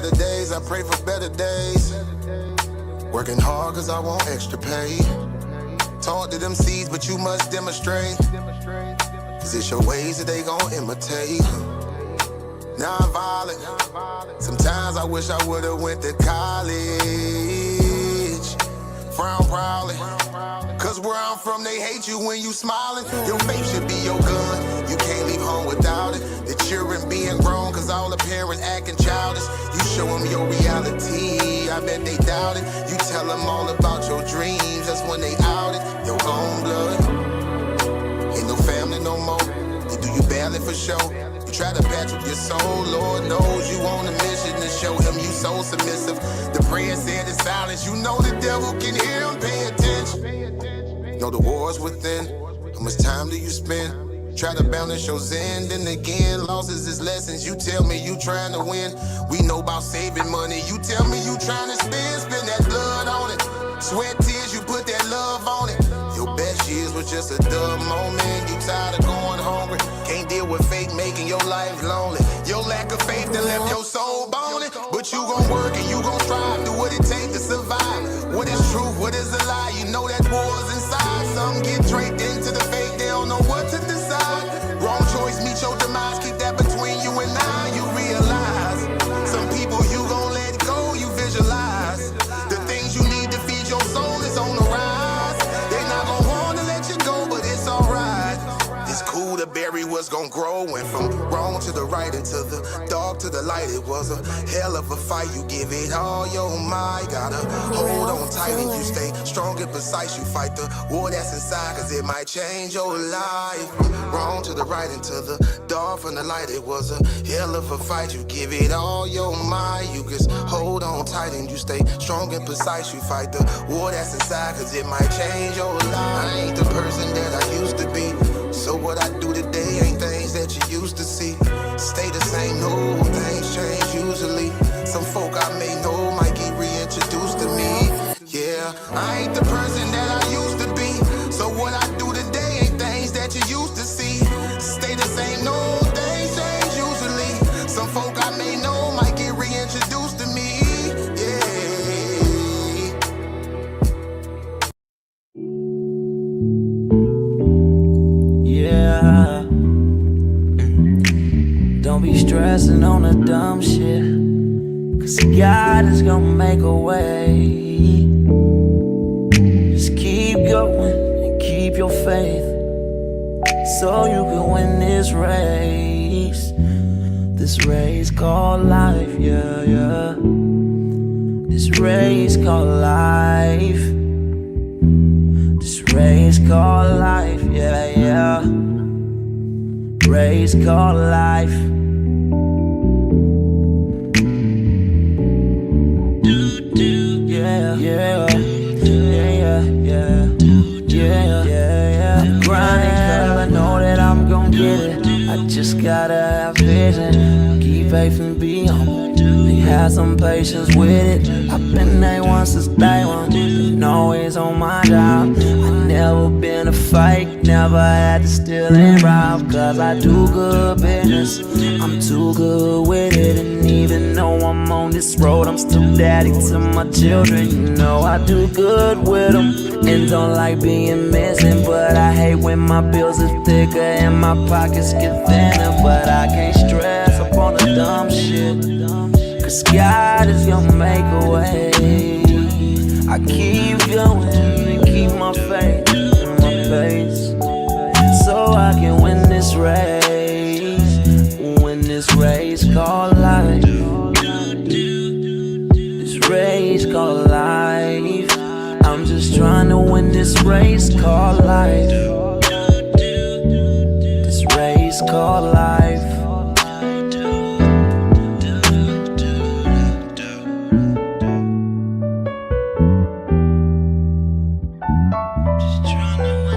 better days, I pray for better days. Working hard cause I want extra pay. Talk to them seeds, but you must demonstrate. Cause it's your ways that they gon' imitate. Non-violent. Sometimes I wish I would've went to college. Frown proudly. Cause where I'm from, they hate you when you smiling. Your faith should be your gun. You can't leave home without it. The children being grown cause all the parents acting childish. You show them your reality, I bet they doubt it. You tell them all about your dreams, that's when they out it. Your own blood. Ain't no family no more. They do you badly for show. You try to patch up your soul, Lord knows you on a mission to show him you so submissive. The prayer said in silence, you know the devil can hear him, pay attention. Know the war's within, how much time do you spend? Try to balance your zen, then again, losses is lessons. You tell me you trying to win, we know about saving money. You tell me you trying to spend that blood on it. Sweat, tears, you put that love on it. Your best years was just a dumb moment. You tired of going hungry, can't deal with fate making your life lonely. Your lack of faith that left your soul boning. But you gon' work and you gon' strive, do what it takes to survive. What is truth, what is a lie? You know that war's inside. Some get draped into the fake, they don't know what to decide. Wrong choice, meet your demise, keep that between you and I. You realize, some people you gon' let go, you visualize. The things you need to feed your soul is on the rise. They not gon' wanna let you go, but it's alright. It's cool to bury what's gon' grow. Went from wrong to the right and to the dark to the light. It was a hell of a fight. You give it all your might. Gotta hold on tight and you stay strong and precise. You fight the war that's inside, cause it might change your life. From wrong to the right and to the dark from the light. It was a hell of a fight. You give it all your might. You just hold on tight and you stay strong and precise. You fight the war that's inside, cause it might change your life. I ain't the person that I used to be. So what I do today ain't things that you used to see. Stay the same, no, things change usually. Some folk I may know might get reintroduced to me. Yeah, I ain't the person that I used to be. So what I do today ain't things that you used to see. Stay the same, no, things change usually. Some folk I may know might get reintroduced to me. Yeah. Don't be stressing on the dumb shit, cause God is gonna make a way. Just keep going and keep your faith, so you can win this race. This race called life, yeah, yeah. This race called life. This race called life, yeah, yeah. Race called life. Yeah, yeah, yeah, yeah, yeah, yeah. I'm grinding cause I know that I'm gon' get it. I just gotta have vision, keep faith and be humble. Have some patience with it. I've been A1 since day one, and always on my job. I never been a fake, never had to steal and rob. Cause I do good business, I'm too good with it. And even though I'm on this road, I'm still daddy to my children. You know I do good with them, and don't like being missing. But I hate when my bills are thicker and my pockets get thinner. But I can't stress up on the dumb shit, cause God is gonna make a way. I keep going and keep my faith in my pace, so I can win this race. Win this race called life. This race called life. I'm just trying to win this race called life. This race called life.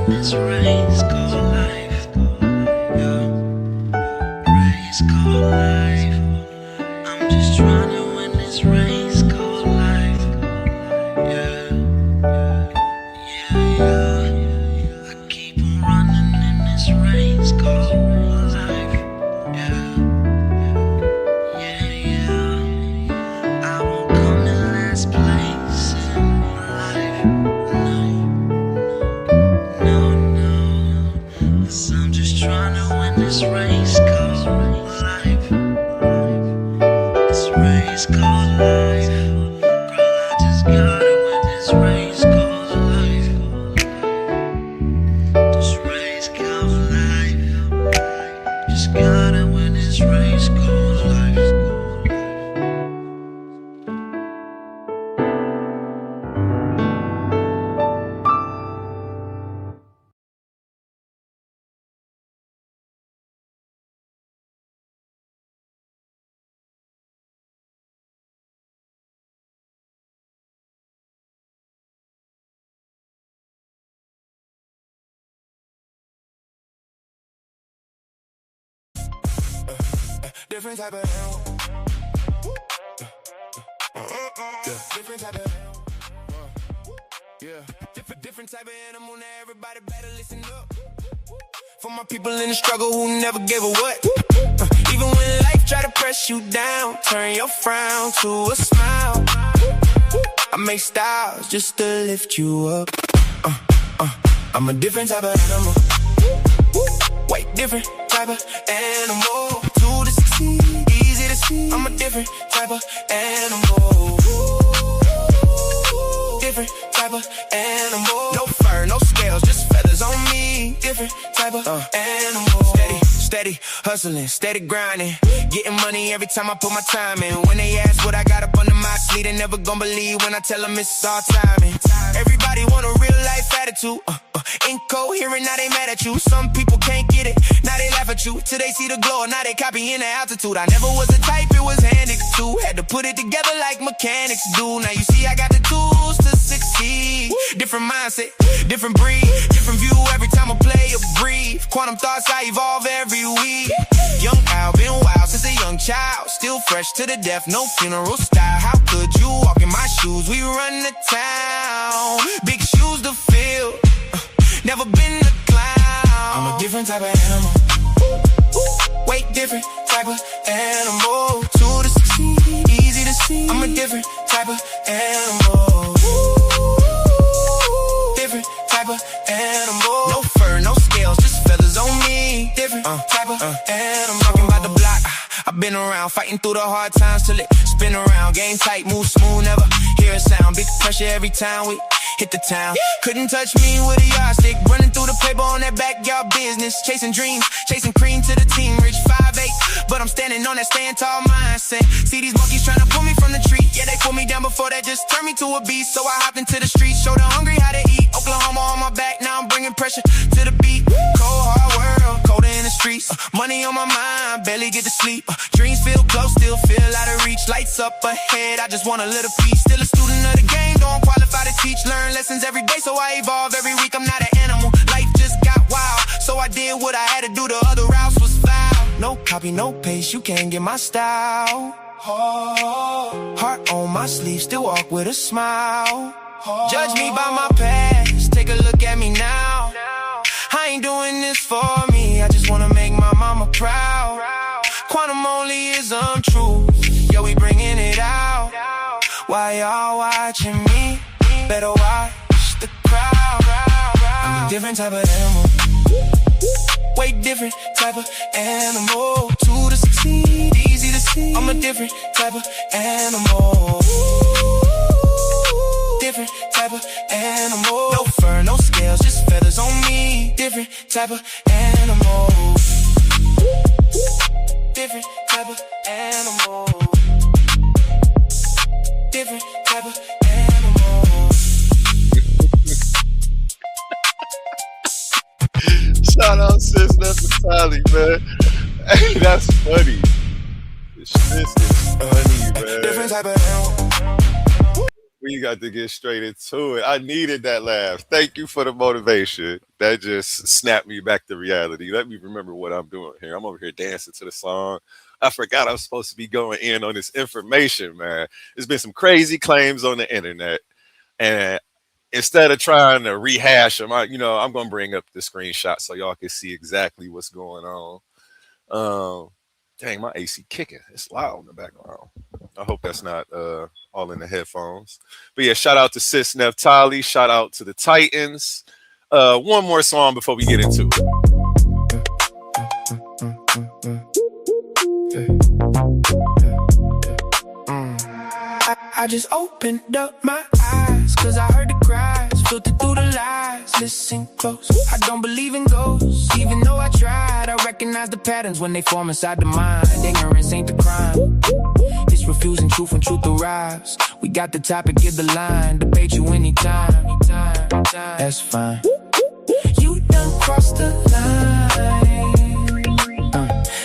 This race called life, yeah. Race called life. I'm just trying to win this race called life, yeah. Yeah, yeah. I keep on running in this race called life. race called life. Girl, I just gotta win this race called life. This race called life. Just gotta win this race called life. Different type of animal. Different type of animal. Yeah. Different type of animal. Now everybody better listen up. For my people in the struggle who never gave a what. Even when life try to press you down, turn your frown to a smile. I make styles just to lift you up. I'm a different type of animal. Way different type of animal. To the succeed, easy to see. I'm a different type of animal. Different type of animal. No fur, no scales, just feathers on me. Different type of animal. Steady hustling, steady grinding. Getting money every time I put my time in. When they ask what I got up under my sleeve, they never gon' believe when I tell them it's all timing. Everybody want a real life attitude. Incoherent, now they mad at you. Some people can't get it, now they laugh at you. Till they see the glow, now they copying the altitude. I never was the type, it was handed to. Had to put it together like mechanics do. Now you see I got the tools to succeed. Different mindset, different breed, different view every time I play or breathe. Quantum thoughts, I evolve every week. Young Al, been wild since a young child. Still fresh to the death, no funeral style. How could you walk in my shoes? We run the town, big shoes to fill. Never been a clown. I'm a different type of animal. Way different type of animal. To the succeed, easy to see. I'm a different type of animal. Different type of animal. No fur, no scales, just feathers on me. Different type of animal. Talking about the block, I've been around, fighting through the hard times till it spin around. Game tight, move smooth, never hear a sound. Big pressure every time we hit the town. Couldn't touch me with a yardstick. Running through the paper on that backyard business. Chasing dreams, chasing cream to the team. Rich 5'8", but I'm standing on that stand tall mindset. See these monkeys trying to pull me from the tree. Yeah, they put me down before that just turned me to a beast. So I hopped into the streets, showed the hungry how to eat. Oklahoma on my back, now I'm bringing pressure to the beat. Cold hard world, colder in the streets. Money on my mind, barely get to sleep. Dreams feel close, still feel out of reach. Lights up ahead, I just want a little piece. Still a student of the game, don't qualify to teach. Learn lessons every day, so I evolve every week. I'm not an animal, life just got wild. So I did what I had to do, the other routes was foul. No copy, no paste, you can't get my style. Heart on my sleeve, still walk with a smile. Judge me by my past, take a look at me now. I ain't doing this for me, I just wanna make my mama proud. Quantum only is untrue, yo, we bringing it out. Why y'all watching me? Better watch the crowd. I'm a different type of animal. Way different type of animal. To the succeed, easy to see. I'm a different type of animal. Different type of animal. No fur, no scales, just feathers on me. Different type of animal. Different type of animal. Different type of animal. Shout out sis Naphtali, man. Hey, that's funny. This is funny, man. Different type of animal. We got to get straight into it. I needed that laugh. Thank you for the motivation. That just snapped me back to reality. Let me remember what I'm doing here. I'm over here dancing to the song. I forgot I was supposed to be going in on this information, man. There's been some crazy claims on the internet. And instead of trying to rehash them, I'm going to bring up the screenshot so y'all can see exactly what's going on. Dang, my AC kicking. It's loud in the background. I hope that's not all in the headphones. But yeah, shout out to sis Naphtali. Shout out to the Titans. One more song before we get into it. I just opened up my eyes, cause I heard the cries, filtered through the lies. Listen close, I don't believe in ghosts, even though I tried. I recognize the patterns when they form inside the mind. Ignorance ain't the crime, it's refusing truth when truth arrives. We got the topic, give the line, debate you anytime. That's fine. You done crossed the line.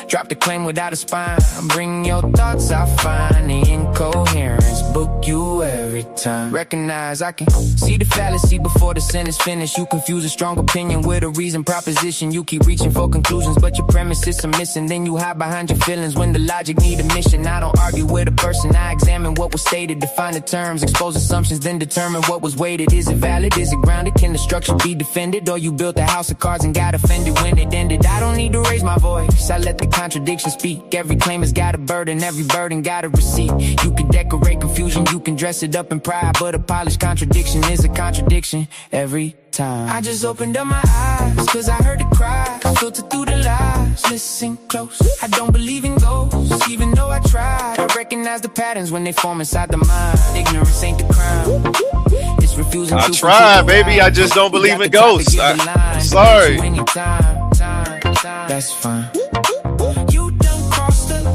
Drop the claim without a spine. Bring your thoughts, I find the incoherence. Book you every time. Recognize I can see the fallacy before the sentence finished. You confuse a strong opinion with a reasoned proposition. You keep reaching for conclusions, but your premises are missing. Then you hide behind your feelings when the logic need a mission. I don't argue with a person, I examine what was stated, define the terms, expose assumptions, then determine what was weighted. Is it valid? Is it grounded? Can the structure be defended? Or you built a house of cards and got offended when it ended? I don't need to raise my voice, I let the contradiction speak. Every claim has got a burden, every burden got a receipt. You can decorate confusion, you can dress it up in pride, but a polished contradiction is a contradiction every time. I just opened up my eyes, cause I heard the cry, filtered through the lies. Listen close, I don't believe in ghosts, even though I tried. I recognize the patterns when they form inside the mind. Ignorance ain't the crime, it's refusing. I tried, baby, I just don't believe in ghosts. Sorry. That's fine. You done crossed the line.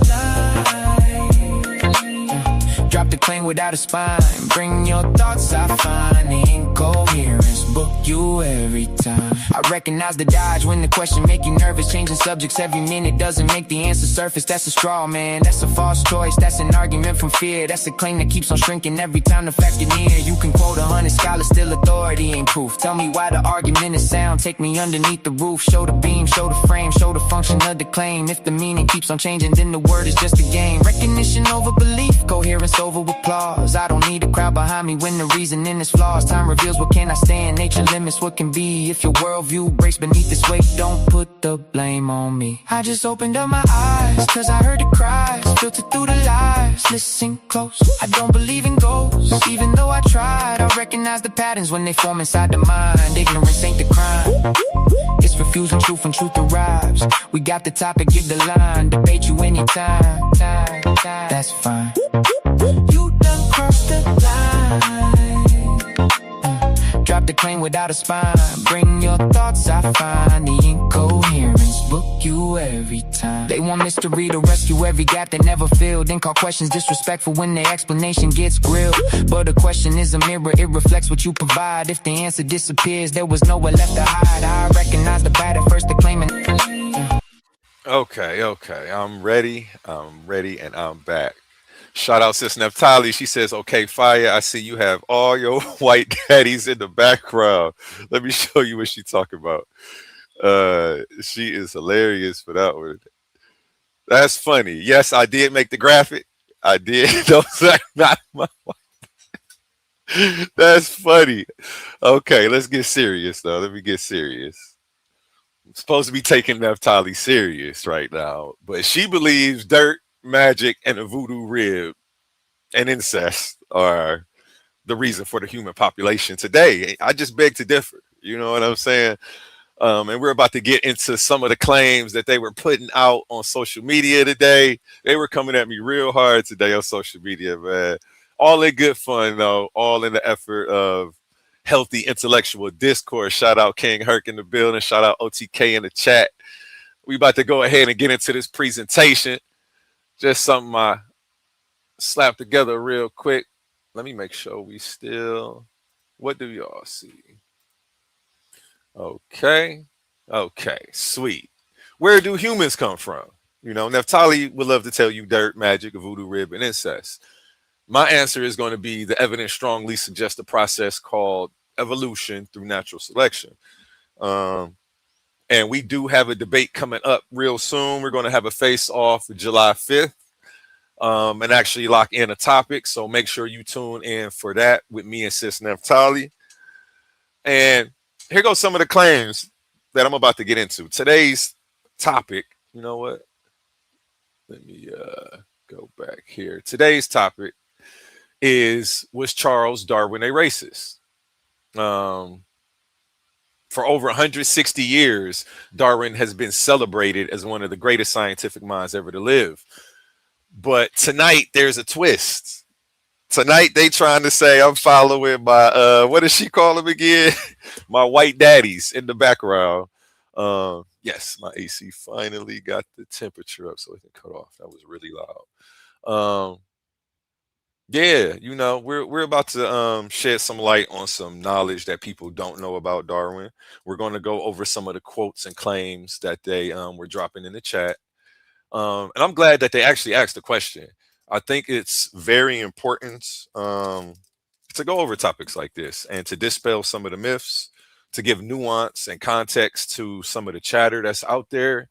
Drop the claim without a spine. Bring your thoughts, I find the incoherence. Book you every time. I recognize the dodge when the question make you nervous. Changing subjects every minute doesn't make the answer surface. That's a straw man, that's a false choice. That's an argument from fear. That's a claim that keeps on shrinking every time the fact you're near. You can quote 100 scholars, still authority ain't proof. Tell me why the argument is sound. Take me underneath the roof. Show the beam, show the frame, show the function of the claim. If the meaning keeps on changing, then the word is just a game. Recognition over belief, coherence over applause. I don't need a crowd behind me when the reasoning is flaws. Time reveals what can I stand, nature limits what can be. If your worldview breaks beneath this weight, don't put the blame on me. I just opened up my eyes, cause I heard the cries, filtered through the lies. Listen close, I don't believe in ghosts, even though I tried. I recognize the patterns when they form inside the mind. Ignorance ain't the crime, it's refusing truth when truth arrives. We got the topic, give the line, debate you anytime. That's fine. You done crossed the line. Drop the claim without a spine. Bring your thoughts, I find the incoherence. Book you every time. They want mystery to rescue every gap they never filled. Then call questions disrespectful when their explanation gets grilled. But a question is a mirror, it reflects what you provide. If the answer disappears, there was nowhere left to hide. I recognize the bad at first, the claiming. Okay, I'm ready, and I'm back. Shout out sis Naphtali. She says, okay, fire. I see you have all your white daddies in the background. Let me show you what she's talking about. She is hilarious for that one. That's funny. Yes, I did make the graphic. I did. Those are not my white. That's funny. Okay, let's get serious though. Let me get serious. I'm supposed to be taking Naphtali serious right now, but she believes dirt, magic, and a voodoo rib and incest are the reason for the human population today. I just beg to differ. You know what I'm saying? And we're about to get into some of the claims that they were putting out on social media today. They were coming at me real hard today on social media, man. All in good fun, though. All in the effort of healthy intellectual discourse. Shout out King Herc in the building. Shout out OTK in the chat. We about to go ahead and get into this presentation. Just something I slapped together real quick. Let me make sure we still... What do y'all see? Okay, sweet. Where do humans come from? You know, Naphtali would love to tell you dirt, magic, voodoo rib, and incest. My answer is going to be the evidence strongly suggests a process called evolution through natural selection. And we do have a debate coming up real soon. We're going to have a face-off July 5th and actually lock in a topic. So make sure you tune in for that with me and sis Naphtali. And here goes some of the claims that I'm about to get into. Today's topic, you know what? Let me go back here. Today's topic was Charles Darwin a racist? For over 160 years, Darwin has been celebrated as one of the greatest scientific minds ever to live. But tonight, there's a twist. Tonight they trying to say I'm following my what does she call him again? My white daddies in the background. Yes, my AC finally got the temperature up so it can cut off. That was really loud. Yeah, we're about to shed some light on some knowledge that people don't know about Darwin. We're going to go over some of the quotes and claims that they were dropping in the chat. And I'm glad that they actually asked the question. I think it's very important to go over topics like this and to dispel some of the myths, to give nuance and context to some of the chatter that's out there.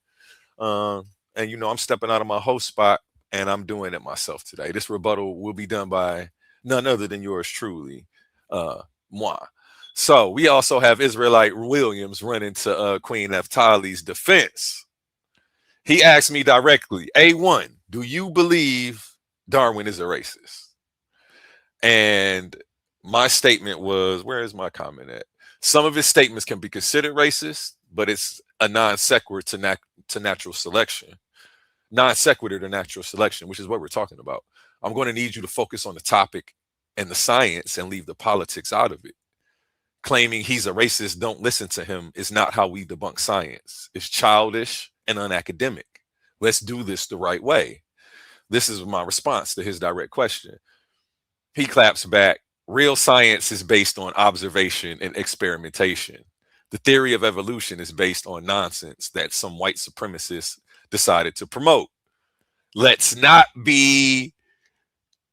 Um, and I'm stepping out of my host spot and I'm doing it myself today. This rebuttal will be done by none other than yours truly, moi. So we also have Israelite Williams running to Queen Naphtali's defense. He asked me directly, A1, do you believe Darwin is a racist? And my statement was, where is my comment at? Some of his statements can be considered racist, but it's a non sequitur to natural selection. Non sequitur to natural selection, which is what we're talking about. I'm going to need you to focus on the topic and the science and leave the politics out of it. Claiming he's a racist, don't listen to him, is not how we debunk science. It's childish and unacademic. Let's do this the right way. This is my response to his direct question. He claps back. Real science is based on observation and experimentation. The theory of evolution is based on nonsense that some white supremacists decided to promote. Let's not be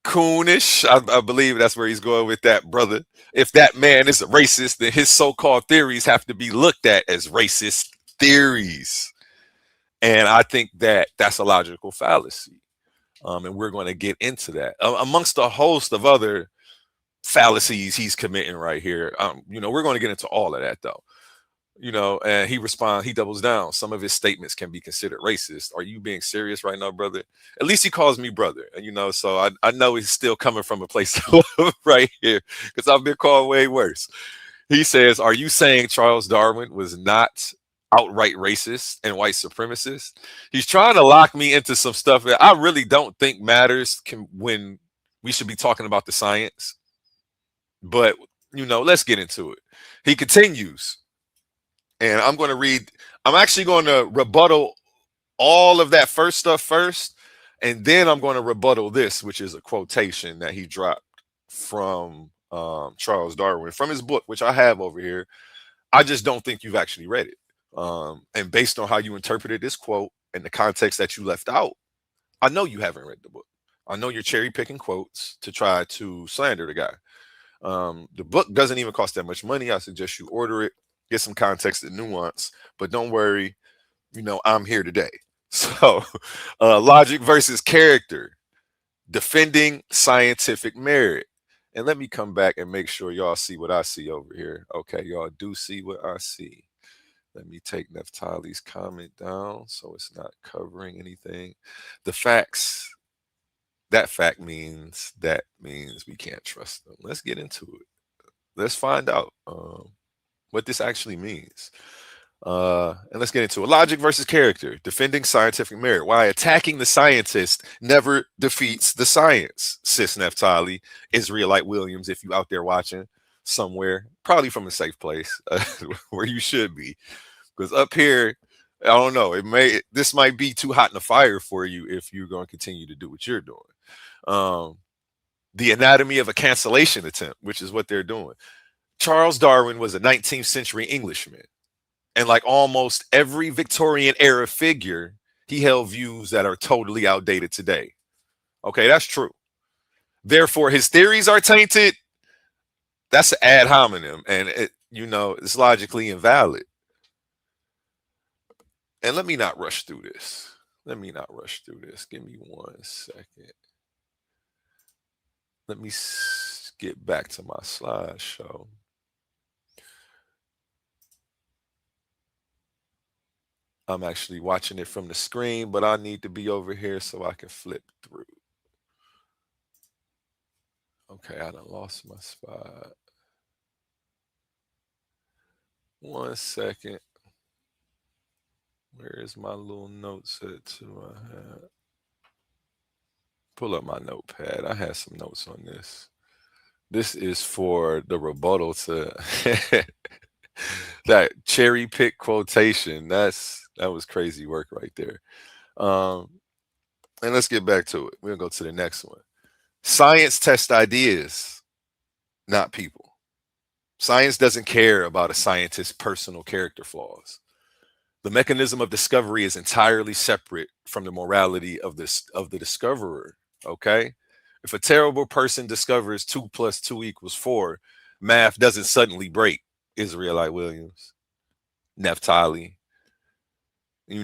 coonish. I believe that's where he's going with that, brother. If that man is a racist, then his so-called theories have to be looked at as racist theories. And I think that that's a logical fallacy. And we're going to get into that amongst a host of other fallacies he's committing right here. We're going to get into all of that though. And he doubles down. Some of his statements can be considered racist. Are you being serious right now, brother? At least he calls me brother. And so I know he's still coming from a place right here because I've been called way worse. He says, are you saying Charles Darwin was not outright racist and white supremacist? He's trying to lock me into some stuff that I really don't think matters when we should be talking about the science. But, let's get into it. He continues, and I'm actually going to rebuttal all of that first stuff first, and then I'm going to rebuttal this, which is a quotation that he dropped from Charles Darwin from his book, which I have over here. I just don't think you've actually read it. And based on how you interpreted this quote and the context that you left out, I know you haven't read the book. I know you're cherry picking quotes to try to slander the guy. The book doesn't even cost that much money. I suggest you order it, get some context and nuance, but don't worry, I'm here today. So, logic versus character, defending scientific merit. And let me come back and make sure y'all see what I see over here. Okay, y'all do see what I see. Let me take Naphtali's comment down so it's not covering anything. The facts, that means we can't trust them. Let's get into it. Let's find out what this actually means. And let's get into it. Logic versus character, defending scientific merit. Why attacking the scientist never defeats the science, sis Naphtali, Israelite Williams, if you out there watching somewhere, probably from a safe place where you should be. Because up here, I don't know, this might be too hot in the fire for you if you're going to continue to do what you're doing. The anatomy of a cancellation attempt, which is what they're doing. Charles Darwin was a 19th century Englishman. And like almost every Victorian era figure, he held views that are totally outdated today. Okay, that's true. Therefore, his theories are tainted. That's an ad hominem, and it's logically invalid. And let me not rush through this. Give me 1 second. Let me get back to my slideshow. I'm actually watching it from the screen, but I need to be over here so I can flip through. Okay, I done lost my spot. 1 second. Where is my little notes at to my hat? Pull up my notepad. I had some notes on this. This is for the rebuttal to that cherry pick quotation. That was crazy work right there. Um, and let's get back to it. We'll go to the next one. Science tests ideas, not people. Science doesn't care about a scientist's personal character flaws. The mechanism of discovery is entirely separate from the morality of the discoverer. Okay? If a terrible person discovers 2 + 2 = 4, math doesn't suddenly break. Israelite Williams, Naphtali. You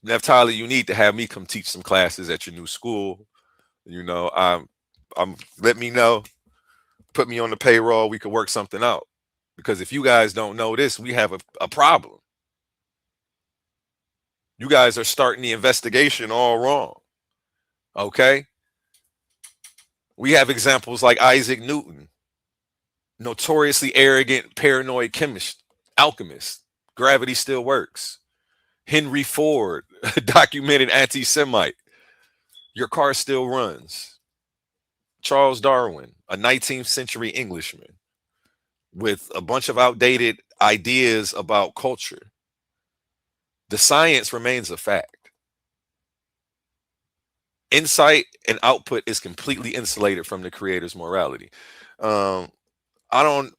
Naphtali, you need to have me come teach some classes at your new school. I'm let me know, put me on the payroll, we could work something out. Because if you guys don't know this, we have a problem. You guys are starting the investigation all wrong. Okay? We have examples like Isaac Newton, notoriously arrogant, paranoid chemist, alchemist. Gravity still works. Henry Ford, documented anti-Semite. Your car still runs. Charles Darwin, a 19th century Englishman with a bunch of outdated ideas about culture. The science remains a fact. Insight and output is completely insulated from the creator's morality. I don't,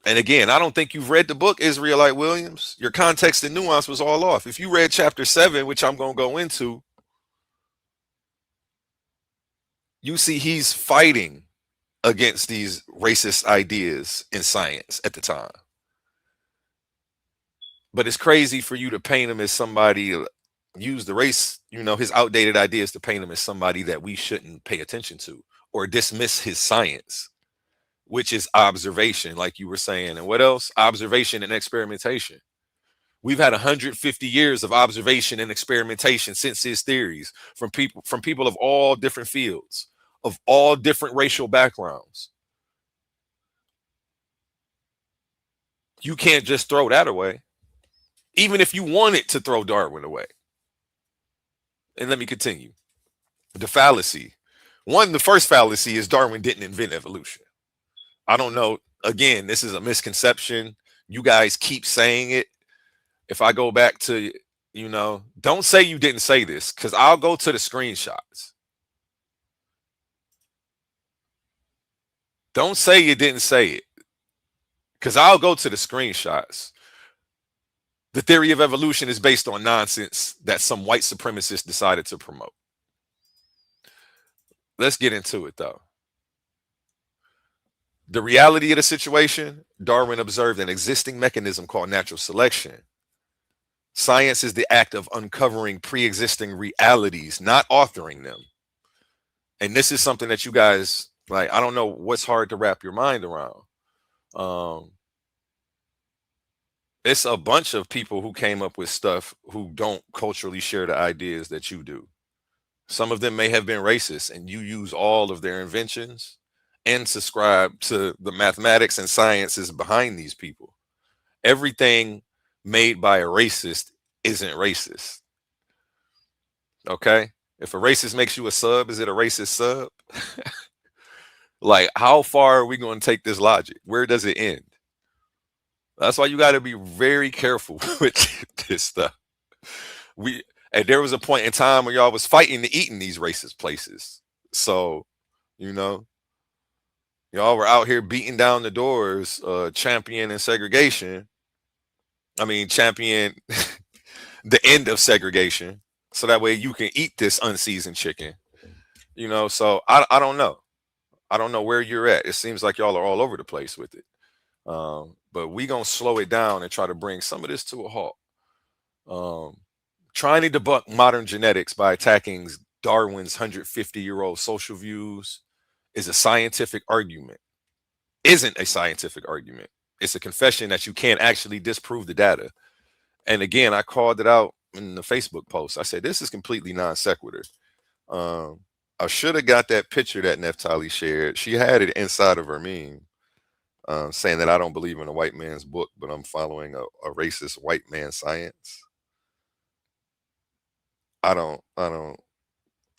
and again, I don't think you've read the book, Israelite Williams. Your context and nuance was all off. If you read chapter 7, which I'm going to go into, you see he's fighting against these racist ideas in science at the time. But it's crazy for you to paint him as somebody, use the race, his outdated ideas to paint him as somebody that we shouldn't pay attention to or dismiss his science, which is observation, like you were saying. And what else? Observation and experimentation. We've had 150 years of observation and experimentation since his theories from people of all different fields, of all different racial backgrounds. You can't just throw that away, even if you wanted to throw Darwin away. And let me continue. The fallacy. The first fallacy is Darwin didn't invent evolution. I don't know. Again, this is a misconception. You guys keep saying it. If I go back to, don't say you didn't say this, because I'll go to the screenshots. Don't say you didn't say it, because I'll go to the screenshots. The theory of evolution is based on nonsense that some white supremacists decided to promote. Let's get into it, though. The reality of the situation, Darwin observed an existing mechanism called natural selection. Science is the act of uncovering pre-existing realities, not authoring them. And this is something that you guys, like, I don't know what's hard to wrap your mind around. It's a bunch of people who came up with stuff who don't culturally share the ideas that you do. Some of them may have been racist, and you use all of their inventions and subscribe to the mathematics and sciences behind these people. Everything made by a racist isn't racist. Okay? If a racist makes you a sub, is it a racist sub? Like, how far are we going to take this logic? Where does it end? That's why you got to be very careful with this stuff. And there was a point in time where y'all was fighting to eat in these racist places. So, y'all were out here beating down the doors, championing segregation. I mean, champion the end of segregation, so that way you can eat this unseasoned chicken. So I don't know. I don't know where you're at. It seems like y'all are all over the place with it. But we gonna slow it down and try to bring some of this to a halt. Trying to debunk modern genetics by attacking Darwin's 150-year-old social views is a scientific argument. Isn't a scientific argument. It's a confession that you can't actually disprove the data. And again, I called it out in the Facebook post. I said, this is completely non sequitur. I should have got that picture that Naphtali shared. She had it inside of her meme, saying that I don't believe in a white man's book, but I'm following a racist white man science. I don't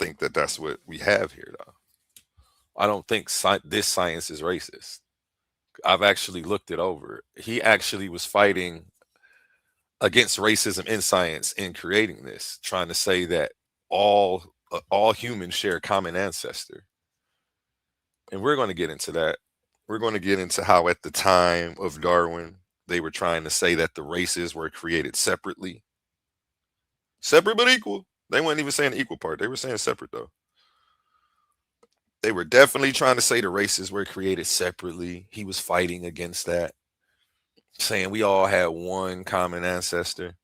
think that that's what we have here, though. I don't think this science is racist. I've actually looked it over. He actually was fighting against racism in science in creating this, trying to say that all humans share a common ancestor. And we're going to get into that. We're going to get into how at the time of Darwin, they were trying to say that the races were created separately. Separate but equal. They weren't even saying the equal part. They were saying separate, though. They were definitely trying to say the races were created separately. He was fighting against that, saying we all had one common ancestor.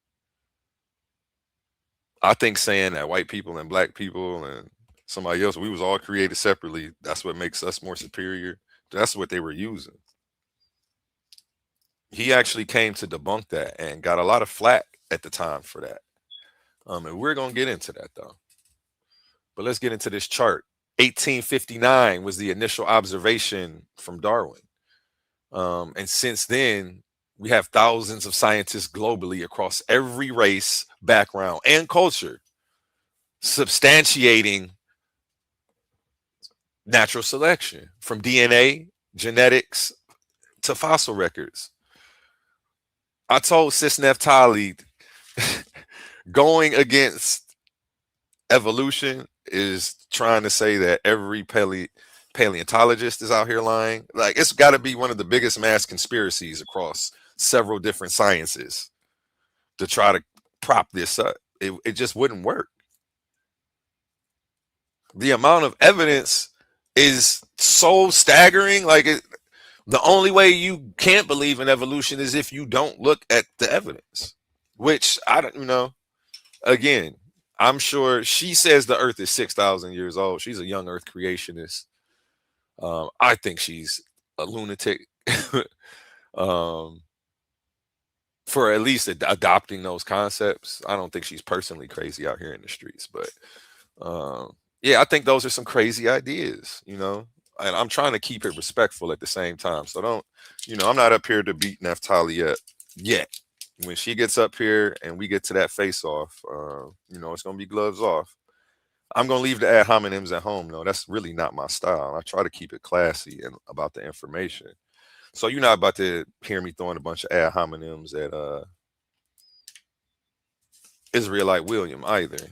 I think saying that white people and black people and somebody else, we was all created separately, that's what makes us more superior. That's what they were using. He actually came to debunk that and got a lot of flack at the time for that. And we're going to get into that, though. But let's get into this chart. 1859 was the initial observation from Darwin. And since then, we have thousands of scientists globally across every race, background, and culture substantiating natural selection, from DNA, genetics, to fossil records. I told Sis Naphtali going against evolution is trying to say that every paleontologist is out here lying. Like, it's got to be one of the biggest mass conspiracies across several different sciences to try to prop this up. It just wouldn't work. The amount of evidence is so staggering. Like, the only way you can't believe in evolution is if you don't look at the evidence, which I don't, again, I'm sure she says the earth is 6,000 years old. She's a young earth creationist. I think she's a lunatic for at least adopting those concepts. I don't think she's personally crazy out here in the streets, but yeah, I think those are some crazy ideas, and I'm trying to keep it respectful at the same time. So don't, I'm not up here to beat Naphtali up yet. When she gets up here and we get to that face off, it's going to be gloves off. I'm going to leave the ad hominems at home, though. That's really not my style. I try to keep it classy and about the information. So you're not about to hear me throwing a bunch of ad hominems at Israelite William either.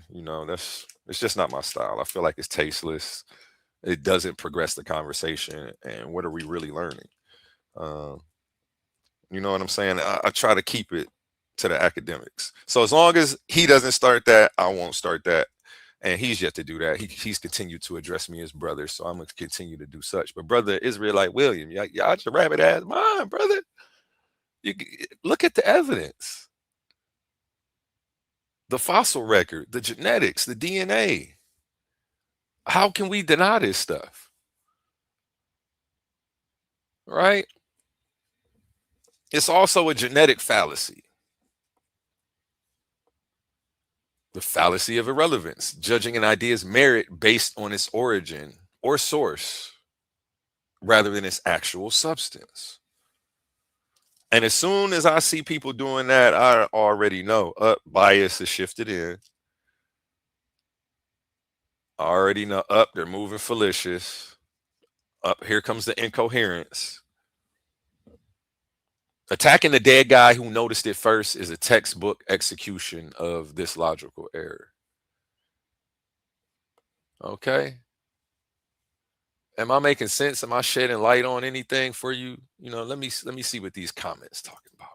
It's just not my style. I feel like it's tasteless. It doesn't progress the conversation. And what are we really learning? You know what I'm saying? I try to keep it to the academics. So as long as he doesn't start that, I won't start that. And he's yet to do that. He's continued to address me as brother, so I'm going to continue to do such. But brother Israelite William, y'all just rabbit ass mine, brother. You look at the evidence. The fossil record, the genetics, the DNA. How can we deny this stuff? Right? It's also a genetic fallacy. The fallacy of irrelevance, judging an idea's merit based on its origin or source rather than its actual substance. And as soon as I see people doing that, I already know bias is shifted in. I already know they're moving fallacious. Here comes the incoherence. Attacking the dead guy who noticed it first is a textbook execution of this logical error. Okay. Am I making sense? Am I shedding light on anything for you? Let me see what these comments talking about.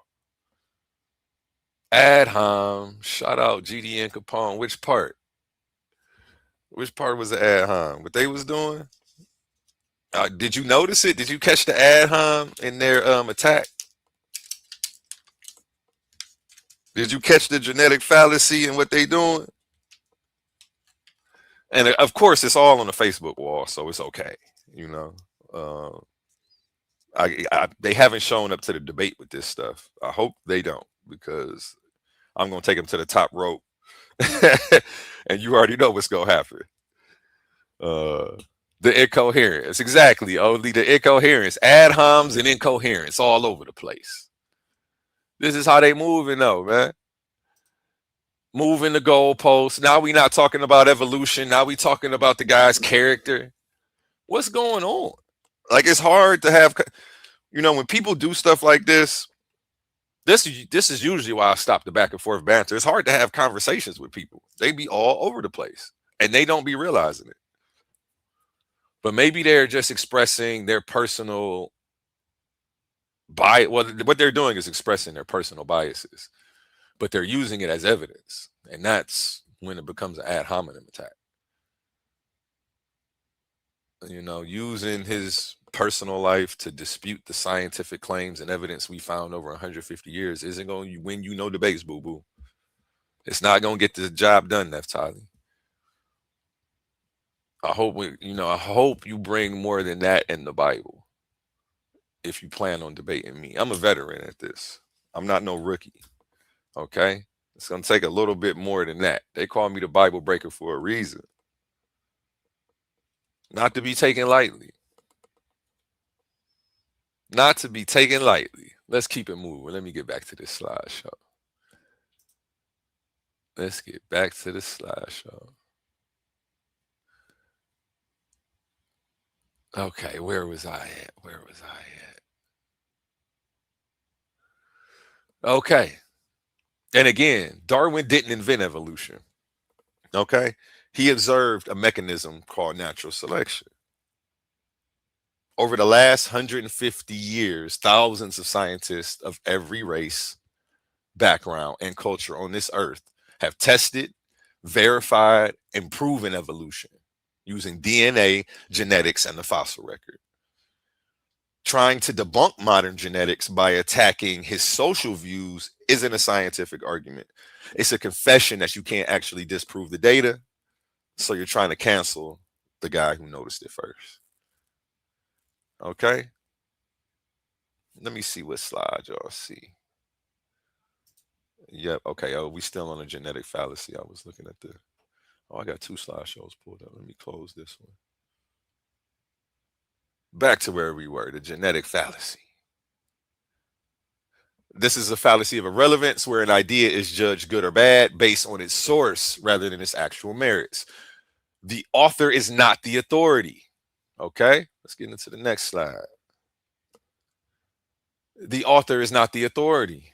Ad-hom, shout out GD and Capone. Which part? Which part was the ad-hom? What they was doing? Did you notice it? Did you catch the ad-hom in their attack? Did you catch the genetic fallacy and what they doing? And of course, it's all on the Facebook wall, so it's okay. They haven't shown up to the debate with this stuff. I hope they don't, because I'm going to take them to the top rope. And you already know what's going to happen. The incoherence. Exactly. Only the incoherence. Ad homs and incoherence all over the place. This is how they moving though, man. moving the goalposts. Now we not talking about evolution. Now we talking about the guy's character. What's going on? Like, it's hard to have, when people do stuff like this. This is usually why I stop the back and forth banter. It's hard to have conversations with people. They be all over the place, and they don't be realizing it. But maybe they're just expressing their personal bias. Well, what they're doing is expressing their personal biases, but they're using it as evidence, and that's when it becomes an ad hominem attack. Using his personal life to dispute the scientific claims and evidence we found over 150 years isn't going to win you no debates, boo boo. It's not going to get the job done, Naphtali. I hope you bring more than that in the Bible if you plan on debating me. I'm a veteran at this. I'm not no rookie. Okay? It's going to take a little bit more than that. They call me the Bible breaker for a reason. Not to be taken lightly. Not to be taken lightly. Let's keep it moving. Let me get back to this slideshow. Let's get back to the slideshow. Okay, where was I at? Okay. And again, Darwin didn't invent evolution. Okay? He observed a mechanism called natural selection. Over the last 150 years, thousands of scientists of every race, background, and culture on this earth have tested, verified, and proven evolution using DNA, genetics, and the fossil record. Trying to debunk modern genetics by attacking his social views isn't a scientific argument. It's a confession that you can't actually disprove the data, so you're trying to cancel the guy who noticed it first. Okay? Let me see what slide y'all see. Yep. Okay. Oh, we still on a genetic fallacy. I was looking at I got two slideshows pulled up. Let me close this one. Back to where we were, the genetic fallacy. This is a fallacy of irrelevance where an idea is judged good or bad based on its source rather than its actual merits. The author is not the authority. Okay? Let's get into the next slide. The author is not the authority.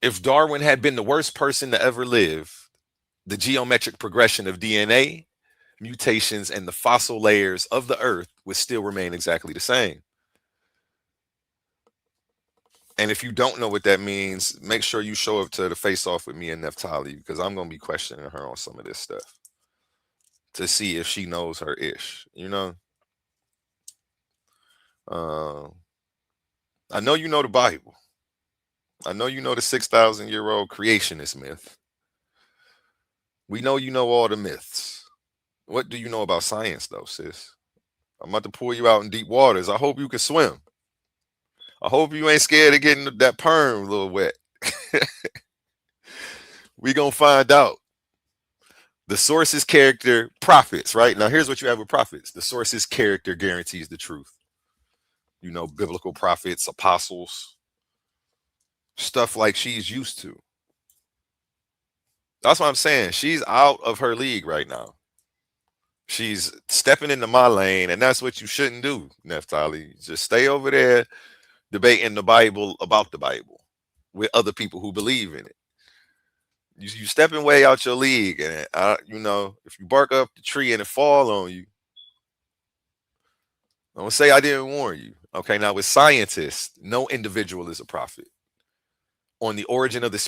If Darwin had been the worst person to ever live, the geometric progression of DNA, mutations, and the fossil layers of the earth would still remain exactly the same. And if you don't know what that means, make sure you show up to the face-off with me and Naphtali, because I'm going to be questioning her on some of this stuff to see if she knows her ish, I know you know the Bible. I know you know the 6,000-year-old creationist myth. We know you know all the myths. What do you know about science, though, sis? I'm about to pull you out in deep waters. I hope you can swim. I hope you ain't scared of getting that perm a little wet. We gonna find out. The source's character profits, right? Now, here's what you have with prophets. The source's character guarantees the truth. Biblical prophets, apostles, stuff like she's used to. That's what I'm saying. She's out of her league right now. She's stepping into my lane, and that's what you shouldn't do, Naphtali. Just stay over there debating the Bible about the Bible with other people who believe in it. You stepping way out your league, and if you bark up the tree and it fall on you, I'm gonna say I didn't warn you. Okay, now with scientists, no individual is a prophet. On the origin of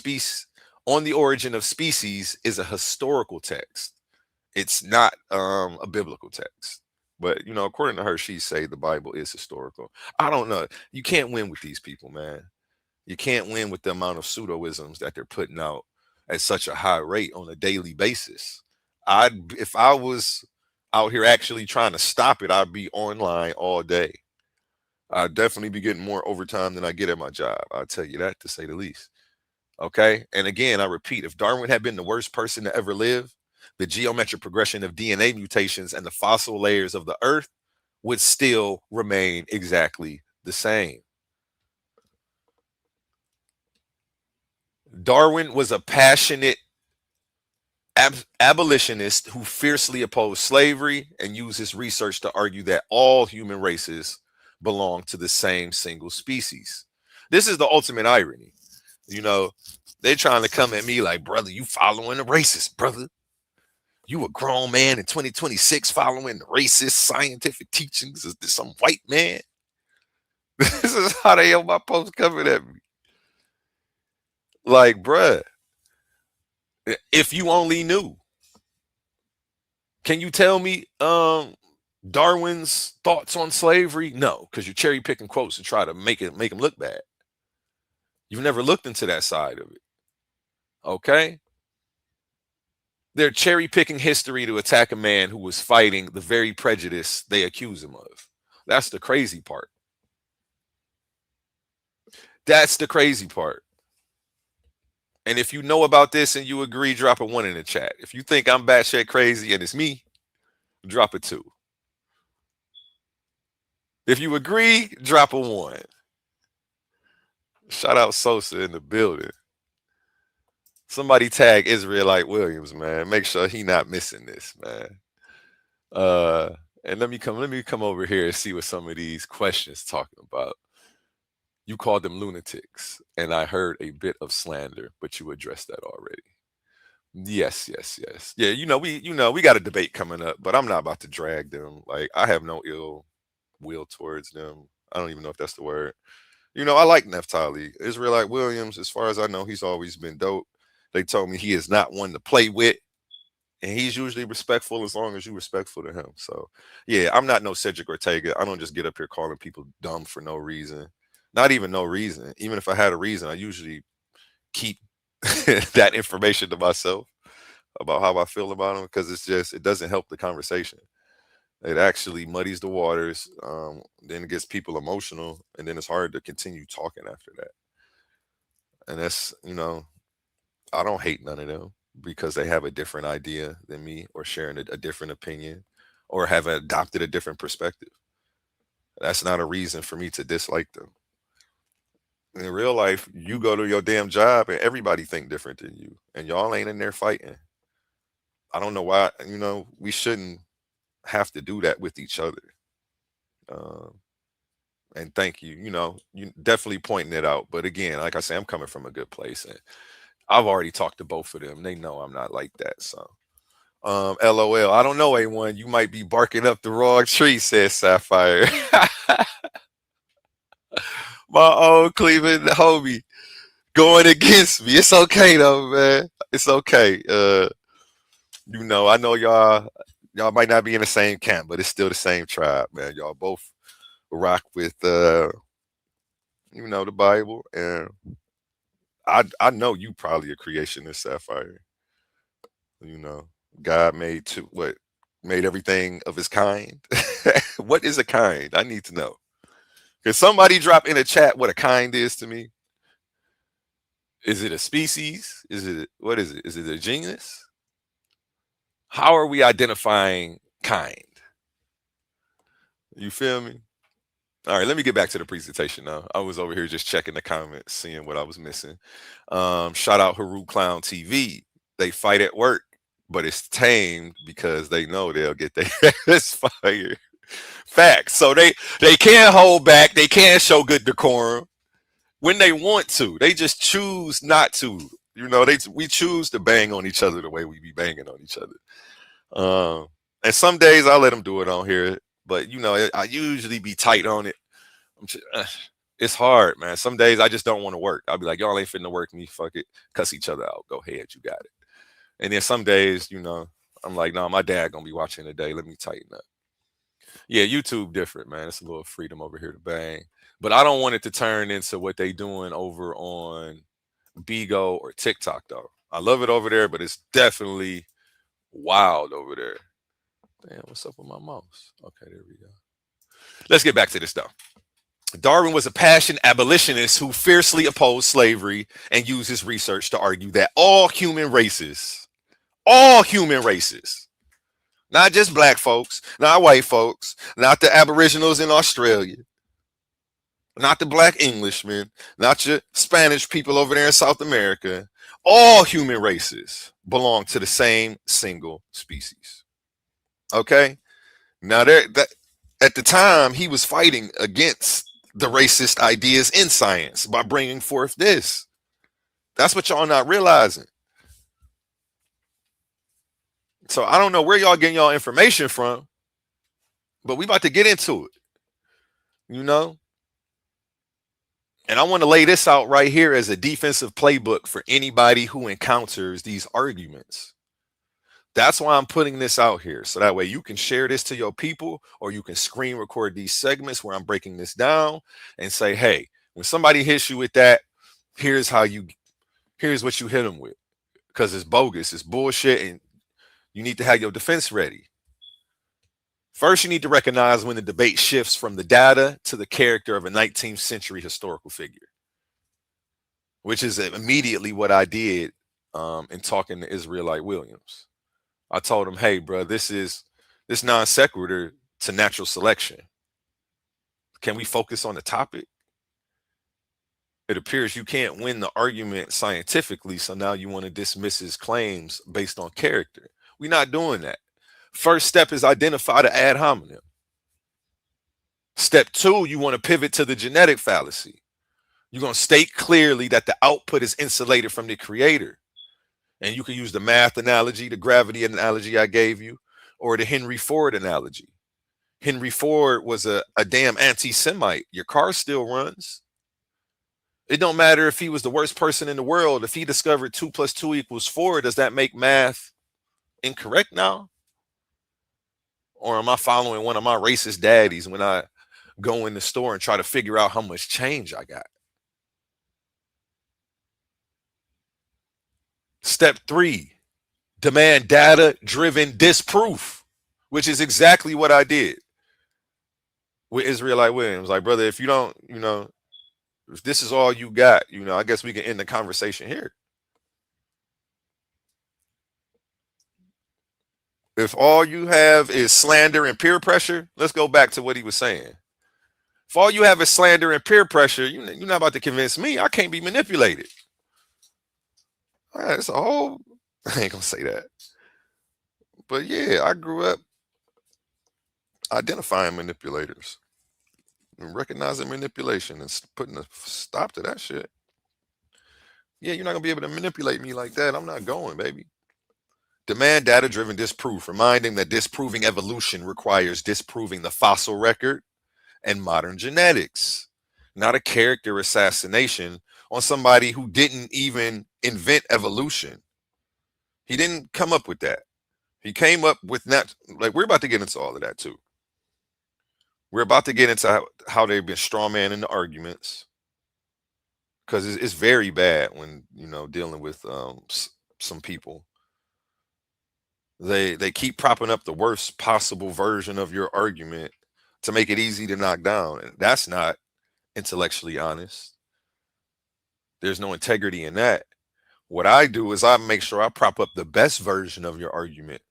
species is a historical text. It's not a biblical text. But according to her, she say the Bible is historical. I don't know. You can't win with these people, man. You can't win with the amount of pseudoisms that they're putting out at such a high rate on a daily basis. If I was out here actually trying to stop it, I'd be online all day. I'd definitely be getting more overtime than I get at my job. I'll tell you that, to say the least. Okay. And again, I repeat, if Darwin had been the worst person to ever live, the geometric progression of DNA mutations and the fossil layers of the earth would still remain exactly the same. Darwin was a passionate Abolitionist who fiercely opposed slavery and used his research to argue that all human races belong to the same single species. This is the ultimate irony. You know, they're trying to come at me like, brother, you following the racist, brother. You a grown man in 2026 following the racist scientific teachings of some white man. This is how they have my post coming at me. Like, bruh, if you only knew. Can you tell me Darwin's thoughts on slavery? No, because you're cherry picking quotes to try to make him look bad. You've never looked into that side of it. Okay? They're cherry picking history to attack a man who was fighting the very prejudice they accuse him of. That's the crazy part. That's the crazy part. And if you know about this and you agree, drop a 1 in the chat. If you think I'm batshit crazy and it's me, drop a 2. If you agree, drop a 1. Shout out Sosa in the building. Somebody tag Israelite Williams, man. Make sure he not missing this, man. And let me come over here and see what some of these questions talking about. You called them lunatics, and I heard a bit of slander, but you addressed that already. Yes. Yeah, we got a debate coming up, but I'm not about to drag them. Like, I have no ill will towards them. I don't even know if that's the word. I like Naphtali Israelite Williams. As far as I know, he's always been dope. They told me he is not one to play with, and he's usually respectful as long as you're respectful to him. So, yeah, I'm not no Cedric Ortega. I don't just get up here calling people dumb for no reason. Not even no reason. Even if I had a reason, I usually keep that information to myself about how I feel about them, because it doesn't help the conversation. It actually muddies the waters. Then it gets people emotional, and then it's hard to continue talking after that. And that's, I don't hate none of them because they have a different idea than me, or sharing a different opinion, or have adopted a different perspective. That's not a reason for me to dislike them. In real life, you go to your damn job and everybody think different than you, and y'all ain't in there fighting. I don't know why, we shouldn't have to do that with each other. And thank you. You definitely pointing it out. But again, like I say, I'm coming from a good place, and I've already talked to both of them. They know I'm not like that. So, LOL. I don't know, A1. You might be barking up the wrong tree, says Sapphire. My old Cleveland homie going against me. It's okay though, man. It's okay. I know y'all might not be in the same camp, but it's still the same tribe, man. Y'all both rock with the Bible, and I know you probably a creationist, Sapphire. God made everything of his kind. What is a kind? I need to know. Can somebody drop in the chat what a kind is to me? Is it a species? What is it? Is it a genus? How are we identifying kind? You feel me? All right, let me get back to the presentation now. I was over here just checking the comments, seeing what I was missing. Shout out Haru Clown TV. They fight at work, but it's tamed because they know they'll get their ass fired. Facts. So they can't hold back. They can't show good decorum when they want to. They just choose not to. We choose to bang on each other the way we be banging on each other. And some days I let them do it on here, but I usually be tight on it. It's hard, man. Some days I just don't want to work. I'll be like, y'all ain't finna work me. Fuck it. Cuss each other out. Go ahead. You got it. And then some days, I'm like, no, my dad gonna be watching today. Let me tighten up. Yeah, YouTube different, man. It's a little freedom over here to bang. But I don't want it to turn into what they doing over on Bigo or TikTok, though. I love it over there, but it's definitely wild over there. Damn, what's up with my mouse? Okay, there we go. Let's get back to this, though. Darwin was a passionate abolitionist who fiercely opposed slavery and used his research to argue that all human races, not just black folks, not white folks, not the aboriginals in Australia, not the black Englishmen, not your Spanish people over there in South America, all human races belong to the same single species. Okay. Now that at the time he was fighting against the racist ideas in science by bringing forth this. That's what y'all not realizing. So I don't know where y'all getting y'all information from, but we about to get into it, you know? And I want to lay this out right here as a defensive playbook for anybody who encounters these arguments. That's why I'm putting this out here. So that way you can share this to your people, or you can screen record these segments where I'm breaking this down and say, hey, when somebody hits you with that, here's what you hit them with. Because it's bogus, it's bullshit, and you need to have your defense ready. First, you need to recognize when the debate shifts from the data to the character of a 19th century historical figure, which is immediately what I did in talking to Israelite Williams. I told him, hey, bro, this non sequitur to natural selection. Can we focus on the topic? It appears you can't win the argument scientifically, so now you want to dismiss his claims based on character. We're not doing that. First step is identify the ad hominem. Step 2, you want to pivot to the genetic fallacy. You're going to state clearly that the output is insulated from the creator. And you can use the math analogy, the gravity analogy I gave you, or the Henry Ford analogy. Henry Ford was a damn anti-Semite. Your car still runs. It don't matter if he was the worst person in the world. If he discovered 2 + 2 = 4, does that make math incorrect now? Or am I following one of my racist daddies when I go in the store and try to figure out how much change I got? Step 3, demand data-driven disproof, which is exactly what I did with Israelite Williams. Like, brother, if you don't, if this is all you got, I guess we can end the conversation here. If all you have is slander and peer pressure, let's go back to what he was saying. If all you have is slander and peer pressure, you're not about to convince me. I can't be manipulated. All right, it's a whole, I ain't gonna say that. But yeah, I grew up identifying manipulators and recognizing manipulation and putting a stop to that shit. Yeah, you're not gonna be able to manipulate me like that. I'm not going, baby. Demand data-driven disproof, reminding that disproving evolution requires disproving the fossil record and modern genetics, not a character assassination on somebody who didn't even invent evolution. He didn't come up with that. He came up with that. Like, we're about to get into all of that too. We're about to get into how they've been strawmanning the arguments, because it's very bad when dealing with some people. They keep propping up the worst possible version of your argument to make it easy to knock down. And that's not intellectually honest. There's no integrity in that. What I do is I make sure I prop up the best version of your argument.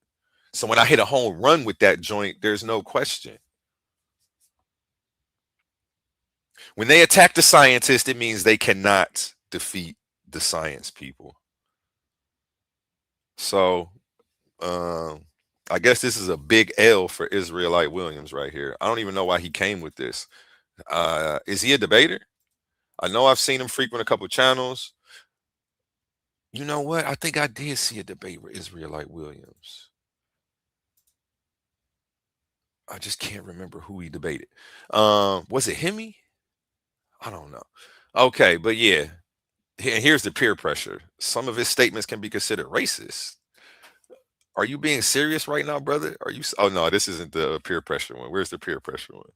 So when I hit a home run with that joint, there's no question. When they attack the scientist, it means they cannot defeat the science people. So I guess this is a big L for Israelite Williams right here. I don't even know why he came with this. Is he a debater? I know I've seen him frequent a couple channels. You know what? I think I did see a debate with Israelite Williams. I just can't remember who he debated. Was it Hemi? I don't know. Okay, but yeah. Here's the peer pressure. Some of his statements can be considered racist. Are you being serious right now, brother? Oh no, this isn't the peer pressure one. Where's the peer pressure one?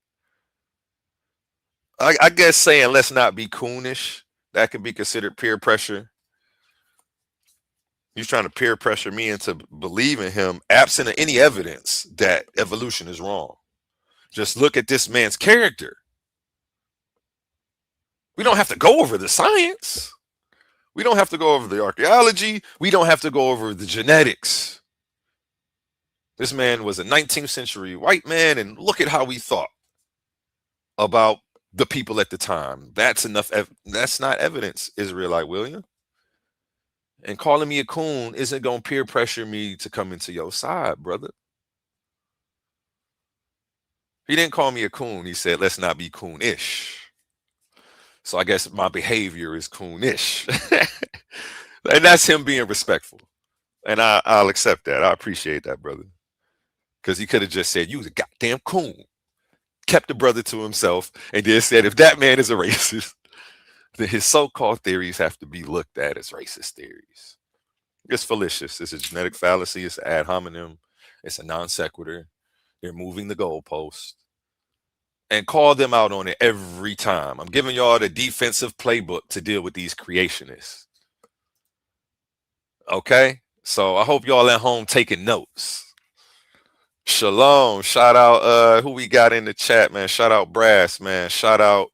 I guess saying let's not be coonish, that could be considered peer pressure. He's trying to peer pressure me into believing him absent of any evidence that evolution is wrong. Just look at this man's character. We don't have to go over the science. We don't have to go over the archaeology. We don't have to go over the genetics. This man was a 19th century white man, and look at how he thought about the people at the time. That's enough. That's not evidence, Israelite William. And calling me a coon isn't going to peer pressure me to come into your side, brother. He didn't call me a coon. He said, let's not be coonish. So I guess my behavior is coonish. And that's him being respectful. And I'll accept that. I appreciate that, brother. Because he could have just said, you was a goddamn coon. Kept the brother to himself and then said, if that man is a racist, then his so-called theories have to be looked at as racist theories. It's fallacious. It's a genetic fallacy. It's an ad hominem. It's a non sequitur. They're moving the goalpost. And call them out on it every time. I'm giving y'all the defensive playbook to deal with these creationists. Okay? So I hope y'all at home taking notes. Shalom. Shout out who we got in the chat, man. Shout out Brass, man. Shout out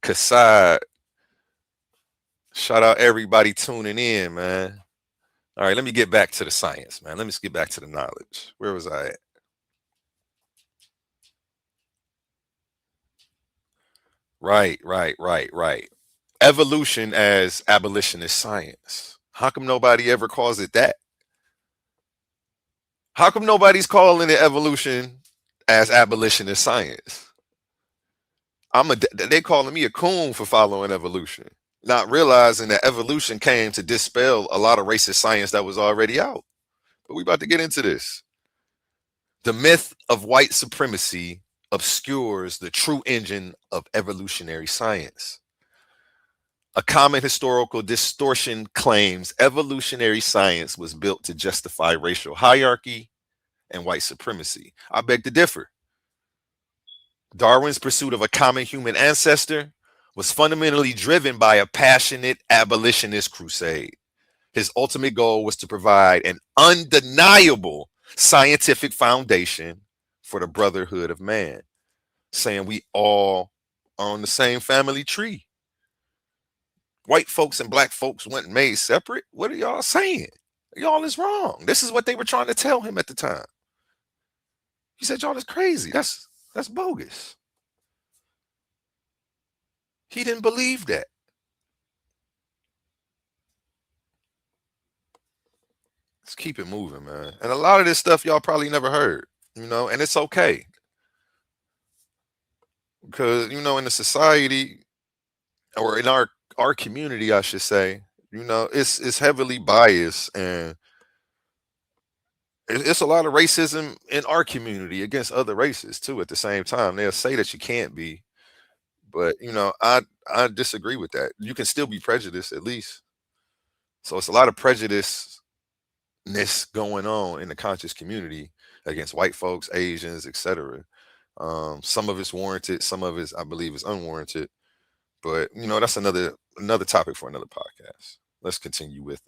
Kassad. Shout out everybody tuning in, man. All right, let me get back to the science, man. Let me get back to the knowledge. Where was I at? Right. Evolution as abolitionist science. How come nobody ever calls it that? How come nobody's calling it evolution as abolitionist science? They calling me a coon for following evolution, not realizing that evolution came to dispel a lot of racist science that was already out. But we about to get into this. The myth of white supremacy obscures the true engine of evolutionary science. A common historical distortion claims evolutionary science was built to justify racial hierarchy and white supremacy. I beg to differ. Darwin's pursuit of a common human ancestor was fundamentally driven by a passionate abolitionist crusade. His ultimate goal was to provide an undeniable scientific foundation for the brotherhood of man, saying we all are on the same family tree. White folks and black folks weren't made separate. What are y'all saying? Y'all is wrong. This is what they were trying to tell him at the time. He said, y'all is crazy. That's bogus. He didn't believe that. Let's keep it moving, man. And a lot of this stuff y'all probably never heard, and it's okay. Because, in the society, or in our community, I should say, it's heavily biased, and it's a lot of racism in our community against other races too. At the same time, they'll say that you can't be, but I disagree with that. You can still be prejudiced, at least. So it's a lot of prejudiceness going on in the conscious community against white folks, Asians, etc. Some of it's warranted, some of it I believe is unwarranted. But that's another topic for another podcast. Let's continue with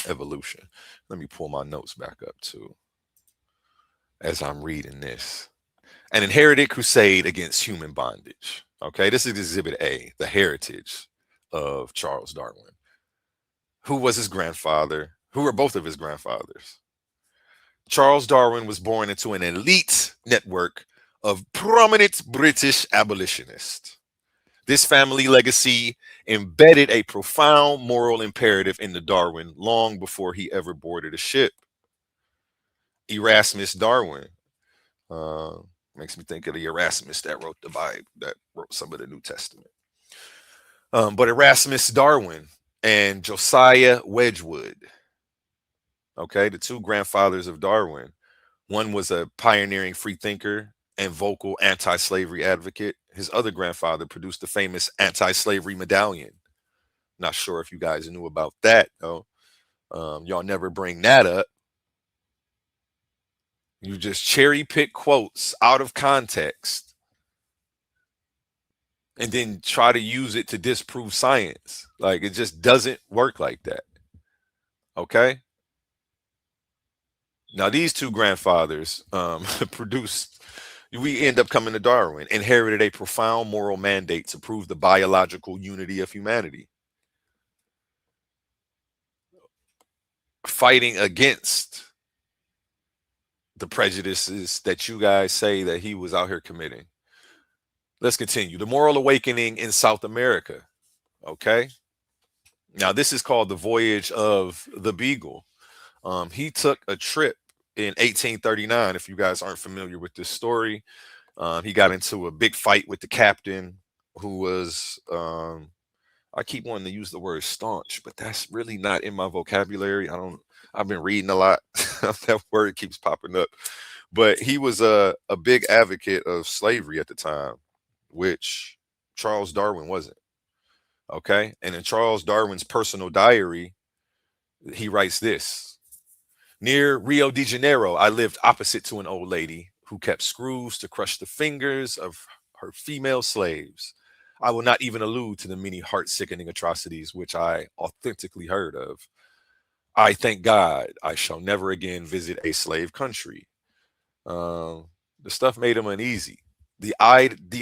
evolution. Let me pull my notes back up too as I'm reading this. An inherited crusade against human bondage. Okay, this is Exhibit A, the heritage of Charles Darwin. Who was his grandfather? Who were both of his grandfathers? Charles Darwin was born into an elite network of prominent British abolitionists. This family legacy embedded a profound moral imperative into Darwin long before he ever boarded a ship. Erasmus Darwin makes me think of the Erasmus that wrote the Bible, that wrote some of the New Testament. But Erasmus Darwin and Josiah Wedgwood, okay, the two grandfathers of Darwin. One was a pioneering freethinker and vocal anti-slavery advocate. His other grandfather produced the famous anti-slavery medallion. Not sure if you guys knew about that, though. Y'all never bring that up. You just cherry pick quotes out of context and then try to use it to disprove science. Like, it just doesn't work like that. Okay? Now, these two grandfathers produced, we end up coming to Darwin, inherited a profound moral mandate to prove the biological unity of humanity, fighting against the prejudices that you guys say that he was out here committing. Let's continue. The moral awakening in South America. Okay. Now, this is called the Voyage of the Beagle. He took a trip in 1839. If you guys aren't familiar with this story, he got into a big fight with the captain, who was, I keep wanting to use the word staunch, but that's really not in my vocabulary. I've been reading a lot. That word keeps popping up. But he was a big advocate of slavery at the time, which Charles Darwin wasn't. Okay. And in Charles Darwin's personal diary, he writes this: near Rio de Janeiro, I lived opposite to an old lady who kept screws to crush the fingers of her female slaves. I will not even allude to the many heart sickening atrocities which I authentically heard of. I thank God I shall never again visit a slave country. The stuff made him uneasy. The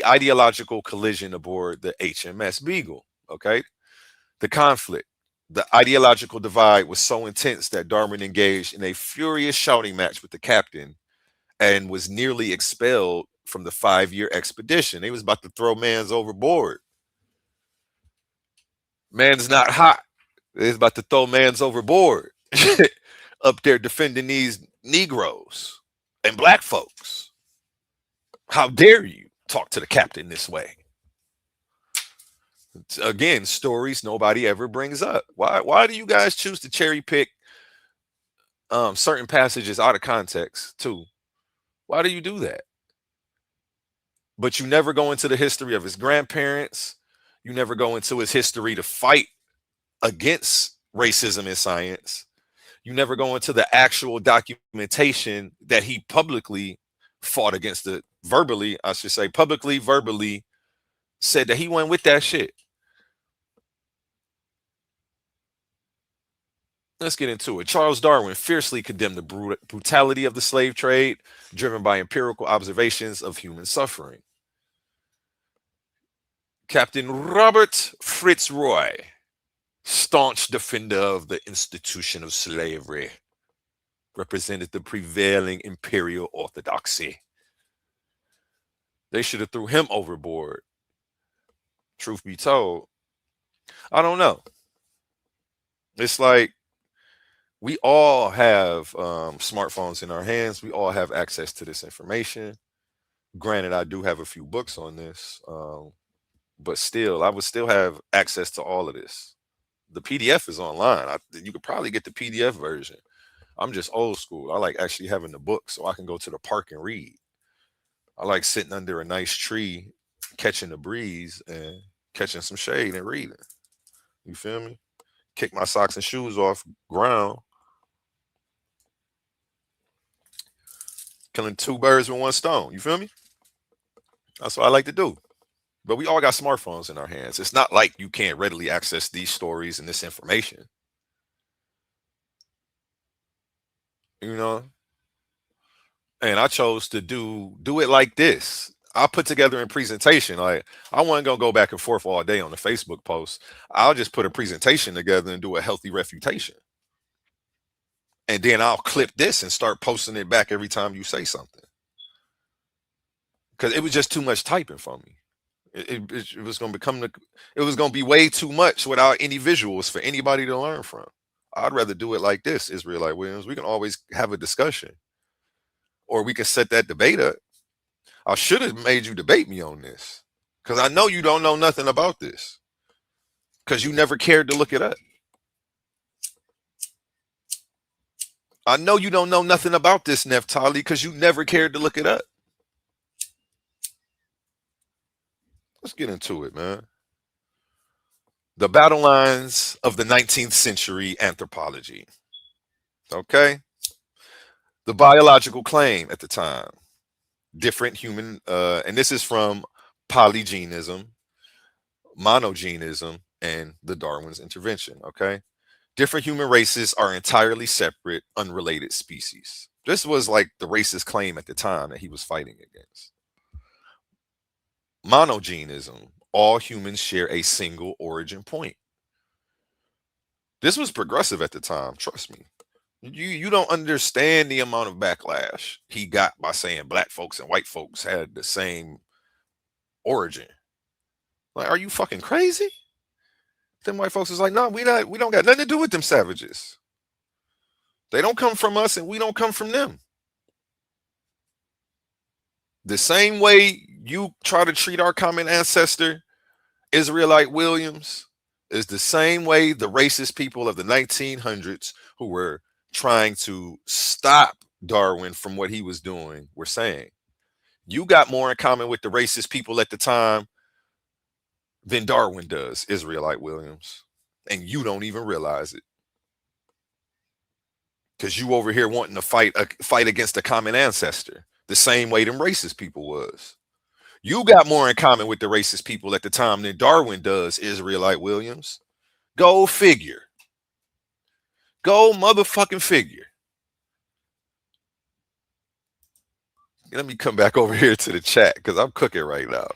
ideological collision aboard the HMS Beagle. Okay, the conflict, the ideological divide was so intense that Darwin engaged in a furious shouting match with the captain and was nearly expelled from the 5-year expedition. They was about to throw man's overboard. Man's not hot. They was about to throw man's overboard. Up there defending these Negroes and black folks. How dare you talk to the captain this way? Again, stories nobody ever brings up. Why do you guys choose to cherry pick certain passages out of context too? Why do you do that? But you never go into the history of his grandparents. You never go into his history to fight against racism in science. You never go into the actual documentation that he publicly fought against it, verbally, I should say, publicly, verbally said that he went with that shit. Let's get into it. Charles Darwin fiercely condemned the brutality of the slave trade, driven by empirical observations of human suffering. Captain Robert Fitzroy, staunch defender of the institution of slavery, represented the prevailing imperial orthodoxy. They should have threw him overboard. Truth be told, I don't know. It's like we all have smartphones in our hands. We all have access to this information. Granted, I do have a few books on this, but still, I would still have access to all of this. The PDF is online. You could probably get the PDF version. I'm just old school. I like actually having the book so I can go to the park and read. I like sitting under a nice tree, catching the breeze and catching some shade and reading. You feel me? Kick my socks and shoes off ground. Killing two birds with one stone. You feel me? That's what I like to do. But we all got smartphones in our hands. It's not like you can't readily access these stories and this information. You know? And I chose to do it like this. I put together a presentation. Like, I wasn't gonna go back and forth all day on the Facebook post. I'll just put a presentation together and do a healthy refutation. And then I'll clip this and start posting it back every time you say something. Because it was just too much typing for me. It was going to it was going to be way too much without any visuals for anybody to learn from. I'd rather do it like this, Israelite Williams. We can always have a discussion, or we can set that debate up. I should have made you debate me on this, because I know you don't know nothing about this, because you never cared to look it up. I know you don't know nothing about this, Naphtali, because you never cared to look it up. Let's get into it, man. The battle lines of the 19th century anthropology. Okay. The biological claim at the time. Different human, and this is from polygenism, monogenism, and the Darwin's intervention. Okay. Different human races are entirely separate, unrelated species. This was like the racist claim at the time that he was fighting against. Monogenism, all humans share a single origin point. This was progressive at the time, trust me. You don't understand the amount of backlash he got by saying black folks and white folks had the same origin. Like, are you fucking crazy? Them white folks is like, no, we don't got nothing to do with them savages. They don't come from us and we don't come from them. The same way you try to treat our common ancestor, Israelite Williams, is the same way the racist people of the 1900s who were trying to stop Darwin from what he was doing were saying. You got more in common with the racist people at the time than Darwin does, Israelite Williams. And you don't even realize it. Because you over here wanting to fight against a common ancestor, the same way them racist people was. You got more in common with the racist people at the time than Darwin does, Israelite Williams. Go figure. Go motherfucking figure. Let me come back over here to the chat because I'm cooking right now.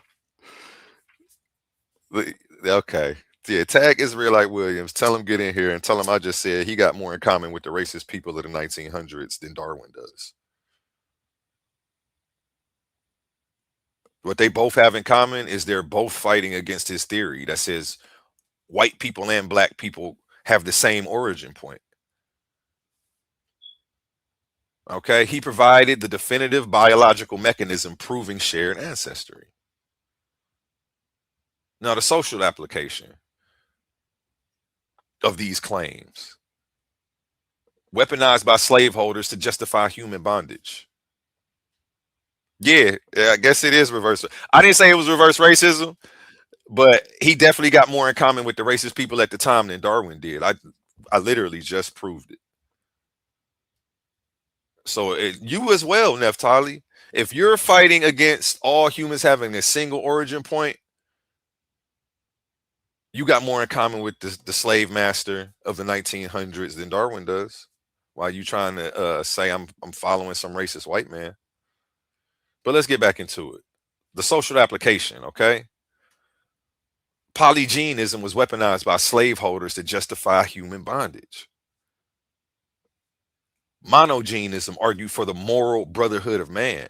Okay. Yeah, tag Israelite Williams. Tell him get in here and tell him I just said he got more in common with the racist people of the 1900s than Darwin does. What they both have in common is they're both fighting against his theory that says white people and black people have the same origin point. Okay, he provided the definitive biological mechanism proving shared ancestry. Now, the social application of these claims, weaponized by slaveholders to justify human bondage. Yeah, I guess it is reverse. I didn't say it was reverse racism, but he definitely got more in common with the racist people at the time than Darwin did. I literally just proved it. So you as well, Naphtali, if you're fighting against all humans having a single origin point, you got more in common with the slave master of the 1900s than Darwin does. Why you trying to say I'm following some racist white man? But let's get back into it. The social application, okay? Polygenism was weaponized by slaveholders to justify human bondage. Monogenism argued for the moral brotherhood of man.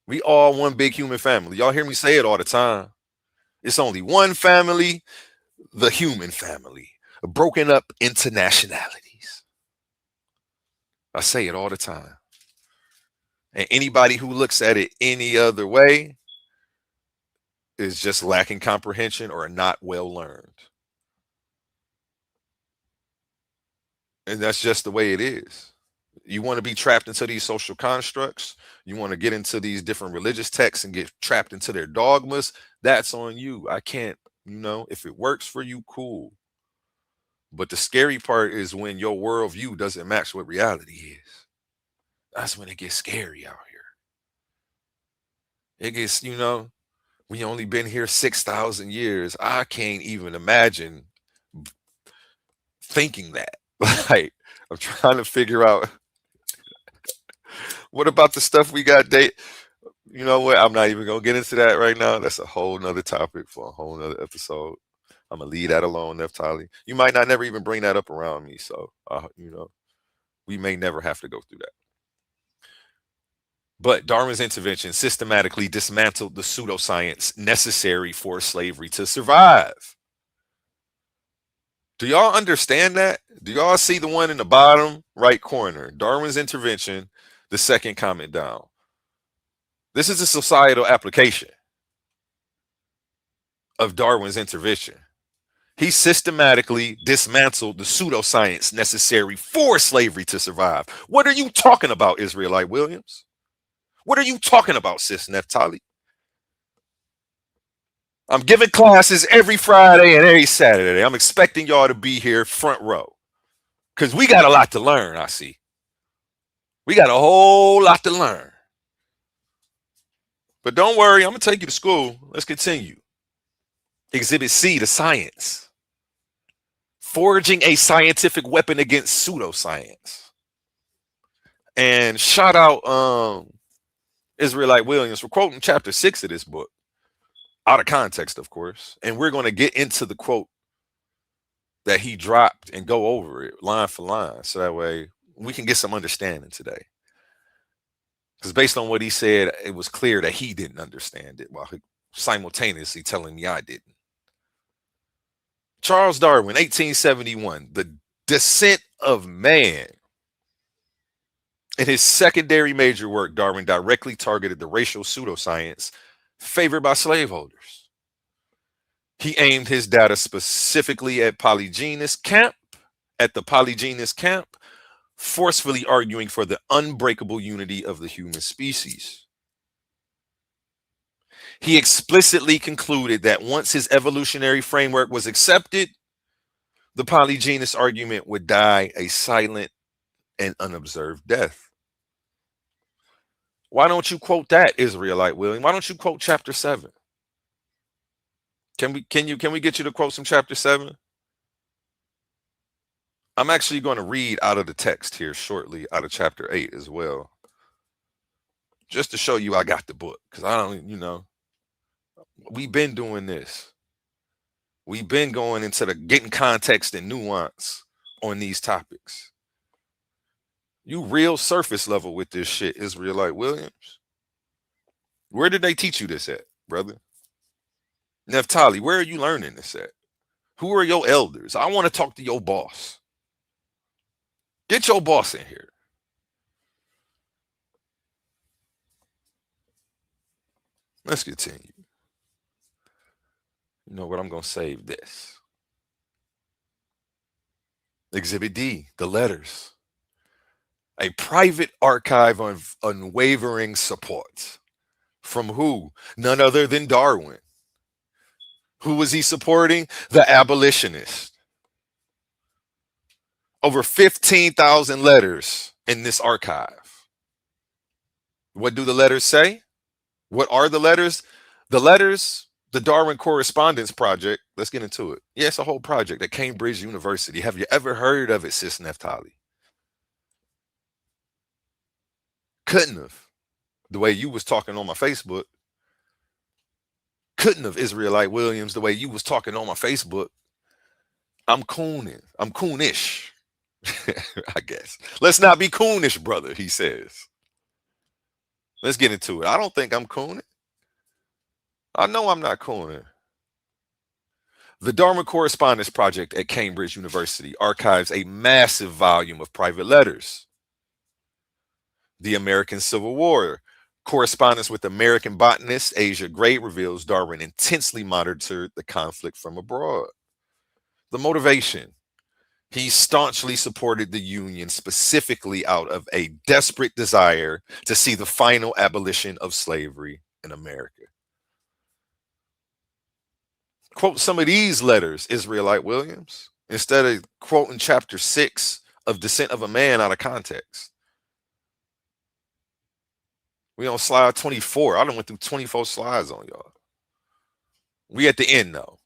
We all one big human family. Y'all hear me say it all the time. It's only one family, the human family, broken up into nationalities. I say it all the time. And anybody who looks at it any other way is just lacking comprehension or not well learned. And that's just the way it is. You want to be trapped into these social constructs. You want to get into these different religious texts and get trapped into their dogmas. That's on you. I can't, if it works for you, cool. But the scary part is when your worldview doesn't match what reality is. That's when it gets scary out here. It gets, we only been here 6,000 years. I can't even imagine thinking that. Like, I'm trying to figure out what about the stuff we got you know what? I'm not even gonna get into that right now. That's a whole nother topic for a whole nother episode. I'm gonna leave that alone, Naphtali. You might not never even bring that up around me. So we may never have to go through that. But Darwin's intervention systematically dismantled the pseudoscience necessary for slavery to survive. Do y'all understand that? Do y'all see the one in the bottom right corner? Darwin's intervention, the second comment down. This is a societal application of Darwin's intervention. He systematically dismantled the pseudoscience necessary for slavery to survive. What are you talking about, Israelite Williams? What are you talking about, sis Naphtali? I'm giving classes every Friday and every Saturday. I'm expecting y'all to be here front row because we got a lot to learn, I see. We got a whole lot to learn. But don't worry, I'm going to take you to school. Let's continue. Exhibit C, the science. Forging a scientific weapon against pseudoscience. And shout out Israelite Williams for quoting chapter 6 of this book. Out of context, of course. And we're going to get into the quote that he dropped and go over it line for line. So that way we can get some understanding today. Because based on what he said, it was clear that he didn't understand it while he simultaneously telling me I didn't. Charles Darwin, 1871, The Descent of Man. In his secondary major work, Darwin directly targeted the racial pseudoscience favored by slaveholders. He aimed his data specifically at the polygynous camp, forcefully arguing for the unbreakable unity of the human species. He explicitly concluded that once his evolutionary framework was accepted, the polygynous argument would die a silent and unobserved death. Why don't you quote that, Israelite William? Why don't you quote chapter 7? Can we get you to quote some chapter 7? I'm actually going to read out of the text here shortly, out of chapter 8 as well. Just to show you I got the book. Because I don't, we've been doing this. We've been going into the getting context and nuance on these topics. You real surface level with this shit, Israelite Williams. Where did they teach you this at, brother? Naphtali, where are you learning this at? Who are your elders? I want to talk to your boss. Get your boss in here. Let's continue. You know what? I'm going to save this. Exhibit D, the letters. A private archive of unwavering support. From who? None other than Darwin. Who was he supporting? The abolitionist. Over 15,000 letters in this archive. What do the letters say? What are the letters? The letters, the Darwin Correspondence Project. Let's get into it. Yeah, it's a whole project at Cambridge University. Have you ever heard of it, Sis Naphtali? Couldn't have. The way you was talking on my Facebook. Couldn't have, Israelite Williams, the way you was talking on my Facebook. I'm cooning. I'm coonish. I guess. Let's not be coonish, brother, he says. Let's get into it. I don't think I'm cooning. I know I'm not cooning. The Darwin Correspondence Project at Cambridge University archives a massive volume of private letters. The American Civil War. Correspondence with American botanist Asia Gray reveals Darwin intensely monitored the conflict from abroad. The motivation. He staunchly supported the Union specifically out of a desperate desire to see the final abolition of slavery in America. Quote some of these letters, Israelite Williams, instead of quoting chapter 6 of Descent of a Man out of context. We on slide 24. I done went through 24 slides on y'all. We at the end though.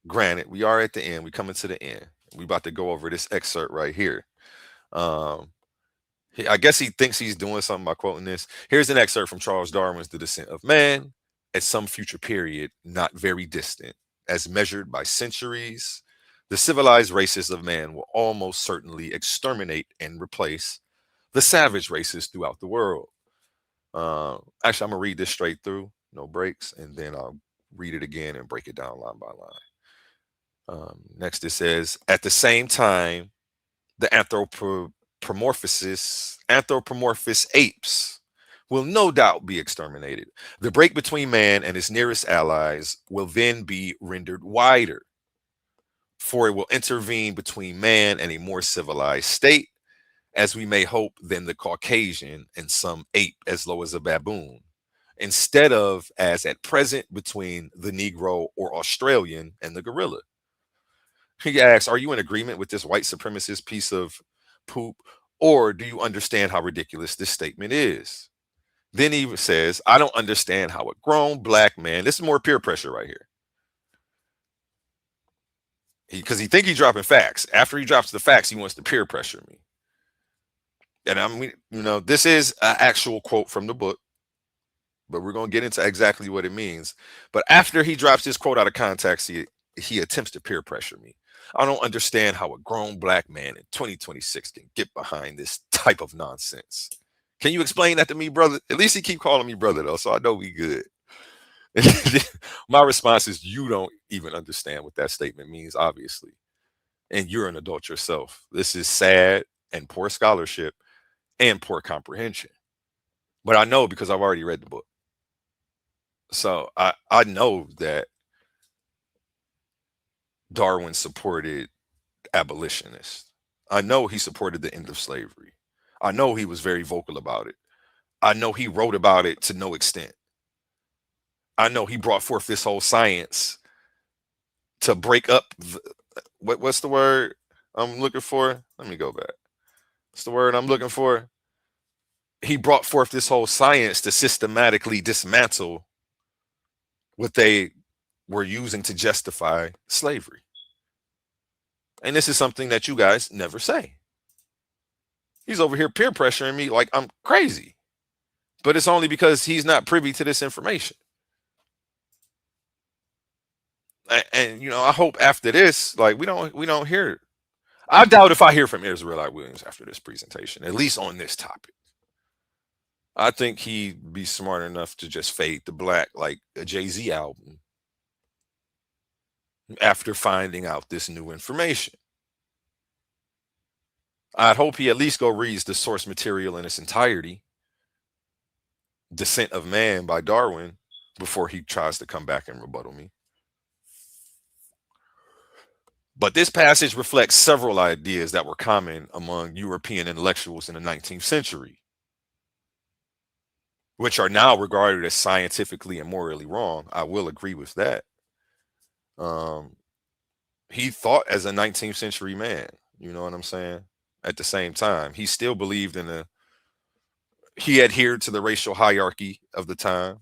Granted, we are at the end. We coming to the end. We about to go over this excerpt right here. I guess he thinks he's doing something by quoting this. Here's an excerpt from Charles Darwin's The Descent of Man. At some future period, not very distant, as measured by centuries, the civilized races of man will almost certainly exterminate and replace the savage races throughout the world. Actually, I'm gonna read this straight through, no breaks, and then I'll read it again and break it down line by line. Next, it says, at the same time, the anthropomorphous apes will no doubt be exterminated. The break between man and his nearest allies will then be rendered wider, for it will intervene between man and a more civilized state, as we may hope, than the Caucasian and some ape as low as a baboon, instead of, as at present, between the Negro or Australian and the gorilla. He asks, are you in agreement with this white supremacist piece of poop, or do you understand how ridiculous this statement is? Then he says, I don't understand how a grown black man, this is more peer pressure right here. Because he think he's dropping facts. After he drops the facts, he wants to peer pressure me. And I mean, this is an actual quote from the book, but we're going to get into exactly what it means. But after he drops this quote out of context, he attempts to peer pressure me. I don't understand how a grown black man in 2026 can get behind this type of nonsense. Can you explain that to me, brother? At least he keep calling me brother, though, so I know we good. My response is, you don't even understand what that statement means, obviously. And you're an adult yourself. This is sad and poor scholarship and poor comprehension. But I know because I've already read the book. So I know that Darwin supported abolitionists. I know he supported the end of slavery. I know he was very vocal about it. I know he wrote about it to no extent. I know he brought forth this whole science to break up what's the word I'm looking for? Let me go back. What's the word I'm looking for? He brought forth this whole science to systematically dismantle what they were using to justify slavery. And this is something that you guys never say. He's over here peer pressuring me like I'm crazy. But it's only because he's not privy to this information. And I hope after this, like we don't hear. I doubt if I hear from Israelite Williams after this presentation, at least on this topic. I think he'd be smart enough to just fade to black like a Jay-Z album after finding out this new information. I'd hope he at least go reads the source material in its entirety, Descent of Man by Darwin, before he tries to come back and rebuttal me. But this passage reflects several ideas that were common among European intellectuals in the 19th century, which are now regarded as scientifically and morally wrong. I will agree with that. He thought as a 19th century man, you know what I'm saying? At the same time, he still believed he adhered to the racial hierarchy of the time.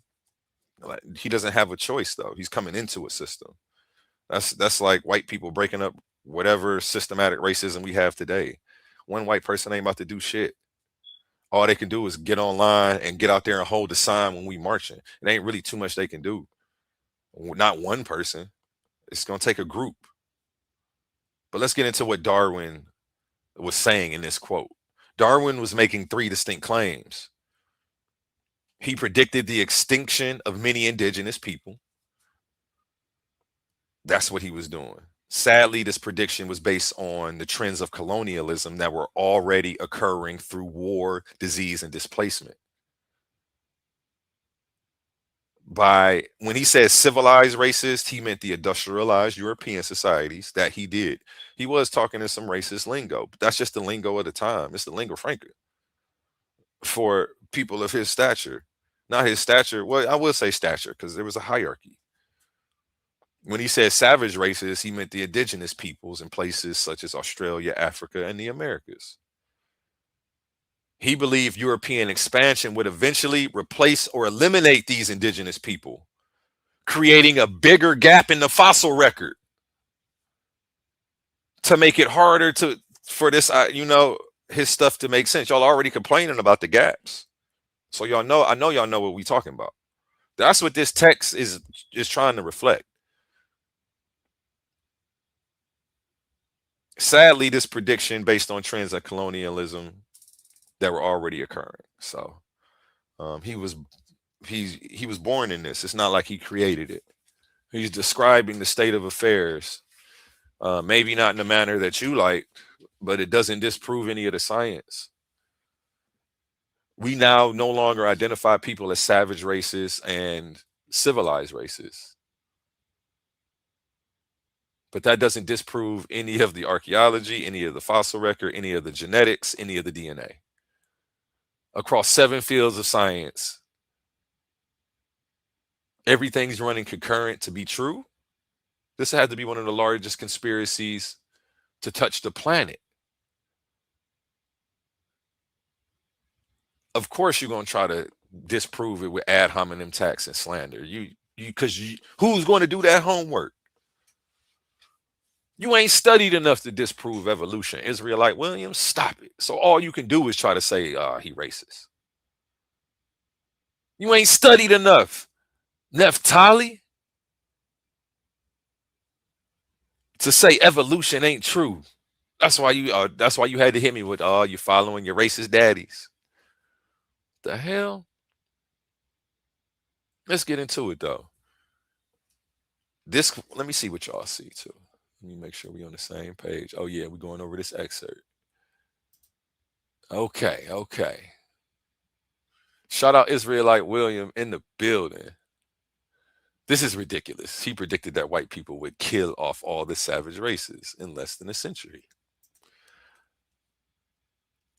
He doesn't have a choice though. He's coming into a system. That's like white people breaking up whatever systematic racism we have today. One white person ain't about to do shit. All they can do is get online and get out there and hold the sign when we marching. It ain't really too much they can do. Not one person. It's gonna take a group. But let's get into what Darwin was saying in this quote. Darwin was making three distinct claims. He predicted the extinction of many indigenous people. That's what he was doing. Sadly, this prediction was based on the trends of colonialism that were already occurring through war, disease, and displacement. When he says civilized races, he meant the industrialized European societies that he did. He was talking in some racist lingo, but that's just the lingo of the time. It's the lingua franca for people of his stature. Not his stature. Well, I will say stature because there was a hierarchy. When he said savage races, he meant the indigenous peoples in places such as Australia, Africa, and the Americas. He believed European expansion would eventually replace or eliminate these indigenous people, creating a bigger gap in the fossil record to make it harder for this, his stuff to make sense. Y'all already complaining about the gaps. So I know y'all know what we talking about. That's what this text is trying to reflect. Sadly, this prediction based on trends of colonialism that were already occurring. So he was born in this. It's not like he created it. He's describing the state of affairs, maybe not in a manner that you like, but it doesn't disprove any of the science. We now no longer identify people as savage races and civilized races. But that doesn't disprove any of the archaeology, any of the fossil record, any of the genetics, any of the DNA. Across 7 fields of science, everything's running concurrent to be true. This had to be one of the largest conspiracies to touch the planet. Of course, you're going to try to disprove it with ad hominem attacks and slander. Who's going to do that homework? You ain't studied enough to disprove evolution. Israelite Williams, stop it. So all you can do is try to say he racist. You ain't studied enough. Naphtali, to say evolution ain't true. That's why you had to hit me with you're following your racist daddies. The hell? Let's get into it though. This, let me see what y'all see too. Let me make sure we on the same page. Oh yeah, we're going over this excerpt. Okay, okay. Shout out Israelite William in the building. This is ridiculous. He predicted that white people would kill off all the savage races in less than a century.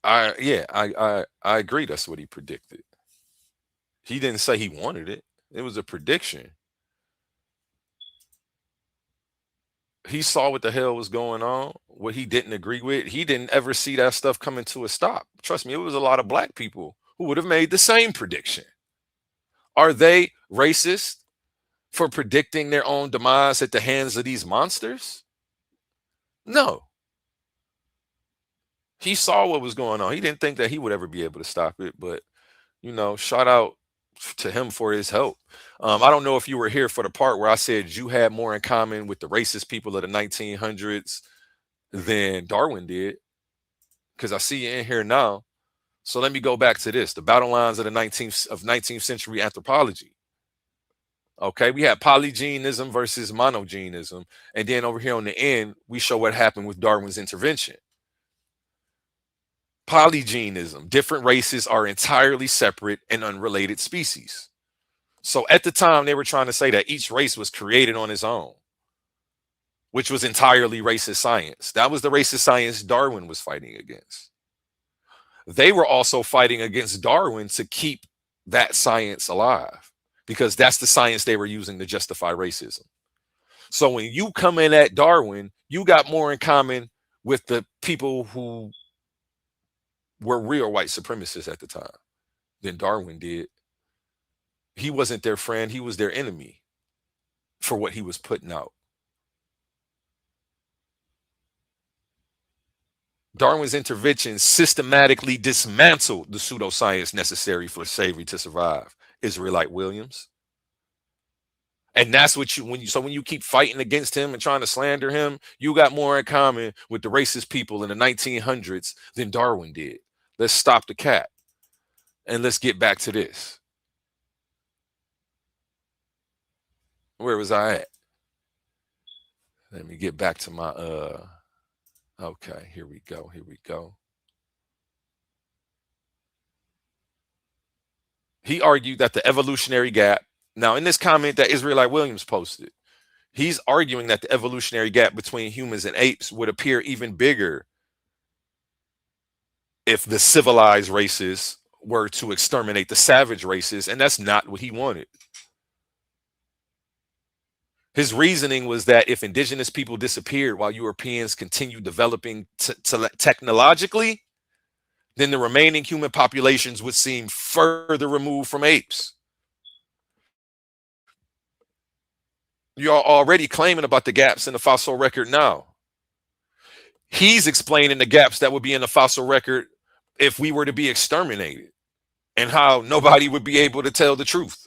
I agree. That's what he predicted. He didn't say he wanted it. It was a prediction. He saw what the hell was going on, what he didn't agree with. He didn't ever see that stuff coming to a stop. Trust me, it was a lot of black people who would have made the same prediction. Are they racist for predicting their own demise at the hands of these monsters? No. He saw what was going on. He didn't think that he would ever be able to stop it, but shout out to him for his help. I don't know if you were here for the part where I said you had more in common with the racist people of the 1900s than Darwin did, because I see you in here now. So let me go back to this: the battle lines of the 19th century anthropology. Okay, we had polygenism versus monogenism, and then over here on the end, we show what happened with Darwin's intervention. Polygenism: different races are entirely separate and unrelated species. So at the time, they were trying to say that each race was created on its own, which was entirely racist science. That was the racist science Darwin was fighting against. They were also fighting against Darwin to keep that science alive, because that's the science they were using to justify racism. So when you come in at Darwin, you got more in common with the people who were real white supremacists at the time than Darwin did. He wasn't their friend, he was their enemy for what he was putting out. Darwin's intervention systematically dismantled the pseudoscience necessary for slavery to survive. Israelite Williams. And that's what when you keep fighting against him and trying to slander him, you got more in common with the racist people in the 1900s than Darwin did. Let's stop the cat and let's get back to this. Where was I at? Let me get back to my okay, here we go. He argued that the evolutionary gap, now in this comment that Israelite Williams posted, he's arguing that the evolutionary gap between humans and apes would appear even bigger if the civilized races were to exterminate the savage races, and that's not what he wanted. His reasoning was that if indigenous people disappeared while Europeans continued developing technologically, then the remaining human populations would seem further removed from apes. You're already claiming about the gaps in the fossil record now. He's explaining the gaps that would be in the fossil record if we were to be exterminated, and how nobody would be able to tell the truth.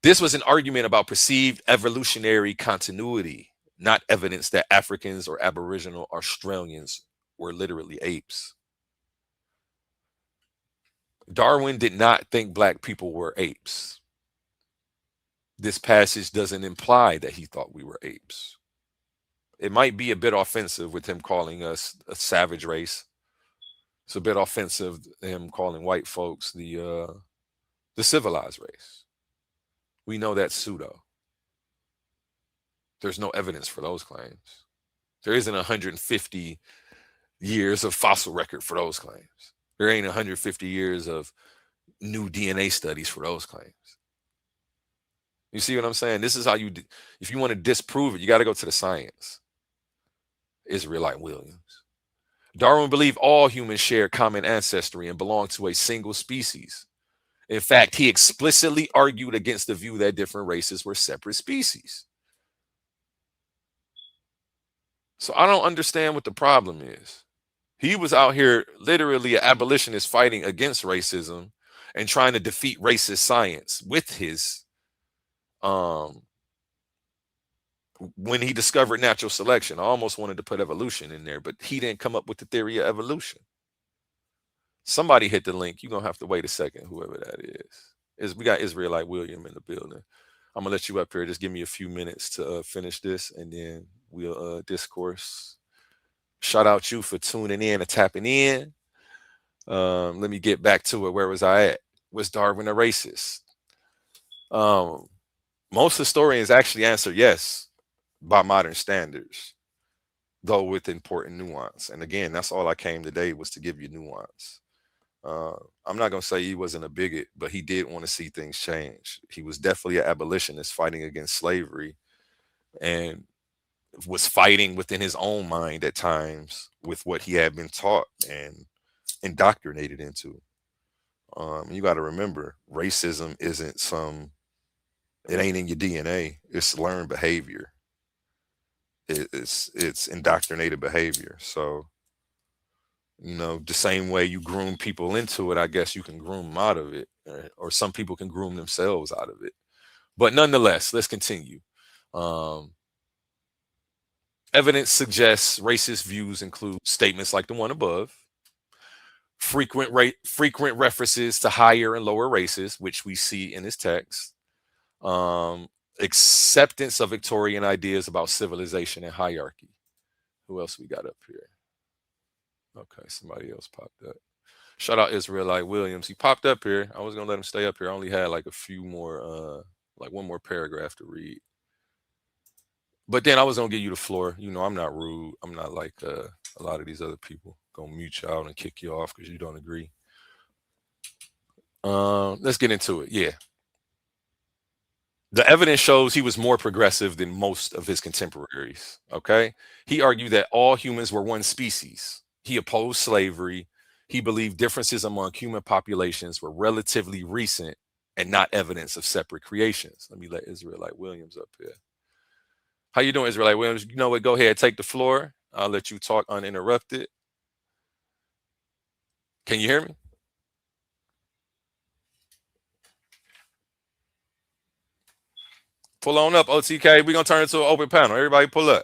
This was an argument about perceived evolutionary continuity, not evidence that Africans or Aboriginal Australians were literally apes. Darwin did not think black people were apes. This passage doesn't imply that he thought we were apes. It might be a bit offensive with him calling us a savage race. It's a bit offensive him calling white folks the civilized race. We know that's pseudo. There's no evidence for those claims. There isn't 150 years of fossil record for those claims. There ain't 150 years of new DNA studies for those claims. You see what I'm saying? This is how if you want to disprove it, you got to go to the science. Israelite Williams. Darwin believed all humans share common ancestry and belong to a single species. In fact, he explicitly argued against the view that different races were separate species. So I don't understand what the problem is. He was out here literally an abolitionist fighting against racism and trying to defeat racist science with his when he discovered natural selection. I almost wanted to put evolution in there, but he didn't come up with the theory of evolution. Somebody hit the link. You're going to have to wait a second, whoever that is. We got Israelite William in the building. I'm gonna let you up here. Just give me a few minutes to finish this, and then we'll discourse. Shout out you for tuning in and tapping in. Let me get back to it. Where was I at? Was Darwin a racist? Um, Most historians actually answer yes by modern standards, though with important nuance. And again, that's all I came today was to give you nuance. I'm not going to say he wasn't a bigot, but he did want to see things change. He was definitely an abolitionist fighting against slavery and was fighting within his own mind at times with what he had been taught and indoctrinated into. You got to remember, racism isn't it ain't in your DNA. It's learned behavior. It's indoctrinated behavior. So, the same way you groom people into it, I guess you can groom them out of it, or some people can groom themselves out of it. But nonetheless, let's continue. Evidence suggests racist views include statements like the one above, frequent references to higher and lower races, which we see in this text, acceptance of Victorian ideas about civilization and hierarchy. Who else we got up here? Okay, somebody else popped up. Shout out Israelite Williams. He popped up here. I was gonna let him stay up here. I only had like a few more, like one more paragraph to read. But then I was gonna give you the floor. I'm not rude. I'm not like a lot of these other people. Gonna mute you out and kick you off because you don't agree. Let's get into it. Yeah. The evidence shows he was more progressive than most of his contemporaries. Okay. He argued that all humans were one species. He opposed slavery. He believed differences among human populations were relatively recent and not evidence of separate creations. Let me let Israelite Williams up here. How you doing, Israelite Williams? You know what? Go ahead, take the floor. I'll let you talk uninterrupted. Can you hear me? Pull on up, OTK. We're going to turn it to an open panel. Everybody pull up.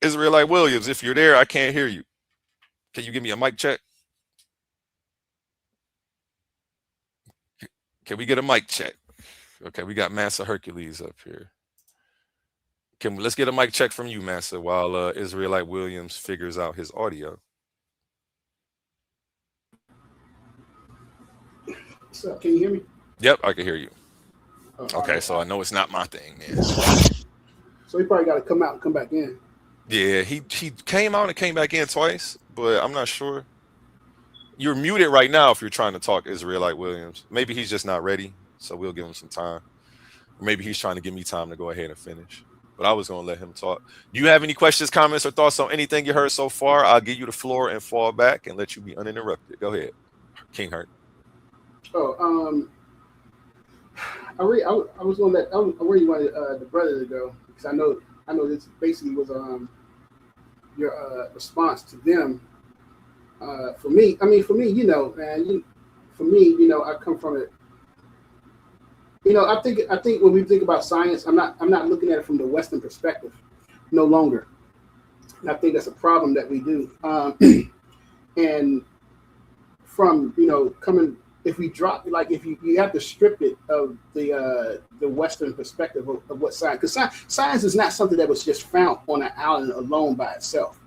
Israelite Williams, if you're there, I can't hear you. Can you give me a mic check? Can we get a mic check? Okay, we got Massa Hercules up here. Let's get a mic check from you, Massa, while Israelite Williams figures out his audio. What's up? Can you hear me? Yep, I can hear you. Okay, so I know it's not my thing, man. So he probably got to come out and come back in. Yeah, he came out and came back in twice, but I'm not sure. You're muted right now if you're trying to talk, Israelite Williams. Maybe he's just not ready, so we'll give him some time. Or maybe he's trying to give me time to go ahead and finish. But I was going to let him talk. Do you have any questions, comments, or thoughts on anything you heard so far? I'll give you the floor and fall back and let you be uninterrupted. Go ahead, King Hurt. I was going to let. I really wanted the brother to go because I know this basically was your response to them. For me, man. For me, I come from it. I think when we think about science, I'm not looking at it from the Western perspective, no longer. And I think that's a problem that we do. And from coming. If we drop, like if you have to strip it of the Western perspective of what science, because science is not something that was just found on an island alone by itself.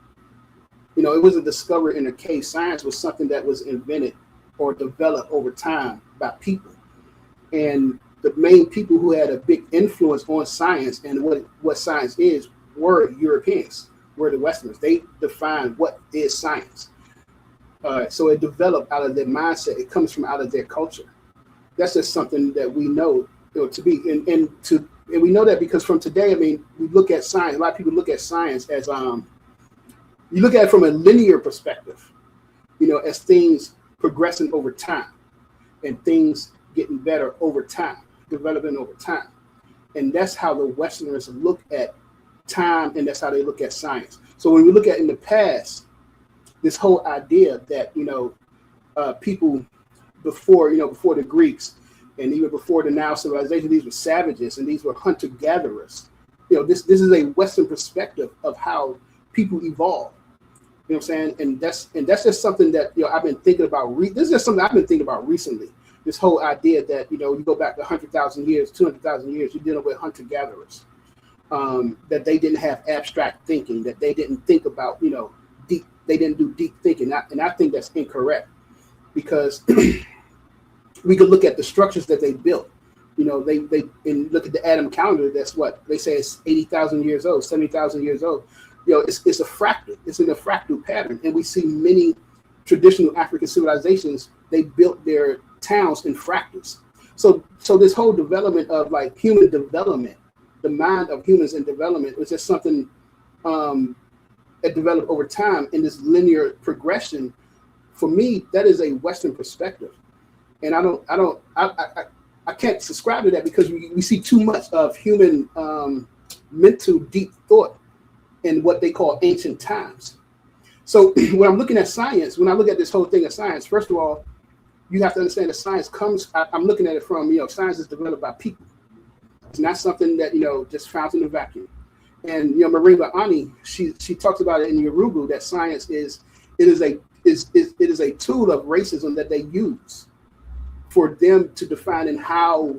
It wasn't discovered in a cave. Science was something that was invented or developed over time by people. And the main people who had a big influence on science and what science is were Europeans, were the Westerners. They defined what is science. So it developed out of their mindset. It comes from out of their culture. That's just something that we know, to be, and we know that because from today, we look at science. A lot of people look at science as you look at it from a linear perspective, as things progressing over time and things getting better over time, developing over time, and that's how the Westerners look at time, and that's how they look at science. So when we look at in the past. This whole idea that people before the Greeks and even before the Nile civilization, these were savages and these were hunter gatherers. This is a Western perspective of how people evolve. And that's just something that I've been thinking about. This is just something I've been thinking about recently. this whole idea that, you go back 100,000 years, 200,000 years, you're dealing with hunter gatherers, that they didn't have abstract thinking, that they didn't think about, deep. They didn't do deep thinking, and I think that's incorrect, because we could look at the structures that they built. They and look at the Adam calendar. That's what they say is 80,000 years old, 70,000 years old. It's a fractal. It's in a fractal pattern, and we see many traditional African civilizations. They built their towns in fractals. So this whole development of like human development, the mind of humans in development, was just something that developed over time in this linear progression. For me, that is a Western perspective, and I can't subscribe to that, because we see too much of human mental deep thought in what they call ancient times. So when I'm looking at science, when I look at this whole thing of science, first of all, you have to understand that science comes, I'm looking at it from, science is developed by people. It's not something that, just found in a vacuum. And, Maringa Ani, she talks about it in Yoruba, that science is a tool of racism that they use for them to define and how,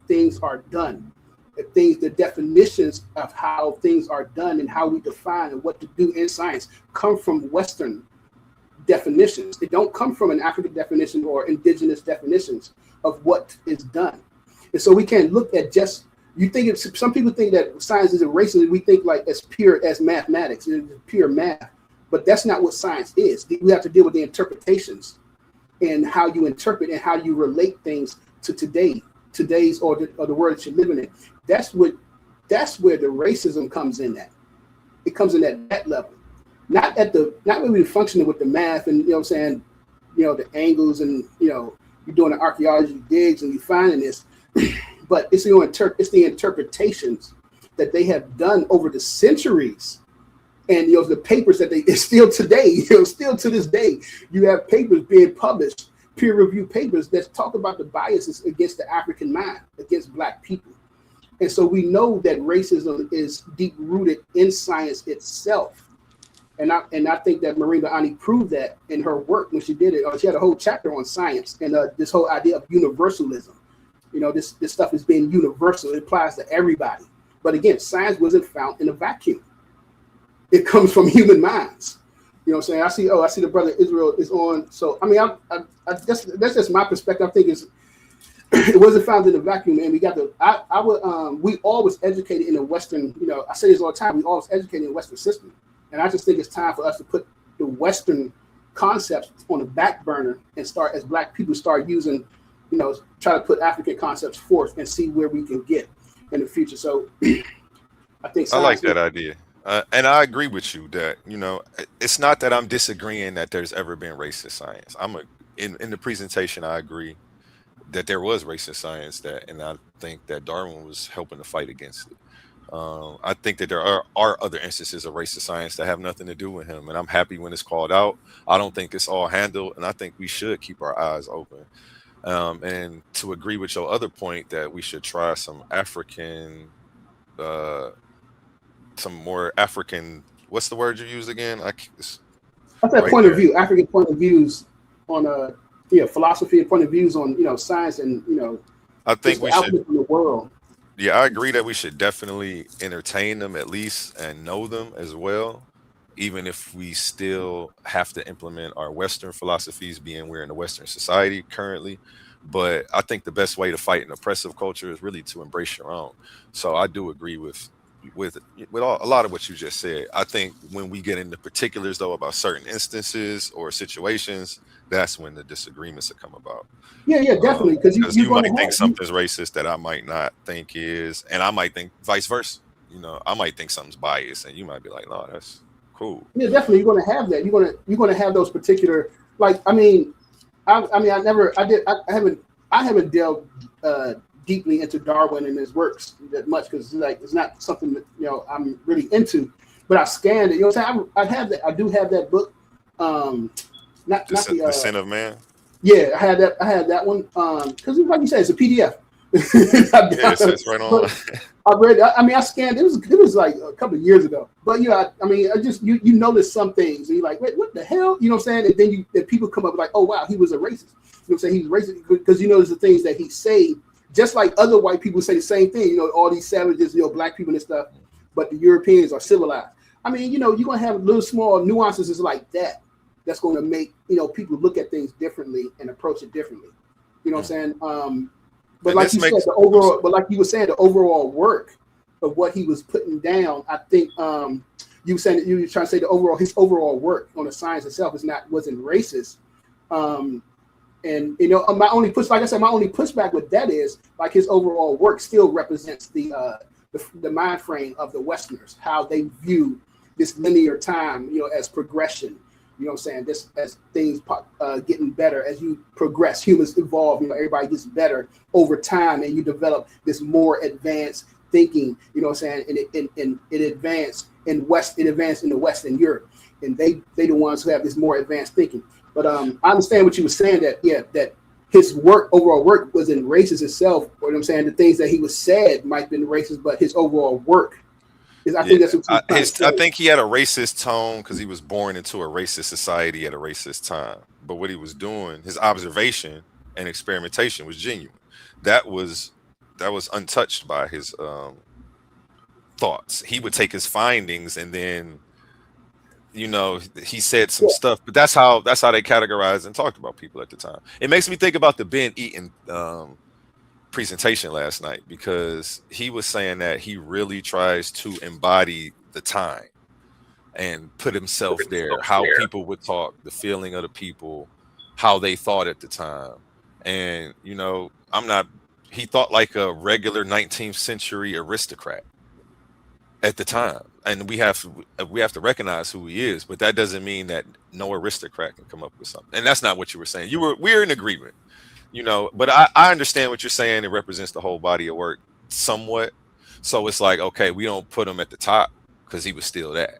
things are done. The definitions of how things are done and how we define and what to do in science come from Western definitions. They don't come from an African definition or indigenous definitions of what is done. And so we can't look at just, some people think that science is a racist. We think like as pure as mathematics, it's pure math, but that's not what science is. We have to deal with the interpretations and how you interpret and how you relate things to today's or the world that you're living in. That's where the racism comes in at. It comes in at that level. Not when we're functioning with the math and the angles and you're doing the archaeology digs and you're finding this, but it's the interpretations that they have done over the centuries, and the papers that it's still today, still to this day, you have papers being published, peer-reviewed papers that talk about the biases against the African mind, against Black people. And so we know that racism is deep-rooted in science itself. And I think that Maringa Ani proved that in her work when she did it. She had a whole chapter on science and this whole idea of universalism. This stuff is being universal. It applies to everybody. But again, science wasn't found in a vacuum. It comes from human minds. I see the brother Israel is on. So, I that's just my perspective. I think it wasn't found in a vacuum, man. We always educated in the Western, I say this all the time, we always educated in the Western system. And I just think it's time for us to put the Western concepts on the back burner and start, as Black people, start using, try to put African concepts forth and see where we can get in the future. So I think I like that idea. And I agree with you that, it's not that I'm disagreeing that there's ever been racist science. In the presentation, I agree that there was racist science, and I think that Darwin was helping to fight against it. I think that there are other instances of racist science that have nothing to do with him, and I'm happy when it's called out. I don't think it's all handled, and I think we should keep our eyes open. And to agree with your other point that we should try some African, some more African, what's the word you use again? That's that point of view, African point of views on philosophy and point of views on science and I think we should in the world. Yeah, I agree that we should definitely entertain them at least and know them as well, even if we still have to implement our Western philosophies, being we're in a Western society currently. But I think the best way to fight an oppressive culture is really to embrace your own. So I do agree with a lot of what you just said. I think when we get into particulars though about certain instances or situations, that's when the disagreements will come about. Yeah, definitely. Because you might think something's racist that I might not think is, and I might think vice versa. I might think something's biased, and you might be like, "No, that's cool." Yeah, definitely. You're going to have that. You're going to have those particular, I haven't delved deeply into Darwin and his works that much, because it's not something that I'm really into. But I scanned it. I have that. I do have that book. Not the Descent of Man. Yeah, I had that one. Because like you said, it's a PDF. Yeah, it's right on. I read. I scanned. It was like a couple of years ago. But I just you notice some things, and you're like, wait, what the hell? You know what I'm saying? And then people come up like, oh wow, he was a racist. know what I'm saying? He's racist because there's the things that he say, just like other white people say the same thing. All these savages, black people and stuff, but the Europeans are civilized. I mean, you're gonna have little small nuances like that. That's going to make people look at things differently and approach it differently. You know what I'm saying? But like you said, the overall, but like you were saying, the overall work of what he was putting down, I think you were trying to say his overall work on the science itself wasn't racist. And my only pushback with that is like his overall work still represents the mind frame of the Westerners, how they view this linear time, as progression. You know what I'm saying? This as things getting better as you progress, humans evolve. Everybody gets better over time, and you develop this more advanced thinking. You know what I'm saying? And it advanced in the West and Europe, and they the ones who have this more advanced thinking. But I understand what you were saying that his overall work wasn't racist itself. Or what I'm saying, the things that he was said might have been racist, but his overall work. I think that's what I think he had a racist tone because he was born into a racist society at a racist time. But what he was doing, his observation and experimentation was genuine. That was untouched by his thoughts. He would take his findings and then, he said some stuff. But that's how they categorized and talked about people at the time. It makes me think about the Ben Eaton presentation last night, because he was saying that he really tries to embody the time and put himself there, how people would talk, the feeling of the people, how they thought at the time. And he thought like a regular 19th century aristocrat at the time, and we have to recognize who he is, but that doesn't mean that no aristocrat can come up with something. And that's not what you were saying. We're in agreement. But I understand what you're saying. It represents the whole body of work somewhat. So it's like, okay, we don't put him at the top because he was still that.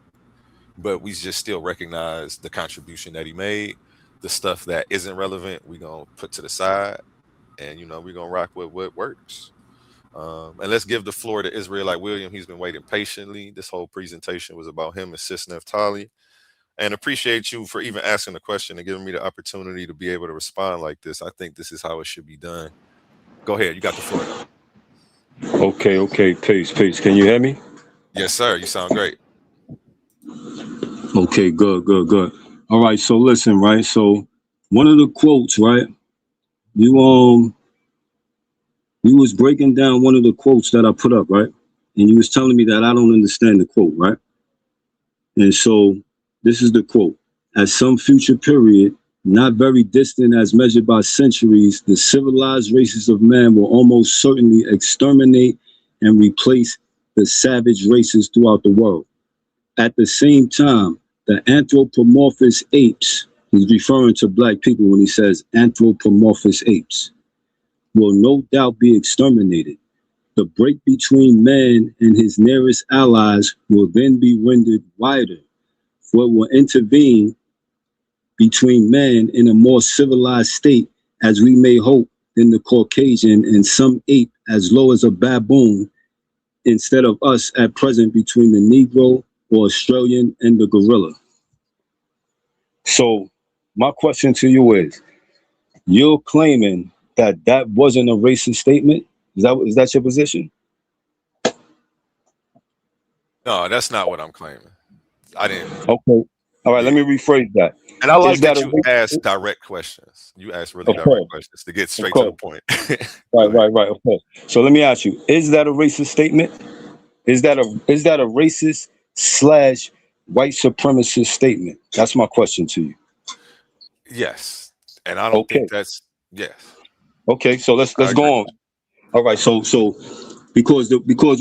But we just still recognize the contribution that he made. The stuff that isn't relevant, we're going to put to the side. And, we're going to rock with what works. And let's give the floor to Israelite William. He's been waiting patiently. This whole presentation was about him and Sis Naphtali. And appreciate you for even asking the question and giving me the opportunity to be able to respond like this. I think this is how it should be done. Go ahead. You got the floor. Okay. Peace. Can you hear me? Yes, sir. You sound great. Okay, good. All right. So listen, right? So one of the quotes, right? You was breaking down one of the quotes that I put up, right? And you was telling me that I don't understand the quote, right? And so this is the quote. At some future period, not very distant as measured by centuries, the civilized races of man will almost certainly exterminate and replace the savage races throughout the world. At the same time, the anthropomorphous apes, he's referring to black people when he says anthropomorphous apes, will no doubt be exterminated. The break between man and his nearest allies will then be rendered wider. What will intervene between man in a more civilized state, as we may hope, than the Caucasian and some ape as low as a baboon, instead of us at present between the Negro or Australian and the gorilla. So my question to you is, you're claiming that wasn't a racist statement? Is that your position? No, that's not what I'm claiming. I didn't. Okay. All right, let me rephrase that. And I like that you ask direct questions. You ask really direct questions to get straight to the point. Right. Okay. So let me ask you, is that a racist statement? Is that a racist / white supremacist statement? That's my question to you. Yes. And I don't think that's yes. Okay, so let's go on. All right, so because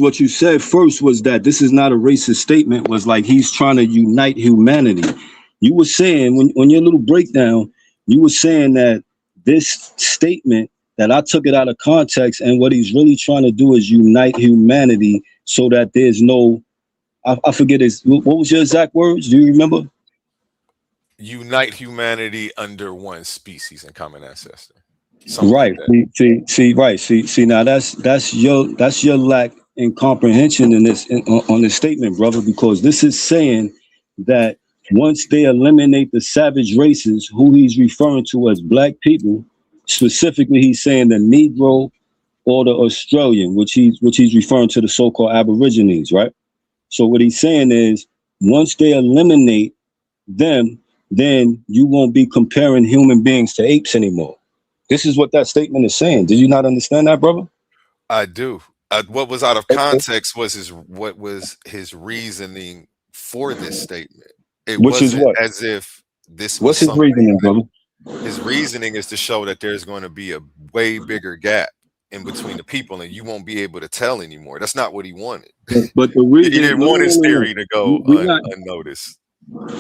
what you said first was that this is not a racist statement, was like he's trying to unite humanity. You were saying on your little breakdown, you were saying that this statement, that I took it out of context, and what he's really trying to do is unite humanity so that there's no, I forget what was your exact words? Do you remember? Unite humanity under one species and common ancestor. Right. See. Now that's your lack in comprehension in this on this statement, brother. Because this is saying that once they eliminate the savage races, who he's referring to as black people, Specifically, he's saying the Negro or the Australian, which he's referring to the so-called Aborigines, right? So what he's saying is, once they eliminate them, then you won't be comparing human beings to apes anymore. This is what that statement is saying. Did you not understand that, brother? I do. What was out of Okay. context was his reasoning for this statement. It Which is wasn't what? as if this was What's his something reasoning, that brother? his reasoning is to show that there's going to be a way bigger gap in between the people and you won't be able to tell anymore. That's not what he wanted. But the He reason, didn't no, want no, his no, no, no. theory to go We're not. unnoticed.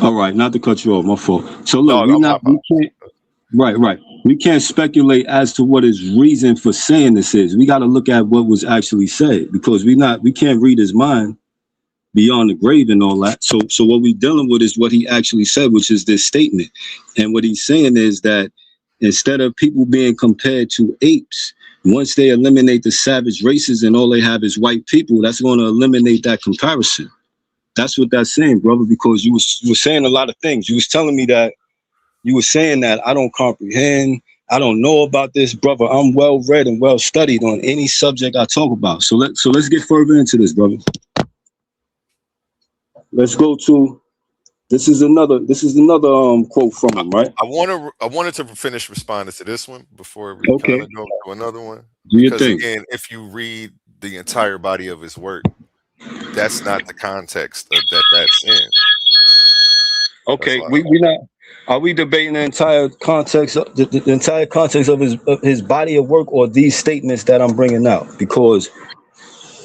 All right, not to cut you off, my fault. So look, No, no, my we apologies. can't. Right. We can't speculate as to what his reason for saying this is. We got to look at what was actually said because we can't read his mind beyond the grave and all that. So what we dealing with is what he actually said, which is this statement. And what he's saying is that instead of people being compared to apes, once they eliminate the savage races and all they have is white people, that's going to eliminate that comparison. That's what that's saying, brother, because you were saying a lot of things. You was telling me that you were saying that I don't comprehend, I don't know about this, brother. I'm well read and well studied on any subject I talk about. So let's get further into this, brother. Let's go to this is another quote from him, right? I wanted to finish responding to this one before we kind Okay, of go to another one. do your Because thing. again, if you read the entire body of his work, that's not the context of that's in. That's Okay, why. we not. Are we debating the entire context, the entire context of his body of work, or these statements that I'm bringing out? Because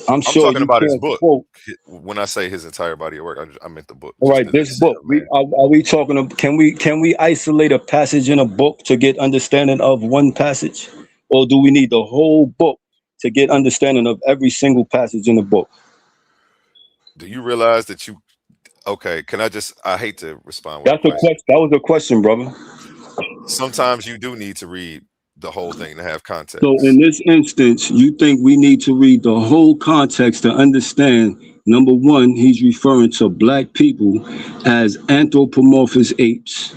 I'm I'm sure talking you about his can't book. quote. When I say his entire body of work, I meant the book. All Just right, to this just say book. the man. Are we talking? Can we isolate a passage in a book to get understanding of one passage, or do we need the whole book to get understanding of every single passage in the book? Do you realize that you? Okay, can I just? I hate to respond with a That's a question. question. That was a question, brother. Sometimes you do need to read the whole thing to have So context. in this instance, you think we need to read the whole context to understand, number one, he's referring to black people as anthropomorphous apes.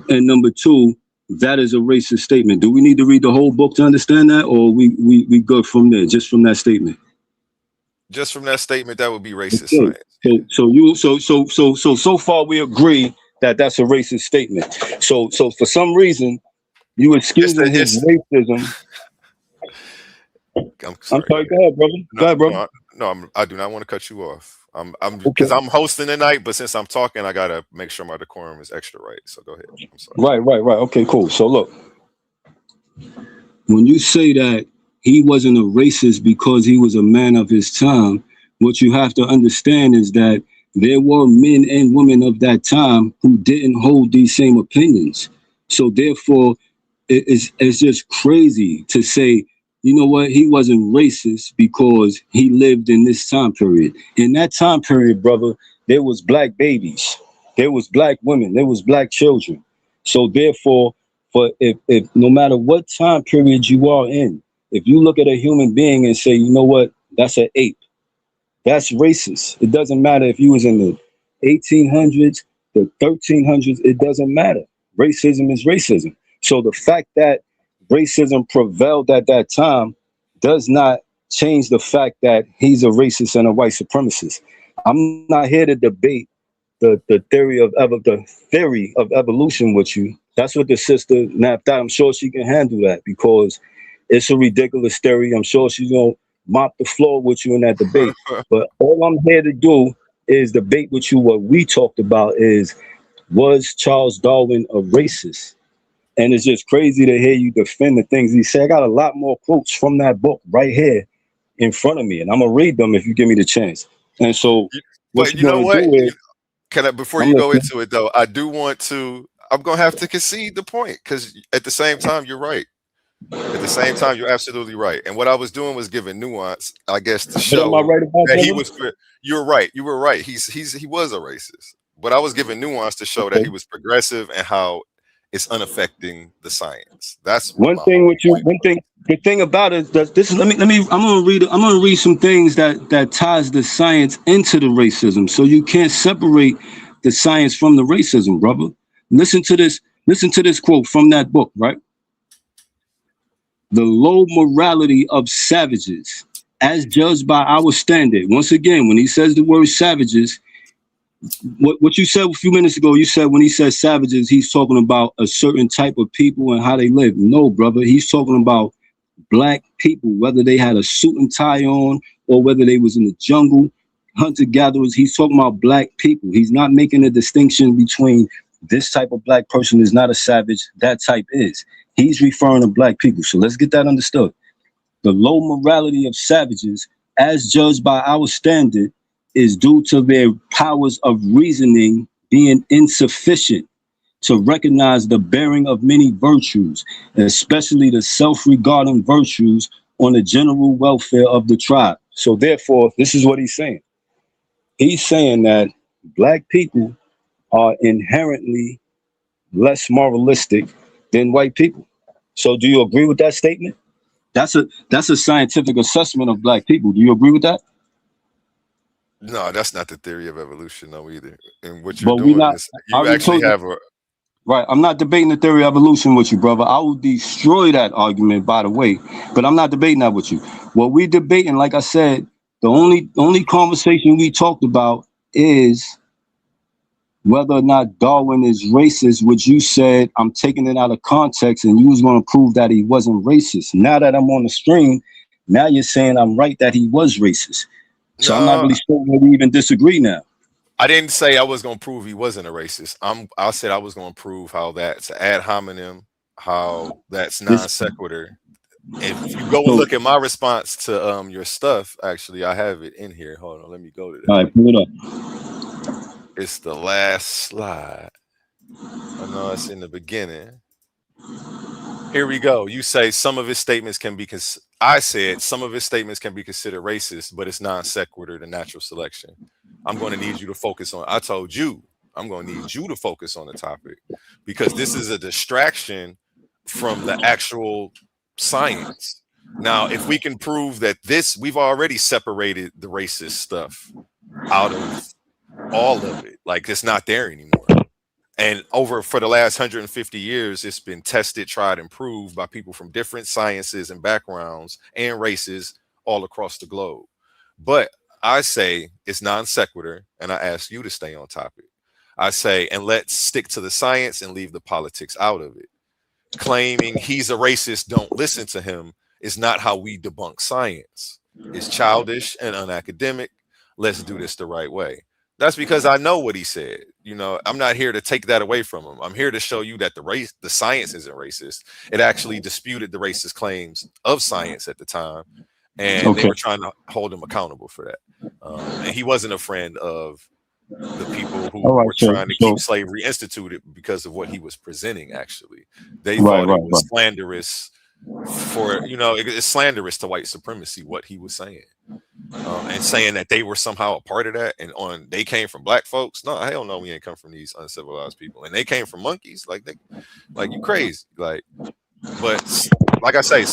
And number two, that is a racist statement. Do we need to read the whole book to understand that, or we good from there, just from that statement? Just from that statement, that would be racist Okay. science. Yeah. So far we agree that that's a racist statement. So for some reason you It's the excusing his it's. racism. I'm I'm sorry. Go sorry, ahead. go ahead, brother. Go No, ahead, brother. no, no. I do not want to cut you off. I'm Okay. because I'm hosting tonight, but since I'm talking, I gotta make sure my decorum is extra right. So go ahead. I'm sorry. Right. Okay, cool. So look, when you say that he wasn't a racist because he was a man of his time, what you have to understand is that there were men and women of that time who didn't hold these same opinions. So therefore, it's just crazy to say, you know what, he wasn't racist because he lived in this time period. In that time period, brother, there was black babies, there was black women, there was black children. So therefore, for if no matter what time period you are in, if you look at a human being and say, you know what, that's an ape, that's racist. It doesn't matter if you was in the 1800s, the 1300s, it doesn't matter. Racism is racism. So the fact that racism prevailed at that time does not change the fact that he's a racist and a white supremacist. I'm not here to debate the theory of evolution with you. That's what the sister Naphtali. I'm sure she can handle that because it's a ridiculous theory. I'm sure she's gonna mop the floor with you in that debate. But all I'm here to do is debate with you. What we talked about is, was Charles Darwin a racist? And it's just crazy to hear you defend the things he said. I got a lot more quotes from that book right here in front of me, and I'm gonna read them if you give me the chance. And so, what But you you're know gonna what? do is, Can I before I'm you go listening. into it though, I do want to. I'm gonna have to concede the point because at the same time, you're right. At the same time, you're absolutely right. And what I was doing was giving nuance, I guess, to What am I show right about, that he brother? was. You're right. You were right. He was a racist. But I was giving nuance to show that he Okay. was progressive and how it's unaffecting the science. That's what One my thing whole with you, point one was. thing, the thing about it that this is I'm gonna read some things that ties the science into the racism. So you can't separate the science from the racism, brother. Listen to this quote from that book, right? the low morality of savages, as judged by our standard. Once again, when he says the word savages, what you said a few minutes ago, you said when he says savages, he's talking about a certain type of people and how they live. No, brother, he's talking about black people, whether they had a suit and tie on or whether they was in the jungle, hunter-gatherers. He's talking about black people. He's not making a distinction between this type of black person is not a savage, that type is. He's referring to black people. So let's get that understood. The low morality of savages, as judged by our standard, is due to their powers of reasoning being insufficient to recognize the bearing of many virtues, especially the self-regarding virtues on the general welfare of the tribe. So therefore, this is what he's saying. He's saying that black people are inherently less moralistic than white people. So do you agree with that statement? That's a scientific assessment of black people. Do you agree with that? No, that's not the theory of evolution, though, either. And what you're But doing is you actually have a right. I'm not debating the theory of evolution with you, brother. I will destroy that argument, by the way. But I'm not debating that with you. What we debating, like I said, the only conversation we talked about is whether or not Darwin is racist, which you said I'm taking it out of context, and you was going to prove that he wasn't racist. Now that I'm on the stream, now you're saying I'm right that he was racist. So I'm not really sure where we even disagree now. I didn't say I was going to prove he wasn't a racist. I said I was going to prove how that's ad hominem, how that's non sequitur. If you go and look at my response to your stuff, actually, I have it in here. Hold on, let me go to that. All right, pull it up. It's the last slide. I know it's in the beginning. Here we go. You say some of his statements can be I said some of his statements can be considered racist, but it's non sequitur to natural selection. I'm going to need you to focus on. I told you I'm going to need you to focus on the topic because this is a distraction from the actual science. Now, if we can prove that we've already separated the racist stuff out of all of it, like it's not there anymore. And for the last 150 years, it's been tested, tried, and proved by people from different sciences and backgrounds and races all across the globe. But I say it's non sequitur, and I ask you to stay on topic. I say, and let's stick to the science and leave the politics out of it. Claiming he's a racist, don't listen to him, is not how we debunk science. It's childish and unacademic. Let's do this the right way. That's because I know what he said. You know, I'm not here to take that away from him. I'm here to show you that the science isn't racist. It actually disputed the racist claims of science at the time, and they were trying to hold him accountable for that. And he wasn't a friend of the people who were trying to keep slavery instituted because of what he was presenting. Actually, they thought it was slanderous for, it's slanderous to white supremacy what he was saying. And saying that they were somehow a part of that, and they came from black folks. No, hell no, we ain't come from these uncivilized people, and they came from monkeys. Like you crazy. But like I say,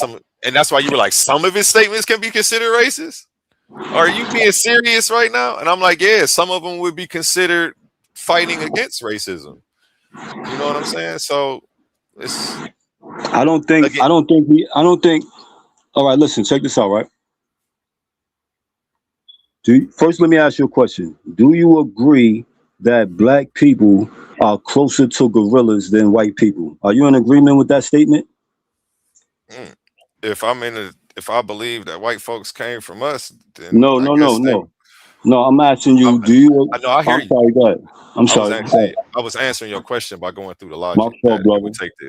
and that's why you were like, some of his statements can be considered racist. Are you being serious right now? And I'm like, yeah, some of them would be considered fighting against racism. You know what I'm saying? So it's. I don't think. All right, listen, check this out, right? First, let me ask you a question. Do you agree that black people are closer to gorillas than white people? Are you in agreement with that statement? If I believe that white folks came from us, then no. I'm asking you. Do you? I know. I hear you. Sorry, go ahead. I'm sorry. I was answering your question by going through the logic. My fault, brother. It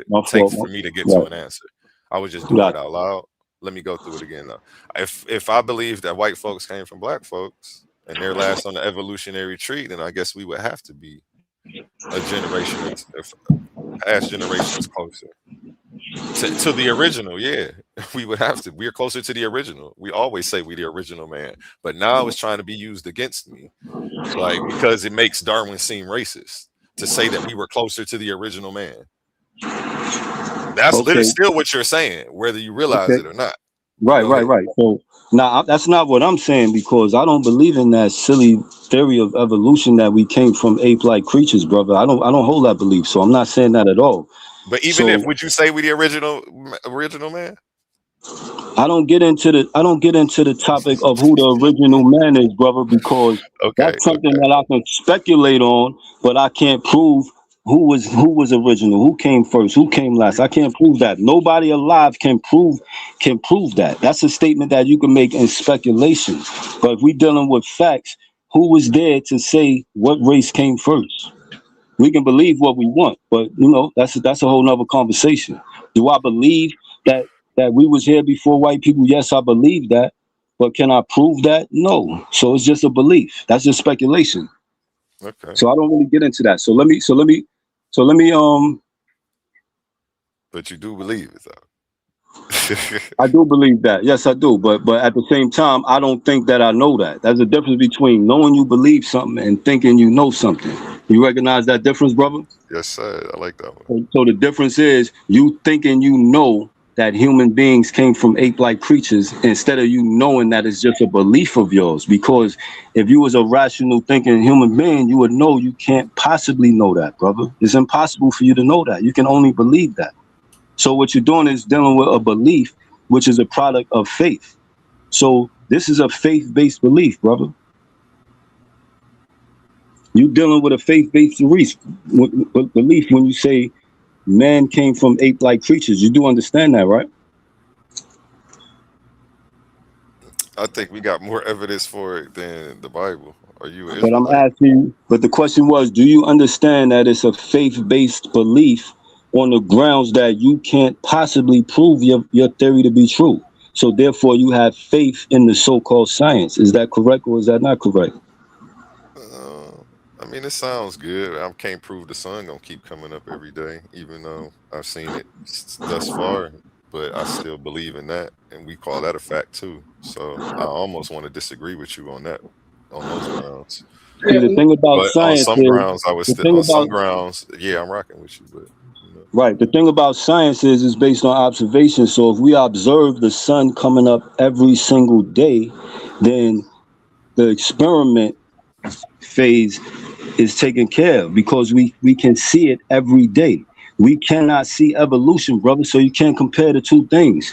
would take for me to get to an answer. I was just doing it out loud. Let me go through it again, though. If I believe that white folks came from black folks and they're last on the evolutionary tree, then I guess we would have to be a generation, past generations closer to the original. Yeah, we would have to. We're closer to the original. We always say we're the original man, but now it's trying to be used against me, because it makes Darwin seem racist to say that we were closer to the original man. That's literally still what you're saying, whether you realize it or not. Right. So now that's not what I'm saying, because I don't believe in that silly theory of evolution that we came from ape-like creatures, brother. I don't hold that belief. So I'm not saying that at all. But even would you say we the original man? I don't get into the topic of who the original man is, brother, because Okay, that's something okay. that I can speculate on, but I can't prove who was original, who came first, who came last. I can't prove that. Nobody alive can prove that. That's a statement that you can make in speculation. But if we dealing with facts, who was there to say what race came first? We can believe what we want, but that's a whole nother conversation. Do I believe that we was here before white people? Yes, I believe that, but can I prove that? No. So it's just a belief. That's just speculation. Okay. So I don't really get into that. So let me But you do believe it though. I do believe that. Yes, I do. But at the same time, I don't think that I know that. There's a difference between knowing you believe something and thinking you know something. You recognize that difference, brother? Yes, sir. I like that one. So the difference is you thinking you know that human beings came from ape-like creatures instead of you knowing that it's just a belief of yours. Because if you was a rational thinking human being, you would know you can't possibly know that, brother. It's impossible for you to know that. You can only believe that. So what you're doing is dealing with a belief, which is a product of faith. So this is a faith-based belief, brother. You dealing with a faith-based belief when you say man came from ape-like creatures. You do understand that, right? I think we got more evidence for it than the Bible. Are you an But I'm Israelite? asking you, but the question was, do you understand that it's a faith-based belief on the grounds that you can't possibly prove your theory to be true? So therefore you have faith in the so-called science. Is that correct or is that not correct? Uh, I mean, it sounds good. I can't prove the sun gonna keep coming up every day, even though I've seen it thus far. But I still believe in that, and we call that a fact too. So I almost want to disagree with you on that, on those grounds. See, Yeah, the thing about But on science some is, grounds, I would the still. thing On some about grounds, yeah, I'm rocking with you. But you know, Right. The thing about science is it's based on observation. So if we observe the sun coming up every single day, then the experiment phase is taken care of because we can see it every day. We cannot see evolution, brother. So you can't compare the two things.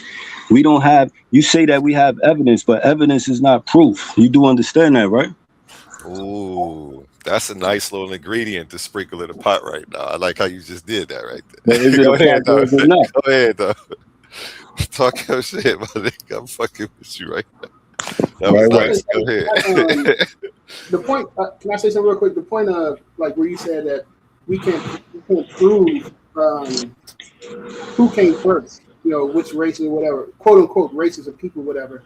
We don't have, you say that we have evidence, but evidence is not proof. You do understand that, right? ooh, that's a nice little ingredient to sprinkle in the pot right now. I like how you just did that right But is there. it Go a ahead, fact or though. is it not? Go ahead, though. Talk your shit, my nigga. I'm fucking with you right now. That was Right, I right. nice. think Go ahead. the point. Can I say something real quick? The point of like where you said that we can't prove who came first. You know, which races or whatever, quote unquote races of people, whatever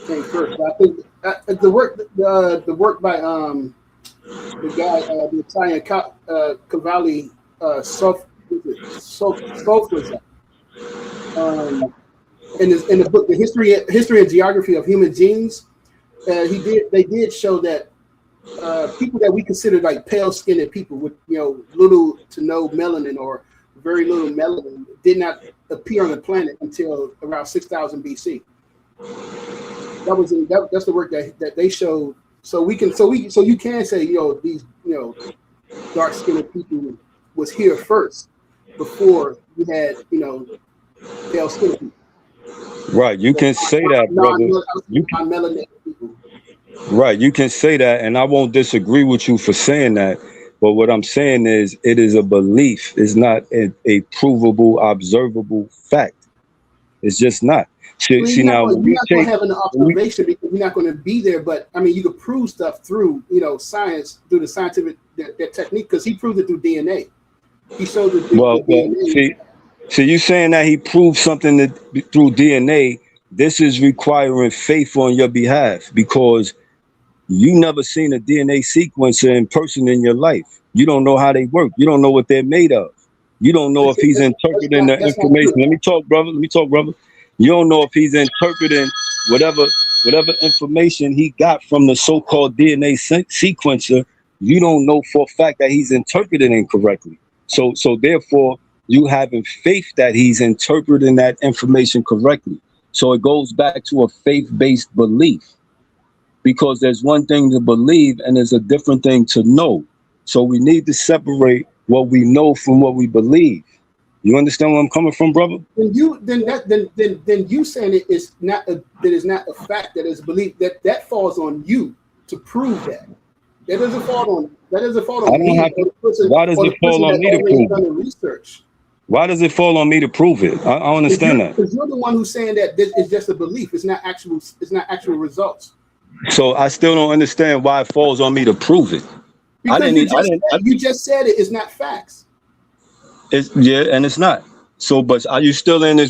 came first. But I think the work by the guy, the Italian Cavalli, Sulfur, in the book, the history and geography of human genes. They did show that people that we consider like pale skinned people with little to no melanin or very little melanin did not appear on the planet until around 6,000 BC. That's the work that they showed. So you can say these dark skinned people was here first before you had pale skinned people. Right. You can say that, brother. You Non-melanated people. Right, you can say that, and I won't disagree with you for saying that. But what I'm saying is, it is a belief. It's not a provable, observable fact. It's just not. Well, See now, you're not going to have an observation because you're not going to be there. But I mean, you could prove stuff through science, through the scientific that technique, because he proved it through DNA. He showed the DNA. see, you saying that he proved something through DNA. This is requiring faith on your behalf because you never seen a DNA sequencer in person in your life. You don't know how they work. You don't know what they're made of. You don't know if he's interpreting the That's not information. true. Let me talk, brother. Let me talk, brother. You don't know if he's interpreting whatever information he got from the so-called DNA sequencer. You don't know for a fact that he's interpreting incorrectly. So therefore, you having faith that he's interpreting that information correctly. So it goes back to a faith-based belief. Because there's one thing to believe and there's a different thing to know. So we need to separate what we know from what we believe. You understand where I'm coming from, brother? Then you saying it is not that is not a fact, that is belief, that falls on you to prove that. That doesn't fall on I don't me have or to. the person, Why does or it the fall person on that me to already prove done it? the research. Why does it fall on me to prove it? I don't understand that. Because you're the one who's saying that this is just a belief. It's not actual results. So I still don't understand why it falls on me to prove it. Because you just said it is not facts. Yeah, and it's not. So, but you still didn't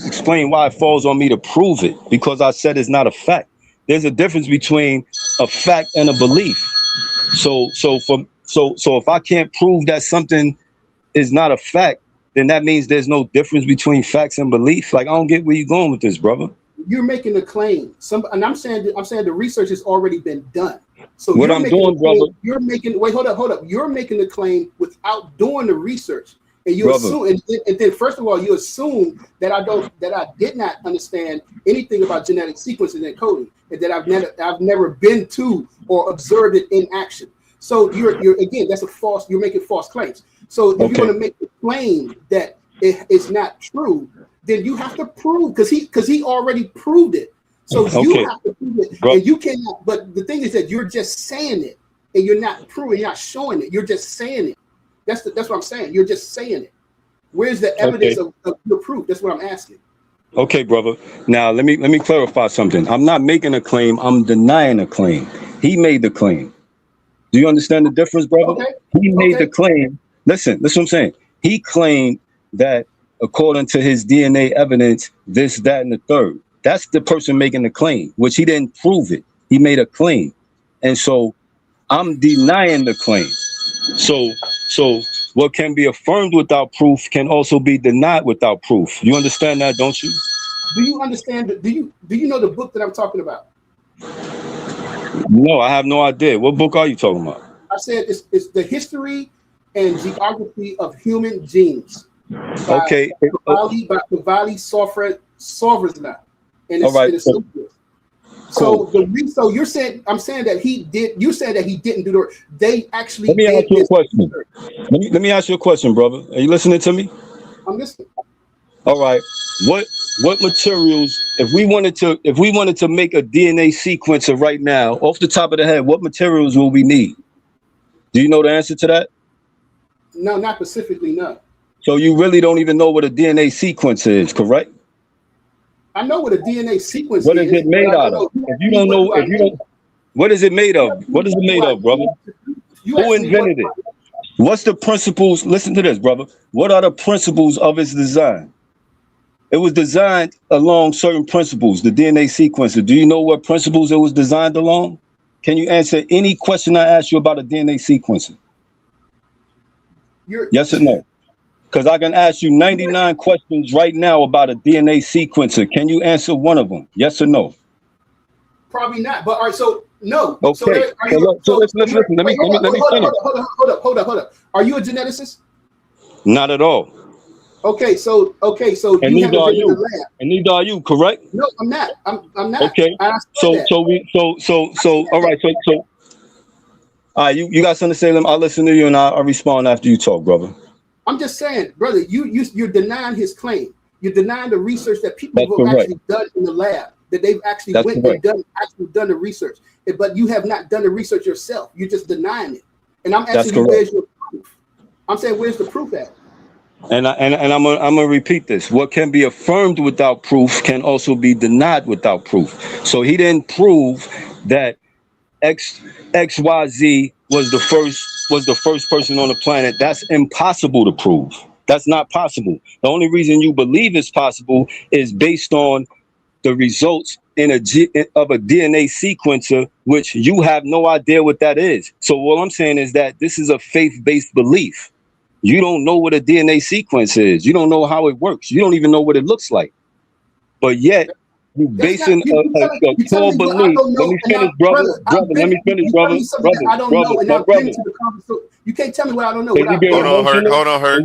explain why it falls on me to prove it, because I said it's not a fact. There's a difference between a fact and a belief. So if I can't prove that something is not a fact, then that means there's no difference between facts and belief. Like, I don't get where you're going with this, brother. You're making a claim. And I'm saying the research has already been done. So what I'm doing, brother, hold up. You're making the claim without doing the research. And you assume, and then first of all, you assume that I did not understand anything about genetic sequences and coding, and that I've never been to or observed it in action. So you're again, that's a false. You're making false claims. So if you're going to make the claim that it's not true, then you have to prove, because he already proved it. So you have to prove it, and you cannot. But the thing is that you're just saying it, and you're not proving, you're not showing it. You're just saying it. That's what I'm saying. You're just saying it. Where's the evidence of your proof? That's what I'm asking. Okay, brother. Now let me clarify something. I'm not making a claim. I'm denying a claim. He made the claim. Do you understand the difference, brother? Okay. He made the claim. Listen, what I'm saying. He claimed that according to his DNA evidence, this, that, and the third. That's the person making the claim, which he didn't prove it. He made a claim. And so I'm denying the claim. So what can be affirmed without proof can also be denied without proof. You understand that, don't you? Do you understand? Do you know the book that I'm talking about? No, I have no idea. What book are you talking about? I said it's The History and Geography of Human Genes. By Naphtali Israelite. And it's, all right. So you're saying, I'm saying that he did. You said that he didn't do the work. They actually. Let me ask you a question. Let me ask you a question, brother. Are you listening to me? I'm listening. All right. What materials? If we wanted to make a DNA sequencer right now, off the top of the head, what materials will we need? Do you know the answer to that? No, not specifically. No. So you really don't even know what a DNA sequence is, correct? I know what a DNA sequence is. What is it made out of? If you don't know, what is it made of? What is it made of, brother? Who invented it? What's the principles? Listen to this, brother. What are the principles of its design? It was designed along certain principles, the DNA sequencer. Do you know what principles it was designed along? Can you answer any question I ask you about a DNA sequencer? Yes or no? Because I can ask you 99 questions right now about a DNA sequencer. Can you answer one of them? Yes or no? Probably not. But all right, so no. Okay. So listen. Let me finish. Hold up. Are you a geneticist? Not at all. Okay, so and neither are you. And neither are you, correct? No, I'm not. I'm not. Okay. So all right. So all right, you got something to say? I'll listen to you and I'll respond after you talk, brother. I'm just saying, brother, you're denying his claim. You're denying the research that people have actually done in the lab, that they've actually done the research. But you have not done the research yourself. You're just denying it. And I'm asking you, where's your proof? I'm saying, where's the proof at? And I'm gonna repeat this. What can be affirmed without proof can also be denied without proof. So he didn't prove that XYZ was the first person on the planet. That's impossible to prove. That's not possible. The only reason you believe it's possible is based on the results of a DNA sequencer, which you have no idea what that is. So what I'm saying is that this is a faith-based belief. You don't know what a DNA sequence is. You don't know how it works. You don't even know what it looks like. But yet, you basing a core belief. Let me finish, brother. Let me finish, brother. I don't know, and I've been into the conversation. You can't tell me what I don't know. Hold on, Hurt.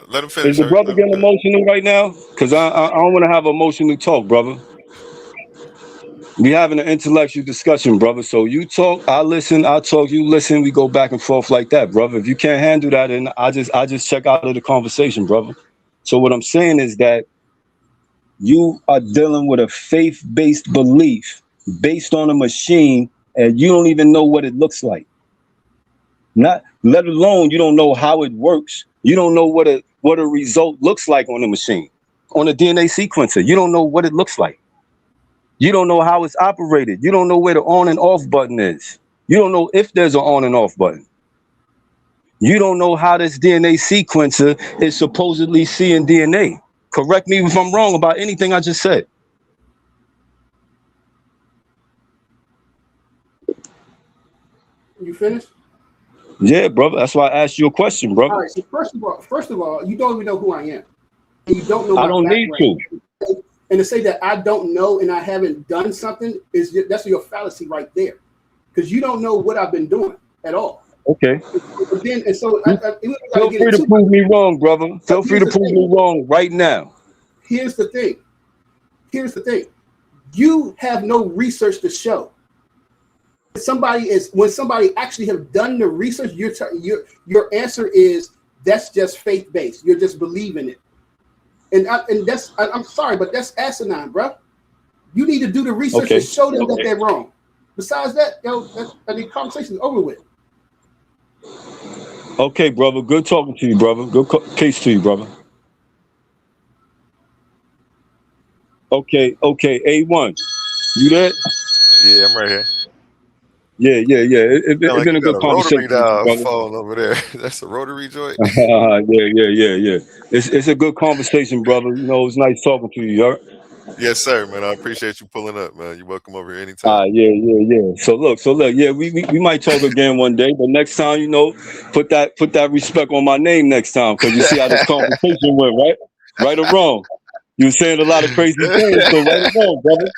Let him finish. Is the brother getting emotional right now? Because I don't want to have emotional talk, brother. We having an intellectual discussion, brother. So you talk, I listen, I talk, you listen. We go back and forth like that, brother. If you can't handle that, then I just check out of the conversation, brother. So what I'm saying is that you are dealing with a faith-based belief based on a machine, and you don't even know what it looks like. Not let alone you don't know how it works. You don't know what a result looks like on the machine, on a DNA sequencer. You don't know what it looks like. You don't know how it's operated. You don't know where the on and off button is. You don't know if there's an on and off button. You don't know how this DNA sequencer is supposedly seeing DNA. Correct me if I'm wrong about anything I just said. You finished? Yeah, brother. That's why I asked you a question, brother. All right. So first of all, you don't even know who I am, and you don't know my I don't need background. to. And to say that I don't know and I haven't done something that's your fallacy right there, because you don't know what I've been doing at all. Okay. And so Feel free to prove me wrong, brother. Feel free to prove me wrong right now. Here's the thing. You have no research to show. When somebody actually have done the research, your answer is that's just faith based. You're just believing it, and I'm sorry, but that's asinine, bro. You need to do the research and show them that they're wrong. Besides that, the conversation is over with. Okay, brother. Good talking to you, brother. Good case to you, brother. Okay. A1. You there? Yeah, I'm right here. Yeah. It's been a good conversation, rotary phone over there. That's a rotary joint. Yeah. It's a good conversation, brother. You know, it's nice talking to you. All right? Yes, sir, man. I appreciate you pulling up, man. You're welcome over here anytime. Yeah. So look, yeah, we might talk again one day, but next time, you know, put that respect on my name next time, because you see how this conversation went, right? Right or wrong? You were saying a lot of crazy things, so right or wrong, brother.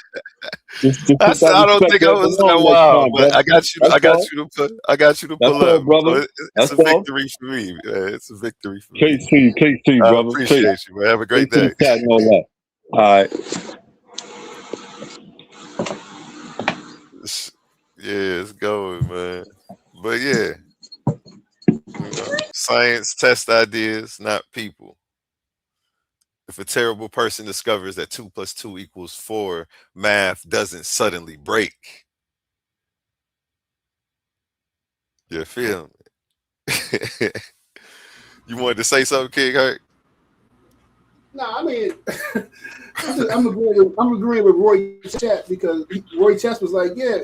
Just I don't think I was that wild, but I got you to pull up, brother. So it's a victory for me. It's a victory for me. Case to you, brother. I appreciate you, man. Have a great day. And all that. All right. Yeah, it's going, man. But yeah, science test ideas, not people. If a terrible person discovers that 2 + 2 = 4, math doesn't suddenly break. You feel me? You wanted to say something, King Hurt? No, I mean, I'm agreeing with Roy Chat, because Roy Chat was like, yeah,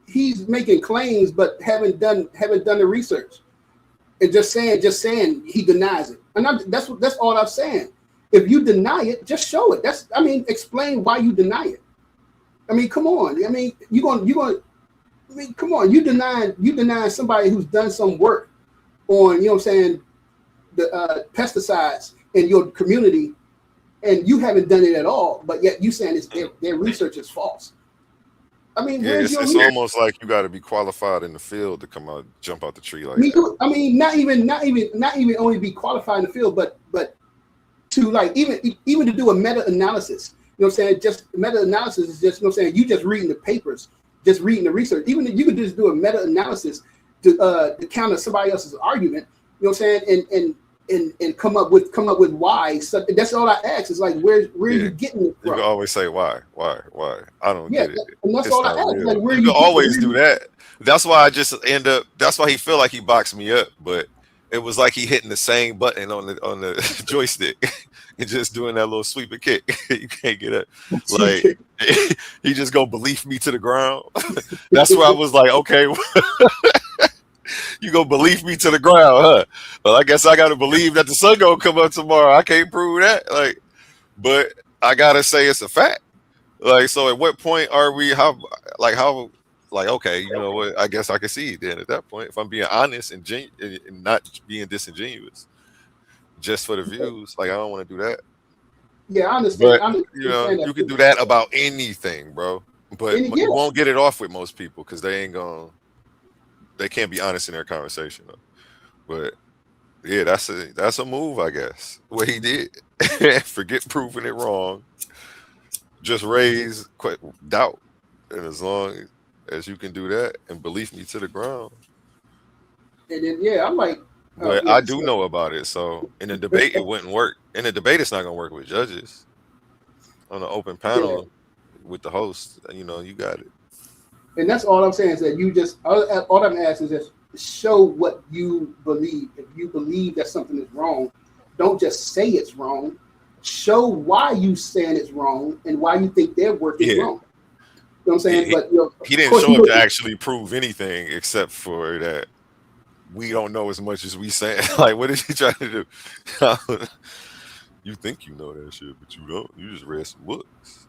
he's making claims but haven't done the research, and just saying he denies it, and that's all I'm saying. If you deny it, just show it. Explain why you deny it. I mean, come on. I mean, come on. You deny somebody who's done some work on, you know what I'm saying, the pesticides in your community, and you haven't done it at all, but yet you saying their research is false. I mean, yeah, it's almost like you got to be qualified in the field to jump out the tree like that. I mean, not even only be qualified in the field, but to like even to do a meta-analysis. You know what I'm saying? Just meta-analysis is just, you know what I'm saying, you just reading the papers, just reading the research. Even if you could just do a meta-analysis to counter somebody else's argument, you know what I'm saying, and come up with why. So that's all I ask. Is like, where are you getting it from? You can always say why. I don't get it. And that's all I ask. Like, where you can always do that. That's why I just that's why he feel like he boxed me up, but it was like he hitting the same button on the joystick and just doing that little sweep and kick. You can't get it. Like, he just go believe me to the ground. That's where I was like, okay. You gonna believe me to the ground, huh? Well, I guess I gotta believe that the sun gonna come up tomorrow. I can't prove that, but I gotta say it's a fact. Like, so at what point are we? Okay, you know what? I guess I can see it then. At that point, if I'm being honest and not being disingenuous, just for the views, like, I don't want to do that. Yeah, I understand. But you can do that about anything, bro. But you won't get it off with most people because they can't be honest in their conversation. But yeah, that's a move, I guess. What he did. Forget proving it wrong. Just raise doubt. And as long as you can do that and believe me to the ground. And then yeah, I'm like, But yeah, I so, do know about it. So in a debate, it wouldn't work. In a debate, it's not gonna work with judges. On an open yeah. panel with the host, you got it. And that's all I'm saying is that you just all I'm asking is just show what you believe. If you believe that something is wrong, don't just say it's wrong. Show why you saying it's wrong and why you think their work is Yeah. wrong. You know what I'm He, saying? he, But he of didn't course, show you up to look. actually prove anything except for that we don't know as much as we saying. Like, what is he trying to do? You think you know that shit, but you don't. You just read some books.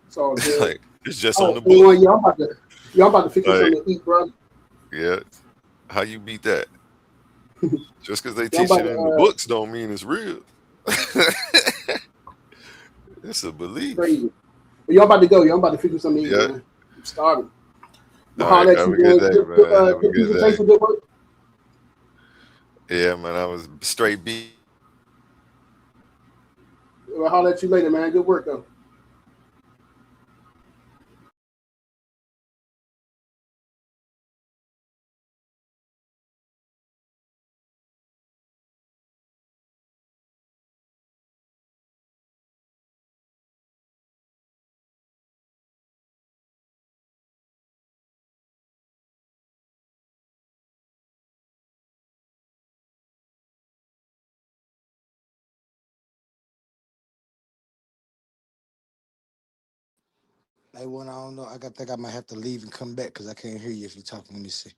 It's all good. Like, it's just All on right, the book. anyone, y'all about to fix me Like, something to eat, bro. yeah, how you beat that? Just because they Y'all teach about it to in the books don't mean it's real. It's a belief. crazy. But y'all about to go. Y'all about to fix me something to eat, Yeah. man. I'm starving. I'm All gonna right. holler at Have you, a good man. day, man. Have a Good good day. presentation, good work. Yeah, man. I was straight beat. I'll holler at you later, man. Good work, though. Hey, one, I don't know. Think I might have to leave and come back because I can't hear you if you're talking. Let me see.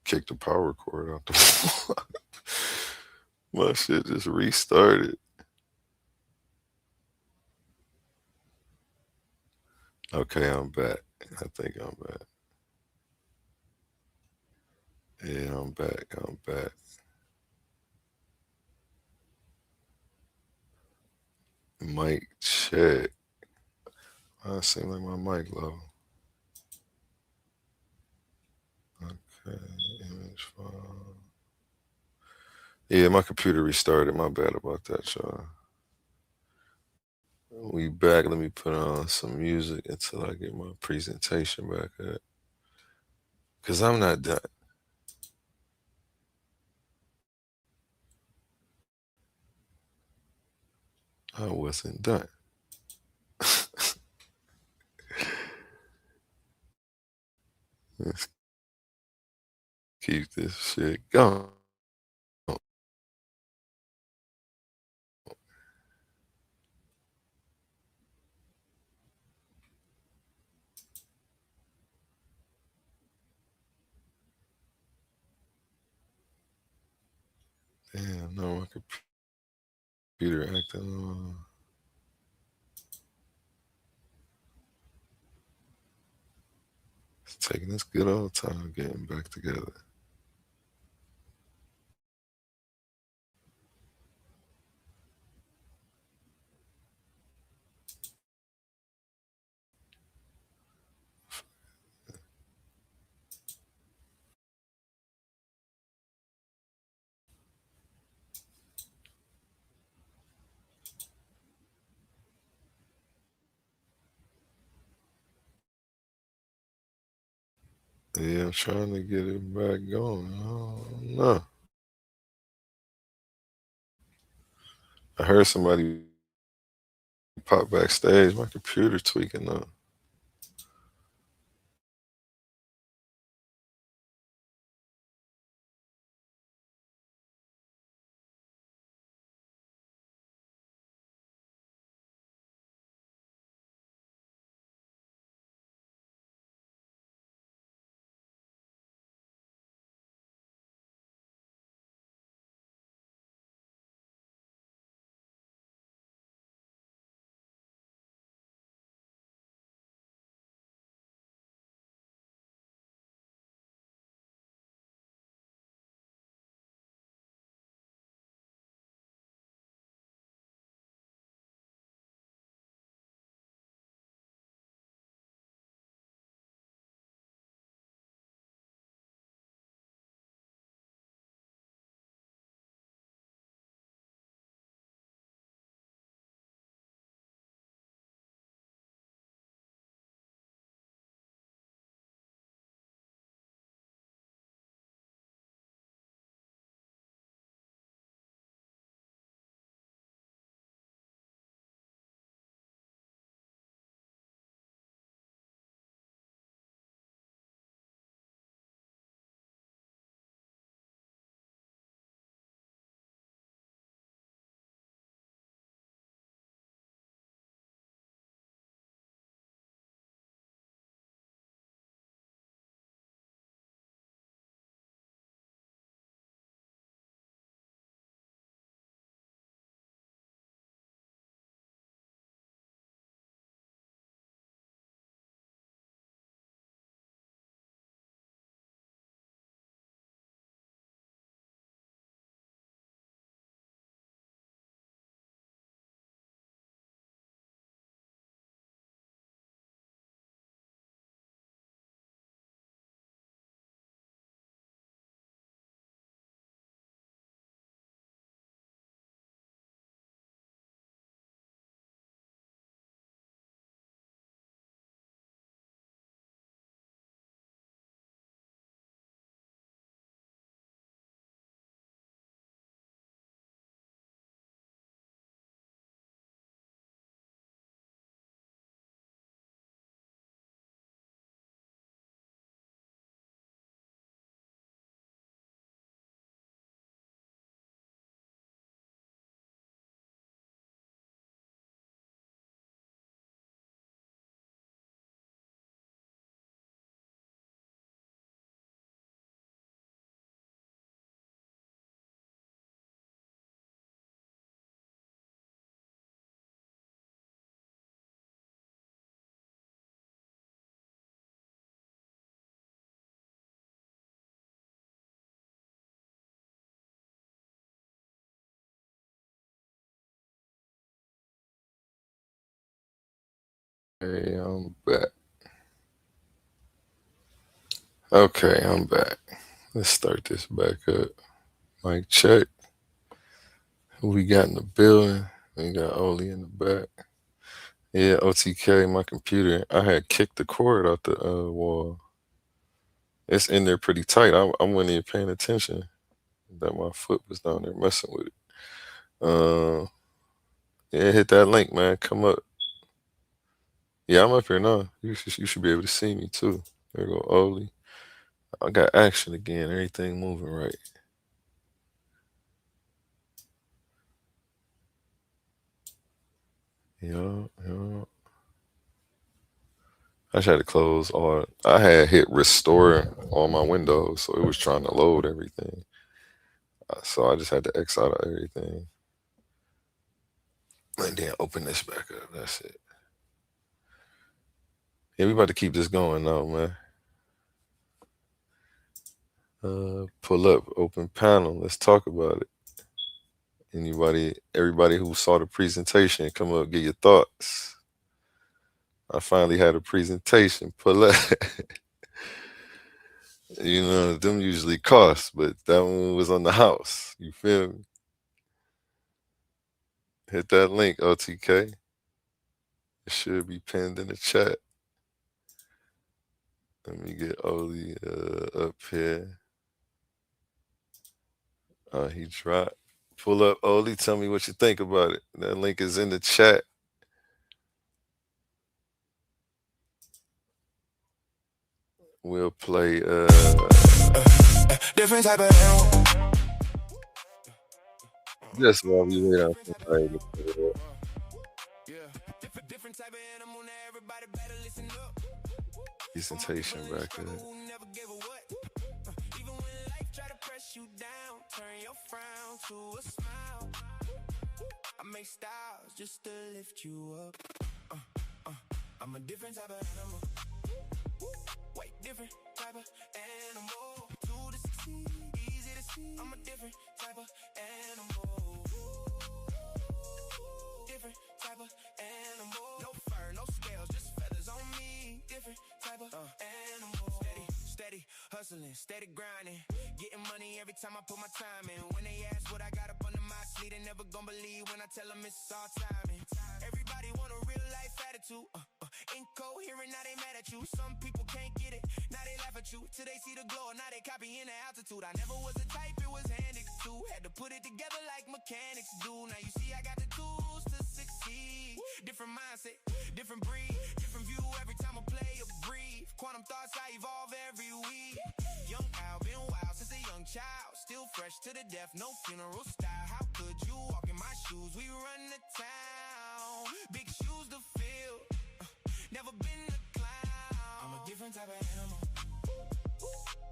kicked the power cord out the my shit just restarted. Okay, I'm back. I think I'm back. Yeah, I'm back. I'm back. Mic check. I seem like my mic low. Okay, image file. Yeah, my computer restarted. My bad about that, y'all. We back. Let me put on some music until I get my presentation back up. Cause I'm not done. I wasn't done. Let's keep this shit going. Damn, no, my computer acting. It's taking this good old time getting back together. Yeah, I'm trying to get it back going. I don't know. I heard somebody pop backstage. My computer tweaking up. Okay, I'm back. Okay, I'm back. Let's start this back up. Mic check. Who we got in the building? We got Oli in the back. Yeah, OTK, my computer. I had kicked the cord out the wall. It's in there pretty tight. I wasn't even paying attention that my foot was down there messing with it. Yeah, hit that link, man. Come up. Yeah, I'm up here now. You should be able to see me too. There you go, Oli. I got action again. Everything moving right. Yeah. I just had to close all. I had hit restore on my windows, so it was trying to load everything. So I just had to X out of everything. And then open this back up. That's it. Yeah, we about to keep this going now, man. Pull up, open panel. Let's talk about it. Everybody who saw the presentation, come up, get your thoughts. I finally had a presentation. Pull up. You know, them usually cost, but that one was on the house. You feel me? Hit that link, OTK. It should be pinned in the chat. Let me get Oli up here. He dropped. Pull up, Oli. Tell me what you think about it. That link is in the chat. We'll play Different type of animal. just while we wait on somebody to pull it up. Different type of animal. Now everybody better listen up. Presentation back up. Even when life try to press you down, turn your frown to a smile. I make styles just to lift you up. I'm a different type of animal. Way different type of animal. To the succeed, easy to see. I'm a different type of animal. Different type of animal. No fur, no scales, just feathers on me. Different type of animal. Steady hustling, steady grinding. Getting money every time I put my time in. When they ask what I got up under my sleeve, they never gon' believe when I tell them it's all timing. Everybody want a real life attitude. Incoherent, now they mad at you. Some people can't get it, now they laugh at you. Till they see the glow, now they copying the altitude. I never was the type, it was handed to. Had to put it together like mechanics do. Now you see I got the tools to succeed. Different mindset, different breed, different view every time I play or breathe. Quantum thoughts, I evolve every week. Young Al, been wild since a young child. Still fresh to the death, no funeral style. How could you walk in my shoes? We run the town, big shoes to fill. Never been a clown. I'm a different type of animal.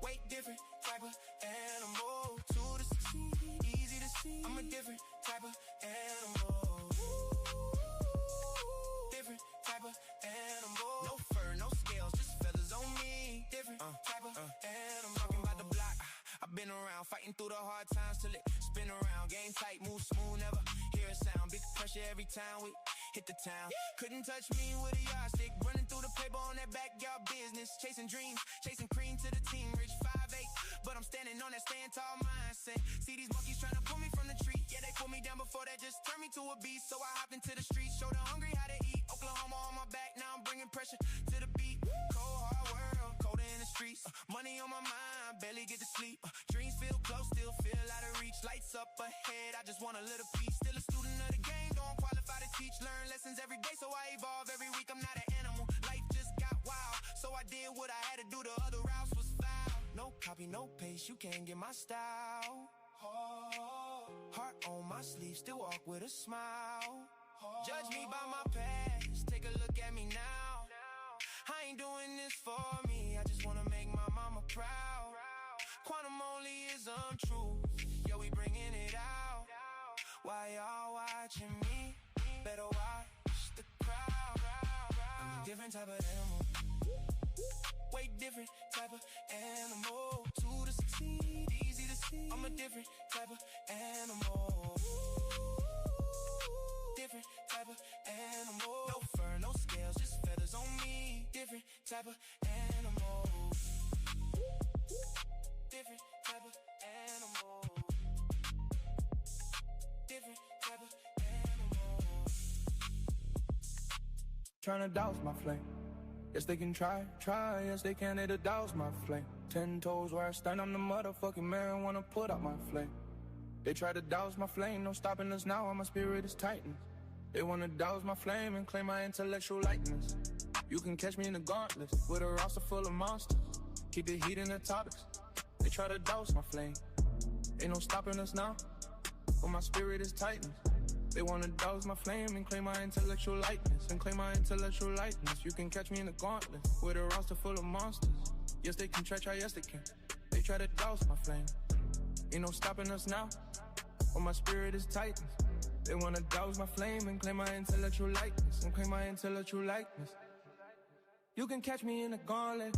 Way different type of animal. To the succeed, easy to see. I'm a different type of animal. Different type of animal. No fur, no scales, just feathers on me. Different type of animal. Talking about the block, I've been around, fighting through the hard times till it spin around. Game tight, move smooth, never hear a sound. Big pressure every time we hit the town. Couldn't touch me with a yardstick. Running through the paper on that backyard business. Chasing dreams, chasing cream to the team. Rich 5'8", but I'm standing on that stand tall mindset. See these monkeys trying to pull me from the tree. Yeah, they put me down before that, just turned me to a beast. So I hopped into the streets, showed the hungry how to eat. Oklahoma on my back, now I'm bringing pressure to the beat. Cold hard world, colder in the streets. Money on my mind, barely get to sleep. Dreams feel close, still feel out of reach. Lights up ahead, I just want a little peace. Still a student of the game, don't qualify to teach. Learn lessons every day, so I evolve every week. I'm not an animal, life just got wild. So I did what I had to do, the other routes was foul. No copy, no paste, you can't get my style. Heart on my sleeve, still walk with a smile. Judge me by my past, take a look at me now. I ain't doing this for me, I just wanna make my mama proud. Quantum only is untrue, yo, we bringing it out. Why y'all watching me? Better watch the crowd. I'm a different type of animal. Way different type of animal. To the succeed, easy to see. I'm a different type of animal. Different type of animal. No fur, no scales, just feathers type of animal. Different type of animal. Different type of animal. Tryna douse my flame. Yes, they can try. Yes, they can, it'll douse my flame. 10 toes where I stand, I'm the motherfucking man, wanna put out my flame. They try to douse my flame, no stopping us now, my spirit is tightened. They wanna douse my flame and claim my intellectual likeness. You can catch me in the gauntlet, with a roster full of monsters. Keep the heat in the topics. They try to douse my flame. Ain't no stopping us now, but my spirit is tightened. They wanna douse my flame and claim my intellectual likeness. You can catch me in the gauntlet, with a roster full of monsters. Yes, they can try, yes they can. They try to douse my flame. Ain't no stopping us now, but my spirit is tightened. They wanna douse my flame and claim my intellectual likeness. You can catch me in the gauntlet,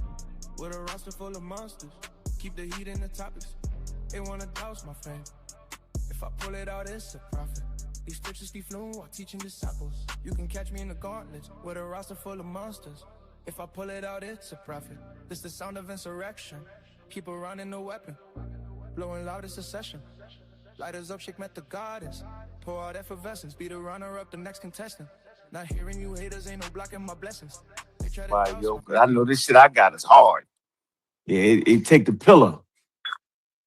with a roster full of monsters. Keep the heat in the topics. They wanna douse my flame. If I pull it out, it's a profit. These scriptures keep flowing while teaching disciples. You can catch me in the gauntlets, with a roster full of monsters. If I pull it out, it's a profit. This the sound of insurrection. Keep around in the weapon. Blowing loud, it's a session. Lighters up, shake met the goddess. Pour out effervescence, be the runner-up, the next contestant. Not hearing you haters, ain't no blocking my blessings. They try to Why, yo, I know this shit I got is hard. Yeah, it take the pillow.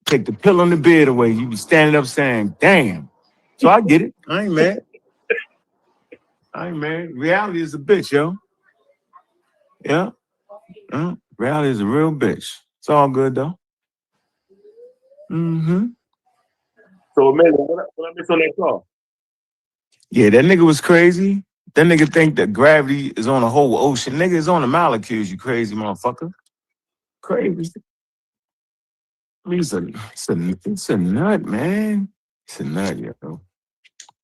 Take the pillow in the bed away. You be standing up saying, damn. So I get it. I ain't mad. Reality is a bitch, yo. Yeah. Reality is a real bitch. It's all good, though. Mm-hmm. So, man, what I miss on that call? Yeah, that nigga was crazy. That nigga think that gravity is on the whole ocean. Nigga is on the molecules, you crazy motherfucker. Crazy. I mean, it's a nut, man. It's a nut, yo.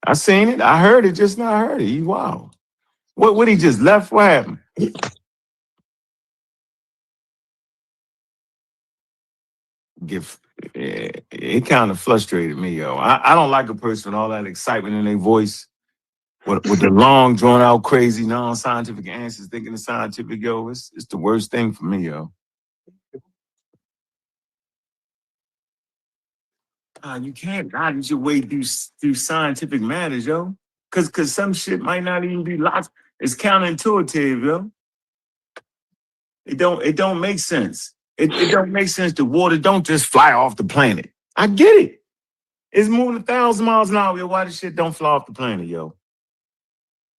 I seen it. I heard it just now. I heard it. He wow. What he just left? What happened? It kind of frustrated me, yo. I don't like a person with all that excitement in their voice, with the long, drawn out, crazy, non-scientific answers, thinking it's scientific, yo. It's the worst thing for me, yo. You can't guide your way through scientific matters, yo. Cause some shit might not even be logical. It's counterintuitive, yo. It don't make sense. It don't make sense. The water don't just fly off the planet. I get it. It's moving 1,000 miles an hour. Yo. Why this shit don't fly off the planet, yo?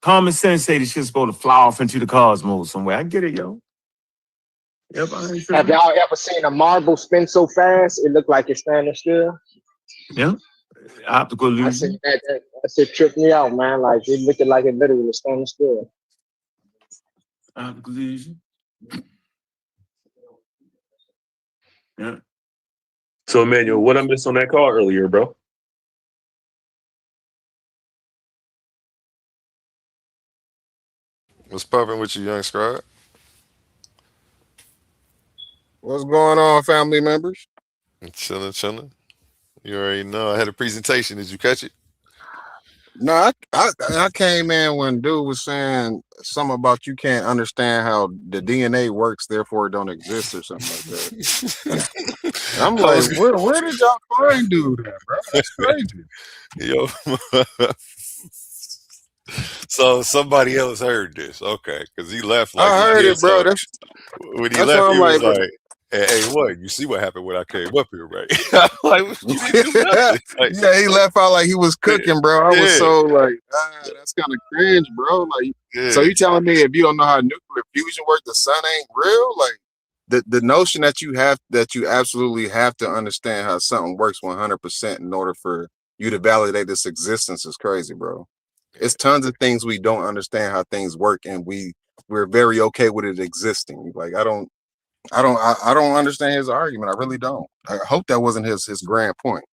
Common sense say this shit's supposed to fly off into the cosmos somewhere. I get it, yo. Yep, Have y'all ever seen a marble spin so fast it looked like it's standing still? Yeah. Optical illusion. That shit tripped me out, man. Like it looked like it literally was standing still. Optical illusion. Yeah. So, Emmanuel, what I missed on that call earlier, bro? What's popping with you, young scribe? What's going on, family members? Chilling. You already know. I had a presentation. Did you catch it? No, I came in when dude was saying something about you can't understand how the DNA works, therefore it don't exist or something like that. I'm like, where did y'all find dude at, bro? That's crazy. Yo. So somebody else heard this, okay? Because he left. Like I heard it, bro. When he left, he was like, "Hey, what? You see what happened when I came up here, right?" Like, you didn't do nothing. Like, yeah, he left out like he was cooking, bro. I was so like, that's kind of cringe, bro. Like, so you telling me if you don't know how nuclear fusion works, the sun ain't real? Like, the notion that you absolutely have to understand how something works 100% in order for you to validate its existence is crazy, bro. It's tons of things we don't understand how things work, and we're very okay with it existing. Like, I don't understand his argument. I really don't. I hope that wasn't his grand point.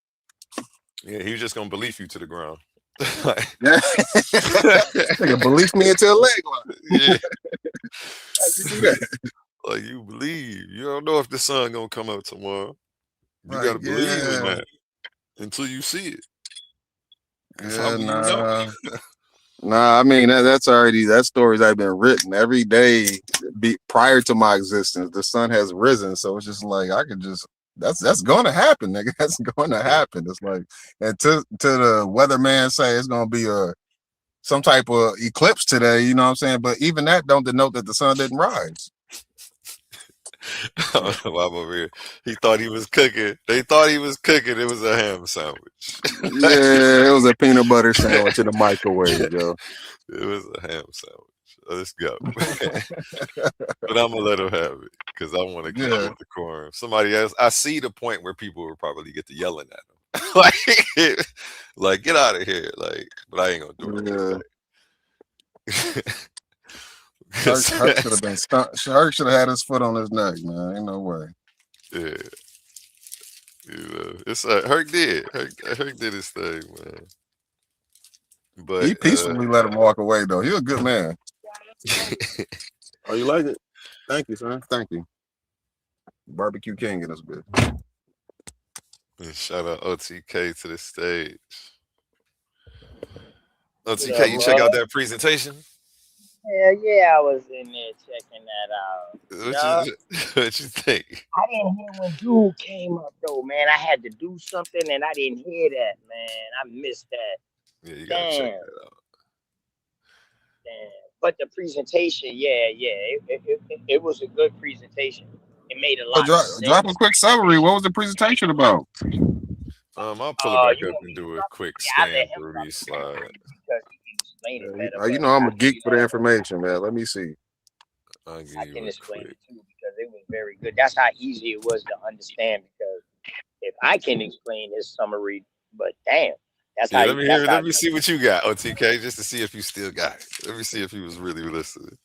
Yeah, he was just gonna believe you to the ground. Nigga, believe me into a leg line. Yeah. How'd you do that? Like, you believe. You don't know if the sun gonna come up tomorrow. You gotta believe in that until you see it. That's how we know. Nah, I mean that's already that story's already been written every day prior to my existence. The sun has risen, so it's just like I could just that's going to happen, nigga. That's going to happen. It's like and to the weatherman say it's going to be some type of eclipse today. You know what I'm saying? But even that don't denote that the sun didn't rise. I don't know why I'm over here. He thought he was cooking. They thought he was cooking. It was a ham sandwich. Yeah, it was a peanut butter sandwich in the microwave, yo. It was a ham sandwich. Let's go. But I'm gonna let him have it because I want to keep it decorum. Somebody else. I see the point where people will probably get to yelling at him, like get out of here, like. But I ain't gonna do it. Hurt should have been stunned. Hurt should have had his foot on his neck, man. Ain't no way. Yeah. It's Hurt did. Hurt did his thing, man. But he peacefully let him walk away, though. He a good man. Oh, you like it? Thank you, son. Thank you. Barbecue King in this bit. And shout out OTK to the stage. OTK, you check out that presentation? Hell yeah, I was in there checking that out. What you think? I didn't hear when dude came up though, man. I had to do something and I didn't hear that, man. I missed that. Yeah, you gotta check that out. Damn. But the presentation, it was a good presentation. It made a lot of sense. Drop a quick summary. What was the presentation about? I'll pull it back up and do a quick scan through these slides. You know I'm a geek for the information, man. Let me see. I can explain it too because it was very good. That's how easy it was to understand. Because if I can explain his summary, but damn, that's how. Let me see what you got, OTK, just to see if you still got it. Let me see if you was really listening.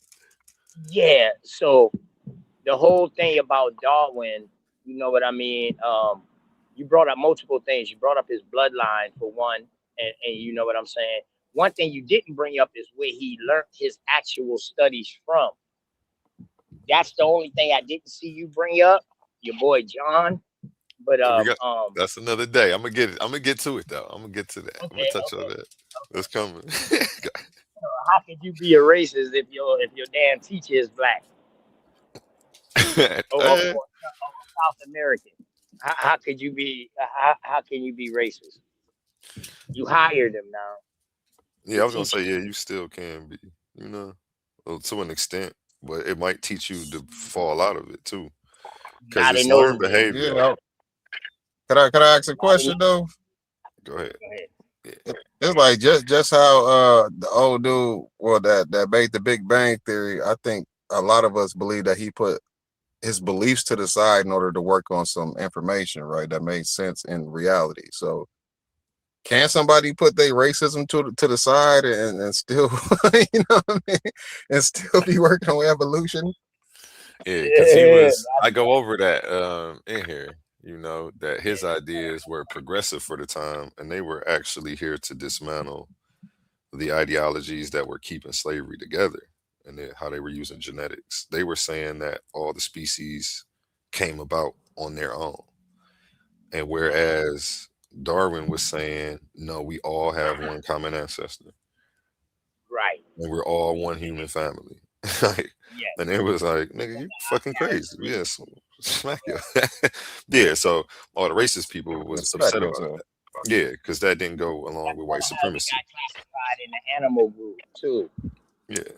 Yeah. So the whole thing about Darwin, you know what I mean. You brought up multiple things. You brought up his bloodline for one, and you know what I'm saying. One thing you didn't bring up is where he learned his actual studies from. That's the only thing I didn't see you bring up, your boy John. But that's another day. I'm gonna get to it though. I'm gonna get to that. I'm gonna touch on that. That's coming. How could you be a racist if your damn teacher is black? or South American? How could you be? How can you be racist? You hired him now. Yeah, I was gonna say, yeah, you still can be, you know, to an extent, but it might teach you to fall out of it too, because it's learned behavior. Yeah. Could I ask a question though? Go ahead. Yeah. It's like just how the old dude, well, that made the Big Bang Theory. I think a lot of us believe that he put his beliefs to the side in order to work on some information, right? That made sense in reality. So. Can somebody put their racism to the side and still, you know what I mean, and still be working on evolution? Yeah, because I go over that in here, you know, that his ideas were progressive for the time, and they were actually here to dismantle the ideologies that were keeping slavery together, and how they were using genetics. They were saying that all the species came about on their own, and whereas Darwin was saying, no, we all have one common ancestor. Right. And we're all one human family. And it was like, nigga, you fucking crazy. Yes. Smack you. Yeah, so all the racist people was upset about that. Yeah, because that didn't go along with white supremacy. Got classified in the animal group too. Yeah.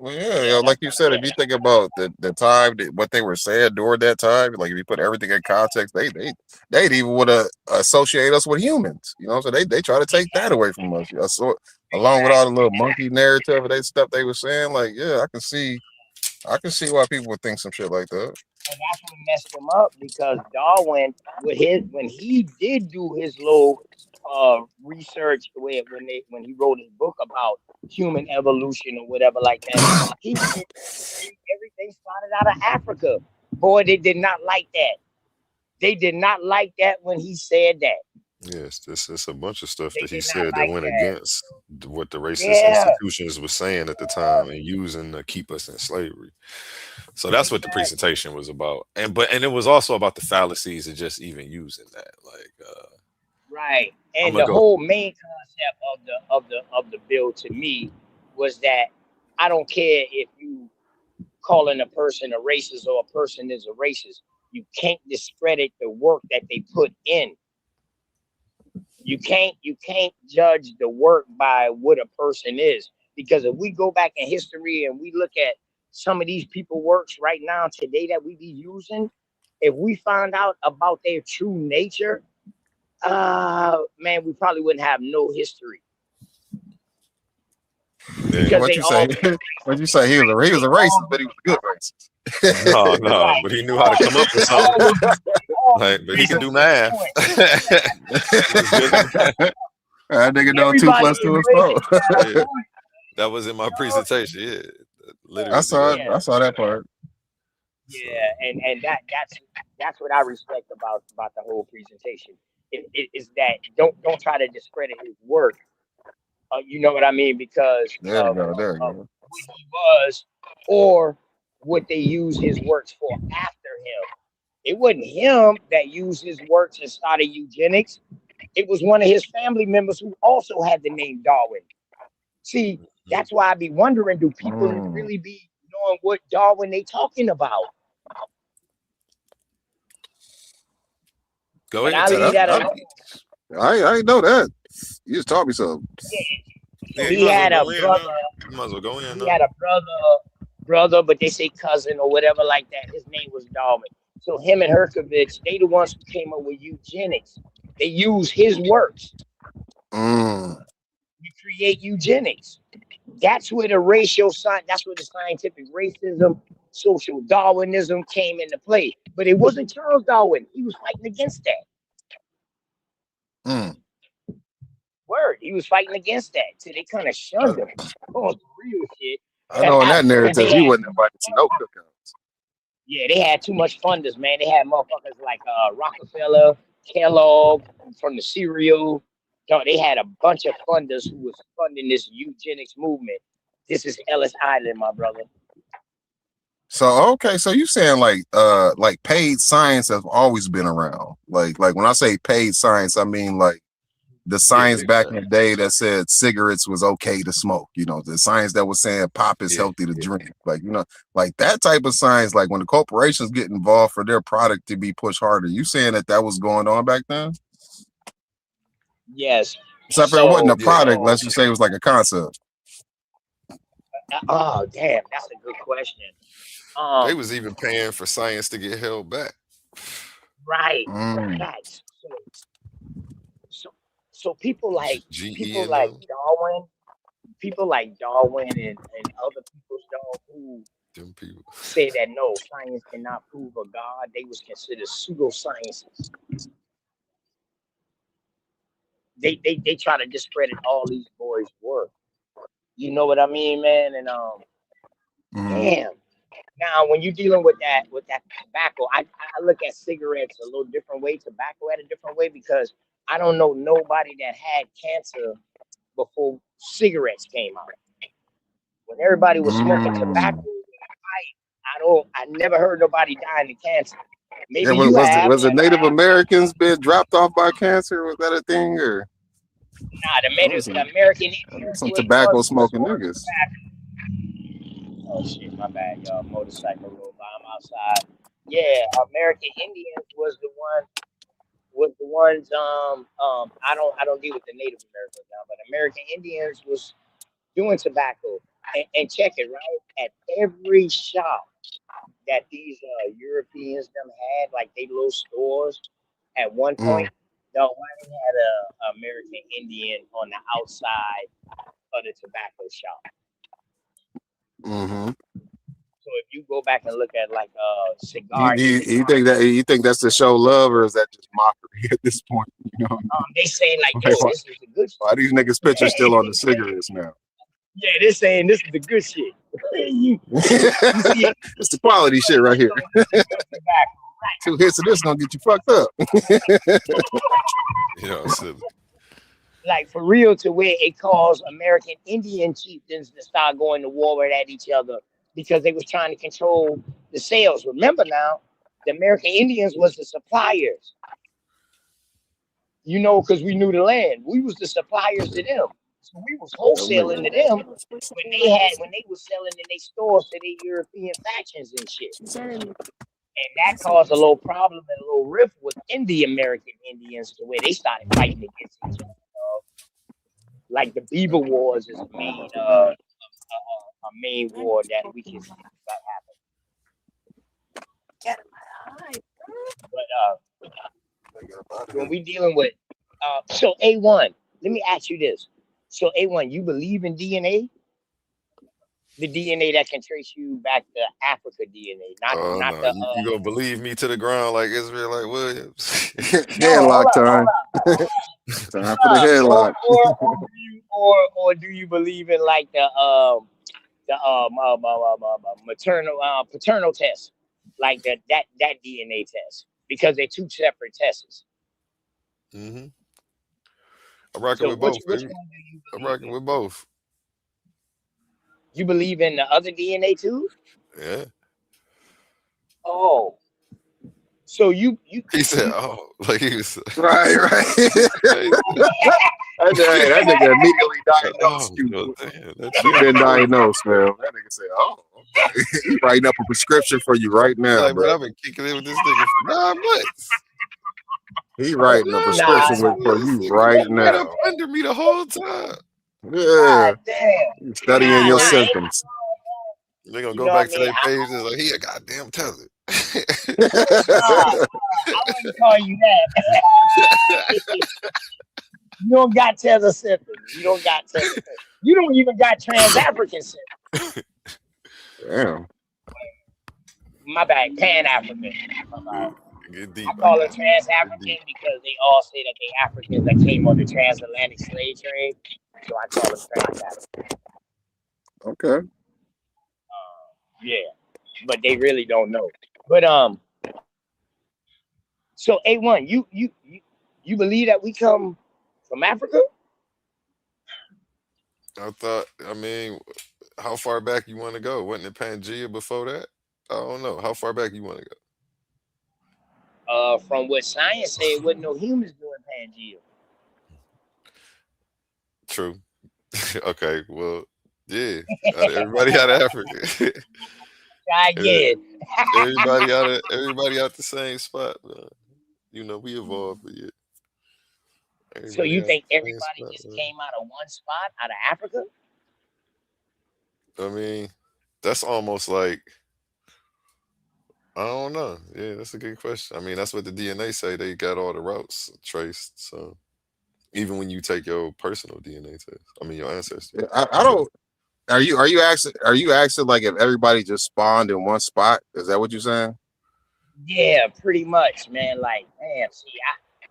Well, yeah, like you said, if you think about the time, what they were saying during that time, like if you put everything in context, they'd even would associate us with humans. You know, so they try to take that away from us. So along with all the little monkey narrative and that stuff they were saying, like, yeah, I can see why people would think some shit like that. And that's what messed him up because Darwin, when he did do his little research when he wrote his book about human evolution or whatever like that, he did everything started out of Africa. Boy, they did not like that. They did not like that when he said that. Yes, it's a bunch of stuff that he said that went against what the racist institutions were saying at the time and using to keep us in slavery. So that's what the presentation was about, and it was also about the fallacies of just even using that, like, Right. I'm And gonna the go. whole main concept of the bill to me was that I don't care if you calling a person a racist or a person is a racist. You can't discredit the work that they put in. You can't judge the work by what a person is. Because if we go back in history and we look at some of these people works right now today that we be using, if we find out about their true nature, man, we probably wouldn't have no history Yeah. because What they you all say? been What you say? He was they a all racist, but he was a good racist. No, no, right. but he They knew how to all come up with they something. all would they all Like, be but he can do racist to a math. point. He was good at math. That nigga know two Everybody plus is two is racist 4. at a Yeah, point, that was in my you know? presentation. Yeah, I literally saw that. it. Yeah, I saw that part. So, yeah, and that's what I respect about the whole presentation. It is that don't try to discredit his work. You know what I mean? Because There you go. There you of go. what he was or what they use his works for after him. It wasn't him that used his works and started eugenics. It was one of his family members who also had the name Darwin. See, that's why I be wondering, do people Mm. really be knowing what Darwin they talking about? go But ahead, I Yeah, leave teach. that alone. I ain't know that. You just taught me something. Yeah. So Yeah, you might as well go in brother. now. You might as well go in He now. had a brother, but they say cousin or whatever like that. His name was Darwin. So him and Herkovich, they the ones who came up with eugenics. They use his works Mm. to create eugenics. That's where the racial science, that's where the scientific racism, social Darwinism came into play. But it wasn't Charles Darwin. He was fighting against that. Mm. Word. He was fighting against that. So they kind of I, shunned him. Oh, real shit. I know in that Because they narrative, he had wasn't invited to no cookouts. Yeah, they had too much funders, man. They had motherfuckers like Rockefeller, Kellogg from the cereal. No, they had a bunch of funders who was funding this eugenics movement. This is Ellis Island, my brother. So okay, so you saying like paid science have always been around. Like when I say paid science, I mean like the Yeah, science big back in time. the day that said cigarettes was okay to smoke, the science that was saying pop is Yeah, healthy to drink, like that type of science, like when the corporations get involved for their product to be pushed harder. You saying that was going on back then? Yes. So if it wasn't So, a yeah. product, let's just say it was like a concept. oh damn, that's a good question. They was even paying for science to get held back. Right, Mm. facts. So people like GE people and like them, Darwin, and other people's dog who them people. say that no, science cannot prove a God. They was considered pseudosciences. They try to discredit all these boys' work. You know what I mean, man? And Mm. damn. Now when you're dealing with that tobacco, I look at cigarettes a little different way, tobacco at a different way, because I don't know nobody that had cancer before cigarettes came out. When everybody was smoking tobacco, Mm. I never heard nobody dying of cancer. Yeah, Maybe you have. was the Native Americans being dropped off by cancer? Was that a thing, or Nah, those the American Indians some was was tobacco was smoking on niggas? tobacco. Oh shit, my bad, y'all. Motorcycle roll by. I'm outside. Yeah, American Indians was the ones. I don't deal with the Native Americans now, but American Indians was doing tobacco. And check it right at every shop that these Europeans them had, like they little stores. At one Mm. point, the one had a American Indian on the outside of the tobacco shop. Mm-hmm. So if you go back and look at like You, cigar you, you industry, think that you think that's to show love, or is that just mockery at this point? they say like, Like, yo, this is the good why these niggas pictures still on the shit. cigarettes now? Yeah, they're saying this is the good shit. you see it? It's the quality shit right here. This is the good tobacco. 2 hits of this gonna get you fucked up. Silly. Like for real, to where it caused American Indian chieftains to start going to war at each other because they was trying to control the sales. Remember now, the American Indians was the suppliers. You know, because we knew the land. We was the suppliers to them. So we was wholesaling to them when they was selling in their stores to their European factions and shit. And that caused a little problem and a little rift within the American Indians to where they started fighting against each other. Like the Beaver Wars is a main war that we can see that happen. But when we dealing with so A1, let me ask you this. So A1, you believe in DNA? The DNA that can trace you back to Africa DNA, not No, the you gonna believe me to the ground like Israelite Williams? Headlock time. Time for the headlock. Or do you believe in like the paternal test, like that DNA test, because they're two separate tests. Mm-hmm. I'm rocking So with both. which one do you I'm believe rocking in? with both. You believe in the other DNA too? Yeah. Oh, so you He said, "Oh, like he was Right. That nigga immediately diagnosed you. well, damn, You've been diagnosed, man. That nigga said, "Oh, okay." He writing up a prescription for you right now, like, bro. man, I've been kicking it with this nigga for 9 months. He writing a prescription for you right Right up now. under me the whole time. Yeah, God damn. you studying your symptoms. They're gonna You go know what back I to mean? their page and like, he a goddamn tether. I wouldn't call you that. You don't got tether symptoms. You don't got tether symptoms. You don't even got trans-African symptoms. Damn. My bad, Pan-African. Get deep. I call it trans-African because they all say that they Africans that came on the transatlantic slave trade. So I call them trans-African. Okay. Yeah, but they really don't know. But so A1, you believe that we come from Africa? I mean, how far back you want to go? Wasn't it Pangea before that? I don't know. How far back you want to go? From what science said, wasn't no humans doing Pangea. True. Okay, well, yeah. Everybody out of Africa. Try again. everybody out the same spot. You know, we evolved, but yeah. So you think the same everybody spot, just man. came out of one spot, out of Africa? I mean, that's almost like, I don't know. Yeah, that's a good question. I mean, that's what the DNA say. They got all the routes traced. So even when you take your personal DNA test, I mean your ancestry. I don't. Are you asking like if everybody just spawned in one spot? Is that what you're saying? Yeah, pretty much, man. Like, damn. See,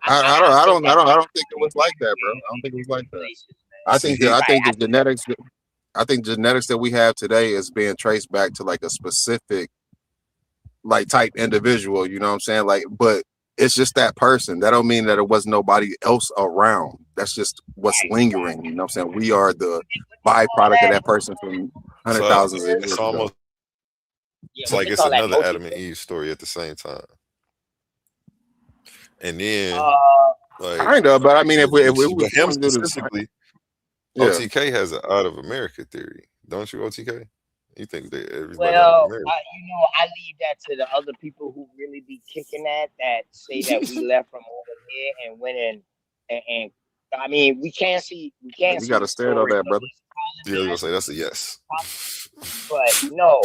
I don't think it was like that, bro. I don't think it was like that. I think the genetics. I think genetics that we have today is being traced back to like a specific like type individual. You know what I'm saying? Like, but it's just that person. That don't mean that it was nobody else around. That's just what's lingering. You know what I'm saying? We are the byproduct of that person from hundred thousands of years It's ago. almost it's like it's another Adam and Eve story at the same time. And then like kind of, but I mean, if we him specifically, OTK has an out of America theory, don't you? OTK, you think that everybody out of America? I leave that to the other people who really be kicking that say that we left from over here and went in and I mean we can't see. You got to stand on that, brother. Yeah, I was gonna say that's a yes. But no,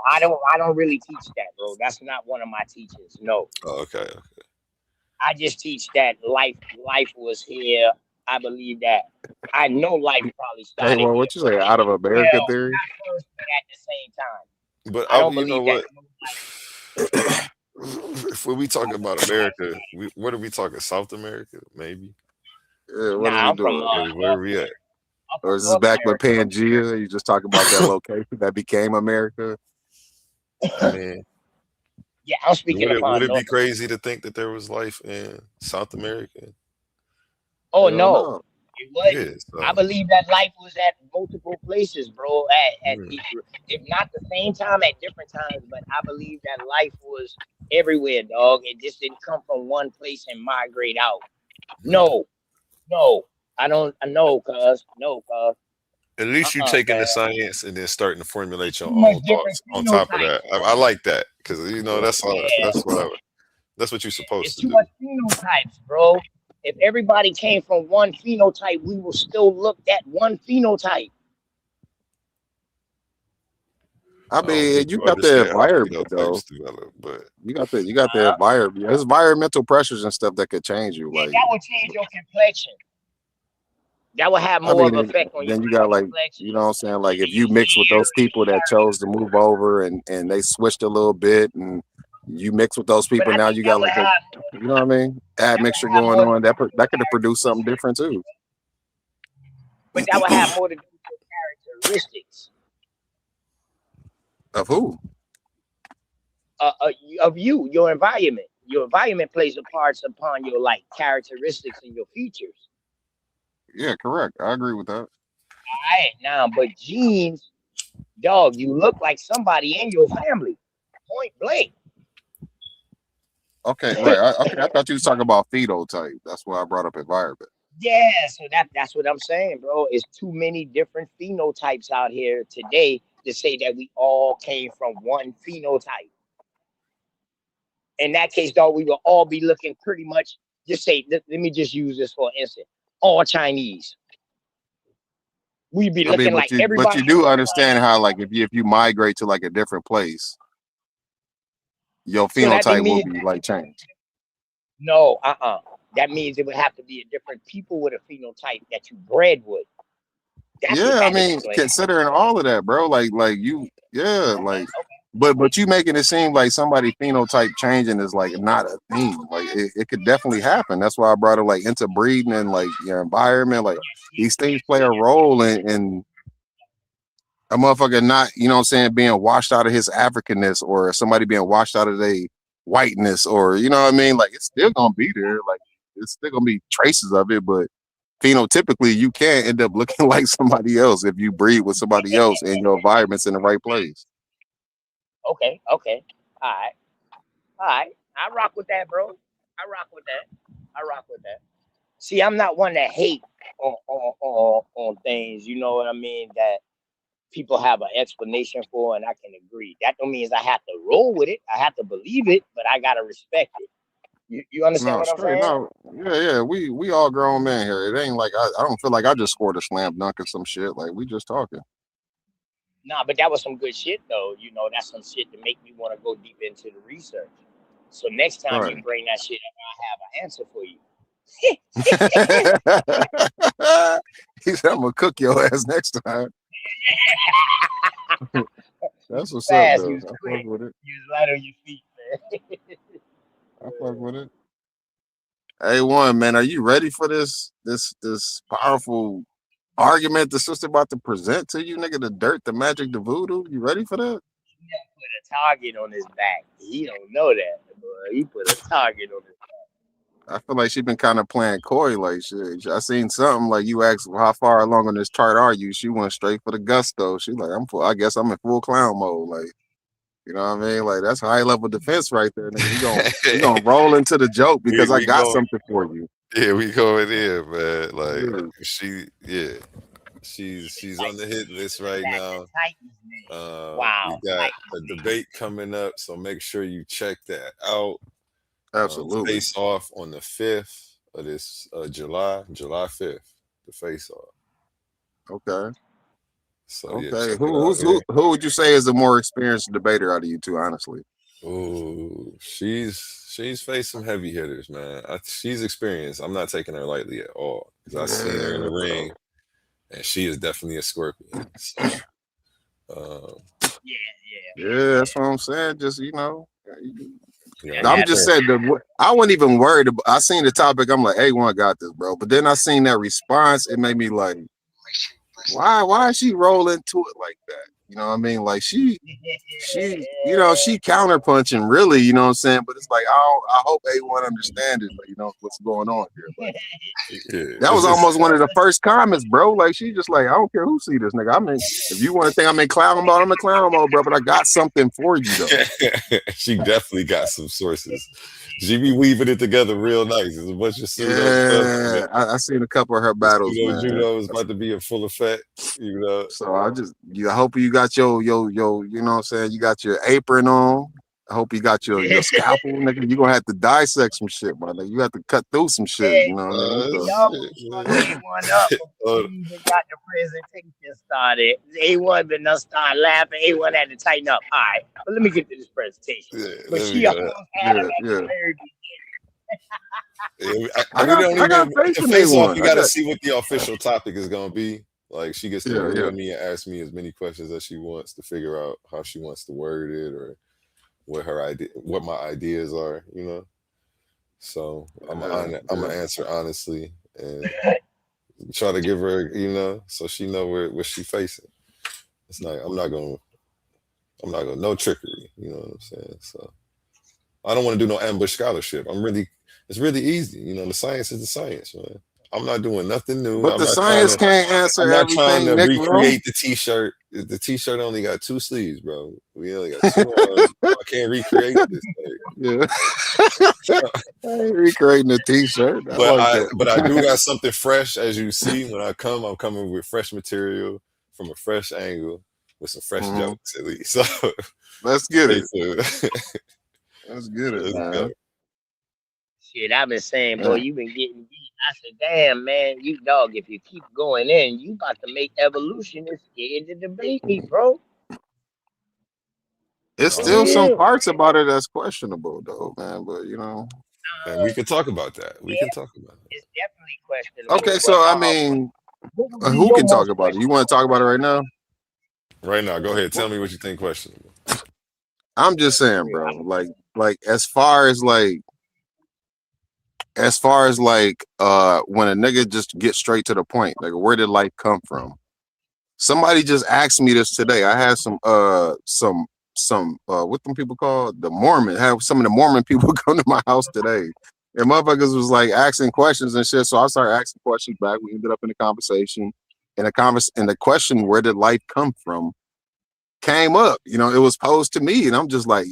I don't really teach that, bro. That's not one of my teachings. No. Oh, okay. I just teach that life was here. I believe that. I know life probably started. Hey, well, what you say? Out of America theory? Not first, but at the same time. But I don't you believe know that. What? If we talking about America, what are we talking? South America, maybe? Yeah, what are we doing? Where are we at? Or is this back with Pangea? You just talking about that location that became America? I mean, yeah, I'm speaking would it be crazy to think that there was life in South America? Oh no, it was. Yeah, so. I believe that life was at multiple places, bro. If not the same time, at different times. But I believe that life was everywhere, dog. It just didn't come from one place and migrate out. No, no, I don't. I know, cuz no, cuz. At least you taking the Cuz science and then starting to formulate your too much own different thoughts on top of that. phenotypes, I bro. like that because you know that's all. Yeah, That's what you're supposed it's to too do. much phenotypes, bro. If everybody came from one phenotype, we will still look at one phenotype. I I don't think mean, you you got the understand how environment though. phenotypes develop, but You got the environment. There's environmental pressures and stuff that could change you. Yeah, Like, that will change your complexion. That will have I more of mean, an effect on your then you got like, complexion you know what I'm saying? Like, and if you your mix with hair those and people that your chose to move over and they switched a little bit, and you mix with those But people, I now think you that got would like a, have you know what I mean? Admixture going more to on. do with That your could have produced something characteristics. different too. But that would have more to do with your characteristics Of who? of you, your environment. Your environment plays a part upon your like characteristics and your features. Yeah, correct. I agree with that. All right, now, but genes, dog, you look like somebody in your family, point blank. Okay, right. I thought you was talking about phenotype. That's why I brought up environment. Yeah, so that's what I'm saying, bro. It's too many different phenotypes out here today to say that we all came from one phenotype. In that case, dog, we will all be looking pretty much. Just say, let me just use this for instance. All Chinese. We'd be I mean, looking like but everybody you in do your understand how like if you migrate to like a different place, your so that phenotype will means be like changed. no, that means it would have to be a different people with a phenotype that you bred with. That's what Yeah, I that mean, explains. considering all of that, bro, like you, yeah, like, but you making it seem like somebody phenotype changing is like not a thing. Like it could definitely happen. That's why I brought it like into breeding and like your environment. Like these things play a role in a motherfucker not, you know what I'm saying, being washed out of his Africanness or somebody being washed out of their whiteness or you know what I mean? Like it's still gonna be there. Like it's still gonna be traces of it, but phenotypically you can end up looking like somebody else if you breed with somebody else and your environment's in the right place. Okay, all right. I rock with that, bro. I rock with that. See, I'm not one that hate on things. You know what I mean? That people have an explanation for, and I can agree. That don't mean I have to roll with it. I have to believe it, but I gotta respect it. You understand No, what I'm straight saying? no. Yeah, we all grown men here. It ain't like I don't feel like I just scored a slam dunk or some shit. Like we just talking. Nah, but that was some good shit though. You know, that's some shit to make me want to go deep into the research. So next time you Right. bring that shit up, I have an answer for you. He said I'm gonna cook your ass next time. That's what's up Fast, you though. was I quick, fuck with it. you was light on your feet, man. I fuck with it. A1, man, are you ready for this powerful argument the sister about to present to you, nigga? The dirt, the magic, the voodoo. You ready for that? He put a target on his back. He don't know that, boy. He put a target on his back. I feel like she been kind of playing coy, like shit. I seen something like you asked how far along on this chart are you? She went straight for the gusto. She like, I'm full, I guess I'm in full clown mode. Like, you know what I mean? Like that's high level defense right there, nigga. We gonna roll into the joke because I we got going. something for you. Yeah, we going in, man. Like Yeah. she's on the hit list right now. We Wow. got a debate coming up, so make sure you check that out. Absolutely. Face off on the 5th of this July 5th. The face off. Okay. So yeah, Okay. check it out. Who would you say is the more experienced debater out of you two, honestly? Ooh, she's faced some heavy hitters, man. She's experienced. I'm not taking her lightly at all because I've seen her in the ring, and she is definitely a scorpion. So, yeah, that's what I'm saying. Just yeah, I'm just saying I wasn't even worried about. I seen the topic. I'm like, A1 got this, bro. But then I seen that response. It made me like, why is she rolling to it like that? You know what I mean? Like she, you know, she counterpunching really, you know what I'm saying? But it's like, I hope A1 understands it, like, you know, what's going on here. Like, that was almost one of the first comments, bro. Like, she just like, I don't care who see this nigga. I mean, if you want to think I'm in clown mode, I'm in clown mode, bro. But I got something for you, though. She definitely got some sources. She be weaving it together real nice. There's a bunch of pseudo stuff. I seen a couple of her battles, man. Judo is about to be in full effect, you know. So I hope you got your, you know what I'm saying? You got your apron on. I hope you got your scalpel, nigga. You gonna have to dissect some shit, my nigga. You have to cut through some shit, you know what I mean? Y'all was one up before we even got the presentation started. A1 been done start laughing. A1 had to tighten up. All right, but let me get to this presentation. But she almost had him at the very beginning. I got faith in A1. You got to see what the official topic is gonna be. Like she gets to agree with me and ask me as many questions as she wants to figure out how she wants to word it or what my ideas are, you know. So I'm gonna answer honestly and try to give her, you know, so she know what she facing. It's not. I'm not gonna. No trickery. You know what I'm saying? So I don't want to do no ambush scholarship. It's really easy. You know, the science is the science, man. I'm not doing nothing new. But the science can't answer everything. I'm not trying to recreate the t-shirt. The t-shirt only got 2 sleeves, bro. We only got 2 arms. I can't recreate this thing. Yeah. I ain't recreating the t-shirt. But I do got something fresh, as you see. When I come, I'm coming with fresh material from a fresh angle with some fresh jokes at least. So let's get it. Let's get it, man. Shit, I've been saying, boy, you've been getting beat. I said, damn, man, you dog, if you keep going in, you about to make evolutionists scared to debate me, bro. It's still some parts about it that's questionable, though, man. But, you know. And we can talk about that. We can talk about it. It's definitely questionable. Okay, so, I mean, who can talk about it? You want to talk about it right now? Right now. Go ahead. Tell me what you think questionable. I'm just saying, bro. Like as far as when a nigga just get straight to the point, like where did life come from? Somebody just asked me this today. I had some what them people called the Mormon. Have some of the Mormon people come to my house today, and motherfuckers was like asking questions and shit. So I started asking questions back. We ended up in a conversation, and the question, where did life come from, came up. You know, it was posed to me, and I'm just like,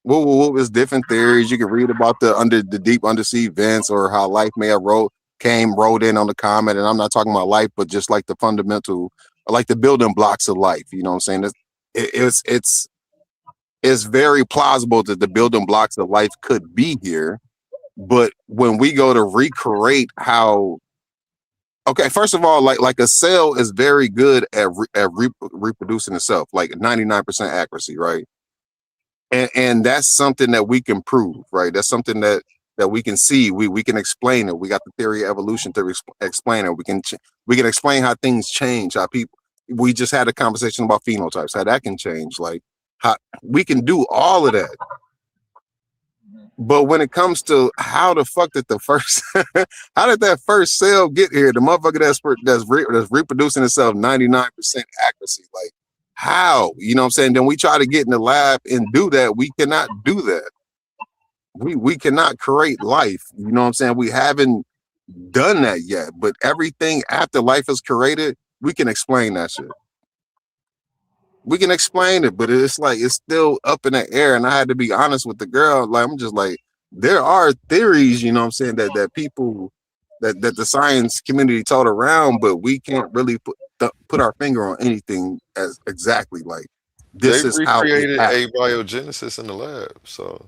well, there's different theories. You can read about the deep undersea vents or how life may have rolled in on the comet. And I'm not talking about life, but just like the fundamental, like the building blocks of life. You know what I'm saying? It's very plausible that the building blocks of life could be here. But when we go to recreate how, okay, first of all, like a cell is very good at reproducing itself, like 99% accuracy, right? And that's something that we can prove, right? That's something that we can see. We can explain it. We got the theory of evolution to explain it. We can explain how things change, how people. We just had a conversation about phenotypes, how that can change. Like how we can do all of that. But when it comes to how the fuck did how did that first cell get here? The motherfucker that's reproducing itself 99% accuracy, like. How? You know what I'm saying? Then we try to get in the lab and do that. We cannot do that. We cannot create life. You know what I'm saying? We haven't done that yet. But everything after life is created, we can explain that shit. We can explain it, but it's like it's still up in the air. And I had to be honest with the girl. Like I'm just like, there are theories, you know what I'm saying, that people that the science community told around, but we can't really put our finger on anything as exactly like this is how we recreated abiogenesis in the lab. So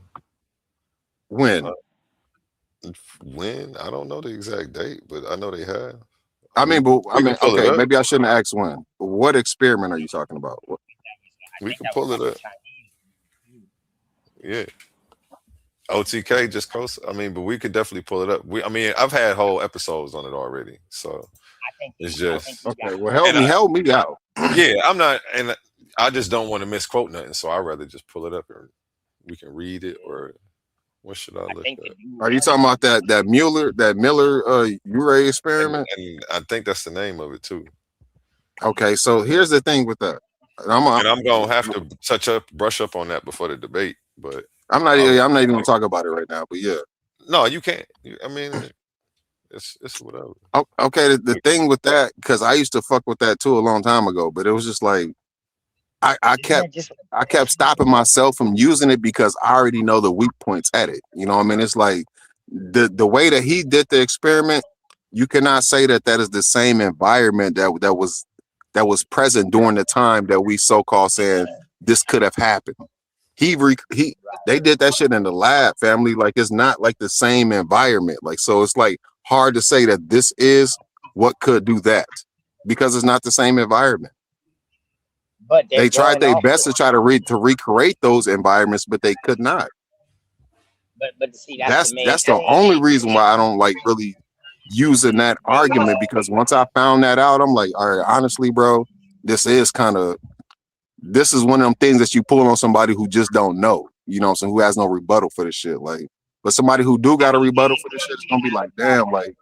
when I don't know the exact date, but I know they have. Okay, maybe I shouldn't ask when. What experiment are you talking about? We can pull it up. Yeah. OTK just close. But we could definitely pull it up. I've had whole episodes on it already. So it's just okay. Well, help me out. Yeah, I'm not, and I just don't want to misquote nothing. So I'd rather just pull it up and we can read it. Or what should I look at? Are you talking about that Miller Urey experiment? And I think that's the name of it too. Okay, so here's the thing with that. And I'm gonna have to brush up on that before the debate. But I'm not even gonna talk about it right now. But yeah, no, you can't. I mean, it's whatever. Okay, the thing with that, because I used to fuck with that too a long time ago, but it was just like I kept stopping myself from using it because I already know the weak points at it. You know what I mean? It's like the way that he did the experiment, you cannot say that is the same environment that was present during the time that we so-called saying this could have happened. They did that shit in the lab, family. Like, it's not like the same environment. Like, so it's like hard to say that this is what could do that because it's not the same environment. But they tried their best to try to recreate those environments, but they could not. But see, that's the only reason why I don't like really using that argument, because once I found that out, I'm like, all right, honestly, bro, this is one of them things that you pull on somebody who just don't know, you know, so who has no rebuttal for the shit. Like, but somebody who do got a rebuttal for this shit is gonna be like, damn, like,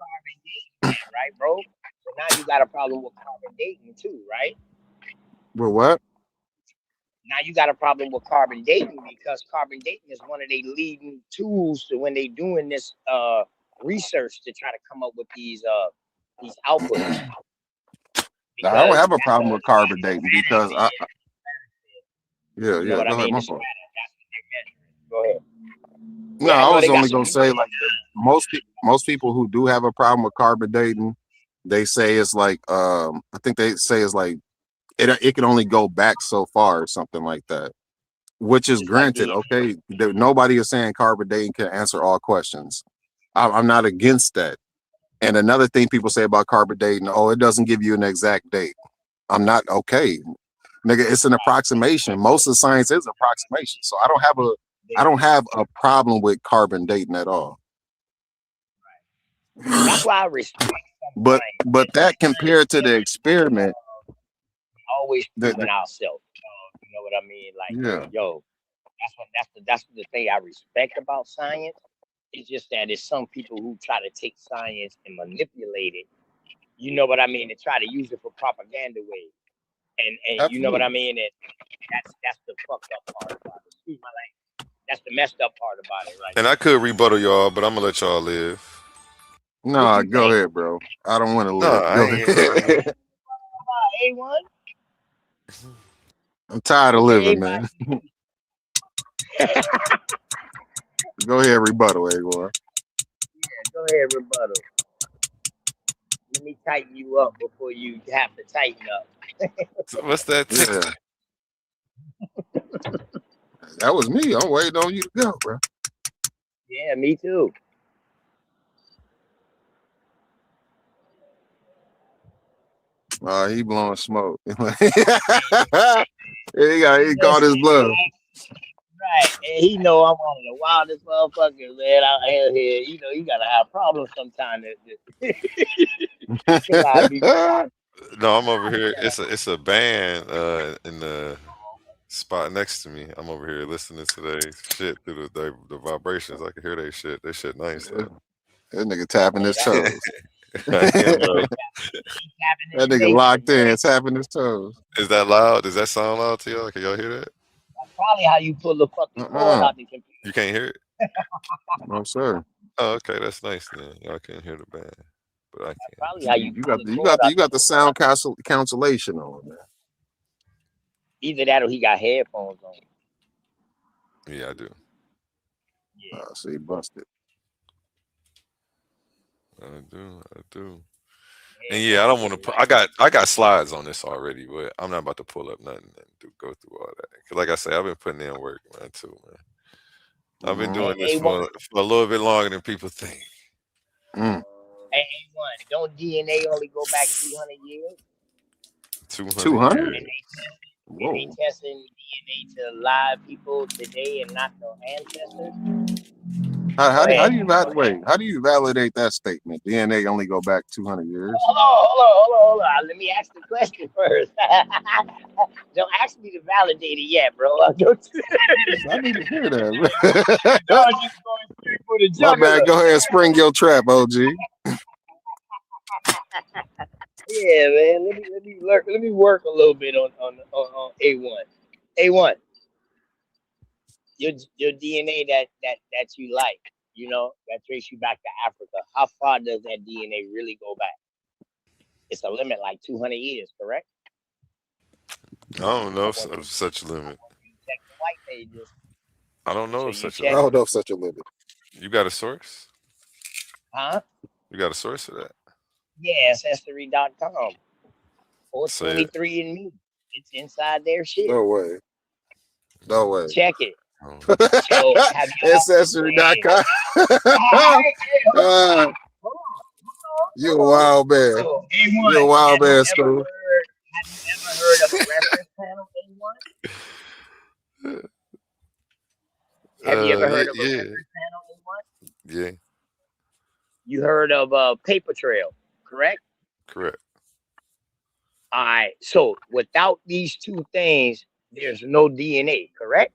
right, bro. So now you got a problem with carbon dating too, right? With what? Now you got a problem with carbon dating because carbon dating is one of their leading tools to when they doing this research to try to come up with these outputs. I don't have a problem with carbon dating because Go ahead. No, I was only gonna say, like, most people who do have a problem with carbon dating, they say it's like I think they say it's like it can only go back so far or something like that, which is granted. Okay, nobody is saying carbon dating can answer all questions. I'm not against that. And another thing people say about carbon dating, oh, it doesn't give you an exact date. I'm not okay, nigga. It's an approximation. Most of science is approximation. So I don't have a problem with carbon dating at all. That's why I respect. But that compared to the experiment, always proving ourselves. You know what I mean? Like, yo, that's the thing I respect about science. It's just that it's some people who try to take science and manipulate it. You know what I mean? And try to use it for propaganda ways. And you know what I mean? And that's the fucked up part about it. Excuse my language. That's the messed up part about it, right? And I could rebuttal y'all, but I'm gonna let y'all live. No, go ahead, bro. I don't want to live. Go ahead. A1. I'm tired of living, man. Go ahead, rebuttal, A1. Yeah, go ahead, rebuttal. Let me tighten you up before you have to tighten up. So what's that? Yeah. That was me. I'm waiting on you to go, bro. Yeah, me too. He blowing smoke. He caught his bluff. Right, and he know I'm one of the wildest motherfuckers, man, out here. You know, you gotta have problems sometimes. No, I'm over here. It's a band in the spot next to me. I'm over here listening to their shit through the vibrations. I can hear their shit. Their shit nice. That nigga tapping his toes. That nigga locked in, tapping his toes. Is that loud? Does that sound loud to y'all? Can y'all hear that? That's probably how you pull the fucking cord out the computer. You can't hear it? No, sir. Oh, okay, that's nice then. Y'all can't hear the band, but I can. Probably how you got the sound cancellation on, man. Either that or he got headphones on. Yeah, I do. Yeah. So he busted. I do. And yeah, I don't want to. I got slides on this already, but I'm not about to pull up nothing and go through all that. Cause like I say, I've been putting in work, man, too, man. I've been doing this for a little bit longer than people think. Hey, A1, don't DNA only go back 200 years? 200? And they testing DNA to live people today and not no ancestors? How do you validate that statement? DNA only go back 200 years. Hold on. Let me ask the question first. Don't ask me to validate it yet, bro. I need to hear that. My bad. Go ahead and spring your trap, OG. Yeah, man. Let me work a little bit on A1. A1, your DNA that you like, that trace you back to Africa. How far does that DNA really go back? It's a limit, like 200 years, correct? I don't know I if want you of to such a limit. check the white pages. I don't know So of you such a I check, don't limit. know if such a limit. You got a source? huh? You got a source for that? Yeah, ancestry.com or Say it. 23 and Me. It's inside their shit. No way. No way. Check it. Oh. So have y'all? Hey, Ancestry.com. hold uh, on, you a wild man. So You a A1, wild man, Stu. have you ever heard of a reference panel? A1? Have you ever Yeah, heard of a yeah, reference panel? A1? yeah. You heard of a paper trail, correct? Correct. All right. So without these two things, there's no DNA, correct?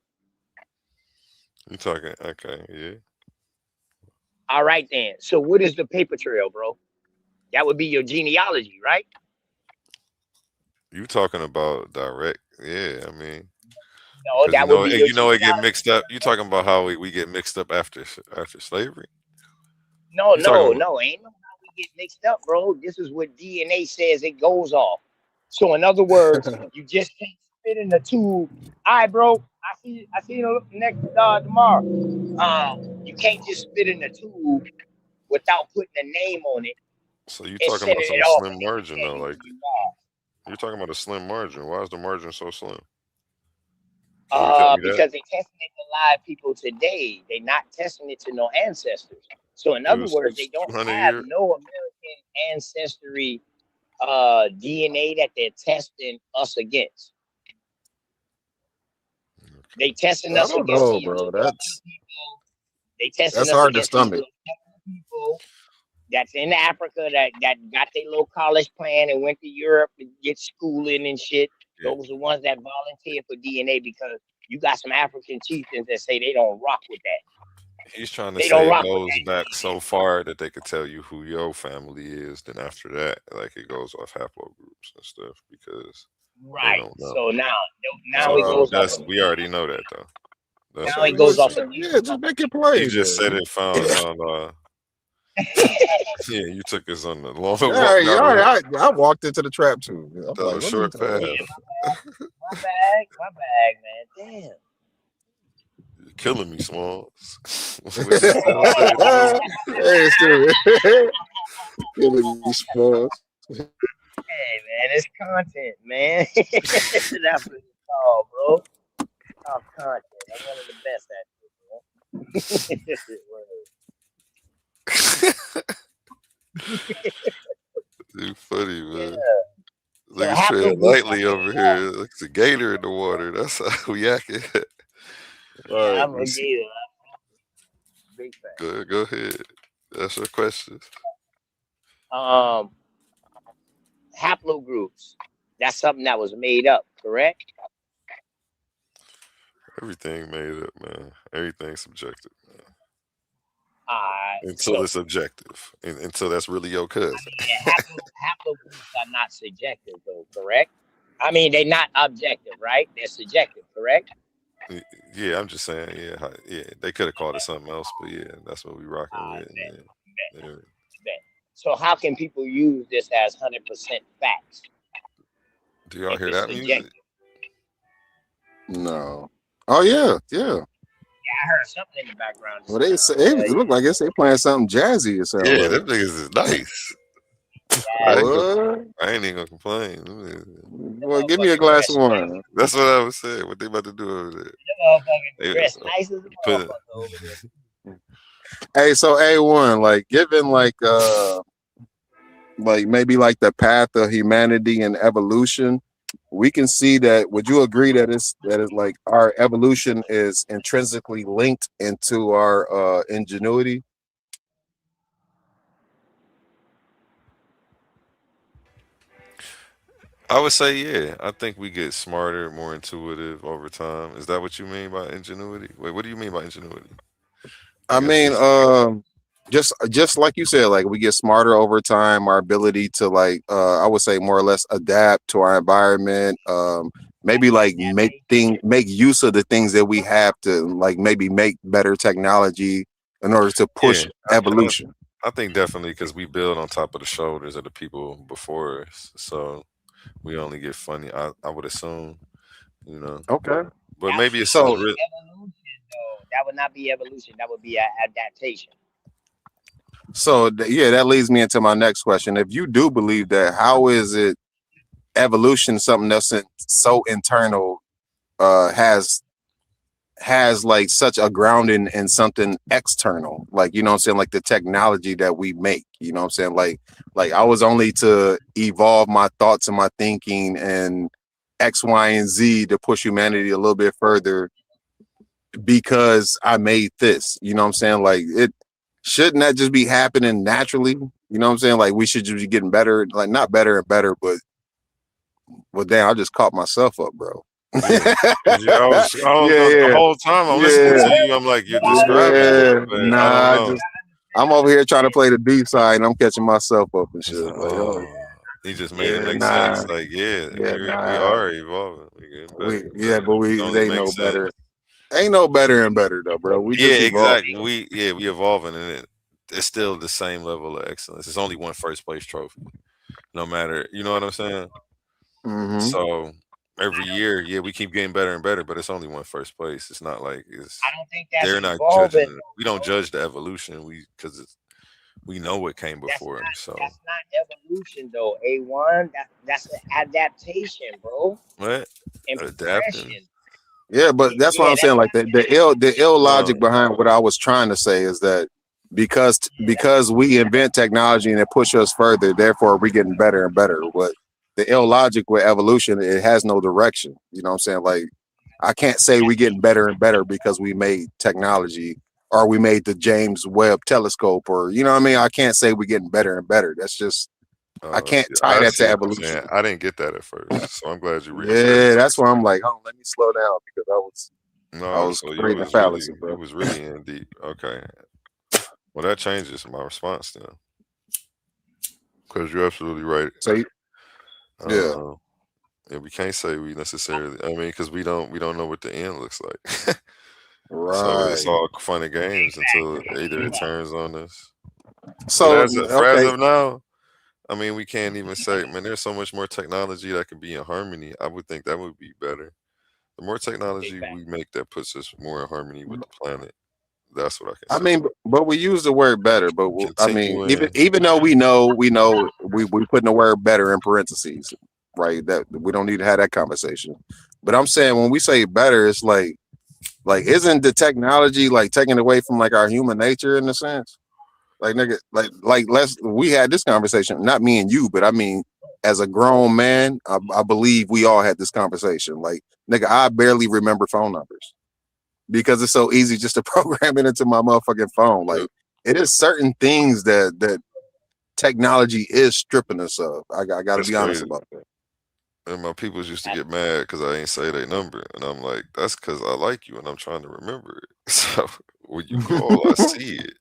You talking? Okay, yeah. All right then. So what is the paper trail, bro? That would be your genealogy, right? You talking about direct? Yeah, I mean, No, because that would be your you know, it get genealogy. mixed up. You talking about how we get mixed up after slavery? No, You talking no, about? no. Ain't no how we get mixed up, bro. This is what DNA says it goes off. So in other words, you just can't spit in the tube. All right, bro. I see you next tomorrow. You can't just spit in the tube without putting a name on it So you and talking sending about some it off, slim and then we margin tell though? you Like who you are. you're talking about a slim margin. Why is the margin so slim? Can you tell me that? Because they testing it to live people today. They not testing it to no ancestors. So in It other was, words, they it's don't 200 have years. no American ancestry DNA that they're testing us against. They testing I us don't against know, these bro. little fucking people. They testing That's us hard to against these stomach. little fucking people that's in Africa that got their little college plan and went to Europe to get schooling and shit. Yeah. Those are the ones that volunteer for DNA because you got some African chieftains that say they don't rock with that. He's trying to They don't say it rock with goes that back DNA. so far that they could tell you who your family is. Then after that, like it goes off haplogroups and stuff because they Right. don't know. So now it So goes off that's of we already know that though. That's now it already goes off Listen, of yeah, just make it play, he just said then. it found. Yeah, you took us on the long Yeah, walk yeah, down the I walked into the trap too. I'm down like, the what are you short talking path. about? Yeah, my bag, man. Damn. You're killing me, Smalls. What you still saying? Hey, Stu. Killing me, Smalls. Hey man, it's content, man. That's what it's called, bro. It's called content. I'm one of the best at it, You funny, yeah. man. So Niggas tread haplogroups are lightly over made up. here. Like it's a gator in the water. That's how we acting. Yeah, Right. I'm a gator. Big fan. Go ahead. That's your question. Um, haplogroups. That's something that was made up, correct? Everything made up, man. Everything's subjective, man. Until So it's objective. Until that's really your cousin. haplogroups are not subjective, though, correct? I mean, they're not objective, right? They're subjective, correct? Yeah, I'm just saying, yeah, yeah. They could have called it something else, but yeah, that's what we rocking with. Bet, Man. bet, Yeah. bet. So how can people use this as 100% facts Do y'all if hear it's that music? subjective? No. Oh yeah, yeah. I heard something in the background. Well, it look like they playing something jazzy. It sound Yeah, like. them niggas is nice. Jazzy. I ain't even gonna complain. The Well, give me a motherfuckers glass of dress nice. wine. That's what I was saying. What they about to do over there? The motherfuckers They, dress nice as a put it, motherfucker over there. Hey, so A1, like given like maybe like the path of humanity and evolution, we can see that. Would you agree that it's like our evolution is intrinsically linked into our ingenuity? I would say, yeah. I think we get smarter, more intuitive over time. Is that what you mean by ingenuity? Wait, what do you mean by ingenuity? I I guess mean, just just like you said, like we get smarter over time. Our ability to like, I would say more or less adapt to our environment. Maybe like make use of the things that we have to like maybe make better technology in order to push evolution. I think definitely because we build on top of the shoulders of the people before us, so we only get funny. I would assume, you know, Okay. but That maybe would it's not So be evolution, though. That would not be evolution. That would be an adaptation. yeah, that leads me into my next question. If you do believe that, how is it evolution something that's so internal has like such a grounding in something external, like, you know what I'm saying, like the technology that we make, you know what I'm saying, like I was only to evolve my thoughts and my thinking and X, Y, and Z to push humanity a little bit further because I made this, you know what I'm saying, like it shouldn't that just be happening naturally, you know what I'm saying, like we should just be getting better, like not better and better, but well, damn, I just caught myself up, bro. yeah. The Yeah, whole time I'm listening yeah, to you, I'm like, you're describing it, yeah. but I don't Nah, know. I'm over here trying to play the B side, and I'm catching myself up and It's shit. like, Like, oh, he just made it yeah, make sense. nah, Like, yeah, yeah, we nah. are evolving. We're getting better and better. But It only they know makes sense. better. Ain't no better and better though, bro. We Yeah, just evolve. exactly. We evolving, and it's still the same level of excellence. It's only one first place trophy, no matter. You know what I'm saying? Mm-hmm. So every year, yeah, we keep getting better and better, but it's only one first place. It's not like I don't think that's they're not evolving. judging. We don't judge the evolution. Because we know what came That's before. not So that's not evolution though. A1. That's an adaptation, bro. what And adapting? progression. Yeah, but that's what Yeah, I'm saying. Like the ill No, logic behind what I was trying to say is that because we invent technology and it pushes us further, therefore we're getting better and better. But the ill logic with evolution, it has no direction. You know what I'm saying? Like I can't say we getting better and better because we made technology or we made the James Webb telescope or you know what I mean? I can't say we're getting better and better. That's just I can't tie I that see to what you're evolution. saying. I didn't get that at first, so I'm glad you reiterated Yeah, it. that's why I'm like, oh, let me slow down because I No, was so creating a fallacy, you bro. was really in deep. Okay, well that changes my response then, because you're absolutely right. So yeah, Uh, and we can't say we necessarily. I mean, because we don't know what the end looks like. So it's right. all fun and games until either it exactly. turns on us. But So as okay, of now, I mean, we can't even say, man, there's so much more technology that can be in harmony. I would think that would be better. The more Big technology fact. we make that puts us more in harmony with the planet, that's what I can I say. mean, but we use the word better. But I mean, Continuing, even though we putting the word better in parentheses, right? That we don't need to have that conversation. But I'm saying when we say better, it's like isn't the technology like taken away from like our human nature in a sense? Like nigga, like let's we had this conversation, not me and you, but I mean, as a grown man, I believe we all had this conversation. Like nigga, I barely remember phone numbers because it's so easy just to program it into my motherfucking phone. yeah, Like it is certain things that technology is stripping us of. I got to that's be honest crazy. about that. And my peoples used to get mad because I ain't say their number, and I'm like, that's because I like you and I'm trying to remember it. So when you call, I see it.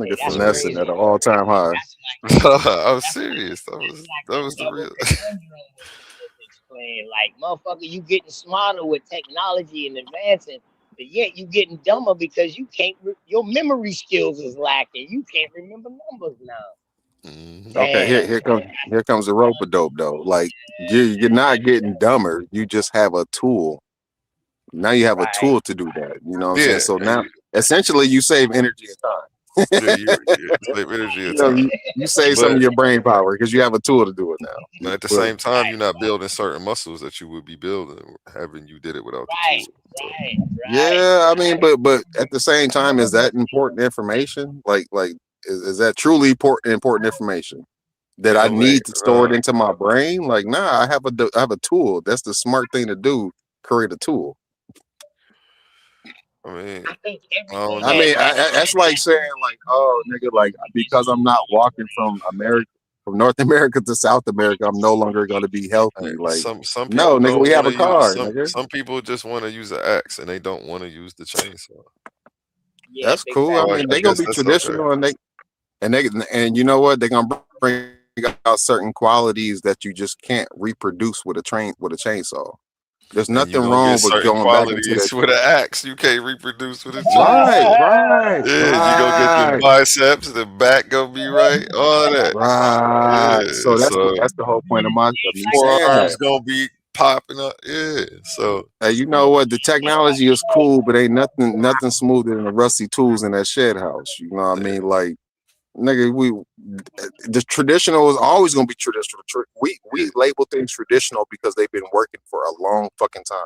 Hey, Nigga that's But finessing crazy, at an bro. all time high. That's like I was that's like serious. that's like That the was the double real. conundrum what you just explained. Like, motherfucker, you getting smarter with technology and advancing, but yet you getting dumber because you can't. Your memory skills is lacking. You can't remember numbers now. Mhm. Okay, Damn. here comes the rope a dope though. Like you're not getting dumber. You just have a tool. Now you have a Right. tool to do that. You know what I'm saying? Yeah, So now essentially you save energy and time. yeah, you save energy You and know, time. you save some But of your brain power because you have a tool to do it now. but at the But same time, you're not building certain muscles that you would be building having you did it without the Right. tool. So Right. yeah, I mean, but at the same time, is that important information? Like is that truly important information that I I mean, need to store it into my brain? Like, nah, I have a tool. That's the smart thing to do. Create a tool. I mean, I think I everything don't I know. mean, that's like saying like, oh, nigga, like because I'm not walking from America, from North America to South America, I'm no longer going to be healthy. Like, Some no, people nigga, don't we want have to a use car, nigga. some people just want to use an axe and they don't want to use the chainsaw. Yeah, That's big cool. I facts. mean, I they're gonna guess be that's okay. traditional, and you know what? They're gonna bring out certain qualities that you just can't reproduce with a chainsaw. There's And you're nothing gonna get wrong with certain going back into that. qualities with an axe you can't reproduce with a Right, chainsaw. right, Yeah, you gonna get the right, biceps, the back gonna be right, all that. right. Yeah, So so that's the whole point of me saying forearms that. gonna be popping up. Yeah, so Hey, you know what? The technology is cool, but ain't nothing smoother than the rusty tools in that shed house. You know what I mean? Like, nigga, the traditional is always gonna be traditional. yeah, We label things traditional because they've been working for a long fucking time.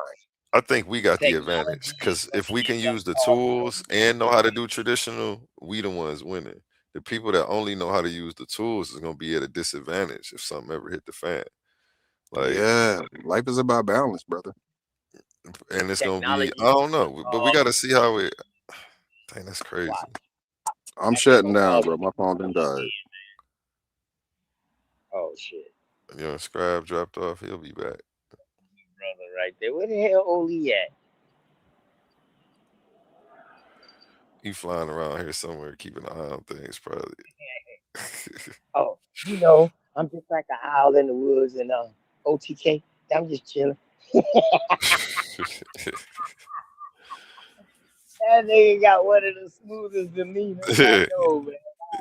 I think we got the advantage Technology is because what if we can makes us use the powerful. tools and know how to do traditional, we the ones winning. The people that only know how to use the tools is gonna be at a disadvantage if something ever hit the fan. Like, Yeah, life is about balance, brother. and it's gonna be, I Technology don't makes us know, but we gotta powerful. see how it. Dang, that's crazy. Watch. I'm I think shutting down, bro. technology My phone done died. oh shit. You know, Scribe dropped off. He'll be back. Brother right there. Where the hell Oli at? He flying around here somewhere, keeping an eye on things, probably. Oh, I'm just like an owl in the woods and OTK. I'm just chilling. That nigga got one of the smoothest demeanors I know, man.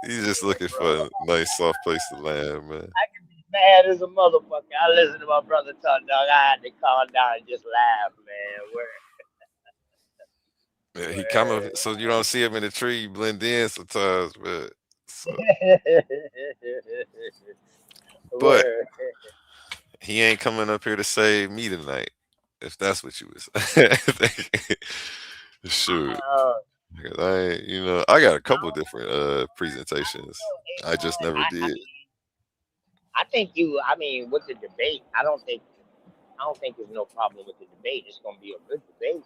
He's just looking Bro, for a nice, soft place to land, man. I can be mad as a motherfucker. I listen to my brother talk, dog. I had to calm down and just laugh, man. Yeah, he kind of Word. so you don't see him in the tree, you blend in sometimes, but so, but Word. he ain't coming up here to save me tonight. If that's what you was, shoot. Uh, 'Cause I got a couple different presentations. I just never did. I think with the debate, I don't think there's no problem with the debate. It's gonna be a good debate.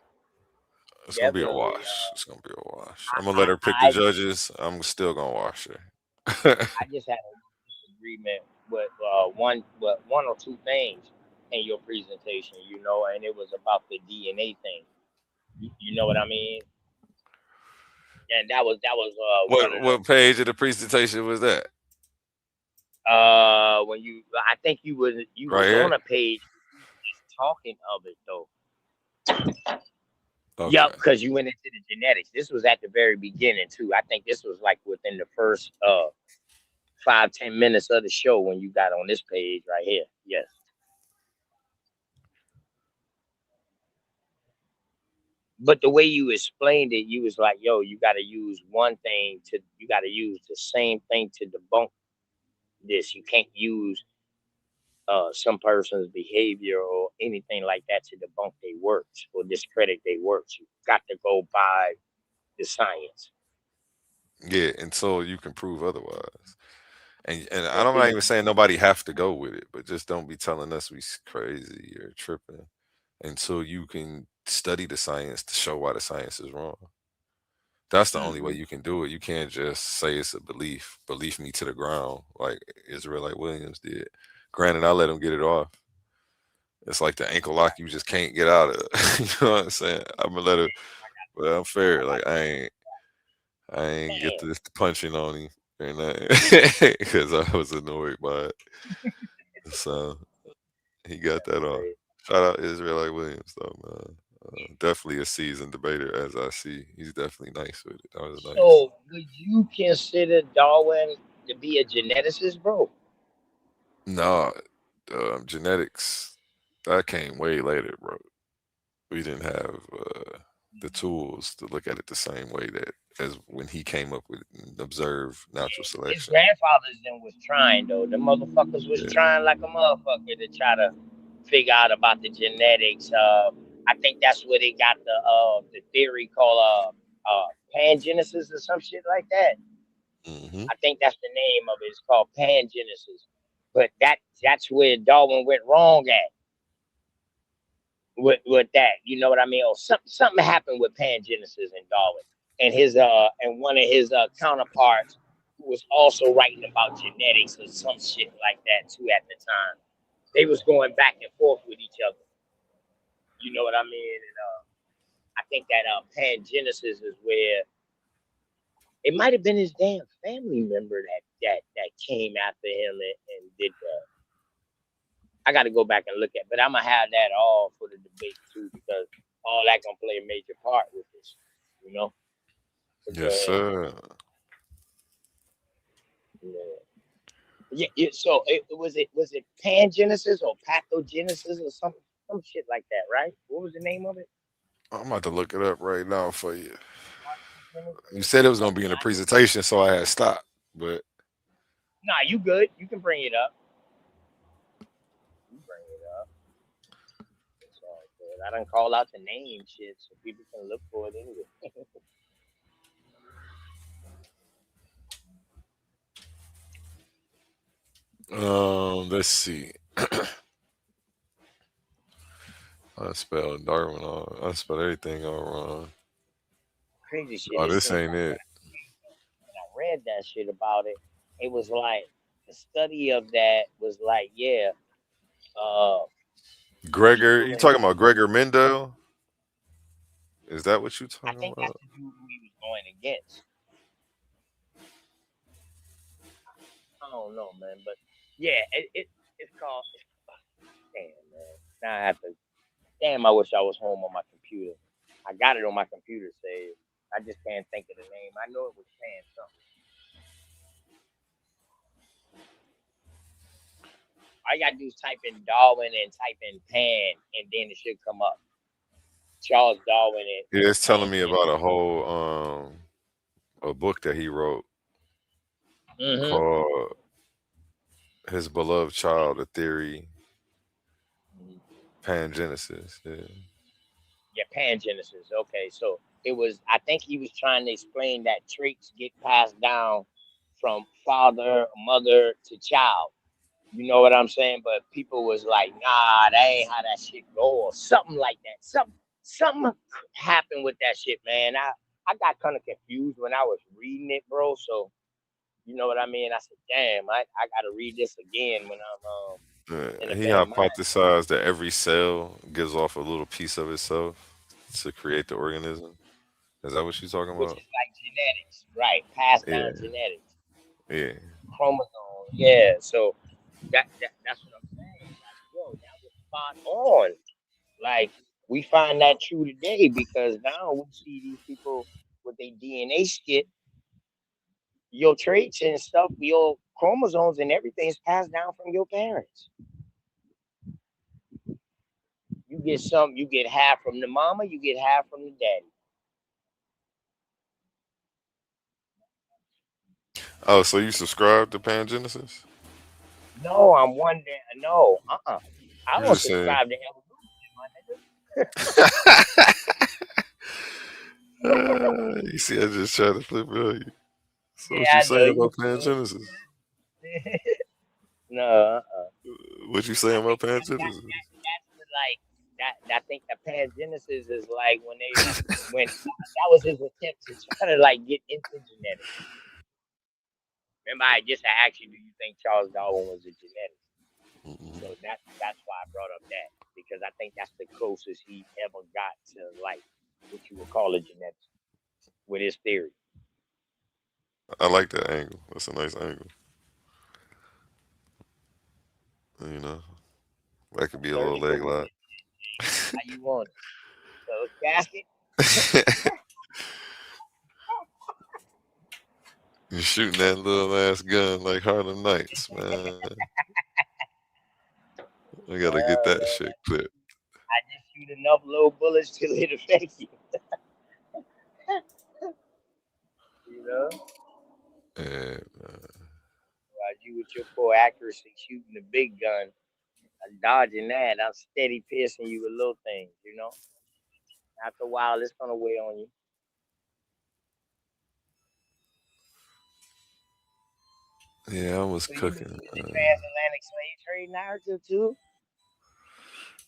It's gonna be a Definitely. wash. It's gonna be a wash. I'm gonna let her pick the I judges. I'm still gonna wash her. I just had a disagreement with one or two things in your presentation, and it was about the DNA thing. You know what I mean? And that was one What of the what page of the presentation was that? when I think you Right was here. on a page just talking of it though. Yep, Okay. because you went into the genetics. This was at the very beginning too. I think this was like within the first 5-10 minutes of the show when you got on this page right here. Yes. But the way you explained it, you was like, yo, you gotta use the same thing to debunk this. You can't use some person's behavior or anything like that to debunk their works or discredit their works. You got to go by the science. Yeah, until you can prove otherwise. And And I'm till not you even saying nobody have to go with it, but just don't be telling us we crazy or tripping until you can study the science to show why the science is wrong. That's the only way Mhm. you can do it. You can't just say it's a belief me to the ground like Israelite Williams did. Granted, I let him get it off. It's like the ankle lock you just can't get out of. You know what I'm saying? I'm gonna let her, but I'm fair. Like I ain't get Damn. this punching on him and because I was annoyed by it. So he got that off. Crazy. Shout out Israelite Williams though, man. Definitely a seasoned debater, as I see. He's definitely nice with it. That was nice. So would you consider Darwin to be a geneticist, bro? No, genetics that came way later, bro. We didn't have the tools to look at it the same way that as when he came up with and observe natural His selection. grandfathers then was trying though. The motherfuckers was Yeah. trying like a motherfucker to try to figure out about the genetics. I think that's where they got the theory called pangenesis or some shit like that. Hmm. I think that's the name of it. It's called pangenesis. But that's where Darwin went wrong at with that. You know what I mean? Or something happened with pangenesis in Darwin, and his and one of his counterparts who was also writing about genetics or some shit like that too at the time. They was going back and forth with each other. You know what I mean? And I think that pangenesis is where It might have been his damn family member that came after him and did that. I got to go back and look at, but I'm gonna have that all for the debate too, because all that gonna play a major part with this, you know. But go Yes, ahead. sir. Yeah. So was it pangenesis or pathogenesis or some shit like that, right? What was the name of it? I'm about to look it up right now for you. You Pathogenesis? said it was gonna be in the presentation, so I had stopped. But Nah, you good. You can bring it up. You bring it up. It's all good. I don't call out the name shit so people can look for it anyway. let's see. I spelled Darwin all. I spelled everything all wrong. Crazy shit. Oh, It this seems ain't like it. when I read that shit about it, it was like the study of that was like, yeah, uh, Gregor, people you in talking about Gregor Mendel? Is that what you I talking think that's about? the dude who he was going against. I don't know, man, but yeah, it's called. Damn, man. Now I have to. Damn, I wish I was home on my computer. I got it on my computer saved. I just can't think of the name. I know it was Pan something. All you gotta do is type in Darwin and type in Pan, and then it should come up. Charles Darwin Yeah, and it's telling Pan me about a book that he wrote Mm-hmm. called His Beloved Child, A Theory, Pangenesis. Yeah. Yeah, pangenesis. Okay, so it was. I think he was trying to explain that traits get passed down from father, mother to child. You know what I'm saying? But people was like, nah, that ain't how that shit go, or something like that. Something happened with that shit, man. I got kind of confused when I was reading it, bro. So you know what I mean? I said, damn, I gotta read this again when I'm in a He better mind. hypothesized that every cell gives off a little piece of itself to create the organism. Is that what you're talking Which about? is like genetics, right? Passed down Yeah, genetics, yeah. chromosomes. Yeah. So that's what I'm saying. Like, yo, that was spot on. Like, we find that true today because now we see these people with their DNA shit, your traits and stuff, your chromosomes and everything is passed down from your parents. You get half from the mama, you get half from the daddy. Oh, so you subscribe to Pangenesis? No, I'm wondering. No, I You don't just saying. subscribe to evolution, my nigga. You see, I just tried to flip it on you. So what Yeah, you I know saying you about Pangenesis? good. No, What you I saying about think Pangenesis? that's the, like that. I think the pangenesis is like when that was his attempt to try to like get into genetics. Remember, I just asked you, do you think Charles Darwin was a geneticist? So that's why I brought up that because I think that's the closest he ever got to like what you would call a geneticist with his theory. I like that angle. That's a nice angle. You know, that could be a little leg Surgical lock. how you want it. So casket. You shooting that little ass gun like Harlem Nights, man. I gotta get that Man, shit clipped. I just shoot enough little bullets till it affects you. You know, And while you with your poor accuracy shooting the big gun, I'm dodging that. I'm steady piercing you with little things. You know, after a while, it's gonna weigh on you. yeah, I was So you cooking. believe in the transatlantic slave trade narrative too?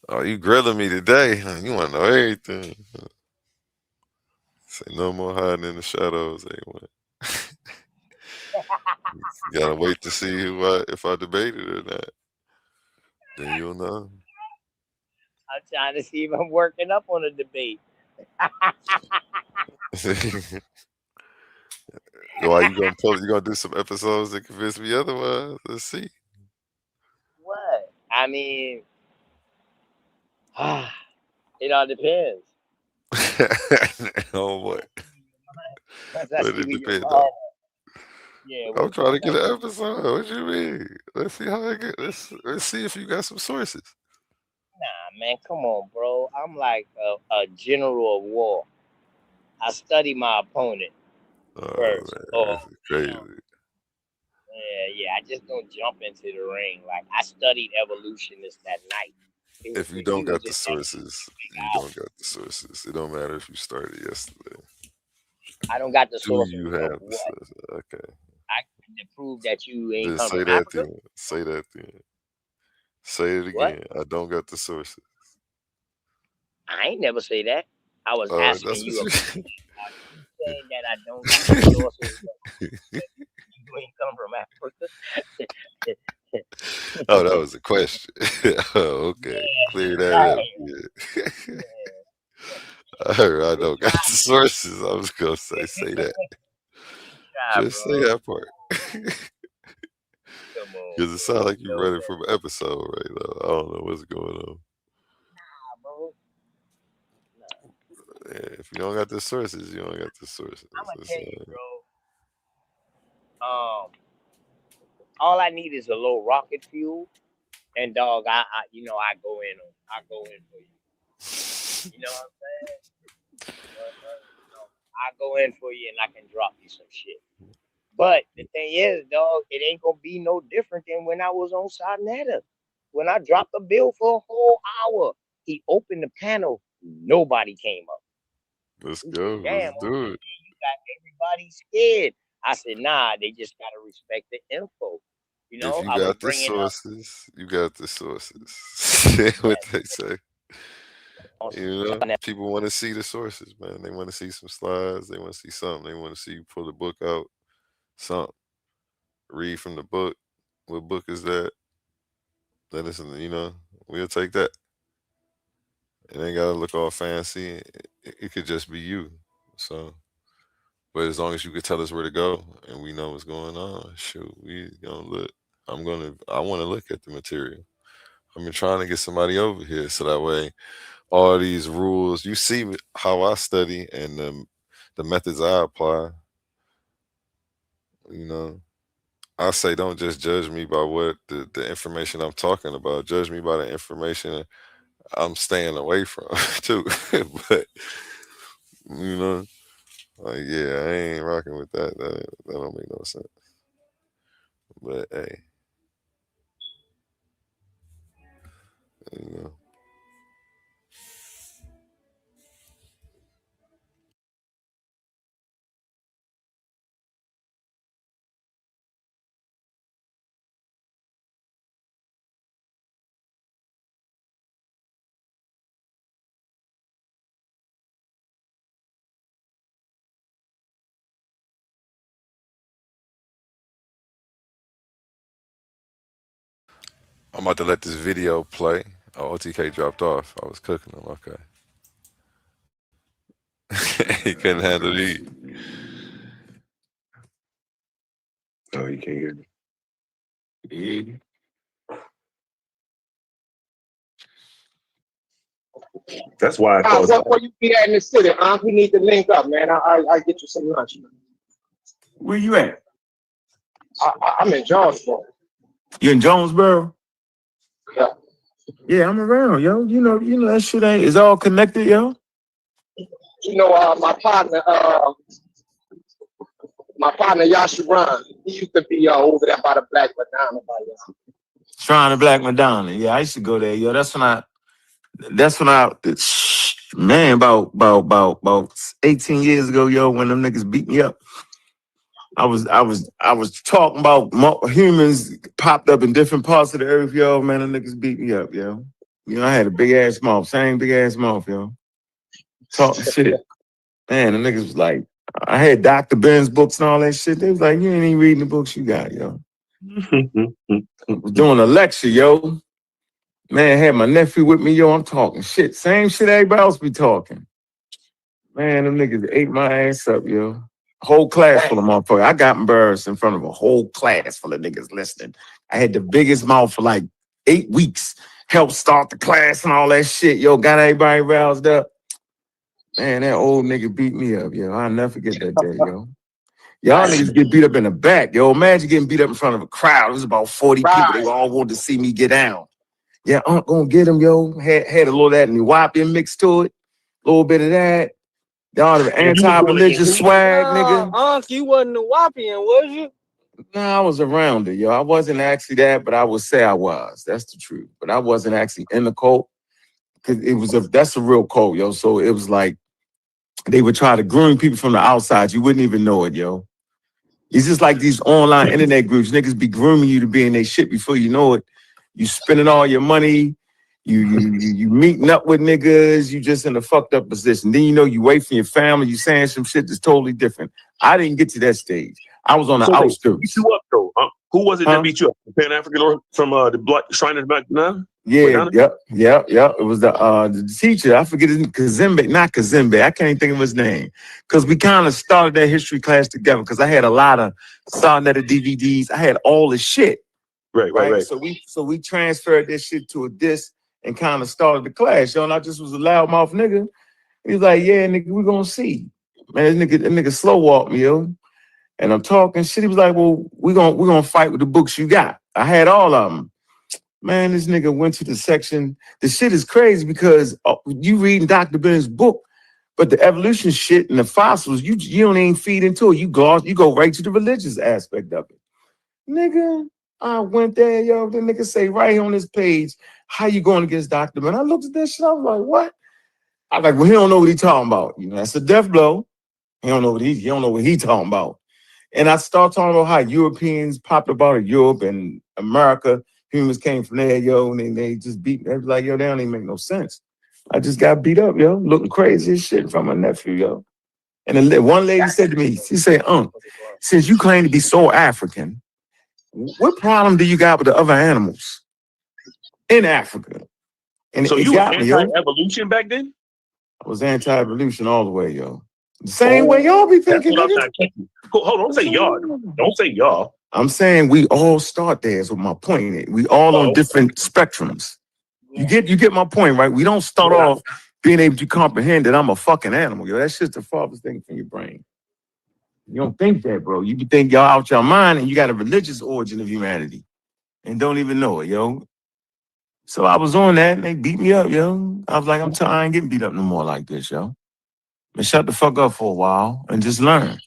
Oh, you grilling me today? Huh? You want to know everything? Say no more hiding in the shadows, A1. Gotta wait to see if I debated or not. Then you'll know. I'm trying to see if I'm working up on a debate. Why you gonna pull? You gonna do some episodes that convince me otherwise? Let's see. What? I mean, it all depends. Oh boy, Once I what see it where your depend on? mind, yeah. I'm trying to Once I get an see, episode. What you mean? Let's see how I get. Let's see if you got some sources. nah, man, come on, bro. I'm like a general of war. I study my opponent Oh first, man, or this is crazy. yeah. I just don't jump into the ring. Like I studied evolutionists that night. If you He don't was got in the that sources, big you house. don't got the sources. It don't matter if you started yesterday. I don't got the Do sources you of have the what? sources? Okay. I can prove that you ain't Then come say from that Africa. then. Say that then. Say it What? again. I don't got the sources. I ain't never say that. I was asking That's what you a you. question. Are you saying that I don't got the sources that you ain't come from Africa? Oh, that was a question. Oh, okay. Clear that up. Right. Yeah. Yeah. I heard I Good don't got try. the sources. I was gonna say that. Good try, Just say bro. that part. Come on, Because it sounds bro. like You you're know running that. from an episode right now. I don't know what's going on. Nah, bro. Nah. Yeah, if you don't got the sources, you don't got the sources. I'm gonna That's tell you, bro. All I need is a little rocket fuel, and dog, I go in for you. You know what I'm saying? I go in for you, and I can drop you some shit. But the thing is, dog, it ain't gonna be no different than when I was on Sarnetta. When I dropped the bill for a whole hour, he opened the panel, nobody came up. Let's He said, go. "Damn, Let's do OTK, it. you got everybody scared." I said, "Nah, they just gotta respect the info." You If know, you I was got the bringing up sources, you got the sources. What they say. You know, people want to see the sources, man. They want to see some slides. They want to see something. They want to see you pull the book out, something. Read from the book. What book is that? Let us, we'll take that. It ain't gotta look all fancy. It could just be you. So, but as long as you could tell us where to go and we know what's going on, shoot, we gonna look. I want to look at the material. I've been trying to get somebody over here so that way all these rules, you see how I study and the methods I apply. You know, I say don't just judge me by what the information I'm talking about. Judge me by the information I'm staying away from too. But you know, like yeah, I ain't rocking with that. That don't make no sense. But hey, you know. I'm about to let this video play. Oh, OTK dropped off. I was cooking him. Okay. He couldn't handle the Oh, you can't hear me. Yeah. That's why I thought. Where you be at in the city, huh? We need to link up, man. I get you some lunch. Where you at? I'm in Jonesboro. You in Jonesboro? Yeah. Yeah, I'm around, yo. You know that shit ain't. It's all connected, yo. You know, my partner Yasharan, he used to be over there by the Black Madonna by y'all. Shrine of Black Madonna. Yeah, I used to go there, yo. That's when man, about 18 years ago, yo, when them niggas beat me up. I was talking about humans popped up in different parts of the earth, yo. Man, them niggas beat me up, yo. You know, I had a big ass mouth, same big ass mouth, yo. Talking shit. Man, the niggas was like, I had Dr. Ben's books and all that shit. They was like, you ain't even reading the books you got, yo. Was doing a lecture, yo. Man, had my nephew with me, yo. I'm talking shit. Same shit everybody else be talking. Man, them niggas ate my ass up, yo. Whole class full of motherfuckers. I got embarrassed in front of a whole class full of niggas listening. I had the biggest mouth for like 8 weeks. Helped start the class and all that shit. Yo, got everybody roused up. Man, that old nigga beat me up, yo. I'll never forget that day, yo. Y'all niggas get beat up in the back, yo. Imagine getting beat up in front of a crowd. It was about 40 people. They all wanted to see me get down. Yeah, I'm gonna get him, yo. Had a little of that Nuwapian mixed to it. A little bit of that. Y'all the anti-religious swag, nigga. You wasn't a Nuwapian, was you? Nah, I was around it, yo. I wasn't actually that, but I would say I was. That's the truth. But I wasn't actually in the cult. Cause that's a real cult, yo. So it was like they would try to groom people from the outside. You wouldn't even know it, yo. It's just like these online internet groups. Niggas be grooming you to be in their shit before you know it. You spending all your money. You meeting up with niggas. You just in a fucked up position. Then you know you wait for your family. You saying some shit that's totally different. I didn't get to that stage. I was on the outskirts. Beat you up though? Who was it that beat you up? Pan African or from the Black Shrine of the Yeah, yep. It was the teacher. I forget his name. Kazembe, not Kazembe. I can't even think of his name. Because we kind of started that history class together. Because I had a lot of Sarnetta DVDs. I had all the shit. Right. So we transferred that shit to a disc and kind of started the class. Yo, and I just was a loudmouth nigga. He was like, yeah, nigga, we gonna see. Man, that nigga slow walked me, yo. And I'm talking shit. He was like, well, we're gonna fight with the books you got. I had all of them. Man, this nigga went to the section. The shit is crazy because you reading Dr. Ben's book, but the evolution shit and the fossils, you don't even feed into it. You go right to the religious aspect of it. Nigga, I went there, yo. The nigga say right on this page, how you going against Dr. Ben? I looked at that shit, I was like, what? I was like, well, he don't know what he talking about. You know, that's a death blow. He don't know what he talking about. And I start talking about how Europeans popped up out of Europe and America. Humans came from there, yo, and they just beat me. They was like, yo, they don't even make no sense. I just got beat up, yo, looking crazy as shit from my nephew, yo. And one lady said to me, she said, since you claim to be so African, what problem do you got with the other animals in Africa? And so you were anti-evolution back then? I was anti-evolution all the way, yo. The same way y'all be thinking. Hold on, don't say y'all. Don't say y'all. I'm saying we all start there is what my point is. We all on different spectrums. You get my point, right? We don't start off being able to comprehend that I'm a fucking animal, yo. That's just the farthest thing from your brain. You don't think that, bro. You think y'all out your mind and you got a religious origin of humanity and don't even know it, yo. So I was on that and they beat me up, yo. I was like, I ain't getting beat up no more like this, yo. And shut the fuck up for a while and just learn.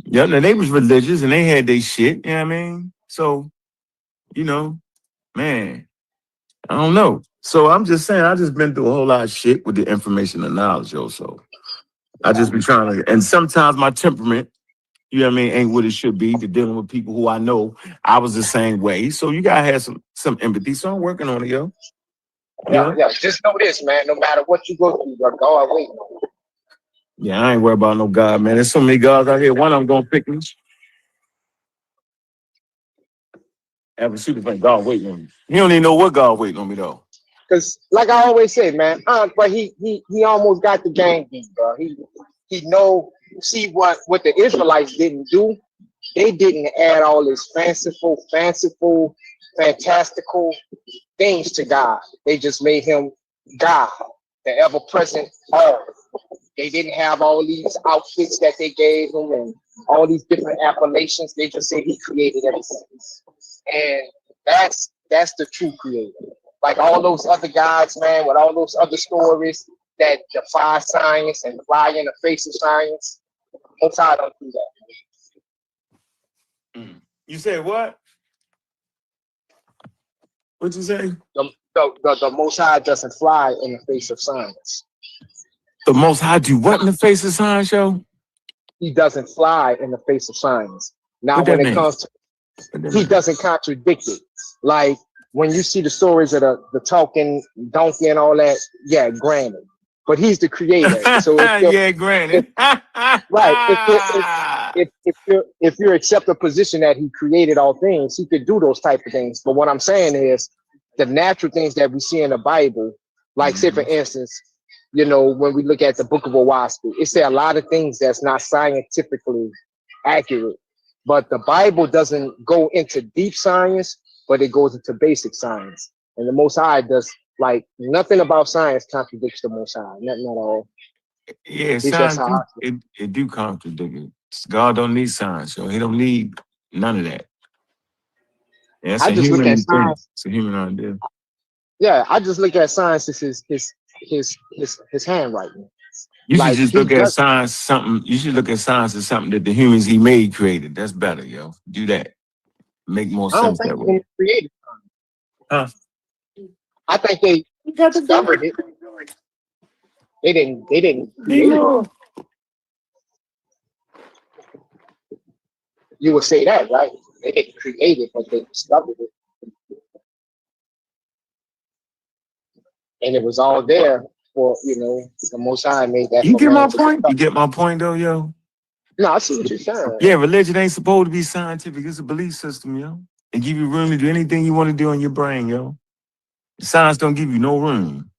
Yeah, now they was religious and they had their shit, you know what I mean? So, you know, man, I don't know. So I'm just saying, I just been through a whole lot of shit with the information and knowledge, yo. So I just be trying to, and sometimes my temperament, you know what I mean, ain't what it should be to dealing with people who I know I was the same way. So you gotta have some empathy. So I'm working on it, yo. Yeah. Just know this, man. No matter what you go through, God waiting on you. Yeah, I ain't worried about no God, man. There's so many gods out here. One of them gonna pick me. Have a super fan. God waiting on me. He don't even know what God waiting on me though. Cause like I always say, man, but he almost got the game beat, bro. He know. See what the Israelites didn't do. They didn't add all this fanciful, fantastical things to God. They just made him God, the ever-present all. They didn't have all these outfits that they gave him and all these different appellations. They just said he created everything. And that's the true creator. Like all those other gods, man, with all those other stories that defy science and fly in the face of science. Most High don't do that. You said what? What'd you say? The Most High doesn't fly in the face of science. The Most High do what in the face of science, yo? He doesn't fly in the face of science. Now, when it comes to, he doesn't contradict it. Like when you see the stories of the talking donkey and all that, yeah, granted. But he's the creator. So yeah, granted. Right. If you accept the position that he created all things, he could do those type of things. But what I'm saying is the natural things that we see in the Bible, like say for instance, you know, when we look at the Book of Owaski, it said a lot of things that's not scientifically accurate. But the Bible doesn't go into deep science, but it goes into basic science. And the Most High does, like, nothing about science contradicts the Most High. Nothing at all. Yeah, At least that's science how I feel. it do contradict it. God don't need science, so he don't need none of that. Yeah, that's I a just look at human thing. science. It's a human idea. Yeah, I just look at science as his handwriting. You should Like just he look at does. science something. You should look at science as something that the humans he made created. That's better, yo. Do that. Make more I don't sense think that way. they created. Huh? I think they discovered it. They didn't create it. You would say that, right? They didn't create it, but they discovered it. And it was all there for, you know, the Most High made that You for get man my to point? You discover. get my point though, yo? No, I see what you're saying. Yeah, religion ain't supposed to be scientific. It's a belief system, yo. It give you room to do anything you want to do in your brain, yo. Science don't give you no room.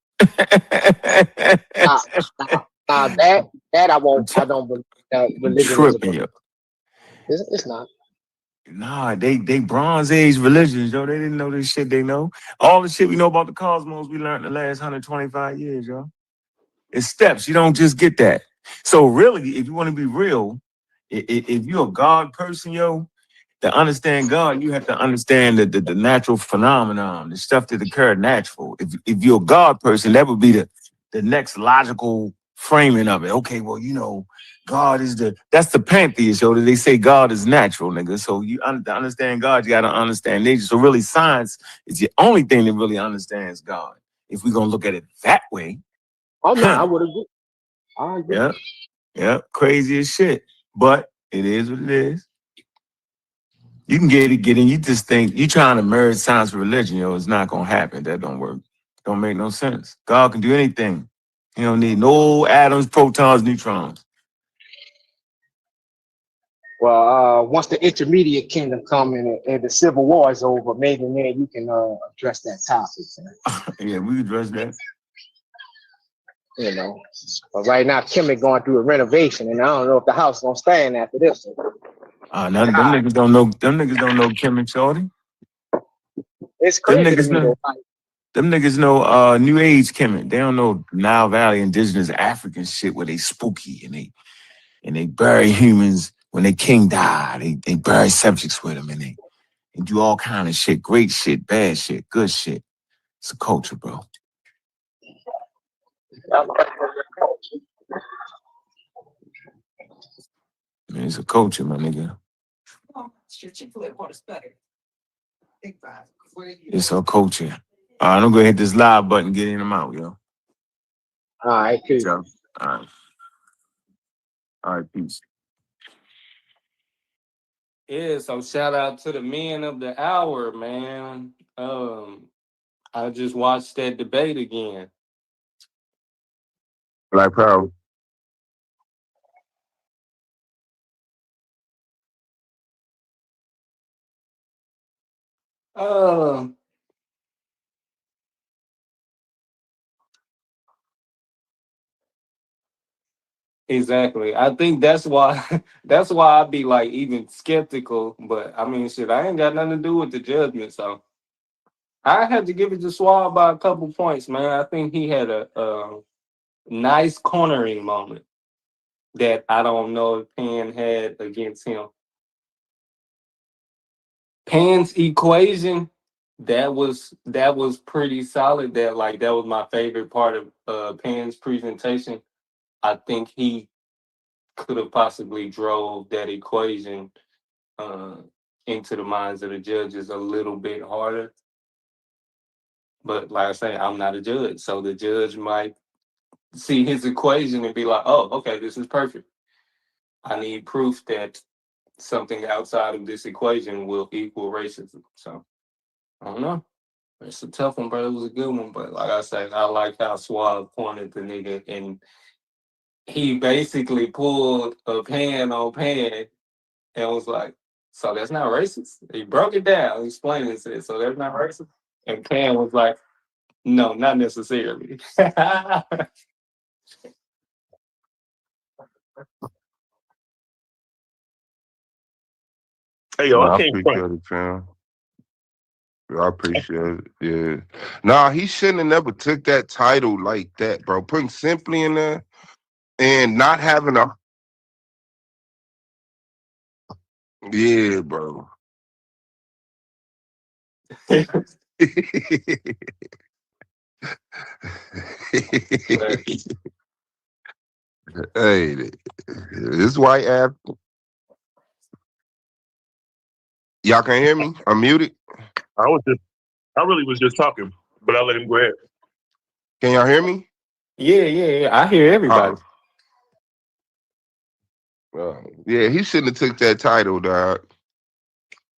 Nah, that I won't. I don't believe that religion is a Tripping, belief. yo. It's not. Nah, they Bronze Age religions, yo. They didn't know this shit they know. All the shit we know about the cosmos we learned the last 125 years, yo. It's steps. You don't just get that. So really, if you want to be real, if you're a God person, yo, to understand God, you have to understand the natural phenomenon, the stuff that occurred natural. If you're a God person, that would be the next logical framing of it. Okay, well, you know, God is that's the pantheist, yo. That they say God is natural, nigga. So to understand God, you got to understand nature. So really, science is the only thing that really understands God. If we're gonna look at it that way. Oh no, I would agree. I agree. Yeah, yeah, crazy as shit. But it is what it is. You can get in. You just think you trying to merge science with religion, yo. It's not gonna happen. That don't work. Don't make no sense. God can do anything. He don't need no atoms, protons, neutrons. Well, once the intermediate kingdom come and the civil war is over, maybe then you can address that topic. Yeah, we address that. You know, but right now Kemet going through a renovation, and I don't know if the house gonna stand after this. Them niggas don't know. Them niggas don't know Kim and Shorty. It's Them crazy to niggas me know. though. Like, Them niggas know New Age Kemet. They don't know Nile Valley indigenous African shit where they spooky and they bury humans when their king died. They bury subjects with them and they do all kind of shit. Great shit, bad shit, good shit. It's a culture, bro. Man, it's a culture, my nigga. It's a culture. I'm gonna go hit this live button, get in them out, yo. all right, peace. All right. All right, peace. Yeah, so shout out to the men of the hour, man. I just watched that debate again. Black Power. Exactly. I think that's why that's why I be like even skeptical. But I mean, shit, I ain't got nothing to do with the judgment, so I had to give it to Swab by a couple points, man. I think he had a nice cornering moment that I don't know if Pan had against him. Pan's equation, that was pretty solid. That was my favorite part of Pan's presentation. I think he could have possibly drove that equation uh, into the minds of the judges a little bit harder. But like I say, I'm not a judge, so the judge might see his equation and be like, "Oh, okay, this is perfect. I need proof that something outside of this equation will equal racism." So I don't know. It's a tough one, but it was a good one. But like I said, I like how Suave pointed the nigga and he basically pulled a Pan on Pan and was like, "So that's not racist?" He broke it down, explaining it. So that's not racist. And Pan was like, "No, not necessarily." Hey, No, yo, I I can't front. appreciate it, fam. I appreciate it. Yeah. Nah, he shouldn't have never took that title like that, bro. Putting Simply in there and not having a yeah, bro. Hey, this white app. Y'all can hear me? I'm muted. I really was just talking, but I'll let him go ahead. Can y'all hear me? Yeah. I hear everybody. Yeah, he shouldn't have took that title, dog.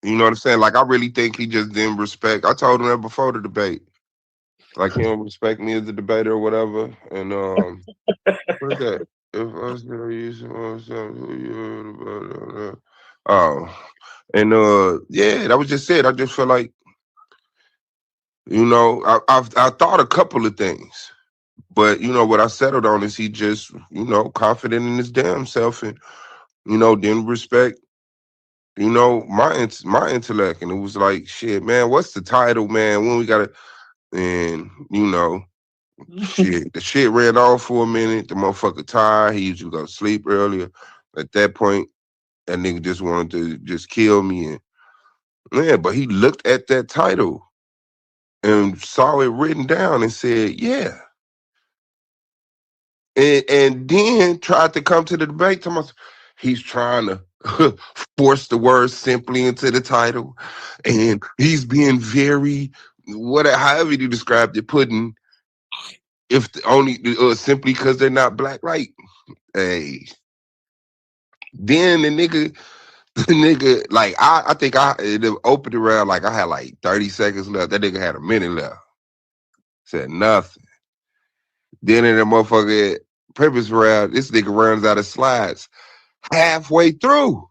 You know what I'm saying? Like, I really think he just didn't respect. I told him that before the debate. Like, he don't respect me as a debater or whatever. And what's that? If I still using myself, and yeah, that was just it. I just feel like, you know, I thought a couple of things, but you know what I settled on is he just, you know, confident in his damn self and you know didn't respect, you know, my intellect, and it was like, shit, man, what's the title, man? When we gotta, and you know, shit, the shit ran on for a minute. The motherfucker tired. He usually go to sleep earlier. At that point, that nigga just wanted to just kill me. And yeah, but he looked at that title and saw it written down and said, yeah. And then tried to come to the debate. He's trying to force the word simply into the title. And he's being very, however you described it, putting, if only simply because they're not black, right? Hey. Then the nigga, like, I think it opened around, like, I had like 30 seconds left. That nigga had a minute left. Said nothing. Then in the motherfucker purpose round, this nigga runs out of slides halfway through.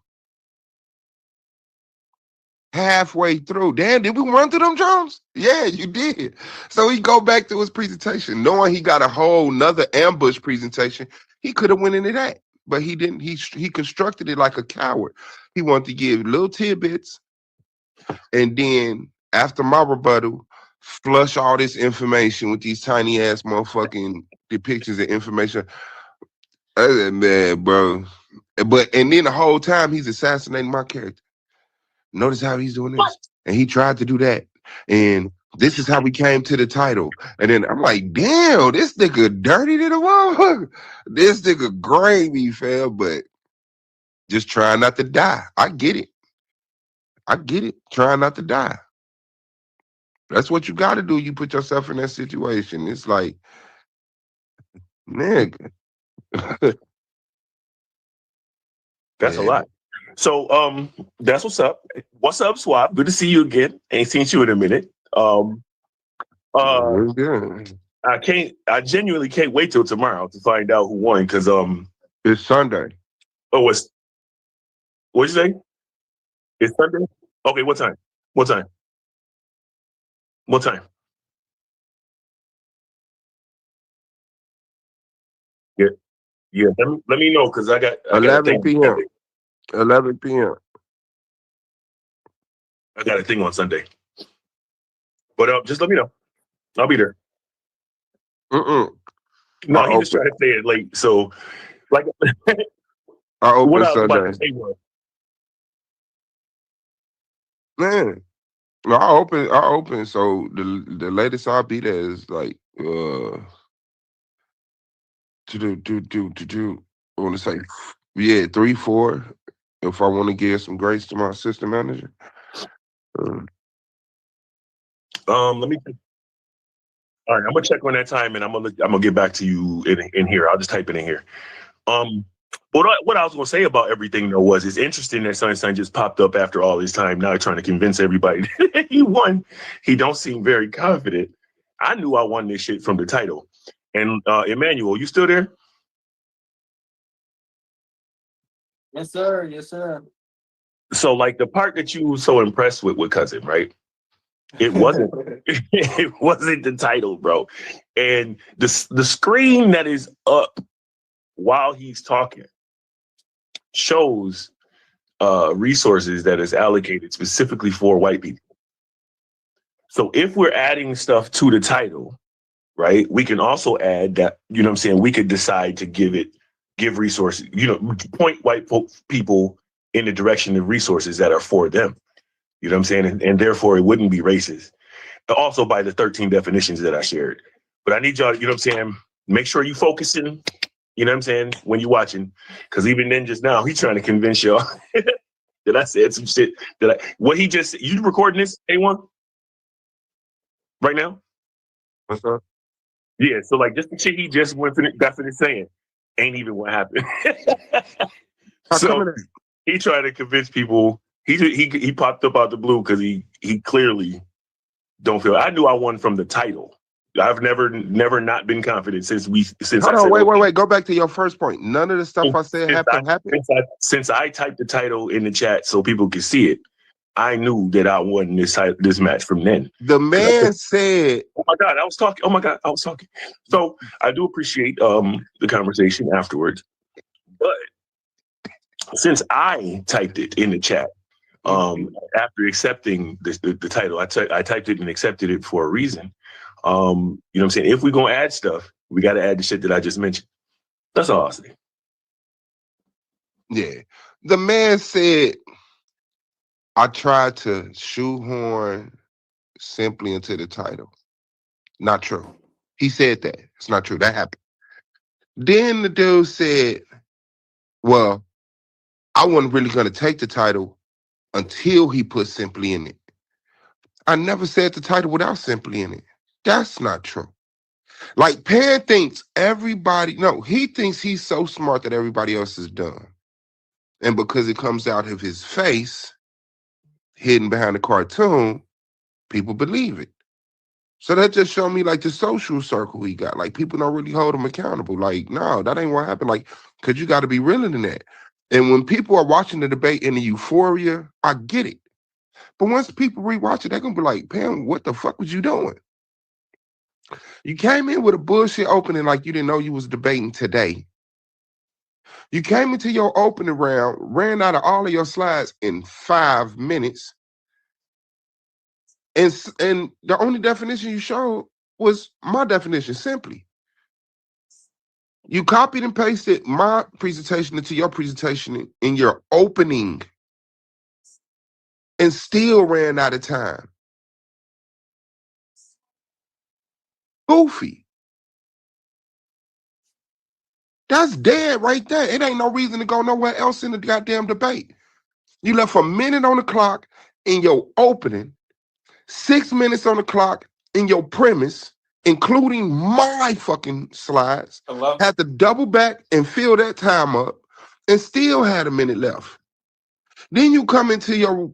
Damn, did we run through them Jones? Yeah, you did. So he go back to his presentation, knowing he got a whole nother ambush presentation. He could have went into that, but he didn't. He constructed it like a coward. He wanted to give little tidbits, and then after my rebuttal, flush all this information with these tiny ass motherfucking depictions of information. Man, bro. And then the whole time he's assassinating my character. Notice how he's doing this. And he tried to do that. And this is how we came to the title. And then I'm like, damn, this nigga dirty to the motherfucker. This nigga gravy, fam, but just trying not to die. I get it. Trying not to die. That's what you got to do. You put yourself in that situation. It's like, nigga. That's a lot. So that's what's up. What's up, Swap? Good to see you again. Ain't seen you in a minute. I genuinely can't wait till tomorrow to find out who won, because it's Sunday. Oh, what'd you say? It's Sunday? Okay, what time? What time? Yeah. Let me know, because I got 11 p.m. 11 p.m. I got a thing on Sunday. But just let me know. I'll be there. No, he just tried to say it late. So, like, I open what I was Sunday. about to say was, Man, no, I open. So the latest I'll be there is like I want to say 3-4. If I want to give some grace to my assistant manager. let me. All right, I'm gonna check on that time, and I'm gonna get back to you in here. I'll just type it in here. What I was gonna say about everything though was, it's interesting that Sunshine just popped up after all this time. Now trying to convince everybody that he won. He don't seem very confident. I knew I won this shit from the title. And Emmanuel, you still there? Yes, sir. Yes, sir. So, like, the part that you were so impressed with Cousin, right? It wasn't. It wasn't the title, bro. And the screen that is up while he's talking shows resources that is allocated specifically for white people. So if we're adding stuff to the title, right, we can also add that, you know what I'm saying, we could decide to give resources, point white people in the direction of resources that are for them. You know what I'm saying? And therefore it wouldn't be racist. Also by the 13 definitions that I shared. But I need y'all, you know what I'm saying, make sure you focusing, you know what I'm saying, when you're watching. Because even then just now, he's trying to convince y'all that I said some shit. You recording this, A1? Right now? What's up? Yeah, so like just the shit he just got finished saying ain't even what happened. So he tried to convince people. He popped up out the blue because he clearly don't feel. I knew I won from the title. I've never not been confident since Hold on, wait. Go back to your first point. None of the stuff I said happened. Since I typed the title in the chat so people could see it, I knew that I won this match from then. The man said, "Oh my God, I was talking. Oh my God, I was talking." So I do appreciate the conversation afterwards, but since I typed it in the chat after accepting the title, I typed it and accepted it for a reason. You know what I'm saying? If we're gonna add stuff, we got to add the shit that I just mentioned. That's all I'll say. Yeah, the man said, I tried to shoehorn simply into the title. Not true. He said that. It's not true. That happened. Then the dude said, well, I wasn't really going to take the title until he put simply in it. I never said the title without simply in it. That's not true. Like Pan thinks he thinks he's so smart that everybody else is dumb. And because it comes out of his face, hidden behind the cartoon, people believe it. So that just showed me like the social circle he got. Like people don't really hold him accountable. Like, no, that ain't what happened. Like, cause you got to be realer than that. And when people are watching the debate in the euphoria, I get it. But once people rewatch it, they're gonna be like, Pam, what the fuck was you doing? You came in with a bullshit opening like you didn't know you was debating today. You came into your opening round, ran out of all of your slides in 5 minutes. And the only definition you showed was my definition, simply. You copied and pasted my presentation into your presentation in your opening and still ran out of time. Goofy. That's dead right there. It ain't no reason to go nowhere else in the goddamn debate. You left a minute on the clock in your opening, 6 minutes on the clock in your premise, including my fucking slides. Hello? Had to double back and fill that time up and still had a minute left. Then you come into your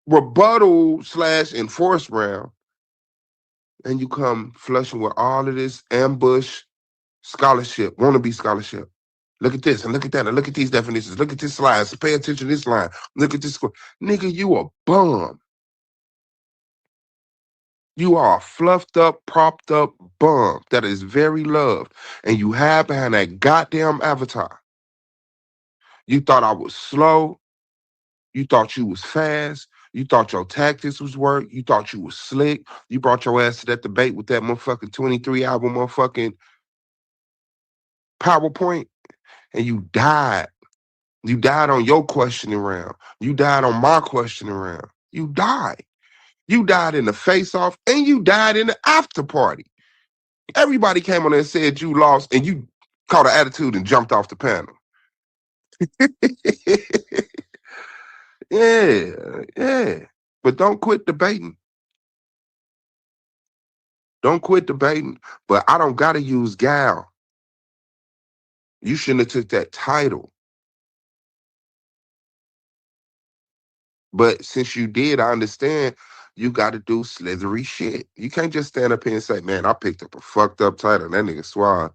rebuttal / enforce round and you come flushing with all of this ambush scholarship, wannabe scholarship. Look at this and look at that and look at these definitions. Look at this slide. So pay attention to this line. Look at this. Nigga, you a bum. You are a fluffed up, propped up bum that is very loved. And you hide behind that goddamn avatar. You thought I was slow. You thought you was fast. You thought your tactics was work. You thought you was slick. You brought your ass to that debate with that motherfucking 23-hour motherfucking PowerPoint. And you died. You died on your questioning round. You died on my questioning round. You died. You died in the face-off, and you died in the after party. Everybody came on there and said you lost, and you caught an attitude and jumped off the panel. Yeah. But don't quit debating. Don't quit debating. But I don't gotta use gal. You shouldn't have took that title. But since you did, I understand you got to do slithery shit. You can't just stand up here and say, man, I picked up a fucked up title. That nigga Swab,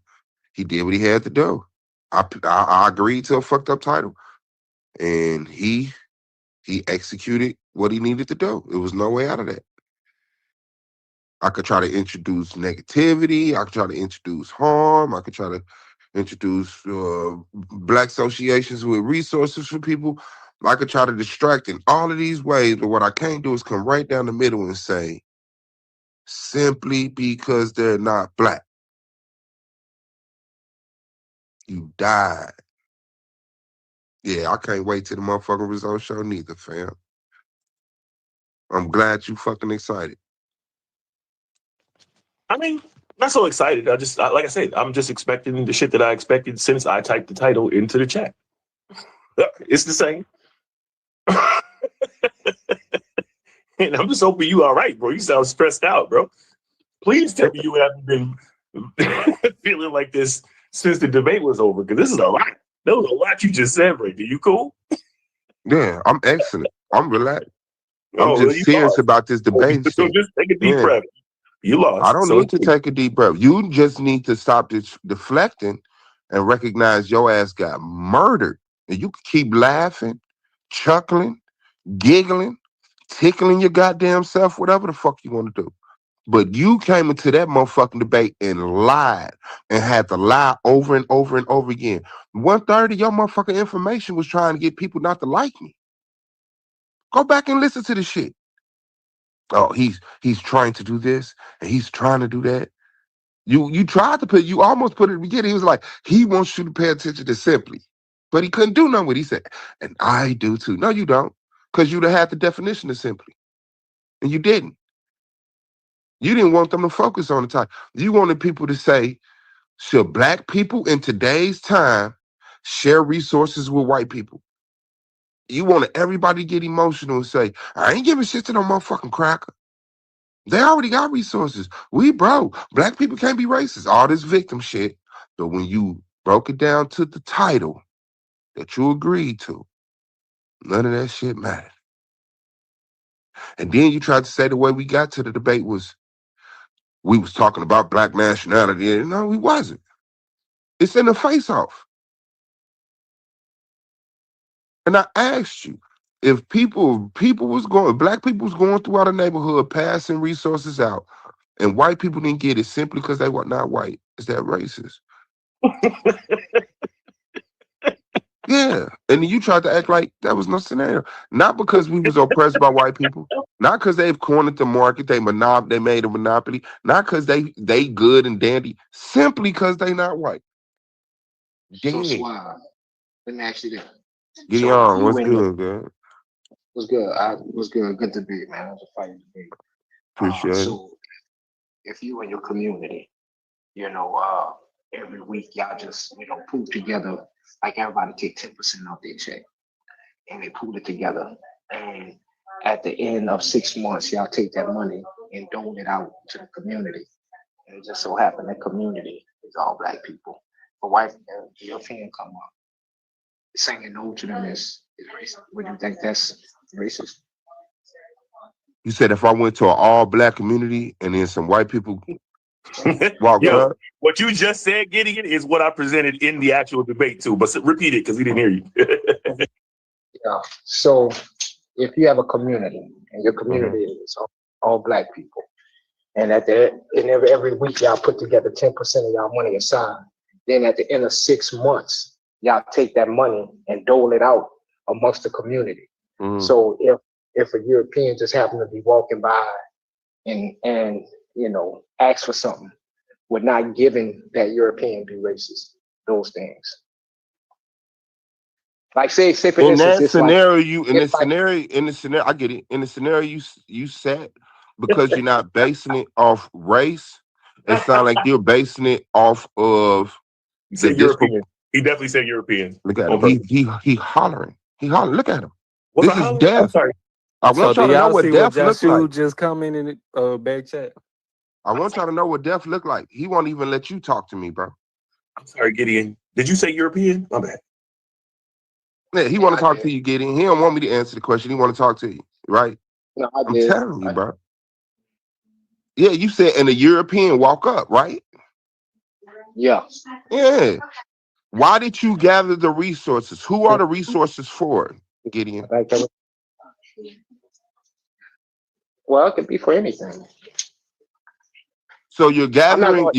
he did what he had to do. I agreed to a fucked up title. And he executed what he needed to do. There was no way out of that. I could try to introduce negativity. I could try to introduce harm. I could try to introduce black associations with resources for people. I could try to distract in all of these ways, but what I can't do is come right down the middle and say, simply because they're not black, you died. Yeah, I can't wait till the motherfucking result show neither, fam. I'm glad you fucking excited. I mean, not so excited. Like I said, I'm just expecting the shit that I expected since I typed the title into the chat. It's the same. And I'm just hoping you all right, bro. You sound stressed out, bro. Please tell me you haven't been feeling like this since the debate was over, because this is a lot. There was a lot you just said right there. You cool? Yeah, I'm excellent. I'm relaxed. I'm Oh, just you serious lost. about this debate So shit. just take a deep Yeah. breath. You I lost. don't So need to take a deep breath. You just need to stop this deflecting and recognize your ass got murdered. And you can keep laughing, chuckling, giggling, tickling your goddamn self, whatever the fuck you want to do. But you came into that motherfucking debate and lied and had to lie over and over and over again. 1/3 of your motherfucking information was trying to get people not to like me. Go back and listen to the shit. Oh, he's trying to do this and he's trying to do that. You tried to you almost put it together. He was like, he wants you to pay attention to simply. But he couldn't do nothing with it. He said, and I do too. No, you don't. Because you'd have had the definition of simply. And you didn't. You didn't want them to focus on the time. You wanted people to say, should black people in today's time share resources with white people? You wanted everybody to get emotional and say, I ain't giving shit to no motherfucking cracker. They already got resources. We broke. Black people can't be racist. All this victim shit. But when you broke it down to the title that you agreed to, none of that shit mattered. And then you tried to say the way we got to the debate was we was talking about black nationality. No, we wasn't. It's in the face-off. And I asked you, if black people was going throughout a neighborhood passing resources out, and white people didn't get it simply because they were not white, is that racist? Yeah. And then you tried to act like that was no scenario. Not because we was oppressed by white people, not because they've cornered the market, they made a monopoly, not because they good and dandy, simply because they not white. So Dead. Suave, let me ask you this. Gideon, what's good, man? What's good? What's good? Good debate, man. It was a fighting debate. Appreciate it. So if you and your community, every week y'all just, pool together, like everybody take 10% off their check and they pool it together. And at the end of 6 months, y'all take that money and dole it out to the community. And it just so happened that community is all black people. But white European come up saying no to them is racist. Would you think that's racist? You said if I went to an all-black community and then some white people walked Yo, up. what you just said, Gideon, is what I presented in the actual debate too. But repeat it because we didn't hear you. Yeah. So if you have a community and your community is all black people, and every week y'all put together 10% of y'all money aside, then at the end of 6 months, y'all take that money and dole it out amongst the community. So if a European just happened to be walking by and ask for something, would not giving that European be racist? Those things. Like say for In instance, that scenario, in the scenario, I get it. In the scenario you set, because you're not basing it off race, it sounds like you're basing it off of He said European. He definitely said European. Look at him. He hollering. He hollering. Look at him. Was This I is hollering? death. I'm sorry. I So want do y'all to know y'all what see what death look Joshua like. just come in the back chat? I want y'all to know what death look like. He won't even let you talk to me, bro. I'm sorry, Gideon. Did you say European? My bad. Yeah, he want to talk to you, Gideon. He don't want me to answer the question. He want to talk to you, right? No, I'm telling you, bro. Yeah, you said, and a European walk up, right? Yeah. Yeah. Why did you gather the resources? Who are the resources for, Gideon? Well, it could be for anything. So you're I'm not gathering. going.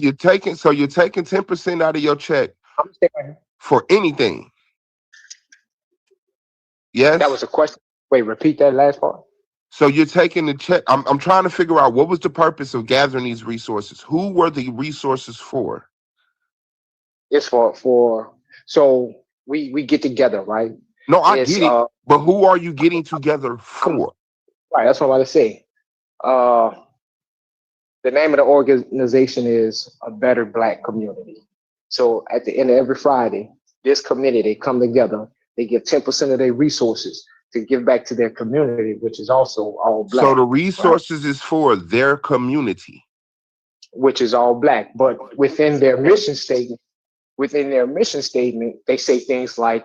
You're taking. So you're taking 10% out of your check I'm saying for anything. that Yes. was a question. Wait, repeat that last part. So you're taking the check. I'm trying to figure out what was the purpose of gathering these resources. Who were the resources for? It's for so we get together, right? No, I It's get it. But who are you getting together come for? right. That's what I'm about to say. Uh, the name of the organization is A Better Black Community. So at the end of every Friday, this community they come together. They give 10% of their resources to give back to their community, which is also all So black, the right? resources is for their community. Which is all black. But within their mission statement, they say things like,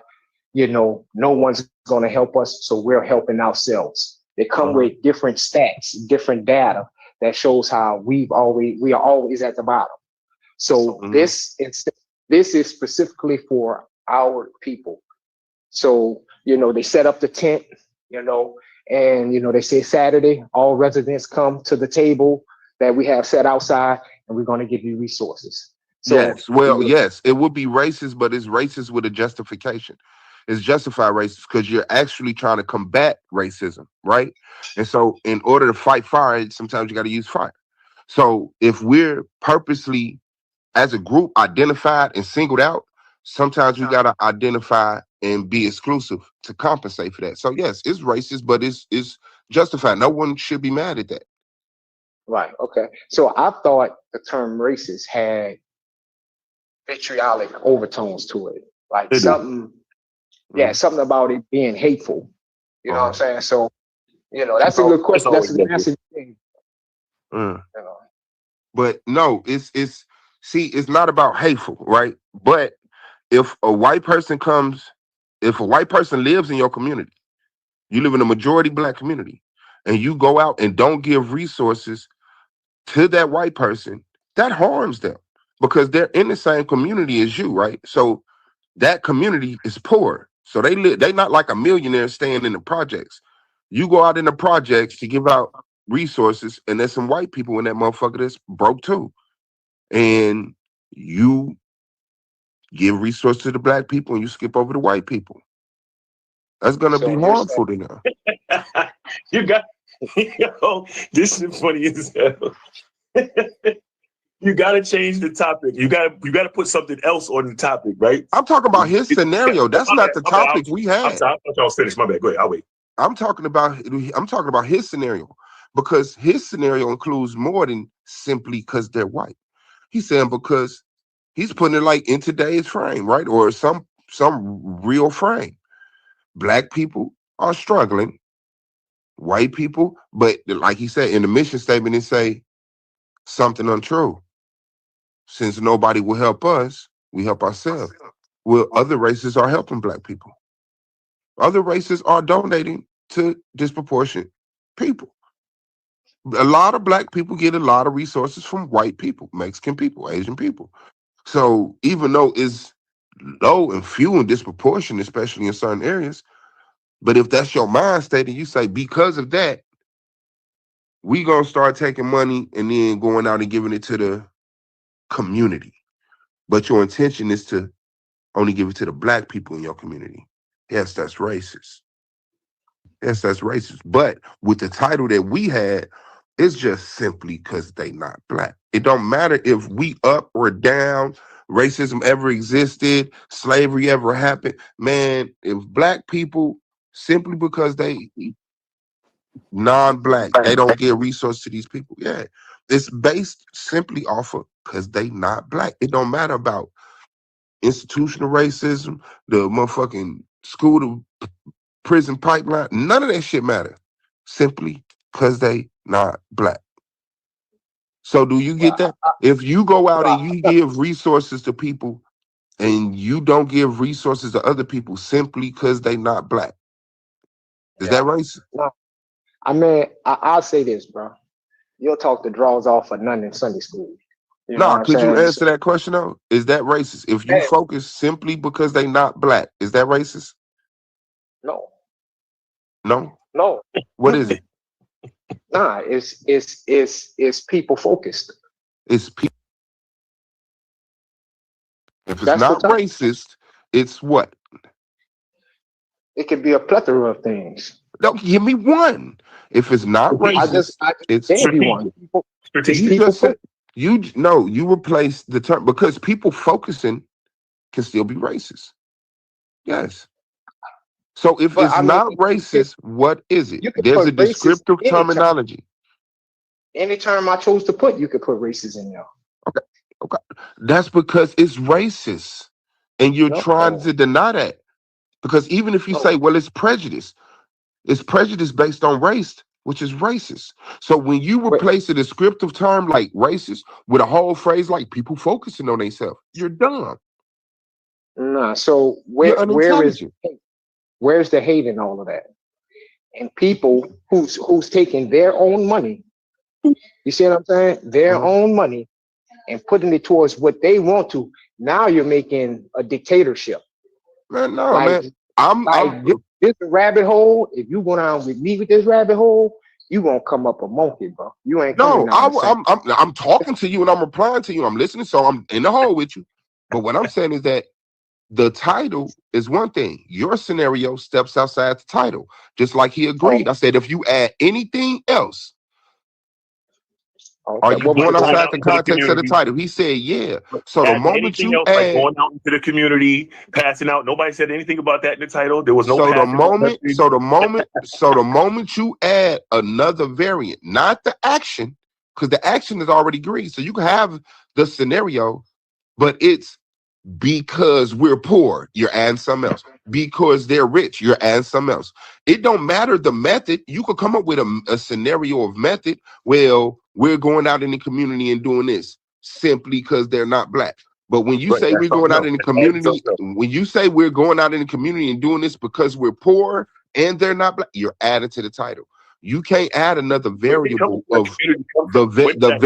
no one's going to help us, so we're helping ourselves. They come with different stats, different data that shows how we are always at the bottom. So this is specifically for our people. So they set up the tent, and they say Saturday all residents come to the table that we have set outside, and we're going to give you resources. So Yes. Well, yes, it would be racist, but it's racist with a justification. It's justified racist because you're actually trying to combat racism, right? And so in order to fight fire, sometimes you got to use fire. So if we're purposely as a group identified and singled out, sometimes we got to identify and be exclusive to compensate for that. So yes, it's racist, but it's justified. No one should be mad at that. Right. Okay. So I thought the term racist had vitriolic overtones to it, like something about it being hateful. You know what I'm saying? So, that's a good question. That's a massive thing. But no, it's see, it's not about hateful, right? But if a white person lives in your community, you live in a majority black community, and you go out and don't give resources to that white person, that harms them because they're in the same community as you, right? So that community is poor. So they not like a millionaire staying in the projects. You go out in the projects to give out resources, and there's some white people in that motherfucker that's broke too. And you give resources to the black people and you skip over the white people. That's gonna be harmful to them. You got this is funny as hell. You gotta change the topic. You gotta put something else on the topic, right? I'm talking about his scenario. That's not the topic we had. I'm sorry, I thought y'all was finished. My bad. Go ahead. I'll wait. I'm talking about his scenario because his scenario includes more than simply because they're white. He's saying because he's putting it like in today's frame, right? Or some real frame. Black people are struggling, white people, but like he said in the mission statement, it say something untrue. Since nobody will help us, we help ourselves. Well, other races are helping black people. Other races are donating to disproportionate people. A lot of black people get a lot of resources from white people, Mexican people, Asian people. So even though it's low and few and disproportionate, especially in certain areas, but if that's your mind state and you say, because of that, we gonna start taking money and then going out and giving it to the community. But your intention is to only give it to the black people in your community. Yes, that's racist. Yes, that's racist. But with the title that we had, it's just simply because they not black. It don't matter if we up or down, racism ever existed, slavery ever happened. Man, if black people, simply because they non-black, they don't give resources to these people. Yeah. It's based simply off of because they not black. It don't matter about institutional racism, the motherfucking school to prison pipeline. None of that shit matter. Simply because they not black. So do you get that? If you go out and you give resources to people and you don't give resources to other people simply because they not black, is that racist? No, I mean, I'll say this, bro. You'll talk the draws off for none in Sunday school. You know No, what I'm could you saying? answer that question though? Is that racist? If you Yeah. focus simply because they not black, is that racist? No. No? No. What is it? Nah, it's people focused. It's people. If it's That's not what racist, it's what? it could be a plethora of things. Don't give me one. If it's not I Strategic. just racist, I it's gave you Strategic. one. People, it's you Strategic. people just said put you replace the term because people focusing can still be racist. Yes. So if but it's I mean not racist, what is it? you could There's a put racist descriptive anytime. terminology. Any term I chose to put, you could put racist in there. Okay. Okay. That's because it's racist. And you're trying No, to deny that. Because even if you no. say, well, it's prejudice based on race, which is racist. So when you But replace a descriptive term like racist with a whole phrase like people focusing on themselves, you're dumb. nah. So You're where's unintelligent. the hate in all of that? And people who's taking their own money, you see what I'm saying? Their Uh, own money and putting it towards what they want to. Now you're making a dictatorship. man, no, Like man. I'm this rabbit hole. If you go down with me with this rabbit hole, you gonna come up a monkey, bro. You ain't coming no, down the same. I'm talking to you and I'm replying to you. I'm listening, so I'm in the hole with you. But what I'm saying is that the title is one thing. Your scenario steps outside the title, just like he agreed. I said, if you add anything else, are Okay, you what was Like the going going title? outside out the into the context of the community. title? He said, yeah. So the Adding moment anything you else, like add, going out into the community, passing out. Nobody said anything about that in the title. There was no so the passing out moment, message. so the moment, so the moment you add another variant, not the action, because the action is already agreed. So you can have the scenario, but it's because we're poor, you're adding something else. Because they're rich, you're adding something else. It don't matter the method. You could come up with a scenario of method. Well, we're going out in the community and doing this simply because they're not black. But when you Right, say that's we're going something out else. in the That's adding community, something else. when you say we're going out in the community and doing this because we're poor and they're not black, you're adding to the title. You can't add another Where did variable the of community come from? When did the that?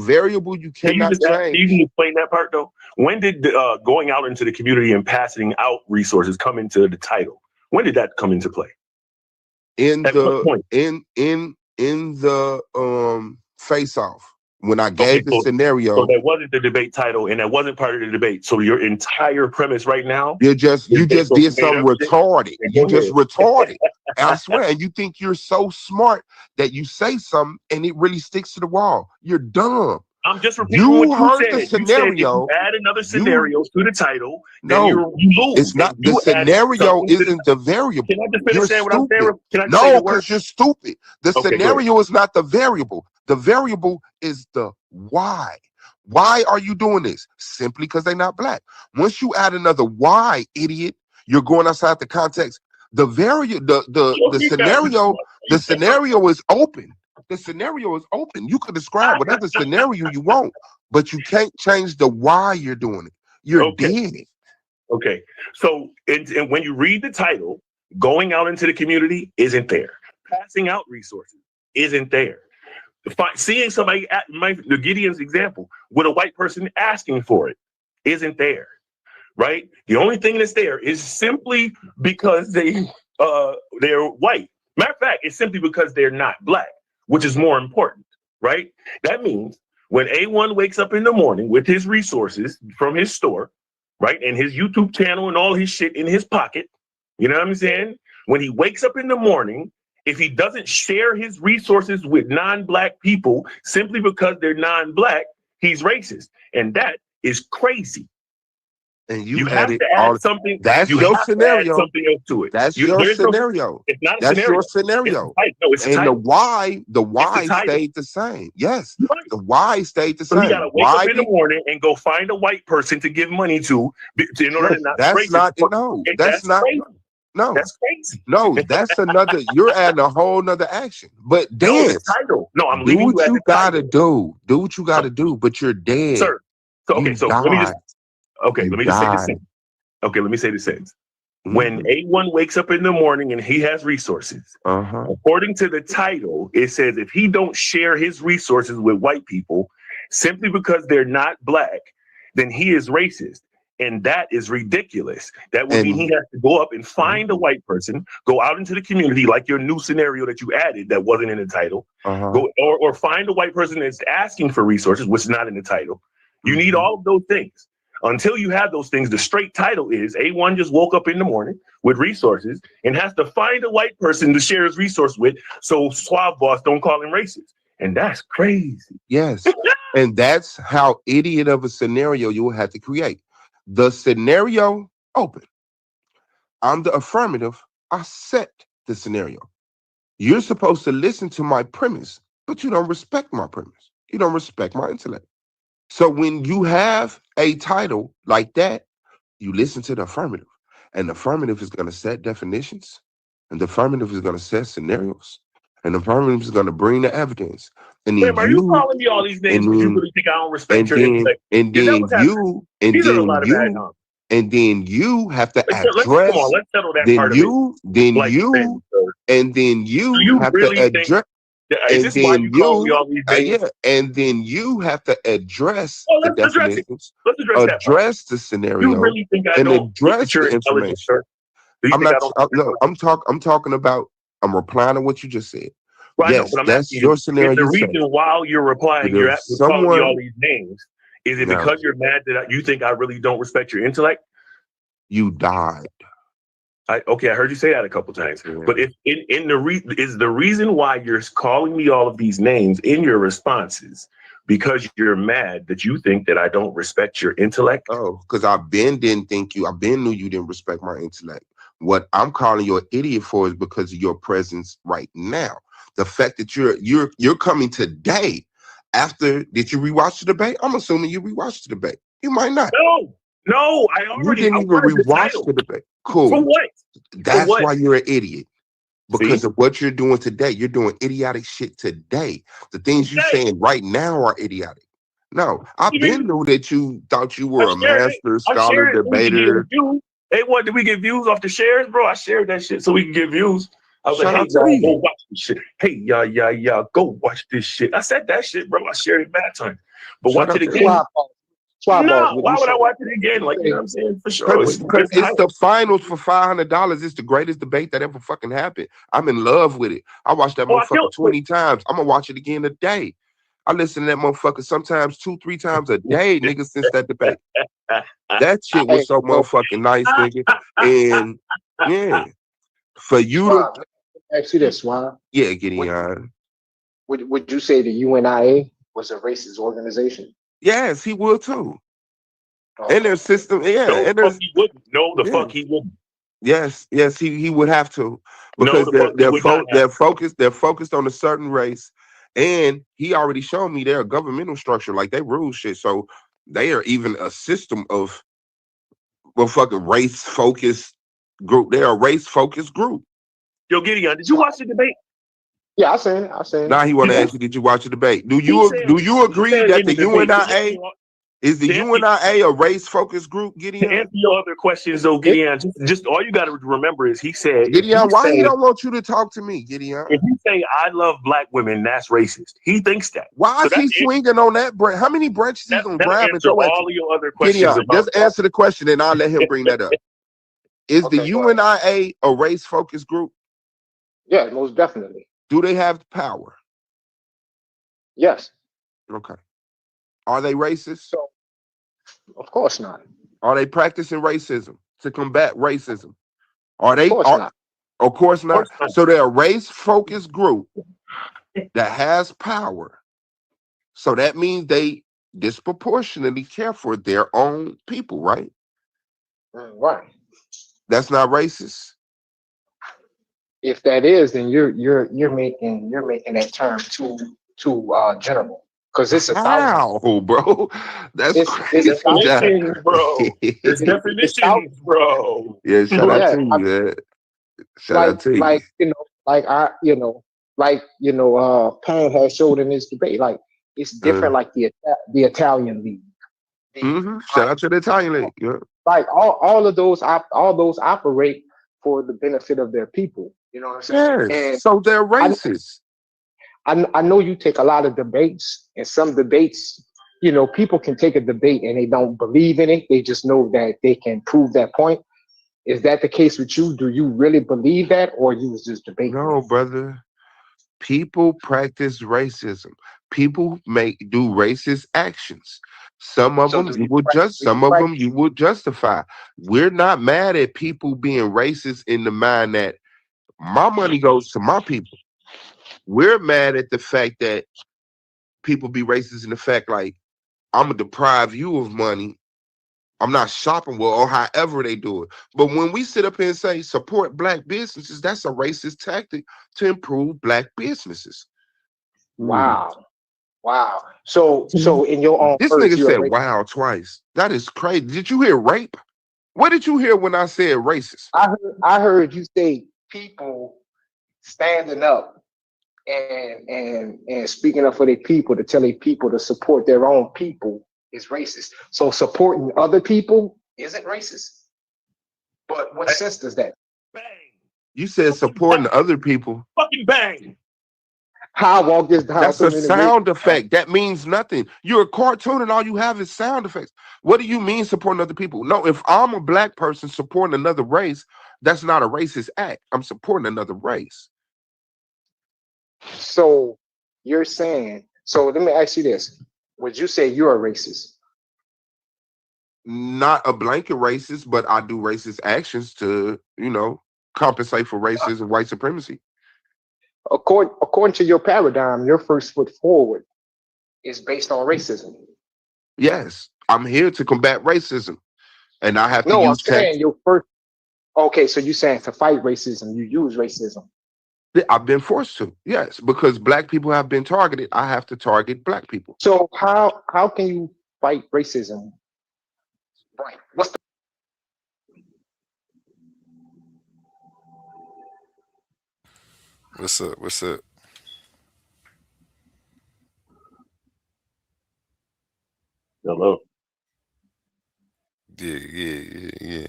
variable you Can you cannot can you change. just explain that part though? When did going out into the community and passing out resources come into the title? When did that come into play? in At what the point? in the face off when I Okay, gave the so scenario. that wasn't the debate title, and that wasn't part of the debate. So your entire premise right now You just is you based just on did made something up shit. retarded. Yeah, You go just ahead. retarded. And I swear, and you think you're so smart that you say something and it really sticks to the wall. You're dumb. I'm just repeating what You you heard the said. You said if you scenario. add another You scenario to the title, then no, you lose. it's not. And The you added scenario something to the isn't the title. Can variable. I just finish You're saying what I'm saying? stupid. Can I just say No, the word? because you're stupid. The Okay, go ahead. scenario is not the variable. The variable is the why. Why are you doing this? Simply because they're not black. Once you add another why, idiot, you're going outside the context. The variable, the scenario is open. The scenario is open. You can describe whatever scenario you want, but you can't change the why you're doing it. You're Okay. dead. Okay. So, and when you read the title, going out into the community isn't there. Passing out resources isn't there. Seeing somebody at the Gideon's example with a white person asking for it isn't there. Right? The only thing that's there is simply because they're white. Matter of fact, it's simply because they're not black, which is more important, right? That means when A1 wakes up in the morning with his resources from his store, right, and his YouTube channel and all his shit in his pocket, you know what I'm saying? When he wakes up in the morning, if he doesn't share his resources with non-black people simply because they're non-black, he's racist. And that is crazy. And You you have added to add all. something. That's You your have to add scenario. something else to it. That's your There's no. scenario. It's not a That's scenario. your It's a scenario. title. No, it's a And the title. why, the It's a why title. stayed the same. Yes, Right. the why stayed the So he got same. to wake up Why in the did morning and go find a white person to give money to in order no? to not be That's racist. not no. That's That's not crazy. no. That's crazy. No, that's another. You're adding a whole nother action. But No, the dance. title. No, I'm Do leaving you what at you the gotta title. do. Do what you gotta do. But you're dead. Sir. So okay, You so let me just died. okay, You let me just say this died. sentence. Okay, let me say this sentence. When Mhm. A1 wakes up in the morning and he has resources, according to the title, it says if he don't share his resources with white people simply because they're not black, then he is racist. And that is ridiculous. That would mean he has to go up and find a white person, go out into the community, like your new scenario that you added that wasn't in the title, go or find a white person that's asking for resources, which is not in the title. You need all of those things. Until you have those things, the straight title is A1 just woke up in the morning with resources and has to find a white person to share his resource with, so Suave Boss don't call him racist. And that's crazy. Yes. And that's how idiot of a scenario you will have to create. The scenario open. I'm the affirmative. I set the scenario. You're supposed to listen to my premise, but you don't respect my premise. You don't respect my intellect. So when you have a title like that, you listen to the affirmative. And the affirmative is going to set definitions. And the affirmative is going to set scenarios. And the affirmative is going to bring the evidence. And then are you calling me all these names because you really think I don't respect your intellect? And then you have to address. Come on, let's settle that part of it. And then you have to address. Is this why you call me all these names? And then you have to address the definitions, address the scenario, you really think I and don't address the information. I'm talking about. I'm replying to what you just said. Right, yes, but I'm that's asking your you, scenario. The reason while you're replying, you're calling me all these names. Is it because you're mad that you think I really don't respect your intellect? You died. I heard you say that a couple times. Yeah. But if is the reason why you're calling me all of these names in your responses because you're mad that you think that I don't respect your intellect? Oh, because didn't think you. Knew you didn't respect my intellect. What I'm calling you an idiot for is because of your presence right now. The fact that you're coming today after, did you rewatch the debate? I'm assuming you rewatched the debate. You might not. No, I already. You didn't even rewatch the debate. Cool. For what? That's why you're an idiot. Because of what you're doing today. You're doing idiotic shit today. The things you're saying right now are idiotic. No, I knew that you thought you were a master scholar debater. Hey, what, did we get views off the shares, bro? I shared that shit so we can get views. I was like, hey, y'all, go watch this shit. Hey, y'all, go watch this shit. I said that shit, bro. I shared it bad time. But watch it again. No, why would I watch it again? Like, you know what I'm saying? For sure. It's the finals for $500. It's the greatest debate that ever fucking happened. I'm in love with it. I watched that motherfucker 20 times. I'm going to watch it again today. I listen to that motherfucker sometimes 2-3 times a day, nigga, since that debate. That shit was so motherfucking nice, nigga. And yeah, for you to ask you this, Swan. Yeah, Gideon. Would you say the UNIA was a racist organization? Yes, he would too. And their system, yeah. No, and he wouldn't. No, the fuck he wouldn't. Yes, he would have to, because they're focused on a certain race. And he already showed me they're a governmental structure, like they rule shit. So they are even a system of fucking race-focused group. They're a race-focused group. Yo, Gideon, did you watch the debate? Yeah, I seen it. Now he want to ask you, did you watch the debate? Do you agree that the UNIA is the UNIA a race-focused group, Gideon? To answer your other questions, though, Gideon, just all you got to remember is he said, Gideon, why he don't want you to talk to me, Gideon? If you say I love black women, that's racist. He thinks that. Why is he swinging on that branch? How many branches he's gonna grab and throw at you? All of your other questions. Gideon, just answer the question, and I'll let him bring that up. Is the UNIA a race-focused group? Yeah, most definitely. Do they have the power? Yes. Okay. Are they racist? So, of course not. Are they practicing racism to combat racism? Are they? Of course not. Of course not. So they're a race-focused group that has power. So that means they disproportionately care for their own people, right? Right. That's not racist. If that is, then you're making that term too general, because it's a bro. That's crazy. It's definitions, bro. It's definitions, bro. Yeah, shout out to you, man. Shout out to you. Pan has showed in this debate, like it's different, like the Italian league. Shout out to the Italian league. Yeah. Like all those operate for the benefit of their people. You know what I'm saying? Yes. And so they're racist. I know you take a lot of debates, and some debates people can take a debate and they don't believe in it. They just know that they can prove that point. Is that the case with you? Do you really believe that, or you was just debating No, it? brother. People practice racism. People do racist actions. Some of So them do you some of them practice? you would justify. We're not mad at people being racist in the mind that my money goes to my people. We're mad at the fact that people be racist in the fact like I'm gonna deprive you of money. I'm not shopping well, or however they do it. But when we sit up here and say support black businesses, that's a racist tactic to improve black businesses. Wow, wow. So in your own This words, nigga you're a said racist. wow twice. That is crazy. Did you hear rape? What did you hear when I said racist? I heard you say people standing up and speaking up for their people to tell their people to support their own people is racist. So supporting other people isn't racist. But what sense does that? Bang. You said supporting other people. Fucking bang. How I walk this down That's so a many ways. sound effect. That means nothing. You're a cartoon and all you have is sound effects. What do you mean supporting other people? No, if I'm a black person supporting another race, that's not a racist act. I'm supporting another race. So you're saying, so let me ask you this. Would you say you're a racist? Not a blanket racist, but I do racist actions to, compensate for racism, white supremacy. According to your paradigm, your first foot forward is based on racism. Yes, I'm here to combat racism, and I have to No, I'm use tech. saying your first. Okay, so you're saying to fight racism, you use racism. I've been forced to, yes, because black people have been targeted. I have to target black people. So how can you fight racism? Right. What's the What's up? What's up? Hello. Yeah.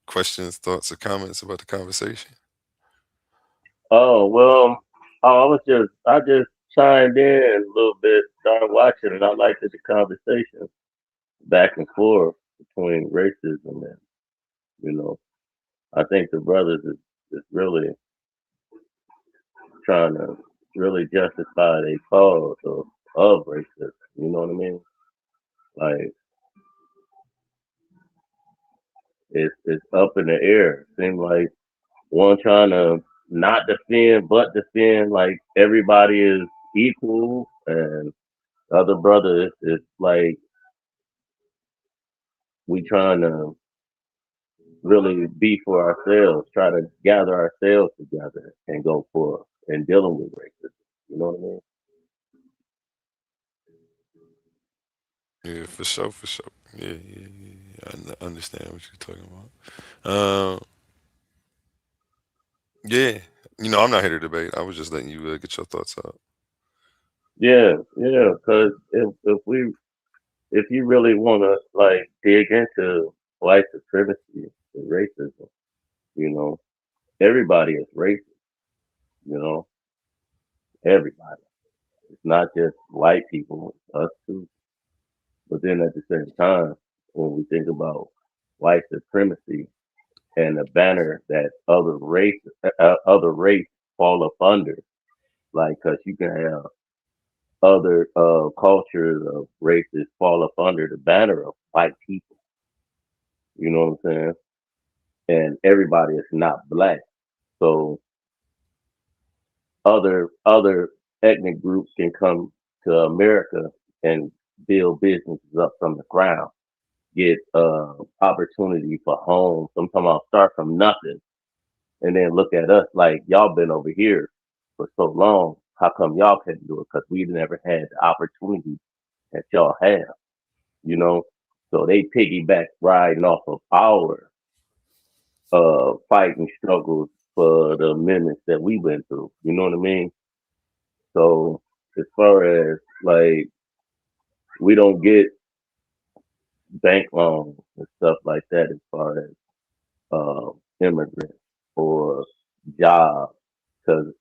Questions, thoughts, or comments about the conversation? Oh well, I just chimed in a little bit, started watching, and I liked the conversation back and forth between racism and you know, I think the brothers is really trying to really justify their cause of racism. You know what I mean? Like it's up in the air. Seems like one trying to not defend but defend like everybody is equal, and the other brother is like we trying to really be for ourselves, try to gather ourselves together and go for and dealing with racism. You know what I mean? Yeah, for sure, for sure. Yeah. Understand what you're talking about. Yeah. I'm not here to debate. I was just letting you get your thoughts out. Yeah, yeah. Because if you really want to like dig into white supremacy and racism, you know, everybody is racist. You know, everybody. It's not just white people, it's us too. But then at the same time, when we think about white supremacy and the banner that other race fall up under, like, because you can have other cultures of races fall up under the banner of white people. You know what I'm saying? And everybody is not black, so other ethnic groups can come to America and build businesses up from the ground, get opportunity for homes. I'm talking about start from nothing, and then look at us like y'all been over here for so long. How come y'all couldn't do it? Because we never had the opportunity that y'all have, you know. So they piggyback riding off of our fighting struggles for the amendments that we went through. You know what I mean? So as far as like we don't get bank loans and stuff like that as far as immigrants or jobs, because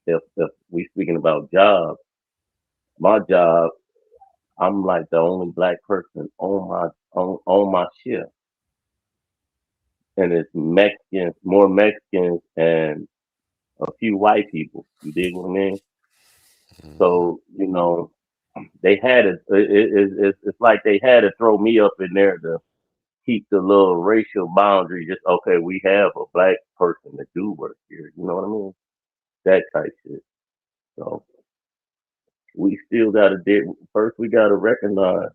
if we speaking about jobs, my job I'm like the only black person on my ship, and it's Mexicans, more Mexicans, and a few white people. You dig what I mean? So you know, they had it's like they had to throw me up in there to keep the little racial boundary. Just okay, we have a black person that do work here. You know what I mean? That type shit. So we still got to first. We got to recognize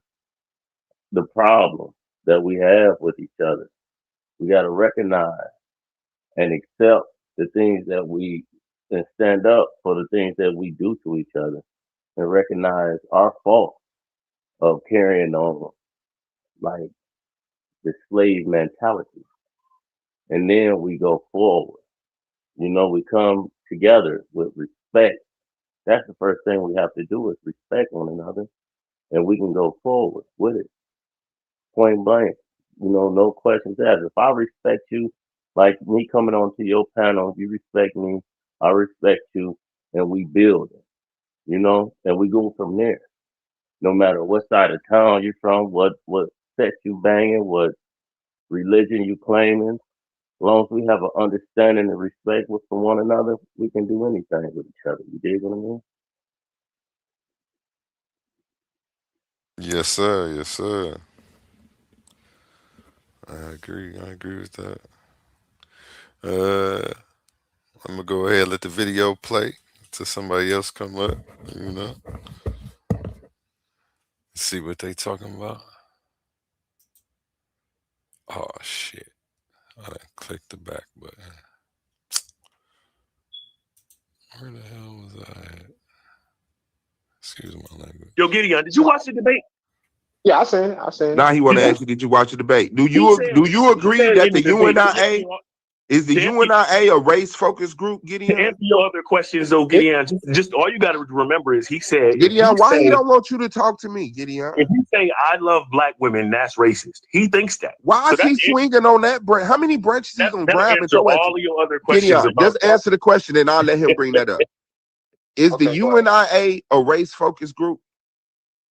the problem that we have with each other. We got to recognize and accept the things that we and stand up for the things that we do to each other and recognize our fault of carrying on like the slave mentality. And then we go forward. You know, we come together with respect. That's the first thing we have to do is respect one another and we can go forward with it. Point blank. You know, no questions asked. If I respect you, like me coming onto your panel, you respect me, I respect you, and we build it, you know, and we go from there. No matter what side of town you're from, what sex you banging, what religion you claiming, as long as we have an understanding and respect for one another, we can do anything with each other. You dig what I mean? Yes, sir. Yes, sir. I agree. I agree with that. Uh, I'm gonna go ahead and let the video play till somebody else come up. You know, see what they talking about. Oh shit! I done clicked the back button. Where the hell was I at? Excuse my language. Yo, Gideon, did you watch the debate? Yeah, I seen it. I seen it. Now he want to Yeah. ask you, did you watch the debate? Do He you said agree that in the the debate, UNIA is the UNIA a race focused group, to Gideon? answer your other questions, though, Gideon, just all you got to remember is he said, Gideon, why he don't want you to talk to me, Gideon? if you say I love black women, that's racist. He thinks that. Why is he swinging on that branch? How many branches he gonna grab and Answer throw at all you? of your other questions Gideon, about just answer the question and I'll let him bring that up. Is the UNIA a race focused group?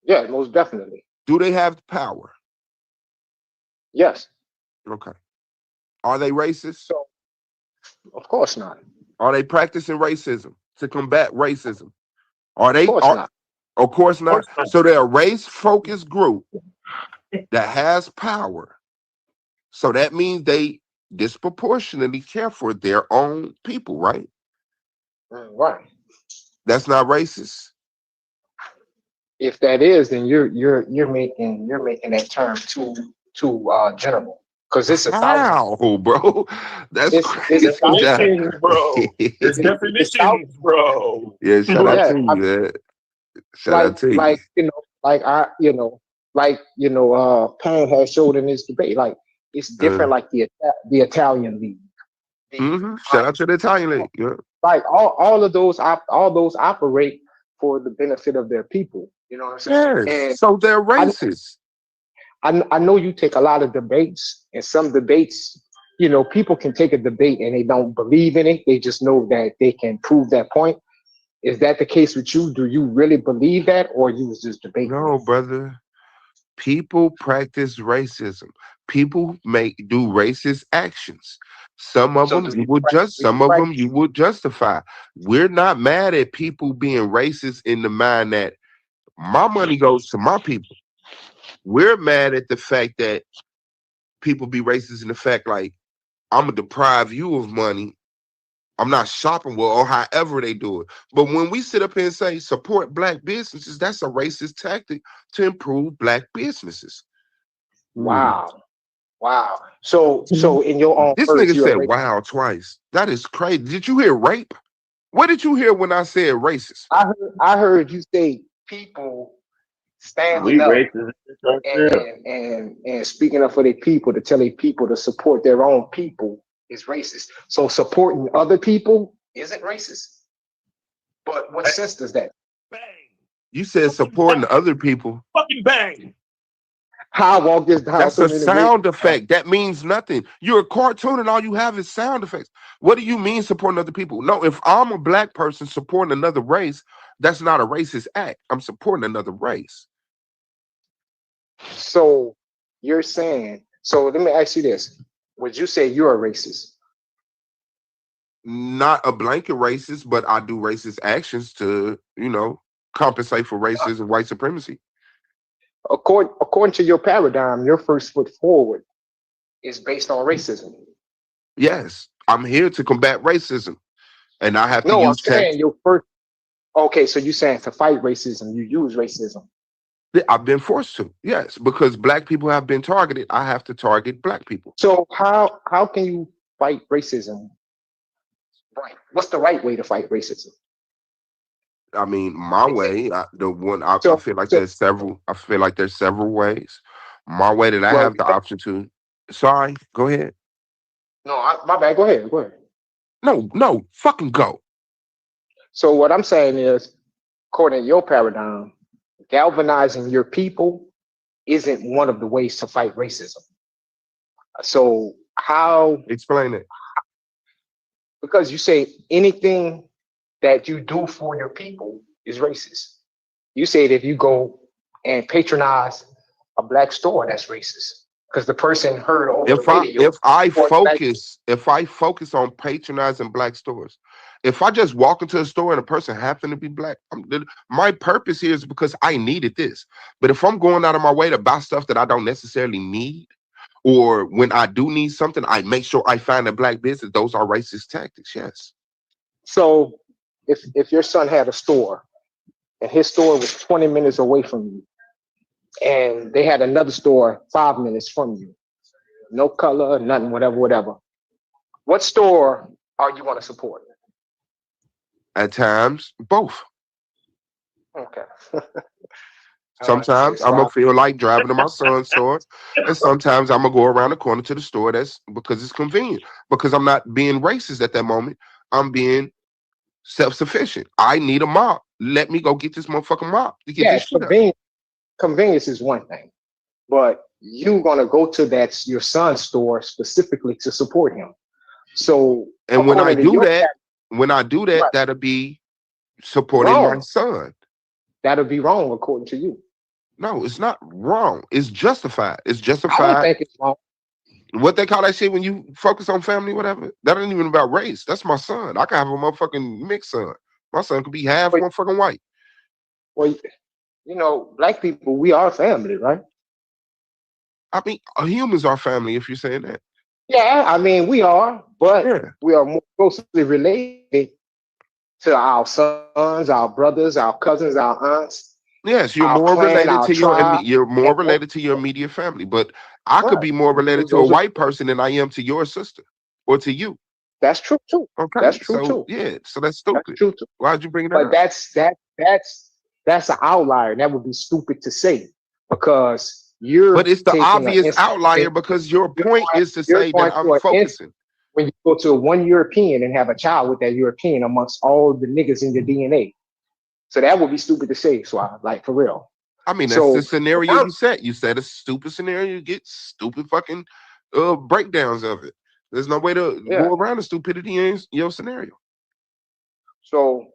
Yeah, most definitely. Do they have power? Yes. Okay. Are they racist? So, of course not. Are they practicing racism to combat racism? Are they? Of course not. Of course not. So they're a race-focused group that has power. So that means they disproportionately care for their own people, right? Right. That's not racist. If that is, then you're making that term too general. Because it's a thousand. How, bro? That's crazy. It's definitions, bro. It's definitions, bro. Yeah, shout out to you, man. Shout out to you. Like Pan has showed in this debate, like it's different, like the Italian league. Shout out to the Italian league. Yeah. Like all those operate for the benefit of their people. You know what I'm saying? Yes. And so they're racist. I know you take a lot of debates, and some debates, you know, people can take a debate and they don't believe in it. They just know that they can prove that point. Is that the case with you? Do you really believe that, or you was just debating? No, brother. People practice racism. People do racist actions. Some of them you would you would justify. We're not mad at people being racist in the mind that my money goes to my people. We're mad at the fact that people be racist in the fact like I'm gonna deprive you of money. I'm not shopping well, or however they do it. But when we sit up here and say support black businesses, that's a racist tactic to improve black businesses. Wow. So in your own this words, nigga said wow twice. That is crazy. Did you hear rape? What did you hear when I said racist? I heard you say people standing up and speaking up for their people, to tell their people to support their own people is racist. So supporting other people isn't racist. But what sense does that? You said supporting other people. Fucking bang. How I walk this down. That's a sound effect. That means nothing. You're a cartoon and all you have is sound effects. What do you mean supporting other people? No, if I'm a black person supporting another race, that's not a racist act. I'm supporting another race. So you're saying, so let me ask you this. Would you say you're a racist? Not a blanket racist, but I do racist actions to, compensate for racism, white supremacy. According to your paradigm, your first foot forward is based on racism. Yes, I'm here to combat racism, and I have to No, I'm use tech. saying your first. Okay, so you're saying to fight racism, you use racism. I've been forced to, yes, because black people have been targeted. I have to target black people. So how can you fight racism? Right. What's the right way to fight racism? I mean, my way, I So, feel like so there's several. I feel like there's several ways. My way that I well, have the option to. Sorry, go ahead. no, my bad. Go ahead. Go ahead. No, fucking go. So what I'm saying is, according to your paradigm, galvanizing your people isn't one of the ways to fight racism. So how? Explain it. Because you say anything that you do for your people is racist. You said if you go and patronize a black store, that's racist because the person heard over the radio. If I focus on patronizing black stores, if I just walk into a store and a person happen to be black, my purpose here is because I needed this. But if I'm going out of my way to buy stuff that I don't necessarily need, or when I do need something, I make sure I find a black business. Those are racist tactics. Yes. So if your son had a store and his store was 20 minutes away from you, and they had another store 5 minutes from you, no color, nothing, whatever. What store are you going to support? At times, both. Okay. Sometimes I'm gonna feel like driving to my son's store, and sometimes I'm gonna go around the corner to the store. That's because it's convenient. Because I'm not being racist at that moment. I'm being self-sufficient. I need a mop. Let me go get this motherfucking mop to get this shit up. Convenience is one thing, but you're gonna go to your son's store specifically to support him. So, and when I do that, right, that'll be supporting my son. That'll be wrong according to you. No, it's not wrong. It's justified. It's justified. I don't think it's wrong. What they call that shit when you focus on family, whatever. That ain't even about race. That's my son. I can have a motherfucking mixed son. My son could be half motherfucking white. Well, black people, we are family, right? I mean, humans are family if you're saying that. Yeah, I mean, we are, but we are more closely related to our sons, our brothers, our cousins, our aunts. Yes, you're more related to your immediate family, but I could be more related to a white person than I am to your sister or to you. That's true too. Okay, that's true too. Yeah, so that's stupid. That's true too. Why'd you bring that up? But that's an outlier. That would be stupid to say because you're. But it's the obvious outlier because your point is to say that I'm focusing. When you go to one European and have a child with that European amongst all the niggas in your DNA. So that would be stupid to say, so like for real. I mean, that's the scenario you set. You set a stupid scenario, you get stupid fucking breakdowns of it. There's no way to go around the stupidity in your scenario. So,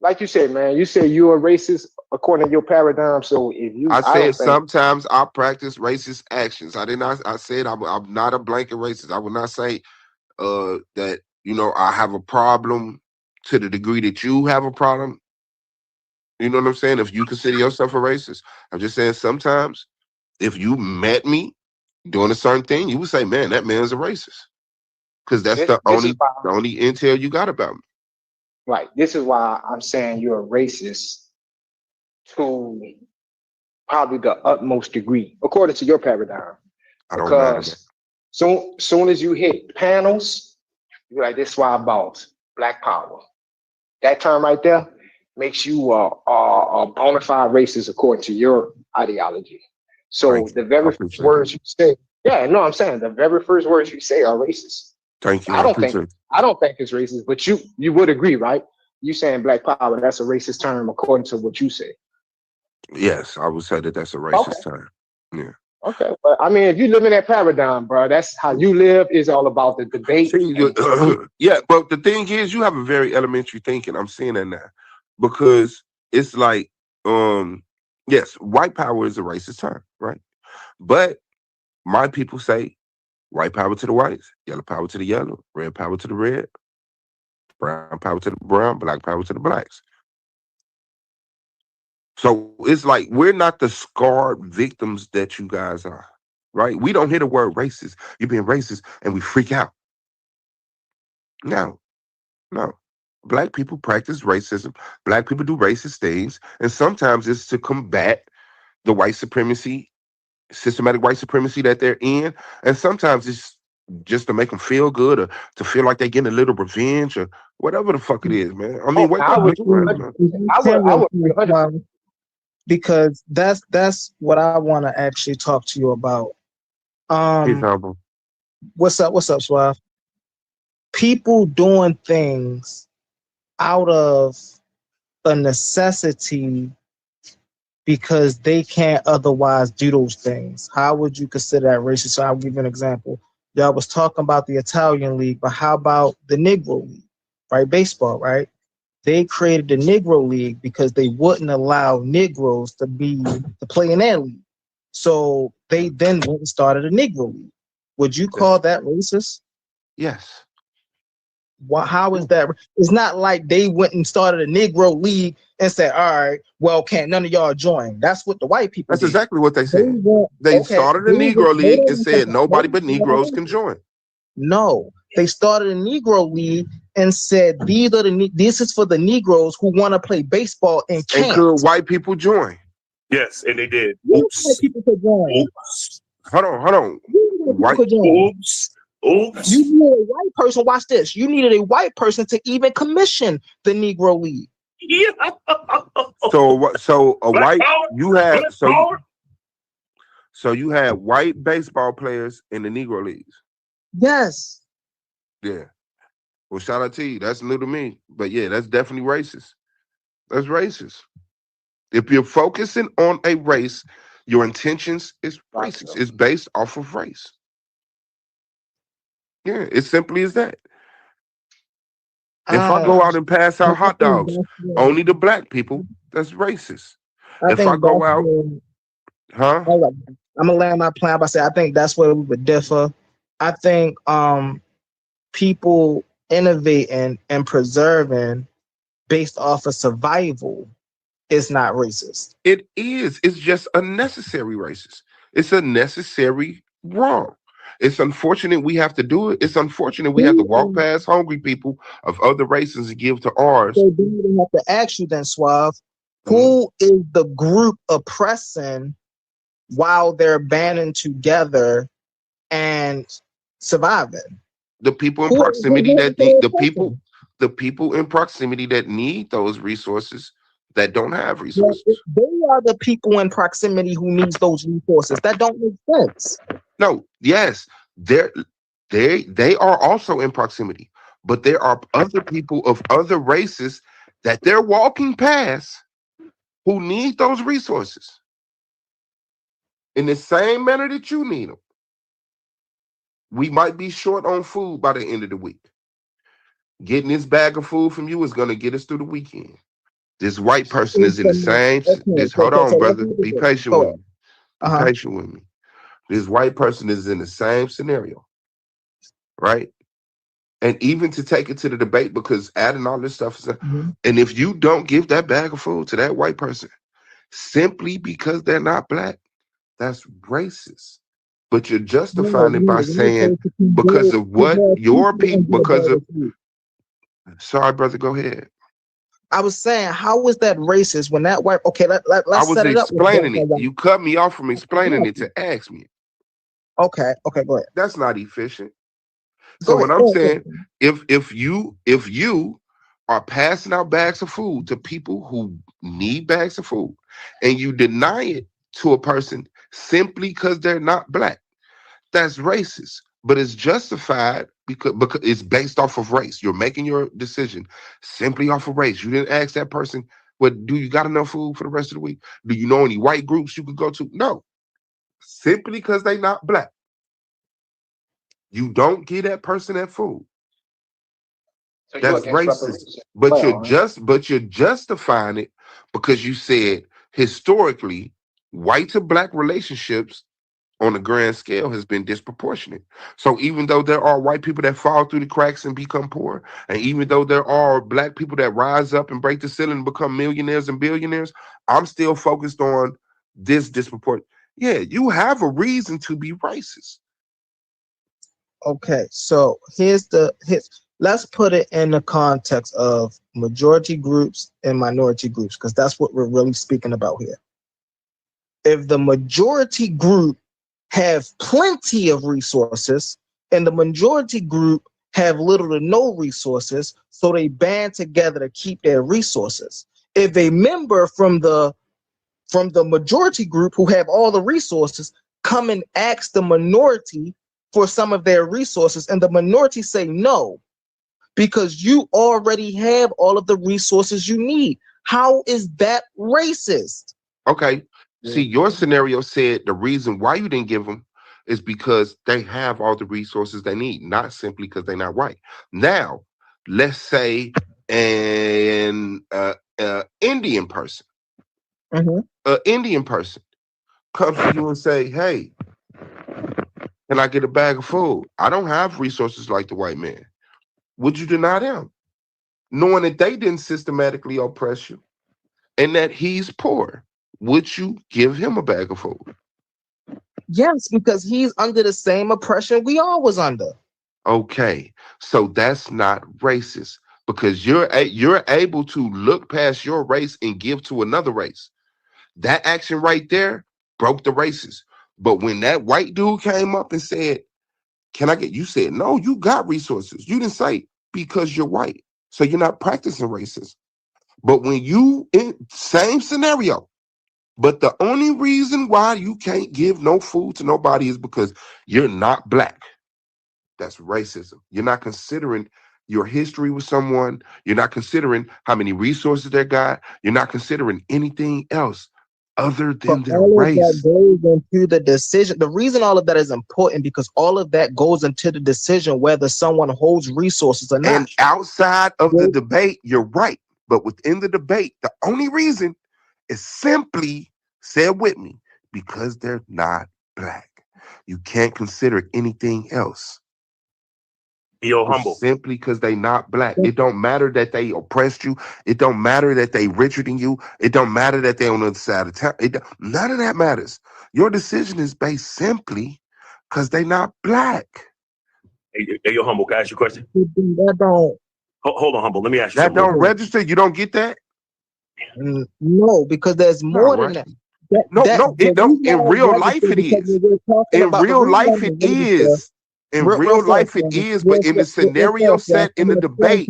like you said, man, you say you're a racist according to your paradigm. So if you, I said sometimes I practice racist actions. I said I'm not a blanket racist. I would not say that I have a problem to the degree that you have a problem. You know what I'm saying? If you consider yourself a racist, I'm just saying sometimes if you met me doing a certain thing, you would say, "Man, that man's a racist," because that's the only intel you got about me. Right. This is why I'm saying you're a racist to probably the utmost degree, according to your paradigm. Because soon as you hit panels, you're like, "This is why I boss Black Power." That term right there makes you a bona fide racist according to your ideology. So the very first words you say, I'm saying the very first words you say are racist. Thank you. I don't think it's racist, but you would agree, right? You saying Black Power, that's a racist term according to what you say. Yes, I would say that's a racist term. Yeah. Okay, but I mean, if you live in that paradigm, bro, that's how you live. Is all about the debate. Yeah, but the thing is, you have a very elementary thinking. I'm seeing that now. Because it's like, yes, white power is a racist term, right? But my people say white power to the whites, yellow power to the yellow, red power to the red, brown power to the brown, black power to the blacks. So it's like we're not the scarred victims that you guys are, right? We don't hear the word racist. You're being racist, and we freak out. No, no. Black people practice racism. Black people do racist things, and sometimes it's to combat the white supremacy, systematic white supremacy that they're in, and sometimes it's just to make them feel good or to feel like they're getting a little revenge or whatever the fuck it is, man. I mean, Oh, wake I up, would, man. I would 100%. Because that's what I want to actually talk to you about. Hey, Tom. What's up, Suave? People doing things out of a necessity because they can't otherwise do those things. How would you consider that racist? So I'll give you an example. Y'all was talking about the Italian league, but how about the Negro league, right? Baseball, right? They created the Negro League because they wouldn't allow Negroes to play in their league. So they then went and started a Negro League. Would you call that racist? Yes. How is that? It's not like they went and started a Negro League and said, all right, well, can't none of y'all join? That's what the white people That's did. exactly what they said. They started a Negro League and said nobody but Negroes can join. No, they started a Negro League and said this is for the Negroes who want to play baseball and can't. And could white people join? Yes, and they did. Oops. White people could join. Oops. Hold on. White could join. Oops. You needed a white person. Watch this. You needed a white person to even commission the Negro League. Yeah. So a white power. you had Black so you had white baseball players in the Negro leagues. Yes. Yeah. Well, shout out to you. That's new to me. But yeah, that's definitely racist. That's racist. If you're focusing on a race, your intentions is racist. It's based off of race. Yeah, it's simply as that. If I go out and pass out hot dogs, only the black people, that's racist. If I go out, I'm gonna land my plan by saying I think that's where we would differ. I think people innovating and preserving based off of survival is not racist. It is. It's just a necessary racist. It's a necessary wrong. It's unfortunate we have to do it. It's unfortunate we have to walk past hungry people of other races and give to ours. So then we have to ask you then, Suave, who is the group oppressing while they're banding together and surviving? The people in proximity that need the people in proximity that need those resources that don't have resources. They are the people in proximity who needs those resources. That don't make sense. No, yes, they are also in proximity, but there are other people of other races that they're walking past who need those resources in the same manner that you need them. We might be short on food by the end of the week. Getting this bag of food from you is going to get us through the weekend. This white person is in the same. Hold on, brother. Be patient with me. Be patient with me. This white person is in the same scenario, right? And even to take it to the debate, because adding all this stuff, and if you don't give that bag of food to that white person simply because they're not black, that's racist. But you're justifying it by saying because of what your people, because of. Sorry, brother, go ahead. I was saying, how was that racist when that white? Okay, let's set it up. I was explaining it. You cut me off from explaining it to ask me. Okay, go ahead. That's not efficient. So what I'm saying, if you are passing out bags of food to people who need bags of food, and you deny it to a person simply because they're not black, that's racist. But it's justified because it's based off of race. You're making your decision simply off of race. You didn't ask that person, "What do you got enough food for the rest of the week? Do you know any white groups you could go to?" No, simply because they're not black. You don't give that person that food. So that's racist. But you're justifying it because you said historically white to black relationships on a grand scale has been disproportionate. So even though there are white people that fall through the cracks and become poor, and even though there are black people that rise up and break the ceiling and become millionaires and billionaires, I'm still focused on this disproportionate. Yeah, you have a reason to be racist. Okay, so let's put it in the context of majority groups and minority groups, because that's what we're really speaking about here. If the majority group have plenty of resources and the majority group have little to no resources, so they band together to keep their resources. If a member from the majority group who have all the resources come and ask the minority for some of their resources, and the minority say no, because you already have all of the resources you need, how is that racist? Okay. See, your scenario said the reason why you didn't give them is because they have all the resources they need, not simply because they're not white. Now, let's say an Indian person, Indian person comes to you and say, "Hey, can I get a bag of food? I don't have resources like the white man." Would you deny them, knowing that they didn't systematically oppress you and that he's poor? Would you give him a bag of food? Yes, because he's under the same oppression we all was under. Okay, so that's not racist because you're able to look past your race and give to another race. That action right there broke the races. But when that white dude came up and said, "Can I get?" You said, "No, you got resources." You didn't say because you're white, so you're not practicing racism. But when you in same scenario, but the only reason why you can't give no food to nobody is because you're not black. That's racism. You're not considering your history with someone. You're not considering how many resources they got. You're not considering anything else other But than their all of that race. goes into the decision. The reason all of that is important because all of that goes into the decision whether someone holds resources or not. And outside of the debate, you're right. But within the debate, the only reason is simply, say it with me, because they're not black. You can't consider anything else. Yo, It's humble. simply because they not black. It don't matter that they oppressed you. It don't matter that they richer than you. It don't matter that they on the other side of town. None of that matters. Your decision is based simply because they not black. Hey, yo, humble. Can I ask you a question? That don't. Hold on, humble. Let me ask you That something. don't register. You don't get that? No, because there's more than that. It don't. In real life, it is. In real life, it is. In real life, it is. But in the scenario set in the debate,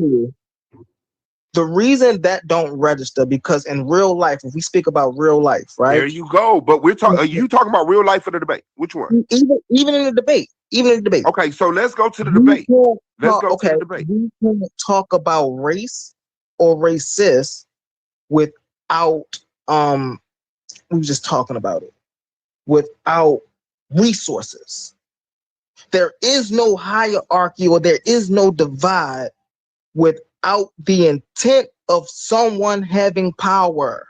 the reason that don't register because in real life, if we speak about real life, right? There you go. But we're talking. Are you talking about real life or the debate? Which one? Even in the debate. Even in the debate. Okay, so let's go to the debate. Let's go to the debate. We can't talk about race or racist without we were just talking about it. Without resources. There is no hierarchy or there is no divide without the intent of someone having power.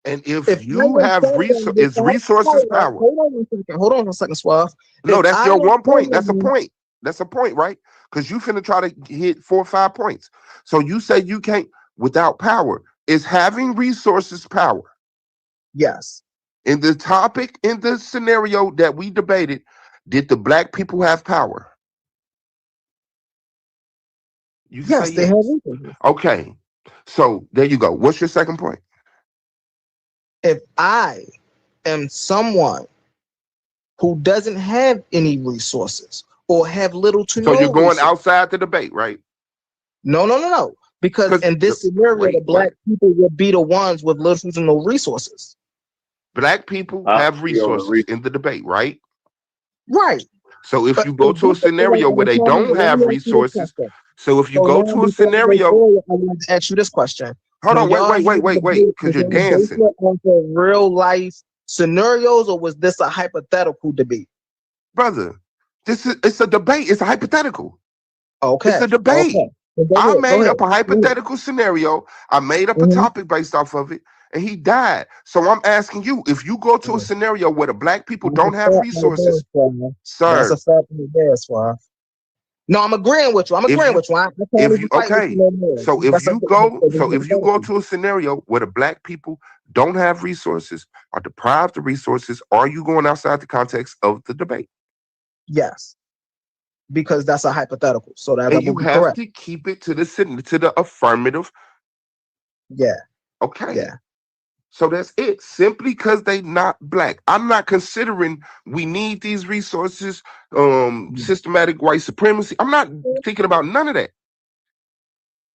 And if you have resources power. Hold on a second, Suave. No, that's your one point. That's a point. That's a point, right? Because you finna try to hit 4 or 5 points. So you say you can't without power. Is having resources power? Yes. In the topic, in the scenario that we debated, did the black people have power? Yes, they have resources. Okay. So there you go. What's your second point? If I am someone who doesn't have any resources or have little to no So you're going resources, outside the debate, right? No. Because in this scenario, the black people would be the ones with little to no resources. Black people have resources in the debate, right? Right. So if you go to a scenario where they don't have resources, so if you go to a scenario, I want to ask you this question. Hold on, wait, because you're dancing. On real life scenarios, or was this a hypothetical debate? Brother, it's a debate. It's a hypothetical. Okay. It's a debate. Okay. I made up a hypothetical scenario. I made up a topic based off of it, and he died. So I'm asking you, if you go to a scenario where the black people don't have resources, That's sir. a fact right there, Suave. No, I'm agreeing with you. I can't even fight with you no more. So if you go to a scenario where the black people don't have resources, are deprived of resources, are you going outside the context of the debate? Yes, because that's a hypothetical. So that And you would be have correct. to keep it to the affirmative. Yeah. Okay. Yeah. So that's it. Simply because they not black. I'm not considering we need these resources, systematic white supremacy. I'm not thinking about none of that.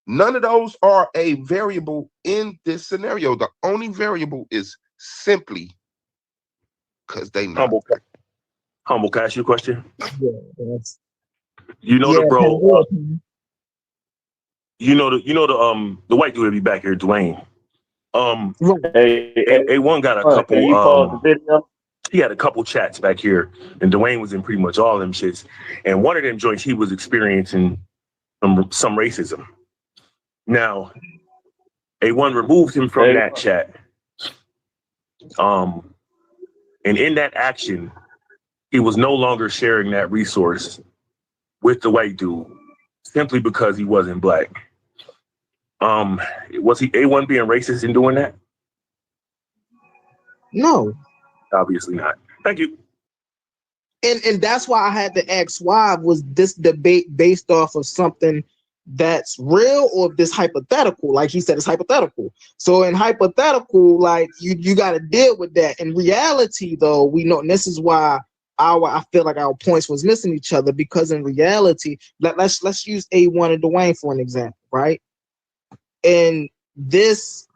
None of those are a variable in this scenario. The only variable is simply because they not. Humble, can I ask you a question? Yeah, You know yeah, the bro. You know the white dude that be back here, Dwayne. A1 got a couple. Can you pause the video? He had a couple chats back here, and Dwayne was in pretty much all of them shits. And one of them joints, he was experiencing some racism. Now, A1 removed him from that chat. And in that action, he was no longer sharing that resource with the white dude simply because he wasn't black. Was he A1 being racist in doing that? No. Obviously not. Thank you. And that's why I had to ask why was this debate based off of something that's real or this hypothetical? Like he said, it's hypothetical. So in hypothetical, like you got to deal with that. In reality, though, we know, and this is why I feel like our points was missing each other, because in reality, let's use A1 and Dwayne for an example, right? In this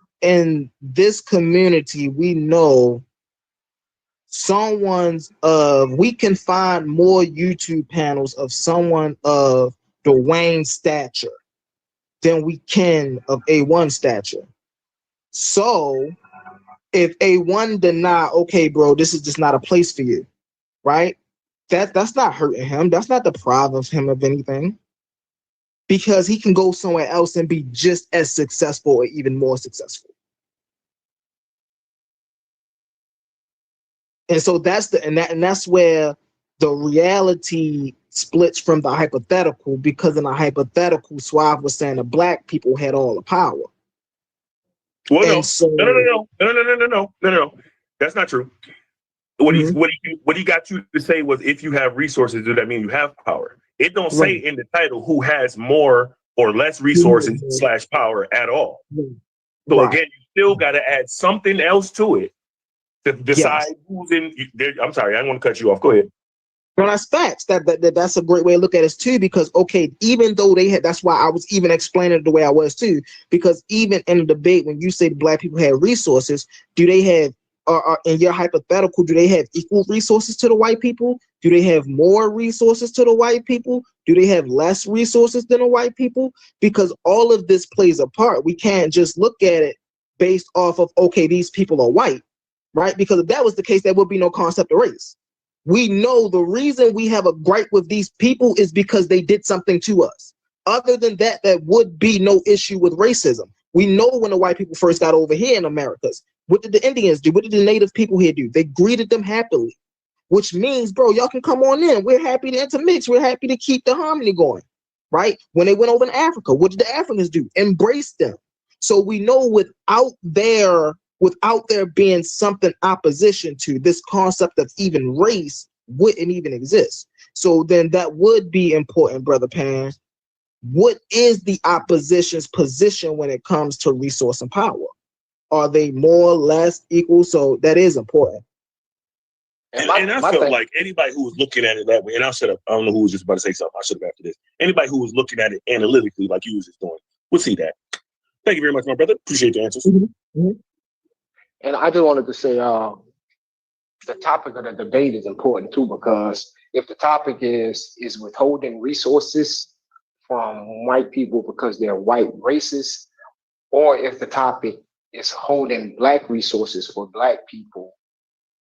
community, we know we can find more YouTube panels of someone of Dwayne's stature than we can of A1 stature. So if A1 deny, okay, bro, this is just not a place for you, right? That's not hurting him. That's not depriving him of anything, because he can go somewhere else and be just as successful or even more successful. And so that's where the reality splits from the hypothetical, because in a hypothetical, Suave was saying the black people had all the power. Well, no. That's not true. What he got you to say was, if you have resources, does that mean you have power? It don't say in the title who has more or less resources / power at all. So again, you still got to add something else to it to decide who's in. I'm sorry, I don't want to cut you off. Go ahead. Well, that's facts. That's a great way to look at it too, because okay, even though they had, that's why I was even explaining it the way I was too, because even in the debate, when you say black people have resources, do they have, in your hypothetical, do they have equal resources to the white people? Do they have more resources to the white people? Do they have less resources than the white people? Because all of this plays a part. We can't just look at it based off of, okay, these people are white, right? Because if that was the case, there would be no concept of race. We know the reason we have a gripe with these people is because they did something to us. Other than that, there would be no issue with racism. We know when the white people first got over here in Americas, what did the Indians do? What did the native people here do? They greeted them happily, which means, bro, y'all can come on in. We're happy to intermix. We're happy to keep the harmony going, right? When they went over to Africa, what did the Africans do? Embrace them. So we know without there being something opposition to this concept of even race wouldn't even exist. So then that would be important, Brother Pan. What is the opposition's position when it comes to resource and power? Are they more or less equal? So that is important. And I felt like anybody who was looking at it that way, and I'll shut up. I don't know who was just about to say something. I'll shut up after this. Anybody who was looking at it analytically, like you was just doing, would see that. Thank you very much, my brother. Appreciate the answers. And I just wanted to say, the topic of the debate is important too, because if the topic is withholding resources from white people because they're white racists, or if the topic is holding black resources for black people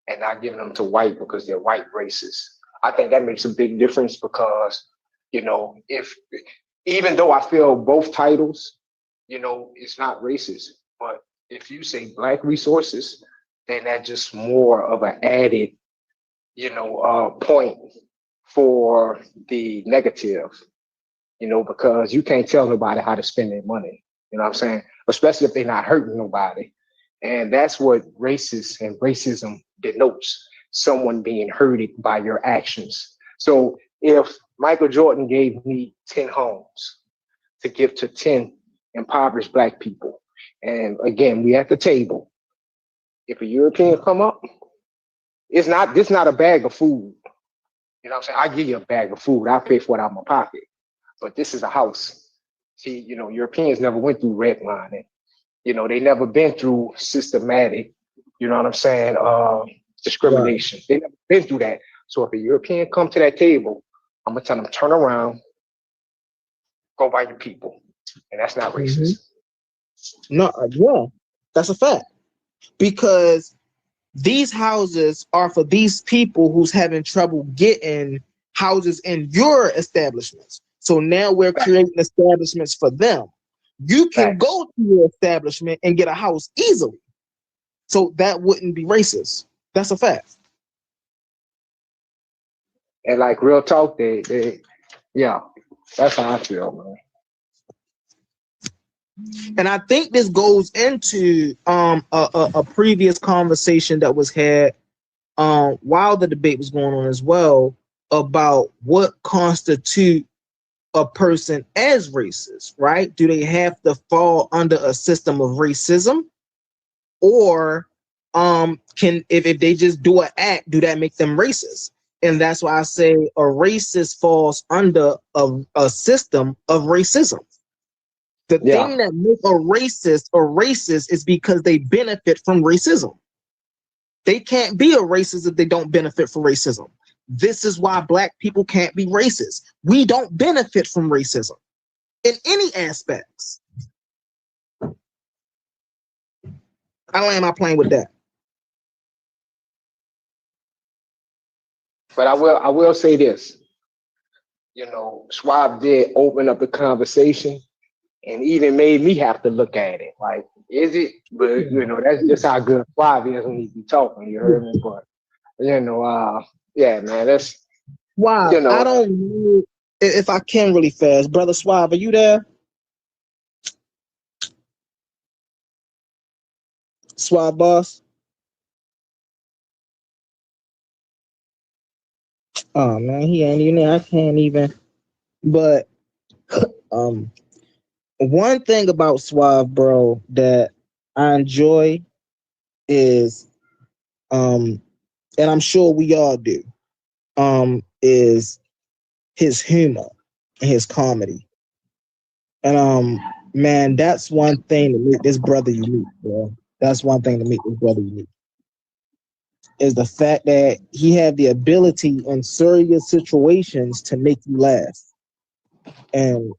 and not giving them to white because they're white racists, I think that makes a big difference, because, if, even though I feel both titles, it's not racist, but If you say black resources, then that's just more of an added, point for the negative, because you can't tell nobody how to spend their money. You know what I'm saying? Especially if they're not hurting nobody. And that's what racist and racism denotes, someone being hurted by your actions. So if Michael Jordan gave me 10 homes to give to 10 impoverished black people, and again, we at the table, if a European come up, this not a bag of food. You know what I'm saying? I give you a bag of food. I pay for it out of my pocket. But this is a house. See, Europeans never went through redlining. They never been through systematic, you know what I'm saying, discrimination. They never been through that. So if a European come to that table, I'm gonna tell them, turn around, go by your people. And that's not racist. No, yeah, that's a fact. Because these houses are for these people who's having trouble getting houses in your establishments. So now we're creating establishments for them. You can go to your establishment and get a house easily. So that wouldn't be racist. That's a fact. And like real talk, yeah, that's how I feel, man. And I think this goes into a previous conversation that was had while the debate was going on as well, about what constitute a person as racist, right? Do they have to fall under a system of racism, or can if they just do an act, do that make them racist? And that's why I say a racist falls under a system of racism. The thing that makes a racist is because they benefit from racism. They can't be a racist if they don't benefit from racism. This is why black people can't be racist. We don't benefit from racism in any aspects. I land my plane with that. But I will say this. Schwab did open up the conversation and even made me have to look at it. Like, is it? But that's just how good Schwab is when he be talking. You heard me? But yeah, man, that's Wow. I don't know if I can really fast, brother Suave. Are you there? Suave boss. Oh man, he ain't even there. I can't even. But one thing about Suave, bro, that I enjoy is and I'm sure we all do, is his humor and his comedy. And man, that's one thing to make this brother unique, bro. That's one thing to make this brother unique. Is the fact that he had the ability in serious situations to make you laugh. And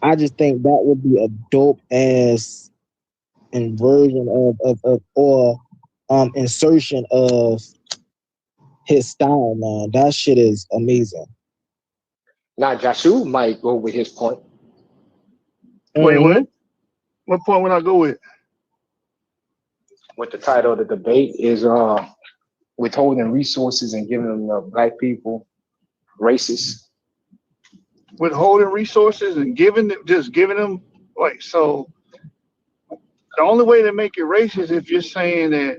I just think that would be a dope ass inversion or insertion of his style, man. That shit is amazing. Now Jashu might go with his point. Wait, what? What point would I go with? What the title of the debate is withholding resources and giving them to black people racist. Withholding resources and giving them, like, so the only way to make it racist if you're saying that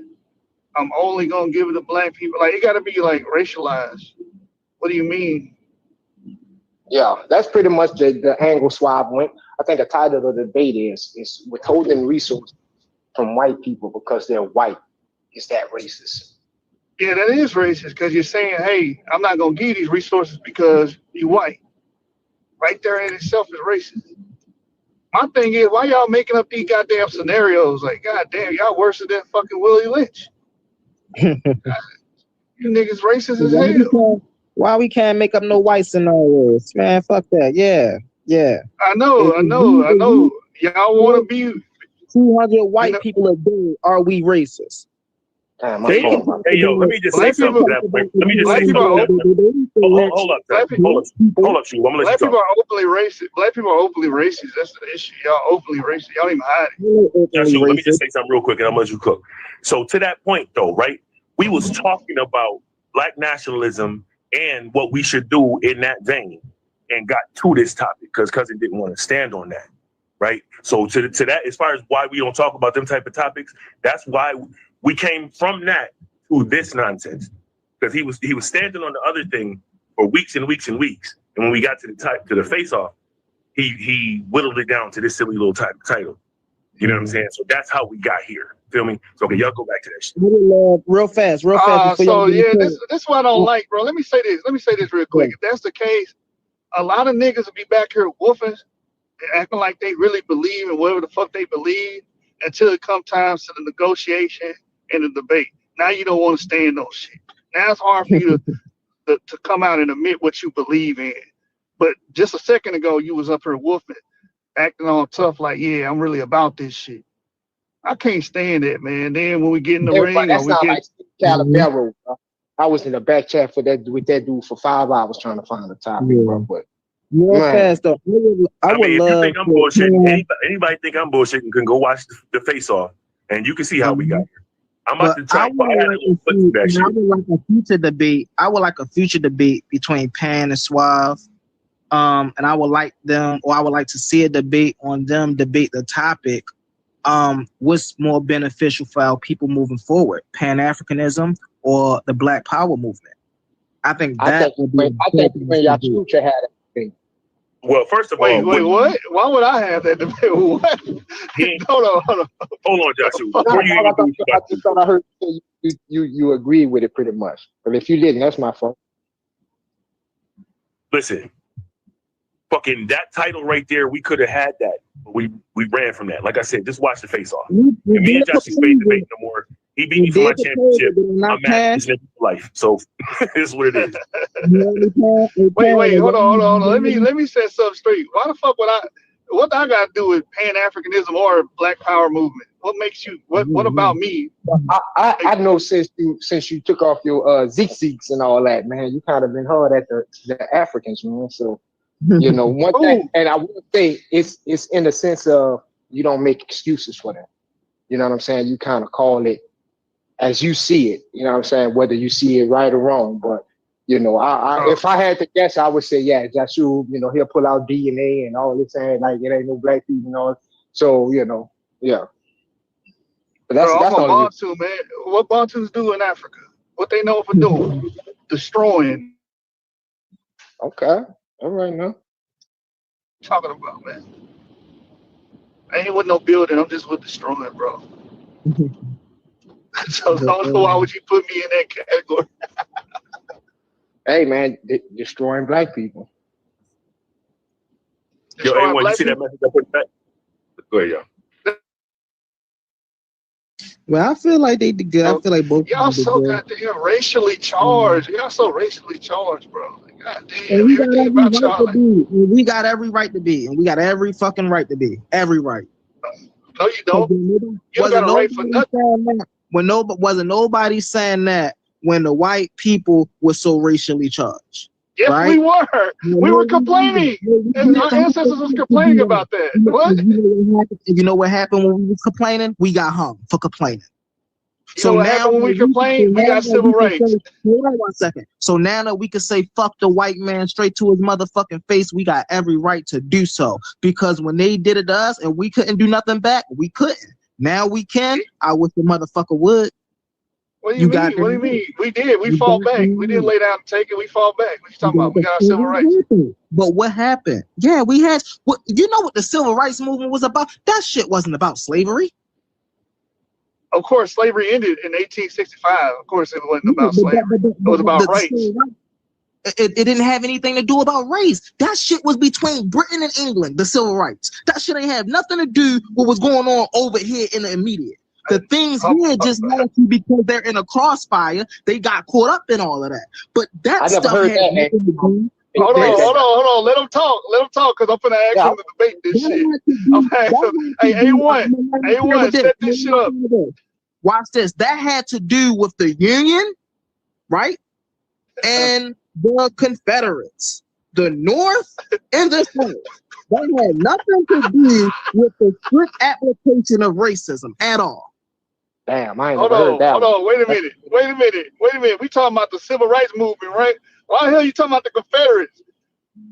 I'm only gonna give it to black people, like it gotta be like racialized. What do you mean? Yeah, that's pretty much the angle Schwab went. I think the title of the debate is withholding resources from white people because they're white. Is that racist? Yeah, that is racist because you're saying, hey, I'm not gonna give you these resources because you white. Right there in itself is racist. My thing is, why y'all making up these goddamn scenarios? Like, goddamn, y'all worse than fucking Willie Lynch. You niggas racist as hell. Why we can't make up no white scenarios? Man, fuck that. Yeah. I know. Y'all want to be 200 white people a day. Are we racist? My phone. Hey, yo, let me just say Black something people, to that point. Let me just black say people something are to that point. Hold up, black Doug. people, Hold up, Shoe. I'm gonna let you black people talk. are openly racist. Black people are openly racist. That's the issue. Y'all openly racist. Y'all don't even hide it. Yeah, Shoe, let me just say something real quick, and I'm gonna let you cook. So to that point, though, right? We was talking about black nationalism and what we should do in that vein, and got to this topic because cousin didn't want to stand on that, right? So to that, as far as why we don't talk about them type of topics, that's why we came from that to this nonsense, because he was standing on the other thing for weeks and weeks and weeks, and when we got to the face off, he whittled it down to this silly little title. You know what I'm saying? So that's how we got here. Feel me? So okay, y'all go back to that shit. Real fast. So yeah, this is what I don't like, bro. Let me say this real quick. If that's the case, a lot of niggas will be back here woofing, acting like they really believe in whatever the fuck they believe until it comes time to the negotiation and the debate. Now you don't want to stand on shit. Now it's hard for you to come out and admit what you believe in. But just a second ago, you was up here woofing, acting all tough like, yeah, I'm really about this shit. I can't stand that, man. Then when we get in the ring, That's not like Calabero. I was in the back chat with that dude for 5 hours trying to find a topic, bro. But real fast though, I would mean, if love you think I'm bullshitting, anybody think I'm bullshitting can go watch the face off, and you can see how we got here. I'm about to try. I would like a future debate. I would like a future debate between Pan and Suave. And I would like to see a debate on them debate the topic. What's more beneficial for our people moving forward, Pan-Africanism or the Black Power movement? I think when y'all future had it. Well, first of all, wait, what? Why would I have that debate? What? Hold on, Joshua. I just thought I heard you agreed with it pretty much. But if you didn't, that's my fault. Listen, fucking that title right there, we could have had that, but we ran from that. Like I said, just watch the face off. And me and Joshua ain't debating no more. He beat me for my championship. I'm mad at this nigga for life. So it's what it is. Wait, hold on. Let me set something straight. Why the fuck what I got to do with Pan-Africanism or Black Power movement? What makes you? What about me? I know since you took off your Zeeks and all that, man, you kind of been hard at the Africans, man. So you know one thing, and I will say it's in the sense of you don't make excuses for them. You know what I'm saying? You kind of call it as you see it. You know what I'm saying? Whether you see it right or wrong, but you know, if I had to guess, I would say, yeah, Joshua, you know, he'll pull out DNA and all this, saying like it ain't no black people and all. So, you know, yeah. But that's I'm a Bantu, man. What Bantus do in Africa? What they know for doing? Destroying. Okay. All right now. Talking about, man. I ain't with no building, I'm just with destroying, bro. So why would you put me in that category? Hey man, destroying black people. Yo, A1, you see that message I put back? Go ahead, y'all. Well, I feel like they did good. I feel like both. Y'all so goddamn racially charged. Y'all so racially charged, bro. God damn, everything about y'all. We got every right to be, and we got every fucking right to be. Every right. No, you don't. You don't got a right for nothing. Wasn't nobody saying that when the white people were so racially charged. Yes, right? we were. We were complaining. And our ancestors was complaining about that. What? You know what happened when we were complaining? We got hung for complaining. You know what happened when we complained? We got civil rights. Hold on 1 second. So now that we can say fuck the white man straight to his motherfucking face, we got every right to do so. Because when they did it to us and we couldn't do nothing back, we couldn't. Now we can. I wish the motherfucker would. What do you mean? What do you mean? We did. We fought back. We didn't lay down and take it. We fought back. What you talking about? We got our civil rights. But what happened? Yeah, we had. You know what the civil rights movement was about? That shit wasn't about slavery. Of course, slavery ended in 1865. Of course, it wasn't about slavery. It was about rights. It didn't have anything to do about race. That shit was between Britain and England, the civil rights. That shit ain't have nothing to do with what was going on over here in the immediate. The things here just nasty because they're in a crossfire. They got caught up in all of that. But that stuff had nothing to do. Hold on. Let them talk, because I'm finna ask them to debate this shit. I'm asking, hey, A1, set this shit up. Watch this. That had to do with the Union, right? And the Confederates, the North and the South. That had nothing to do with the strict application of racism at all. Damn, I ain't Hold never heard on, that hold one. on, wait a minute. We talking about the civil rights movement, right? Why the hell you talking about the Confederates?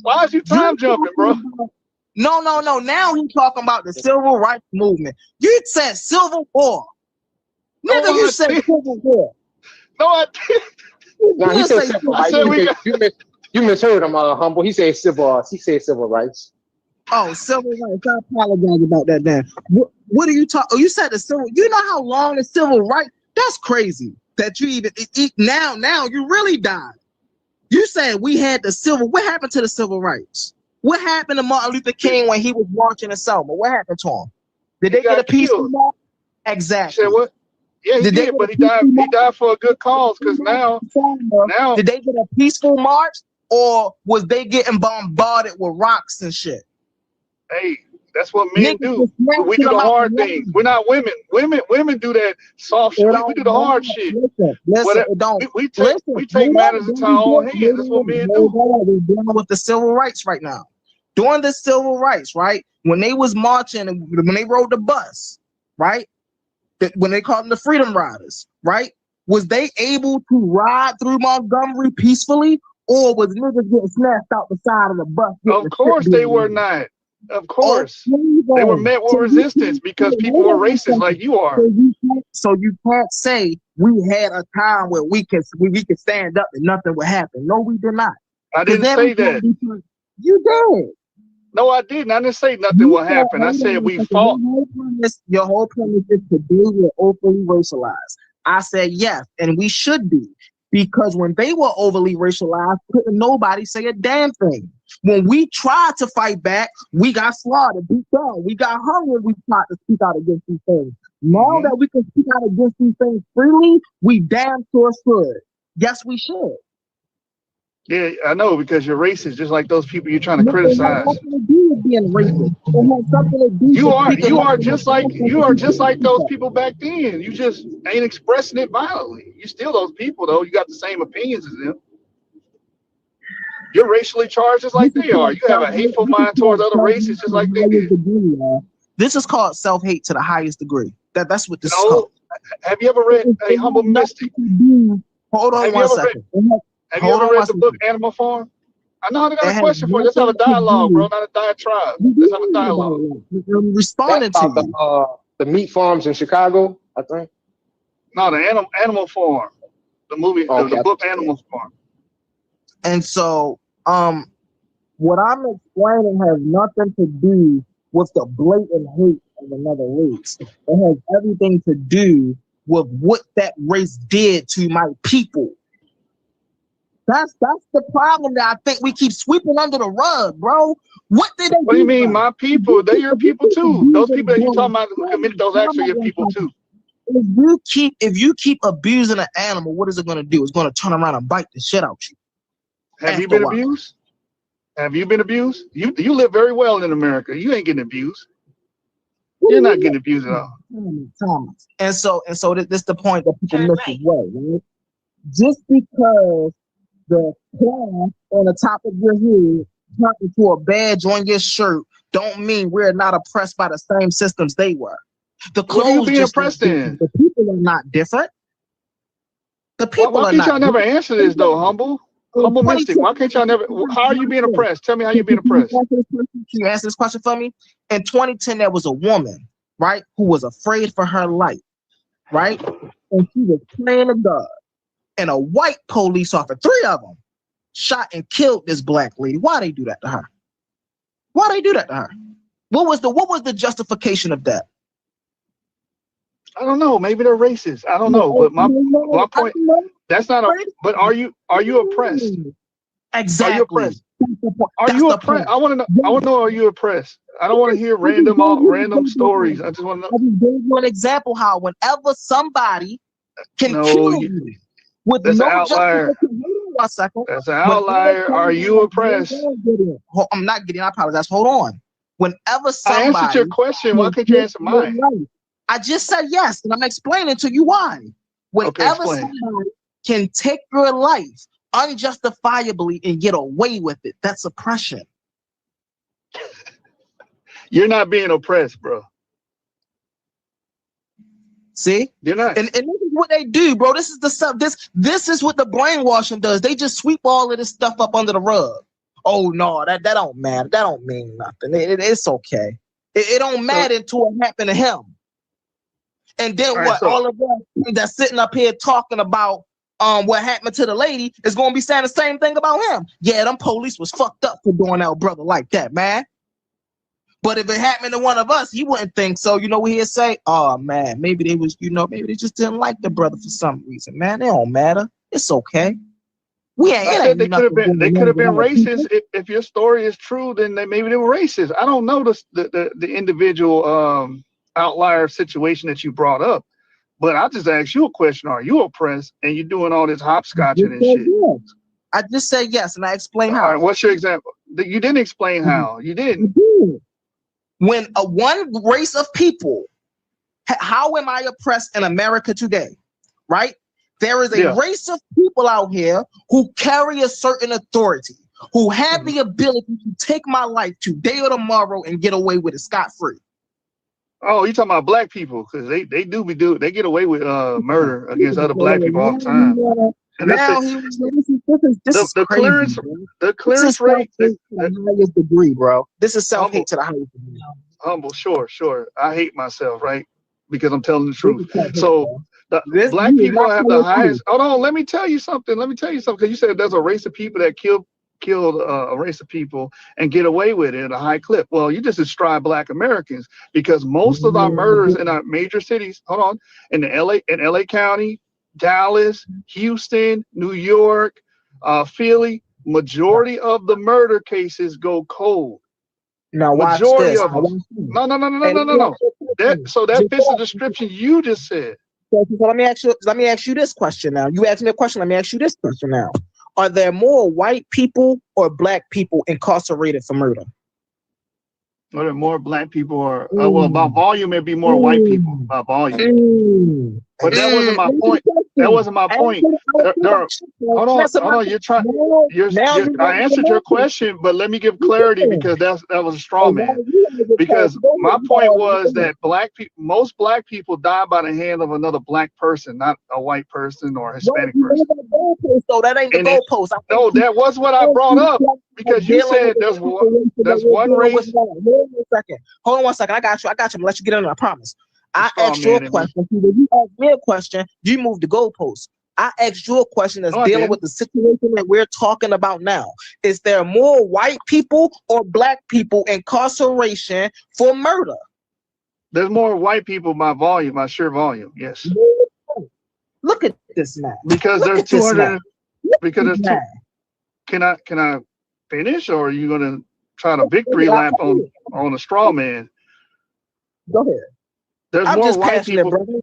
Why is you time jumping, bro? No. Now he's talking about the civil rights movement. You said civil war. Nigga, No, you I said didn't. civil war. No, I didn't. Now he said civil rights. You misheard him, Humble. He said civil. He said civil rights. Oh, civil rights. I apologize about that. Then what are you talking? Oh, you said the civil. You know how long the civil rights? That's crazy. That you even now you really died. You said we had the civil. What happened to the civil rights? What happened to Martin Luther King when he was marching in Selma? What happened to him? Did they get a peaceful march? Exactly. You said what? Yeah, he did, but he died. He died for a good cause. Because now, did they get a peaceful march, or was they getting bombarded with rocks and shit? Hey, that's what men do. We do the hard things. We're not women. Women do that soft shit. We do the hard shit. Listen, we take matters into our own hands. That's what men do. We're dealing with the civil rights right now. During the civil rights, right? When they was marching and when they rode the bus, right? When they called them the Freedom Riders, right? Was they able to ride through Montgomery peacefully, or was niggas getting snatched out the side of the bus? Of course they were not. Of course. They were met with resistance because people were racist like you are. So you can't say we had a time where we could stand up and nothing would happen. No, we did not. I didn't say that. You did. No, I didn't. I didn't say nothing will happen. I said we fought. Your whole premise is today we're overly racialized. I said yes, and we should be. Because when they were overly racialized, couldn't nobody say a damn thing. When we tried to fight back, we got slaughtered, beat down. We got hungry. We tried to speak out against these things. Now that we can speak out against these things freely, we damn sure should. Yes, we should. Yeah, I know, because you're racist, just like those people you're trying to criticize. Nothing to do with being racist. It has something to do you are just like those people back then. You just ain't expressing it violently. You still those people though. You got the same opinions as them. You're racially charged just like they are. You have a hateful mind towards other races just like they did. This is called self-hate to the highest degree. That's what this is called. Have you ever read A Humble Mystic? Hold on one second. Have you ever read the book Animal Farm? I know I got a question for you. Let's have a dialogue, bro, not a diatribe. Let's have a dialogue. I'm responding to you. The meat farms in Chicago, I think. No, the Animal Farm. The movie, the book Animal Farm. And so, what I'm explaining has nothing to do with the blatant hate of another race. It has everything to do with what that race did to my people. That's the problem that I think we keep sweeping under the rug, bro. What did they do? What do you mean, my people? They're your people too. Those people that you talking about who committed those acts are your people too. If you keep abusing an animal, what is it going to do? It's going to turn around and bite the shit out you. Have you been abused? Have you been abused? You live very well in America. You ain't getting abused. You're not getting abused at all. And so this the point that people miss as well, right? Just because the plaque on the top of your head turned into a badge on your shirt don't mean we're not oppressed by the same systems they were. The clothes what are you being oppressed in? The people are not different. The people why are can't not y'all never different. answer this though, Humble Mystic? Why can't y'all never? How are you being oppressed? Tell me how you're being oppressed. Can you answer this question for me? In 2010, there was a woman, right, who was afraid for her life, right, and she was playing a God. And a white police officer, 3 of them, shot and killed this black lady. Why they do that to her? Why they do that to her? What was the justification of that? I don't know. Maybe they're racist. I don't know. But my point, that's not a. But are you oppressed? Exactly. Are you oppressed? Are you oppressed? I want to know. I want to know. Are you oppressed? I don't want to hear random stories. I just want to know. I just gave you an example how whenever somebody can kill you with that's no an outlier. justification. One second. That's an outlier. Are you oppressed? I'm not getting. I apologize. Hold on. Whenever somebody, I answered your question. Why can't you answer mine? I just said yes, and I'm explaining to you why. Whenever explain. somebody can take your life unjustifiably and get away with it, that's oppression. You're not being oppressed, bro. See? You're not. And this is what they do, bro. This is the stuff. This is what the brainwashing does. They just sweep all of this stuff up under the rug. Oh no, that don't matter. That don't mean nothing. It's okay. It don't matter until it happened to him. And then all of us that's sitting up here talking about what happened to the lady is gonna be saying the same thing about him. Yeah, them police was fucked up for doing our brother like that, man. But if it happened to one of us, he wouldn't think so. You know what he'd say? Oh man, maybe they was, maybe they just didn't like the brother for some reason. Man, it don't matter. It's okay. They could have been racist. If your story is true, then maybe they were racist. I don't know the individual outlier situation that you brought up, but I just asked you a question: are you oppressed? And you're doing all this hopscotching and shit. Yes. I just said yes, and I explained how. All right, what's your example? You didn't explain how. You didn't. When one race of people, how am I oppressed in America today? Right? There is a race of people out here who carry a certain authority, who have the ability to take my life today or tomorrow and get away with it scot-free. Oh, you talking about black people? Because they get away with murder against other black people all the time. And the clearance rate, the highest degree, bro. This is self-hate to the highest degree. Humble, sure. I hate myself, right? Because I'm telling the truth. So black people have the highest. Hold on, let me tell you something. Because you said there's a race of people that killed a race of people and get away with it at a high clip. Well, you just described black Americans, because most of our murders in our major cities, in LA County, Dallas, Houston, New York, Philly, majority of the murder cases go cold. Now watch majority this. of them. No. That fits the description you just said. So let me ask you this question now. You asked me a question. Let me ask you this question now. Are there more white people or black people incarcerated for murder? Are there more black people or by volume it'd be more white people by volume. But that wasn't my point. That wasn't my point. Hold on. I answered your question, but let me give clarity, because that was a straw man. Because my point was that most black people die by the hand of another black person, not a white person or a Hispanic person. So that ain't the goalpost. No, that was what I brought up, because you said there's one race. Hold on one second. I got you. I'm gonna let you get in. I promise. I asked you a question. You asked me a question. You moved the goalpost. I asked you a question that's dealing with the situation that we're talking about now. Is there more white people or black people incarceration for murder? There's more white people by volume, by sheer volume. Yes. Look at this man. Because there's 200. Because there's two. Can I finish, or are you gonna try to victory lap on a straw man? Go ahead. There's I'm more just white passionate, people. bro.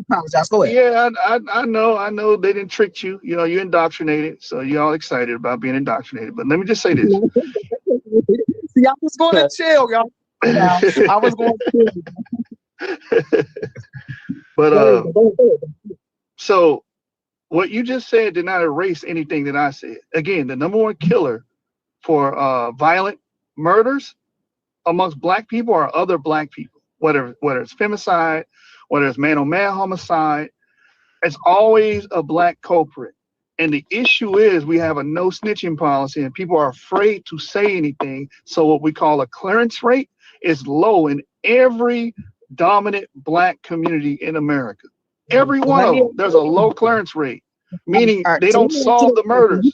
Apologize. Go ahead. Yeah, I know they didn't trick you. You indoctrinated, so you're all excited about being indoctrinated. But let me just say this. See, I was going to chill, y'all. I was going to chill. But so what you just said did not erase anything that I said. Again, the number one killer for violent murders amongst black people are other black people. Whether it's femicide, whether it's man-on-man homicide, it's always a black culprit. And the issue is we have a no snitching policy, and people are afraid to say anything. So what we call a clearance rate is low in every dominant black community in America. Every one of them, there's a low clearance rate, meaning they don't solve the murders.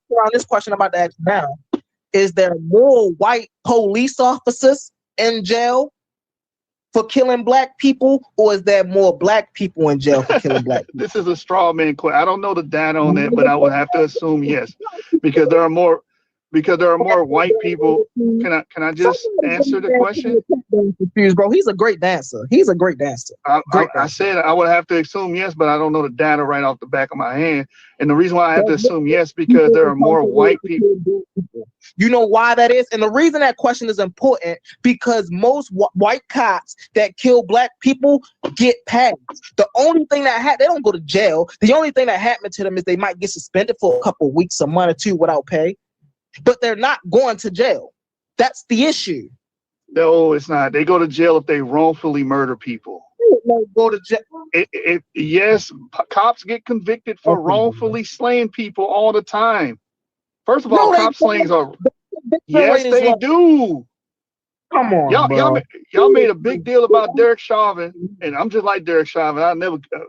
On this question I'm about to ask now, is there more white police officers in jail for killing black people, or is there more black people in jail for killing black people? This is a straw man question. I don't know the data on that, but I would have to assume yes, because there are more because there are more white people. Can I just answer the question? Bro, he's a great dancer. He's a great dancer. I said I would have to assume yes, but I don't know the data right off the back of my hand. And the reason why I have to assume yes, because there are more white people. You know why that is? And the reason that question is important, because most white cops that kill black people get passed. The only thing that they don't go to jail. The only thing that happened to them is they might get suspended for a couple of weeks, a month or two without pay. But they're not going to jail. That's the issue. No, it's not. They go to jail if they wrongfully murder people. Go to jail. Yes, cops get convicted for wrongfully slaying people all the time. First of all, cop slayings are. Yes, they do. Come on, y'all made a big deal about Derek Chauvin, and I'm just like Derek Chauvin.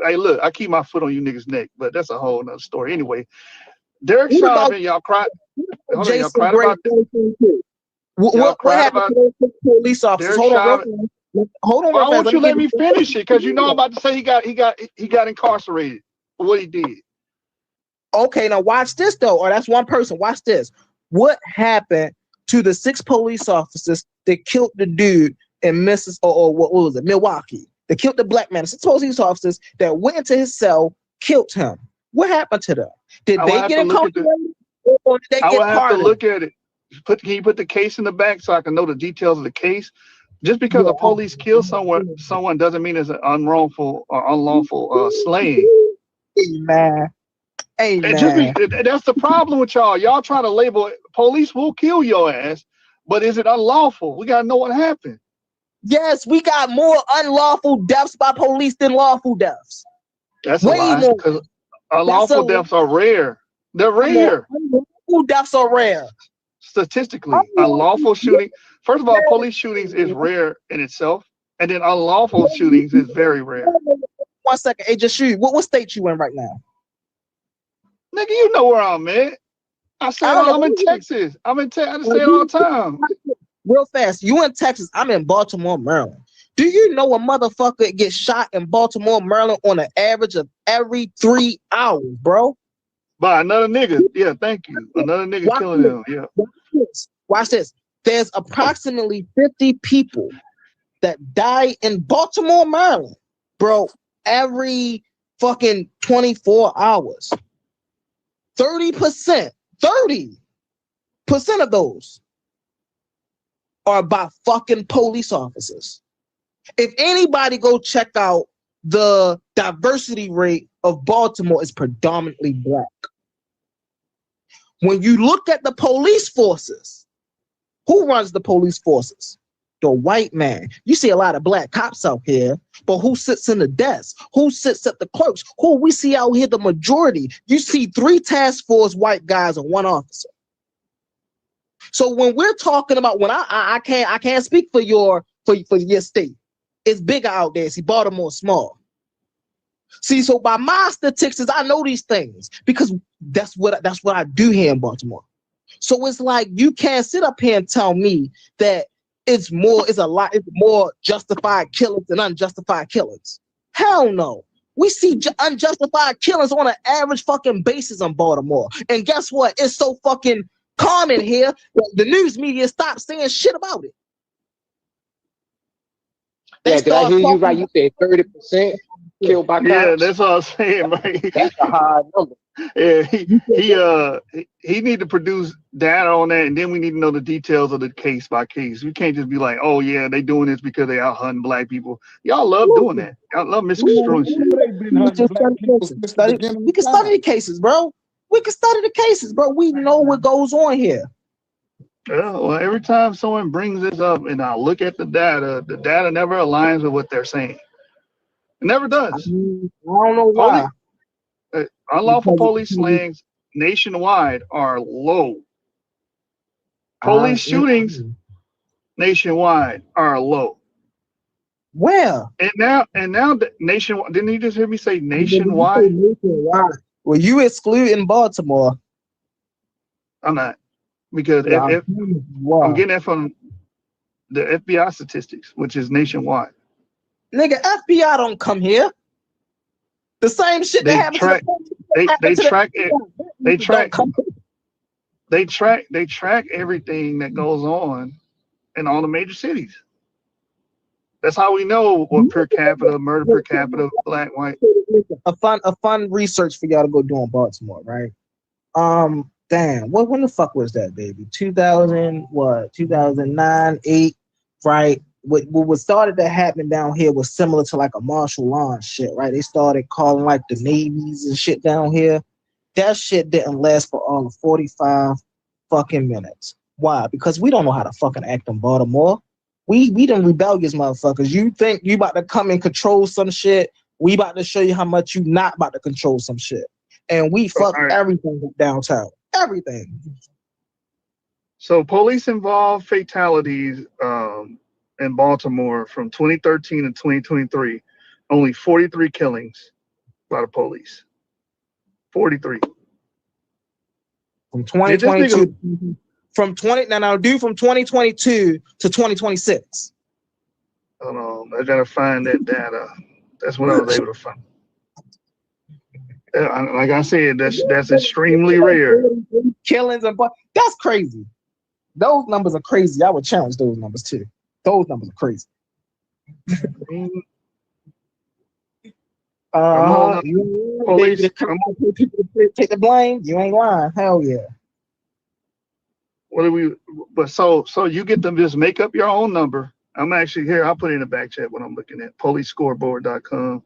Hey, look, I keep my foot on you niggas' neck, but that's a whole nother story. Anyway, Derek Chauvin, y'all cried. Hold on, y'all cried about that. What happened to those police officers? Hold on. Why won't you let me finish it? Because you know I'm about to say he got incarcerated for what he did. Okay, now watch this though, or that's one person. Watch this. What happened to the 6 police officers that killed the dude in what was it, Milwaukee? They killed the black man. 6 police officers that went into his cell, killed him. What happened to them? Did they get incarcerated, or did they get pardoned? I will have to look at it. Can you put the case in the back so I can know the details of the case? Just because the police kill someone doesn't mean it's an unwrongful or unlawful slaying. Amen. That's the problem with y'all. Y'all trying to label it. Police will kill your ass, but is it unlawful? We gotta know what happened. Yes, we got more unlawful deaths by police than lawful deaths. That's a lie, because unlawful deaths are rare. They're rare. Unlawful deaths are rare. Statistically, unlawful shooting. First of all, police shootings is rare in itself, and then unlawful shootings is very rare. 1 second, hey, just shoot. What state you in right now? Nigga, you know where I'm at. I said I'm in Texas. I say it all the time. Real fast, you in Texas? I'm in Baltimore, Maryland. Do you know a motherfucker gets shot in Baltimore, Maryland on an average of every 3 hours, bro? By another nigga. Yeah, thank you. Another nigga killing them. Yeah. Watch this. There's approximately 50 people that die in Baltimore, Maryland, bro, every fucking 24 hours. 30% of those are by fucking police officers. If anybody go check out the diversity rate of Baltimore, is predominantly black. When you look at the police forces, who runs the police forces? The white man. You see a lot of black cops out here, but who sits in the desk? Who sits at the clerks? Who we see out here, the majority? You see 3 task force white guys and 1 officer. So when we're talking about, when I can't speak for your state. It's bigger out there. See, Baltimore's small. See, so by my statistics, I know these things because that's what I do here in Baltimore. So it's like you can't sit up here and tell me that it's more justified killings than unjustified killings. Hell no. We see unjustified killings on an average fucking basis in Baltimore. And guess what? It's so fucking common here that the news media stopped saying shit about it. Yeah, did I hear you right? You said 30% killed by cops? Yeah, that's what I was saying, right? That's a high number. Yeah, he need to produce data on that, and then we need to know the details of the case by case. We can't just be like, oh yeah, they doing this because they out hunting black people. Y'all love doing that. Y'all love misconstruing shit. We can study the cases, bro. We can study the cases, bro. We know what goes on here. Yeah, well, every time someone brings this up and I look at the data never aligns with what they're saying. It never does. I don't know why. Unlawful police slayings nationwide are low. Police shootings nationwide are low. Where? And now nationwide. Didn't you just hear me say nationwide? Well, you excluding Baltimore. I'm not. Because I'm getting that from the FBI statistics, which is nationwide. Nigga, FBI don't come here. The same shit that happens. They track They track everything that goes on in all the major cities. That's how we know what per capita, murder per capita, black, white. A fun research for y'all to go do in Baltimore, right? Damn, when the fuck was that, baby? 2000, what? 2009, 8, right? What started to happen down here was similar to like a martial law and shit, right? They started calling like the navies and shit down here. That shit didn't last for all of 45 fucking minutes. Why? Because we don't know how to fucking act in Baltimore. We them rebellious motherfuckers. You think you about to come and control some shit? We about to show you how much you not about to control some shit. And we fuck everything downtown. Everything. So police involved fatalities in Baltimore from 2013 to 2023, only 43 killings by the police. 43. From 2022 from 2022 to 2026. Hold on, I gotta find that data. That's what I was able to find. Like I said, that's extremely rare. Killings and that's crazy. Those numbers are crazy. I would challenge those numbers too. Those numbers are crazy. Police, take the blame. You ain't lying. Hell yeah. What do we? But so you get them just make up your own number. I'm actually here. I'll put it in the back chat what I'm looking at. Policescoreboard.com.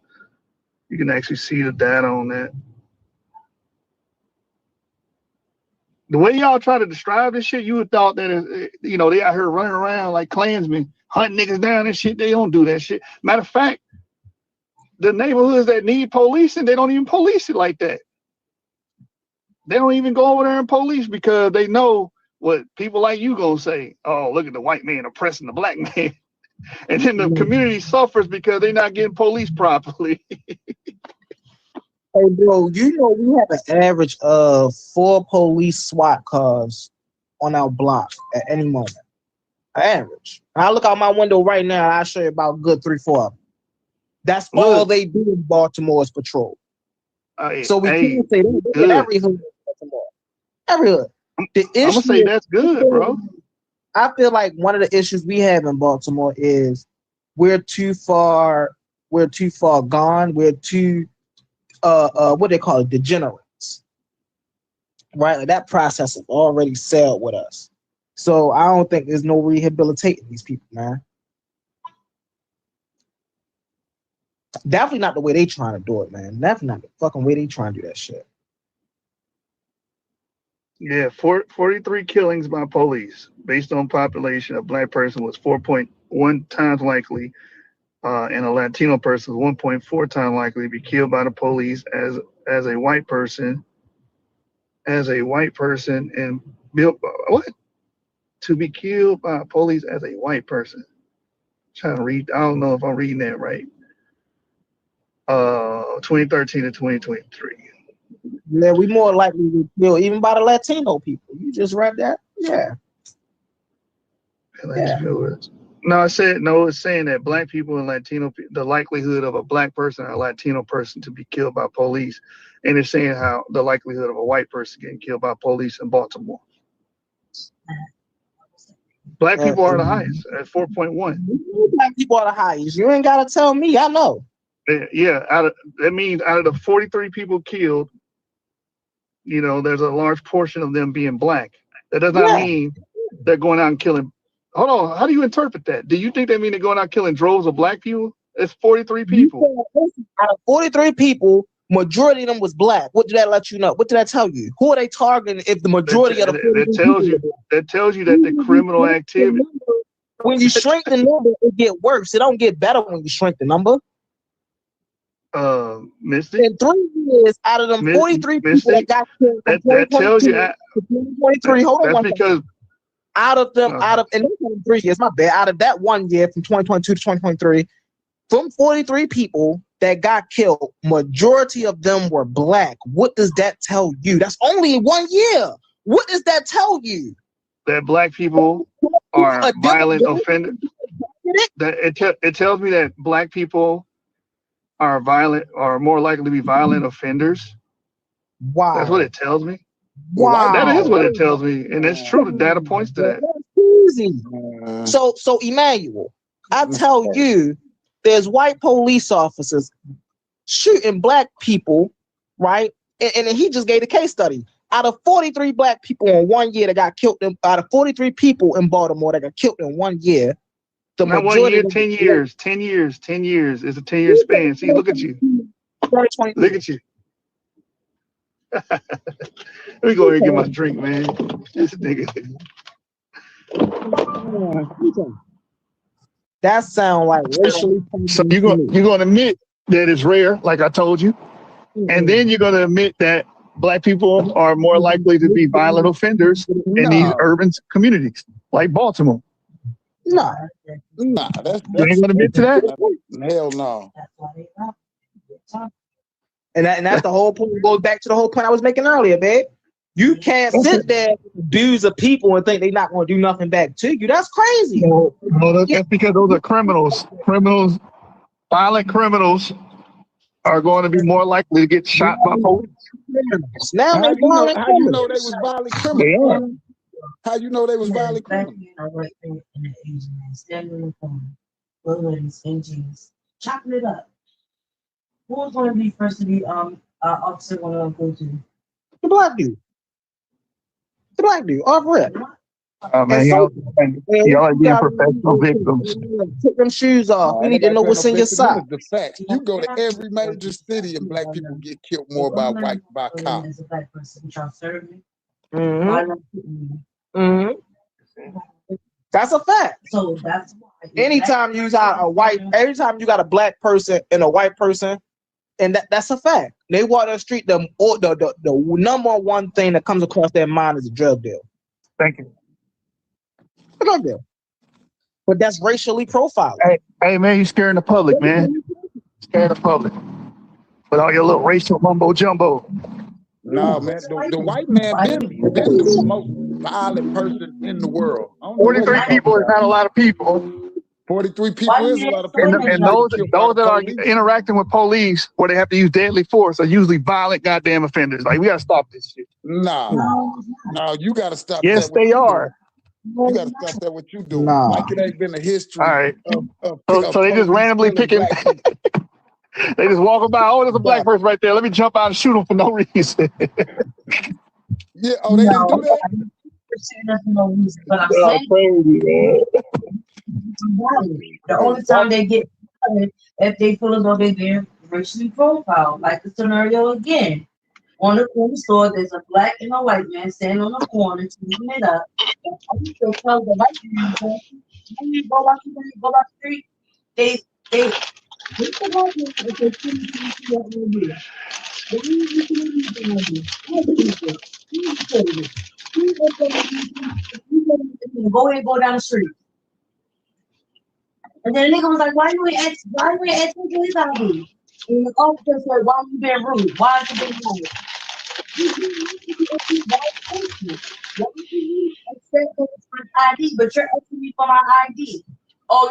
You can actually see the data on that. The way y'all try to describe this shit, you would thought that they out here running around like Klansmen, hunting niggas down and shit. They don't do that shit. Matter of fact, the neighborhoods that need policing, they don't even police it like that. They don't even go over there and police because they know what people like you gonna say. Oh, look at the white man oppressing the black man. And then the community suffers because they're not getting policed properly. Hey, bro, you know we have an average of 4 police SWAT cars on our block at any moment. Average. I look out my window right now, I'll show you about good 3-4 of them. That's all they do in Baltimore is patrol. So we can't say that in every hood in Baltimore. Every hood. The issue I'm gonna say that's good, bro. I feel like one of the issues we have in Baltimore is we're too far gone. We're too what they call it, degenerates. Right? Like that process is already sailed with us. So I don't think there's no rehabilitating these people, man. Definitely not the way they trying to do it, man. Definitely not the fucking way they trying to do that shit. Yeah, 43 killings by police based on population. A black person was 4.1 times likely, and a Latino person was 1.4 times likely to be killed by the police as a white person. As a white person, and to be killed by police as a white person. I'm trying to read. I don't know if I'm reading that right. 2013 to 2023. Yeah, we more likely to kill even by the Latino people. You just read that? Yeah. No, it's saying that black people and Latino, the likelihood of a black person or a Latino person to be killed by police, and it's saying how the likelihood of a white person getting killed by police in Baltimore. Black people are the highest at 4.1. Black people are the highest. You ain't gotta tell me. I know. Yeah, that means out of the 43 people killed, there's a large portion of them being black. That does not mean they're going out and killing. Hold on, how do you interpret that? Do you think they mean they're going out killing droves of black people? It's 43 people. Out of 43 people, majority of them was black. What did that let you know? What did that tell you? Who are they targeting if the majority of the that tells you that the criminal activity. When you shrink the number, it get worse. It don't get better when you shrink the number. Mystic. In 3 years, out of them 43 people that got killed, that tells you. 2023. Hold on. That's because and 3 years, my bad. Out of that 1 year, from 2022 to 2023, from 43 people that got killed, majority of them were black. What does that tell you? That's only 1 year. What does that tell you? That black people are violent offenders. It tells me that black people are more likely to be violent offenders. Wow. That's what it tells me. Wow, that is what Wow. it tells me, and it's true. The data points to that. That's crazy. So Emmanuel, I tell you, there's white police officers shooting black people, right? And he just gave a case study. Out of 43 black people in 1 year that got killed, out of 43 people in Baltimore that got killed in 1 year, the Not 1 majority year, of 10 years, 10 years, 10 years. It's a 10-year span. See, look at you. Look at you. Let me go ahead and get my drink, man. This nigga. That sound like racially. So you're going to admit that it's rare, like I told you, and then you're going to admit that black people are more likely to be violent offenders in these urban communities, like Baltimore. Nah, that's you ain't going to admit to that? Hell no. And that's the whole point. It goes back to the whole point I was making earlier, babe. You can't sit there and abuse of people and think they're not going to do nothing back to you. That's crazy. No, that's because those are criminals. Criminals, violent criminals, are going to be more likely to get shot by police. Now How they you know? violent How you know they criminals. was violent They criminals? are. How you know they was violent criminals? Chopping it up. Who was going to be first to be officer when I go to? The black dude. The black dude. Off rip. Oh man, y'all are being professional victims. Take them shoes off. Nah, You ain't need to nobody know paying what's no in your victim. Them sock. is the facts. You go to every major city and black people get killed more by cops. As a black person, which y'all serve me. That's a fact. So that's why. Anytime you got a white, every time you got a black person and a white person, and that's a fact. They walk down the street, the number one thing that comes across their mind is a drug deal. Thank you. A drug deal. But that's racially profiled. Hey man, you scaring the public, man. Scaring the public. With all your little racial mumbo jumbo. No, man, the white man been the most violent person in the world. I don't know what 43 you're talking people is about. not a lot of people. 43 people is a lot of people. And those that are interacting with police where they have to use deadly force are usually violent goddamn offenders. Like, we gotta stop this shit. No, you gotta stop yes, that. They are. You gotta stop that what you doing. Nah. Like it ain't been a history All right. of So they just randomly picking. They just walking by. Oh, there's a black person right there. Let me jump out and shoot him for no reason. Yeah. Oh, they didn't do that. But I'm saying crazy, man. The only time they get if they feel as though they're being racially profiled, like the scenario again. On the corner store, there's a black and a white man standing on the corner, teasing it up. And I used to tell the white man, when you go out the street, they hit the white man if they see what they do. Go ahead and go down the street. And then the nigga was like, why you ain't asking his ID? And the officer said, why you being rude? Why you being rude? Why you accept my ID, but you're asking me for my ID? Oh,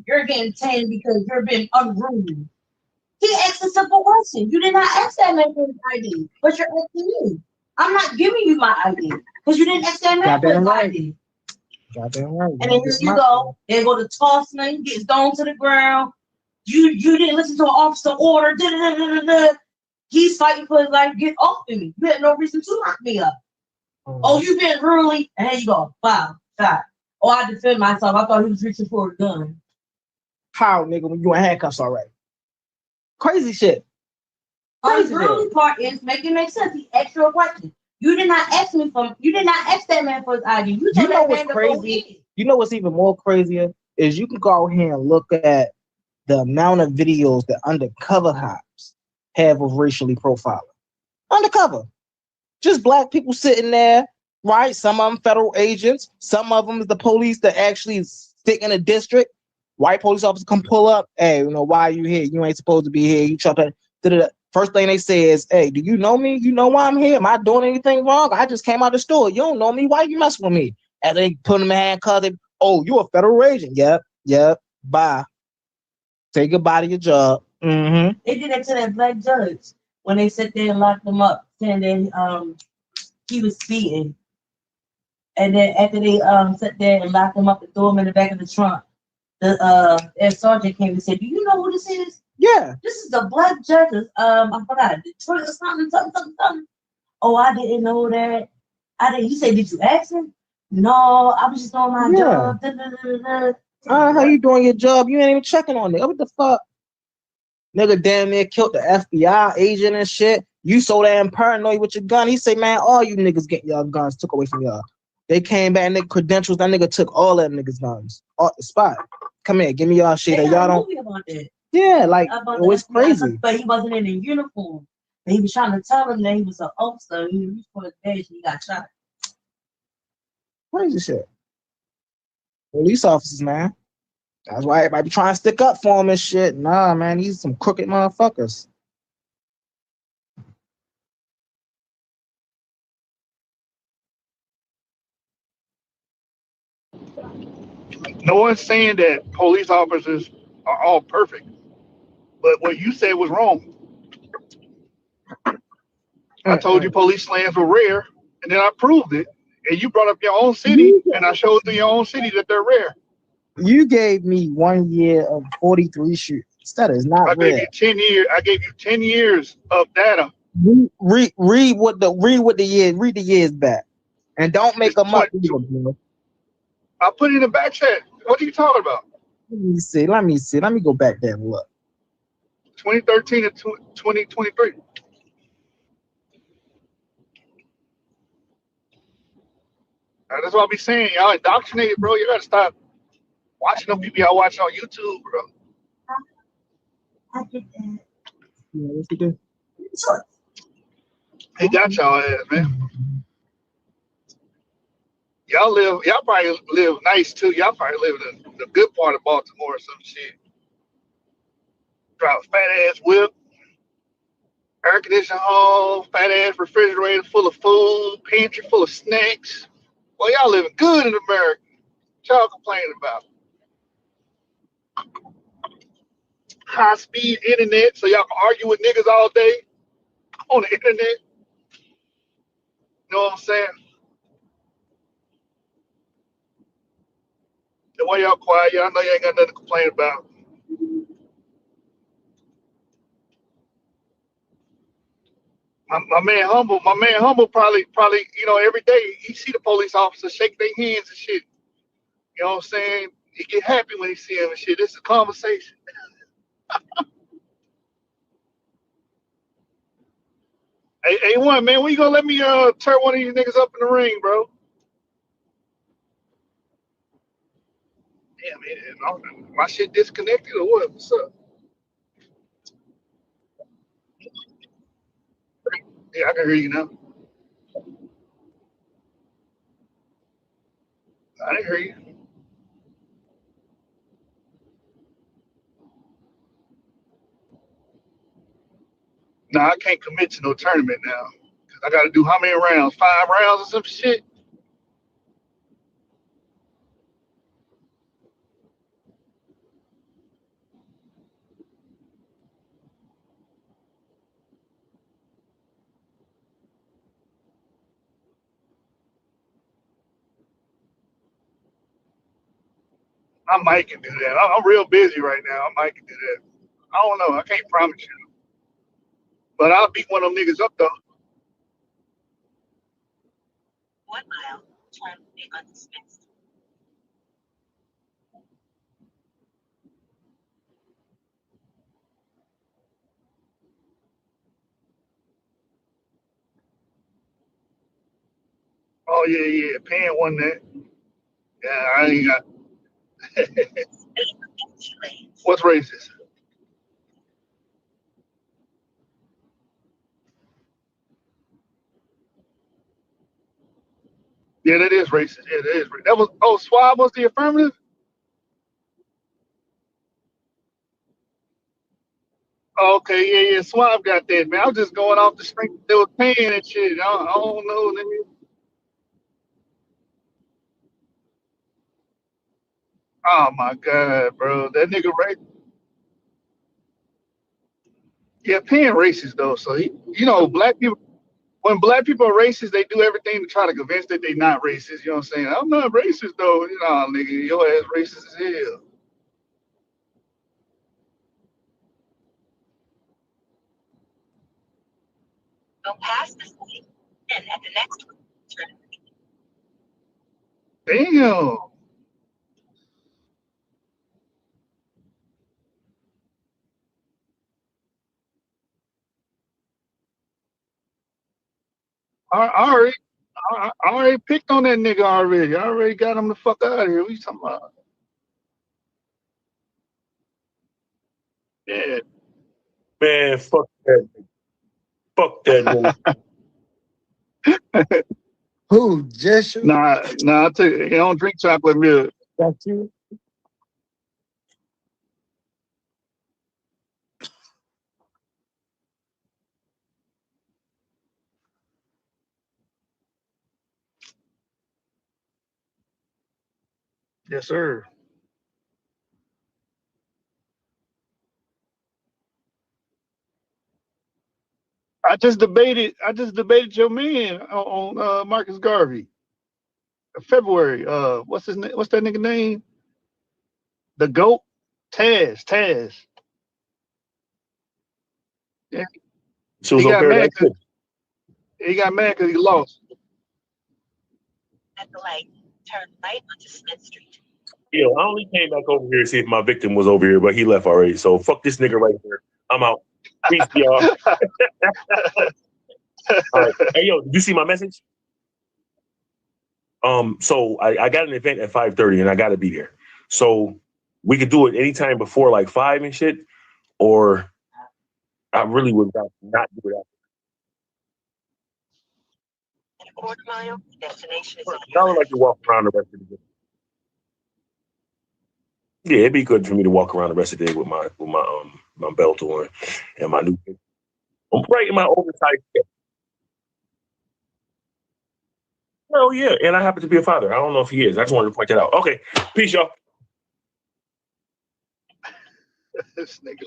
you're getting 10 because you're being unruly. He asked a simple question. You did not ask that man for his ID, but you're asking me. I'm not giving you my ID because you didn't ask that man for his ID. Goddamn right. And then here you go. They go to tossing him, gets thrown to the ground. You didn't listen to an officer order. He's fighting for his life. Get off of me. You had no reason to lock me up. Oh, you been ruly. And here you go. Wow. Shot. Oh, I defend myself. I thought he was reaching for a gun. How, nigga, when you in handcuffs already? Crazy shit. The ruly part is making make sense. He asked you a question. You did not ask that man for his ID. You told that man to go in. You know what's even more crazier is you can go out here and look at the amount of videos that undercover cops have of racially profiling. Undercover. Just black people sitting there, right? Some of them federal agents. Some of them is the police that actually stick in a district. White police officers come pull up. Hey, why are you here? You ain't supposed to be here. You try to. First thing they say is, hey, do you know me? You know why I'm here? Am I doing anything wrong? I just came out of the store. You don't know me. Why you messing with me? And they put them in handcuffs. Oh, you a federal agent. Yep. Bye. Say goodbye to your job. Mm-hmm. They did that to that black judge when they sat there and locked them up, saying they he was speeding. And then after they sat there and locked him up and threw him in the back of the trunk, the sergeant came and said, "Do you know who this is?" Yeah. This is the black judge. I forgot Detroit or something. Oh, I didn't know that. I didn't. He said, "Did you ask him?" No, I was just doing my job. How you doing your job? You ain't even checking on it. What the fuck? Nigga damn near killed the FBI agent and shit. You so damn paranoid with your gun. He say, man, all you niggas get your guns took away from y'all. They came back, nigga credentials. That nigga took all them niggas' guns. Off the spot. Come here, give me y'all shit. Y'all don't. About that. Yeah, like it was crazy. But he wasn't in a uniform. But he was trying to tell him that he was an officer. He reached for his badge and he got shot. Crazy shit. Police officers, man. That's why everybody be trying to stick up for him and shit. Nah, man, these some crooked motherfuckers. No one's saying that police officers are all perfect, but what you said was wrong. I told you police slams were rare, and then I proved it. And you brought up your own city, and I showed you your own city that they're rare. You gave me 1 year of 43 shootings. That is not rare. I gave you 10 years. I gave you 10 years of data. Read the years back, and don't make them up. I put it in the back chat. What are you talking about? Let me see. Let me go back there and look. 2013 to 2023. That's what I be saying. Y'all indoctrinated, bro. You gotta stop watching them people y'all watching on YouTube, bro. I get that. Yeah, what's he do? He got y'all ass, man. Y'all probably live nice too. Y'all probably live in the good part of Baltimore or some shit. Drive a fat ass whip, air conditioning home, fat ass refrigerator full of food, pantry full of snacks. Well, y'all living good in America. What y'all complaining about? High speed internet, so y'all can argue with niggas all day on the internet. You know what I'm saying? The way y'all quiet, y'all know you ain't got nothing to complain about. My man Humble probably, every day he see the police officers shake their hands and shit. You know what I'm saying? He get happy when he see him and shit. This is a conversation. Hey, one man, when you gonna let me turn one of these niggas up in the ring, bro? Damn, man, my shit disconnected or what? What's up? Yeah, I can hear you now. I didn't hear you. Nah, I can't commit to no tournament now. Cause I gotta do how many rounds? 5 rounds or some shit? I might can do that. I'm real busy right now. I might can do that. I don't know. I can't promise you. But I'll beat one of them niggas up though. 1 mile, turn undismissed. Oh yeah. Pan won that. Yeah, I ain't got. What's racist? Yeah, that is racist. Yeah, that is. That was. Oh, Swab was the affirmative. Oh, okay, yeah. Swab got that, man. I was just going off the strength they was paying and shit. I don't know. Oh my god, bro, that nigga right. Yeah, Pan racist though. So he, black people. when black people are racist, they do everything to try to convince that they're not racist. You know what I'm saying? I'm not racist though. You know, nigga, your ass racist as hell. Go past this point, and at the next one, turn. Damn. I already picked on that nigga already. I already got him the fuck out of here. What you talking about? Yeah. Man, fuck that. Fuck that nigga. Who? Jeshua? Nah, I tell you, he don't drink chocolate milk. That's you. Yes, sir. I just debated your man on Marcus Garvey. February. What's his name? What's that nigga name? The GOAT? Taz. Yeah. She was He got over there mad that quick. because he lost. At the light, turn right onto Smith Street. Yeah, I only came back over here to see if my victim was over here, but he left already. So fuck this nigga right here. I'm out. Peace, y'all. All right. Hey, yo, did you see my message? So I got an event at 5:30 and I got to be there. So we could do it anytime before like 5 and shit, or I really would not do it after. In a quarter mile, destination is I would like to walk around the rest of the day. Yeah, it'd be good for me to walk around the rest of the day with my belt on and my new. I'm right in my oversized. Hell yeah, and I happen to be a father. I don't know if he is. I just wanted to point that out. Okay, peace, y'all. This nigga.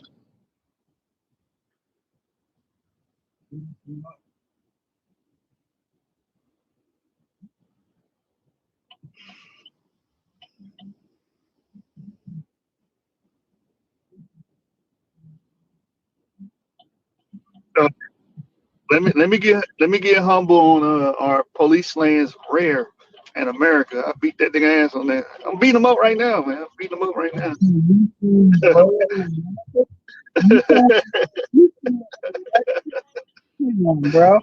Let me get humble on our police slayings rare in America. I beat that nigga ass on that. I'm beating him up right now, man. I'm beating him up right now. Bro.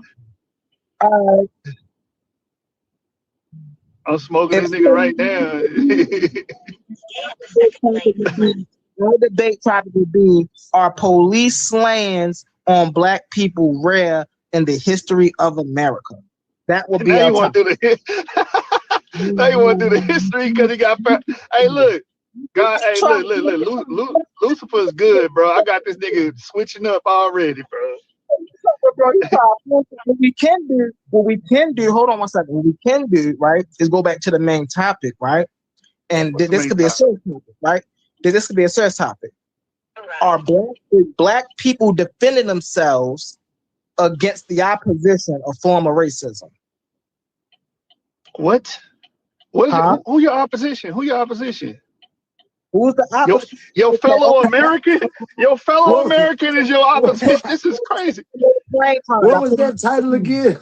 I'm smoking this nigga right now. Our debate topic would be: are police slayings on black people rare in the history of America? That will be Now our you want to topic. do the now you want to do the history because he got. Hey, look, God. Hey, look. Lucifer's good, bro. I got this nigga switching up already, bro. What we can do, hold on one second. What we can do, right, is go back to the main topic, right? And this could be a serious topic, right? This could be a serious topic. Are black people defending themselves against the opposition of former racism? What? What is it? Who your opposition? Who your opposition? Who's the opposition? Your fellow American? Your fellow American is your opposition. This is crazy. What was that title again?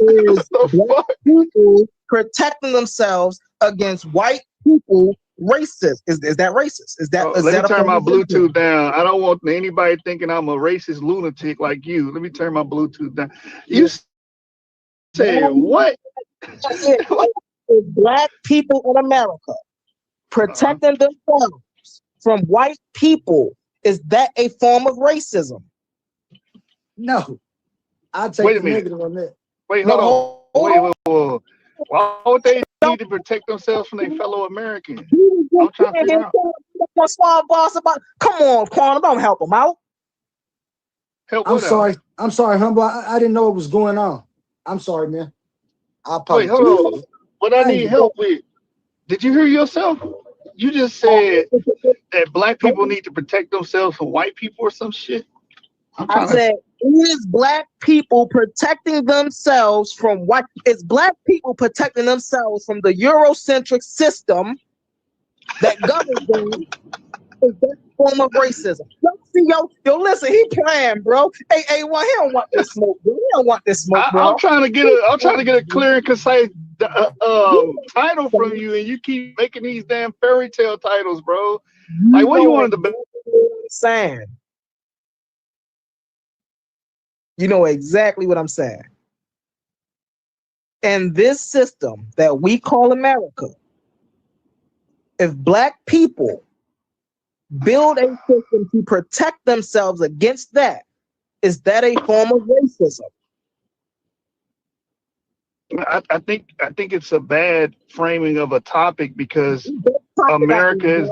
Is black people protecting themselves against white people racist? Is that racist? Is that let me turn my Bluetooth down. I don't want anybody thinking I'm a racist lunatic like you. Let me turn my Bluetooth down. You said what? Black people in America protecting themselves from white people, is that a form of racism? No. I'll take the negative on that. Wait, hold on. Wait. Why would they need to protect themselves from their fellow Americans? I'm trying to figure out. Come on, Quan, don't help them out. I'm sorry, Humble. I didn't know what was going on. I'm sorry, man. I apologize. Wait, hold on. What I need help with? Did you hear yourself? You just said that black people need to protect themselves from white people or some shit. I said Is black people protecting themselves from what? Is black people protecting themselves from the Eurocentric system that governs them? Is that a form of racism? Yo, listen, he playing, bro. Hey, well, he don't want this smoke, bro. He don't want this smoke, bro. I'm trying to get a clear and concise title from you, and you keep making these damn fairy tale titles, bro. Like, what do you want to debate? Saying. You know exactly what I'm saying. And this system that we call America, if black people build a system to protect themselves against that, is that a form of racism? I think it's a bad framing of a topic because America is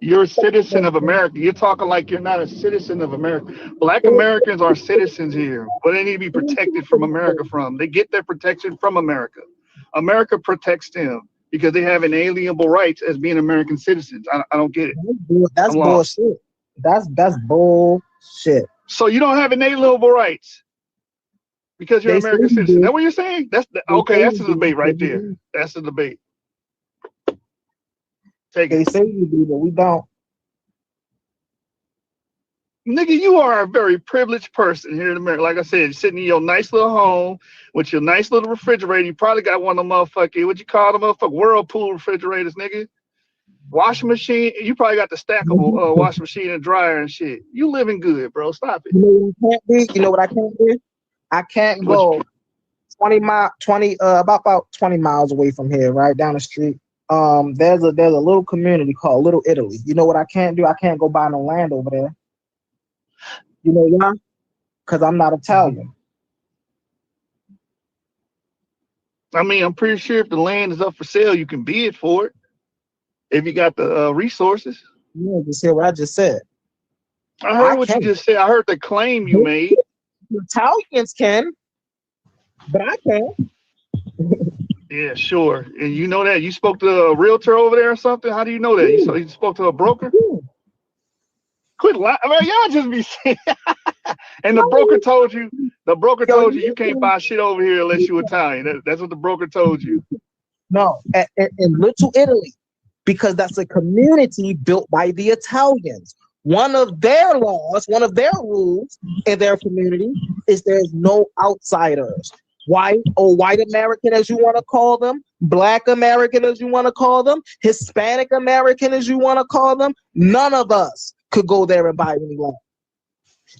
you're a citizen of America. You're talking like you're not a citizen of America. Black Americans are citizens here, but they need to be protected from America from. They get their protection from America. America protects them because they have inalienable rights as being American citizens. I don't get it. That's bullshit. That's bullshit. So you don't have inalienable rights because you're an American citizen. Is that what you're saying? Okay. That's the debate right there. That's the debate. They say you do, but we don't. Nigga, you are a very privileged person here in America. Like I said, sitting in your nice little home with your nice little refrigerator. You probably got one of them motherfucking, what you call them motherfucking Whirlpool refrigerators, nigga. Washing machine. You probably got the stackable washing machine and dryer and shit. You living good, bro. Stop it. You know what I can't do? I can't go 20 about 20 miles away from here, right down the street. There's a little community called Little Italy. You know what I can't do? I can't go buy no land over there. You know why? Because I'm not Italian. I mean, I'm pretty sure if the land is up for sale, you can bid for it if you got the resources. You just hear what I just said. I heard what you just said. I heard the claim you made. Italians can, but I can't. Yeah, sure. And you know that? You spoke to a realtor over there or something? How do you know that? You spoke to a broker? Quit lying. I mean, y'all just be saying. And the broker told you you can't buy shit over here unless you're Italian. That's what the broker told you. No, in Little Italy, because that's a community built by the Italians. One of their laws, one of their rules in their community is there's no outsiders. White or white American, as you want to call them, Black American, as you want to call them, Hispanic American, as you want to call them, none of us could go there and buy any land.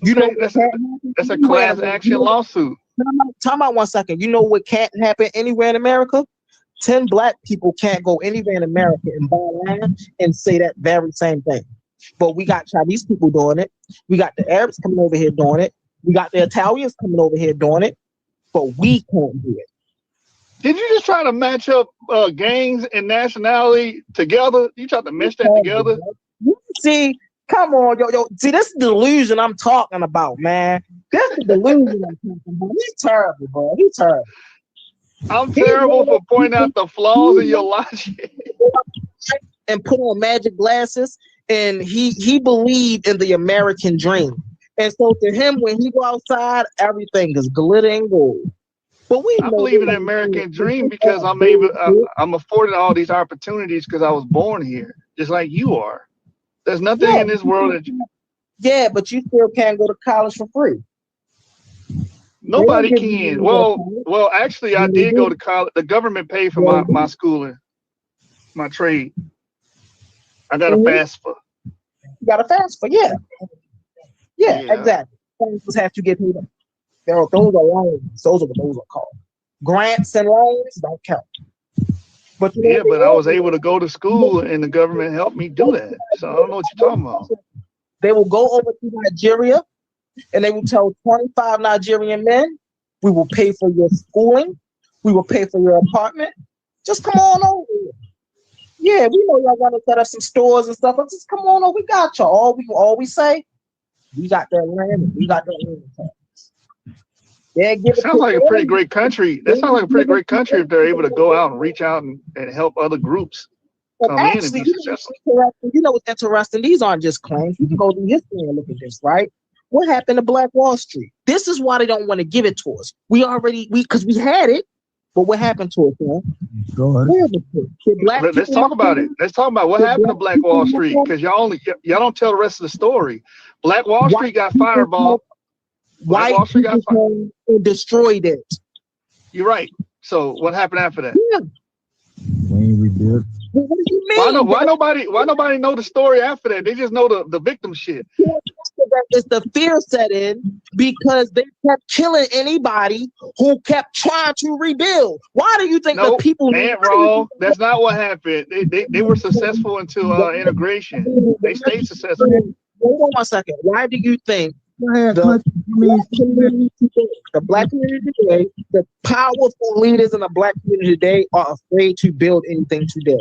You know, that's a class action lawsuit. Time out 1 second. You know what can't happen anywhere in America? 10 Black people can't go anywhere in America and buy land and say that very same thing. But we got Chinese people doing it. We got the Arabs coming over here doing it. We got the Italians coming over here doing it. But we can't do it. Did you just try to match up gangs and nationality together? You tried to mesh that together? See, come on, yo. See, this is the delusion I'm talking about, man. This is the delusion I'm talking about. He's terrible, bro. He's terrible. I'm terrible for pointing out the flaws in your logic. And put on magic glasses, and he believed in the American dream. And so to him, when he go outside, everything is glitter and gold. But I believe in the American dream because I'm afforded all these opportunities because I was born here, just like you are. There's nothing in this world that you... Yeah, but you still can't go to college for free. Nobody can. Well, actually, I did go to college. The government paid for my schooling, my trade. I got a FAFSA. You got a FAFSA, yeah. Yeah, exactly. Things have to get paid up. Those are loans. Those are what those are called. Grants and loans don't count. But but I was able to go to school and the government helped me do that. So I don't know what you're talking about. They will go over to Nigeria and they will tell 25 Nigerian men, we will pay for your schooling. We will pay for your apartment. Just come on over here. Yeah, we know y'all want to set up some stores and stuff, but just come on over. We got y'all. All we say, we got that land. We got that land. That sounds like a pretty great country. That sounds like a pretty great country if they're able to go out and reach out and help other groups come in and be successful. You know what's interesting? These aren't just claims. You can go through history and look at this, right? What happened to Black Wall Street? This is why they don't want to give it to us. Because we had it, but what happened to it, man? Let's talk about it. Let's talk about what happened to Black Wall Street, because y'all don't tell the rest of the story. Black Wall Street got fireball. Black Wall Street got fireball and destroyed it. You're right. So what happened after that? Yeah. We ain't rebuilt. What do you mean? Why nobody know the story after that? They just know the victim shit. It's the fear set in because they kept killing anybody who kept trying to rebuild. Why do you think the people? Wrong. That's not what happened. They were successful until integration. They stayed successful. Hold on 1 second. Why do you think the black community today, the powerful leaders in the black community today are afraid to build anything today?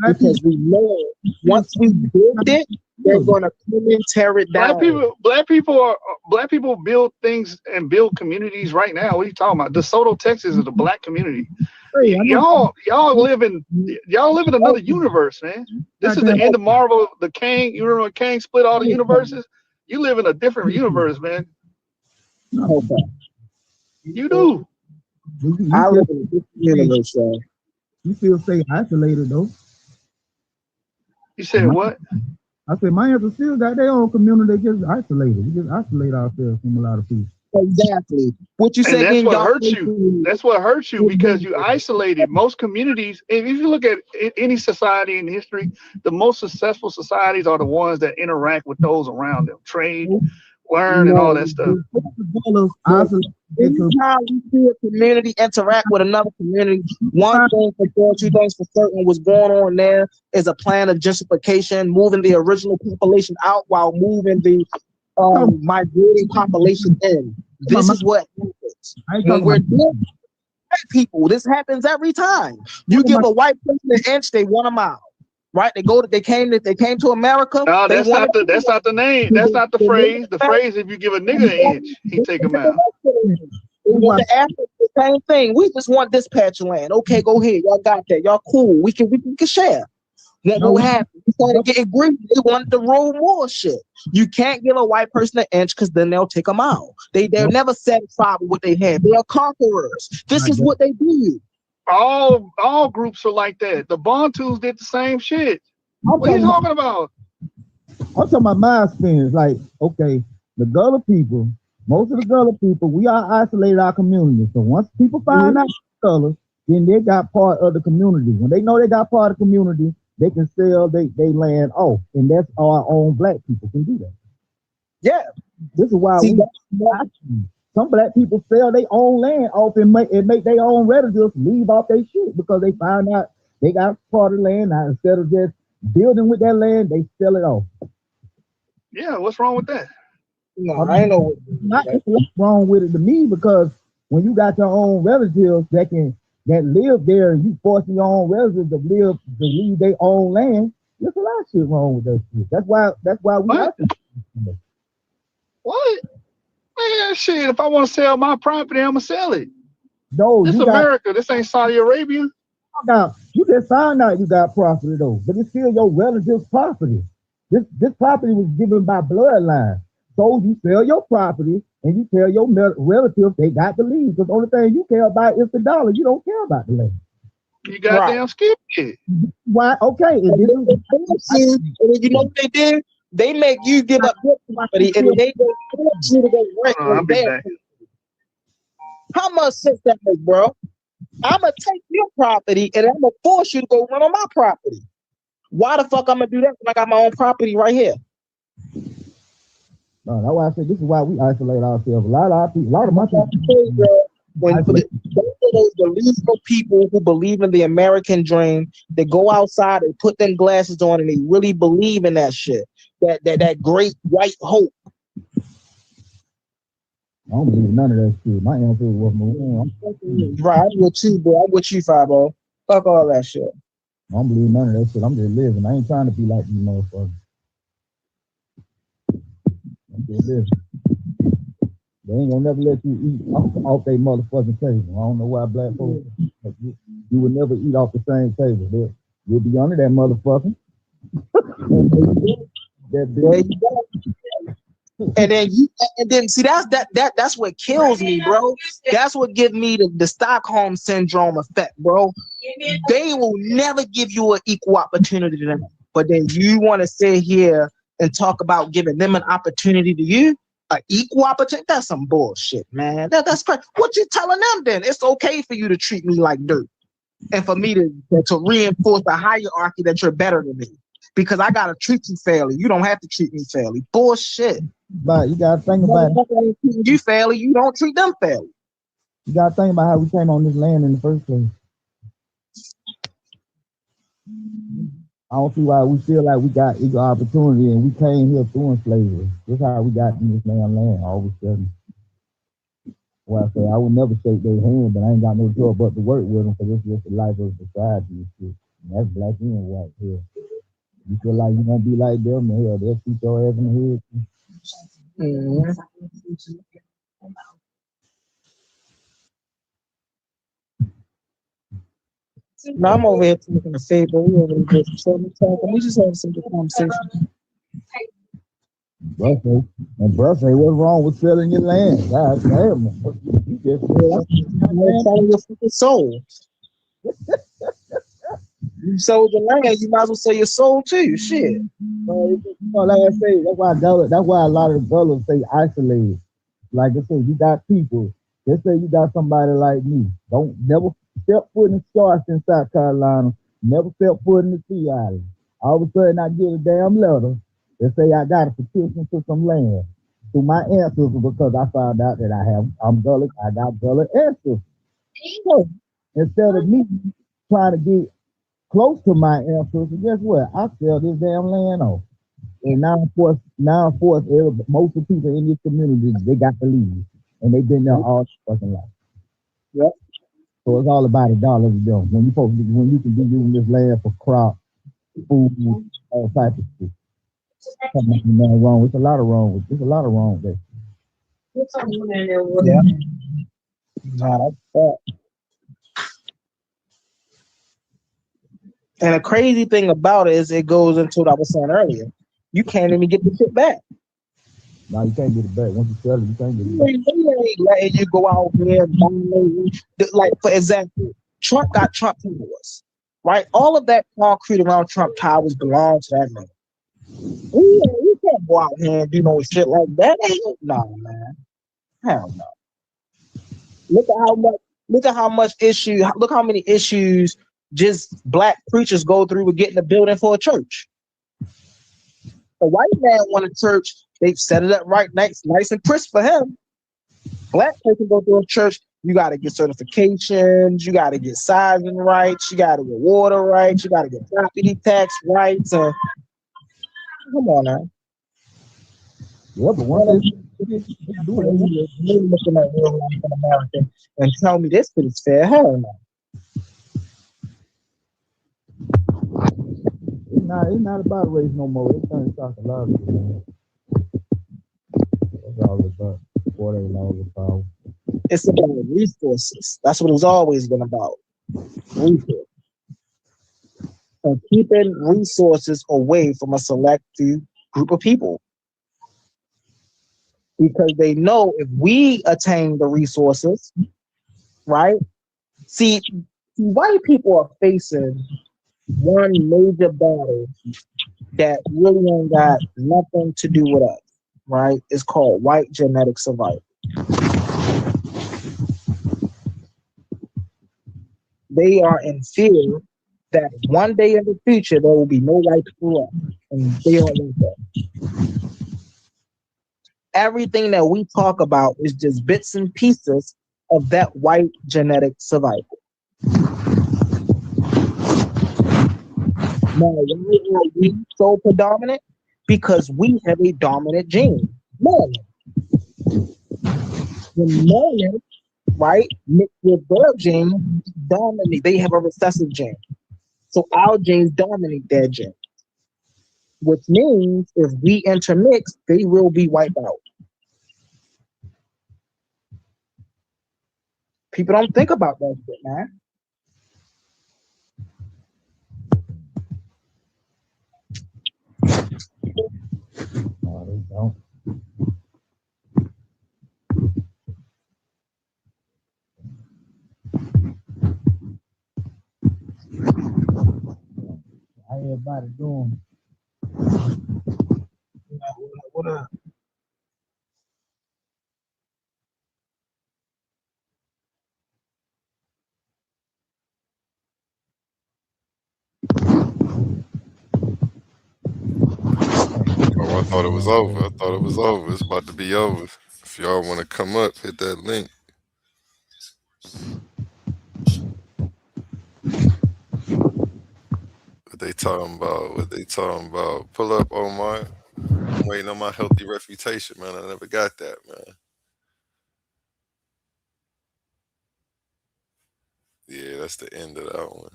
Because we know once we build it, they're gonna come and tear it down. Black people build things and build communities right now. What are you talking about? DeSoto, Texas is a black community. Y'all live in another universe, man. This is the end of Marvel. The Kang, you remember when Kang split all the universes? You live in a different universe, man. Okay. You do. I live in a different universe, man. You still stay isolated though. You said what? I said my ancestors still got their own community. They just isolated. We just isolate ourselves from a lot of people. Exactly. What you say? That's what hurts you. That's what hurts you because you isolated. Most communities, if you look at any society in history, the most successful societies are the ones that interact with those around them, trade, learn, and all that stuff. Anytime we see a community interact with another community, one thing for sure, two things for certain, what's going on there is a plan of gentrification, moving the original population out while moving the migrating population in. This is what happens when we're doing white people. This happens every time. You give a white person an inch, they want a mile. Right? They came to America. No, that's not the name. That's not the phrase. The phrase, if you give a nigga an inch, he take him out. We want the Africans, the same thing. We just want dispatch land. Okay, go ahead. Y'all got that. Y'all cool. We can share. What happened? We started getting greedy. They wanted to roll more shit. You can't give a white person an inch because then they'll take them out. They're never satisfied with what they have. They are conquerors. This is what they do. All groups are like that. The Bantus did the same shit. What are you talking about? I'm talking about my experience. Like, okay, the Gullah people, most of the Gullah people, we are isolated our community. So once people find out Gullah, then they got part of the community. When they know they got part of the community, they can sell they land off, and that's our own black people can do that. Yeah, this is why some black people sell their own land off and make their own relatives leave off their shit because they find out they got part of the land. Now instead of just building with that land, they sell it off. Yeah, what's wrong with that? No, I ain't know what's wrong with it to me, because when you got your own relatives that live there and you forcing your own relatives to leave their own land, there's a lot of shit wrong with that shit. That's why we have to. What? Man, shit, if I want to sell my property, I'm gonna sell it. No, this America. This ain't Saudi Arabia. Now, you just found out you got property though, but it's still your relative's property. This property was given by bloodline. So you sell your property and you tell your relatives they got to leave, because the only thing you care about is the dollar. You don't care about the land. You goddamn skip it. Why? Okay. And then you know what they did? They make you give up your property, and they force you to go rent there. How much sense that makes, bro? I'm gonna take your property and I'm gonna force you to go rent on my property. Why the fuck I'm gonna do that when I got my own property right here? No, that's why I said this is why we isolate ourselves. A lot of my people. When those delusional people who believe in the American dream, they go outside and put them glasses on and they really believe in that shit. That great white hope. I don't believe none of that shit. My answer was moving. Right, I'm with you, bro. I'm with you, Fabo. Fuck all that shit. I don't believe none of that shit. I'm just living. I ain't trying to be like you motherfuckers. I'm just living. They ain't gonna never let you eat off their motherfucking table. I don't know why black folks, you would never eat off the same table. You'll be under that motherfucker. There you go. And then see that's what kills me, bro. That's what gives me the Stockholm syndrome effect, bro. They will never give you an equal opportunity to them. But then you want to sit here and talk about giving them an opportunity to you, an equal opportunity. That's some bullshit, man. That's crazy. What you telling them then? It's okay for you to treat me like dirt. And for me to reinforce the hierarchy that you're better than me. Because I gotta treat you fairly. You don't have to treat me fairly. Bullshit. But you gotta think about it. You fairly, you don't treat them fairly. You gotta think about how we came on this land in the first place. I don't see why we feel like we got equal opportunity and we came here through slavery. That's how we got in this damn land all of a sudden. Well, I say I would never shake their hand, but I ain't got no choice but to work with them because it's just the life of society and shit. And that's black and white here. You feel like you gonna be like them, and hell, they'll shoot your ass in the head. No, I'm over here taking a favor. We over here just talking. We just having some good conversation. Bro say, what's wrong with selling your land? God damn, you just selling your fucking soul. You sold your land, you might as well sell your soul too. Shit. Like I say, that's why a lot of the brothers say isolated. Like I say, you got people. Let's say you got somebody like me. Don't never step foot in Charleston, South Carolina. Never step foot in the Sea Island. All of a sudden, I get a damn letter that say I got a petition to some land to my ancestors because I found out that I'm Gullah. I got Gullah ancestors. So instead of me trying to get close to my ancestors, guess what? I sell this damn land off. And now, of course, most of the people in this community, they got to leave. And they've been there all fucking life. Yep. So it's all about the dollars of them. When you can be using this land for crop, food, all types of shit. Something wrong. There's a lot of wrong there. Yeah. Nah, that's that. And the crazy thing about it is it goes into what I was saying earlier. You can't even get the shit back. No, you can't get it back. Once you sell it, you can't get it back. They ain't letting you go out there and dominate. Like, for example, Trump got Trump Towers, right? All of that concrete around Trump Towers belongs to that man. We can't go out here and do no shit like that. No, man. Hell no. Look at how many issues just black preachers go through with getting a building for a church. A white man want a church, they've set it up right nice and crisp for him. Black person go through a church, you got to get certifications, you got to get sizing rights, you got to get water rights, you got to get property tax rights. Come on now. Yeah, but one looking at real life in America and tell me this is fair. Hell no. It's not about race no more. It's trying to talk a lot of it, man. That's all it's about. What ain't all the power. It's about resources. That's what it was always been about. Resources. And keeping resources away from a select few group of people. Because they know if we attain the resources, right? See, white people are facing one major battle that really ain't got nothing to do with us, right? It's called white genetic survival. They are in fear that one day in the future there will be no white people left, and they don't want that. Everything that we talk about is just bits and pieces of that white genetic survival. Now, why are we so predominant? Because we have a dominant gene, melanin. The melanin, right, mixed with their gene, dominate. They have a recessive gene. So our genes dominate their gene. Which means if we intermix, they will be wiped out. People don't think about that shit, man. No, they don't. everybody doing? What up? Oh, I thought it was over. I thought it was over. It's about to be over. If y'all want to come up, hit that link. What they talking about? What they talking about? Pull up, Omar. I'm waiting on my healthy reputation, man. I never got that, man. Yeah, that's the end of that one.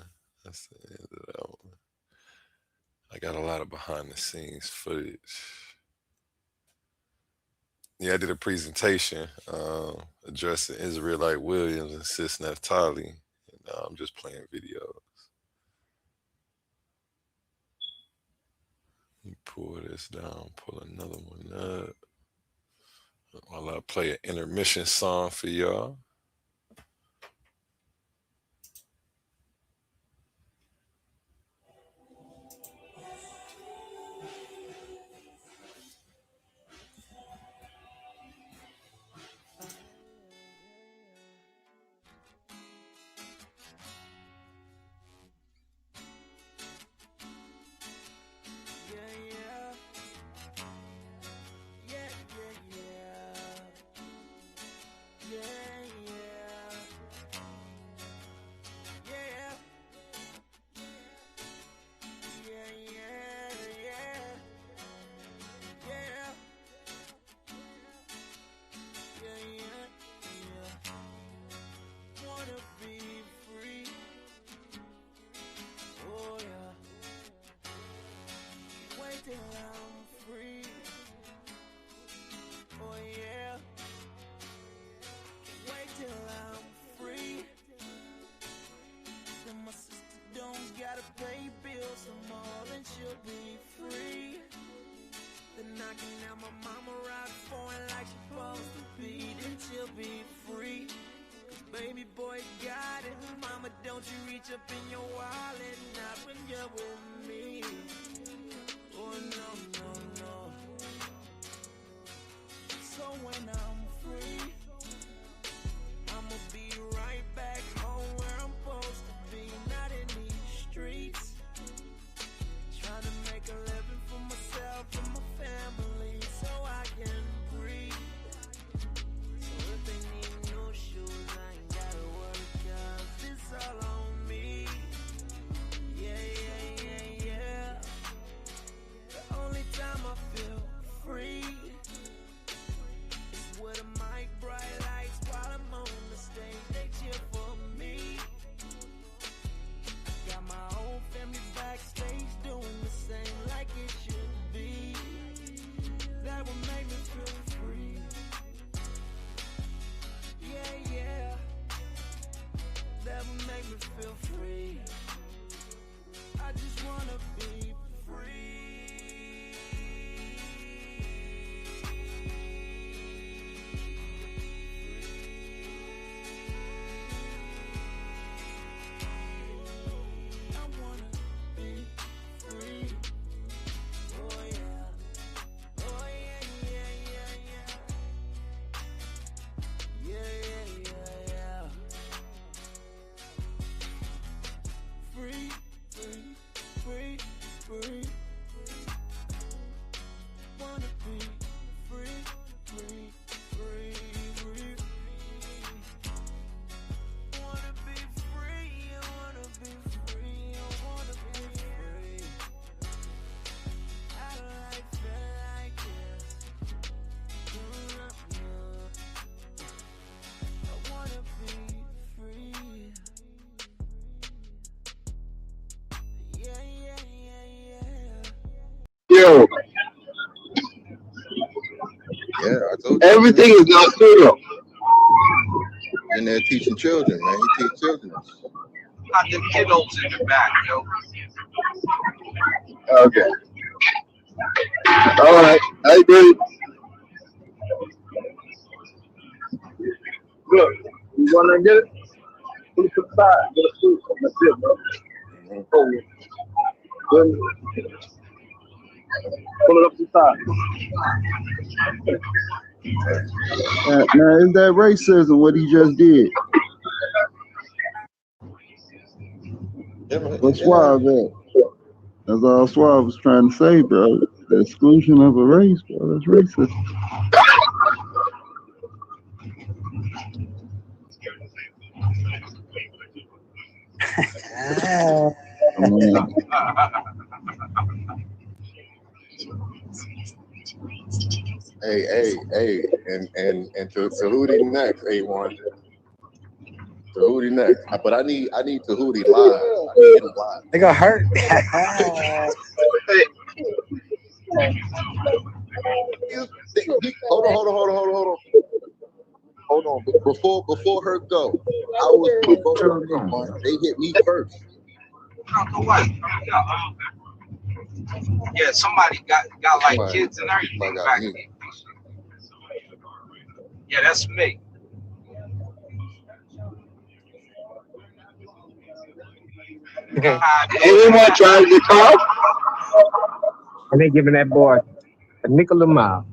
That's the end of that one. I got a lot of behind the scenes footage. Yeah, I did a presentation addressing Israelite Williams and Sis Naphtali. And now I'm just playing videos. Let me pull this down, pull another one up. While I play an intermission song for y'all. till I'm free. Oh yeah. Can't wait till I'm free. Then my sister don't gotta pay bills no more, then she'll be free. Then I can have my mama ride foreign like she's supposed to be, then she'll be free. Baby boy got it, mama, don't you reach up in your wallet, not when you're with me. Oh no, no, no. So when I'm free, I'ma be right back home where I'm supposed to be, not in these streets. Trying to make a living for myself and my family so I can breathe. So if they need new shoes, I ain't gotta worry, 'cause it's all on me. Yeah, yeah, yeah, yeah. The only time I feel free is with a mic, bright lights while I'm on the stage. They cheer for me. I got my whole family backstage doing the same like it should be. That would make me feel free. Yeah, yeah. That would make me feel free. I just wanna be free. I wanna be free. Oh yeah. Oh yeah, yeah, yeah, yeah. Yeah, yeah, yeah, yeah. Free, free, free, free. Wanna be free, free, free, free. Wanna be free, I wanna be free, I wanna be free. How do I feel like this? I wanna be free. Yeah, yeah, yeah, yeah. Yo, Yeah, I told you. everything is not clear. In there teaching children, man. He teach children. Got them kiddos in the back, yo. Okay. All right. Hey, dude. Look, you want to get it? Put it to the side. Get a food. That's it, bro. Oh, yeah. Pull it up to the side. Now, is that racism what he just did? What's Suave at? That's all Suave was trying to say, bro. The exclusion of a race, bro. That's racist. Hey, and to Tahuti next, A1. Tahuti next. But I need Tahuti live. I need him live. They got hurt. Hold on. Before her go, I was provoked. They hit me first. Yeah, somebody got like kids and everything back me. there. Yeah, that's me. Anyone drive your car? And they giving that boy a nickel a mile.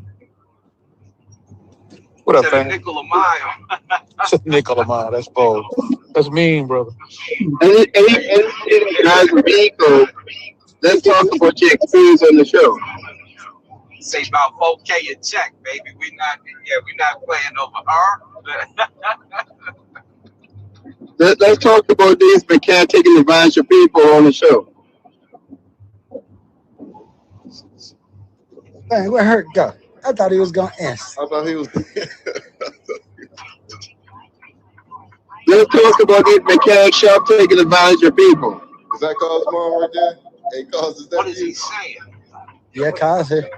What up, fam? Nickel a mile. Nickel a mile. That's bold. That's mean, brother. Any drives a vehicle, let's talk about your experience on the show. Say about 4K a check, baby. We're not playing over her. Let's talk about these mechanics taking advantage of people on the show. Dang, where Hurt go? I thought he was gonna answer. I thought he was. Let's talk about these mechanic shop taking advantage of people. Is that Cause mom right there? Hey, Cause, is that What is he saying? Yeah, Cause here.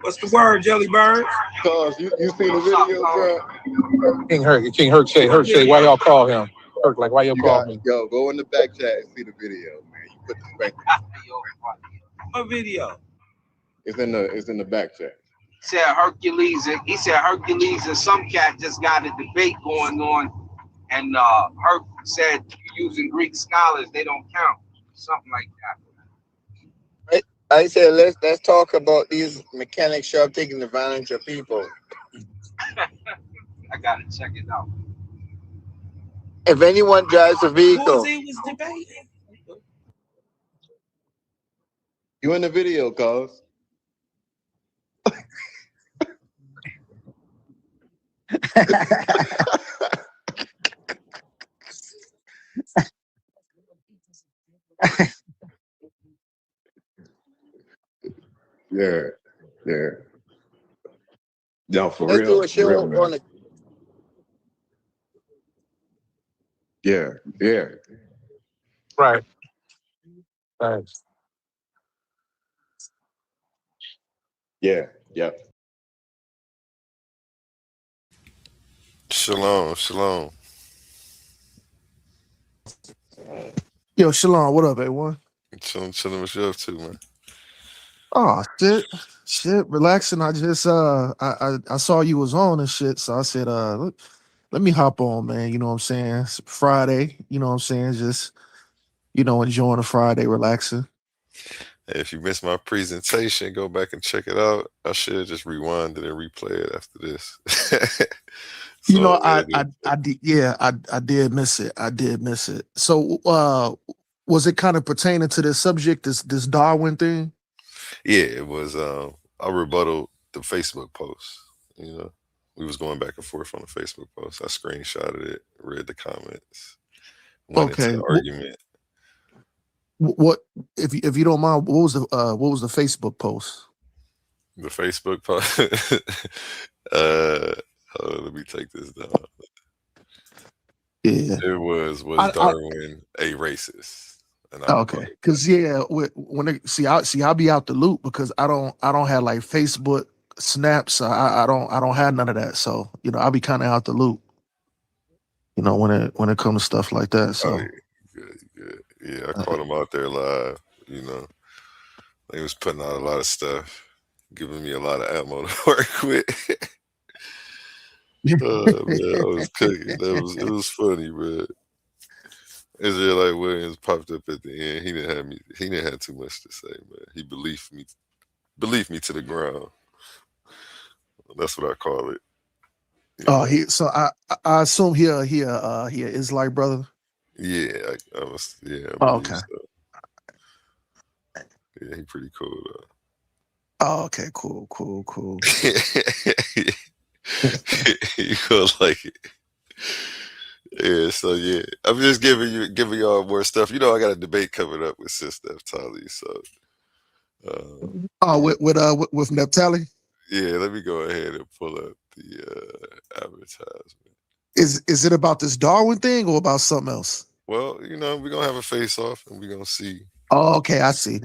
What's the word, Jelly Bird? Cause, you seen the video, bro? King Hurt say, why y'all call him? Hurt, like, why y'all call me? Yo, go in the back chat and see the video, man. You put the spank. What video? It's in the back chat. Said Hercules, he said Hercules and some cat just got a debate going on, and Herc said using Greek scholars they don't count, something like that. I said let's talk about these mechanic shop taking advantage of people. I gotta check it out. If anyone drives a vehicle, He was debating. You in the video, Cause. Yeah. No, for let's real. do a show real, man. on the. Yeah. Right. Thanks. Yeah. Shalom. Yo, Shalom, what up, A1? Chilling what you up to, man. Oh, shit, relaxing. I just I saw you was on and shit, so I said let me hop on, man. You know what I'm saying? It's Friday, you know what I'm saying? Just enjoying a Friday, relaxing. Hey, if you missed my presentation, go back and check it out. I should just rewind it and replay it after this. I did miss it. So was it kind of pertaining to this subject, this Darwin thing? Yeah, it was I rebutted the Facebook post. We was going back and forth on the Facebook post. I screenshotted it, read the comments, went into the argument. What if you don't mind, what was the Facebook post? The Facebook post. Let me take this down. Yeah. It was Darwin a racist? Okay, because I'll be out the loop because I don't have like Facebook snaps. I don't have none of that. So I'll be kind of out the loop. When it comes to stuff like that. So good. Yeah, I caught him out there live. He was putting out a lot of stuff, giving me a lot of ammo to work with. Oh man, I was cooking. It was funny, bro. Israelite Williams popped up at the end. He didn't have too much to say, man. He believed me to the ground. That's what I call it. Oh, I assume he is like brother. Yeah, I Oh, believe okay. so. Yeah, he pretty cool though. Oh, okay, cool. You gonna like it. Yeah, so yeah. I'm just giving y'all more stuff. You know, I got a debate coming up with Sis Naphtali, so with Naphtali? yeah, let me go ahead and pull up the advertisement. Is it about this Darwin thing or about something else? Well, you know, we're gonna have a face off and we're gonna see Oh, okay, I see.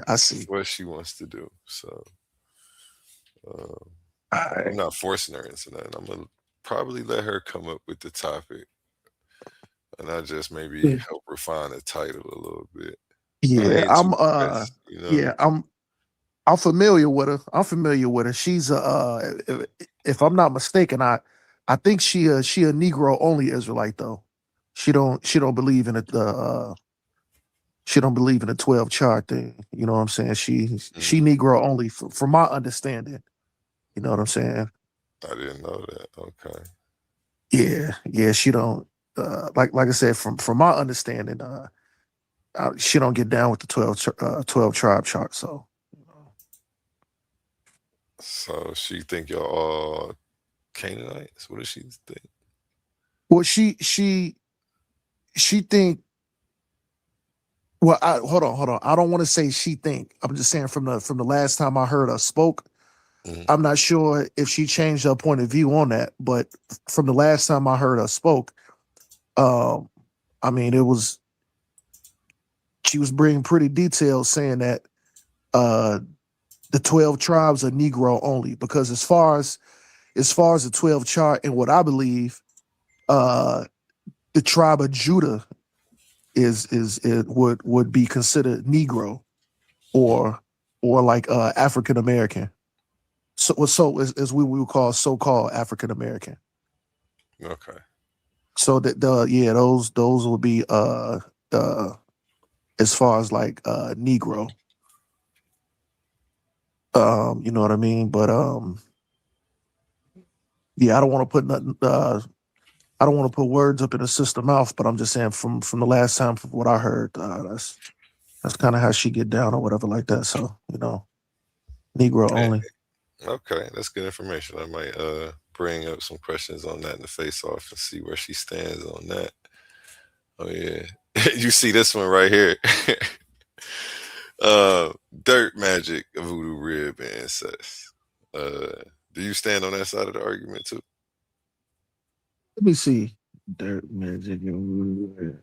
what she wants to do. So Right. I'm not forcing her into nothing. I'm gonna probably let her come up with the topic. And I just maybe help refine the title a little bit. I ain't too pressed, you know? Yeah, I'm familiar with her. She's if I'm not mistaken, I think she a Negro only Israelite though. She don't believe in she don't believe in the 12 chart thing. You know what I'm saying? She Negro only from my understanding. You know what I'm saying? I didn't know that. Okay. Yeah, she don't like I said, from my understanding, she don't get down with the 12 tribe chart. So she think y'all all Canaanites? What does she think? well, she think. Well, hold on. I don't want to say she think. I'm just saying from the last time I heard her spoke, I'm not sure if she changed her point of view on that. But from the last time I heard her spoke, I mean, she was bringing pretty details saying that the 12 tribes are Negro only, because as far as the 12 chart and what I believe, the tribe of Judah would be considered Negro or like African American. So as we would call so-called African American. Okay. So that those would be as far as like Negro. You know what I mean? But yeah, I don't want to put nothing I don't want to put words up in the sister mouth, but I'm just saying from the last time, from what I heard, that's kind of how she get down or whatever like that. So, you know, Negro only. Okay, that's good information. I might bring up some questions on that in the face off and see where she stands on that. Oh yeah. You see this one right here. Dirt magic, voodoo rib, and incest. Do you stand on that side of the argument too? Let me see. Dirt magic. You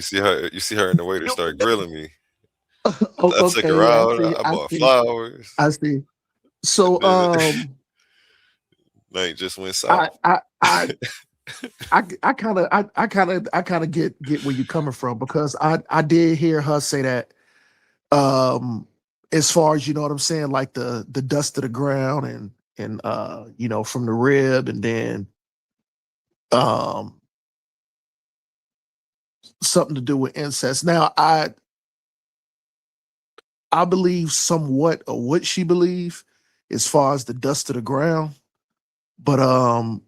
see her in the way to start grilling me. Oh, I took her okay, out. I bought flowers. I see. So night just went south. I kind of get where you're coming from, because I did hear her say that as far as, you know what I'm saying, like the dust of the ground and you know, from the rib, and then something to do with incest. Now I believe somewhat of what she believed as far as the dust of the ground, but I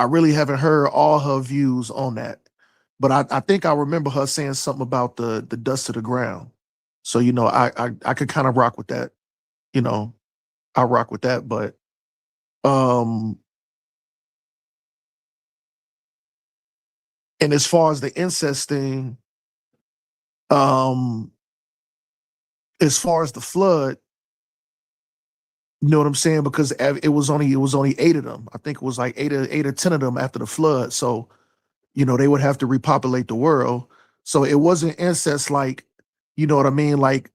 really haven't heard all her views on that. But I think I remember her saying something about the dust of the ground. So, you know, I could kind of rock with that. You know, I rock with that. But and as far as the incest thing, as far as the flood, you know what I'm saying? Because it was only 8 of them. I think it was like 8 or 10 of them after the flood. So, you know, they would have to repopulate the world. So it wasn't incest like, you know what I mean? Like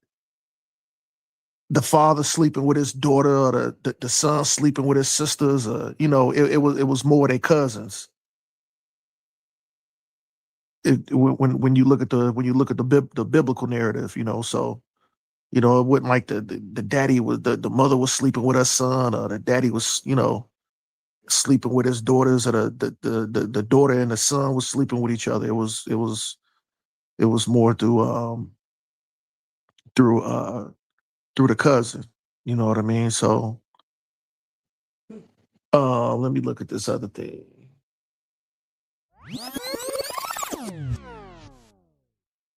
the father sleeping with his daughter, or the son sleeping with his sisters, or, you know, it was more their cousins. When you look at the biblical narrative, you know, so, You know, it wasn't like the daddy was the mother was sleeping with her son, or the daddy was, you know, sleeping with his daughters, or the daughter and the son was sleeping with each other. It was more through the cousin. You know what I mean? So let me look at this other thing.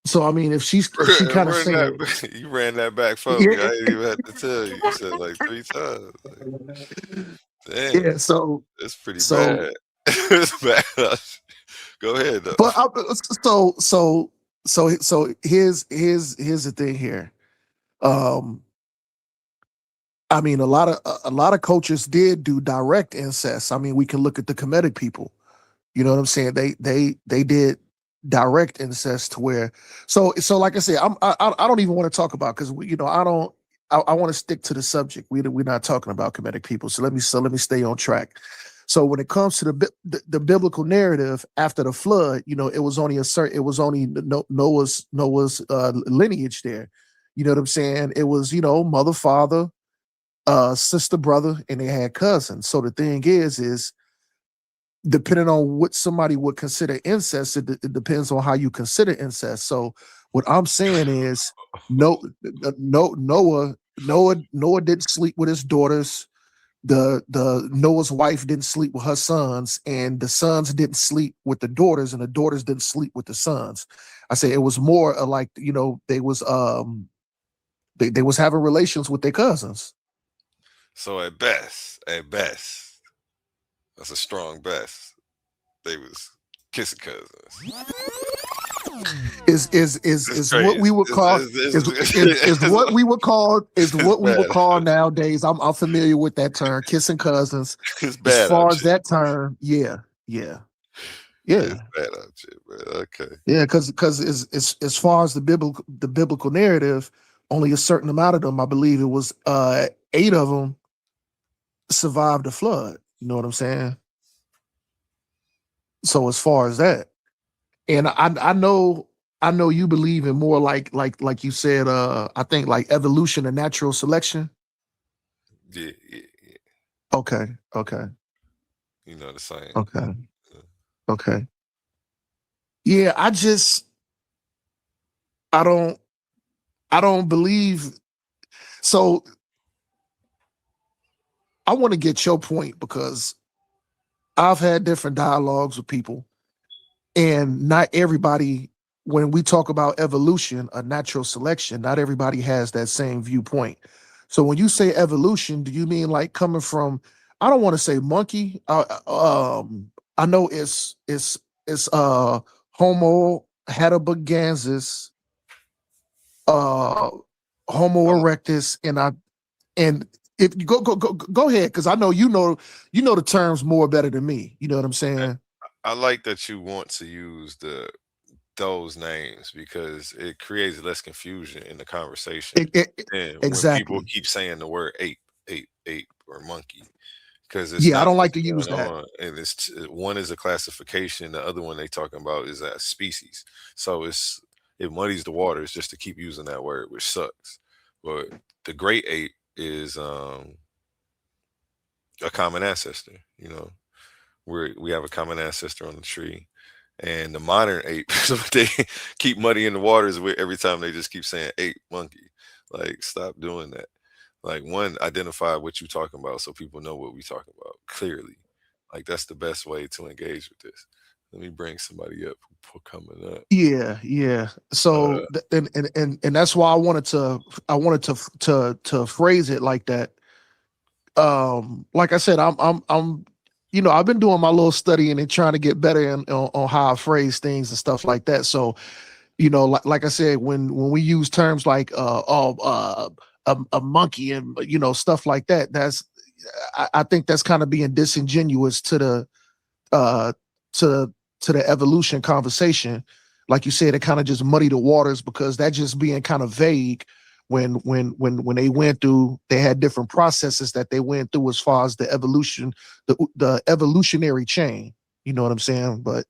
So I mean, if she kind of saying you ran that back for me, I didn't even have to tell you. You said like 3 times. Like, damn, yeah. So it's pretty bad. It's bad. Go ahead though. But so here's the thing here. I mean, a lot of cultures did do direct incest. I mean, we can look at the Kemetic people. You know what I'm saying? They did direct incest to where. So like I said, I don't even want to talk about, because you know I want to stick to the subject. We're not talking about Kemetic people. So let me stay on track. So when it comes to the biblical narrative after the flood, you know, it was only Noah's lineage there. You know what I'm saying? It was, you know, mother, father, sister, brother, and they had cousins. So the thing is depending on what somebody would consider incest, it depends on how you consider incest. So what I'm saying is, Noah didn't sleep with his daughters. The Noah's wife didn't sleep with her sons, and the sons didn't sleep with the daughters, and the daughters didn't sleep with the sons. I say it was more like, you know, they was having relations with their cousins. So at best, that's a strong best. They was kissing cousins. Is what we would call is what we would call nowadays. I'm familiar with that term, kissing cousins. It's bad. As far as that term, yeah. It's bad out here, man. Okay. Yeah, because as far as the biblical narrative, only a certain amount of them, I believe it was 8 of them, survived the flood. You know what I'm saying? So as far as that, and I know you believe in more like you said, I think like evolution and natural selection. Yeah. Okay. You know the same. Okay. Yeah, I don't believe. So I want to get your point, because I've had different dialogues with people, and not everybody, when we talk about evolution or natural selection, not everybody has that same viewpoint. So when you say evolution, do you mean like coming from, I don't want to say monkey. I know it's Homo heidelbergensis, Homo erectus, and if you go ahead, because I know you know the terms more better than me. You know what I'm saying? I like that you want to use those names, because it creates less confusion in the conversation. And when people keep saying the word ape, or monkey, because it's I not don't like what's to use going that. on. And it's one is a classification, the other one they talking about is a species. So it muddies the waters just to keep using that word, which sucks. But the great ape is a common ancestor. You know, we have a common ancestor on the tree. And the modern ape, they keep muddying the waters with every time they just keep saying ape, monkey. Like, stop doing that. Like, one, identify what you're talking about so people know what we're talking about clearly. Like, that's the best way to engage with this. Let me bring somebody up for coming up. Yeah. So and that's why I wanted to phrase it like that. Like I said, I'm you know, I've been doing my little studying and trying to get better on how I phrase things and stuff like that. So, you know, like I said, when we use terms like a monkey and, you know, stuff like that, I think that's kind of being disingenuous to the to the evolution conversation. Like you said, it kind of just muddy the waters, because that just being kind of vague when they went through, they had different processes that they went through as far as the evolution, the evolutionary chain. You know what I'm saying? But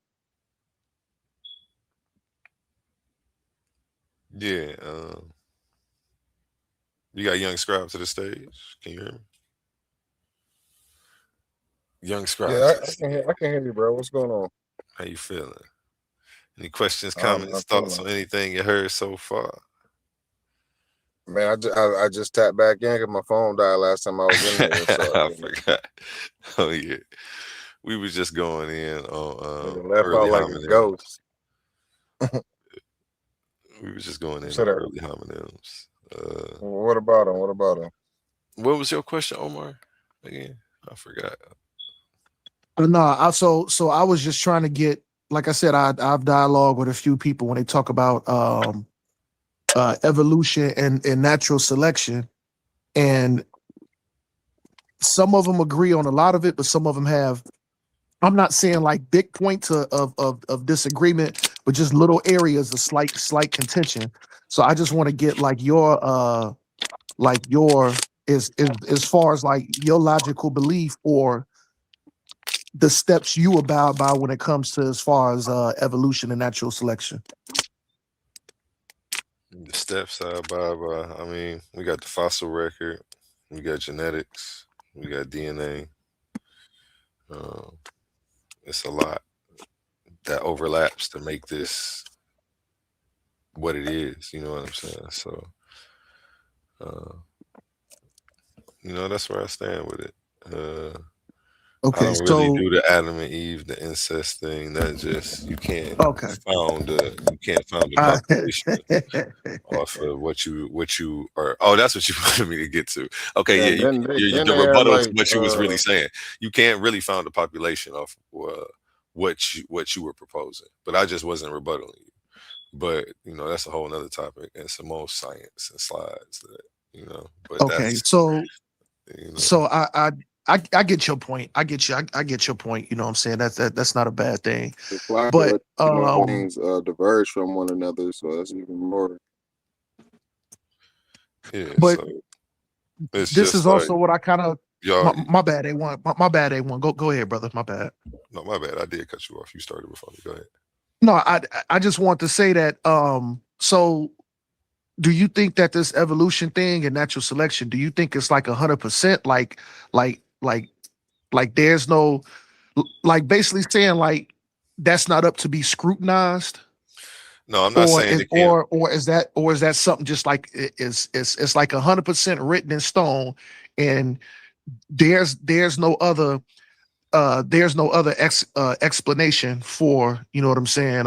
yeah, You got Young Scribe to the stage. Can you hear me? Young Scribe. Yeah, I can hear you, bro. What's going on? How you feeling? Any questions, I'm comments, thoughts on anything you heard so far? Man, I just tapped back in because my phone died last time I was in there. So I forgot. Oh yeah, we was just going in on left early out like a homonyms. ghost. We was just going in Said on that. early homonyms. What about him? What about him? What was your question, Omar? Again, I forgot. No, so I was just trying to get, like I said, I've dialogue with a few people when they talk about evolution and natural selection, and some of them agree on a lot of it, but some of them have. I'm not saying like big points of disagreement, but just little areas of slight contention. So I just want to get like your as far as like your logical belief or the steps you abide by when it comes to as far as evolution and natural selection. The steps I abide by. I mean, we got the fossil record, we got genetics, we got DNA. It's a lot that overlaps to make this what it is. You know what I'm saying? So, that's where I stand with it. I don't really do the Adam and Eve, the incest thing. That just you can't found a population off of what you are. Oh, that's what you wanted me to get to. Okay, yeah, the rebuttal to what you was really saying. You can't really found a population off what you were proposing, but I just wasn't rebuttaling you. But that's a whole nother topic, and some more science and slides that But so I get your point. I get your point. You know what I'm saying? That's not a bad thing. But things diverge from one another, so that's even more. Yeah, but so it's this just is like, also what I kind of. y'all, My bad, A1. My bad, A1. Go ahead, brother. My bad. No, my bad. I did cut you off. You started before me. Go ahead. No, I just want to say that. So do you think that this evolution thing and natural selection? Do you think it's like 100%? Like there's no, like basically saying like that's not up to be scrutinized. No, I'm not saying it can't. Or is that something just like it's like 100% written in stone, and there's no other explanation for, you know what I'm saying,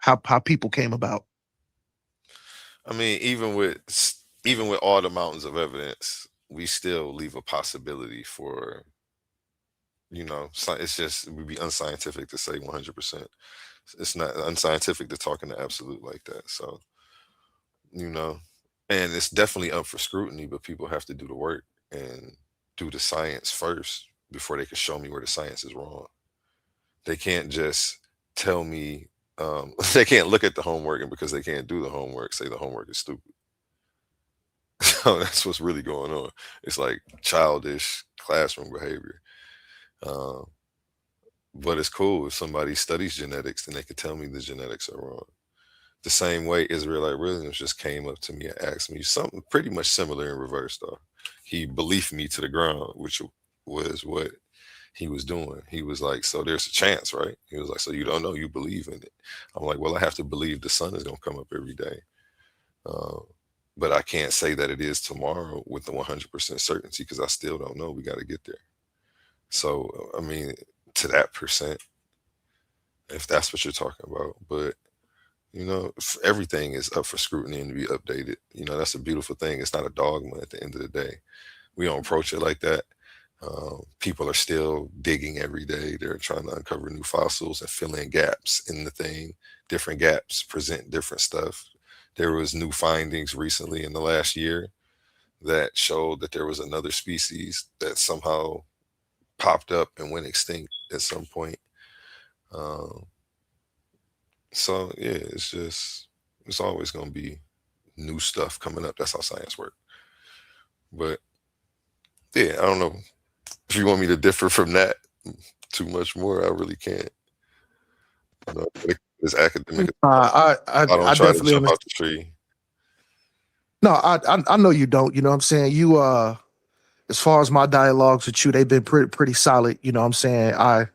how people came about. I mean, even with all the mountains of evidence, we still leave a possibility for, it's just, it would be unscientific to say 100%. It's not unscientific to talk in the absolute like that. So, and it's definitely up for scrutiny, but people have to do the work and do the science first before they can show me where the science is wrong. They can't just tell me, they can't look at the homework, and because they can't do the homework, say the homework is stupid. So that's what's really going on. It's like childish classroom behavior. But it's cool if somebody studies genetics, then they could tell me the genetics are wrong. The same way Israelite Williams just came up to me and asked me something pretty much similar in reverse, though. He believed me to the ground, which was what he was doing. He was like, so there's a chance, right? He was like, so you don't know, you believe in it. I'm like, well, I have to believe the sun is going to come up every day. But I can't say that it is tomorrow with the 100% certainty because I still don't know. We got to get there. So, I mean, to that percent, if that's what you're talking about. But, everything is up for scrutiny and to be updated. That's a beautiful thing. It's not a dogma at the end of the day. We don't approach it like that. People are still digging every day. They're trying to uncover new fossils and fill in gaps in the thing. Different gaps present different stuff. There was new findings recently in the last year that showed that there was another species that somehow popped up and went extinct at some point. So yeah, it's always going to be new stuff coming up. That's how science works. But yeah, I don't know if you want me to differ from that too much more. I really can't. It's academic. I don't try to definitely jump out the tree. No, I know you don't. You know what I'm saying? You as far as my dialogues with you, they've been pretty solid. You know what I'm saying? I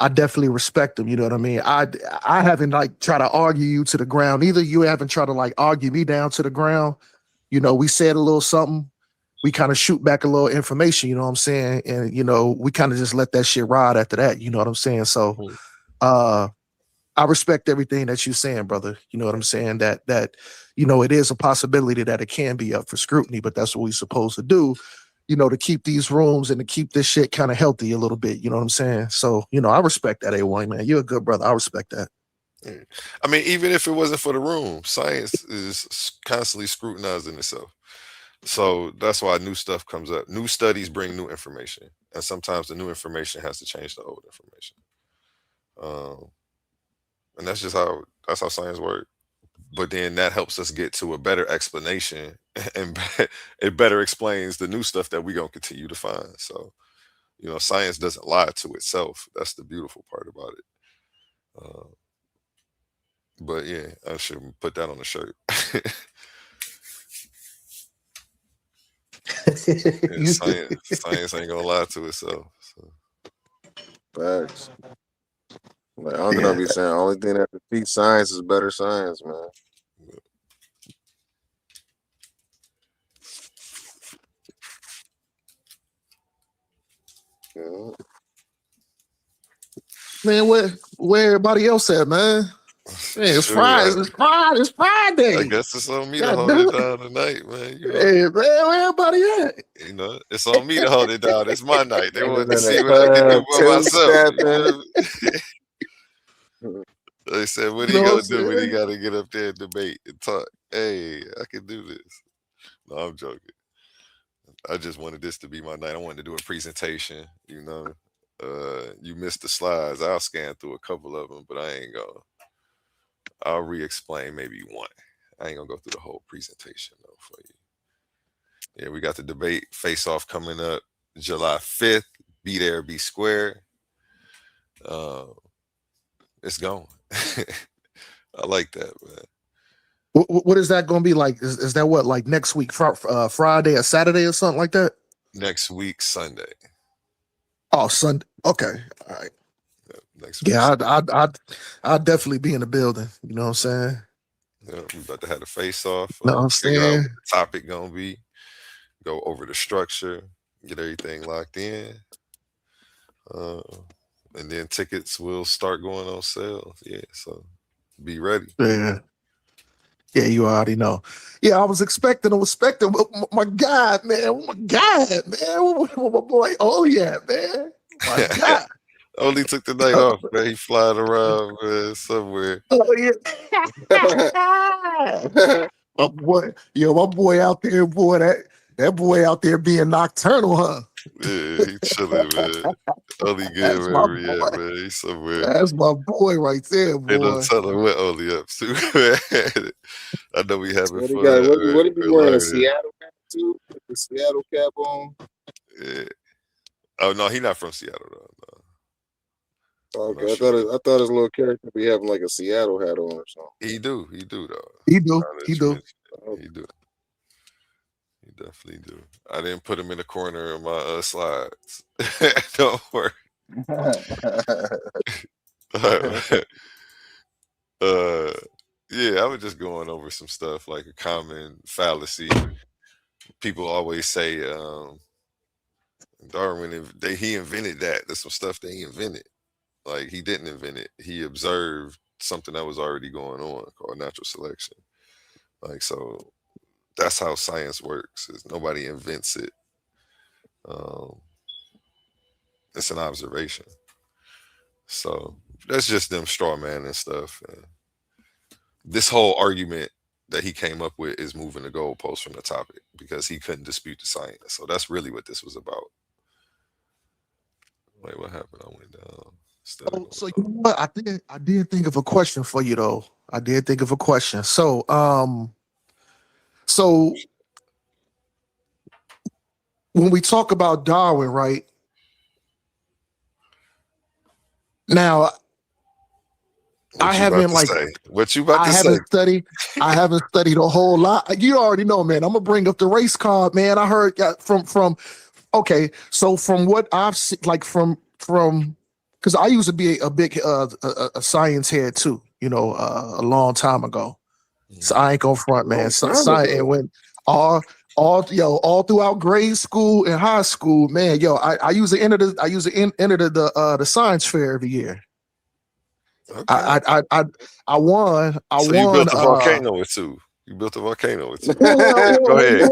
definitely respect them. You know what I mean? I haven't like tried to argue you to the ground. Either you haven't tried to like argue me down to the ground. You know, we said a little something. We kind of shoot back a little information. You know what I'm saying? And you know, we kind of just let that shit ride after that. You know what I'm saying? So, uh, I respect everything that you're saying, brother. You know what I'm saying? That you know, it is a possibility that it can be up for scrutiny, but that's what we're supposed to do, you know, to keep these rooms and to keep this shit kind of healthy a little bit. You know what I'm saying? So, you know, I respect that, A1, man. You're a good brother. I respect that. Yeah. I mean, even if it wasn't for the room, science is constantly scrutinizing itself. So that's why new stuff comes up. New studies bring new information, and sometimes the new information has to change the old information. And that's how science works. But then that helps us get to a better explanation, and it better explains the new stuff that we're gonna continue to find. So, you know, science doesn't lie to itself. That's the beautiful part about it. Uh, but yeah, I should put that on the shirt. Yeah, science ain't gonna lie to itself. So. Facts. Like, I'm gonna be saying, only thing that defeats science is better science, man. Yeah. Man, where everybody else at, man? Man, it's Friday. It's Friday. It's Friday. I guess it's on me to hold it down tonight, man. You know? Hey, man, where everybody at? You know, it's on me to hold it down. It's my night. They want to see what I can do by myself. You know? They said, "What are you gonna do when you got to get up there and debate and talk?" Hey, I can do this. No, I'm joking. I just wanted this to be my night. I wanted to do a presentation. You know, you missed the slides. I'll scan through a couple of them, but I ain't gonna. I'll re-explain maybe one. I ain't gonna go through the whole presentation though for you. Yeah, we got the debate face-off coming up July 5th. Be there, be square. It's going. I like that, man. What is that going to be like? Is that what, like next week, Friday or Saturday or something like that? Next week, Sunday. Oh, Sunday. Okay. All right. Yeah, next week. Yeah, I'd definitely be in the building. You know what I'm saying? Yeah, we about to have the face-off. Know what I'm Figure out saying? what the topic gonna be. Go over the structure. Get everything locked in. And then tickets will start going on sale. Yeah, so be ready. Yeah. Yeah, you already know. Yeah, I was expecting my God, man. My God, man. My boy, oh yeah, man. My God. Only took the night off, man. He flying around, man, somewhere. Oh yeah. my boy out there, boy, that boy out there being nocturnal, huh? Yeah, he chilling, man. Only good wherever he at, man. He's somewhere. That's my boy right there, boy. They don't tell him what only up to, man. I know we having What he fun. got? What he be wearing? learning. A Seattle cap too? With the Seattle cap on? Yeah. Oh no, he not from Seattle though. No. Okay, I thought his little character be having like a Seattle hat on or something. He do though. He do. He definitely do. I didn't put him in the corner of my slides. Don't worry. Yeah, I was just going over some stuff like a common fallacy. People always say Darwin he invented that. There's some stuff that he invented. Like he didn't invent it. He observed something that was already going on called natural selection. Like so that's how science works. Is nobody invents it. It's an observation. So that's just them straw man and stuff. And this whole argument that he came up with is moving the goalpost from the topic because he couldn't dispute the science. So that's really what this was about. Wait, what happened? I went down. So you know what? I did think of a question for you though. I did think of a question. So when we talk about Darwin, right? Now What you about to say? What you about I to say? haven't studied a whole lot. You already know, man. I'm gonna bring up the race card, man. I heard from okay, so from what I've seen, like from because I used to be a big a science head too, a long time ago. So I ain't gonna front, man. Science and when all throughout grade school and high school, man. I used to enter the science fair every year. Okay. I won. So you built a volcano or two. You built a volcano or two. Well, Go ahead.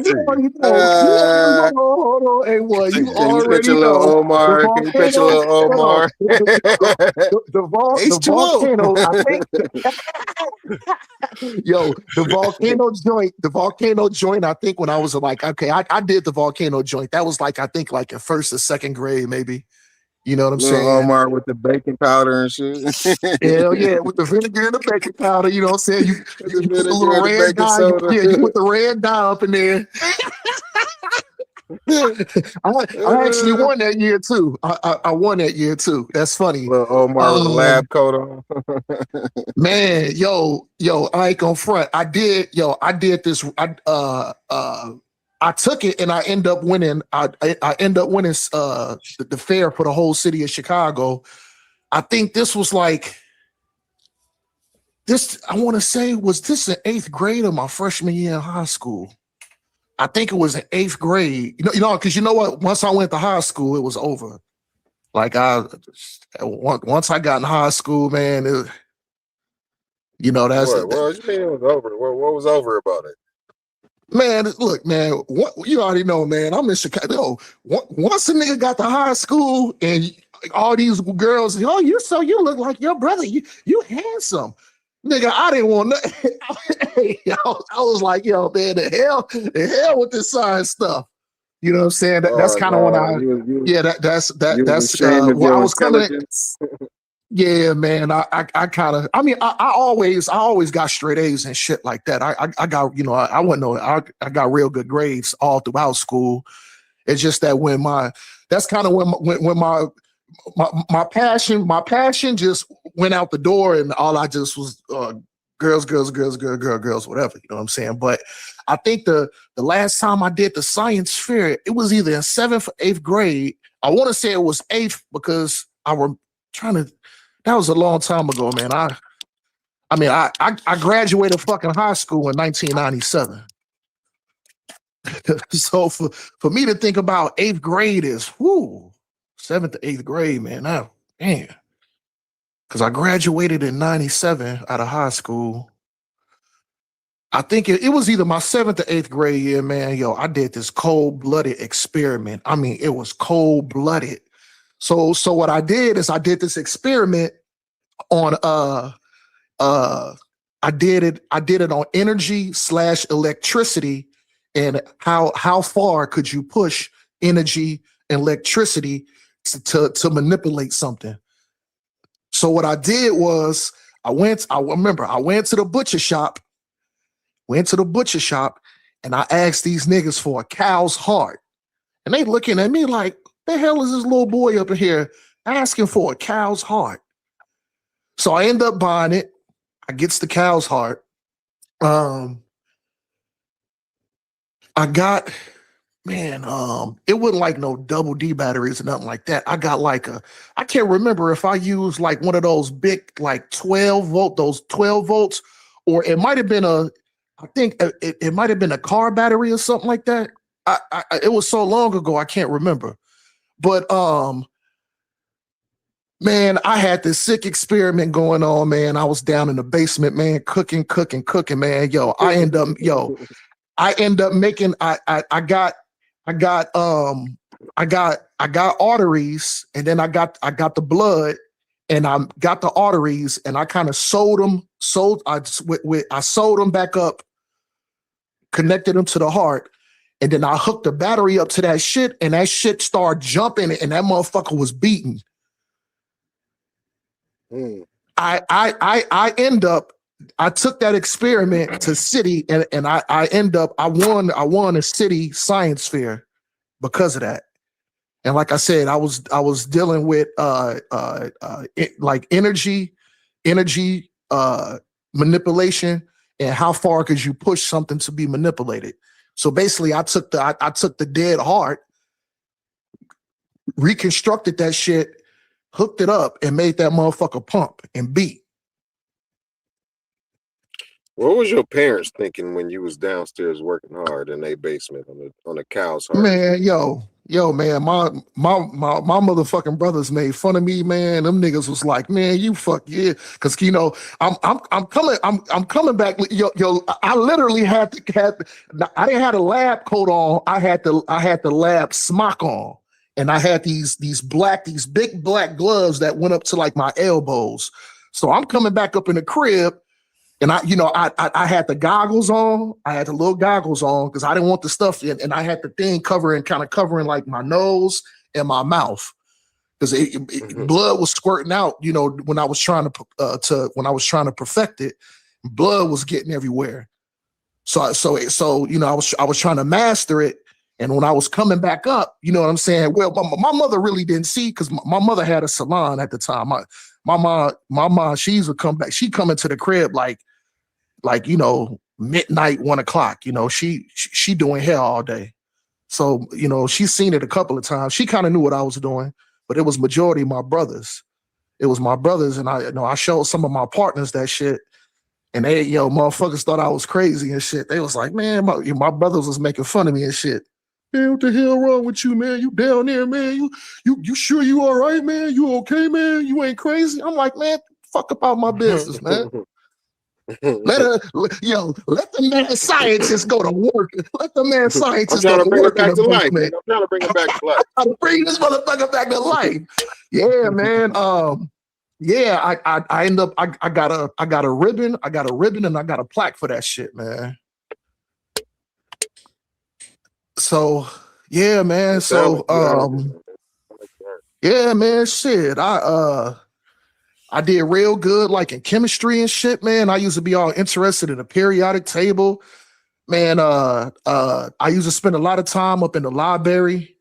Continue. Hold on. Hey, well, you Can you picture already little know the Omar? Can you picture volcano. little Omar? The volcano. I think. The volcano joint. I think when I was like, okay, I did the volcano joint. That was like, I think like in first or second grade, maybe. You know what I'm Little saying? Omar with the baking powder and shit. Hell yeah, with the vinegar and the baking powder, you know what I'm saying? You put the little and the red baking dye, soda. you put the red dye up in there. I actually won that year too. I won that year too. That's funny. Little Omar with a lab coat on. Man, yo, I ain't gonna front. I did this. I took it and I end up winning. I end up winning the fair for the whole city of Chicago. I think this was like this. I want to say, was this in 8th grade or my freshman year in high school? I think it was in 8th grade. Because you know what? Once I went to high school, it was over. Like once I got in high school, man, that's What you mean it was over? What was over about it? Man, look, man, you already know, man. I'm in Chicago. Once a nigga got to high school and all these girls, you look like your brother. You handsome. Nigga, I didn't want nothing. I was like, yo, man, the hell with this science stuff. You know what I'm saying? That's kind of when that's ashamed I of was coming. intelligence. Yeah, man. I kind of. I mean, I always got straight A's and shit like that. I got I got real good grades all throughout school. It's just that that's kind of when my passion just went out the door, and all I just was girls, whatever. You know what I'm saying? But I think the last time I did the science fair, it was either in 7th or 8th grade. I want to say it was 8th because that was a long time ago, man. I graduated fucking high school in 1997. So for me to think about 8th grade is 7th to 8th grade, man. Man. Because I graduated in 97 out of high school. I think it was either my 7th or 8th grade year, man. Yo, I did this cold-blooded experiment. I mean, it was cold-blooded. So what I did is I did this experiment on I did it on energy/electricity and how far could you push energy and electricity to manipulate something. So what I did was I went to the butcher shop, and I asked these niggas for a cow's heart. And they looking at me like, the hell is this little boy up in here asking for a cow's heart? So I end up buying it. I gets the cow's heart. I got, man, it wasn't like no double D batteries or nothing like that. I got like I can't remember if I used like one of those big, like 12 volts, or it might have been I think it might have been a car battery or something like that. It was so long ago, I can't remember. But man, I had this sick experiment going on, man. I was down in the basement, man, cooking, man. Yo, I end up making I got arteries, and then I got the blood, and I got the arteries, and I kind of sewed them back up, connected them to the heart, and then I hooked the battery up to that shit, and that shit started jumping, and that motherfucker was beating. I took that experiment to city, and I won a city science fair because of that. And like I said, I was dealing with like energy energy manipulation, and how far could you push something to be manipulated. So basically, I took the dead heart, reconstructed that shit, hooked it up, and made that motherfucker pump and beat. What was your parents thinking when you was downstairs working hard in their basement on the cow's heart? Man, man, my motherfucking brothers made fun of me, man. Them niggas was like, man, you fuck yeah, because I'm coming back. I literally I didn't have a lab coat on. I had the lab smock on, and I had these big black gloves that went up to like my elbows. So I'm coming back up in the crib. And I had the goggles on. I had the little goggles on because I didn't want the stuff in, and I had the thing covering like my nose and my mouth because blood was squirting out. When I was trying to perfect it, blood was getting everywhere. So I was trying to master it. And when I was coming back up, you know what I'm saying? Well, my mother really didn't see because my mother had a salon at the time. My mom, she used to come back. She come into the crib like midnight, 1 o'clock. She doing hair all day. So, she's seen it a couple of times. She kind of knew what I was doing, but it was majority of my brothers. It was my brothers, and I showed some of my partners that shit, and they, motherfuckers thought I was crazy and shit. They was like, man, my brothers was making fun of me and shit. Man, what the hell wrong with you, man? You down there, man? You sure you all right, man? You okay, man? You ain't crazy? I'm like, man, fuck about my business, man. Let the man scientist go to work. Let the man scientist go to work in the basement. I'm trying to bring it back to life. I'm trying to bring this motherfucker back to life. Yeah, man. I end up. I got a ribbon. I got a ribbon, and I got a plaque for that shit, man. So yeah, man. So yeah, man. Shit. I did real good, like in chemistry and shit, man. I used to be all interested in the periodic table, man. I used to spend a lot of time up in the library,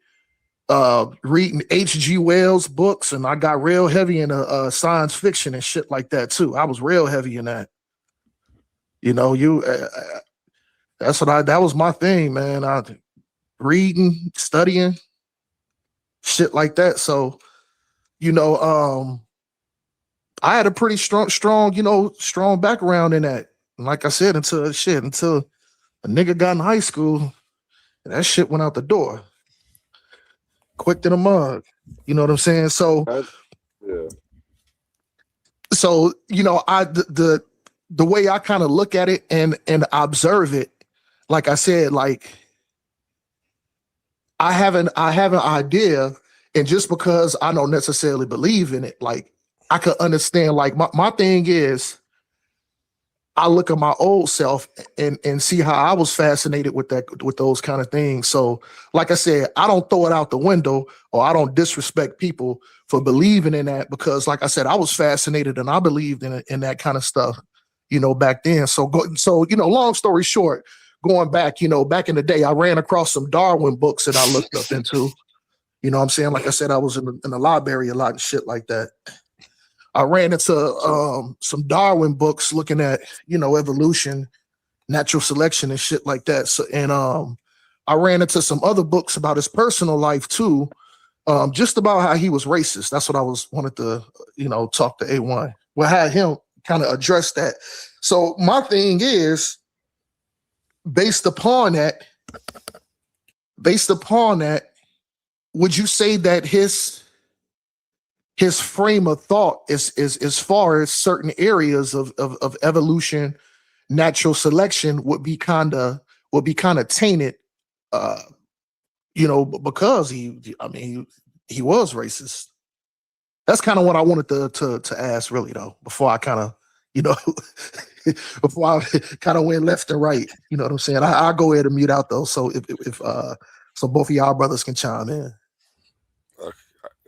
reading H.G. Wells books, and I got real heavy into science fiction and shit like that too. I was real heavy in that. That was my thing, man. I reading, studying, shit like that. So, I had a pretty strong background in that. And like I said, until a nigga got in high school, that shit went out the door. Quick than a mug. You know what I'm saying? So, yeah. So, the way I kind of look at it and observe it, like I said, like I have an idea, and just because I don't necessarily believe in it, like I could understand, like my thing is I look at my old self and see how I was fascinated with those kind of things. So like I said, I don't throw it out the window, or I don't disrespect people for believing in that, because like I said, I was fascinated and I believed in that kind of stuff, back then. So long story short, going back, back in the day, I ran across some Darwin books that I looked up into. You know what I'm saying? Like I said, I was in the library a lot and shit like that. I ran into some Darwin books looking at, evolution, natural selection and shit like that. So, and I ran into some other books about his personal life too, just about how he was racist. That's what I wanted to, talk to A1. Well, had him kind of address that. So my thing is, based upon that, would you say that his frame of thought is as far as certain areas of evolution, natural selection would be kind of tainted, because he was racist. That's kind of what I wanted to ask, really, though, before I kind of, before I kind of went left and right. You know what I'm saying? I'll go ahead and mute out though, so if so both of y'all brothers can chime in.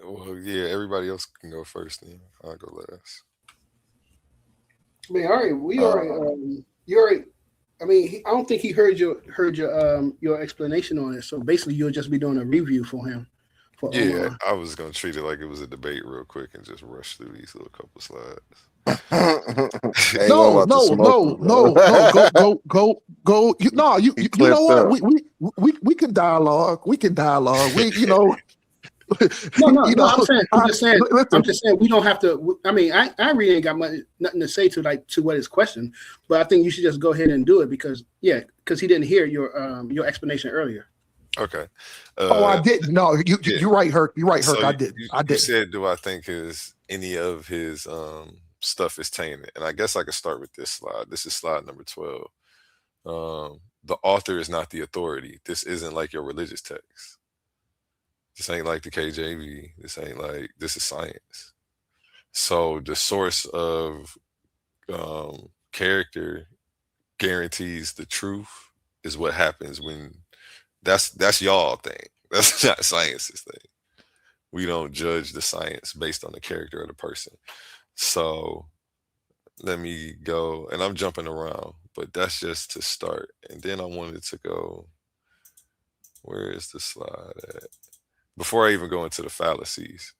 Well, yeah, everybody else can go first. Then I'll go last. I mean, all right, we already. You already. I mean, I don't think he heard your explanation on it. So basically, you'll just be doing a review for him. Yeah, I was gonna treat it like it was a debate real quick and just rush through these little couple slides. Hey, what No, about the no, smoking, no, bro? no, no. Go. You no, He you know clipped what? up. We can dialogue. We can dialogue. We, you know, No. you know. I'm Listen, just saying we don't have to. I mean, I really ain't got nothing to say to what his question, but I think you should just go ahead and do it because he didn't hear your explanation earlier. Okay. I didn't. No, Yeah. you're right, Herc. You're right, So Herc. I didn't. you said, do I think any of his stuff is tainted? And I guess I could start with this slide. This is slide number 12. The author is not the authority. This isn't like your religious text. This ain't like the KJV. This is science. So the source of character guarantees the truth is what happens when that's y'all thing. That's not science's thing. We don't judge the science based on the character of the person. So let me go, and I'm jumping around, but that's just to start. And then I wanted to go, where is the slide at? Before I even go into the fallacies,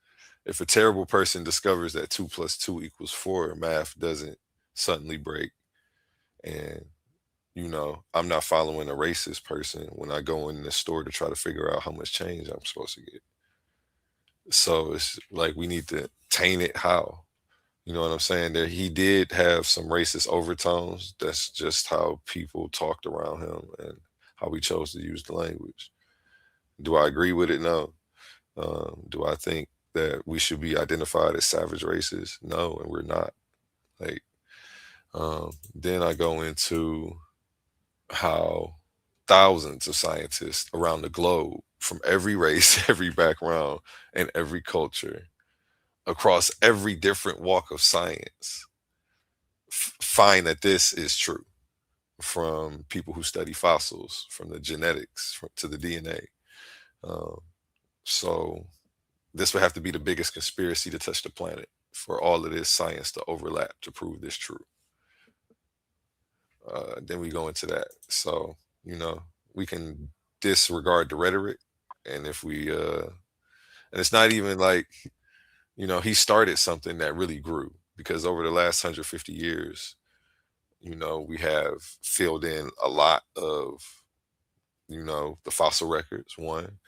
if a terrible person discovers that 2 + 2 = 4, math doesn't suddenly break. And, I'm not following a racist person when I go in the store to try to figure out how much change I'm supposed to get. So it's like we need to taint it how? You know what I'm saying? There he did have some racist overtones. That's just how people talked around him and how we chose to use the language. Do I agree with it? No. Do I think that we should be identified as savage races? No, and we're not. Like, then I go into how thousands of scientists around the globe from every race, every background, and every culture across every different walk of science find that this is true, from people who study fossils, from the genetics to the DNA. So this would have to be the biggest conspiracy to touch the planet for all of this science to overlap to prove this true. Then we go into that. So, we can disregard the rhetoric. And if we, and it's not even like, he started something that really grew, because over the last 150 years, we have filled in a lot of, the fossil records, one.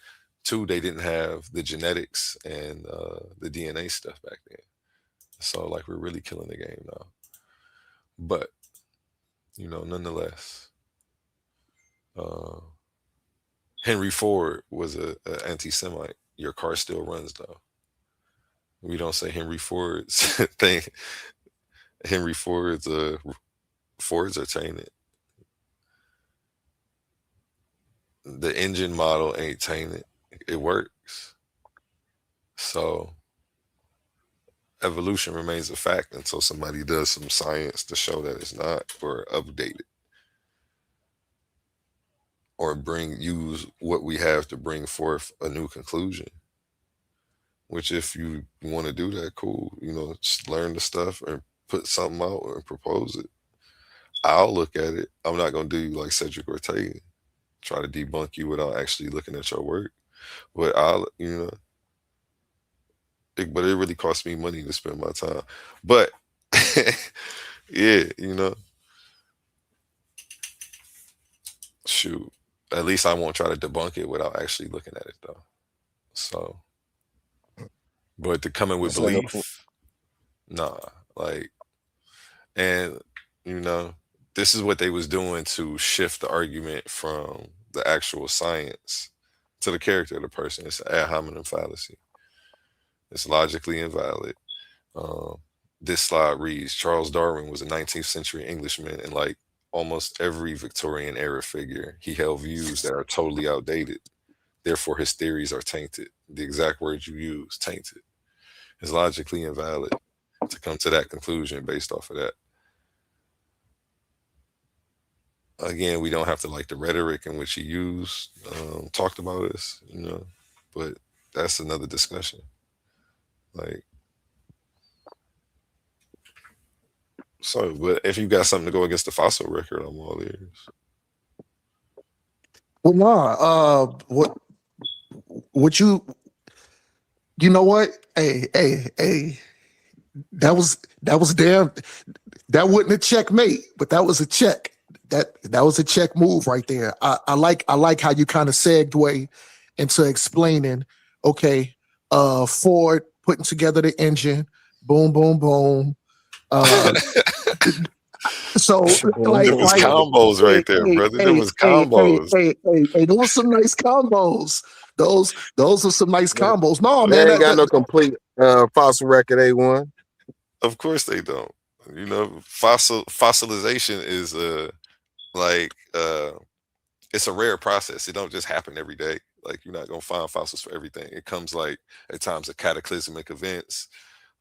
Two, they didn't have the genetics and the DNA stuff back then. So, like, we're really killing the game now. But, nonetheless, Henry Ford was an anti-Semite. Your car still runs, though. We don't say Henry Ford's thing. Henry Ford's Fords are tainted. The engine model ain't tainted. It works. So evolution remains a fact until somebody does some science to show that it's not, or update it, or use what we have to bring forth a new conclusion. Which, if you want to do that, cool. Just learn the stuff and put something out and propose it. I'll look at it. I'm not gonna do you like Cedric Ortega, try to debunk you without actually looking at your work. But but it really costs me money to spend my time. But yeah, shoot, at least I won't try to debunk it without actually looking at it, though. So, but to come in with belief, nah, like, and this is what they was doing to shift the argument from the actual science to the character of the person. It's an ad hominem fallacy. It's logically invalid. This slide reads, Charles Darwin was a 19th century Englishman, and like almost every Victorian era figure, he held views that are totally outdated. Therefore, his theories are tainted. The exact word you use, tainted. It's logically invalid to come to that conclusion based off of that. Again, we don't have to like the rhetoric in which he used, talked about this, but that's another discussion. Like, so, but if you got something to go against the fossil record, I'm all ears. Well, nah. What you know what? Hey. That That was damn. That wasn't a checkmate, but that was a check. That was a check move right there. I like how you kind of segued into explaining. Okay, Ford putting together the engine. Boom, boom, boom. So like, There was combos right there, brother. There was combos. Hey, there was some nice combos. Those are some nice combos. No, They man, ain't got no complete fossil record, A1. Of course they don't. You know, fossilization is it's a rare process. It don't just happen every day. Like, you're not gonna find fossils for everything. It comes like at times of cataclysmic events,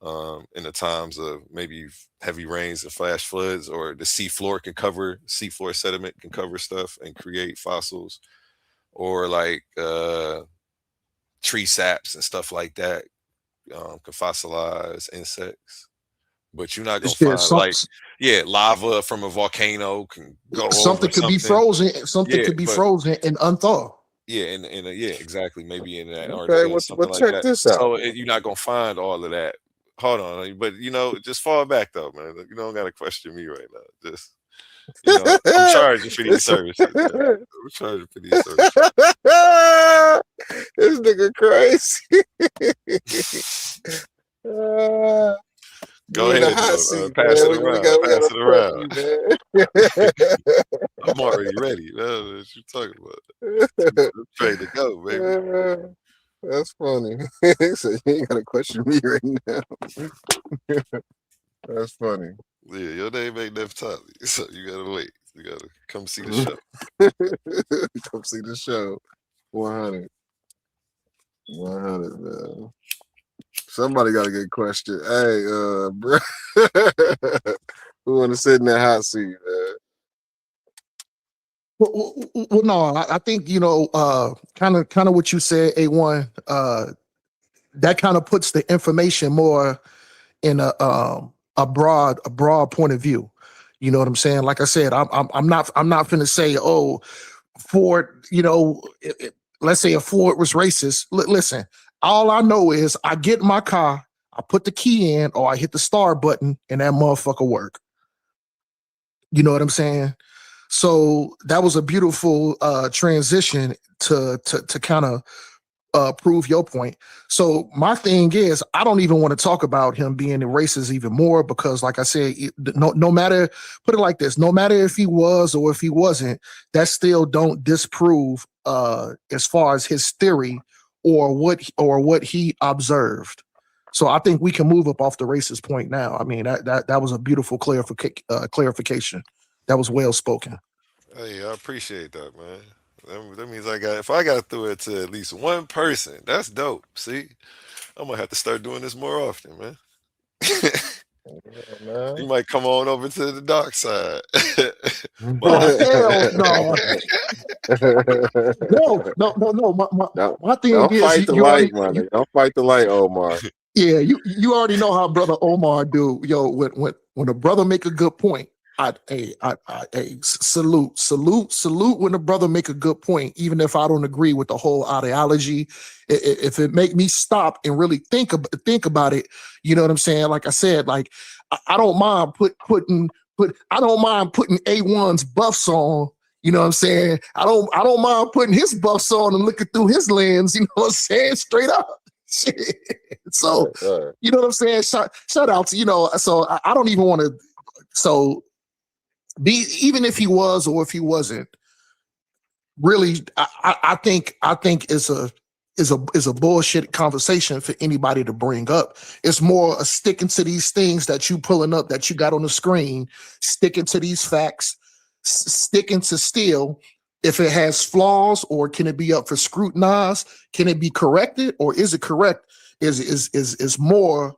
in the times of maybe heavy rains and flash floods, or the seafloor sediment can cover stuff and create fossils, or like tree saps and stuff like that can fossilize insects. But you're not gonna Shit, find lava from a volcano can go something over could be something. frozen. Something could be frozen and unthaw. Yeah, exactly. Maybe in Okay, Antarctica well, and something like check that. this out. So you're not gonna find all of that. Hold on, but just fall back though, man. You don't gotta question me right now. Just I'm charging for these services. Man. I'm charging for these services. This nigga crazy. Go ahead, pass it around. Pass it around. I'm already ready. What you talking about? I'm ready to go, baby. That's funny. He said, you ain't got to question me right now. That's funny. Yeah, your name ain't Naphtali, so you gotta wait. You gotta come see the show. Come see the show. 100. 100, man. Somebody got to get questioned. Hey, bro. Who want to sit in that hot seat, man? Well, no, I think kind of what you said, A1. That kind of puts the information more in a broad point of view. You know what I'm saying? Like I said, I'm not finna say, oh, Ford. Let's say a Ford was racist. Listen, all I know is I get in my car, I put the key in, or I hit the start button, and that motherfucker work. You know what I'm saying? So that was a beautiful transition to kind of prove your point. So my thing is, I don't even want to talk about him being racist even more, because like I said, no matter, put it like this, no matter if he was or if he wasn't, that still don't disprove as far as his theory or what he observed. So I think we can move up off the racist point now. I mean, that was a beautiful clarification. That was well spoken. Hey, I appreciate that, man. That means if I got through it to at least one person, that's dope. See, I'm gonna have to start doing this more often, man. You might come on over to the dark side. Hell no. No. My thing don't is, fight the light, man. Don't fight the light, Omar. Yeah, you already know how brother Omar do. Yo, when a brother make a good point, I salute when a brother make a good point, even if I don't agree with the whole ideology. If it make me stop and really think about it, you know what I'm saying? Like I said, like I don't mind putting A1's buffs on. You know what I'm saying? I don't mind putting his buffs on and looking through his lens. You know what I'm saying? Straight up. Shit. So you know what I'm saying? Shout out to So I don't even want to. So even if he was or if he wasn't, really, I think it's a bullshit conversation for anybody to bring up. It's more a sticking to these things that you pulling up that you got on the screen, sticking to these facts, sticking to still. If it has flaws, or can it be up for scrutinize? Can it be corrected, or is it correct? Is more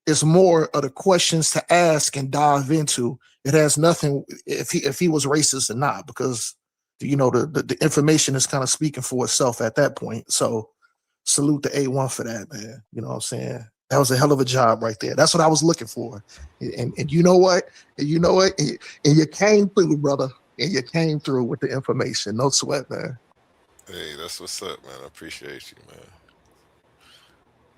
of the questions to ask and dive into. It has nothing if he was racist or not, because the information is kind of speaking for itself at that point. So salute to A1 for that, man. You know what I'm saying? That was a hell of a job right there. That's what I was looking for. And you know what? And you came through, brother. And you came through with the information. No sweat, man. Hey, that's what's up, man. I appreciate you, man.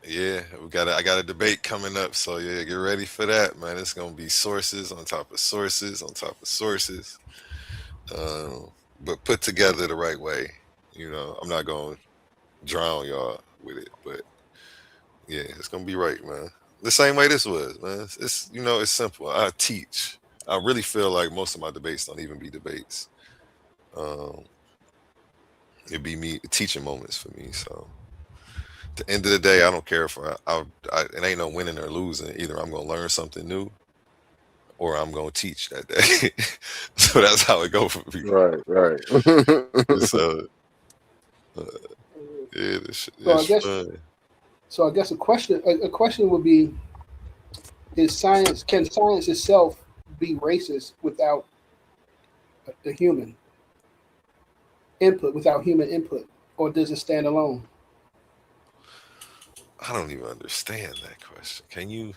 Yeah, I got a debate coming up, so yeah, get ready for that, man. It's gonna be sources on top of sources on top of sources, um, but put together the right way. I'm not gonna drown y'all with it, but yeah, it's gonna be right, man. The same way this was, man. It's simple. I teach. I really feel like most of my debates don't even be debates. Um, it'd be me teaching moments for me. So at the end of the day, I don't care if it ain't no winning or losing. Either I'm gonna learn something new or I'm gonna teach that day. So that's how it go for me. Right. So uh, yeah, So I it's guess fun. a question would be: can science itself be racist without the human input, or does it stand alone? I don't even understand that question. Can you?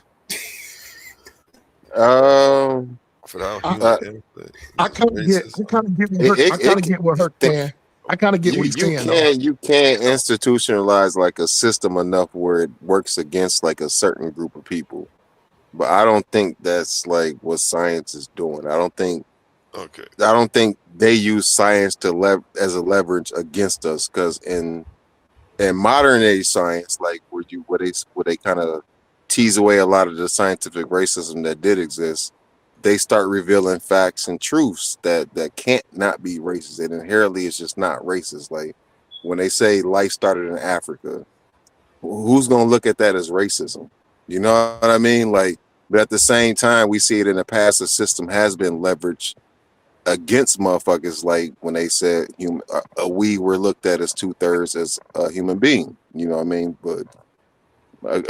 Without human input, I kind of get racism. what Herc. I kind of get what Herc Think saying. I kind of get what he's you saying though. can't institutionalize like a system enough where it works against like a certain group of people. But I don't think that's like what science is doing. Okay. I don't think they use science as a leverage against us, because in modern age science, like where they kind of tease away a lot of the scientific racism that did exist, they start revealing facts and truths that can't not be racist. And inherently it's just not racist. Like when they say life started in Africa, who's gonna look at that as racism? You know what I mean? Like, but at the same time, we see it in the past, the system has been leveraged against motherfuckers, like when they said we were looked at as 2/3 as a human being. You know what I mean? But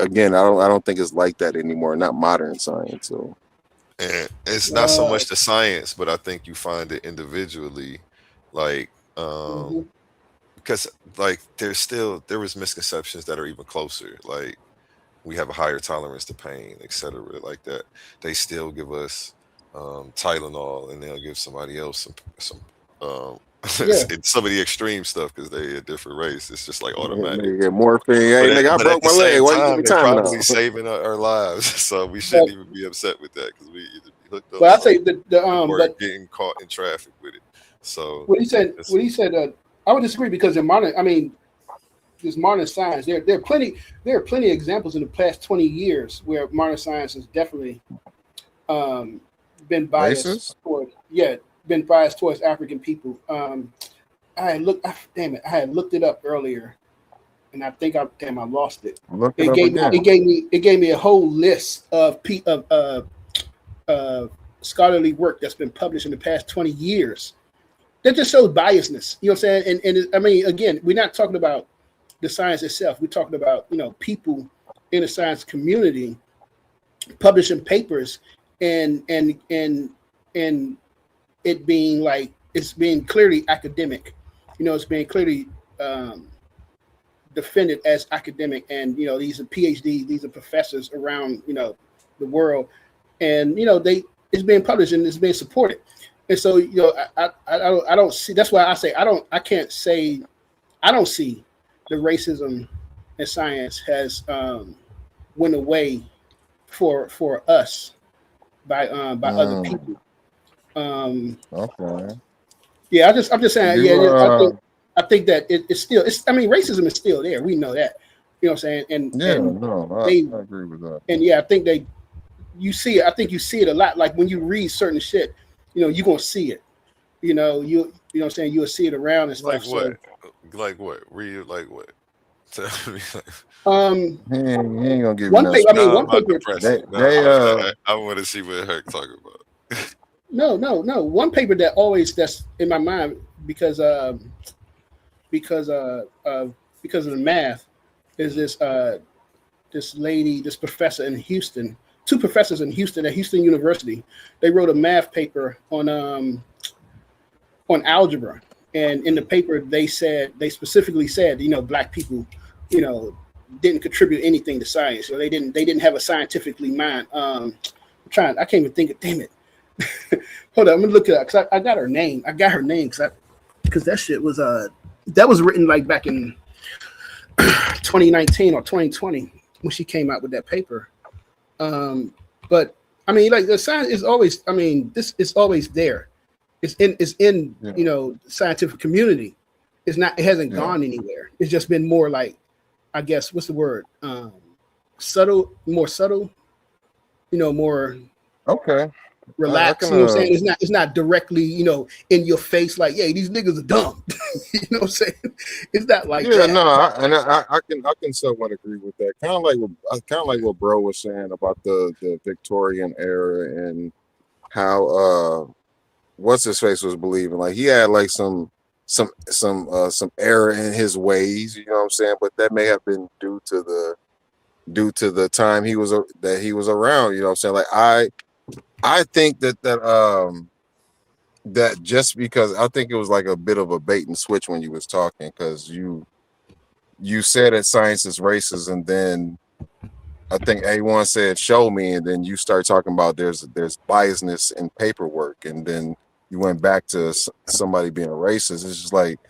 again, I don't think it's like that anymore. Not modern science. So And it's not so much the science, but I think you find it individually, like Mhm. because like there was misconceptions that are even closer. Like we have a higher tolerance to pain, etc. Like that. They still give us Tylenol, and they'll give somebody else some um, Yeah. some of the extreme stuff because they a different race. It's just like automatic. nigga get morphine. Hey, nigga, I But at broke the my leg. same Why you give time, me they're probably Tylenol? saving our lives, so we But shouldn't even be upset with that because we either be hooked on but I say something or but getting caught in traffic with it. So what he said it's I would disagree because in modern, I mean, this modern science, there are plenty of examples in the past 20 years where modern science has definitely um, been biased Racist? towards African people. I had looked it up earlier, and I think I lost it. Look it up again. It gave me a whole list of scholarly work that's been published in the past 20 years. That just shows biasness. You know what I'm saying? I mean, again, we're not talking about the science itself. We're talking about people in the science community publishing papers and it being like it's being clearly academic. It's being clearly defended as academic, and these are PhDs, these are professors around the world, and it's being published and it's being supported. And so I don't see. That's why I say I can't say I don't see the racism in science has went away for us by other people. Okay. Yeah, I'm just saying. You Yeah, I think that it's still. I mean, racism is still there. We know that. You know what I'm saying? And no, they I agree with that. and yeah, I think you see it. I think you see it a lot. Like when you read certain shit, you're gonna see it. You know what I'm saying. You'll see it around and like stuff. what? So Like what? Read like what? Tell me. um, He ain't gonna give you one no paper. I mean, Now I'm one about paper. depressing. Now I want to see what Herc talking about. No. One paper that always that's in my mind because because because of the math is this lady, this professor in Houston, two professors in Houston at Houston University. They wrote a math paper on algebra, and in the paper they specifically said black people didn't contribute anything to science. So they didn't have a scientifically mind. I can't even think of. Damn it. Hold on, I'm gonna look it up because I got her name. I got her name because that shit was written like back in 2019 or 2020. when she came out with that paper. But I mean, like the science is always, I mean, this is always there. It's in you know, scientific community. It's not, it hasn't gone anywhere. It's just been more like, I guess, what's the word? Subtle, more subtle, you know, more relaxed. You know what I'm saying? It's not directly, you know, in your face like, yeah, these niggas are dumb. You know what I'm saying? It's not like that. No, I can somewhat agree with that. Kind of like what bro was saying about the Victorian era and how what's his face was believing. Like he had like some error in his ways, you know what I'm saying? But that may have been due to the time he was around, you know what I'm saying? Like I think that just because I think it was like a bit of a bait and switch when you was talking, because you said that science is racist, and then I think A1 said show me, and then you start talking about there's biasness in paperwork, and then you went back to somebody being racist. It's just like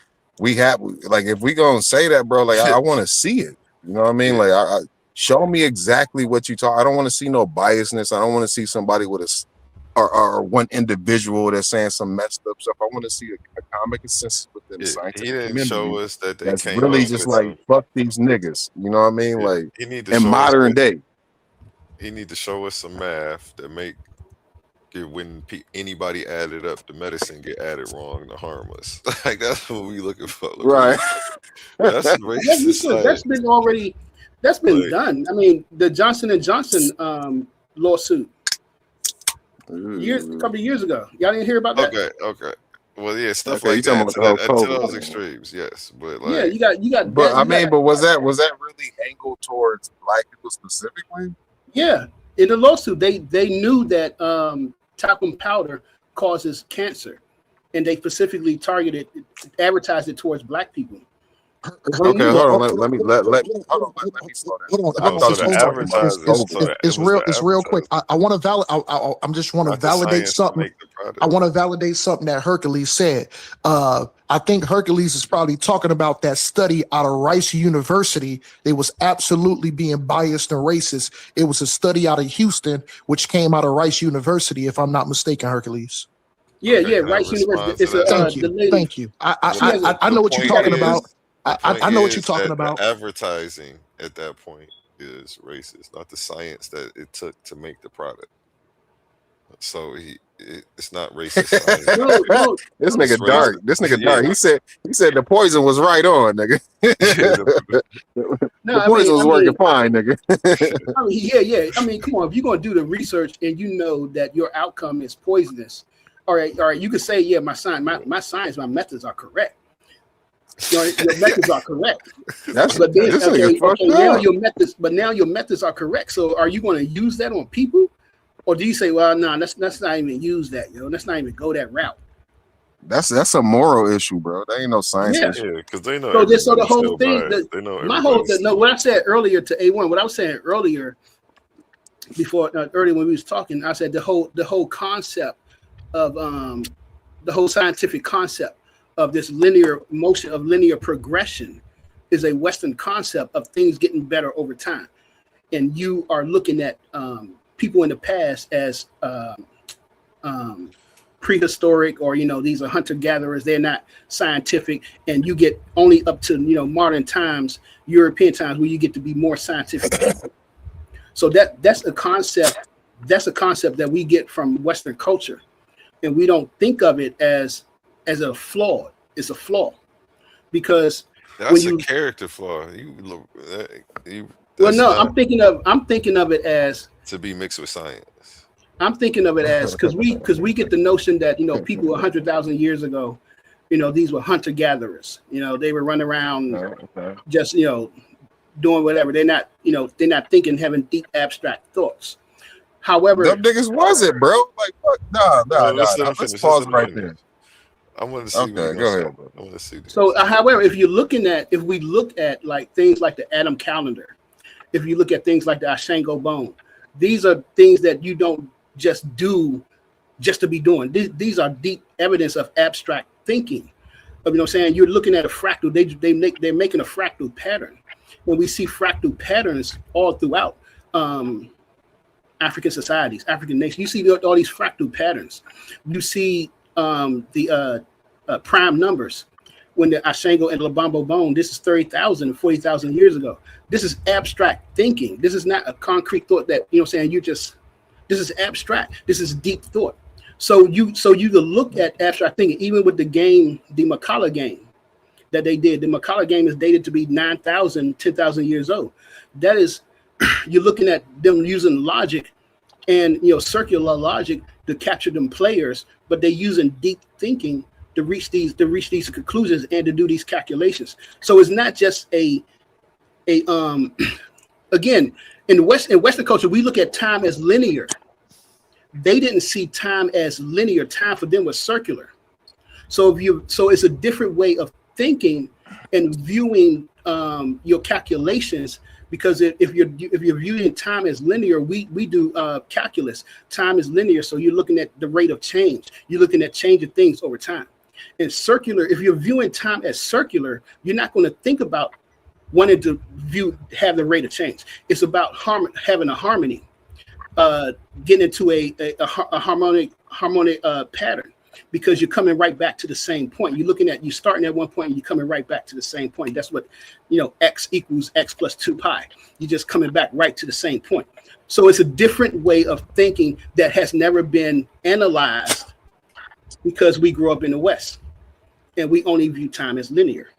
if we gonna say that, bro, like I want to see it. You know what I mean? Like I show me exactly what you talk. I don't want to see no biasness. I don't want to see somebody with or one individual that's saying some messed up stuff. I want to see a common consensus within the scientific He didn't community show us that they that's came really up just with like fuck these niggas. You know what I mean? Like he need to in show us modern day. He need to show us some math that make it when anybody added up the medicine get added wrong to harm us. Like that's what we looking for. Right. That's racist. That's been done. I mean, the Johnson & Johnson lawsuit a couple of years ago. Y'all didn't hear about that? Okay. Well, yeah, stuff Okay, like you talking that about to the those extremes, yes. But like, yeah, you got. But I mean, but was that really angled towards black people specifically? Yeah, in the lawsuit, they knew that talcum powder causes cancer, and they specifically advertised it towards black people. Okay, hold on. Let me slow down. It's real quick. I want to validate. I'm just want to validate something. I want to validate something that Hercules said. I think Hercules is probably talking about that study out of Rice University. They was absolutely being biased and racist. It was a study out of Houston, which came out of Rice University, if I'm not mistaken, Hercules. Yeah, Rice University. It's thank you. I know what you're talking about. I know what you're talking about. The advertising at that point is racist, not the science that it took to make the product. So it's not racist. This nigga dark. This nigga dark. He said the poison was right on, nigga. The poison was working fine, nigga. I mean, yeah. I mean, come on. If you're gonna do the research and you know that your outcome is poisonous, all right. You could say, yeah, my methods are correct. Your methods are correct. But now your methods are correct. So are you going to use that on people, or do you say, well, no, let's not even use that, let's not even go that route? That's a moral issue, bro. That ain't no science issue. Yeah, because they know. So the whole thing, what I said earlier to A1, what I was saying earlier, earlier when we was talking, I said the whole concept of the whole scientific concept of this linear motion, of linear progression, is a Western concept of things getting better over time. And you are looking at people in the past as prehistoric, or these are hunter-gatherers, they're not scientific, and you get only up to modern times, European times, where you get to be more scientific people. So that's a concept that we get from Western culture, and we don't think of it as a flaw. It's a flaw, because that's a character flaw. I'm thinking of it as to be mixed with science. I'm thinking of it as because we get the notion that people 100,000 years ago, these were hunter gatherers. They were running around just doing whatever. They're not thinking, having deep abstract thoughts. However, them niggas was it, bro? Like what? No. Let's pause right there. I want to see. Okay, go ahead. I want to see. So, however, if we look at like things like the Adam calendar, if you look at things like the Ashango bone, these are things that you don't just do just to be doing. These are deep evidence of abstract thinking. You're looking at a fractal. They're making a fractal pattern, And we see fractal patterns all throughout African societies, African nations. You see all these fractal patterns. You see the prime numbers. When the Ashango and Lobambo bone, this is 30,000 and 40,000 years ago. This is abstract thinking. This is not a concrete thought that, you know what I'm saying, this is abstract. This is deep thought. So you to look at abstract thinking, even with the game, the Makala game that they did. The Makala game is dated to be 9,000, 10,000 years old. That is, you're looking at them using logic and, you know, circular logic to capture them players, but they're using deep thinking to reach these conclusions and to do these calculations. So it's not just again, in Western culture, we look at time as linear. They didn't see time as linear. Time for them was circular. So it's a different way of thinking and viewing your calculations, because if you're viewing time as linear, we do calculus. Time is linear, so you're looking at the rate of change. You're looking at change of things over time. And circular, if you're viewing time as circular, you're not going to think about wanting to have the rate of change. It's about having a harmony, getting into a harmonic pattern, because you're coming right back to the same point. You're starting at one point and you're coming right back to the same point. That's what, you know, x equals x plus 2 pi. You're just coming back right to the same point. So it's a different way of thinking that has never been analyzed, because we grew up in the West and we only view time as linear.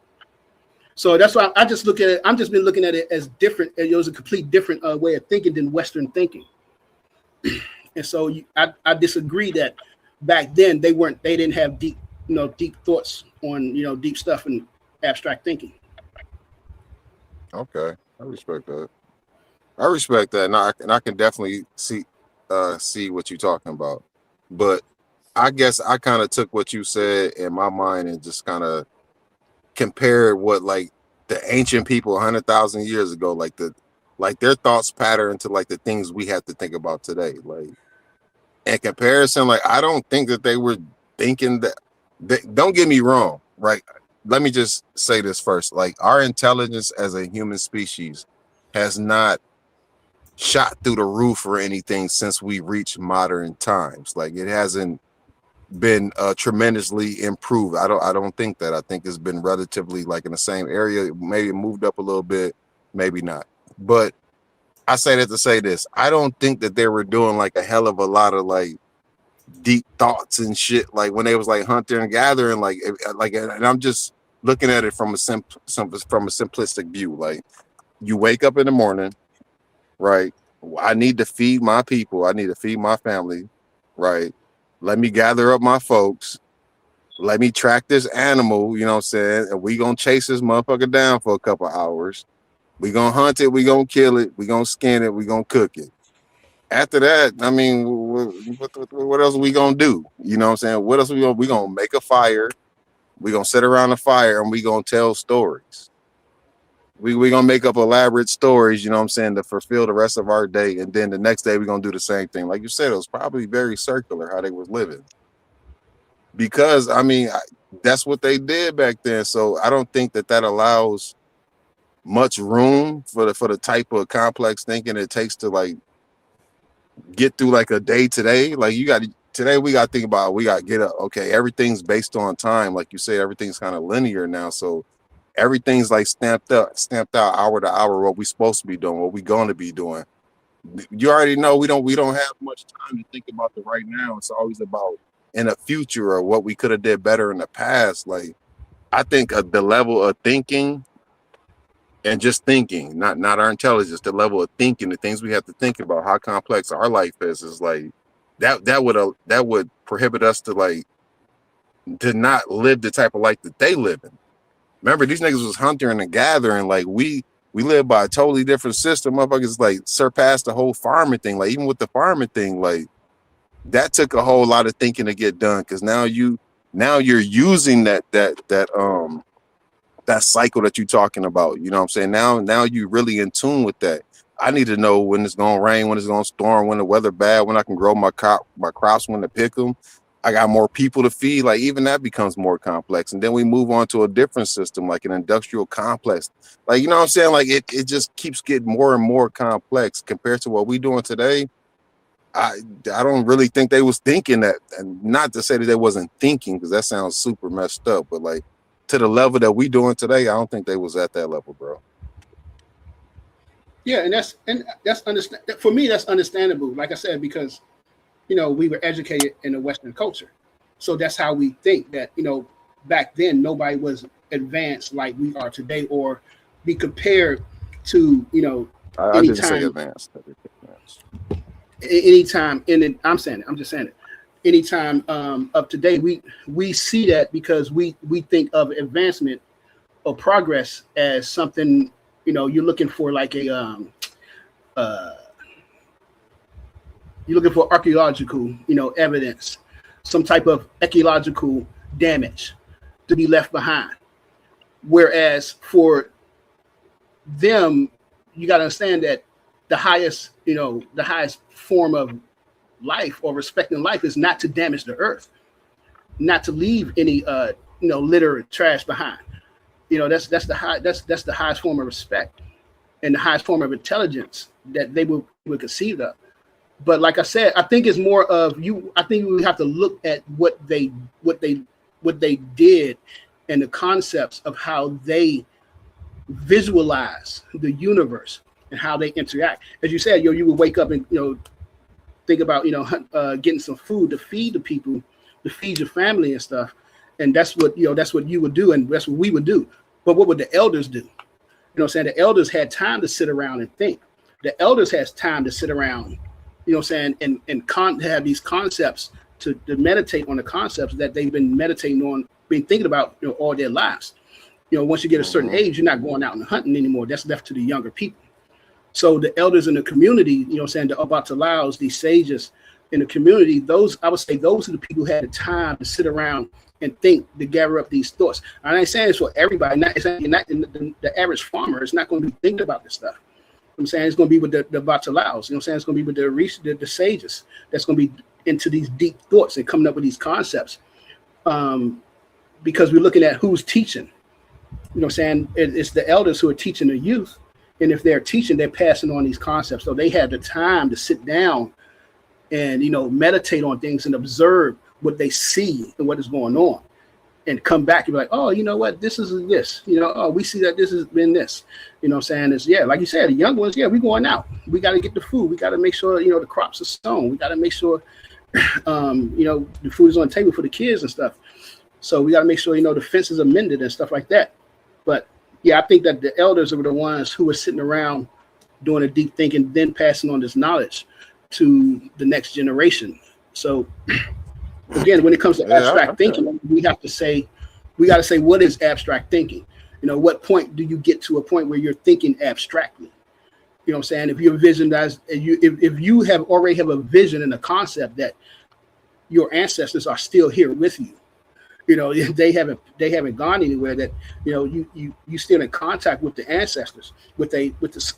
So that's why I just look at it. I've just been looking at it as different. It was a complete different way of thinking than Western thinking. And so I disagree that back then they didn't have deep thoughts on, you know, deep stuff and abstract thinking. Okay, I respect that. And I can definitely see what you're talking about. But I guess I kind of took what you said in my mind and just kind of compared what, like, the ancient people 100,000 years ago, like their thoughts pattern to like the things we have to think about today. Like, in comparison, like, I don't think that they were thinking that. Don't get me wrong, right? Let me just say this first. Like, our intelligence as a human species has not shot through the roof or anything since we reached modern times. Like, it hasn't been tremendously improved. I don't think that. I think it's been relatively like in the same area. Maybe it moved up a little bit, maybe not. But I say that to say this. I don't think that they were doing like a hell of a lot of like deep thoughts and shit, like when they was like hunting and gathering, like and I'm just looking at it from a simplistic view. Like, you wake up in the morning, right? I need to feed my people. I need to feed my family, right? Let me gather up my folks. Let me track this animal, you know what I'm saying? And we gonna chase this motherfucker down for a couple hours. We gonna hunt it. We gonna kill it. We gonna skin it. We gonna cook it. After that, I mean, what else are we gonna do? You know what I'm saying? What else we gonna make a fire? We gonna sit around the fire and we gonna tell stories. We gonna make up elaborate stories, you know what I'm saying, to fulfill the rest of our day. And then the next day we gonna do the same thing. Like you said, it was probably very circular how they was living. Because I mean, that's what they did back then. So I don't think that allows much room for the type of complex thinking it takes to like get through like a day today. Like, today we got to think about, we got to get up. Okay, everything's based on time. Like you say, everything's kind of linear now. So everything's like stamped out hour to hour, what we supposed to be doing, what we going to be doing. You already know we don't have much time to think about the right now. It's always about in the future or what we could have did better in the past. Like, I think the level of thinking and just thinking, not our intelligence, the level of thinking, the things we have to think about, how complex our life is like that would prohibit us to not live the type of life that they live in. Remember, these niggas was hunting and gathering. Like, we live by a totally different system. Motherfuckers like surpassed the whole farming thing. Like, even with the farming thing, like, that took a whole lot of thinking to get done. Because now you're using that cycle that you're talking about. You know what I'm saying? Now you really in tune with that. I need to know when it's gonna rain, when it's gonna storm, when the weather bad, when I can grow my crops, when to pick them. I got more people to feed. Like even that becomes more complex. And then we move on to a different system, like an industrial complex. Like, you know what I'm saying? Like it just keeps getting more and more complex compared to what we doing today. I don't really think they was thinking that, and not to say that they wasn't thinking, because that sounds super messed up, but like to the level that we doing today, I don't think they was at that level, bro. Yeah, and that's understand for me. That's understandable. Like I said, because we were educated in the Western culture, so that's how we think. That back then nobody was advanced like we are today, or be compared to I didn't say advanced. Anytime I'm just saying it. Anytime of today, we see that because we think of advancement or progress as something. You're looking for like a you're looking for archaeological, evidence, some type of ecological damage to be left behind. Whereas for them, you got to understand that the highest form of life or respecting life is not to damage the earth, not to leave any litter or trash behind. That's the highest form of respect and the highest form of intelligence that they would conceive of. But like I said, I think it's more of you. I think we have to look at what they did and the concepts of how they visualize the universe and how they interact. As you said, you would wake up and think about getting some food to feed the people, to feed your family and stuff. And that's what you would do, and that's what we would do. But what would the elders do? The elders had time to sit around and think. The elders has time to sit around, and have these concepts to meditate on the concepts that they've been meditating on, been thinking about all their lives. Once you get a certain age, you're not going out and hunting anymore. That's left to the younger people. So the elders in the community, the Abatalaos, these sages in the community, I would say those are the people who had the time to sit around and think, to gather up these thoughts. I ain't saying it's for everybody. The average farmer is not going to be thinking about this stuff. I'm saying it's going to be with the Abatalaos. It's going to be with the sages that's going to be into these deep thoughts and coming up with these concepts. Because we're looking at who's teaching. It's the elders who are teaching the youth. And if they're teaching, they're passing on these concepts. So they have the time to sit down and, meditate on things and observe what they see and what is going on, and come back and be like, oh, you know what, this is this, oh, we see that this has been this, it's, like you said, the young ones, we going out. We got to get the food. We got to make sure, the crops are sown. We got to make sure, the food is on the table for the kids and stuff. So we got to make sure, the fences are mended and stuff like that. But I think that the elders are the ones who are sitting around doing a deep thinking, then passing on this knowledge to the next generation. So again, when it comes to abstract thinking, we got to say, what is abstract thinking? What point do you get to a point where you're thinking abstractly? If you're visualized, if you already have a vision and a concept that your ancestors are still here with you, they haven't gone anywhere, that you still in contact with the ancestors with a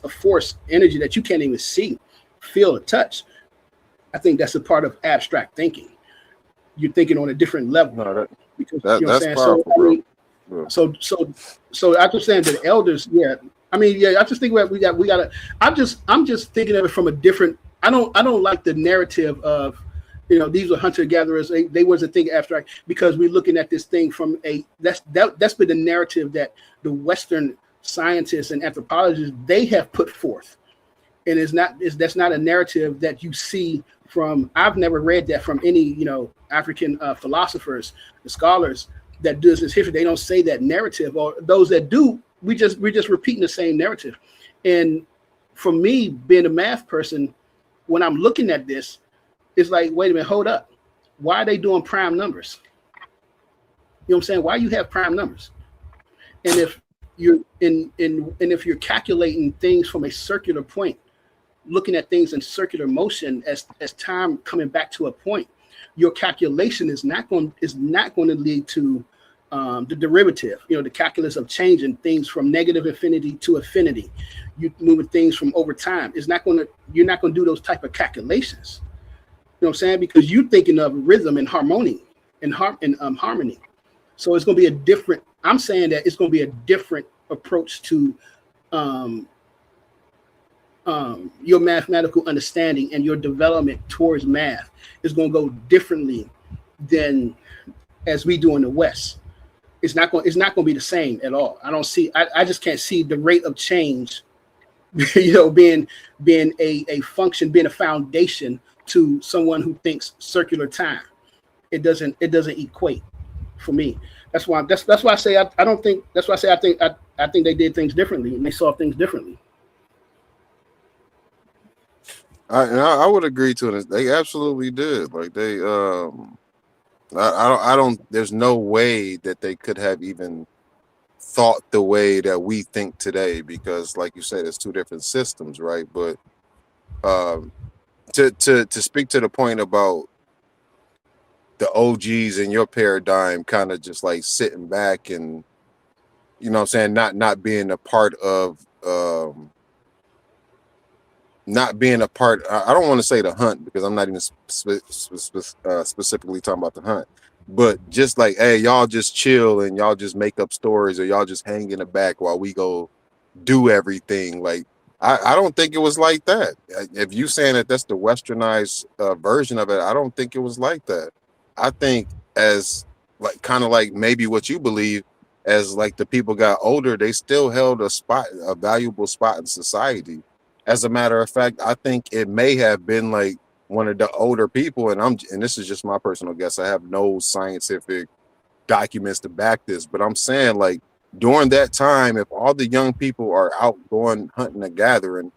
force energy that you can't even see, feel, or touch. I think that's a part of abstract thinking. You're thinking on a different level. No, that's powerful, bro. So I just saying that the elders, I just think we gotta. I'm just thinking of it from a different. I don't like the narrative of, these were hunter gatherers. They wasn't thinking abstract, because we're looking at this thing from that's been the narrative that the Western scientists and anthropologists, they have put forth, and that's not a narrative that you see from. I've never read that from any African philosophers, scholars that does this history. They don't say that narrative, or those that do, we're just repeating the same narrative. And for me, being a math person, when I'm looking at this, it's like, wait a minute, hold up. Why are they doing prime numbers? You know what I'm saying? Why you have prime numbers? And if you're if you're calculating things from a circular point, looking at things in circular motion as time coming back to a point, your calculation is not going to lead to the derivative, the calculus of changing things from negative infinity to infinity. You moving things from over time. You're not going to do those type of calculations. what I'm saying? Because you're thinking of rhythm and harmony and harmony. So it's going to be a different. I'm saying that it's going to be a different approach to your mathematical understanding and your development towards math is going to go differently than as we do in the West. It's not going to be the same at all. I don't see. I just can't see the rate of change, being a function, being a foundation to someone who thinks circular time. It doesn't equate for me. That's why I say I don't think. That's why I say I think they did things differently and they saw things differently. I would agree to it. They absolutely did. Like they, I don't. There's no way that they could have even thought the way that we think today, because, like you said, it's two different systems, right? But to speak to the point about the OGs in your paradigm, kind of just like sitting back and, you know what I'm saying, not being a part of. Not being a part, I don't want to say the hunt, because I'm not even specifically talking about the hunt, but just like, hey, y'all just chill and y'all just make up stories, or y'all just hang in the back while we go do everything. Like, I don't think it was like that. If you saying that that's the westernized version of it, I don't think it was like that. I think, as like kind of like maybe what you believe, as like the people got older, they still held a valuable spot in society. As a matter of fact, I think it may have been like one of the older people, and this is just my personal guess. I have no scientific documents to back this, but I'm saying, like, during that time, if all the young people are out going hunting and gathering,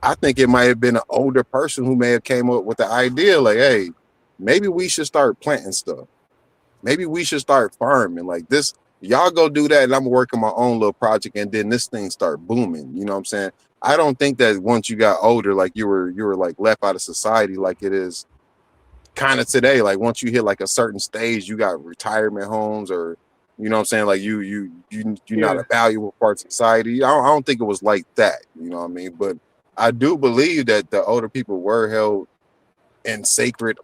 I think it might have been an older person who may have came up with the idea, like, hey, maybe we should start planting stuff. Maybe we should start farming like this. Y'all go do that, and I'm working my own little project, and then this thing start booming. You know what I'm saying? I don't think that once you got older, like you were like left out of society, like it is kind of today. Like once you hit like a certain stage, you got retirement homes, or you know what I'm saying, like you're not a valuable part of society. I don't think it was like that. You know what I mean? But I do believe that the older people were held in sacred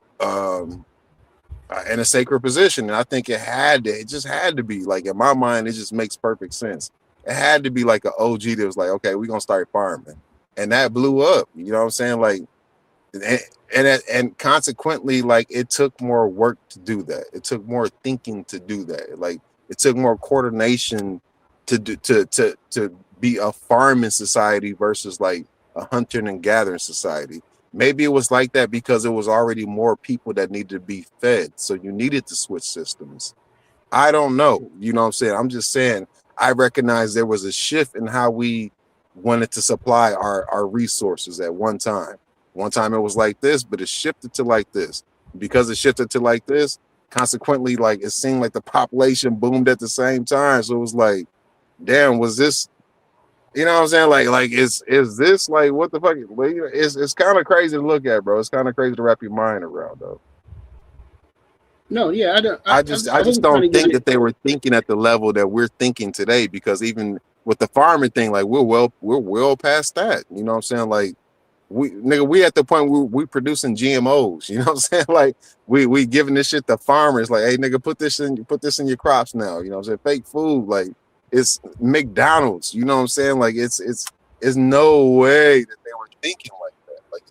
in a sacred position, and I think it just had to be, like, in my mind, it just makes perfect sense. It had to be like an OG that was like, okay, we're gonna start farming, and that blew up. You know what I'm saying? Like, and consequently, like, it took more work to do that. It took more thinking to do that. Like, it took more coordination to be a farming society versus like a hunting and gathering society. Maybe it was like that because it was already more people that needed to be fed, so you needed to switch systems. I don't know. You know what I'm saying? I'm just saying, I recognize there was a shift in how we wanted to supply our resources at one time. One time it was like this, but it shifted to like this. Because it shifted to like this, consequently, like, it seemed like the population boomed at the same time. So it was like, damn, was this, you know what I'm saying? Like is this like, what the fuck? Well, you know, it's kind of crazy to look at, bro. It's kind of crazy to wrap your mind around, though. No, yeah, I just don't think that they were thinking at the level that we're thinking today, because even with the farming thing, like, we're well past that. You know what I'm saying? Like, we at the point where we producing GMOs. You know what I'm saying? Like, we giving this shit to farmers. Like, hey, nigga, put this in your crops now. You know what I'm saying? Fake food. Like, it's McDonald's. You know what I'm saying? Like, it's no way that they were thinking like that. Like,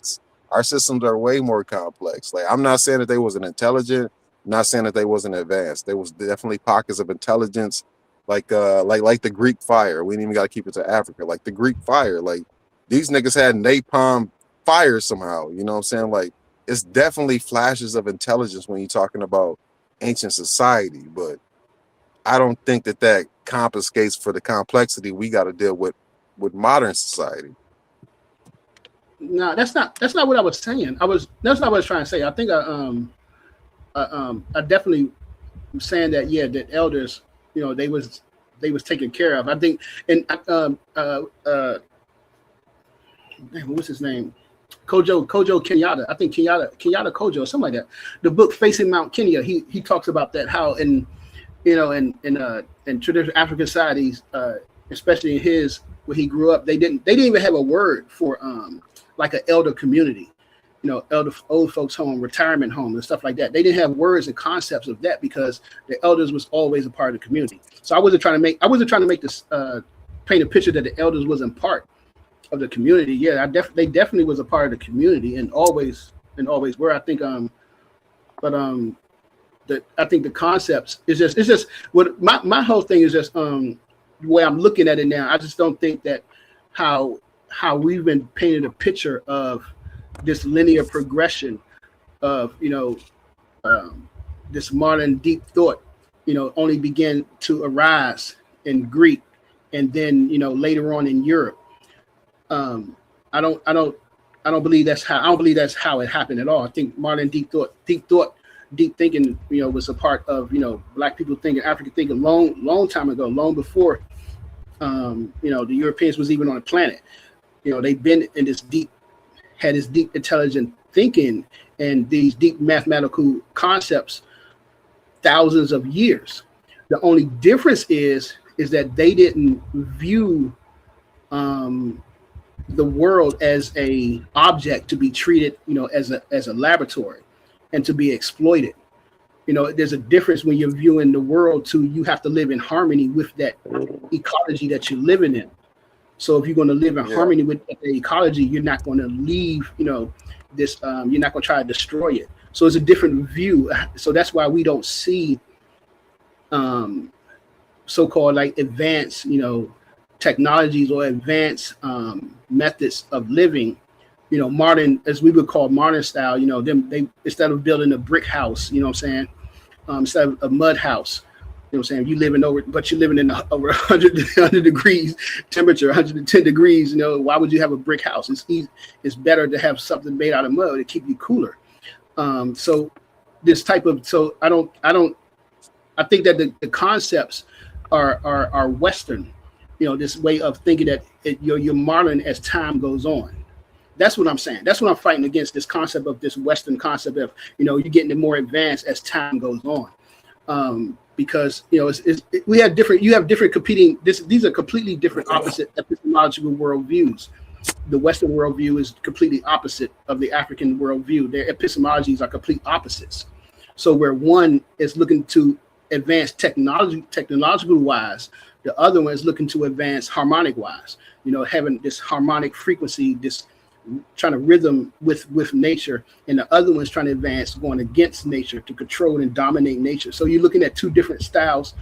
our systems are way more complex. Like, I'm not saying that they wasn't intelligent. I'm not saying that they wasn't advanced. There was definitely pockets of intelligence, like the Greek fire. We ain't even got to keep it to Africa. Like the Greek fire. Like, these niggas had napalm fire somehow. You know what I'm saying? Like, it's definitely flashes of intelligence when you're talking about ancient society, but I don't think that compensates for the complexity we got to deal with modern society. No, that's not what I was saying. That's not what I was trying to say. I think I definitely am saying that, yeah, that elders, you know, they was taken care of. I think, and what's his name? Kojo Kenyatta. I think Kenyatta Kojo, something like that. The book Facing Mount Kenya, he talks about that, how in traditional African societies, especially in his where he grew up, they didn't even have a word for like an elder community. old folks home, retirement home, and stuff like that. They didn't have words and concepts of that because the elders was always a part of the community. So I wasn't trying to make this paint a picture that the elders wasn't part of the community. Yeah, they definitely was a part of the community and always were. I think I think the concepts it's just what my whole thing is just the way I'm looking at it now. I just don't think that how we've been painted a picture of this linear progression of this modern deep thought only began to arise in Greek and then later on in Europe. I don't believe that's how it happened at all. I think modern deep thinking was a part of Black people thinking, African thinking long time ago, long before the Europeans was even on the planet. They've been in had this deep intelligent thinking and these deep mathematical concepts thousands of years. The only difference is that they didn't view the world as a object to be treated as a laboratory and to be exploited. There's a difference when you're viewing the world you have to live in harmony with that ecology that you're living in. So if you're going to live in harmony with the ecology, you're not going to leave, this, you're not going to try to destroy it. So it's a different view. So that's why we don't see so-called like advanced, technologies or advanced methods of living, modern, as we would call modern style, they instead of building a brick house, instead of a mud house, you living but you're living in over 100 degrees temperature, 110 degrees, why would you have a brick house? It's better to have something made out of mud to keep you cooler. So this type of, I think that the concepts are Western, this way of thinking that you're modern as time goes on. That's what I'm saying. That's what I'm fighting against, this concept of this Western concept of, you're getting more advanced as time goes on. Because, you have different competing, these are completely different opposite epistemological worldviews. The Western worldview is completely opposite of the African worldview. Their epistemologies are complete opposites. So where one is looking to advance technological wise, the other one is looking to advance harmonic wise, having this harmonic frequency, this trying to rhythm with nature, and the other one's trying to advance going against nature to control and dominate nature. So you're looking at two different styles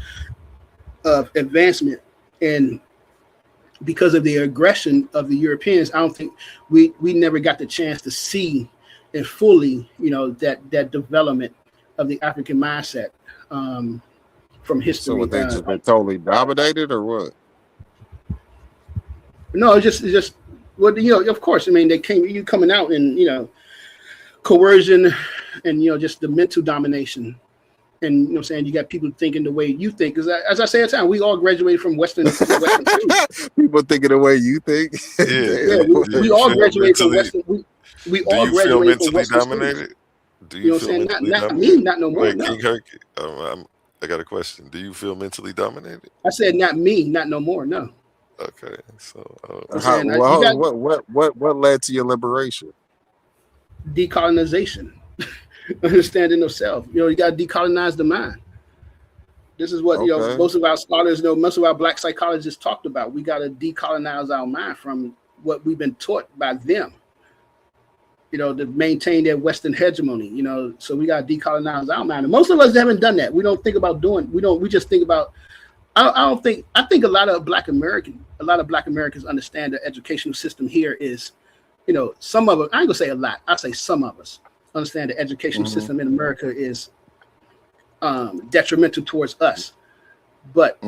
of advancement, and because of the aggression of the Europeans, I don't think we never got the chance to see and fully that development of the African mindset from history. So what, they just been totally dominated or what? No, it's just well, of course. I mean, you coming out and coercion and just the mental domination, and you got people thinking the way you think. Because as I say at the time, we all graduated from Western people thinking the way you think. we all graduated from Western. We all graduated from Western dominated. Do you feel mentally not dominated? me, not no more. Wait, No. King Herc, I got a question. Do you feel mentally dominated? I said not me, not no more. No. Okay, so what led to your liberation? Decolonization, understanding of self. You got to decolonize the mind. This is what most of our scholars know. Most of our Black psychologists talked about. We got to decolonize our mind from what we've been taught by them. To maintain their Western hegemony. So we got to decolonize our mind. And most of us haven't done that. We don't think about doing. We just think about. I think a lot of Black Americans understand the educational system here is, some of us, I ain't gonna say a lot, I say some of us understand the educational system in America is detrimental towards us. But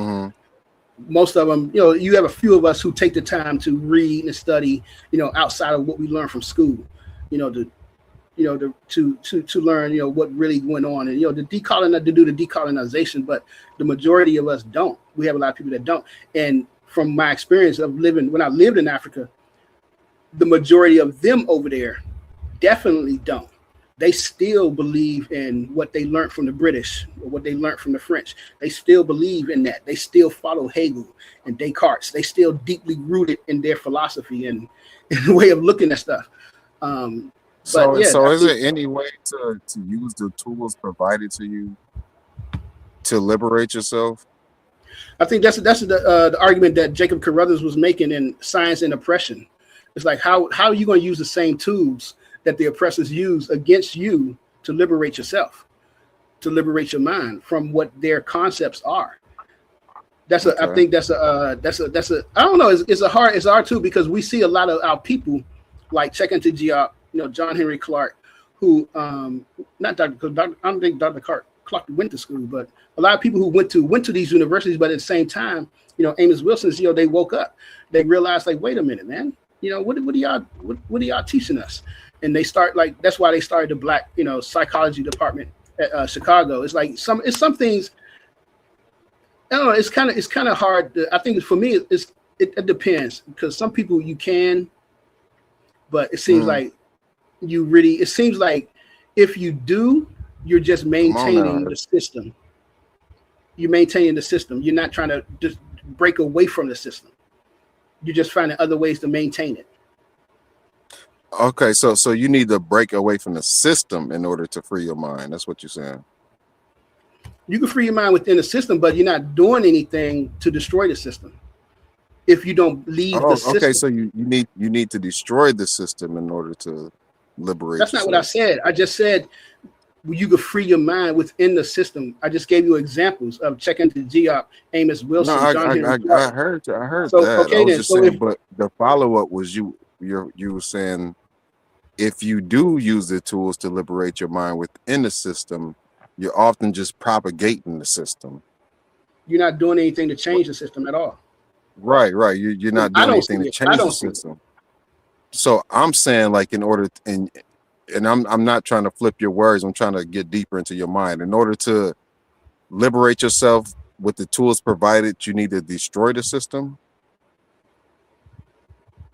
most of them, you have a few of us who take the time to read and study, outside of what we learn from school, to learn, what really went on, and to do the decolonization. But the majority of us don't. We have a lot of people that don't. And from my experience of when I lived in Africa, the majority of them over there definitely don't. They still believe in what they learned from the British or what they learned from the French. They still believe in that. They still follow Hegel and Descartes. They still deeply rooted in their philosophy and the way of looking at stuff. But So yeah, so I is think there any way to use the tools provided to you to liberate yourself? that's the argument that Jacob Carruthers was making in Science and Oppression. It's like how are you going to use the same tools that the oppressors use against you to liberate yourself, to liberate your mind from what their concepts are? I think that's a I don't know. It's hard too, because we see a lot of our people like check into Geop, John Henry Clark, who not Dr. I don't think Dr. Clark went to school, but a lot of people who went to these universities, but at the same time, Amos Wilson's, they woke up, they realized, like, wait a minute, man, what are y'all teaching us? And they start, like, that's why they started the Black psychology department at Chicago. It's like some things. I don't know. It's kind of hard. I think for me, it depends, because some people you can, but it seems like it seems like if you do, you're just maintaining the system. You're maintaining the system. You're not trying to just break away from the system. You're just finding other ways to maintain it. Okay, so you need to break away from the system in order to free your mind. That's what you're saying. You can free your mind within the system, but you're not doing anything to destroy the system if you don't leave the system. Okay, so you need to destroy the system in order to liberate That's yourself. not what I said. I just said you could free your mind within the system. I just gave you examples of check into Geop, Amos Wilson, No, John Henry I Clark. heard So, that. okay, I was then. just So saying, if but the follow-up was you were saying, if you do use the tools to liberate your mind within the system, you're often just propagating the system. you're not doing anything to change the system at all. Right. You're not I doing don't see anything to it. I change the don't see it. system. So I'm saying, like, in order and I'm not trying to flip your words. I'm trying to get deeper into your mind. In order to liberate yourself with the tools provided, you need to destroy the system.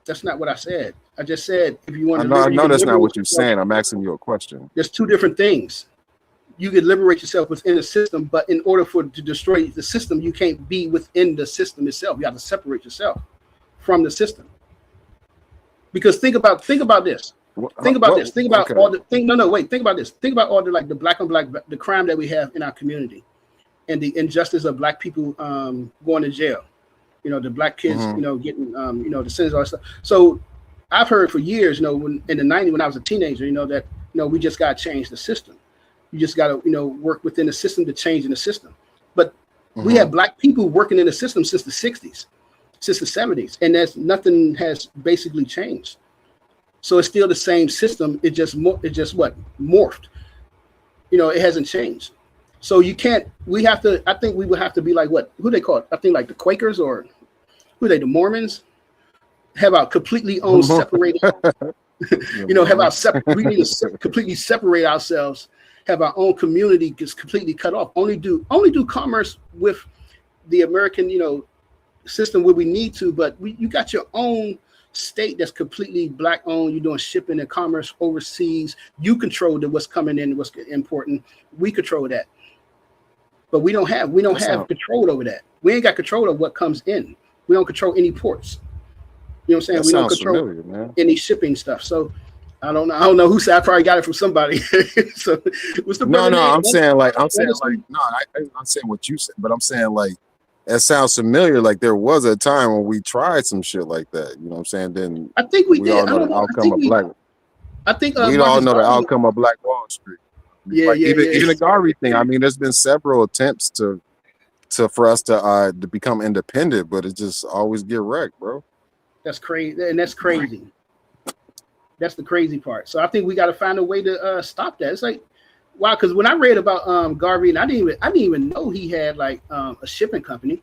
That's not what I said. I just said if you want I to know liberate, you can that's not liberate what you're yourself. saying. I'm asking you a question. There's two different things. You can liberate yourself within the system, but in order to destroy the system, you can't be within the system itself. You have to separate yourself from the system. Because think about this. Think about this. Think about all the think. No, wait. Think about this. Think about all the black on black, the crime that we have in our community, and the injustice of black people going to jail. The black kids, getting the sins, all that stuff. So I've heard for years, when in the '90s when I was a teenager, that we just got to change the system. You just got to work within the system to change in the system. But we have black people working in the system since the '60s, since the '70s, and nothing has basically changed. So it's still the same system. It just morphed. It hasn't changed. So you can't. We have to. I think we would have to be like who they call it? I think like the Quakers, or who are they? The Mormons have our completely own separated. Have our we need to completely separate ourselves. Have our own community gets completely cut off. Only do commerce with the American system where we need to, but you got your own state that's completely black owned. You're doing shipping and commerce overseas. You control what's coming in, what's important. We control that, but we don't have control over that. We ain't got control of what comes in. We don't control any ports. You know what I'm saying? We don't control any shipping stuff. So I don't know who said. I probably got it from somebody. So what's the No, name? I'm saying what you said, but I'm saying, like, it sounds familiar. Like there was a time when we tried some shit like that. You know what I'm saying? Then I think we did. all know the outcome of Black. I think we all know the outcome of Black Wall Street. Yeah, Even the Garvey thing. I mean, there's been several attempts for us to become independent, but it just always get wrecked, bro. That's crazy, and that's crazy. That's the crazy part. So I think we got to find a way to stop that. It's like, wow, because when I read about Garvey, and I didn't even know he had like a shipping company.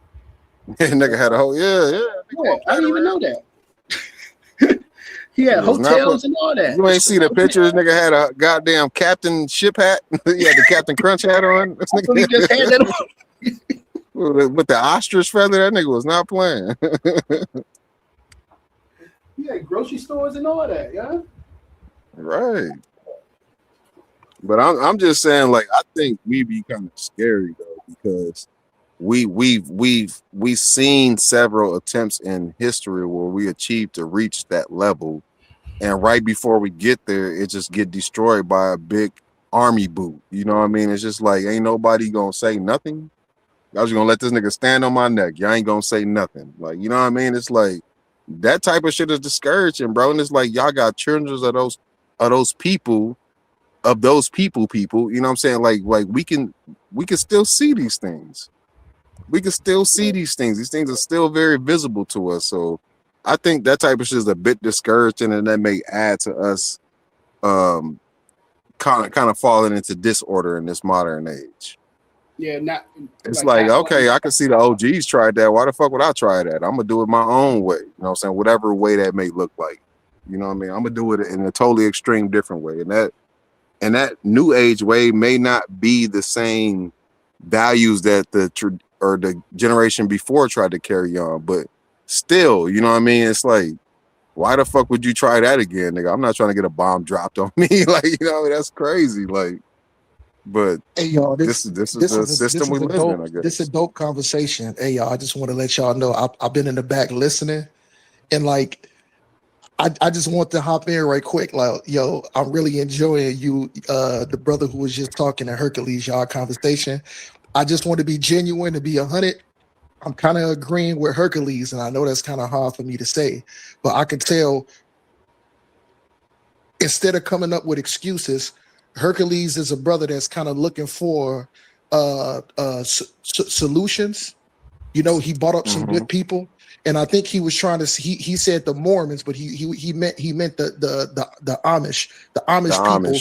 Nigga had a whole I didn't even know that. He had hotels and all that. You ain't see the pictures. Nigga had a goddamn captain ship hat. He had the Captain Crunch hat on. He just had that on. With the ostrich feather. That nigga was not playing. He had grocery stores and all that, yeah. Right. But I'm just saying, like, I think we be kind of scary though, because we've seen several attempts in history where we achieved to reach that level, and right before we get there, it just get destroyed by a big army boot. You know what I mean? It's just like ain't nobody gonna say nothing. I was gonna let this nigga stand on my neck. Y'all ain't gonna say nothing. Like, you know what I mean? It's like that type of shit is discouraging, bro. And it's like y'all got children of those people, you know what I'm saying? Like we can still see these things. We can still see these things. These things are still very visible to us. So I think that type of shit is a bit discouraging, and that may add to us kind of falling into disorder in this modern age. Yeah, not. It's like that's okay, why- I can see the OGs tried that. Why the fuck would I try that? I'm gonna do it my own way. You know what I'm saying? Whatever way that may look like. You know what I mean? I'm gonna do it in a totally extreme different way. And that new age way may not be the same values that the generation before tried to carry on, but still, you know what I mean? It's like, why the fuck would you try that again, nigga? I'm not trying to get a bomb dropped on me. Like, you know, that's crazy. Like, but hey y'all, this is the system we live in, I guess. This is a dope conversation. Hey y'all, I just want to let y'all know I've been in the back listening, and like I just want to hop in right quick. Like, yo, I'm really enjoying you, the brother who was just talking to Hercules, y'all conversation. I just want to be genuine, to be 100. I'm kind of agreeing with Hercules, and I know that's kind of hard for me to say, but I can tell instead of coming up with excuses, Hercules is a brother that's kind of looking for solutions. You know, he brought up some good people, and I think he was trying to. He said the Mormons, but he meant the Amish, the Amish people,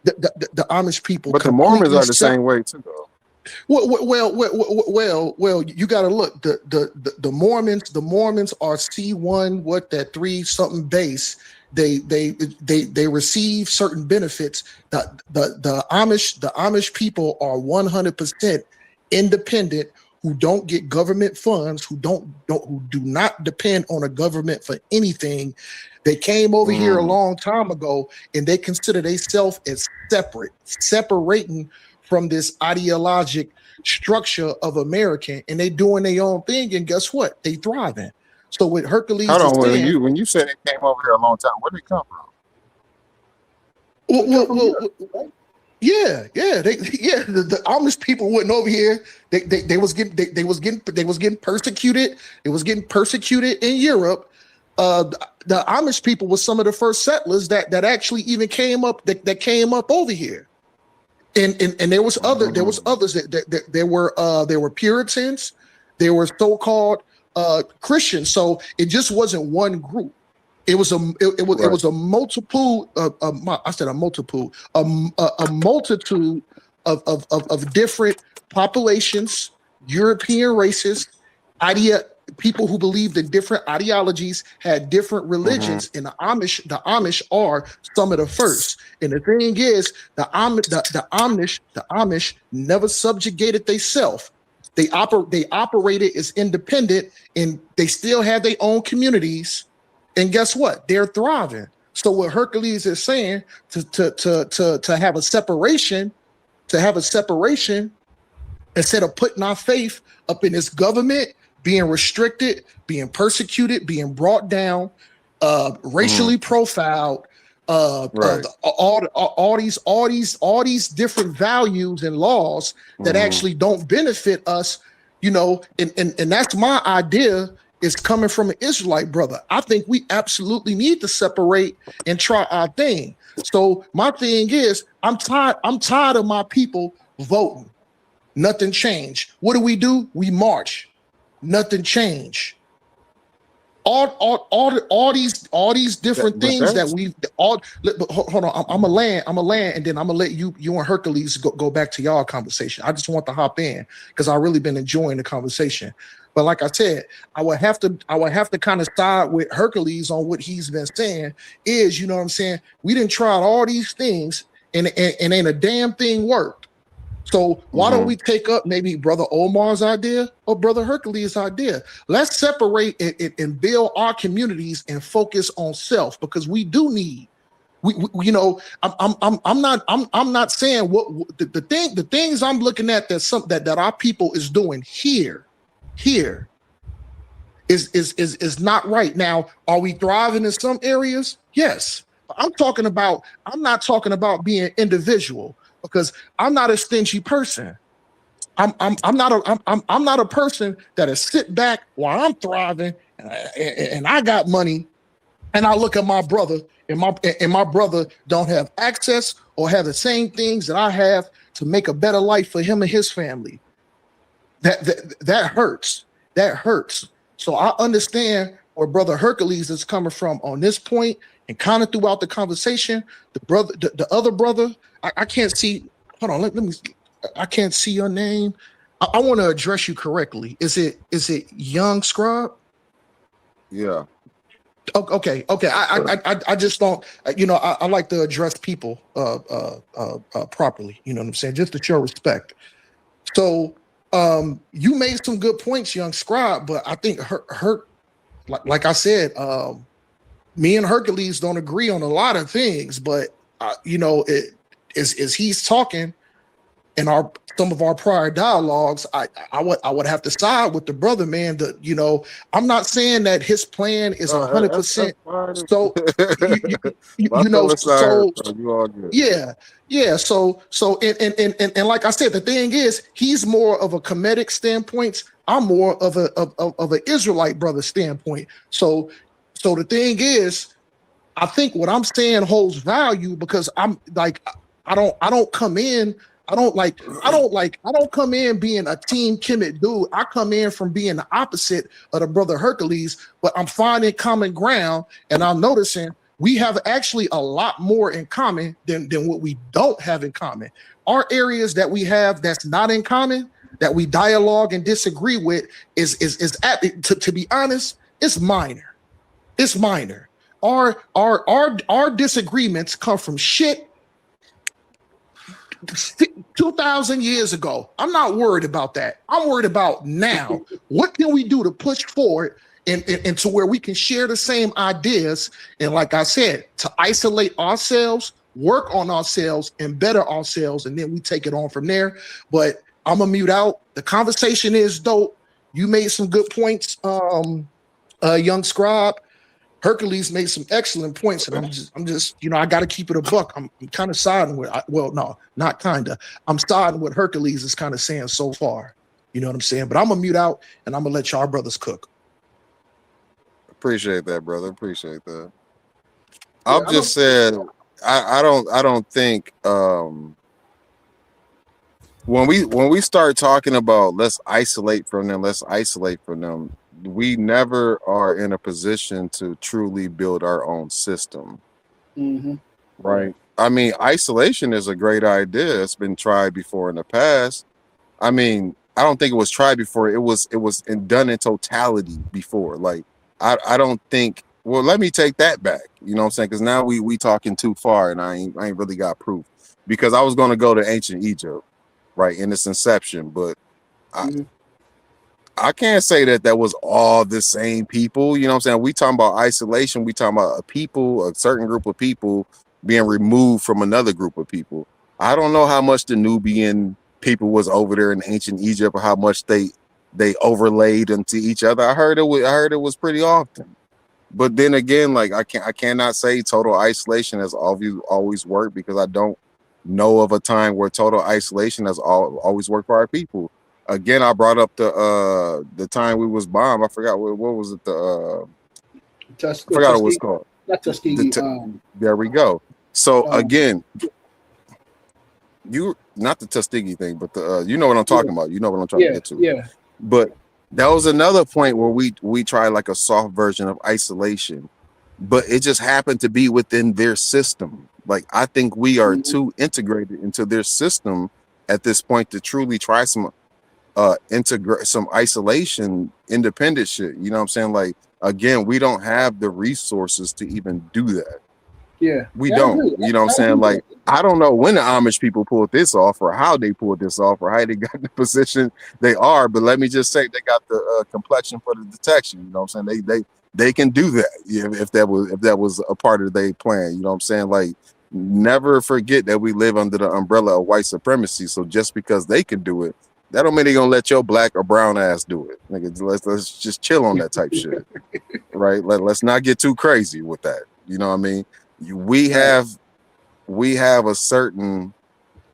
yeah. the Amish people. But the Mormons are the same way too, though. Well, you got to look. The Mormons are C1, what, that 3 something base. They receive certain benefits. The Amish people are 100% independent, who don't get government funds, who do not depend on a government for anything. They came over here a long time ago, and they consider themselves as separating from this ideologic structure of American, and they doing their own thing, and guess what? They thriving. So with Hercules, hold on, when you said they came over here a long time, where did they come from? The Amish people went over here. They was getting persecuted. They was getting persecuted in Europe. The Amish people was some of the first settlers that actually even came up that came up over here. And there was others that there were Puritans, there were so-called Christians. So it just wasn't one group. It was a multiple. I said a multiple. A multitude of different populations, European races, people who believed in different ideologies, had different religions, and the Amish are some of the first. And the thing is, the Amish never subjugated themselves. They operated as independent, and they still have their own communities. And guess what? They're thriving. So what Hercules is saying, to have a separation, instead of putting our faith up in this government, being restricted, being persecuted, being brought down, racially profiled, all these different values and laws that actually don't benefit us, you know, and that's my idea, is coming from an Israelite brother. I think we absolutely need to separate and try our thing. So my thing is, I'm tired of my people voting. Nothing changed. What do? We march. Nothing changed. All these different things that we've all. Hold on, I'm a land, and then I'm gonna let you and Hercules go back to y'all conversation. I just want to hop in because I really been enjoying the conversation. But like I said, I would have to kind of side with Hercules on what he's been saying. Is, you know what I'm saying? We didn't try all these things, and ain't a damn thing worked. So why don't we take up maybe Brother Omar's idea or Brother Hercules' idea? Let's separate and build our communities and focus on self, because we do need. We you know, I'm not saying what the things I'm looking at that our people is doing here. is not right. Now, are we thriving in some areas? Yes. I'm not talking about being individual, because I'm not a stingy person. I'm not a person that'll sit back while I'm thriving and I got money, and I look at my brother and my brother don't have access or have the same things that I have to make a better life for him and his family. That hurts. That hurts. So I understand where Brother Hercules is coming from on this point, and kind of throughout the conversation. The other brother, I can't see. Hold on, let me. I can't see your name. I want to address you correctly. Is it Young Scrub? Yeah. Okay. I just don't. I like to address people properly. You know what I'm saying? Just to show respect. So you made some good points, Young Scribe, but I think like I said, me and Hercules don't agree on a lot of things, but as he's talking in some of our prior dialogues, I would have to side with the brother, man. I'm not saying that his plan is 100%. So you all good. Yeah. So and like I said, the thing is, he's more of a Kemetic standpoint. I'm more of an Israelite brother standpoint. So the thing is, I think what I'm saying holds value, because I'm like, I don't come in being a Team Kemet dude. I come in from being the opposite of the brother Hercules, but I'm finding common ground, and I'm noticing we have actually a lot more in common than what we don't have in common. Our areas that we have that's not in common, that we dialogue and disagree with, to be honest, it's minor. It's minor. Our disagreements come from shit 2,000 years ago. I'm not worried about that. I'm worried about now. What can we do to push forward and to where we can share the same ideas? And like I said, to isolate ourselves, work on ourselves, and better ourselves, and then we take it on from there. But I'm gonna mute out. The conversation is dope. You made some good points, Young Scribe. Hercules made some excellent points, and I'm just, I got to keep it a buck. I'm kind of siding with, no, not kind of. I'm siding with Hercules is kind of saying so far. You know what I'm saying? But I'm gonna mute out, and I'm gonna let y'all brothers cook. Appreciate that, brother. Appreciate that. I've just said I don't think when we start talking about let's isolate from them, we never are in a position to truly build our own system. Mm-hmm. Right. I mean, isolation is a great idea. It's been tried before in the past. I mean, I don't think it was tried before. It was done in totality before. Like, I don't think. Well, let me take that back. You know what I'm saying? Because now we talking too far, and I ain't really got proof. Because I was going to go to ancient Egypt, right, in its inception, but I can't say that was all the same people. You know what I'm saying? We talking about isolation. We talking about a certain group of people being removed from another group of people. I don't know how much the Nubian people was over there in ancient Egypt, or how much they overlaid them to each other. I heard it was pretty often. But then again, like I cannot say total isolation has always worked, because I don't know of a time where total isolation has always worked for our people. Again, I brought up the time we was bombed. I forgot what was it. I forgot what it was called. Not Tuskegee. There we go. So again, you not the Tuskegee thing, but you know what I'm talking about. You know what I'm trying to get to. Yeah. But that was another point where we tried like a soft version of isolation, but it just happened to be within their system. Like, I think we are too integrated into their system at this point to truly try some integrate some isolation, independent shit. You know what I'm saying? Like, again, we don't have the resources to even do that. Yeah, we don't. You know what I'm saying? Like, I don't know when the Amish people pulled this off, or how they pulled this off, or how they got in the position they are. But let me just say, they got the complexion for the detection. You know what I'm saying? They can do that. If that was a part of their plan. You know what I'm saying? Like, never forget that we live under the umbrella of white supremacy. So just because they can do it That don't mean they gonna let your black or brown ass do it. Nigga, let's just chill on that type shit. Right? Let's not get too crazy with that. You know what I mean? We have a certain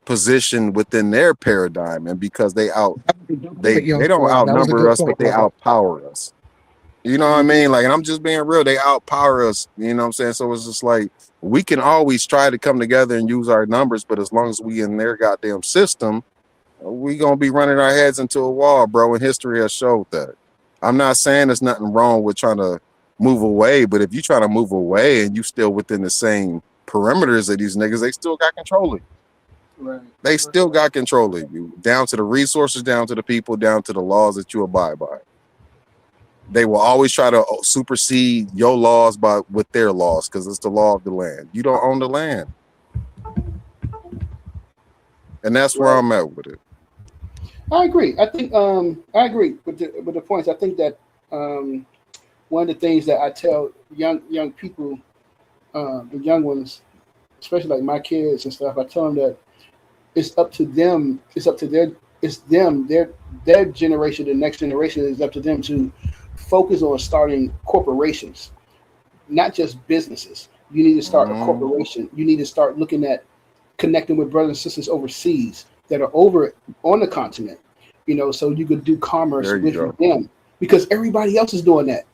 position within their paradigm, and because they don't That was a outnumber good us, but point, they brother. outpower us. You know what I mean? Like, and I'm just being real, they outpower us, you know what I'm saying? So it's just like we can always try to come together and use our numbers, but as long as we in their goddamn system, we gonna be running our heads into a wall, bro. And history has showed that. I'm not saying there's nothing wrong with trying to move away, but if you try to move away and you still within the same perimeters of these niggas, they still got control of you. Right. They still got control of you, down to the resources, down to the people, down to the laws that you abide by. They will always try to supersede your laws with their laws, because it's the law of the land. You don't own the land. And that's where I'm at with it. I agree. I think I agree with the points. I think that one of the things that I tell young people, the young ones, especially like my kids and stuff, I tell them that it's up to them. It's up to their generation, the next generation. Is up to them to focus on starting corporations, not just businesses. You need to start a corporation. You need to start looking at connecting with brothers and sisters overseas that are over on the continent, you know, so you could do commerce with them, because everybody else is doing that.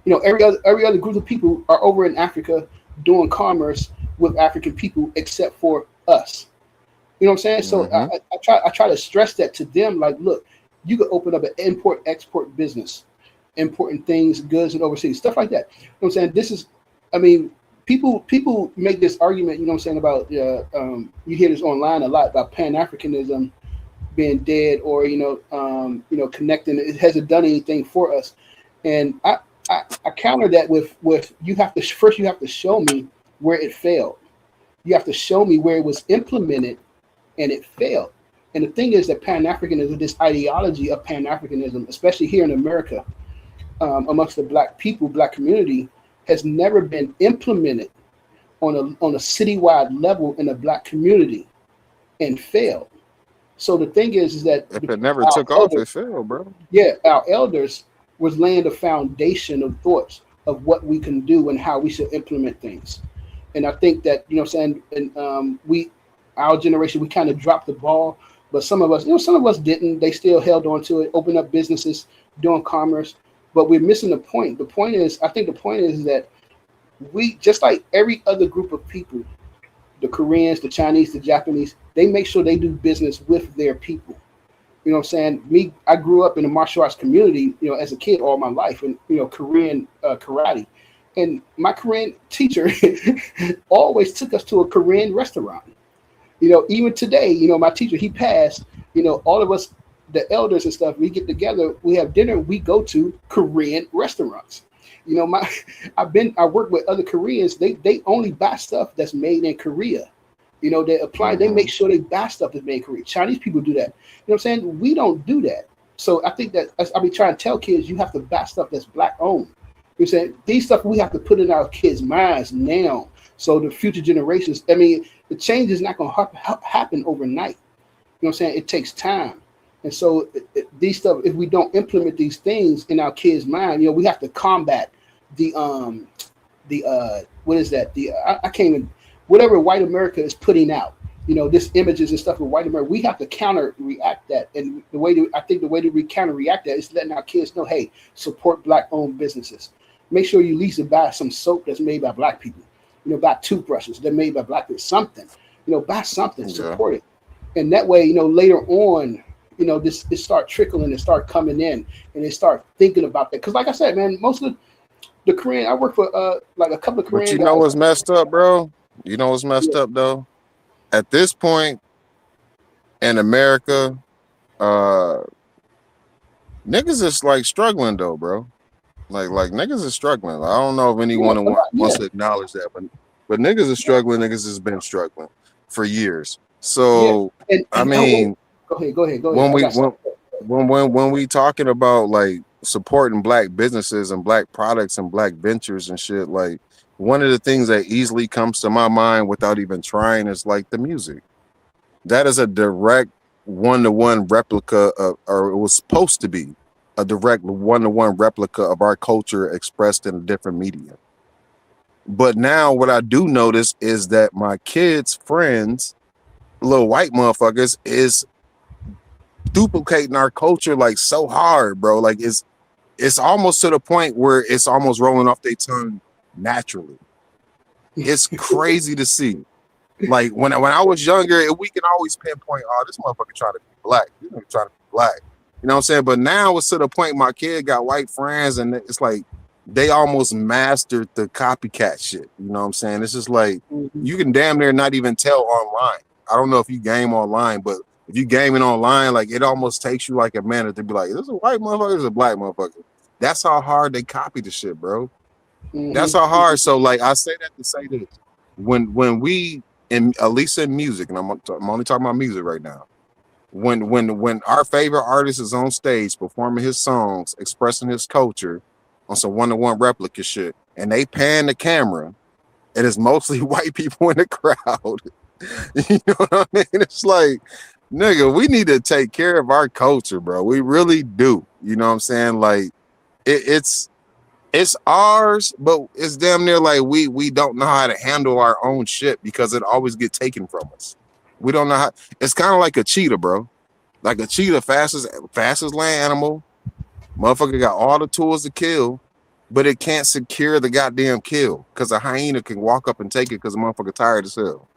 You know, every other group of people are over in Africa doing commerce with African people, except for us. You know what I'm saying? So I try to stress that to them. Like, look, you could open up an import-export business, importing things, goods, and overseas, stuff like that. You know what I'm saying? This is, I mean, people make this argument, you know what I'm saying, about you hear this online a lot about Pan-Africanism being dead, or connecting. It hasn't done anything for us, and I counter that with you have to show me where it failed. You have to show me where it was implemented and it failed. And the thing is that Pan-Africanism, this ideology of Pan-Africanism, especially here in America, amongst the black people, black community, has never been implemented on a citywide level in a black community and failed. So the thing is that if it never took off, it failed, bro. Yeah, our elders was laying the foundation of thoughts of what we can do and how we should implement things. And I think that, you know what I'm saying, and our generation, we kind of dropped the ball, but some of us didn't. They still held on to it, opened up businesses, doing commerce, but we're missing the point. The point is that we, just like every other group of people, the Koreans, the Chinese, the Japanese, they make sure they do business with their people. You know what I'm saying? I grew up in a martial arts community, you know, as a kid all my life, and, you know, Korean karate. And my Korean teacher always took us to a Korean restaurant. You know, even today, you know, my teacher, he passed, you know, all of us, the elders and stuff, we get together, we have dinner, we go to Korean restaurants. You know, I work with other Koreans, they only buy stuff that's made in Korea. You know, they make sure they buy stuff that's made in Korea. Chinese people do that. You know what I'm saying? We don't do that. So I think that I'll be trying to tell kids, you have to buy stuff that's black owned. You know what I'm saying? These stuff we have to put in our kids' minds now. So the future generations, I mean, the change is not going to happen overnight. You know what I'm saying? It takes time. And so these stuff, if we don't implement these things in our kids' mind, you know, we have to combat what is that? I can't even, whatever white America is putting out, you know, this images and stuff of white America, we have to counter-react that. And the way to counter-react that is letting our kids know, hey, support black-owned businesses. Make sure you at least buy some soap that's made by black people. You know, buy toothbrushes that are made by black people, something. You know, buy something, support it. And that way, you know, later on, you know, it start trickling and start coming in, and they start thinking about that. Because like I said, man, most of the Korean, I work for like a couple of Korean But you guys. know what's messed up, bro? You know what's messed up, though? At this point in America, niggas is like struggling, though, bro. Like niggas is struggling. I don't know if anyone wants to acknowledge that, but niggas is struggling. Niggas has been struggling for years. So I mean, go ahead. When we talking about like supporting black businesses and black products and black ventures and shit, like one of the things that easily comes to my mind without even trying is like the music. That is a direct one-to-one replica of, or it was supposed to be a direct one-to-one replica of our culture expressed in a different medium. But now what I do notice is that my kids' friends, little white motherfuckers, is duplicating our culture like so hard, bro. Like it's almost to the point where it's almost rolling off their tongue naturally. It's crazy to see. Like when I was younger, we can always pinpoint, oh, this motherfucker trying to be black. This nigga trying to be black. You know what I'm saying? But now it's to the point my kid got white friends, and it's like they almost mastered the copycat shit. You know what I'm saying? It's just like you can damn near not even tell online. I don't know if you game online, but if you gaming online, like it almost takes you like a minute to be like, is this a white motherfucker? This is a black motherfucker. That's how hard they copy the shit, bro. That's how hard. So like I say that to say this. When we at least in music, and I'm only talking about music right now. When our favorite artist is on stage performing his songs, expressing his culture on some one-to-one replica shit, and they pan the camera, it is mostly white people in the crowd. You know what I mean? It's like, nigga, we need to take care of our culture, bro. We really do. You know what I'm saying? Like it's ours, but it's damn near like we don't know how to handle our own shit because it always get taken from us. We don't know how. It's kind of like a cheetah, bro. Like a cheetah, fastest land animal. Motherfucker got all the tools to kill, but it can't secure the goddamn kill because a hyena can walk up and take it because the motherfucker tired as hell.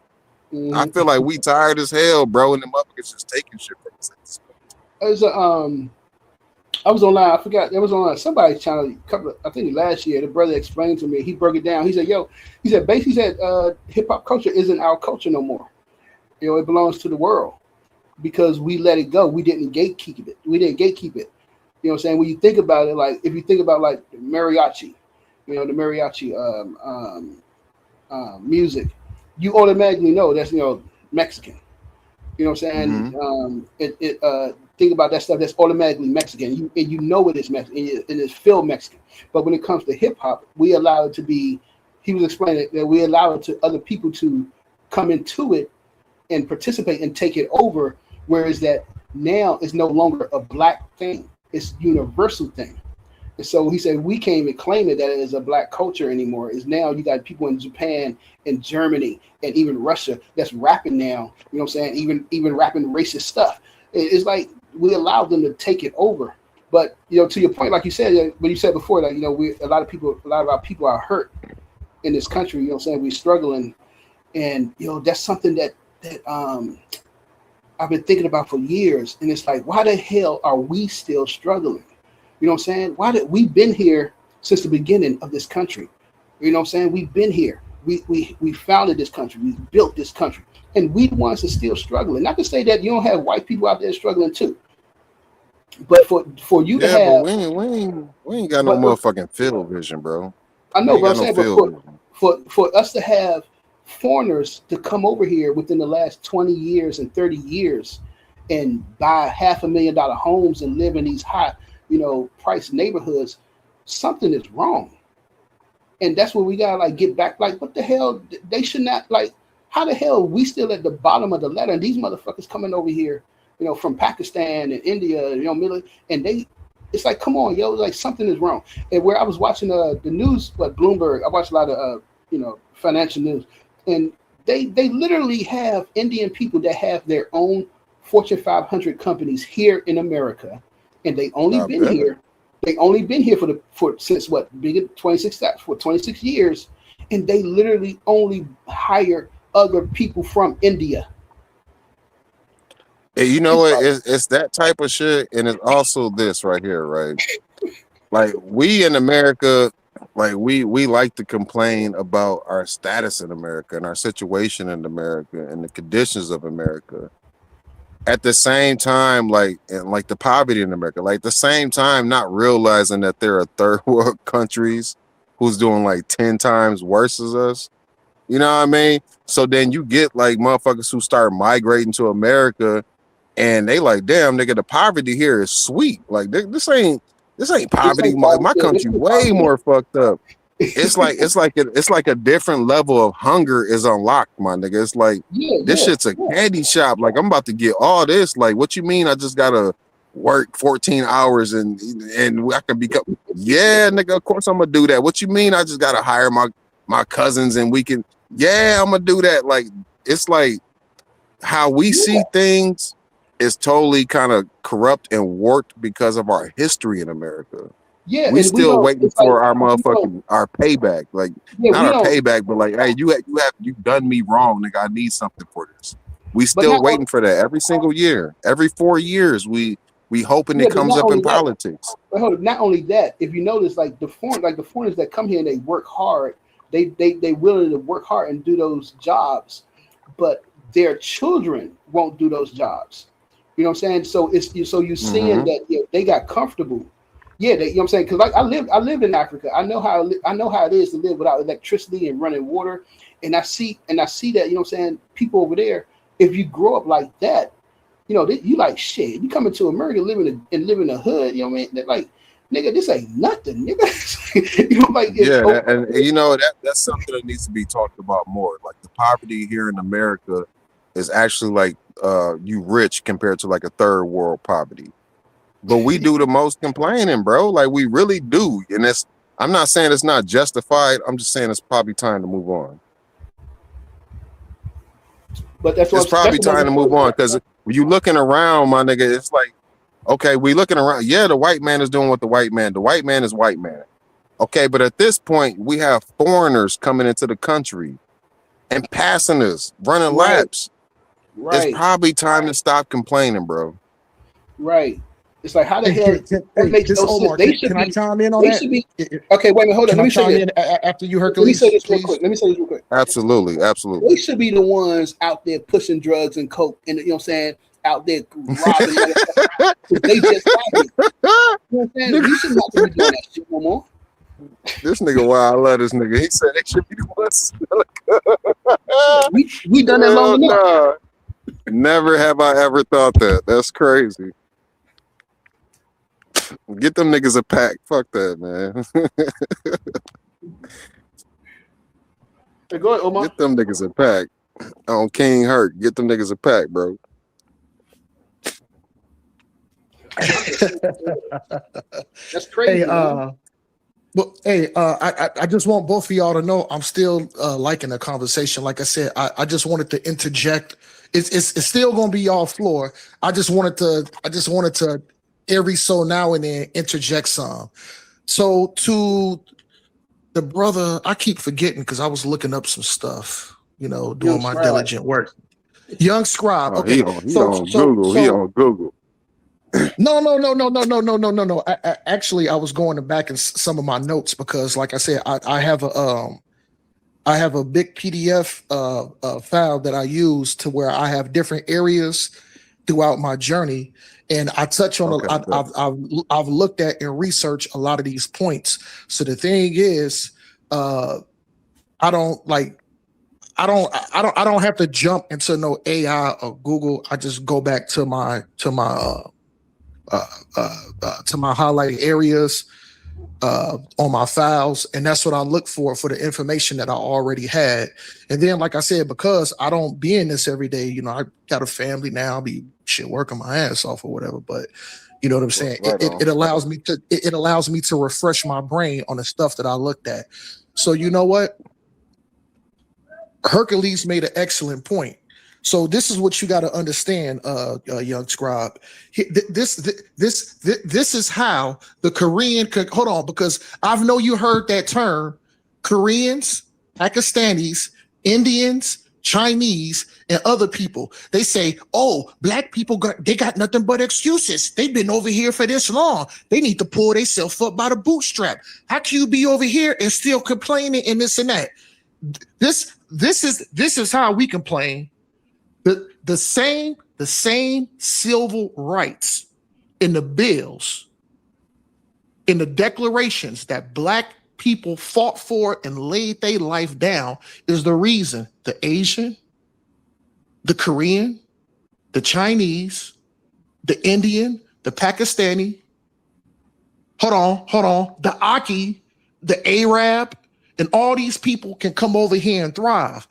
I feel like we tired as hell, bro, and the motherfuckers just taking shit from us. There's a I was online. I forgot. It was on somebody's channel. I think last year. The brother explained to me. He broke it down. He said, "Yo," he said, basically said, hip hop culture isn't our culture no more. You know, it belongs to the world because we let it go. We didn't gatekeep it. We didn't gatekeep it. You know what I'm saying? When you think about it, like if you think about like mariachi, you know, the mariachi music, you automatically know that's Mexican. You know what I'm saying? Think about that stuff that's automatically Mexican. You know it is Mexican, and it's feel Mexican. But when it comes to hip hop, we allow it to be. He was explaining that we allow it to other people to come into it and participate and take it over. Whereas that now is no longer a black thing; it's a universal thing. And so he said we can't even claim it that it is a black culture anymore. Is now you got people in Japan and Germany and even Russia that's rapping now. You know what I'm saying? Even rapping racist stuff. It's like we allow them to take it over. But to your point, like you said, what you said before, that a lot of our people are hurt in this country. You know what I'm saying? We're struggling, and that's something that I've been thinking about for years. And it's like, why the hell are we still struggling? You know what I'm saying? Why did we've been here since the beginning of this country? You know what I'm saying? We've been here. We founded this country. We built this country. And we the ones that are still struggling. Not to say that you don't have white people out there struggling too. But for you to have, but we ain't got no motherfucking field vision, bro. I know, but I'm saying, but for us to have foreigners to come over here within the last 20 years and 30 years and buy $500,000 homes and live in these high, price neighborhoods, something is wrong. And that's where we gotta get back. Like, what the hell? They should not how the hell are we still at the bottom of the ladder? And these motherfuckers coming over here, from Pakistan and India, and it's like, come on, yo, like something is wrong. And where I was watching the news, Bloomberg, I watch a lot of financial news, and they literally have Indian people that have their own Fortune 500 companies here in America, and they only been here. They only been here since 26 years, and they literally only hire other people from India. Hey, you know what? It's that type of shit, and it's also this right here, right? Like we in America, like we like to complain about our status in America and our situation in America and the conditions of America. At the same time, like the poverty in America, like the same time, not realizing that there are third world countries who's doing like 10 times worse as us. You know what I mean? So then you get like motherfuckers who start migrating to America, and they like, damn, nigga, the poverty here is sweet. Like this ain't poverty. My country way more fucked up. it's like a different level of hunger is unlocked, my nigga. It's like this shit's a candy shop. Like I'm about to get all this. Like, what you mean? I just gotta work 14 hours and I can become nigga. Of course I'm gonna do that. What you mean? I just gotta hire my cousins and we can. Yeah, I'm gonna do that. Like it's like how we see things is totally kind of corrupt and warped because of our history in America. Yeah, we and still waiting for our we motherfucking our payback. Like not our payback, but like, hey, you done me wrong, nigga. I need something for this. We still waiting for that every single year. Every 4 years, we hoping it comes up in politics. But hold on, not only that, if you notice, like the foreigners that come here and they work hard, they willing to work hard and do those jobs, but their children won't do those jobs. You know what I'm saying? So you're seeing that they got comfortable. Yeah, you know what I'm saying? Because like I live in Africa. I know how it is to live without electricity and running water. And I see that, you know what I'm saying, people over there, if you grow up like that, you know, you like shit. You come into America live in the hood, you know what I mean? They're like, nigga, this ain't nothing, nigga. You know, like and you know that's something that needs to be talked about more. Like the poverty here in America is actually like you rich compared to like a third world poverty. But we do the most complaining, bro. Like we really do. And I'm not saying it's not justified. I'm just saying it's probably time to move on. But it's probably time to move on because when you looking around, my nigga, it's like, okay, we looking around. Yeah, the white man is doing what the white man is white man. Okay, but at this point, we have foreigners coming into the country and passing us, running laps. Right. It's probably time to stop complaining, bro. Right. It's like, how the hell that makes no sense? They should can I chime in on they that? should be okay. Wait a minute, hold on. Let me say this. After you, Hercules. Let me say this real quick. Absolutely. They should be the ones out there pushing drugs and coke, and you know what I'm saying, out there robbing. They just robbing. You know what I'm saying? We should not be doing that shit no more. This nigga, wow, I love this nigga. He said they should be the ones. we done that long enough. Nah. Never have I ever thought that. That's crazy. Get them niggas a pack. Fuck that, man. Hey, go ahead, Omar. Get them niggas a pack. On King Hurt. Get them niggas a pack, bro. That's crazy. I just want both of y'all to know I'm still liking the conversation. Like I said, I just wanted to interject. It's still gonna be y'all floor. I just wanted to every so now and then interject some. So to the brother, I keep forgetting because I was looking up some stuff, you know, doing my diligent work. Young Scribe. Okay. He on Google. No. Actually, I was going back in some of my notes because, like I said, I have a big PDF file that I use to where I have different areas throughout my journey, and I touch on. I've looked at and researched a lot of these points. So the thing is, I don't have to jump into no AI or Google. I just go back to my highlighted areas on my files, and that's what I look for the information that I already had. And then, like I said, because I don't be in this every day, you know, I got a family now, I'll be working my ass off or whatever, but you know what I'm saying? It allows me to refresh my brain on the stuff that I looked at. So you know what? Hercules made an excellent point. So this is what you got to understand, young scribe. This is how the Korean could hold on, because I know you heard that term: Koreans, Pakistanis, Indians, Chinese, and other people. They say, "Oh, black people they got nothing but excuses. They've been over here for this long. They need to pull themselves up by the bootstrap. How can you be over here and still complaining and this and that?" This is how we complain. The same civil rights in the bills, in the declarations that black people fought for and laid their life down is the reason the Asian, the Korean, the Chinese, the Indian, the Pakistani, hold on, the Aki, the Arab, and all these people can come over here and thrive.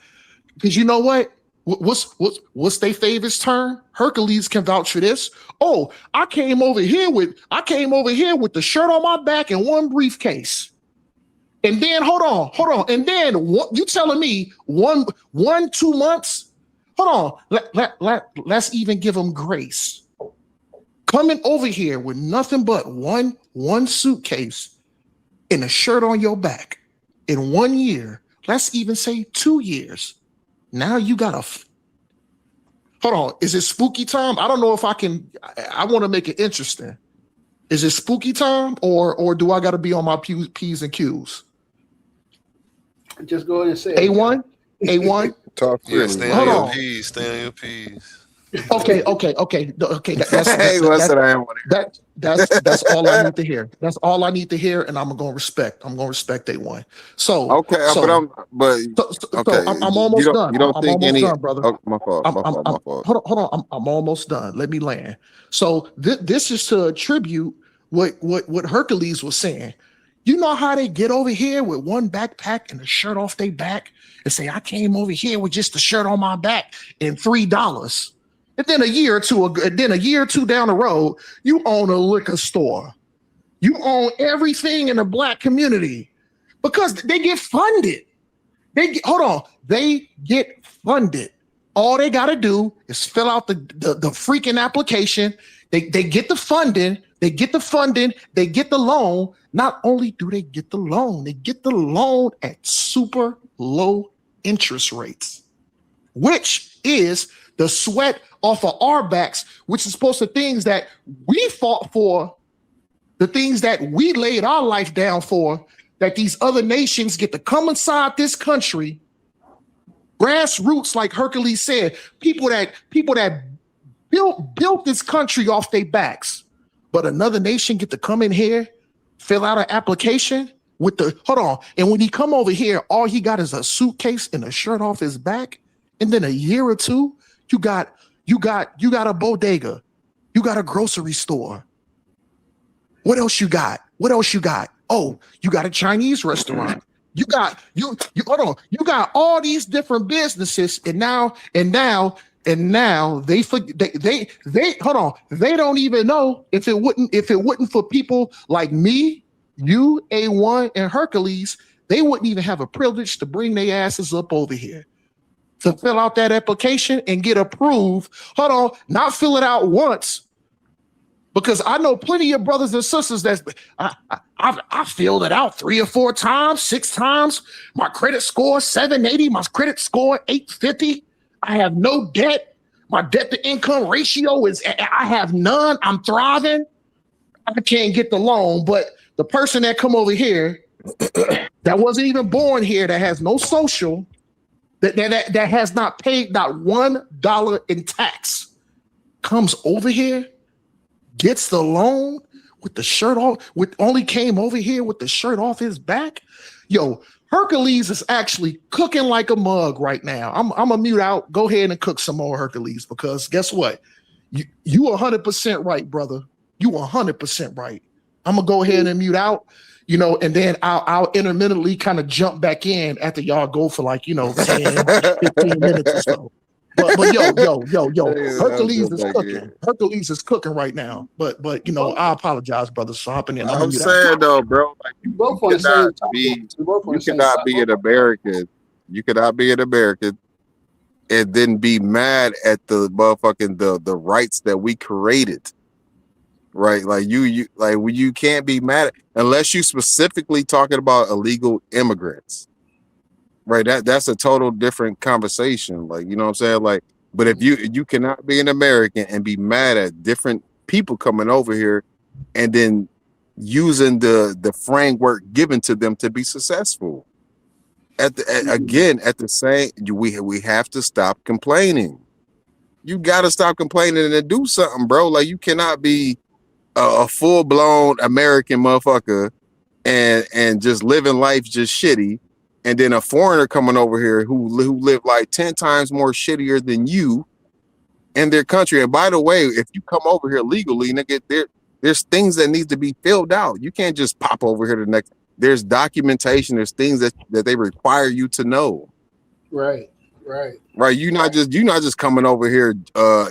Because you know what? What's their favorite term? Hercules can vouch for this. Oh, I came over here with the shirt on my back and one briefcase. And then hold on. And then what you telling me 2 months? Hold on. Let's even give them grace. Coming over here with nothing but one suitcase and a shirt on your back in 1 year. Let's even say 2 years. Now you got hold on. Is it spooky time? I don't know if I want to make it interesting. Is it spooky time or do I got to be on my P's and Q's? Just go ahead and say A1? Talk Yeah, stay on your P's. Stay on your P's. Okay. That's all I need to hear. That's all I need to hear, and I'm gonna respect A1. So okay, I'm almost done. You don't think any? Done, brother. Oh, my fault. Hold on. I'm almost done. Let me land. So this is to attribute what Hercules was saying. You know how they get over here with one backpack and a shirt off their back and say, I came over here with just the shirt on my back and $3. And then a year or two down the road, you own a liquor store. You own everything in the Black community because they get funded. They get funded. All they got to do is fill out the freaking application. They get the funding. They get the loan. Not only do they get the loan, they get the loan at super low interest rates, which is the sweat off of our backs, which is supposed to things that we fought for, the things that we laid our life down for, that these other nations get to come inside this country. Grassroots, like Hercules said, people that built this country off their backs. But another nation get to come in here, fill out an application with and when he come over here, all he got is a suitcase and a shirt off his back. And then a year or two, you got a bodega, you got a grocery store. What else you got? Oh, you got a Chinese restaurant. You got all these different businesses, and now they don't even know if it wouldn't for people like me, you, A1, and Hercules, they wouldn't even have a privilege to bring their asses up over here to fill out that application and get approved. Not fill it out once. Because I know plenty of brothers and sisters that I filled it out 3 or 4 times, 6 times. My credit score 780, my credit score 850. I have no debt. My debt to income ratio I have none. I'm thriving. I can't get the loan, but the person that come over here that wasn't even born here, that has no social, that has not paid not $1 in tax, comes over here, gets the loan with the shirt off, came over here with the shirt off his back. Yo, Hercules is actually cooking like a mug right now. I'm gonna mute out. Go ahead and cook some more, Hercules, because guess what? You 100% right, brother. You 100% right. I'm gonna go ahead and mute out, and then I'll intermittently kind of jump back in after y'all go for 10, 15 minutes or so. But yo, Hercules is cooking. Hercules is cooking right now. But I apologize, brothers, for hopping in. I'm saying though, bro, like you cannot be an American. You cannot be an American and then be mad at the motherfucking the rights that we created. Right? Like you can't be mad unless you specifically talking about illegal immigrants. Right, that's a total different conversation. Like, you know what I'm saying? Like, but if you cannot be an American and be mad at different people coming over here and then using the framework given to them to be successful. We have to stop complaining. You gotta stop complaining and do something, bro. Like, you cannot be a full-blown American motherfucker and just living life just shitty. And then a foreigner coming over here who live like 10 times more shittier than you in their country. And by the way, if you come over here legally, nigga, there's things that need to be filled out. You can't just pop over here there's documentation, there's things that they require you to know. Right. You're not just coming over here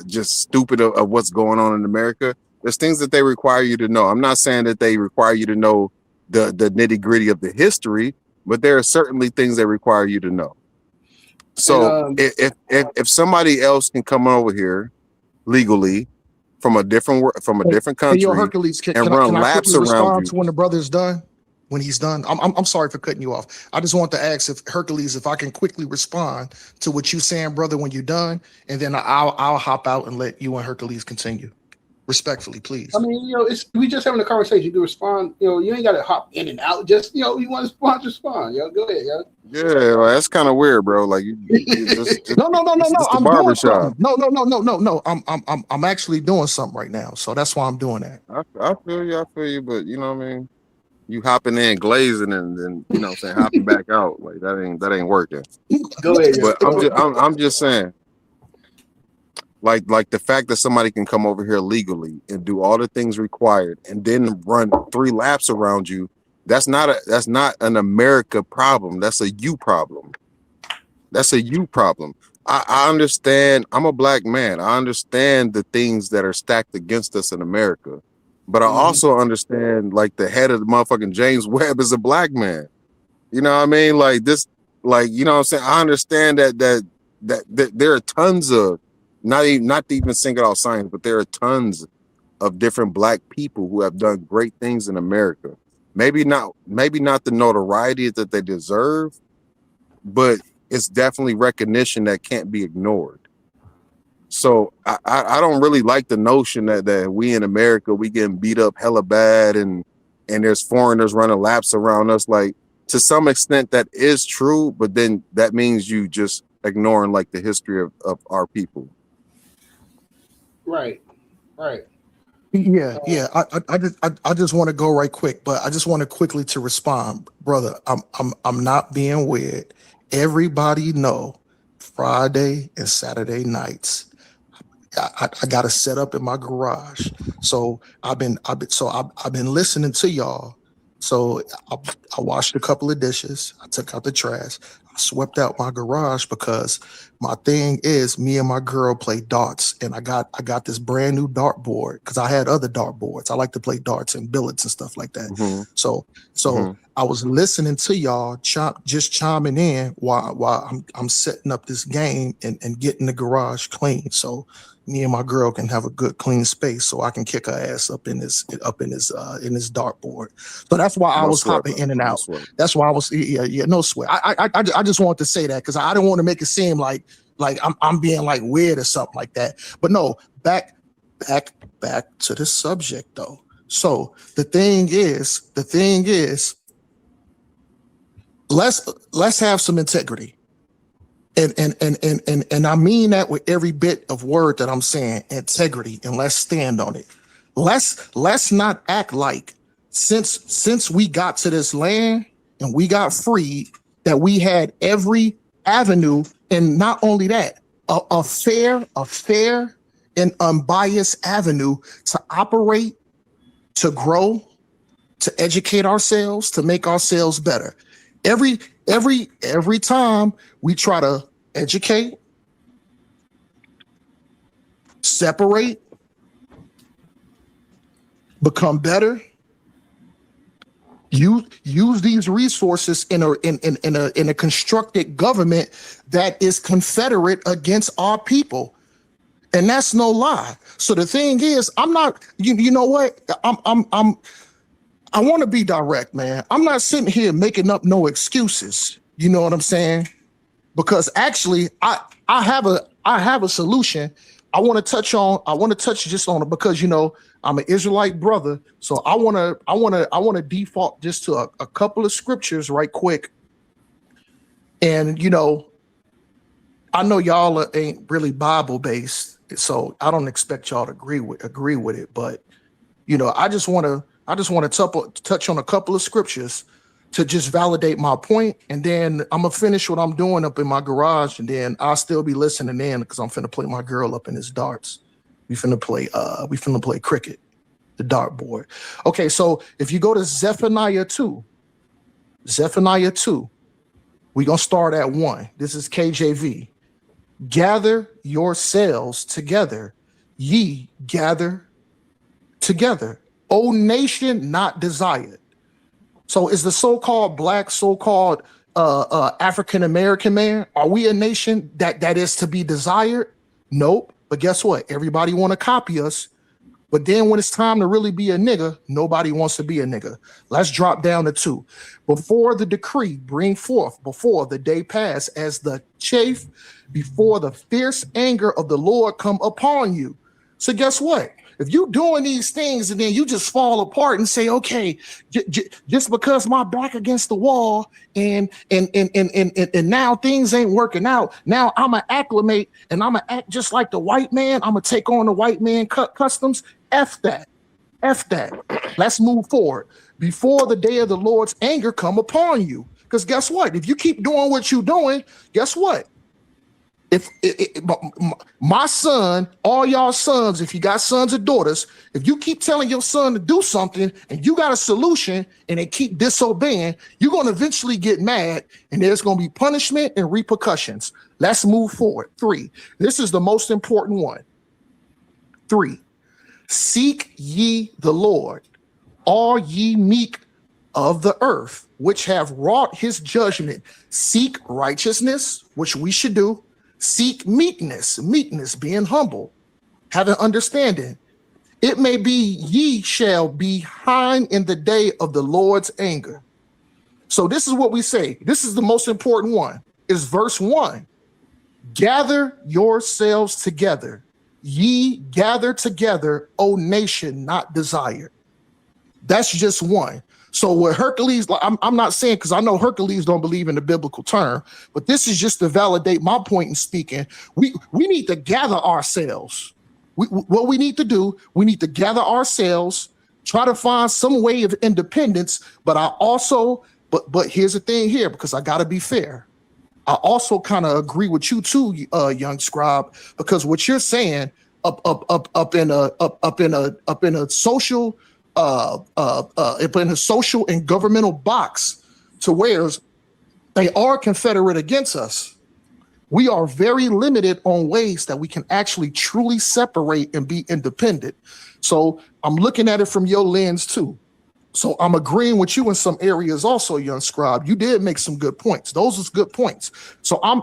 just stupid of what's going on in America. There's things that they require you to know. I'm not saying that they require you to know the nitty-gritty of the history, but there are certainly things they require you to know. So And, if somebody else can come over here legally from a different Hey, country yo, Hercules, and run can I laps quickly around respond you, to when the brother's done? When he's done, I'm sorry for cutting you off. I just want to ask if Hercules, if I can quickly respond to what you saying, brother, when you're done, and then I'll hop out and let you and Hercules continue. Respectfully, please. I mean, we just having a conversation. You can respond. You ain't got to hop in and out. Just you want to respond. Go ahead, yo. yeah, like, that's kind of weird, bro. Like you just No. it's just a I'm doing barbershop. something. No. I'm actually doing something right now. So that's why I'm doing that. I feel you, but you know what I mean? You hopping in, glazing, and then you know what I'm saying, hopping back out. Like that ain't working. Go ahead, yo. But I'm just saying, like the fact that somebody can come over here legally and do all the things required and then run 3 laps around you, that's not an America problem. That's a you problem. I understand. I'm a black man. I understand the things that are stacked against us in America. But I also understand, like, the head of the motherfucking James Webb is a black man. You know what I mean? Like this, like, you know what I'm saying? I understand that there are tons of, not to even single out science, but there are tons of different black people who have done great things in America. Maybe not the notoriety that they deserve, but it's definitely recognition that can't be ignored. So I don't really like the notion that we in America, we getting beat up hella bad and there's foreigners running laps around us. Like, to some extent that is true, but then that means you just ignoring like the history of our people. Right. Yeah. I just want to go right quick, but I just want to quickly to respond, brother. I'm not being weird. Everybody know Friday and Saturday nights, I got to set up in my garage. So I've been listening to y'all. So I washed a couple of dishes. I took out the trash. I swept out my garage because my thing is, me and my girl play darts, and I got this brand new dart board because I had other dart boards. I like to play darts and billets and stuff like that. So I was listening to y'all just chiming in while I'm setting up this game and getting the garage clean. So me and my girl can have a good clean space so I can kick her ass up in this dartboard. So that's why I was hopping in and out. That's why I was no sweat. I just wanted to say that because I didn't want to make it seem like I'm being like weird or something like that. But no, back to the subject though. So the thing is, let's have some integrity. And I mean that with every bit of word that I'm saying, integrity, and let's stand on it. Let's not act like since we got to this land and we got freed that we had every avenue, and not only that, a fair and unbiased avenue to operate, to grow, to educate ourselves, to make ourselves better. Every time we try to educate, separate, become better, use these resources in a constructed government that is confederate against our people. And that's no lie. So the thing is, I'm not, you know what? I want to be direct, man. I'm not sitting here making up no excuses. You know what I'm saying? Because actually, I have a solution. I want to touch just on it because I'm an Israelite brother, so I want to default just to a couple of scriptures right quick. And I know y'all ain't really Bible based, so I don't expect y'all to agree with it. But I just want to touch on a couple of scriptures to just validate my point, and then I'm gonna finish what I'm doing up in my garage, and then I'll still be listening in because I'm finna play my girl up in his darts. We finna play cricket, the dartboard. Okay, so if you go to Zephaniah 2, Zephaniah 2. We're going to start at 1. This is KJV. Gather yourselves together, ye gather together. O nation not desired. So is the so-called black, so-called African American man, are we a nation that is to be desired? Nope. But guess what? Everybody want to copy us. But then when it's time to really be a nigga, nobody wants to be a nigga. Let's drop down to 2. Before the decree bring forth, before the day pass, as the chaff, before the fierce anger of the Lord come upon you. So guess what? If you doing these things and then you just fall apart and say, okay, just because my back against the wall and now things ain't working out, now I'm gonna acclimate and I'm gonna act just like the white man. I'm gonna take on the white man customs. F that. Let's move forward before the day of the Lord's anger come upon you. Because guess what? If you keep doing what you're doing, guess what? If my son, all y'all sons, if you got sons or daughters, if you keep telling your son to do something and you got a solution and they keep disobeying, you're going to eventually get mad and there's going to be punishment and repercussions. Let's move forward. 3. This is the most important one. 3. Seek ye the Lord, all ye meek of the earth, which have wrought his judgment. Seek righteousness, which we should do. Seek meekness, being humble, having understanding. It may be ye shall be hind in the day of the Lord's anger. So this is what we say. This is the most important one, is verse 1. Gather yourselves together, ye gather together, O nation not desired. That's just one. So what Hercules, I'm not saying, because I know Hercules don't believe in the biblical term, but this is just to validate my point in speaking. We need to gather ourselves. What we need to do, we need to gather ourselves, try to find some way of independence. But I also, but here's the thing here, because I got to be fair. I also kind of agree with you too, young scribe, because what you're saying up in a social in a social and governmental box to where they are confederate against us. We are very limited on ways that we can actually truly separate and be independent. So I'm looking at it from your lens too. So I'm agreeing with you in some areas also, young scribe. You did make some good points. Those are good points. So I'm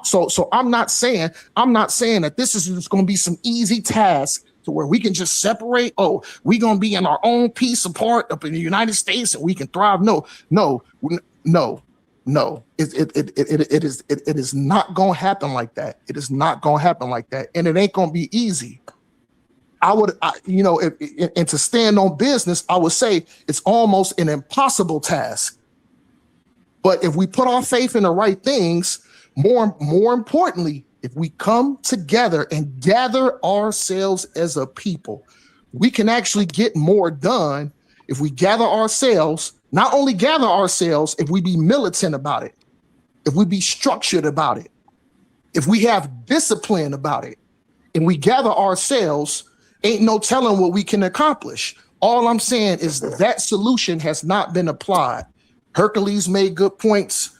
not saying that this is just going to be some easy task to where we can just separate. Oh, we're going to be in our own piece apart up in the United States and we can thrive. No. It is not going to happen like that. It is not going to happen like that. And it ain't going to be easy. And to stand on business, I would say it's almost an impossible task. But if we put our faith in the right things, more importantly, if we come together and gather ourselves as a people, we can actually get more done if we gather ourselves, not only gather ourselves, if we be militant about it, if we be structured about it, if we have discipline about it, and we gather ourselves, ain't no telling what we can accomplish. All I'm saying is that solution has not been applied. Hercules made good points.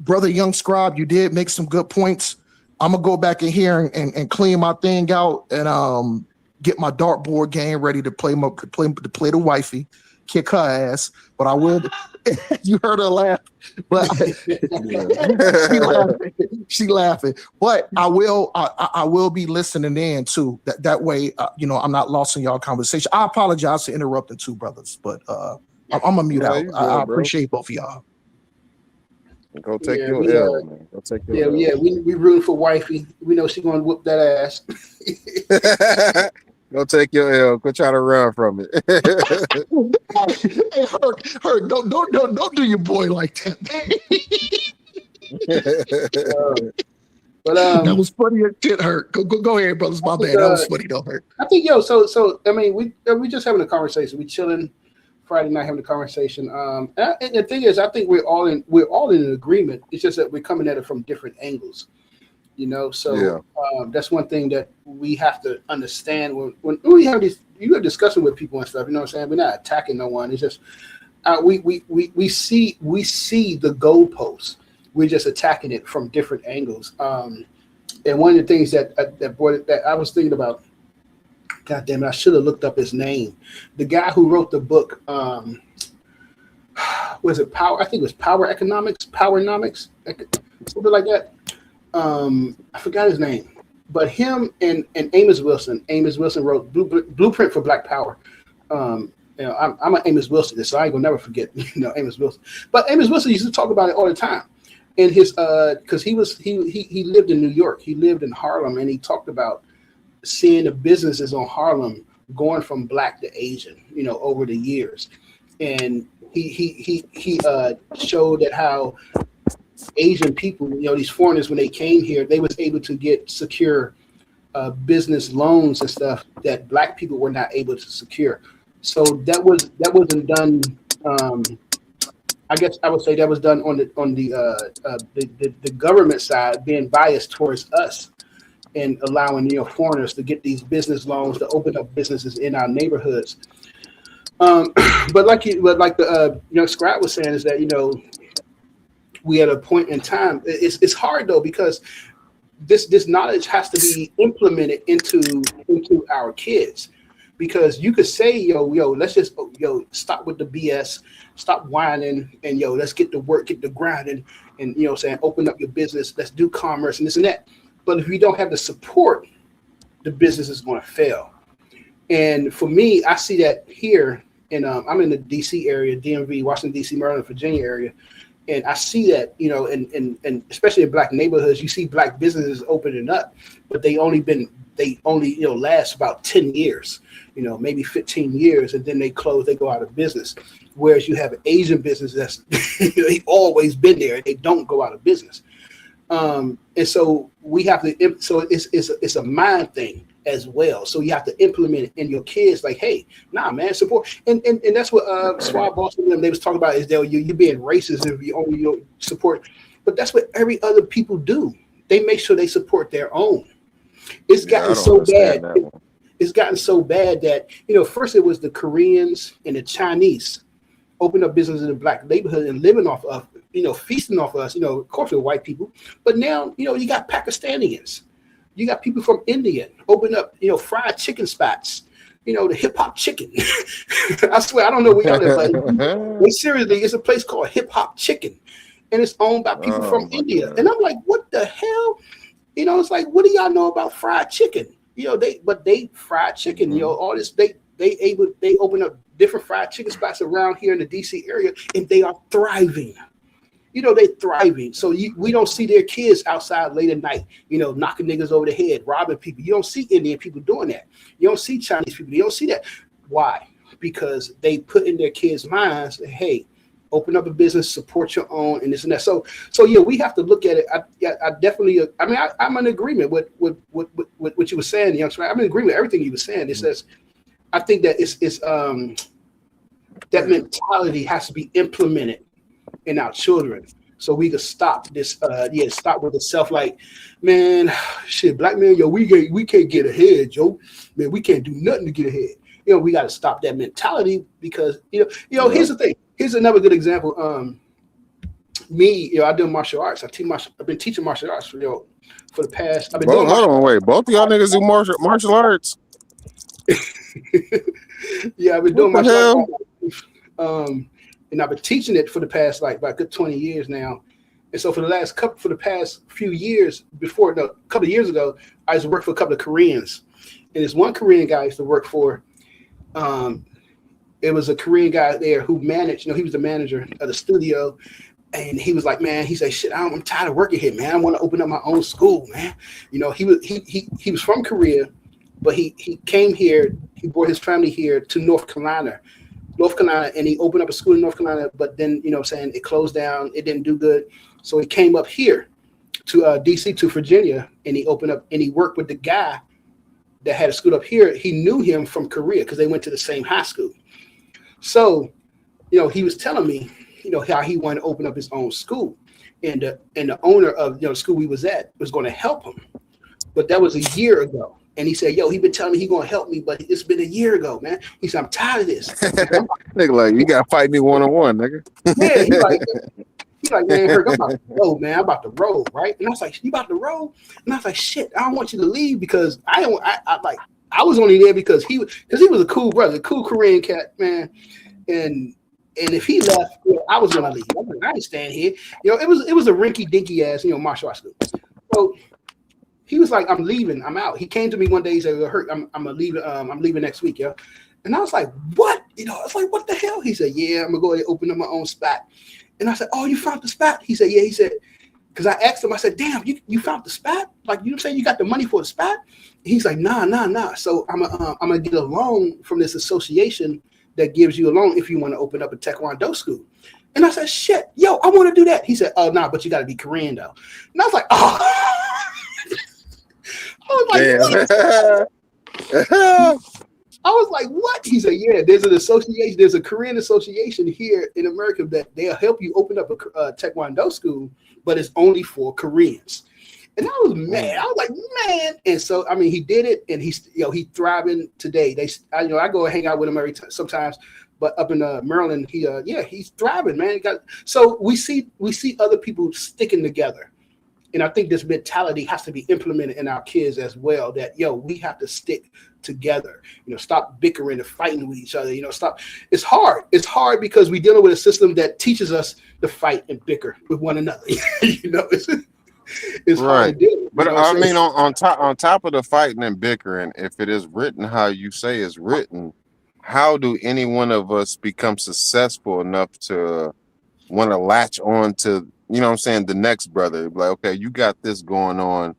Brother Young Scribe, you did make some good points. I'm gonna go back in here and clean my thing out and get my dartboard game ready to play the wifey, kick her ass. But I will. You heard her laugh, but she laughing. But I will be listening in too. That way, I'm not lost in y'all conversation. I apologize for interrupting two brothers, but I'm gonna mute out. I appreciate both of y'all. Go take your L, man. Go take your L. Yeah. We rooting for wifey. We know she's gonna whoop that ass. Go take your L. Quit trying to run from it. Hey, Herc, don't do your boy like that. But that was funny as shit, Herc. Go ahead, brothers. My bad. That was funny, though, Herc. I think so I mean, we just having a conversation. We chilling Friday night having a conversation. And the thing is, I think we're all in agreement. It's just that we're coming at it from different angles. That's one thing that we have to understand when we have you have discussion with people and stuff. You know what I'm saying? We're not attacking no one. It's just we see the goalposts. We're just attacking it from different angles. And one of the things that I was thinking about, God damn it, I should have looked up his name. The guy who wrote the book, was it Power? I think it was Powernomics, something like that. I forgot his name, but him and Amos Wilson. Amos Wilson wrote Blueprint for Black Power. I'm an Amos Wilson, so I ain't gonna never forget, Amos Wilson. But Amos Wilson used to talk about it all the time. And his because he lived in New York, he lived in Harlem, and he talked about seeing the businesses on Harlem going from Black to Asian, over the years. And he showed that how Asian people, these foreigners, when they came here, they was able to get secure business loans and stuff that Black people were not able to secure. So that wasn't done. I guess I would say that was done on the government side, being biased towards us and allowing foreigners to get these business loans to open up businesses in our neighborhoods. But like the Scott was saying, is that we at a point in time. It's hard though, because this knowledge has to be implemented into our kids. Because you could say, yo, let's just stop with the BS, stop whining, and let's get to work, get to grinding, and open up your business, let's do commerce and this and that. But if we don't have the support, the business is going to fail. And for me, I see that here, and I'm in the DC area, DMV, Washington DC, Maryland, Virginia area, and I see that and especially in Black neighborhoods, you see Black businesses opening up, but they only last about 10 years. Maybe 15 years, and then they close, they go out of business. Whereas you have an Asian business that's they've always been there, and they don't go out of business. And so we have to. So it's a mind thing as well. So you have to implement it in your kids. Like, hey, nah, man, support. And that's what Swab Boston and they was talking about, is that you're being racist if you only support. But that's what every other people do. They make sure they support their own. It's gotten so bad. It's gotten so bad that, first it was the Koreans and the Chinese opened up business in the Black neighborhood and living off of, feasting off us, of course, with white people. But now, you got Pakistanians. You got people from India open up, fried chicken spots, the hip hop chicken. I swear, I don't know where y'all live, but seriously, it's a place called Hip Hop Chicken. And it's owned by people from India. God. And I'm like, what the hell? It's like, what do y'all know about fried chicken? They fried chicken, all this, they open up different fried chicken spots around here in the DC area, and they are thriving. They're thriving. So we don't see their kids outside late at night, knocking niggas over the head, robbing people. You don't see Indian people doing that. You don't see Chinese people. You don't see that. Why? Because they put in their kids' minds, hey, open up a business, support your own, and this and that. So yeah, we have to look at it. I definitely, I'm in agreement with what you were saying, young man. I'm in agreement with everything you were saying. It says, I think that it's that mentality has to be implemented in our children, so we can stop this. Stop with the self, like, man, shit, Black man, we can't get ahead, man, we can't do nothing to get ahead. We got to stop that mentality, because here's the thing. Here's another good example. Me, I do martial arts. I've been teaching martial arts for the past. I've been doing. Hold on, wait. Both of y'all niggas do martial arts. Yeah, I've been doing martial arts. And I've been teaching it for the past like about a good 20 years now. And so for the past few years, a couple of years ago, I used to work for a couple of Koreans. And there's one Korean guy I used to work for. It was a Korean guy there who managed, he was the manager of the studio. And he was like, man, he said, shit, I'm tired of working here, man. I want to open up my own school, man. He was from Korea, but he came here, he brought his family here to North Carolina, and he opened up a school in North Carolina, but then, it closed down, it didn't do good. So he came up here to DC, to Virginia, and he opened up, and he worked with the guy that had a school up here. He knew him from Korea because they went to the same high school. So, he was telling me, how he wanted to open up his own school, and the owner of the school we was at was going to help him. But that was a year ago. And he said, yo, he been telling me he gonna help me, but it's been a year ago, man. He said, I'm tired of this. Nigga, like, you gotta fight me one-on-one, nigga. Yeah, he like, man, Herc, I'm about to roll, man. I'm about to roll, right? And I was like, you about to roll? And I was like, shit, I don't want you to leave because I was only there because he was a cool brother, cool Korean cat, man. And if he left, I was gonna leave. I ain't staying here. It was a rinky dinky ass, martial arts school. So he was like, I'm leaving, I'm out. He came to me one day, he said, Herc, I'm leaving next week, yo. And I was like, what? I was like, what the hell? He said, yeah, I'm gonna go ahead and open up my own spot. And I said, oh, you found the spot? He said, yeah. He said, because I asked him, I said, damn, you found the spot? Like, you know what I'm saying? You got the money for the spot? And he's like, nah. So I'm gonna get a loan from this association that gives you a loan if you want to open up a Taekwondo school. And I said, shit, yo, I want to do that. He said, oh, nah, but you got to be Korean though. And I was like, oh. I was like, what? He said, yeah, there's an association, there's a Korean association here in America that they'll help you open up a Taekwondo school, but it's only for Koreans. And I was mad. I was like, man. And so, I mean, he did it, and he's thriving today. I go and hang out with him sometimes, but up in Maryland, he's thriving, man. So we see other people sticking together. And I think this mentality has to be implemented in our kids as well, that, we have to stick together, stop bickering and fighting with each other, stop. It's hard. It's hard because we're dealing with a system that teaches us to fight and bicker with one another. It's right. hard to do. But I mean, on top of the fighting and bickering, if it is written how you say it's written, how do any one of us become successful enough to want to latch on to, the next brother? Like, okay, you got this going on.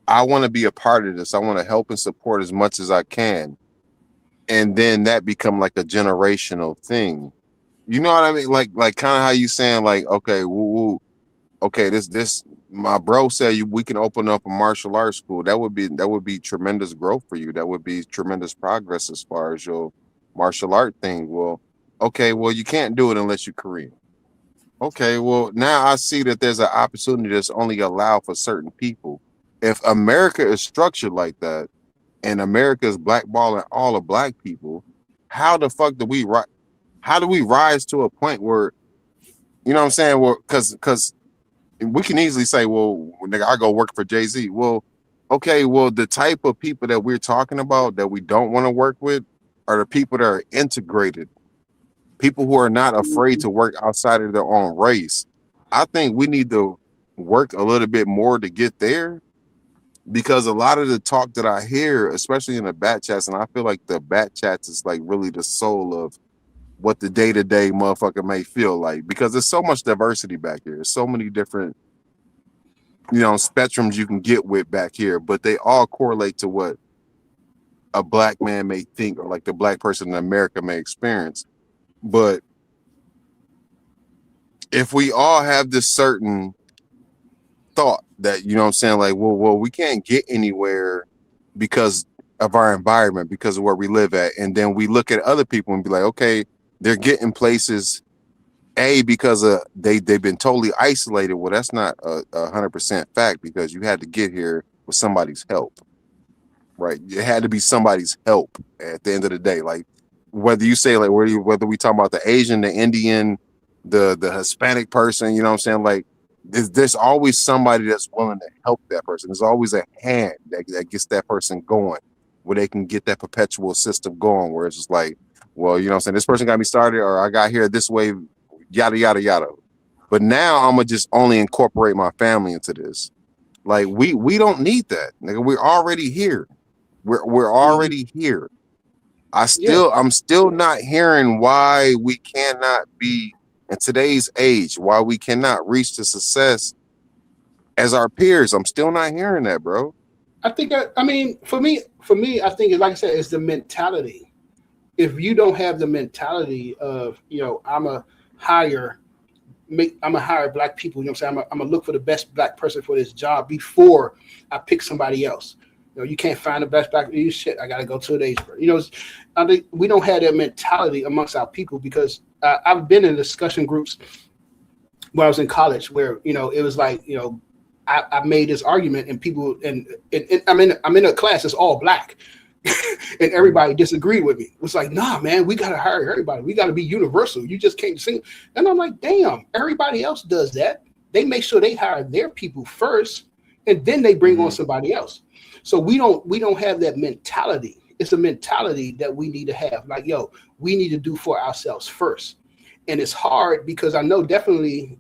I want to be a part of this. I want to help and support as much as I can. And then that become like a generational thing. You know what I mean? Like kind of how you saying, like, okay, okay, this my bro said we can open up a martial arts school. That would be tremendous growth for you. That would be tremendous progress as far as your martial art thing. Well, okay, well, you can't do it unless you're Korean. Okay, well, now I see that there's an opportunity that's only allowed for certain people. If America is structured like that, and America is blackballing all the black people, how the fuck do we rise to a point where, I'm saying? Well, because we can easily say, well, nigga, I go work for Jay-Z. Well, okay, well, the type of people that we're talking about that we don't want to work with are the people that are integrated, people who are not afraid to work outside of their own race. I think we need to work a little bit more to get there, because a lot of the talk that I hear, especially in the bat chats, and I feel like the bat chats is like really the soul of what the day-to-day motherfucker may feel like, because there's so much diversity back here. There's so many different, spectrums you can get with back here, but they all correlate to what a black man may think, or like the black person in America may experience. But if we all have this certain thought that, like, well, we can't get anywhere because of our environment, because of where we live at, and then we look at other people and be like, okay, they're getting places because they've been totally isolated. Well, that's not 100% fact, because you had to get here with somebody's help, right? It had to be somebody's help at the end of the day. Like, whether you say, like, whether we talk about the Asian, the Indian, the Hispanic person, like, there's always somebody that's willing to help that person. There's always a hand that gets that person going, where they can get that perpetual system going, where it's just like, well, this person got me started, or I got here this way, yada, yada, yada. But now I'm going to just only incorporate my family into this. Like, we don't need that. Nigga, we're already here. We're already here. I'm still not hearing why we cannot be, in today's age, why we cannot reach the success as our peers. I'm still not hearing that, bro. I think, for me, I think, like I said, it's the mentality. If you don't have the mentality of, I'm a hire black people, I'm saying, I'm gonna look for the best black person for this job before I pick somebody else. You can't find the best black shit. I gotta go to the expert. I think we don't have that mentality amongst our people, because I've been in discussion groups when I was in college where, it was like, I made this argument, and people, and I'm in a class that's all black, and everybody disagreed with me. It was like, nah, man, we gotta hire everybody. We gotta be universal. You just can't sing. And I'm like, damn, everybody else does that. They make sure they hire their people first, and then they bring on somebody else. So we don't have that mentality. It's a mentality that we need to have. Like, yo, we need to do for ourselves first. And it's hard because I know definitely,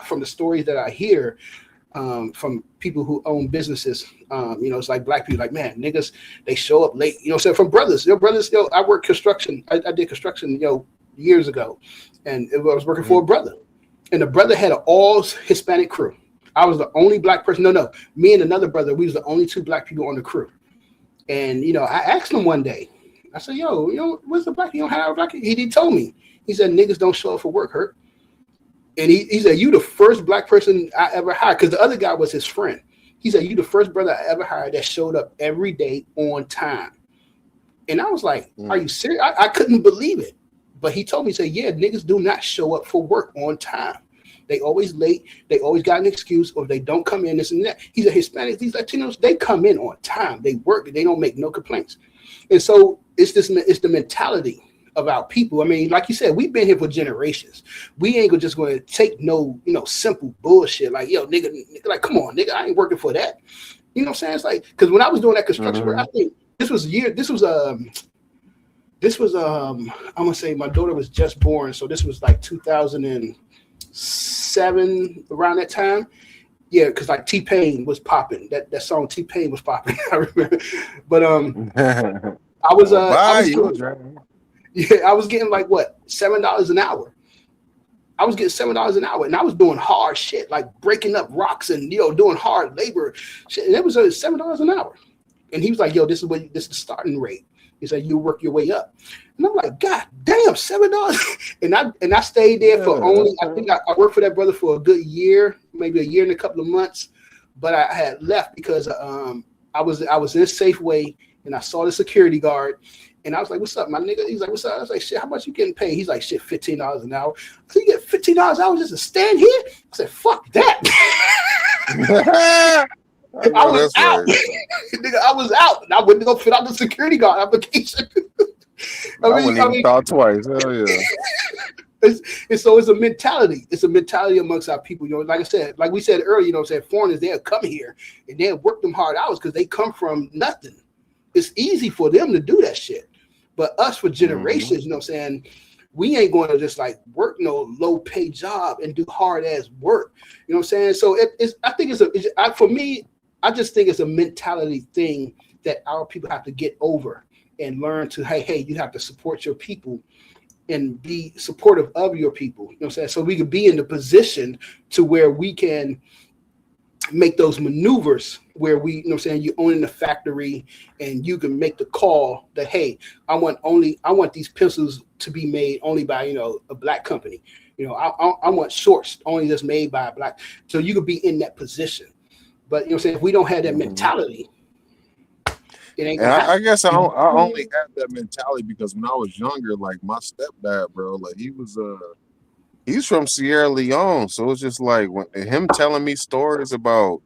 from the stories that I hear, from people who own businesses, it's like black people, like, man, niggas, they show up late, so from brothers, I work construction. I did construction, years ago, and I was working for a brother, and the brother had an all Hispanic crew. I was the only black person. No, me and another brother, we was the only two black people on the crew. And, I asked him one day, I said, yo, what's the black, you don't have a black? He told me, he said, niggas don't show up for work, Hurt. And he said, you the first black person I ever hired, because the other guy was his friend. He said, you the first brother I ever hired that showed up every day on time. And I was like, are you serious? I couldn't believe it. But he told me, he said, yeah, niggas do not show up for work on time. They always late. They always got an excuse, or they don't come in, this and that. He said, Hispanics, these Latinos, they come in on time. They work. They don't make no complaints. And so it's the mentality of our people. I mean, like you said, we've been here for generations. We ain't just going to take no, simple bullshit. Like, yo, nigga, like, come on, nigga, I ain't working for that. You know what I'm saying? It's like, because when I was doing that construction work, I think this was I'm gonna say my daughter was just born, so this was like 2007, around that time. Yeah, because like T-Pain was popping. That song T-Pain was popping. I remember. But I was getting like what, $7 an hour. I was getting $7 an hour, and I was doing hard shit, like breaking up rocks and doing hard labor shit. And it was $7 an hour. And he was like, yo, this is the starting rate. He said, you work your way up. And I'm like, God damn, $7. And I stayed there for only, I think I worked for that brother for a good year, maybe a year and a couple of months. But I had left because I was in a Safeway, and I saw the security guard. And I was like, what's up, my nigga? He's like, what's up? I was like, shit, how much you getting paid? He's like, shit, $15 an hour. So you get $15 an hour just to stand here? I said, fuck that. I was out. Nigga, I was out. And I went to go fill out the security guard application. I wouldn't even thought twice. Hell yeah. And so it's a mentality. It's a mentality amongst our people. Like I said, like we said earlier, foreigners, they'll come here and they'll work them hard hours because they come from nothing. It's easy for them to do that shit. But us for generations, we ain't going to just like work no low paid job and do hard ass work. You know what I'm saying? So for me, I just think it's a mentality thing that our people have to get over and learn to, hey, you have to support your people and be supportive of your people. You know what I'm saying? So we can be in the position to where we can make those maneuvers where we, you own the factory and you can make the call that, hey, I want these pencils to be made only by, a black company. I want shorts only that's made by a black. So you could be in that position. But if we don't have that mentality, it ain't gonna happen. I guess I only had that mentality because when I was younger, like my stepdad, bro, like he's from Sierra Leone. So it's just like him telling me stories about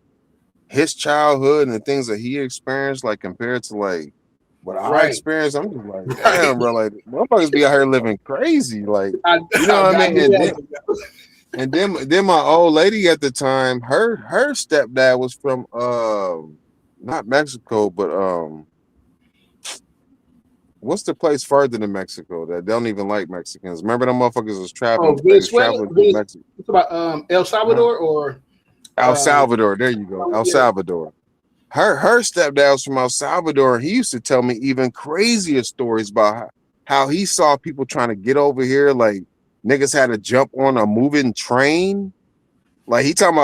his childhood and the things that he experienced, like compared to like what I experienced, I'm just like, damn, bro, like motherfuckers be out here living crazy, like you know what I mean? And then my old lady at the time, her stepdad was from not Mexico, but what's the place further than Mexico that don't even like Mexicans? Remember them motherfuckers was traveling? Venezuela. It's about El Salvador or El Salvador. There you go, El Salvador. Her stepdad was from El Salvador, and he used to tell me even crazier stories about how he saw people trying to get over here, like niggas had to jump on a moving train. Like I'm talking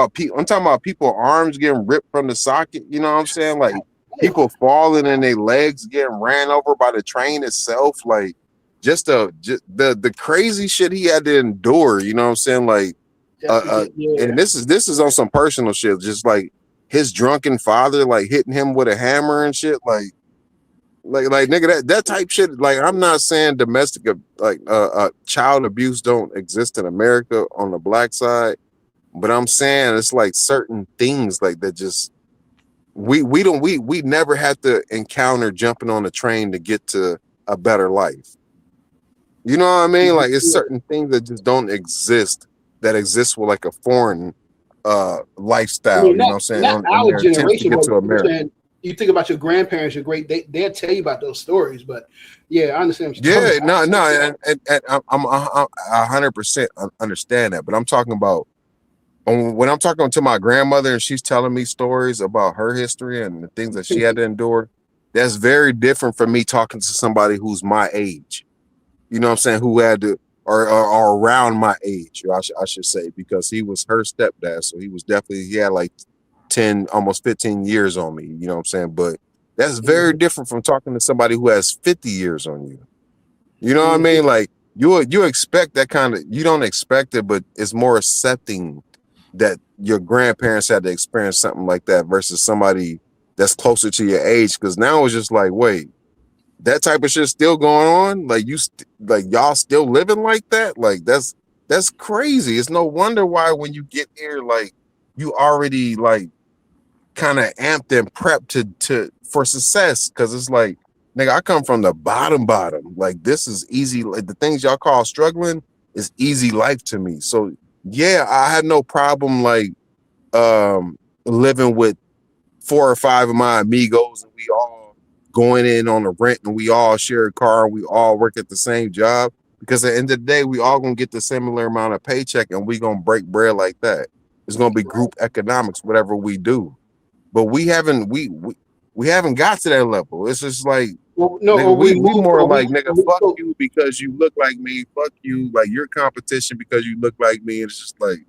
about people arms getting ripped from the socket. You know what I'm saying? Like people falling and their legs getting ran over by the train itself. Like just the crazy shit he had to endure. You know what I'm saying? Like, and this is on some personal shit. Just like his drunken father, like hitting him with a hammer and shit. Like nigga, that type shit. Like, I'm not saying domestic, child abuse don't exist in America on the black side. But I'm saying it's like certain things like that just we never had to encounter jumping on a train to get to a better life. You know what I mean? Like it's certain things that just don't exist that exist with like a foreign I lifestyle, mean, you know what I'm saying, not in our their attempts to generation, get but to you're America. saying you think about your grandparents, your great, they'll tell you about those stories. But yeah, I understand what you're Yeah, talking about. and I'm 100% understand that, but I'm talking about when I'm talking to my grandmother and she's telling me stories about her history and the things that she had to endure. That's very different from me talking to somebody who's my age. You know what I'm saying? Who had to or around my age, I should say, because he was her stepdad, so he had like 10, almost 15 years on me. You know what I'm saying? But that's very different from talking to somebody who has 50 years on you. You know what I mean? Like you expect that kind of, you don't expect it, but it's more accepting that your grandparents had to experience something like that versus somebody that's closer to your age. Because now it's just like, wait, that type of shit still going on? Like like y'all still living like that? Like that's crazy. It's no wonder why when you get here, like you already like kind of amped and prepped to for success, because it's like, nigga, I come from the bottom. Like this is easy. Like the things y'all call struggling is easy life to me. So yeah, I had no problem like living with 4 or 5 of my amigos, and we all going in on the rent, and we all share a car, and we all work at the same job, because at the end of the day we all gonna get the similar amount of paycheck, and we gonna break bread like that. It's gonna be group economics, whatever we do. But we haven't got to that level. It's just like, Well, no, nigga, or we we move, more or like, we, nigga, fuck you because you look like me. Fuck you, like you're competition because you look like me. It's just like,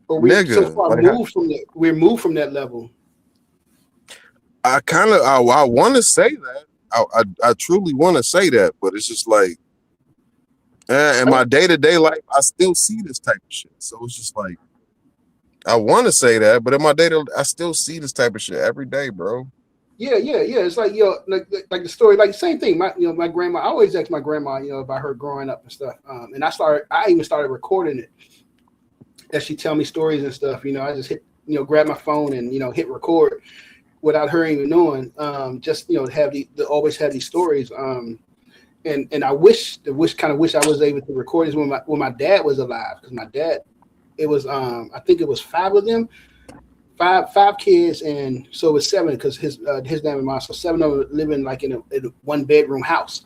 or we so nigga, far like moved from that. We're moved from that level. I kind of I want to say that. I truly want to say that, but it's just like, in my day-to-day life, I still see this type of shit. So it's just like, I want to say that, but in my I still see this type of shit every day, bro. Yeah. It's like, like the story, like the same thing. My grandma. I always ask my grandma, about her growing up and stuff. And I even started recording it as she tell me stories and stuff. I just hit, grab my phone and hit record without her even knowing. Just always have these stories. And I wish I was able to record this when my dad was alive, because my dad, it was I think it was 5 of them. Five kids, and so it was 7 because his dad and mom. So 7 of them living like in a 1-bedroom house,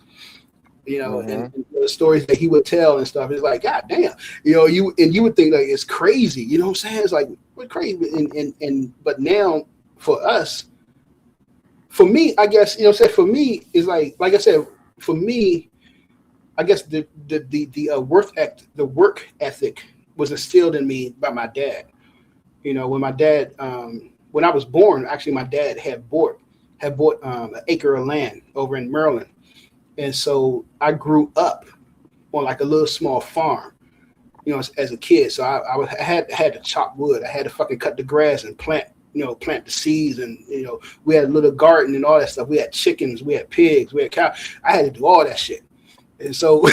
and the stories that he would tell and stuff. It's like, God damn, you would think like it's crazy, you know what I'm saying? It's like, what crazy, but now for us, for me, I guess, for me is like I said, for me, I guess the work ethic was instilled in me by my dad. When my dad, when I was born, actually, my dad had bought an acre of land over in Maryland, and so I grew up on like a little small farm, as a kid. So I had to chop wood, I had to fucking cut the grass and plant the seeds, and we had a little garden and all that stuff. We had chickens, we had pigs, we had cows. I had to do all that shit, and so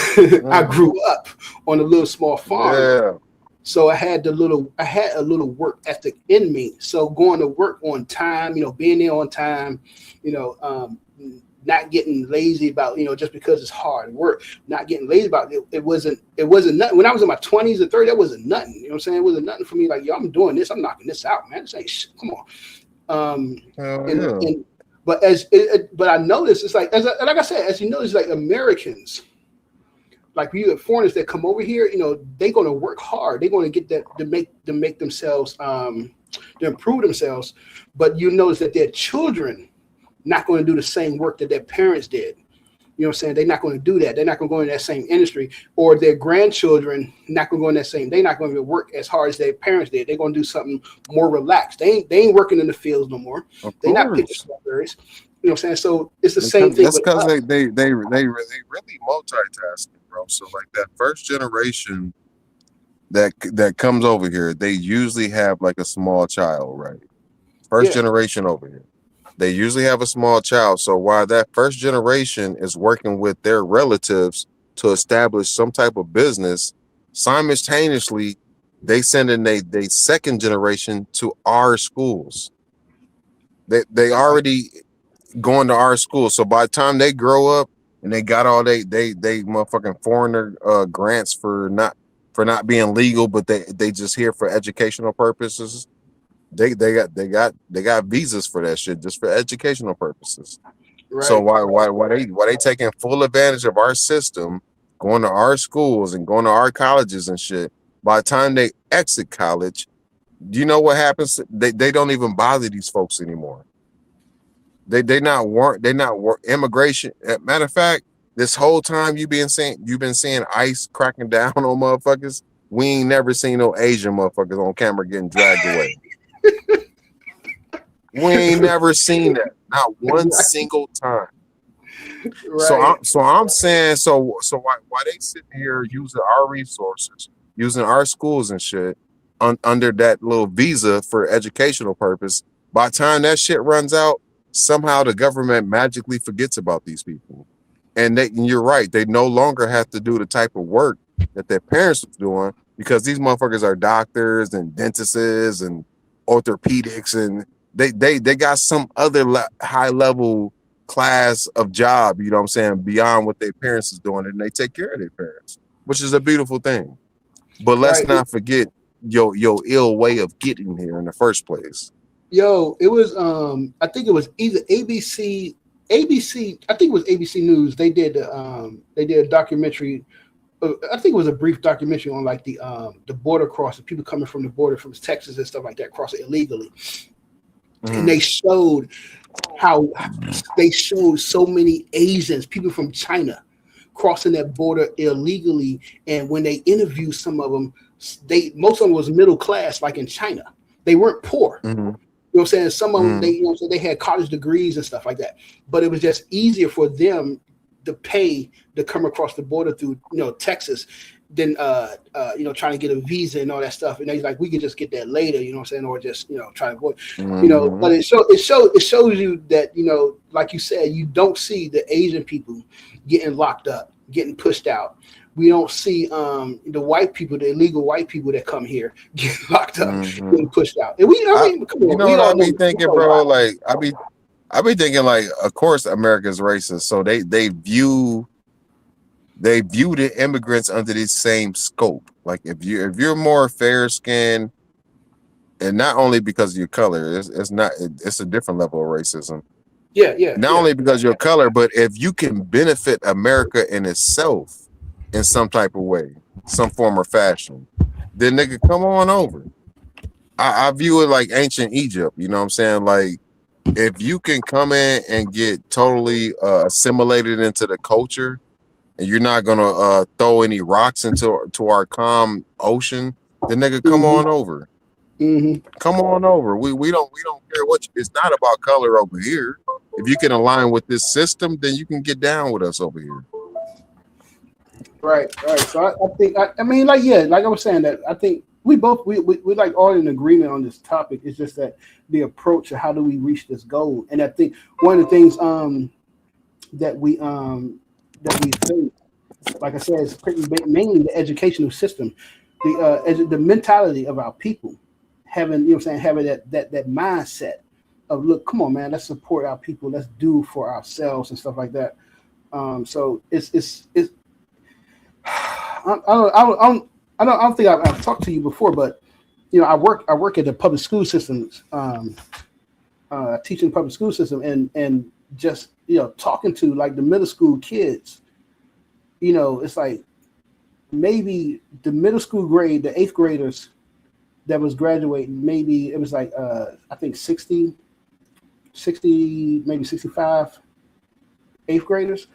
I grew up on a little small farm. Yeah. So I had a little work ethic in me. So going to work on time, being there on time, not getting lazy about, just because it's hard work, not getting lazy about it. It wasn't nothing. When I was in my 20s and 30s, that wasn't nothing. You know what I'm saying? It wasn't nothing for me. Like, yo, I'm doing this. I'm knocking this out, man. This ain't shit. Come on. But I noticed it's like, like I said, as you know, it's like Americans, like you have foreigners that come over here, they're going to work hard. They're going to get that to make themselves, to improve themselves. But you notice that their children not going to do the same work that their parents did. You know what I'm saying? They're not going to do that. They're not going to go in that same industry, or their grandchildren not going to go in that same. They're not going to work as hard as their parents did. They're going to do something more relaxed. They ain't working in the fields no more. They're not picking strawberries. You know what I'm saying? So it's the same thing. That's because they really multitasking, bro. So like that first generation that comes over here, they usually have like a small child, right? First generation over here, they usually have a small child. So while that first generation is working with their relatives to establish some type of business, simultaneously they sending they second generation to our schools. They already going to our school. So by the time they grow up and they got all they motherfucking foreigner grants for not being legal, but they just here for educational purposes. They got visas for that shit just for educational purposes. So Right. why they taking full advantage of our system, going to our schools and going to our colleges and shit? By the time they exit college, do you know what happens? They don't even bother these folks anymore. They not immigration. Matter of fact, this whole time you've been seeing ICE cracking down on motherfuckers. We ain't never seen no Asian motherfuckers on camera getting dragged away. We ain't never seen that, not one single time. Right. So I'm saying why they sitting here using our resources, using our schools and shit under that little visa for educational purpose. By the time that shit runs out, somehow the government magically forgets about these people. And you're right, they no longer have to do the type of work that their parents was doing because these motherfuckers are doctors and dentists and orthopedics, and they got some other high level class of job, you know what I'm saying, beyond what their parents is doing, and they take care of their parents, which is a beautiful thing. But let's Right. not forget your ill way of getting here in the first place. Yo, it was I think it was either ABC, I think it was ABC News. They did a documentary. I think it was a brief documentary on like the border crossing, people coming from the border from Texas and stuff like that, crossing illegally. And they showed how they showed so many Asians, people from China, crossing that border illegally. And when they interviewed some of them, most of them was middle class, like in China. They weren't poor. You know what I'm saying? Some of them, they had college degrees and stuff like that. But it was just easier for them to pay to come across the border through, Texas than trying to get a visa and all that stuff. And he's like, we can just get that later, you know what I'm saying, or just try to avoid, But it shows you that, like you said, you don't see the Asian people getting locked up, getting pushed out. We don't see the white people, the illegal white people that come here getting locked up, getting pushed out. And come on, you know what I be thinking, bro? Like I be thinking, like, of course America's racist, so they view the immigrants under the same scope. Like if you're more fair skinned, and not only because of your color, it's a different level of racism. Not only because of your color, but if you can benefit America in itself in some type of way, some form or fashion, then nigga, come on over. I view it like ancient Egypt, you know what I'm saying? Like, if you can come in and get totally assimilated into the culture, and you're not gonna throw any rocks into our calm ocean, then nigga, come on over. Come on over. We don't care what it's not about color over here. If you can align with this system, then you can get down with us over here. Right. So I think like I was saying, that I think we like all in agreement on this topic. It's just that the approach of how do we reach this goal. And I think one of the things that we think, like I said, is mainly the educational system, the mentality of our people, having having that mindset of, look, come on, man, let's support our people, let's do for ourselves and stuff like that. So it's I don't think I've talked to you before, but I work at the public school systems, teaching public school system, and just talking to like the middle school kids. It's like maybe the middle school grade, the 8th graders that was graduating, maybe it was like I think 60, maybe 65 8th graders,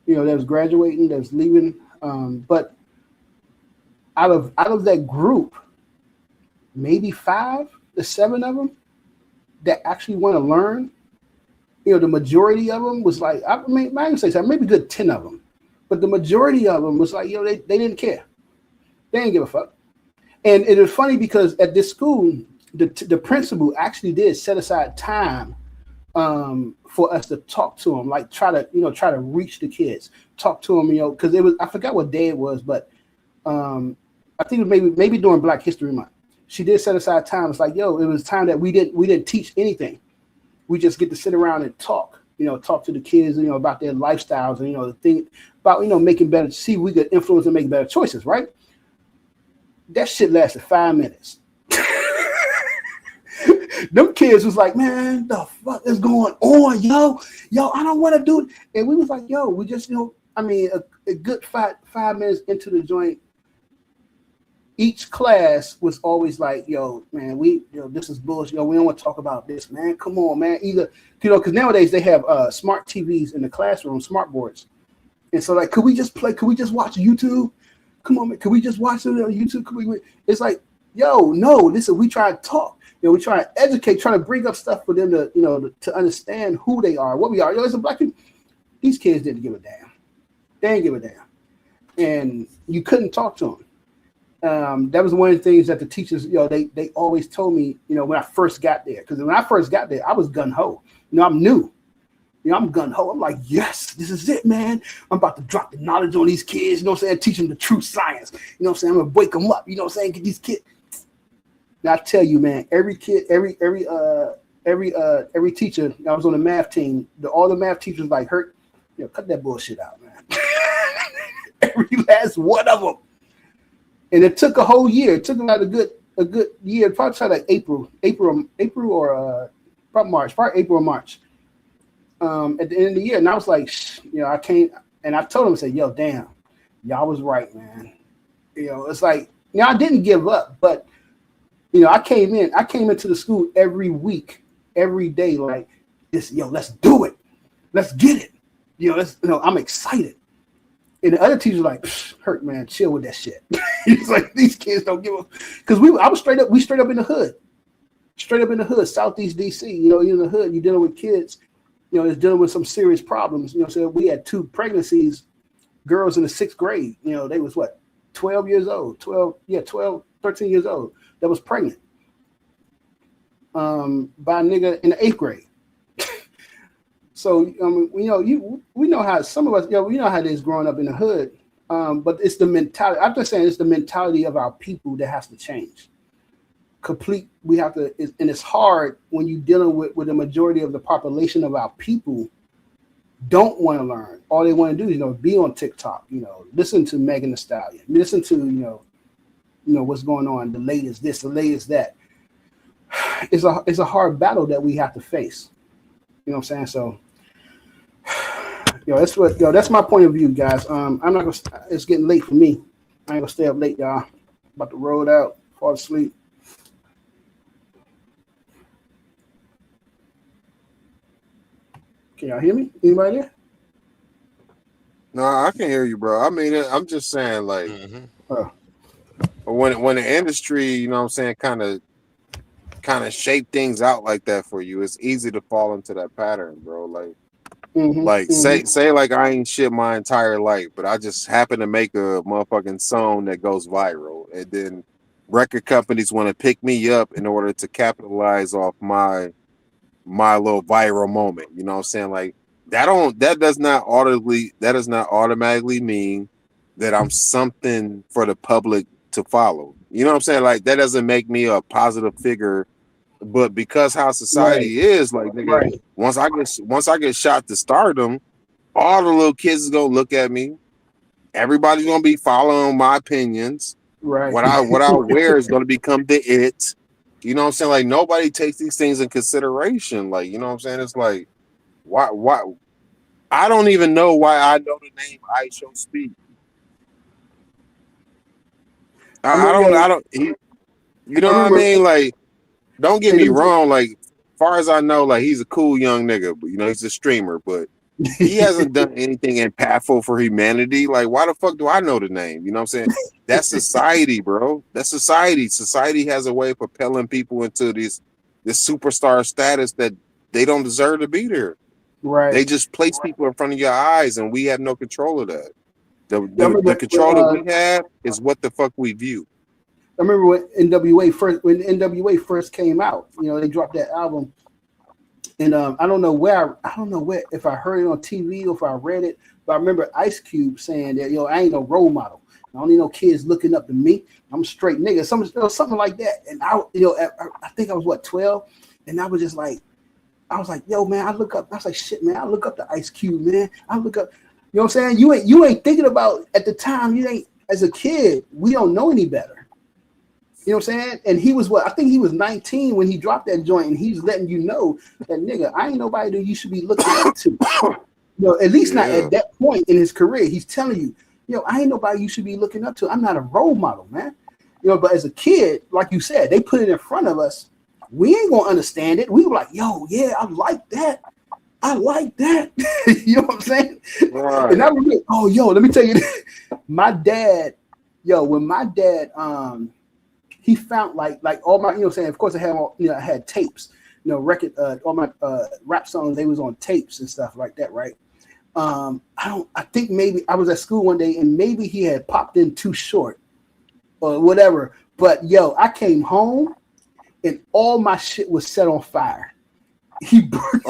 that was graduating, that was leaving. But out of that group, maybe 5 to 7 of them that actually want to learn. The majority of them was like, I can say something, maybe good 10 of them, but the majority of them was like, they didn't care. They didn't give a fuck. And it was funny because at this school, the principal actually did set aside time for us to talk to them, like try to reach the kids, talk to them, because it was, I forgot what day it was, but I think it was maybe during Black History Month. She did set aside time. It's like, yo, it was time that we didn't teach anything. We just get to sit around and talk, talk to the kids, about their lifestyles and, think about, making better, see if we could influence and make better choices, right? That shit lasted 5 minutes. Them kids was like, man, the fuck is going on, yo? Yo, I don't want to do it. And we was like, yo, we just, a good five minutes into the joint, each class was always like, yo, man, this is bullshit. Yo, we don't want to talk about this, man. Come on, man. Either, because nowadays they have smart TVs in the classroom, smart boards. And so like, could we just watch YouTube? Come on, man. Could we just watch it on YouTube? It's like, yo, no, listen, we try to talk. We try to educate, try to bring up stuff for them to, to understand who they are, what we are. As a Black people, these kids didn't give a damn. They didn't give a damn. And you couldn't talk to them. That was one of the things that the teachers, they always told me, when I first got there. Because when I first got there, I was gun-ho. I'm new. I'm gun-ho. I'm like, yes, this is it, man. I'm about to drop the knowledge on these kids, teach them the true science. I'm going to wake them up, get these kids. Now I tell you, man, every kid, every teacher, I was on the math team, all the math teachers like, Hurt, cut that bullshit out, man. Every last one of them. And it took a whole year. It took about a good year, probably like April or probably March, probably April or March. At the end of the year, and I was like, I can't. And I told him, I said, yo, damn, y'all was right, man. It's like, I didn't give up, but I came into the school every week, every day, like this, let's do it, let's get it, I'm excited. And the other teachers like, Hurt, man, chill with that shit. He's like, these kids don't give a, because we straight up in the hood, Southeast DC. You're in the hood, you're dealing with kids, it's dealing with some serious problems. So we had 2 pregnancies, girls in the 6th grade. They was what, 12 years old, 13 years old. That was pregnant by a nigga in the 8th grade. So we know how some of us, we know how it is growing up in the hood. But it's the mentality. I'm just saying it's the mentality of our people that has to change. We have to, and it's hard when you're dealing with the majority of the population of our people don't want to learn. All they want to do is be on TikTok, listen to Megan Thee Stallion, listen to what's going on, the latest this, the latest that. It's a hard battle that we have to face. You know what I'm saying? So that's my point of view, guys. I'm not gonna, it's getting late for me. I ain't gonna stay up late, y'all. About to roll it out, fall asleep. Can y'all hear me? Anybody there? No, I can hear you, bro. I mean, I'm just saying, like, when the industry, kind of shape things out like that for you, it's easy to fall into that pattern, bro. Like, say like I ain't shit my entire life, but I just happen to make a motherfucking song that goes viral, and then record companies want to pick me up in order to capitalize off my little viral moment. You know what I'm saying? Like, that does not automatically mean that I'm something for the public to follow. You know what I'm saying? Like, that doesn't make me a positive figure. But because how society is, like, nigga, once I get shot to stardom, all the little kids is gonna look at me. Everybody's gonna be following my opinions. Right. What I wear is gonna become the it. You know what I'm saying? Like, nobody takes these things in consideration. Like, you know what I'm saying? It's like, why? I don't even know why I know the name I Shall Speak. I don't. You know what I mean? Like, don't get me wrong. Like, far as I know, like, he's a cool young nigga, but he's a streamer, but he hasn't done anything impactful for humanity. Like, why the fuck do I know the name? You know what I'm saying? That's society, bro. That's society. Society has a way of propelling people into this superstar status that they don't deserve to be there. Right. They just place people in front of your eyes, and we have no control of that. The control that we have is what the fuck we view. I remember when NWA first came out. They dropped that album, and I don't know where if I heard it on TV or if I read it, but I remember Ice Cube saying that, I ain't no role model. I don't need no kids looking up to me. I'm a straight nigga. Something like that. And I think I was what 12, and I was just like, yo, man, I look up. I was like, shit, man, I look up to Ice Cube, man. I look up. You know what I'm saying? You ain't thinking about at the time. You ain't as a kid. We don't know any better. You know what I'm saying? And he was I think he was 19 when he dropped that joint, and he's letting you know that nigga, I ain't nobody that you should be looking up to. At least not at that point in his career. He's telling you, I ain't nobody you should be looking up to. I'm not a role model, man. But as a kid, like you said, they put it in front of us. We ain't gonna understand it. We were like, yo, yeah, I like that. I like that. You know what I'm saying? Right. And I was like, oh, yo, let me tell you this. My dad, when my dad, he found like all my, saying, of course I had, I had tapes, record, all my rap songs, they was on tapes and stuff like that, right? I think maybe I was at school one day and maybe he had popped in Too Short or whatever. But I came home and all my shit was set on fire. He burnt,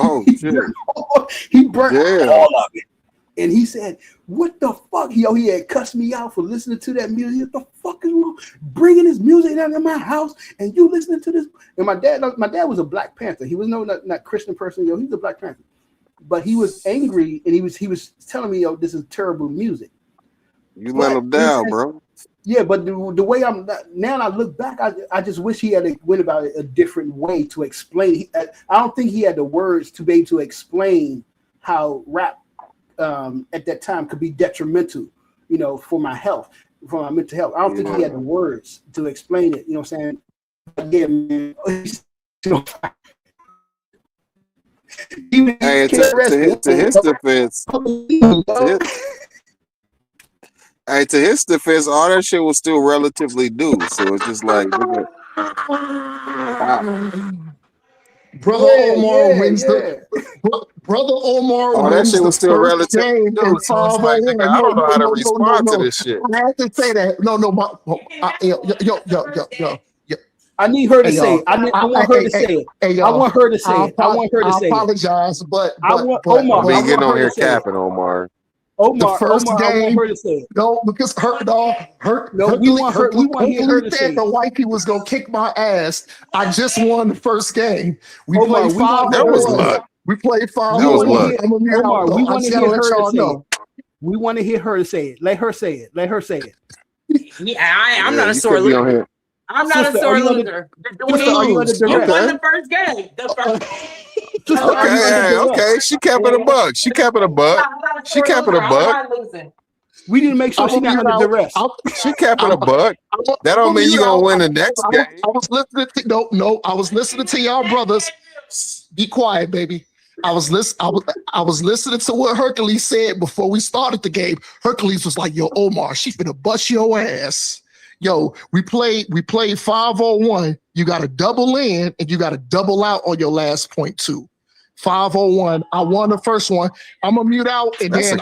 he burnt all of it. And he said, what the fuck? He had cussed me out for listening to that music. What the fuck is wrong? Bringing this music down in my house and you listening to this? And my dad was a Black Panther. He was not Christian person. He was a Black Panther. But he was angry and he was telling me, this is terrible music. You let him down, bro. Yeah, but the way now I look back, I just wish he had went about it a different way to explain. I don't think he had the words to be able to explain how rap at that time could be detrimental, for my health, for my mental health. I don't think he had the words to explain it. You know what I'm saying? But yeah, man. Hey, to his defense. Hey, to his defense, all that shit was still relatively new. So it's just like, Brother Omar wins the Brother Omar wins that shit was still first game relatively new. So it's like, nigga, I don't know how to respond to this shit. I have to say that. Yo. I need her to say it. I want her to say it. I want her to say it. I want her to say it. I apologize, but I want Omar. We getting on here capping, Omar. The first game, I want her to say it. No, because we want her to say it. The white people was gonna kick my ass. I just won the first game. We played 5. That was luck. We played 5. That was luck. Omar, we want to hear her to say it. We want to hear her to say it. Let her say it. Let her say it. Yeah, I'm not a sore loser. I'm not a sore loser. You won the first game. Okay. She capping a buck. She capping a buck. We need to make sure she's not under duress. She capping a buck. That don't mean you gonna win the next game. I was listening to I was listening to y'all brothers. Be quiet, baby. I was listening to what Hercules said before we started the game. Hercules was like, yo, Omar, she finna bust your ass. Yo, we played 5-on-1. You got to double in and you got to double out on your last point too. 5-on-1. I won the first one. I'm gonna mute out and That's then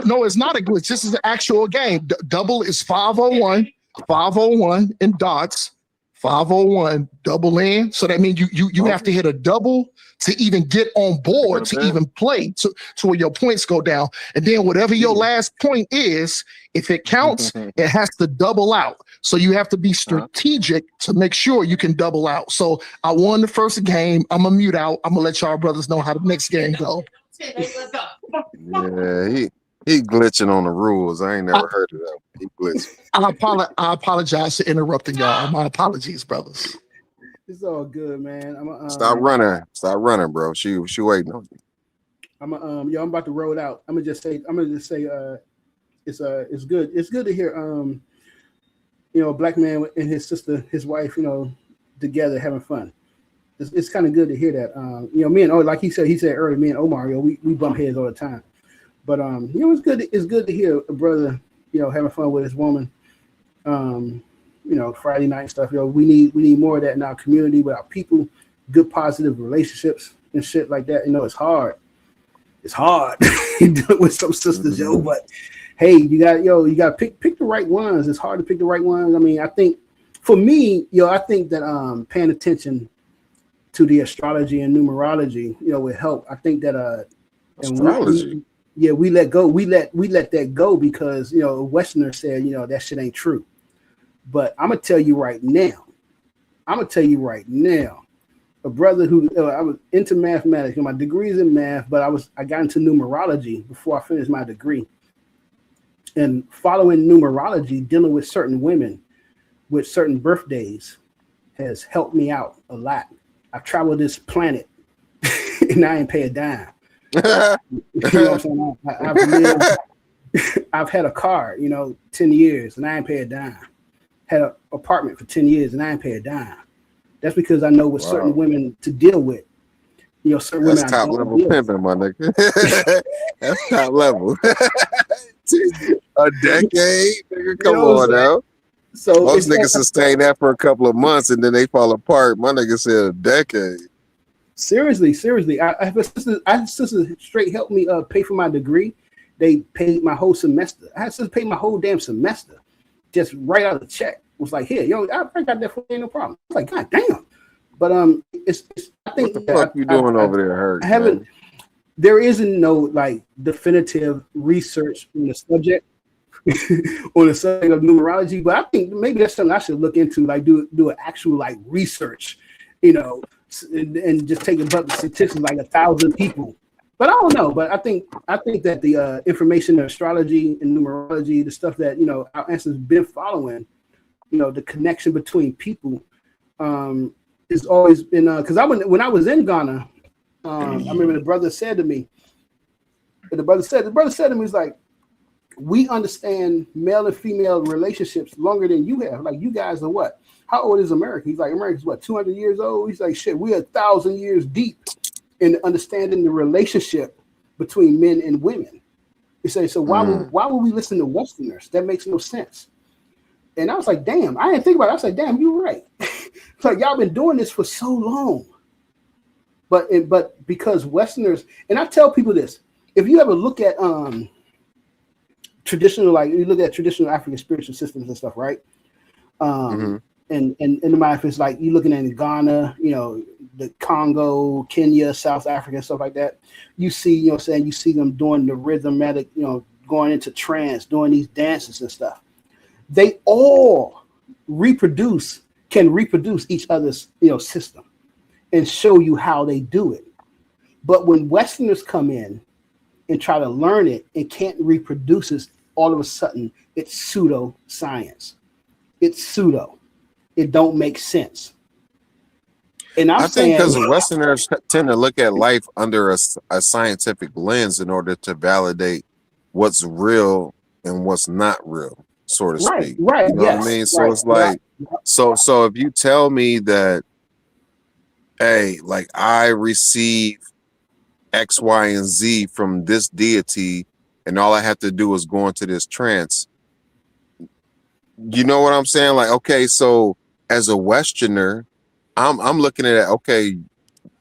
No, it's not a glitch. This is an actual game. Double is 5-on-1. 5-on-1 in dots. 5-on-1 double in. So that means you have to hit a double to even get on board to even play to where your points go down. And then whatever your last point is, if it counts, it has to double out. So you have to be strategic to make sure you can double out. So I won the first game. I'm gonna mute out. I'm gonna let y'all brothers know how the next game go. Yeah, he glitching on the rules. I ain't never heard of that. He glitching. I apologize for interrupting y'all. My apologies, brothers. It's all good, man. Stop running, bro. She waiting on you. I'm about to roll out. I'm gonna just say it's good. It's good to hear a black man and his sister, his wife, together having fun. It's kind of good to hear that. Me and like he said earlier, me and Omar, we bump heads all the time. But it's good to hear a brother, having fun with his woman. Friday night stuff. We need more of that in our community with our people, good positive relationships and shit like that. It's hard. It's hard with some sisters, but hey, you got pick the right ones. It's hard to pick the right ones. I mean, I think for me, I think that paying attention to the astrology and numerology, would help. I think that astrology. Yeah, we let go. We let that go because a Westerner said that shit ain't true. But I'm gonna tell you right now. A brother who I was into mathematics. My degree is in math, but I got into numerology before I finished my degree. And following numerology, dealing with certain women with certain birthdays has helped me out a lot. I've traveled this planet and I ain't pay a dime. You know what I'm saying? I've lived, I've had a car, 10 years and I ain't pay a dime. Had an apartment for 10 years and I ain't pay a dime. That's because I know what certain women to deal with. Certain women. That's top level pimping, my nigga. That's top level. A decade, nigga. Come on now. So most niggas sustain that for a couple of months and then they fall apart. My nigga said a decade. Seriously. I have a sister straight helped me pay for my degree. They paid my whole semester. I had to pay my whole damn semester. Just write out a check. Was like, here, I got that for you, no problem. It's like, God damn. But it's I think what the fuck you doing over there, Hurt? I haven't. There isn't no definitive research on the subject on the subject of numerology, but I think maybe that's something I should look into, do an actual research, and just take a bunch of statistics, 1,000 people. But I don't know. But I think that the information in astrology and numerology, the stuff that our ancestors been following, the connection between people, has always been. Because when I was in Ghana, I remember the brother said to me, he's like, we understand male and female relationships longer than you have. Like, you guys are what? How old is America? He's like, America's what, 200 years old? He's like, shit, we're 1,000 years deep in understanding the relationship between men and women. He said, so why would we listen to Westerners? That makes no sense. And I was like, damn, I didn't think about it. I was like, damn, you're right. It's like, y'all been doing this for so long. But because Westerners, and I tell people this, if you ever look at traditional African spiritual systems and stuff, right? And in my life, it's like you're looking at Ghana, the Congo, Kenya, South Africa, and stuff like that. You see, you see them doing the rhythmic, going into trance, doing these dances and stuff. They all can reproduce each other's, system and show you how they do it. But when Westerners come in and try to learn it and can't reproduce it, all of a sudden it's pseudo science. It's pseudo. It don't make sense. And I think because Westerners tend to look at life under a scientific lens in order to validate what's real and what's not real, so to speak. Right. You know what I mean? So it's like, so if you tell me that, hey, like I receive X, Y, and Z from this deity, and all I have to do is go into this trance. You know what I'm saying? Like, okay, so as a Westerner, I'm looking at it, okay,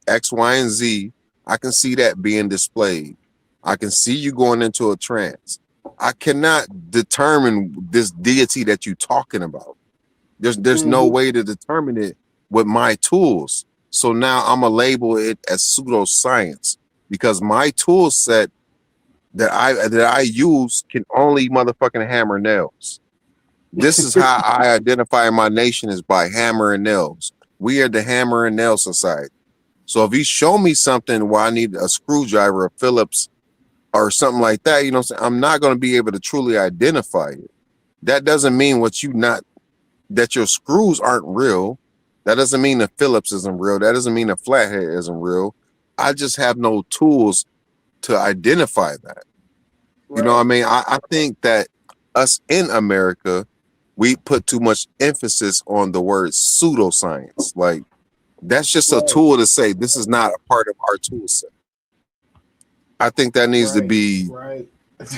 X, Y, and Z, I can see that being displayed. I can see you going into a trance. I cannot determine this deity that you're talking about. There's no way to determine it with my tools. So now I'm gonna label it as pseudoscience because my tool set that I use can only motherfucking hammer nails. This is how I identify my nation, is by hammer and nails. We are the hammer and nail society. So if you show me something where I need a screwdriver, a Phillips, or something like that, you know what I'm saying, I'm not going to be able to truly identify it. That doesn't mean that your screws aren't real. That doesn't mean the Phillips isn't real. That doesn't mean the flathead isn't real. I just have no tools to identify that. You know what I mean? I think that us in America, we put too much emphasis on the word pseudoscience. Like, that's just a tool to say this is not a part of our tool set. I think that needs to be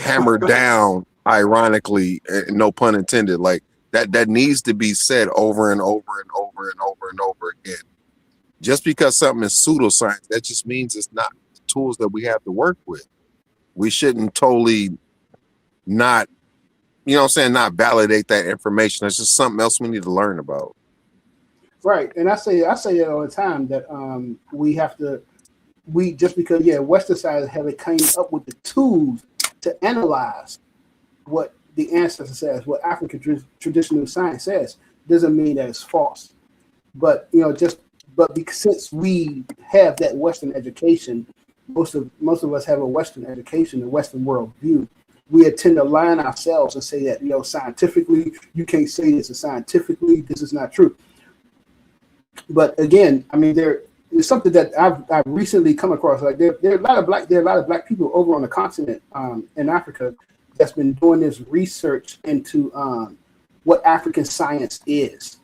hammered down, ironically, and no pun intended. Like that needs to be said over and over and over and over and over again. Just because something is pseudoscience, that just means it's not the tools that we have to work with. We shouldn't totally not, you know what I'm saying, not validate that information. It's just something else we need to learn about. Right. And I say it all the time that we have to, we just because Western science haven't came up with the tools to analyze what the ancestor says, what African traditional science says, doesn't mean that it's false. But because since we have that Western education, most of us have a Western education, a Western world view. We tend to lie on ourselves and say that scientifically you can't say this, and scientifically this is not true. But again, I mean, there is something that I've recently come across. Like there are a lot of black people over on the continent in Africa that's been doing this research into what African science is.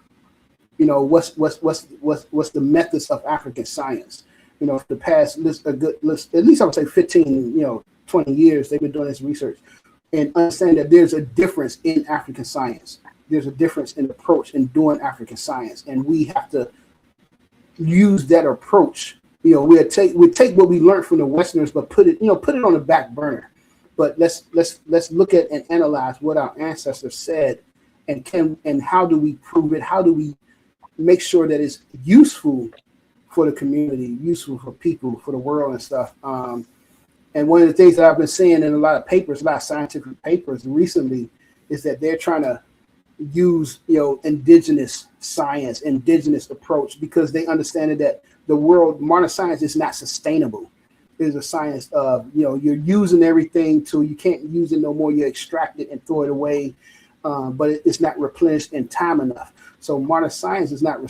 What's the methods of African science? For the past at least I would say 15, 20 years, they've been doing this research and understand that there's a difference in African science. There's a difference in approach in doing African science, and we have to use that approach. We take what we learned from the Westerners, but put it on the back burner. But let's look at and analyze what our ancestors said, and how do we prove it? How do we make sure that it's useful for the community, useful for people, for the world and stuff. And one of the things that I've been seeing in a lot of scientific papers recently, is that they're trying to use indigenous science, indigenous approach, because they understand that the world, modern science is not sustainable. There's a science of you're using everything till you can't use it no more. You extract it and throw it away, but it's not replenished in time enough. So modern science is not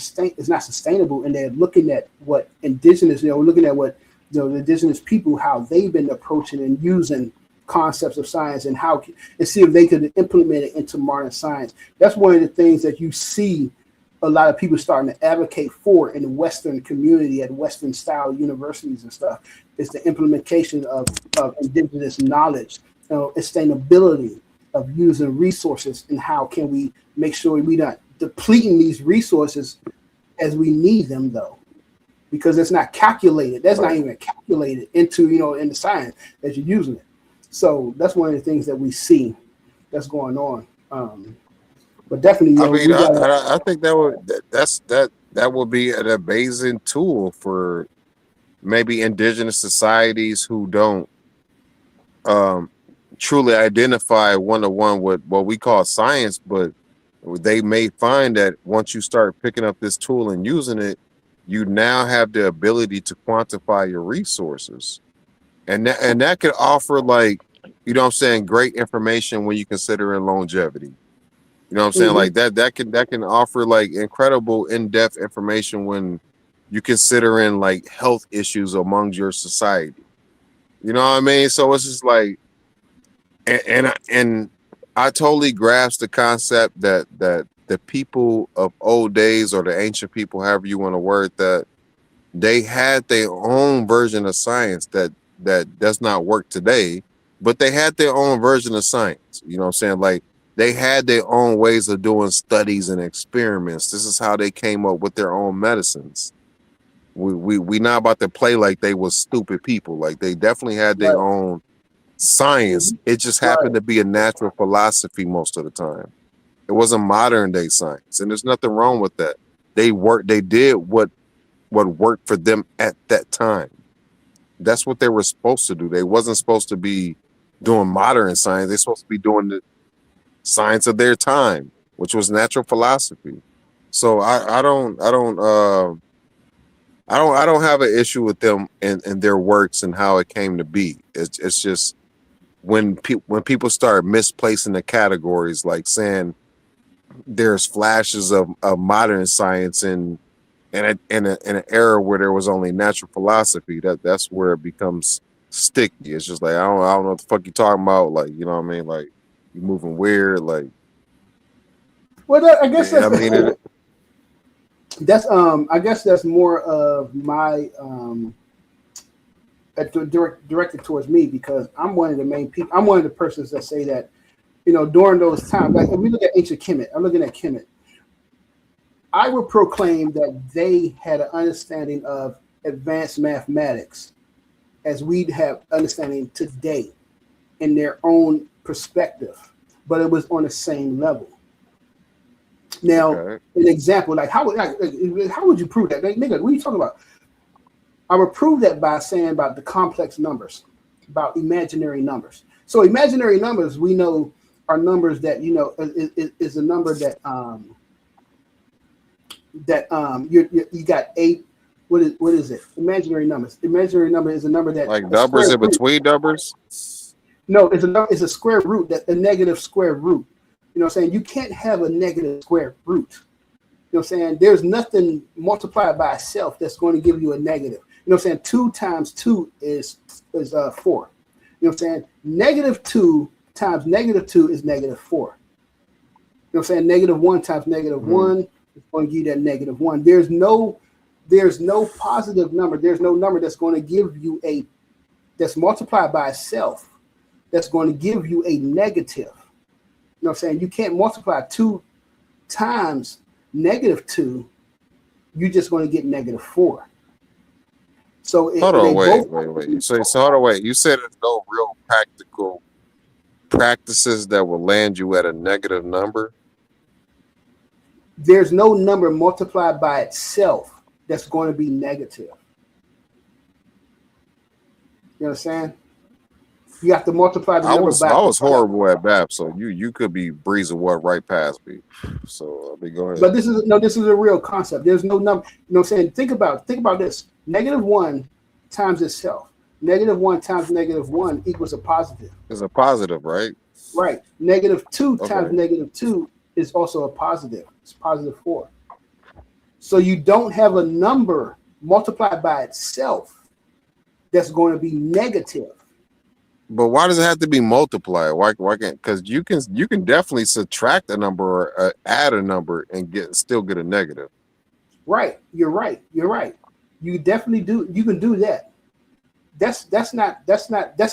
sustainable, and they're looking at what indigenous, looking at what the indigenous people, how they've been approaching and using concepts of science, and see if they could implement it into modern science. That's one of the things that you see a lot of people starting to advocate for in the Western community at Western style universities and stuff, is the implementation of indigenous knowledge, sustainability of using resources, and how can we make sure we're not depleting these resources as we need them, though, because it's not calculated. That's not even calculated into, in the science as you're using it. So that's one of the things that we see that's going on. But definitely, I think that would be an amazing tool for maybe indigenous societies who don't truly identify one-to-one with what we call science, but they may find that once you start picking up this tool and using it, you now have the ability to quantify your resources, and that could offer, like, great information when you consider in longevity. Like that can offer like incredible in-depth information when you consider in like health issues among your society. You know what I mean? So it's just like, and I totally grasp the concept that the people of old days, or the ancient people, however you want to word that, they had their own version of science that does not work today, but they had their own version of science. You know what I'm saying? Like, they had their own ways of doing studies and experiments. This is how they came up with their own medicines. We not about to play like they was stupid people. Like, they definitely had their own science. It just happened to be a natural philosophy most of the time. It wasn't modern day science, and there's nothing wrong with that. They did what worked for them at that time. That's what they were supposed to do. They wasn't supposed to be doing modern science. They're supposed to be doing the science of their time, which was natural philosophy. So I don't have an issue with them and their works and how it came to be. It's just when people start misplacing the categories, like saying there's flashes of modern science in an era where there was only natural philosophy, that's where it becomes sticky. It's just like, I don't know what the fuck you talking about. Like, you know what I mean? Like, you moving weird. Like, well, I guess that's, I guess that's more of my directed towards me, because I'm one of the main people. I'm one of the persons that say that, during those times, like if we look at ancient Kemet, I'm looking at Kemet, I would proclaim that they had an understanding of advanced mathematics as we'd have understanding today in their own perspective, but it was on the same level. Now, an example, like how would you prove that? Like, nigga, what are you talking about? I would prove that by saying about the complex numbers, about imaginary numbers. So imaginary numbers, we know, are numbers that, you know, is a number that you got 8. What is it? Imaginary numbers. Imaginary number is a number that like numbers in between numbers. No, it's a square root, that a negative square root. You know what I'm saying? You can't have a negative square root. You know what I'm saying? There's nothing multiplied by itself that's going to give you a negative. You know what I'm saying? 2 times 2 is 4. You know what I'm saying? -2 times -2 is -4. You know what I'm saying? -1 times -1 is going to give you that -1. There's no positive number. There's no number that's going to give you that's multiplied by itself that's going to give you a negative. You know what I'm saying? You can't multiply 2 times -2. You're just going to get -4. So hold on, wait. So hold on, wait. You said there's no real practical practices that will land you at a negative number? There's no number multiplied by itself that's going to be negative. You understand? You have to multiply the number by. I was horrible at math, so you could be breezing one right past me. So I mean, go ahead. But this is a real concept. There's no number. You know what I'm saying? Think about this. -1 times itself. -1 times -1 equals a positive. It's a positive, right? Right. -2 times -2 is also a positive. It's +4. So you don't have a number multiplied by itself that's going to be negative. But why does it have to be multiplied? Why can't? Because you can definitely subtract a number or add a number and still get a negative. Right. You're right. You definitely do. You can do that. That's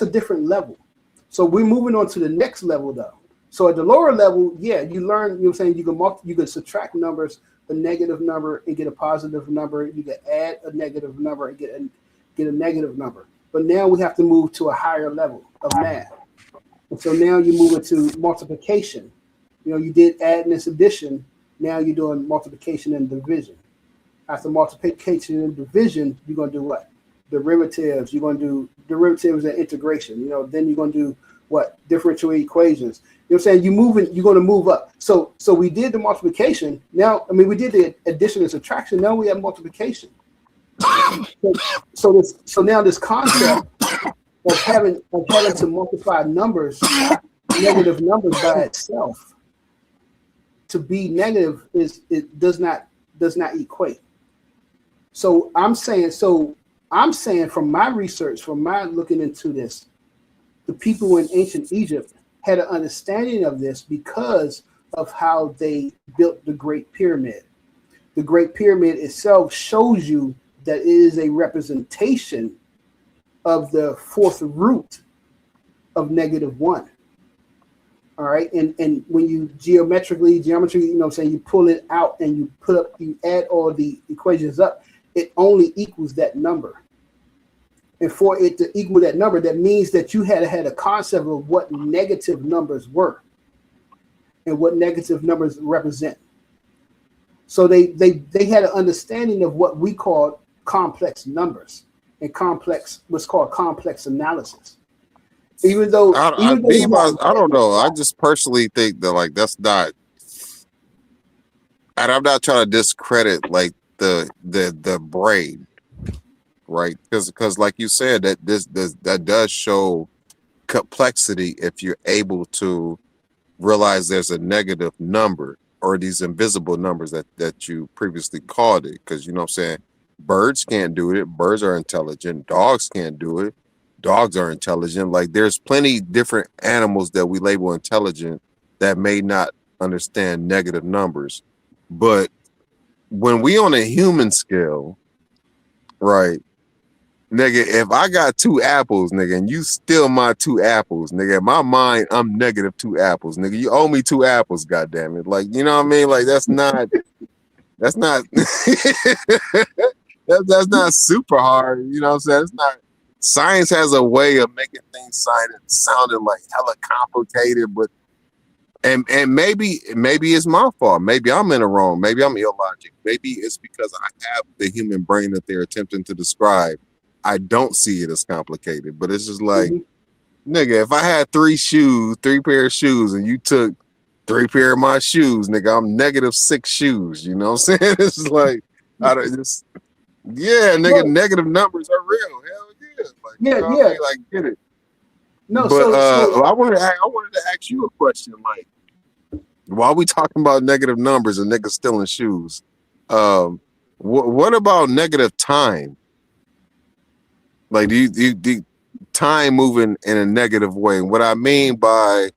a different level. So we're moving on to the next level though. So at the lower level, yeah, you learn. You know what I'm saying? You can subtract numbers, a negative number and get a positive number. You can add a negative number and get a negative number. But now we have to move to a higher level of math. And so now you move into multiplication. You know, you did add and addition. Now you're doing multiplication and division. After multiplication and division, you're going to do what? Derivatives. You're going to do derivatives and integration. You know, then you're going to do what? Differential equations. You know what I'm saying? You're going to move up. So we did the multiplication. Now, I mean, we did the addition and subtraction. Now we have multiplication. So now this concept of having to multiply numbers, negative numbers by itself, to be negative does not equate. So I'm saying from my research, from my looking into this, the people in ancient Egypt had an understanding of this because of how they built the Great Pyramid. The Great Pyramid itself shows you that it is a representation of the fourth root of -1. All right. And when you geometry, you know what I'm saying, you pull it out and you add all the equations up, it only equals that number. And for it to equal that number, that means that you had a concept of what negative numbers were and what negative numbers represent. So they had an understanding of what we call complex numbers and what's called complex analysis. Even though I don't know. I just personally think that that's not, and I'm not trying to discredit like the brain, right? Because like you said, that does show complexity if you're able to realize there's a negative number or these invisible numbers that you previously called it. Because you know what I'm saying, birds can't do it. Birds are intelligent. Dogs can't do it. Dogs are intelligent. Like there's plenty different animals that we label intelligent that may not understand negative numbers. But when we on a human scale, right, nigga, if I got 2 apples, nigga, and you steal my 2 apples, nigga, in my mind, I'm -2 apples, nigga. You owe me 2 apples, goddammit. Like, you know what I mean? Like that's not that's not not super hard. You know what I'm saying? It's not. Science has a way of making things sounding like hella complicated, but And maybe it's my fault. Maybe I'm in the wrong. Maybe I'm illogic. Maybe it's because I have the human brain that they're attempting to describe. I don't see it as complicated, but it's just like, nigga, if I had 3 pair of shoes, and you took 3 pair of my shoes, nigga, I'm -6 shoes. You know what I'm saying? It's just like, I don't just, yeah, nigga, negative numbers are real. Hell yeah. Like, you know what I mean? Like, get it. No, but so I wanted to ask you a question, like, while we talking about negative numbers and niggas stealing shoes, what about negative time? Like, do you time moving in a negative way? What I mean by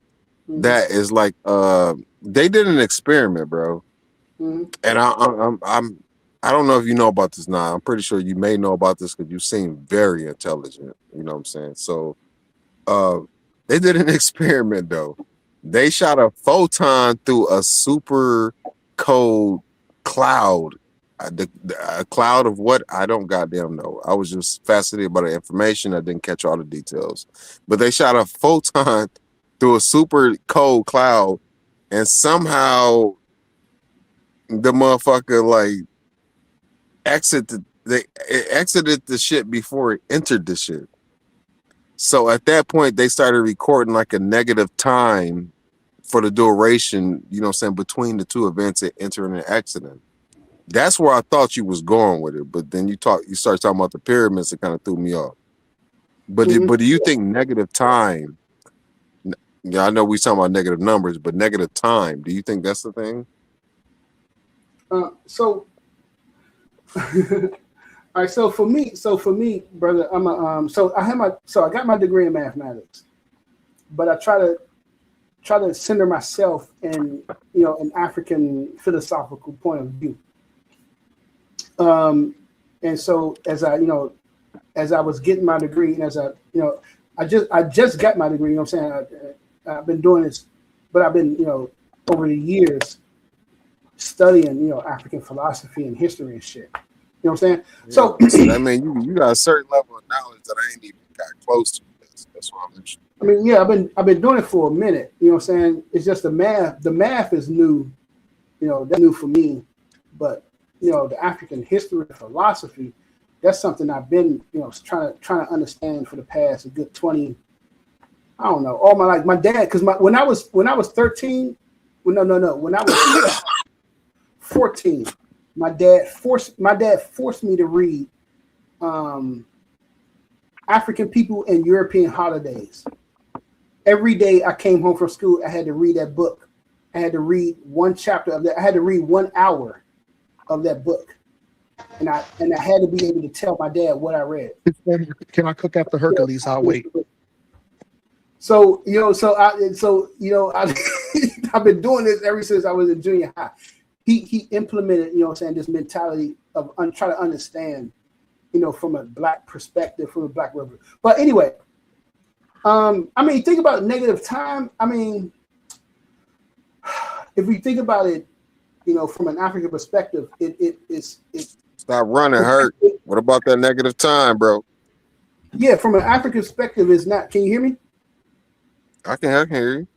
that is like, they did an experiment, bro, and I don't know if you know about this now. I'm pretty sure you may know about this because you seem very intelligent. You know what I'm saying? So, they did an experiment though. They shot a photon through a super cold cloud. A cloud of what? I don't goddamn know. I was just fascinated by the information. I didn't catch all the details. But they shot a photon through a super cold cloud, and somehow the motherfucker like exited the shit before it entered the shit. So at that point, they started recording like a negative time for the duration, you know what I'm saying, between the two events of entering and exiting. That's where I thought you was going with it. But then you started talking about the pyramids, it kind of threw me off. But do you think negative time, yeah, I know we talking about negative numbers, but negative time, do you think that's the thing? So all right, so for me, brother, I'm I got my degree in mathematics, but I try to center myself in an African philosophical point of view. And so as I was getting my degree, and as I just got my degree, you know what I'm saying? I've been doing this, but I've been, over the years studying, African philosophy and history and shit. You know what I'm saying? Yeah. So I mean, you got a certain level of knowledge that I ain't even got close to. That's why I'm interested. I mean, yeah, I've been doing it for a minute. You know what I'm saying? It's just the math is new. That's new for me. But the African history and philosophy, that's something I've been, trying to understand for the past a good 20. I don't know, all my life. My dad, because when I was 13, when I was 14. My dad forced me to read African people and European holidays. Every day I came home from school, I had to read that book. I had to read one chapter of that. I had to read 1 hour of that book, and I had to be able to tell my dad what I read. Can I cook after Hercules? I'll wait. So I've been doing this ever since I was in junior high. He implemented, this mentality of trying to understand, from a black perspective, from a black river. But anyway, think about negative time. I mean, if we think about it, from an African perspective, it's stop running, Hurt. What about that negative time, bro? Yeah, from an African perspective, it's not. Can you hear me? I can hear you.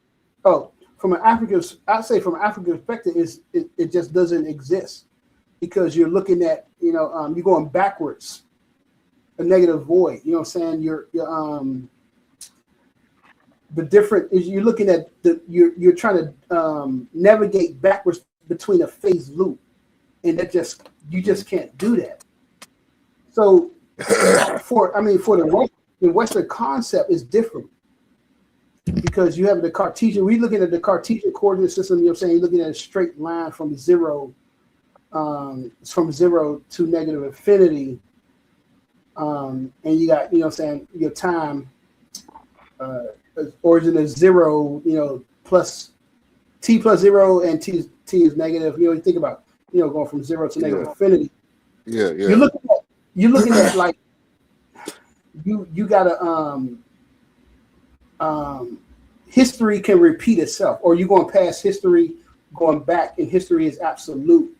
Oh. From an African perspective, it just doesn't exist, because you're looking at, you're going backwards, a negative void. You know what I'm saying? The different is you're looking at you're trying to navigate backwards between a phase loop, and you just can't do that. So for the Western concept is different. Because you have the Cartesian, we're looking at the Cartesian coordinate system, you know what I'm saying? You're looking at a straight line from zero to negative infinity. And you got, your time, origin is 0, plus t plus 0, and t is negative. You think about, going from 0 to negative infinity. Yeah. You're looking at like, you gotta, history can repeat itself, or you're going past history, going back, and history is absolute.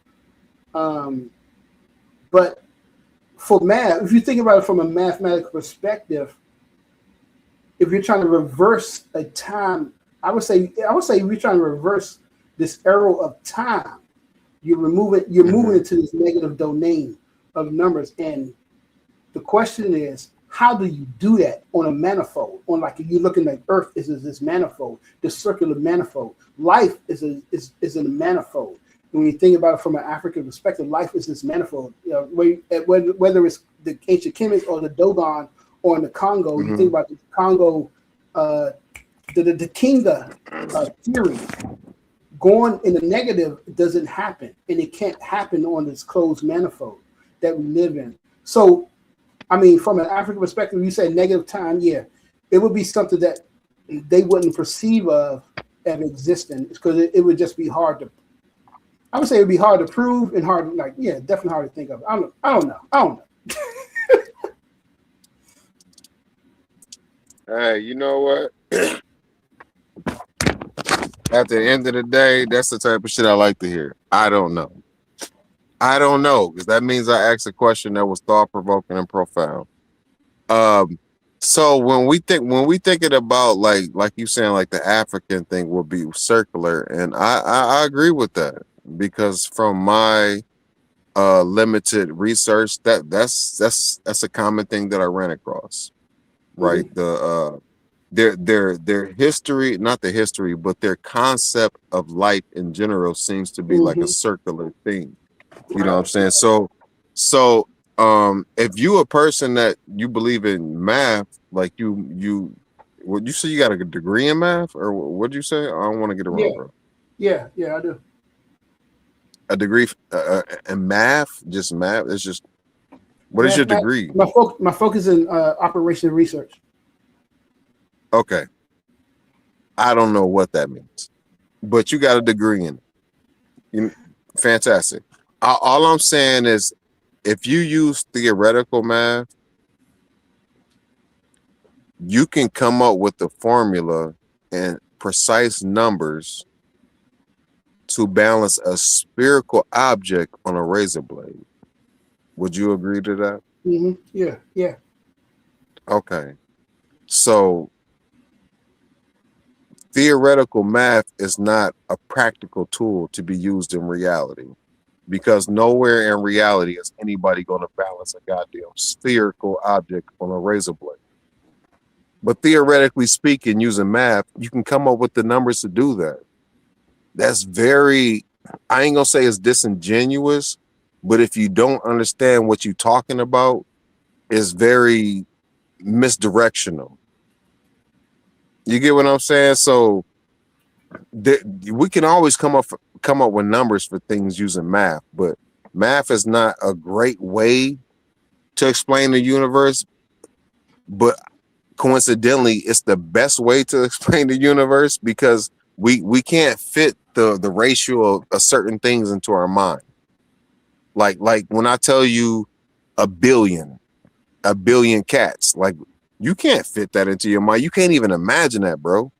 But for math, if you think about it from a mathematical perspective, if you're trying to reverse a time I would say we're trying to reverse this arrow of time. You're moving into this negative domain of numbers, and the question is, how do you do that on a manifold? On like if you're looking at Earth is this manifold, this circular manifold. Life is in a manifold. When you think about it from an African perspective, life is this manifold. You know, whether it's the ancient Kemet or the Dogon or in the Congo, you think about the Congo, the Kinga theory. Going in the negative doesn't happen, and it can't happen on this closed manifold that we live in. So, I mean, from an African perspective, you say negative time, yeah, it would be something that they wouldn't perceive of as existing, because it would just be hard to. I would say it would be hard to prove and hard, definitely hard to think of. I don't know. Hey, you know what? At the end of the day, that's the type of shit I like to hear. I don't know. Because that means I asked a question that was thought-provoking and profound. So when we thinking about like you saying, like the African thing will be circular, and I agree with that, because from my limited research, that's a common thing that I ran across, right? Their history, not the history, but their concept of life in general seems to be like a circular thing. You know what I'm saying? So if you a person that you believe in math, like you would you say you got a degree in math, or what'd you say? I don't want to get it wrong, bro. Yeah, I do. A degree in math, just math. It's just, what is your degree? My focus in operational research. Okay. I don't know what that means, but you got a degree in it. Fantastic. All I'm saying is, if you use theoretical math, you can come up with the formula and precise numbers to balance a spherical object on a razor blade. Would you agree to that? Yeah. Okay. So theoretical math is not a practical tool to be used in reality, because nowhere in reality is anybody going to balance a goddamn spherical object on a razor blade. But theoretically speaking, using math, you can come up with the numbers to do that. That's very, I ain't gonna say it's disingenuous, but if you don't understand what you're talking about, it's very misdirectional. You get what I'm saying? So we can always come up with numbers for things using math, but math is not a great way to explain the universe. But coincidentally, it's the best way to explain the universe, because we can't fit the ratio of certain things into our mind. Like when I tell you a billion cats, like, you can't fit that into your mind. You can't even imagine that, bro.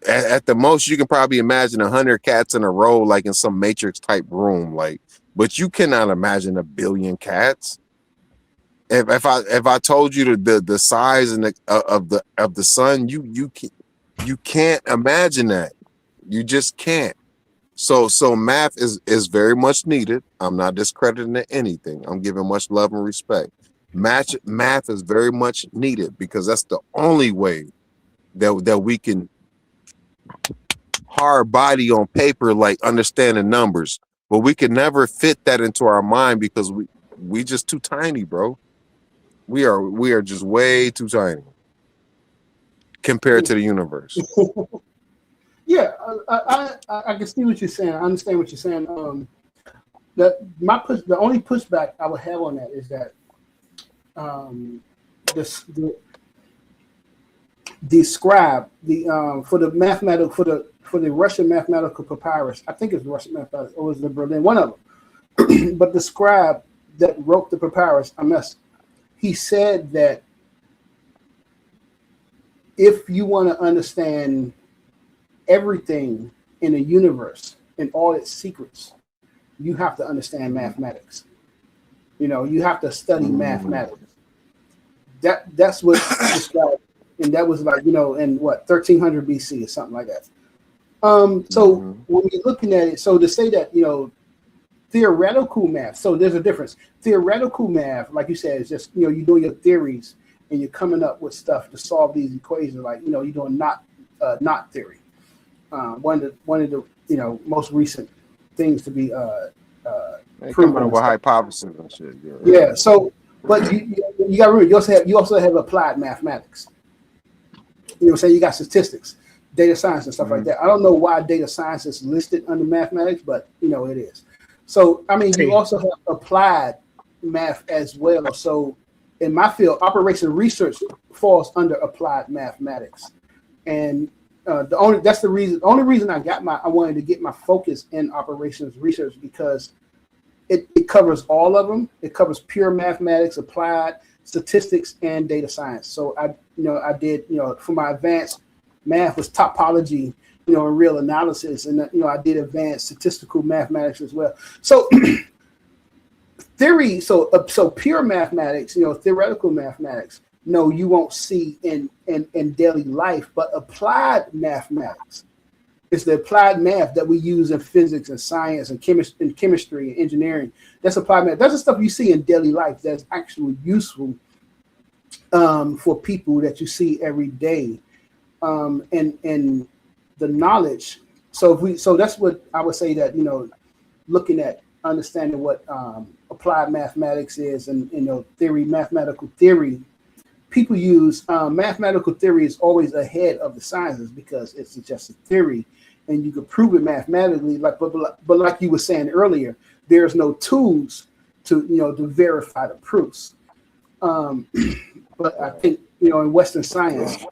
At the most, you can probably imagine 100 cats in a row, like in some Matrix type room, like, but you cannot imagine a billion cats. If I told you the size and of the sun, you can't imagine that. You just can't. So math is very much needed. I'm not discrediting anything. I'm giving much love and respect. Math is very much needed, because that's the only way that we can hard body on paper, like understanding numbers, but we can never fit that into our mind, because we just too tiny, bro. We are just way too tiny compared to the universe. Yeah, I can see what you're saying. I understand what you're saying. The only pushback I would have on that is that the scribe, for the Russian mathematical papyrus, I think it's the Russian mathematical, or was it the Berlin, one of them. But the scribe that wrote the papyrus, he said that if you want to understand everything in the universe and all its secrets, you have to understand mathematics. You have to study mathematics. That's what the scribe and that was like in what 1300 BC or something like that. So when we're looking at it, so to say that theoretical math, so there's a difference. Theoretical math, like you said, is just you're doing your theories and you're coming up with stuff to solve these equations. Like you're doing knot theory. One of the most recent things to be They proven coming up with hypotheses and shit. Yeah. So, but you got to remember, you also have applied mathematics. You know what I'm saying? You got statistics, data science, and stuff like that. I don't know why data science is listed under mathematics, but it is. So, I mean, you also have applied math as well. So, in my field, operation research falls under applied mathematics, and the only reason I wanted to get my focus in operations research because it covers all of them. It covers pure mathematics, applied statistics, and data science. So I did for my advanced math was topology, and real analysis, and I did advanced statistical mathematics as well. So theory, so pure mathematics, theoretical mathematics, no, you won't see in daily life, but applied mathematics. It's the applied math that we use in physics and science and chemistry and engineering. That's applied math. That's the stuff you see in daily life that's actually useful for people that you see every day. And the knowledge. So that's what I would say that, looking at understanding what applied mathematics is and, mathematical theory, people use mathematical theory is always ahead of the sciences because it's just a theory and you can prove it mathematically. But like you were saying earlier, there's no tools to verify the proofs. But I think in Western science,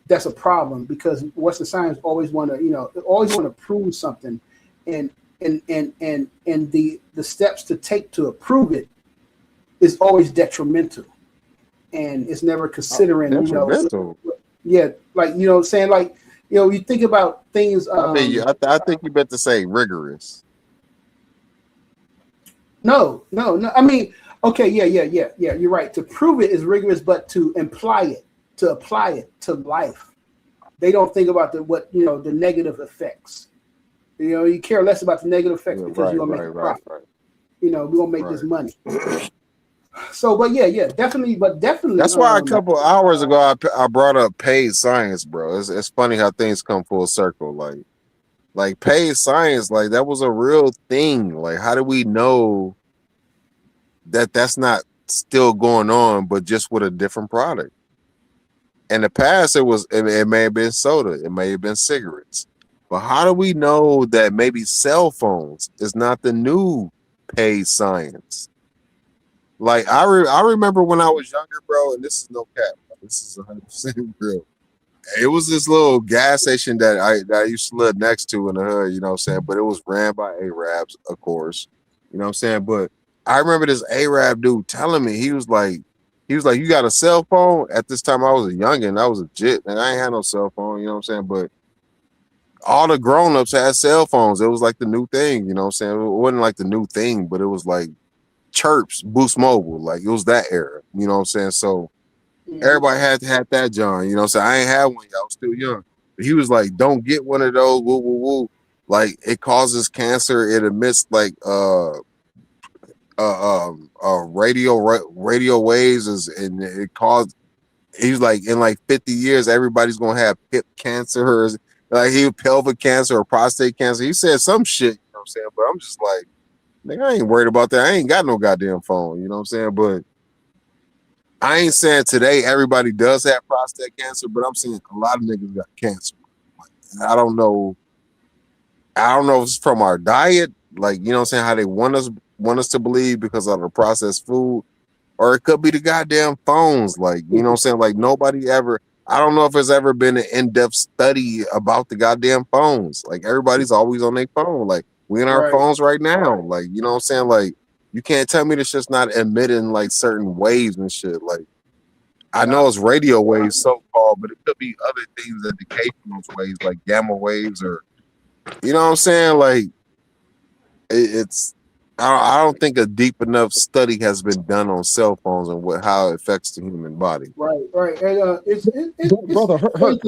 that's a problem because Western science always want to prove something, and the steps to take to approve it is always detrimental. And it's never considering, yeah, like saying like, you think about things. I think you meant to say rigorous. No. I mean, okay, yeah. You're right. To prove it is rigorous, but to apply it to life, they don't think about the negative effects. You care less about the negative effects because you're gonna make a profit. Right. We're gonna make this money. So, but yeah, definitely. That's why a couple hours ago I brought up paid science, bro. It's funny how things come full circle. Like paid science, like that was a real thing. Like, how do we know that that's not still going on, but just with a different product? In the past, it may have been soda, it may have been cigarettes, but how do we know that maybe cell phones is not the new paid science? Like I remember when I was younger, bro, and this is no cap, this is 100% real. It was this little gas station that I used to live next to in the hood, you know what I'm saying? But it was ran by Arabs, of course, you know what I'm saying? But I remember this Arab dude telling me, he was like, you got a cell phone? At this time, I was a youngin', I was a jit, and I ain't had no cell phone, you know what I'm saying? But all the grown-ups had cell phones. It was like the new thing, you know what I'm saying? It wasn't like the new thing, but it was like Chirps, Boost Mobile, like it was that era, you know what I'm saying? So everybody had to have that, John, you know what I'm saying? I ain't had one yet, I was still young. But he was like, don't get one of those, woo, woo, woo. Like it causes cancer, it emits like radio waves and it caused, he was like, in like 50 years, everybody's gonna have hip cancer or like pelvic cancer or prostate cancer. He said some shit, you know what I'm saying? But I'm just like, nigga, I ain't worried about that. I ain't got no goddamn phone, you know what I'm saying? But I ain't saying today everybody does have prostate cancer, but I'm saying a lot of niggas got cancer. I don't know if it's from our diet, like, you know what I'm saying, how they want us to believe because of the processed food, or it could be the goddamn phones, like, you know what I'm saying? Like I don't know if there's ever been an in-depth study about the goddamn phones. Like everybody's always on their phone. Like we in our phones right now. Like, you know what I'm saying? Like you can't tell me this shit's not emitting like certain waves and shit. Like I know it's radio waves so-called, but it could be other things that decay from those waves, like gamma waves or, you know what I'm saying? Like it's I don't think a deep enough study has been done on cell phones and how it affects the human body. Right. And it's Brother, Hurt,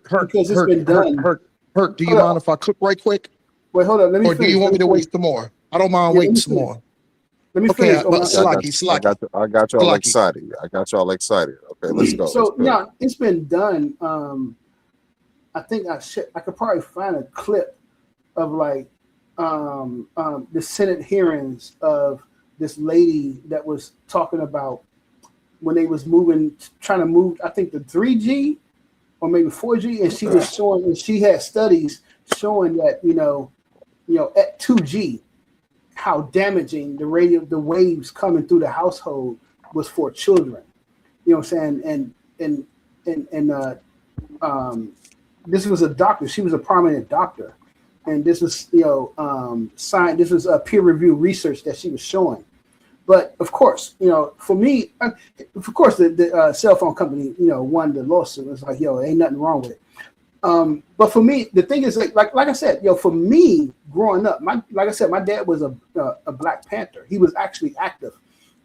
because it's been done. Hurt. Do you mind if I cook right quick? Wait, hold on. Let me Or finish. do you want me to wait some more? I don't mind waiting some more. Let me Okay, finish. I got y'all excited. Okay, let's go. So yeah, it's been done. I think I could probably find a clip of like the Senate hearings of this lady that was talking about when they was trying to move, I think the 3G or maybe 4G, and she was showing, and she had studies showing that at 2G, how damaging the waves coming through the household was for children. You know what I'm saying? And this was a doctor. She was a prominent doctor, and this was science. This was a peer-reviewed research that she was showing. But of course, for me, of course, the cell phone company, won the lawsuit. It's like, ain't nothing wrong with it. But for me, the thing is, like I said, for me growing up, like I said, my dad was a Black Panther. He was actually active,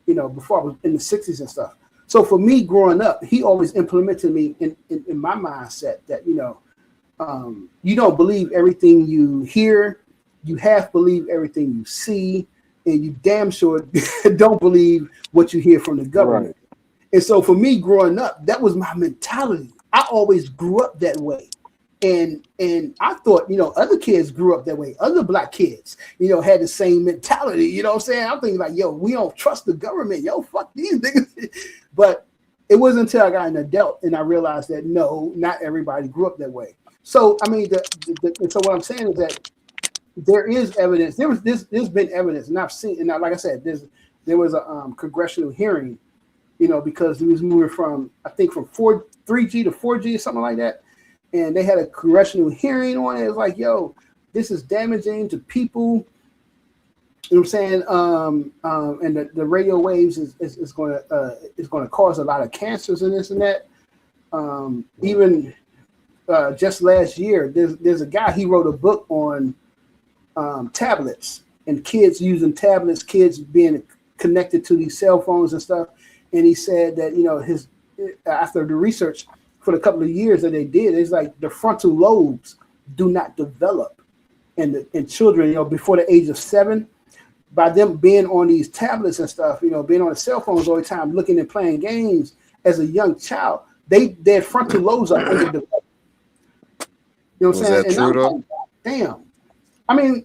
before I was in the 60s and stuff. So for me growing up, he always implemented me in my mindset that, you don't believe everything you hear, you half believe everything you see, and you damn sure don't believe what you hear from the government. Right. And so for me growing up, that was my mentality. I always grew up that way. And I thought, other kids grew up that way. Other Black kids, had the same mentality. You know what I'm saying? I'm thinking like, we don't trust the government. Fuck these niggas. But it wasn't until I got an adult and I realized that no, not everybody grew up that way. So I mean, so what I'm saying is that there is evidence. There's been evidence, and I've seen. And like I said, there was a congressional hearing, because it was moving from 3G to 4G or something like that. And they had a congressional hearing on it. It's like, this is damaging to people. You know what I'm saying? And the radio waves is going to cause a lot of cancers and this and that. Even just last year, there's a guy, he wrote a book on tablets and kids using tablets, kids being connected to these cell phones and stuff. And he said that after the research for the couple of years that they did, it's like the frontal lobes do not develop in children, before the age of 7. By them being on these tablets and stuff, being on the cell phones all the time, looking and playing games as a young child, their frontal lobes are underdeveloped. You know what I'm saying? Is that true though? Like, damn. I mean,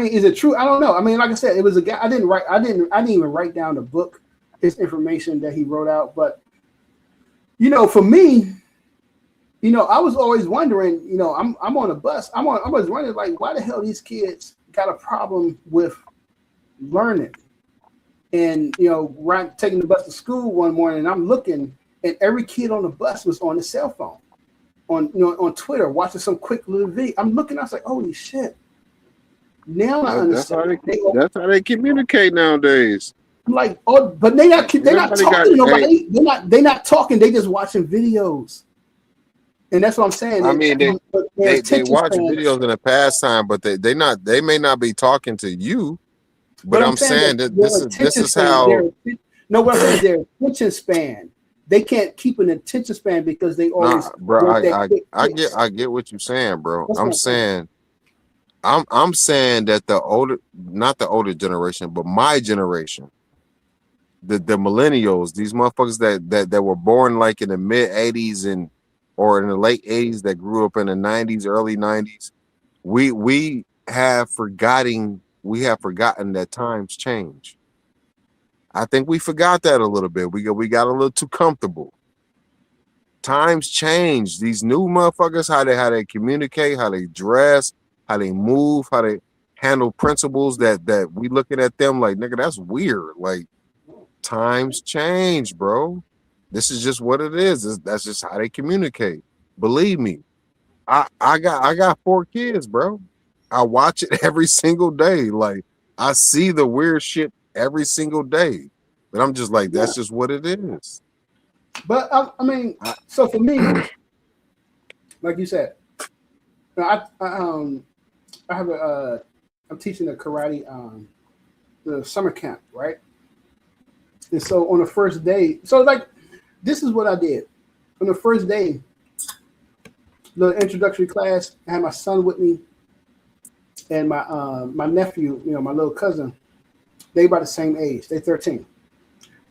is it true? I don't know. I mean, like I said, it was a guy. I didn't even write down the book, his information that he wrote out. But for me, I was always wondering. I'm on a bus. I was wondering, like, why the hell these kids got a problem with learning? And taking the bus to school one morning, and I'm looking, and every kid on the bus was on the cell phone, on Twitter, watching some quick little video. I'm looking, I was like, holy shit. Now I understand. That's how they communicate nowadays. Like, but they're not talking to nobody. They're not talking. They just watching videos. And that's what I'm saying. I mean, they watch videos in the pastime, but they may not be talking to you. But I'm saying that this is how. What I'm saying is their attention span. They can't keep an attention span because they always. Bro, I get what you're saying, bro. I'm saying that not the older generation, but my generation, the millennials, these motherfuckers that were born like in the mid 80s or in the late 80s, that grew up in the 90s, early 90s, we have forgotten that times change. I think we forgot that a little bit. We got a little too comfortable. Times change. These new motherfuckers, how they communicate, how they dress, how they move, how they handle principles that we looking at them like, nigga, that's weird. Like, times change, bro. This is just what it is. That's just how they communicate. Believe me, I got 4 kids, bro. I watch it every single day. Like, I see the weird shit every single day. But I'm just like, that's just what it is. But I mean, so for me, like you said, I have I'm teaching a karate the summer camp, right? And so on the first day, so like this is what I did. On the first day, the introductory class, I had my son with me and my nephew, my little cousin. They about the same age. They're 13.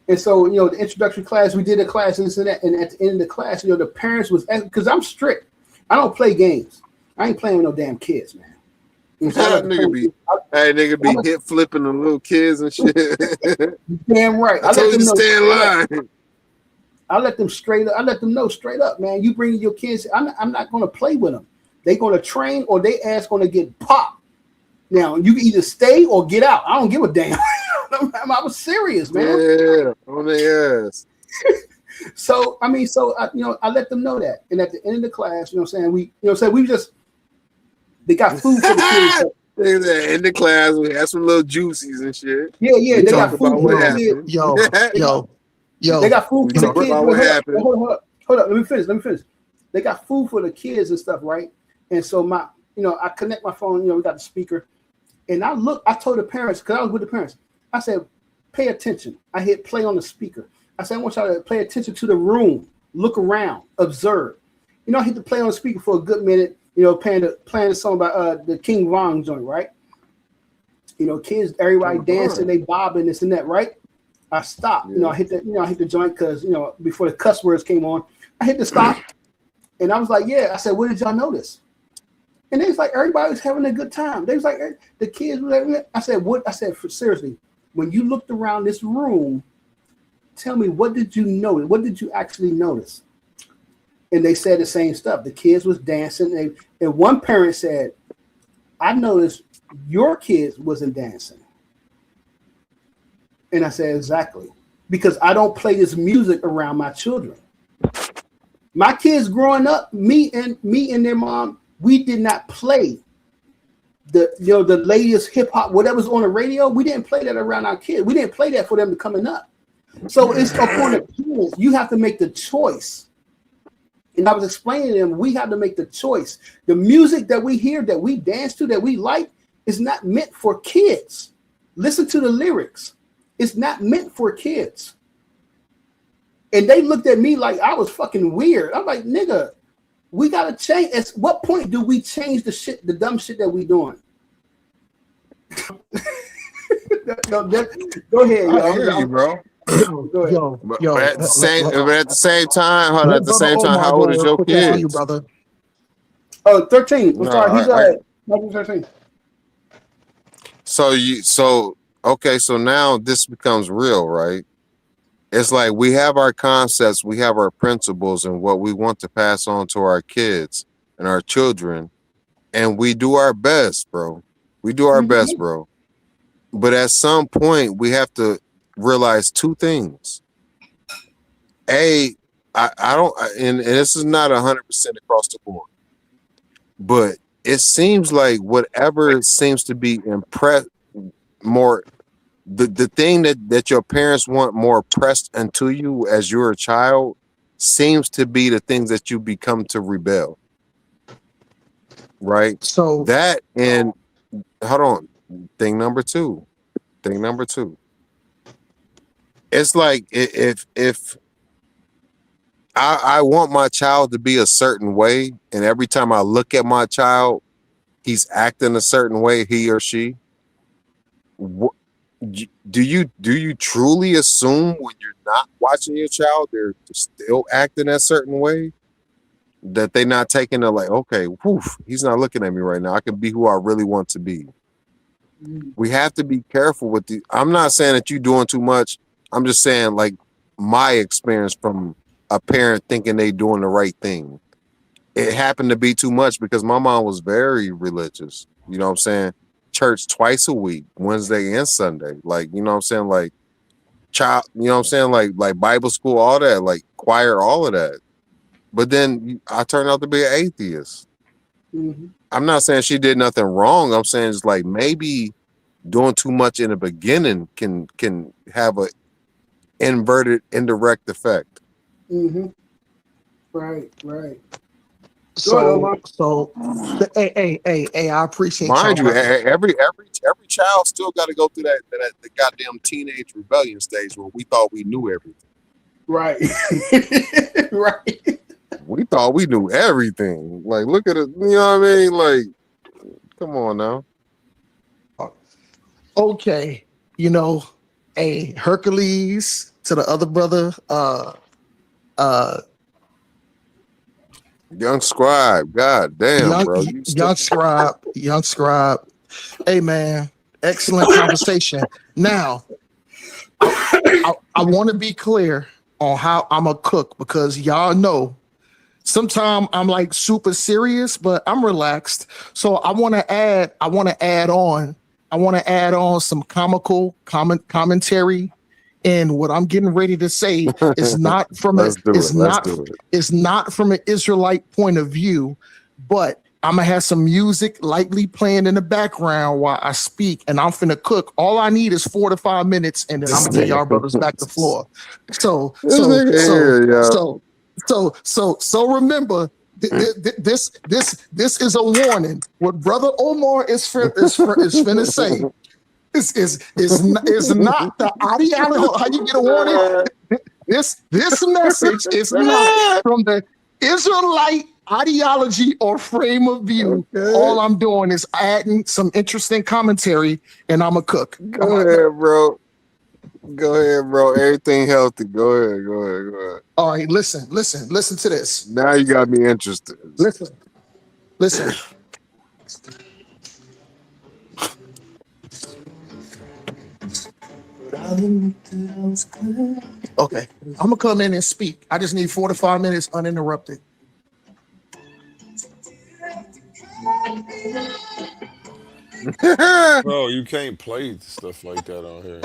And so, the introductory class, we did a class and that. And at the end of the class, the parents was, because I'm strict. I don't play games. I ain't playing with no damn kids, man. And so That nigga be hip flipping the little kids and shit. Damn right. I told you to stay in line. I let them straight up. I let them know straight up, man. You bring your kids. I'm not going to play with them. They going to train or they ass going to get popped. Now you can either stay or get out. I don't give a damn. I was serious, man. Yeah, on their ass. So I let them know that. And at the end of the class, they got food for the kids. In the class, we had some little juices and shit. Yeah, they got food for the kids. Yo, they got food for the kids. What happened? Hold up. Let me finish. They got food for the kids and stuff, right? And so I connect my phone. We got the speaker, and I told the parents because I was with the parents. I said, pay attention. I hit play on the speaker. I said, I want y'all to pay attention to the room, look around, observe. I hit the play on the speaker for a good minute. Playing the song by the King Von joint, right? Kids, everybody dancing, they bobbing, this and that, right? I stopped. Yeah. I hit the joint because before the cuss words came on, I hit the stop, and I was like, yeah. I said, what did y'all notice? And they was like, everybody was having a good time. They was like, the kids were like, I said, what? I said, seriously, when you looked around this room, tell me, what did you notice? What did you actually notice? And they said the same stuff. The kids was dancing. And one parent said, I noticed your kids wasn't dancing. And I said, exactly. Because I don't play this music around my children. My kids growing up, me and their mom, we did not play the latest hip hop, whatever's on the radio. We didn't play that around our kids. We didn't play that for them coming up. So it's upon the parents. You have to make the choice. And I was explaining to them, we have to make the choice. The music that we hear, that we dance to, that we like, is not meant for kids. Listen to the lyrics. It's not meant for kids. And they looked at me like I was fucking weird. I'm like, nigga, we gotta change. At what point do we change the dumb shit that we doing? Go ahead, I hear you, bro. Yo, at the same time, how old is your kid? Brother? Oh, 13. I'm sorry, he's 13. So now this becomes real, right? It's like we have our concepts, we have our principles, and what we want to pass on to our kids and our children, and we do our best, bro. We do our best, bro. But at some point, we have to realize two things. I don't, and this is not 100% across the board, but it seems like whatever seems to be more, the thing that your parents want more pressed into you as you're a child seems to be the things that you become to rebel. Right? So that, and hold on, thing number two. It's like if I want my child to be a certain way, and every time I look at my child, he's acting a certain way, he or she. Do you truly assume when you're not watching your child, they're still acting a certain way? That they're not taking it like, okay, he's not looking at me right now. I can be who I really want to be. We have to be careful with I'm not saying that you're doing too much. I'm just saying, like, my experience from a parent thinking they doing the right thing. It happened to be too much because my mom was very religious. You know what I'm saying? Church twice a week, Wednesday and Sunday. Like, you know what I'm saying? Like, child, you know what I'm saying? Like Bible school, all that, like choir, all of that. But then I turned out to be an atheist. I'm not saying she did nothing wrong. I'm saying it's like maybe doing too much in the beginning can have a inverted indirect effect. Right. Hey, I appreciate Mind y'all. you, every child still got to go through that the goddamn teenage rebellion stage where we thought we knew everything. Right. Right. We thought we knew everything. Like, look at it. You know what I mean? Like, come on now. Okay, hey, Hercules to the other brother, Young Scribe, god damn, bro. young scribe. Hey man, excellent conversation. Now, I want to be clear on how I'm a cook because y'all know sometimes I'm like super serious, but I'm relaxed. So I want to add on some comical commentary. And what I'm getting ready to say is not from an Israelite point of view, but I'm gonna have some music lightly playing in the background while I speak, and I'm finna cook. All I need is 4 to 5 minutes, and then I'm gonna get y'all brothers back the floor. So remember, this is a warning. What Brother Omar is finna say. Is not the ideology. How you get a warning? This message is not from the Israelite ideology or frame of view. Okay. All I'm doing is adding some interesting commentary, and I'm a cook. Go ahead, bro. Everything healthy. Go ahead. All right, listen to this. Now you got me interested. Listen. Okay, I'm gonna come in and speak. I just need 4 to 5 minutes uninterrupted. Bro, you can't play stuff like that on here.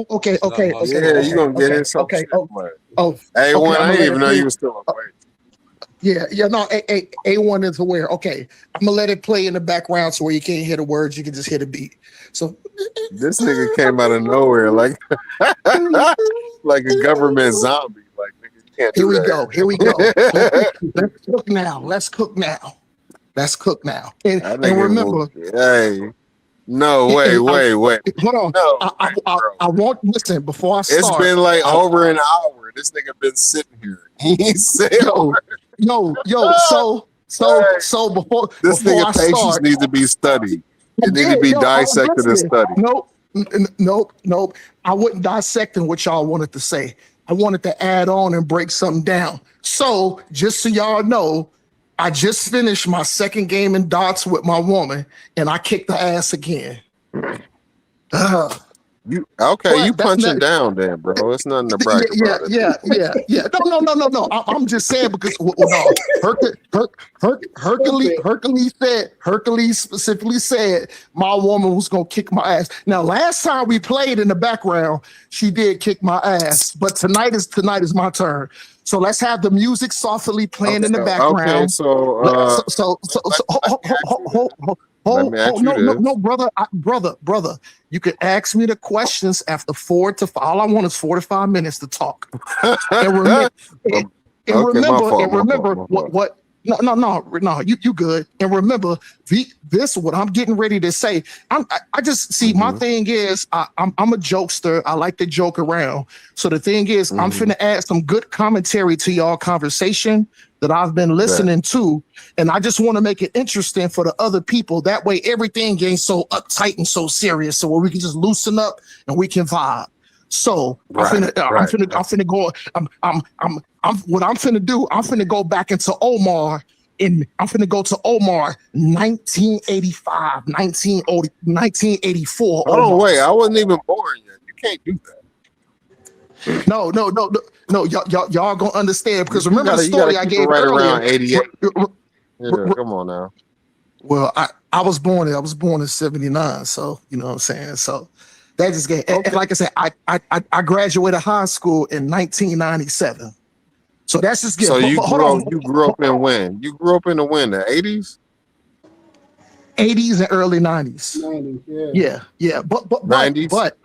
Okay. Yeah, you gonna get it. Okay. Hey, one, I didn't even know you were still awake. Yeah, no, A1 is aware. Okay, I'm gonna let it play in the background so where you can't hear the words, you can just hear the beat. So this nigga came out of nowhere like like a government zombie. Like, nigga, you can't do that. Here we go. Let's cook now. And remember, hey. No, wait. Hold on. No, I won't listen before I start. It's been like over an hour. This nigga been sitting here. He said, yo. So before this before nigga I patience start, needs to be studied. It needs to be dissected and studied. Nope. I wasn't dissecting what y'all wanted to say. I wanted to add on and break something down. So just so y'all know, I just finished my second game in darts with my woman, and I kicked the ass again. You punching down then, bro. It's nothing to brag about. Yeah. No. I'm just saying because Hercules specifically said my woman was gonna kick my ass. Now, last time we played in the background, she did kick my ass, but tonight is my turn. So let's have the music softly playing in the background. No, brother. You can ask me the questions after 4 to 5. All I want is 4 to 5 minutes to talk. And remember, what? No. You good. And remember, what I'm getting ready to say. I just see. My thing is, I'm a jokester. I like to joke around. So the thing is, I'm finna add some good commentary to y'all conversation that I've been listening to, and I just want to make it interesting for the other people. That way, everything ain't so uptight and so serious, so where we can just loosen up and we can vibe. So I'm finna go. What I'm finna do. I'm finna go back into Omar. I'm finna go to Omar 1985, 1984. Oh wait, I wasn't even born yet. You can't do that. No, y'all gonna understand because remember the story I gave right earlier. Around 88. Come on now. Well, I was born in 79, so you know what I'm saying. So that just gave. And like I said, I graduated high school in 1997. So that's just good. So you grew up in when? You grew up in the when? The 80s? 80s and early 90s. 90s, yeah. But 90s? But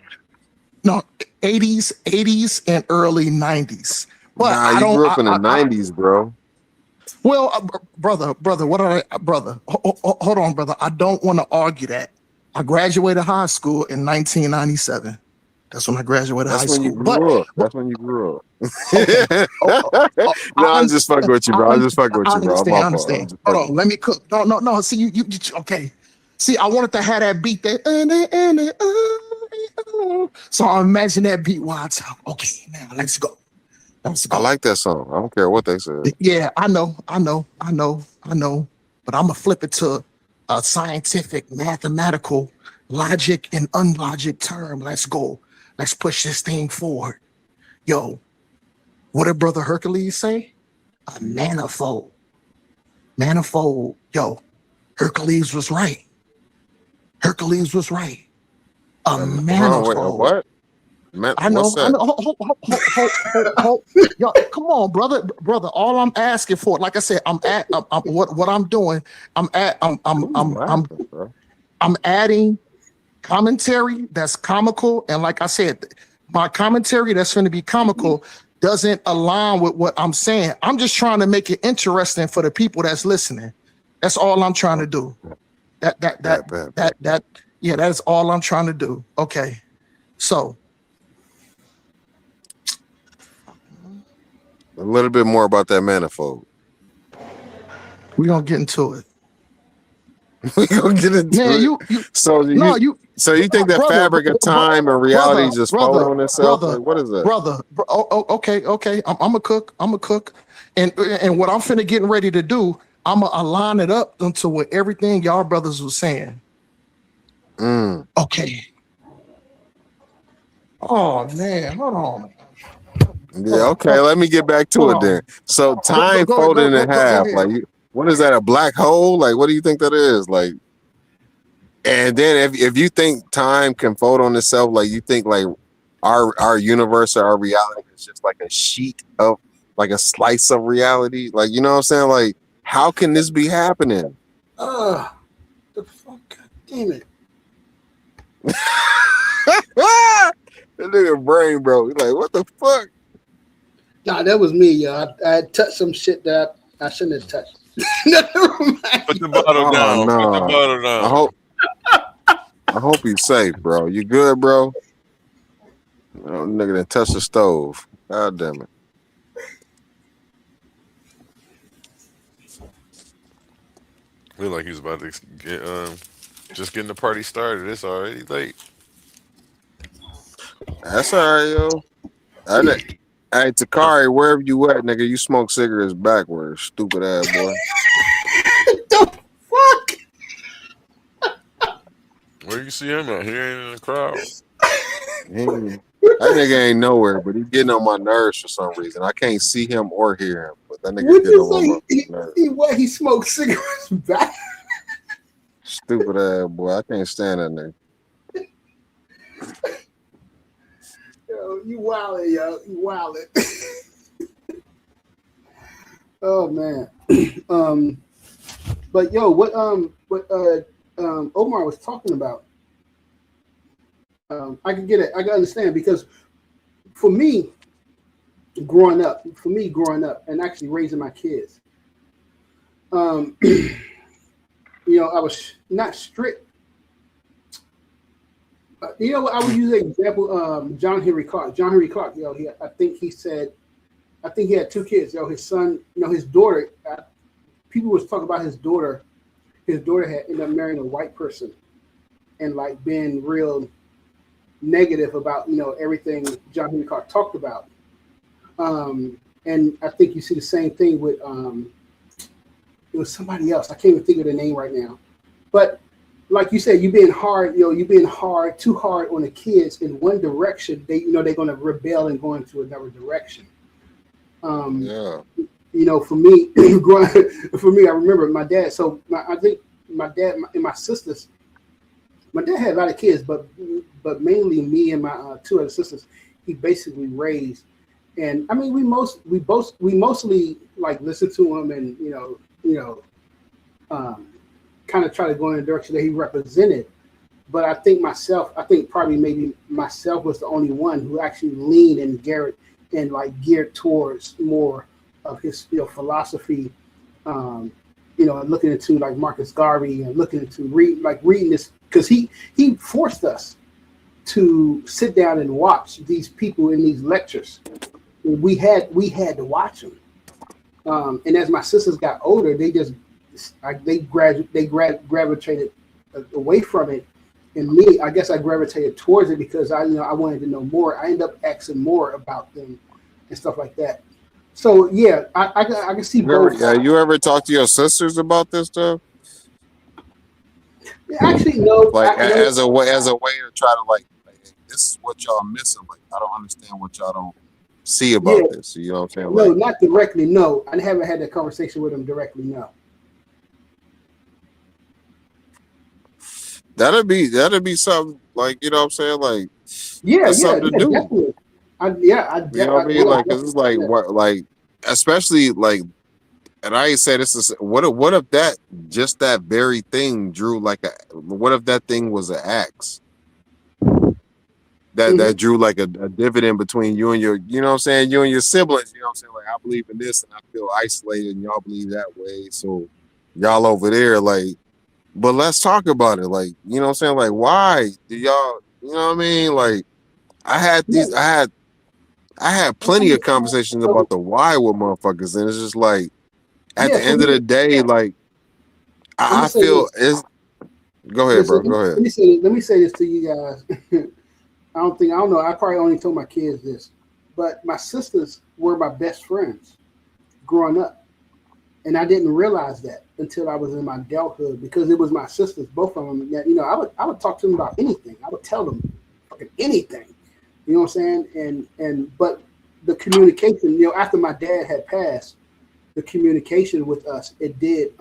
no, 80s and early 90s. But you grew up in the 90s, bro. Well, brother, hold on, brother. I don't want to argue that. I graduated high school in 1997. That's when I graduated high school. That's when you grew up. Okay. No, I'm just fucking with you, bro. I'm just fucking with you, bro. I understand. Hold on, let me cook. No. See, you okay. See, I wanted to have that beat that. So I imagine that beat while I talk. Okay, now let's go. I like that song. I don't care what they said. Yeah, I know. But I'm gonna flip it to a scientific, mathematical, logic and unlogic term. Let's go. Let's push this thing forward. Yo, what did Brother Hercules say? A manifold. Manifold. Yo, Hercules was right. A manifold. What? I know. Yo, come on, brother. All I'm asking for, like I said, what I'm doing. I'm adding commentary that's comical, and like I said, my commentary that's going to be comical doesn't align with what I'm saying. I'm just trying to make it interesting for the people that's listening. That's all I'm trying to do. That is all I'm trying to do. Okay, so. A little bit more about that manifold. We're gonna get into it. We're gonna get into it. So you think that fabric of time and reality just fold on itself? Like, what is that? Okay. I'm a cook. And what I'm finna getting ready to do, I'm gonna line it up into what everything y'all brothers was saying. Okay. Oh man, hold on. Yeah, okay. Let me get back to it then. So time folded in half. Like, what is that? A black hole? Like, what do you think that is? Like, and then if you think time can fold on itself, like you think like our universe or our reality is just like a sheet of like a slice of reality. Like, you know what I'm saying? Like, how can this be happening? The fuck? God damn it. That nigga brain broke. Like, what the fuck? Nah, that was me, yo. I touched some shit that I shouldn't have touched. Put the bottle down. No. Put the bottle down. I hope he's safe, bro. You good, bro? No, nigga done touched the stove. God damn it. Feel like he's about to get just getting the party started. It's already late. That's all right, yo. Hey, Takari, wherever you at, nigga, you smoke cigarettes backwards, stupid ass boy. The fuck? Where you see him at? He ain't in the crowd. That nigga ain't nowhere, but he getting on my nerves for some reason. I can't see him or hear him, but that nigga getting on my nerves. He smoked cigarettes back? Stupid ass boy. I can't stand that nigga. Yo, you wildin', yo. You wildin'. Oh man. But yo, what Omar was talking about, I can get it. I can understand, because for me growing up and actually raising my kids, you know, I was not strict. You know, I would use an example. John Henry Clark. Yo, I think he had two kids. Yo, his son. You know, his daughter. People was talking about his daughter. His daughter had ended up marrying a white person, and like being real negative about, you know, everything John Henry Clark talked about. And I think you see the same thing with it was somebody else. I can't even think of the name right now. But like you said, you being hard too hard on the kids in one direction. They're going to rebel and go into another direction. Yeah. You know, for me, I remember my dad. So I think my dad and my sisters. My dad had a lot of kids, but mainly me and my two other sisters. He basically raised, and I mean, we mostly like listen to him, and kind of try to go in the direction that he represented. But I think probably maybe myself was the only one who actually leaned and geared towards more of his philosophy You know, looking into like Marcus Garvey and looking into reading this, because he forced us to sit down and watch these people in these lectures. We had to watch them. And as my sisters got older, they gravitated away from it. And me, I guess I gravitated towards it because I wanted to know more. I ended up asking more about them and stuff like that. So yeah, I can see both. You ever talk to your sisters about this stuff? Actually, no. Like as a way to try to like this is what y'all missing. Like I don't understand what y'all don't see about this. You know what I'm saying? No, Like, not directly. No, I haven't had that conversation with them directly. No. that'd be something like, you know what I'm saying? Like Yeah, something to do. definitely. You know what I mean? Like, cause it's like what, like, especially like, and I ain't say this is what if that just that very thing drew like what if that thing was an axe that drew like a dividend between you and your, you know what I'm saying, you and your siblings, you know what I'm saying? Like I believe in this and I feel isolated and y'all believe that way, so y'all over there, like, but let's talk about it, like, you know what I'm saying? Like, why do y'all, you know what I mean? Like, I had plenty of conversations about the why with motherfuckers, and it's just like at the end of the day, like I feel it's. Go ahead, bro. Go ahead. Let me say this to you guys. I don't know. I probably only told my kids this, but my sisters were my best friends growing up, and I didn't realize that until I was in my adulthood, because it was my sisters, both of them. That, you know, I would talk to them about anything. I would tell them fucking anything. You know what I'm saying? But the communication, you know, after my dad had passed, the communication with us, it did,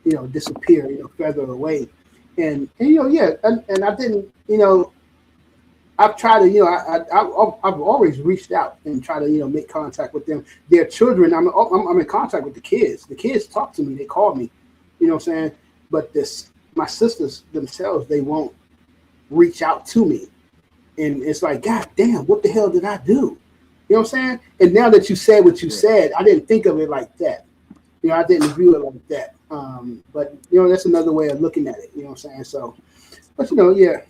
you know, disappear, you know, feather away. And you know, yeah, and I didn't, you know, I've tried to, you know, I've always reached out and try to, you know, make contact with them. Their children, I'm in contact with the kids. The kids talk to me, they call me, you know what I'm saying? But my sisters themselves, they won't reach out to me. And it's like, God damn, what the hell did I do? You know what I'm saying? And now that you said what you said, I didn't think of it like that. You know, I didn't view it like that. But, you know, that's another way of looking at it. You know what I'm saying? So, but, you know, yeah.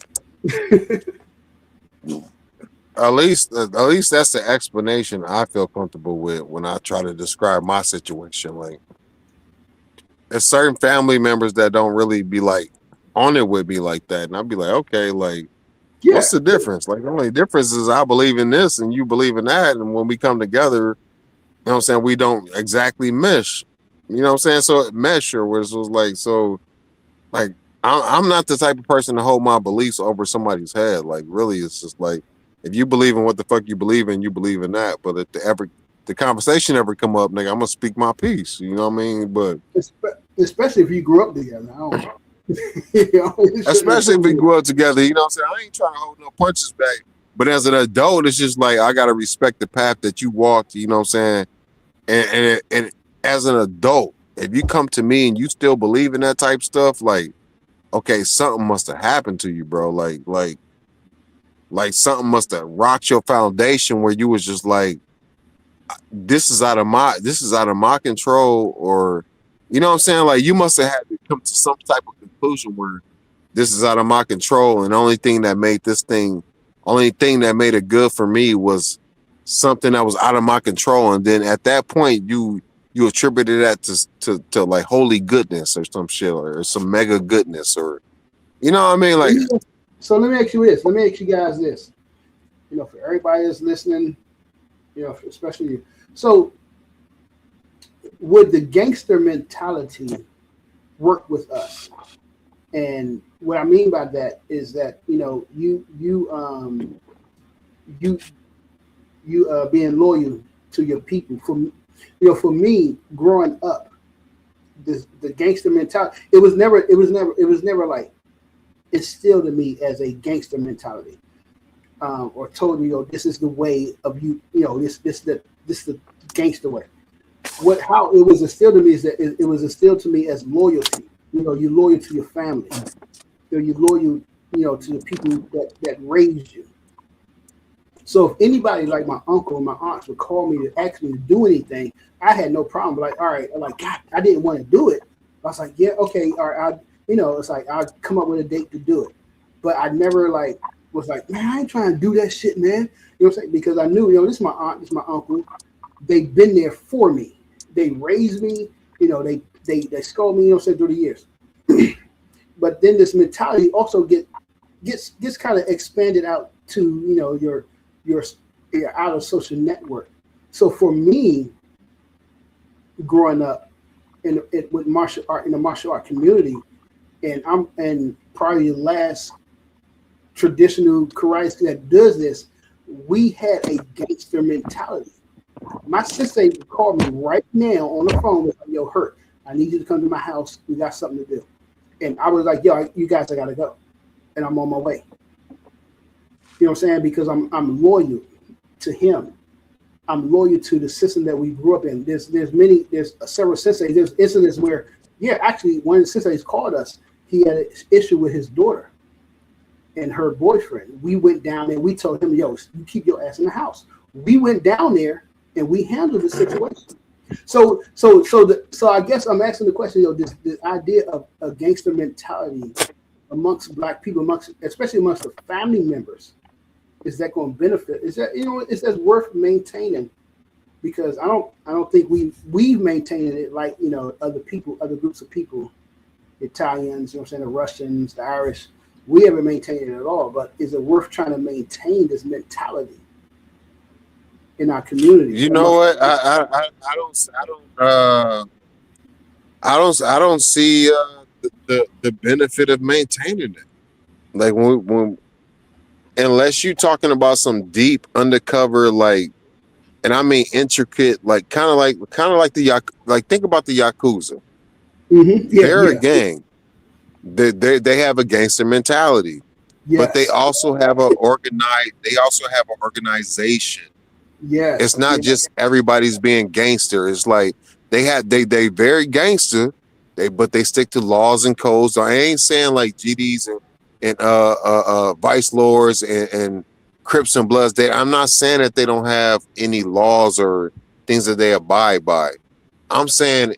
At least that's the explanation I feel comfortable with when I try to describe my situation. Like, there's certain family members that don't really be like on it with me like that. And I'll be like, okay, like, what's the difference? Like, the only difference is I believe in this and you believe in that. And when we come together, you know what I'm saying, we don't exactly mesh. You know what I'm saying? So it mesh, or was like, so like I'm not the type of person to hold my beliefs over somebody's head. Like, really, it's just like, if you believe in what the fuck you believe in that. But if the conversation ever come up, nigga, I'm gonna speak my piece. You know what I mean? But especially if you grew up together. I don't you know, especially if we grew up together, you know what I'm saying? I ain't trying to hold no punches back. But as an adult, it's just like, I gotta respect the path that you walked, you know what I'm saying? And as an adult, if you come to me and you still believe in that type stuff, like, okay, something must have happened to you, bro. Like something must have rocked your foundation where you was just like, this is out of my control, or, you know what I'm saying? Like, you must have had to come to some type of conclusion where this is out of my control, and the only thing that made it good for me was something that was out of my control. And then at that point, you attributed that to like holy goodness or some shit, or some mega goodness, or, you know what I mean? Like, so let me ask you this. Let me ask you guys this. You know, for everybody that's listening, you know, especially you. So, would the gangster mentality work with us? And what I mean by that is that, you know, you being loyal to your people. For me, growing up, the gangster mentality, it was never like instilled in me as a gangster mentality, or told me, you know, this is the way of you, you know, this the gangster way. How it was instilled in me is that it was instilled to me as loyalty. You know, you're loyal to your family. You know, you're loyal, you know, to the people that raised you. So if anybody like my uncle and my aunts would call me to ask me to do anything, I had no problem. Like, all right, I'm like, God, I didn't want to do it. I was like, yeah, okay, all right, it's like I'll come up with a date to do it. But I never like was like, man, I ain't trying to do that shit, man. You know what I'm saying? Because I knew, this is my aunt, this is my uncle. They've been there for me. They raised me, they scold me, through the years. But then this mentality also gets kind of expanded out to, your outer social network. So for me, growing up with martial art in the martial art community, and probably the last traditional karate that does this, we had a gangster mentality. My sister would call me right now on the phone with, yo, Hurt, I need you to come to my house. We got something to do. And I was like, yo, you guys, I gotta go. And I'm on my way. You know what I'm saying? Because I'm loyal to him. I'm loyal to the system that we grew up in. There's several senseis. There's incidents where, actually one of the senseis called us. He had an issue with his daughter and her boyfriend. We went down there. We told him, yo, you keep your ass in the house. We went down there and we handled the situation. So I guess I'm asking the question, this idea of a gangster mentality amongst Black people, especially amongst the family members, is that going to benefit? Is that is that worth maintaining? Because I don't think we've maintained it like other groups of people, the Italians, the Russians, the Irish. We haven't maintained it at all. But is it worth trying to maintain this mentality in our community? You know what? I don't see the benefit of maintaining it. Like when unless you're talking about some deep undercover, like, and I mean intricate, like kind of like think about the Yakuza. Mm-hmm. They're a gang. They have a gangster mentality, but they also have an organization. Yes. It's not just everybody's being gangster. It's like they very gangster, but they stick to laws and codes. I ain't saying like GDs and vice lords and Crips and Bloods. I'm not saying that they don't have any laws or things that they abide by. I'm saying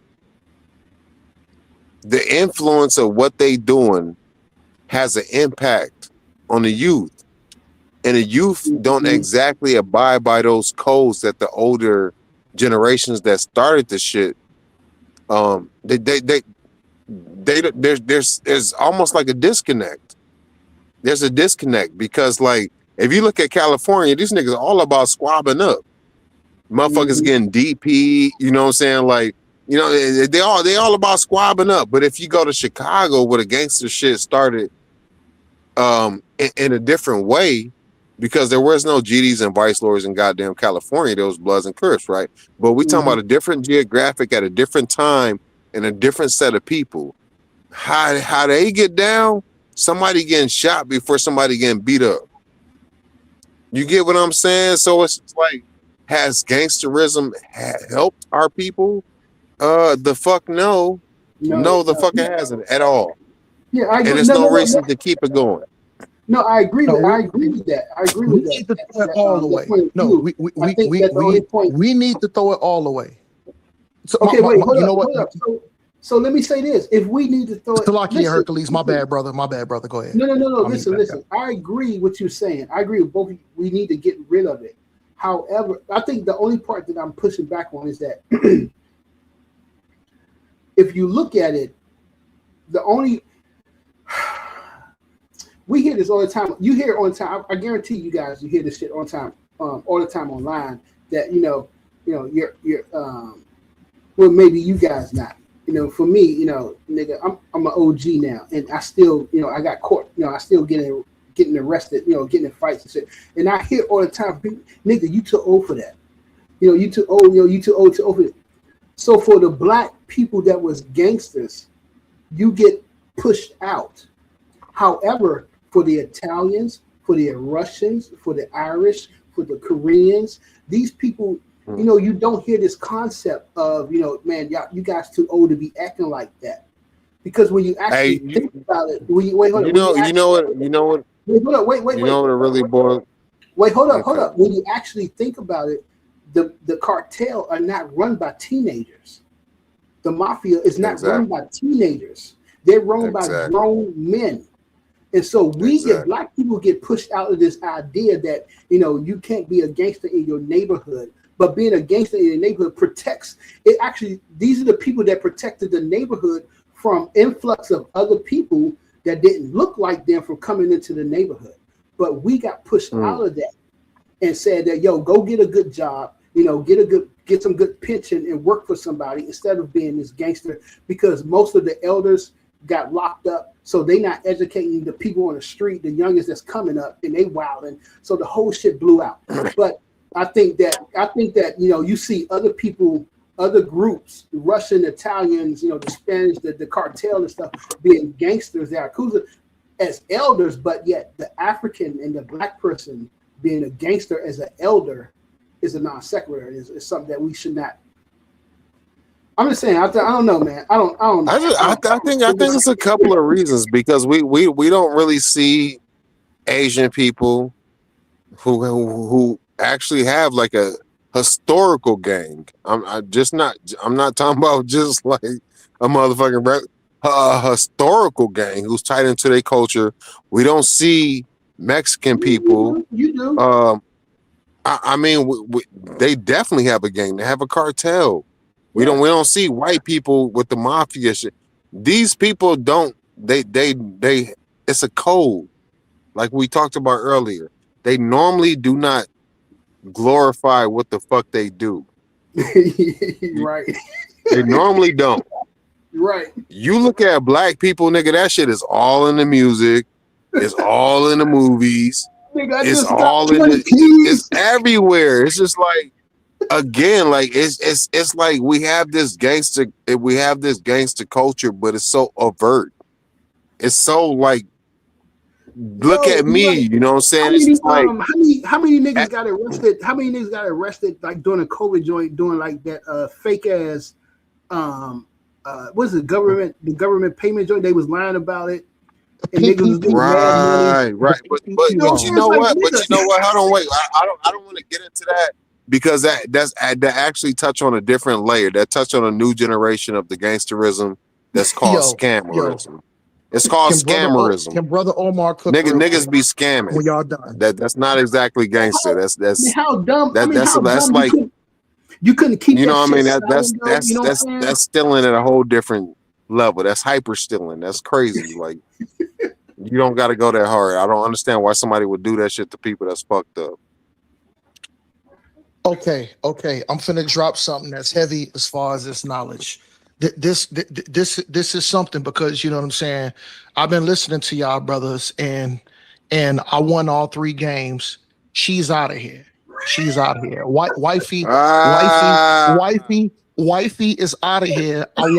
the influence of what they doing has an impact on the youth. And the youth don't exactly abide by those codes that the older generations that started the shit. There's almost like a disconnect. There's a disconnect because, like, if you look at California, these niggas are all about squabbing up. Motherfuckers getting DP. You know what I'm saying? Like, they all about squabbing up. But if you go to Chicago, where the gangster shit started, in a different way. Because there was no GDs and vice lords in goddamn California. There was Bloods and Crips, right? But we talking about a different geographic at a different time and a different set of people. How they get down? Somebody getting shot before somebody getting beat up. You get what I'm saying? So it's like, has gangsterism helped our people? The fuck no. No, the fuck it hasn't at all. Yeah, I agree. And there's no reason to keep it going. No, I agree with that. I agree with that. We need to throw it all away. No, we need to throw it all away. So, okay, wait, hold up. So let me say this: if we need to throw it, Salakia Hercules, my bad, brother. Go ahead. No. Listen. I agree with what you're saying. I agree with both. We need to get rid of it. However, I think the only part that I'm pushing back on is that if you look at it, we hear this all the time. You hear it all the time. I guarantee you guys, you hear this shit all the time online. That you're well, maybe you guys not. For me, nigga, I'm an OG now, and I still, I got caught. I still getting arrested. Getting in fights and shit. And I hear all the time, nigga, you too old for that. You too old. You too old for it. So for the Black people that was gangsters, you get pushed out. However, for the Italians, for the Russians, for the Irish, for the Koreans, these people, you don't hear this concept of, man, you guys too old to be acting like that. Because when you actually think about it, what it really boils. Wait, hold up. When you actually think about it, the cartel are not run by teenagers. The mafia is not run by teenagers. They're run by grown men. And so black people get pushed out of this idea that, you can't be a gangster in your neighborhood, but being a gangster in your neighborhood protects it. Actually, these are the people that protected the neighborhood from influx of other people that didn't look like them from coming into the neighborhood. But we got pushed out of that and said that, go get a good job, get some good pension and work for somebody instead of being this gangster, because most of the elders got locked up, so they not educating the people on the street, the youngest that's coming up, and they wilding. So the whole shit blew out. But I think that you see other people, other groups, the Russian, Italians, the Spanish, the cartel and stuff being gangsters, the Yakuza as elders, but yet the African and the black person being a gangster as an elder is a non sequitur. It's something that we should not. I'm just saying. I don't know, man. I don't. I think it's a couple of reasons, because we don't really see Asian people who actually have like a historical gang. I'm not talking about just like a motherfucking historical gang who's tied into their culture. We don't see Mexican people. You do. I mean, they definitely have a gang. They have a cartel. We don't see white people with the mafia shit. These people don't. They. It's a code, like we talked about earlier. They normally do not glorify what the fuck they do. Right. They normally don't. Right. You look at black people, nigga. That shit is all in the music. It's all in the movies. Nigga, it's all in the. It's everywhere. It's just like. Again, like it's like we have this gangster culture, but it's so overt. It's so like, look at me, you know what I'm saying? How many niggas got arrested? How many niggas got arrested like during the COVID joint, doing like that fake ass what's it, the government payment joint? They was lying about it. And niggas was getting mad money. Right. But you know what? Hold on, wait. I don't want to get into that. Because that actually touch on a different layer. That touch on a new generation of the gangsterism that's called scammerism. It's called scammerism. Can Brother Omar cook? Niggas be scamming. When y'all done. That's not exactly gangster. That's how dumb. That's like you couldn't keep. You know what I mean? That's that's stealing at a whole different level. That's hyper stealing. That's crazy. Like you don't got to go that hard. I don't understand why somebody would do that shit to people that's fucked up. Okay. I'm finna drop something that's heavy as far as this knowledge. This is something, because you know what I'm saying. I've been listening to y'all brothers, and I won all 3 games. She's out of here. Wifey is out of here. I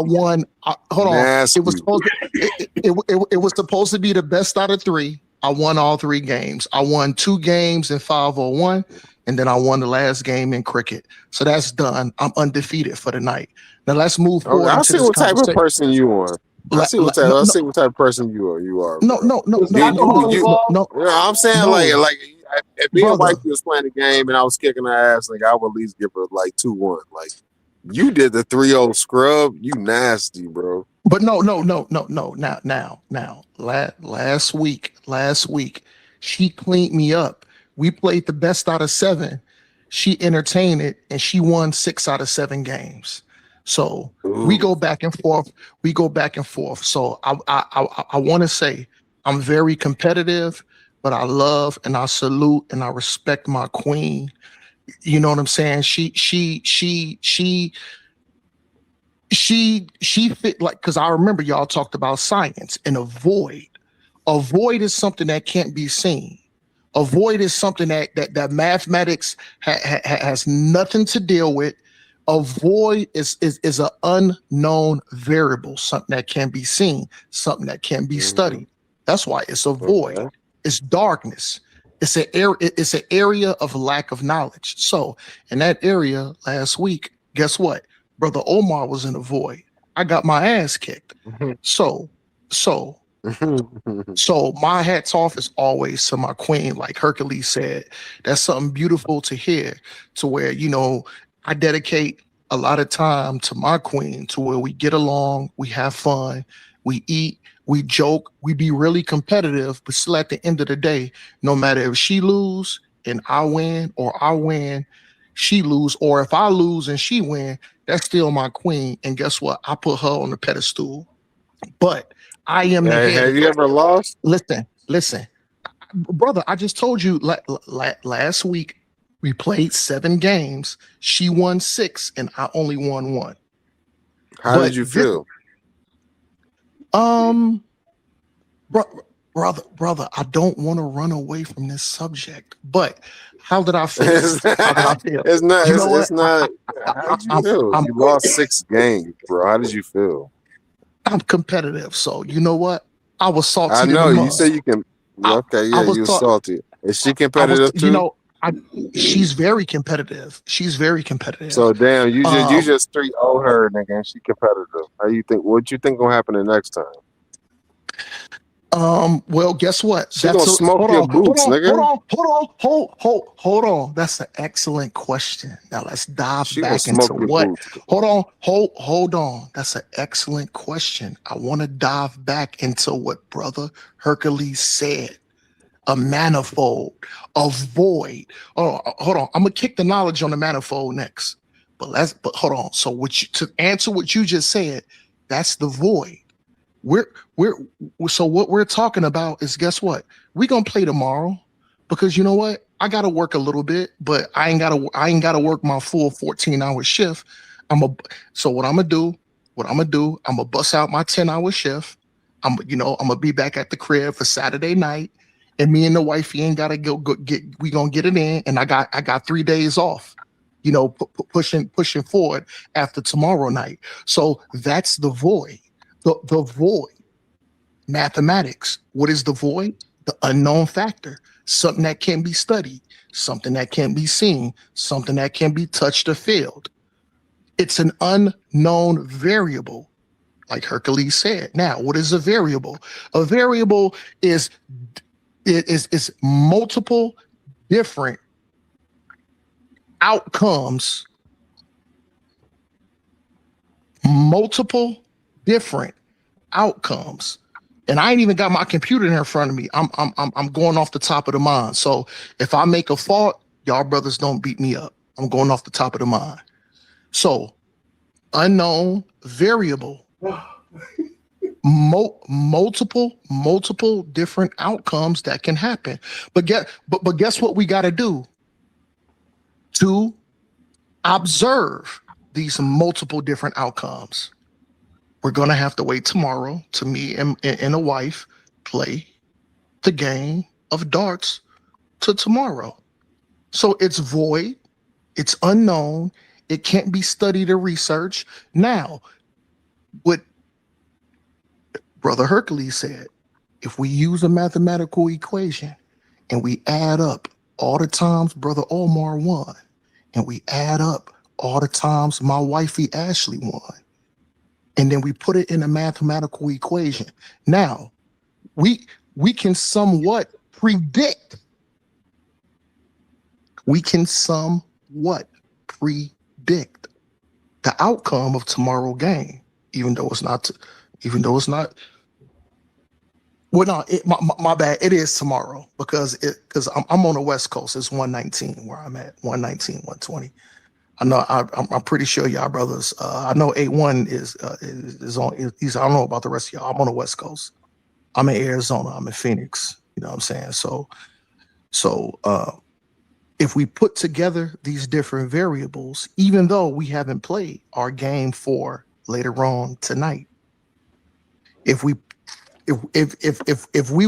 won. Hold on. Nasty. It was supposed to be the best out of 3. I won all 3 games. I won 2 games in 501. And then I won the last game in cricket. So that's done. I'm undefeated for the night. Now let's move forward. I see what type of person you are. I see what type of person you are. No. I'm saying like if me and Wifey was playing the game and I was kicking her ass, like I would at least give her like 2-1. Like you did the 3-0 scrub. You nasty, bro. But no. Now. Last week, she cleaned me up. We played the best out of 7. She entertained it, and she won 6 out of 7 games. So we go back and forth. So I want to say I'm very competitive, but I love and I salute and I respect my queen. You know what I'm saying? She fit, like, because I remember y'all talked about science and a void. A void is something that can't be seen. A void is something that mathematics has nothing to deal with. A void is an unknown variable, something that can be seen, something that can be studied. That's why it's a void. It's darkness. It's an area of lack of knowledge. So in that area last week, guess what? Brother Omar was in a void. I got my ass kicked. So So my hats off is always to my queen, like Hercules said. That's something beautiful to hear, to where, I dedicate a lot of time to my queen, to where we get along, we have fun, we eat, we joke, we be really competitive, but still at the end of the day, no matter if she lose and I win, or I win, she lose, or if I lose and she win, that's still my queen. And guess what? I put her on the pedestal. But I am the Hey, head. have you ever lost? Listen, brother. I just told you last week we played 7 games. She won 6, and I only won 1. How did you feel? Brother, I don't want to run away from this subject, but how did I feel? How did I feel? It's not. You know It's not. How did you feel? You lost 6 games, bro. How did you feel? I'm competitive, so you know what? I was salty. I know you say you can. Okay, yeah, was you thought- salty. Is she competitive too? She's very competitive. She's very competitive. So damn, you just 3-0 her, nigga, and she competitive. How you think? What you think gonna happen the next time? Well, guess what? She gonna smoke your boots, nigga. Hold on. That's an excellent question. Now let's dive She back gonna into smoke your what. boots. Hold on. That's an excellent question. I want to dive back into what Brother Hercules said. A manifold, a void. Oh, hold on. I'm gonna kick the knowledge on the manifold next. But hold on. So to answer what you just said, that's the void. So what we're talking about is, guess what? We're gonna play tomorrow, because you know what? I gotta work a little bit, but I ain't gotta work my full 14-hour shift. So what I'm gonna do, I'm gonna bust out my 10-hour shift. I'm gonna be back at the crib for Saturday night, and me and the wifey ain't gotta go get. We gonna get it in, and I got 3 days off. Pushing forward after tomorrow night. So that's the void. The void. Mathematics. What is the void? The unknown factor. Something that can't be studied, something that can't be seen, something that can be touched or felt. It's an unknown variable, like Hercules said. Now, what is a variable? A variable is multiple different outcomes, multiple different outcomes. And I ain't even got my computer in front of me. I'm going off the top of the mind. So if I make a fault, y'all brothers don't beat me up. I'm going off the top of the mind. So unknown variable, multiple different outcomes that can happen. But guess what we got to do to observe these multiple different outcomes? We're going to have to wait tomorrow to me and a wife play the game of darts to tomorrow. So it's void. It's unknown. It can't be studied or researched. Now, what Brother Hercules said, if we use a mathematical equation and we add up all the times Brother Omar won, and we add up all the times my wifey Ashley won, and then we put it in a mathematical equation. Now, we can somewhat predict. We can somewhat predict the outcome of tomorrow's game, even though it's not. Well, no, my bad. It is tomorrow because I'm on the West Coast. It's 119 where I'm at. 119, 120. I know. I'm pretty sure y'all brothers. I know AONE is on. I don't know about the rest of y'all. I'm on the West Coast. I'm in Arizona. I'm in Phoenix. You know what I'm saying? So if we put together these different variables, even though we haven't played our game for later on tonight, if we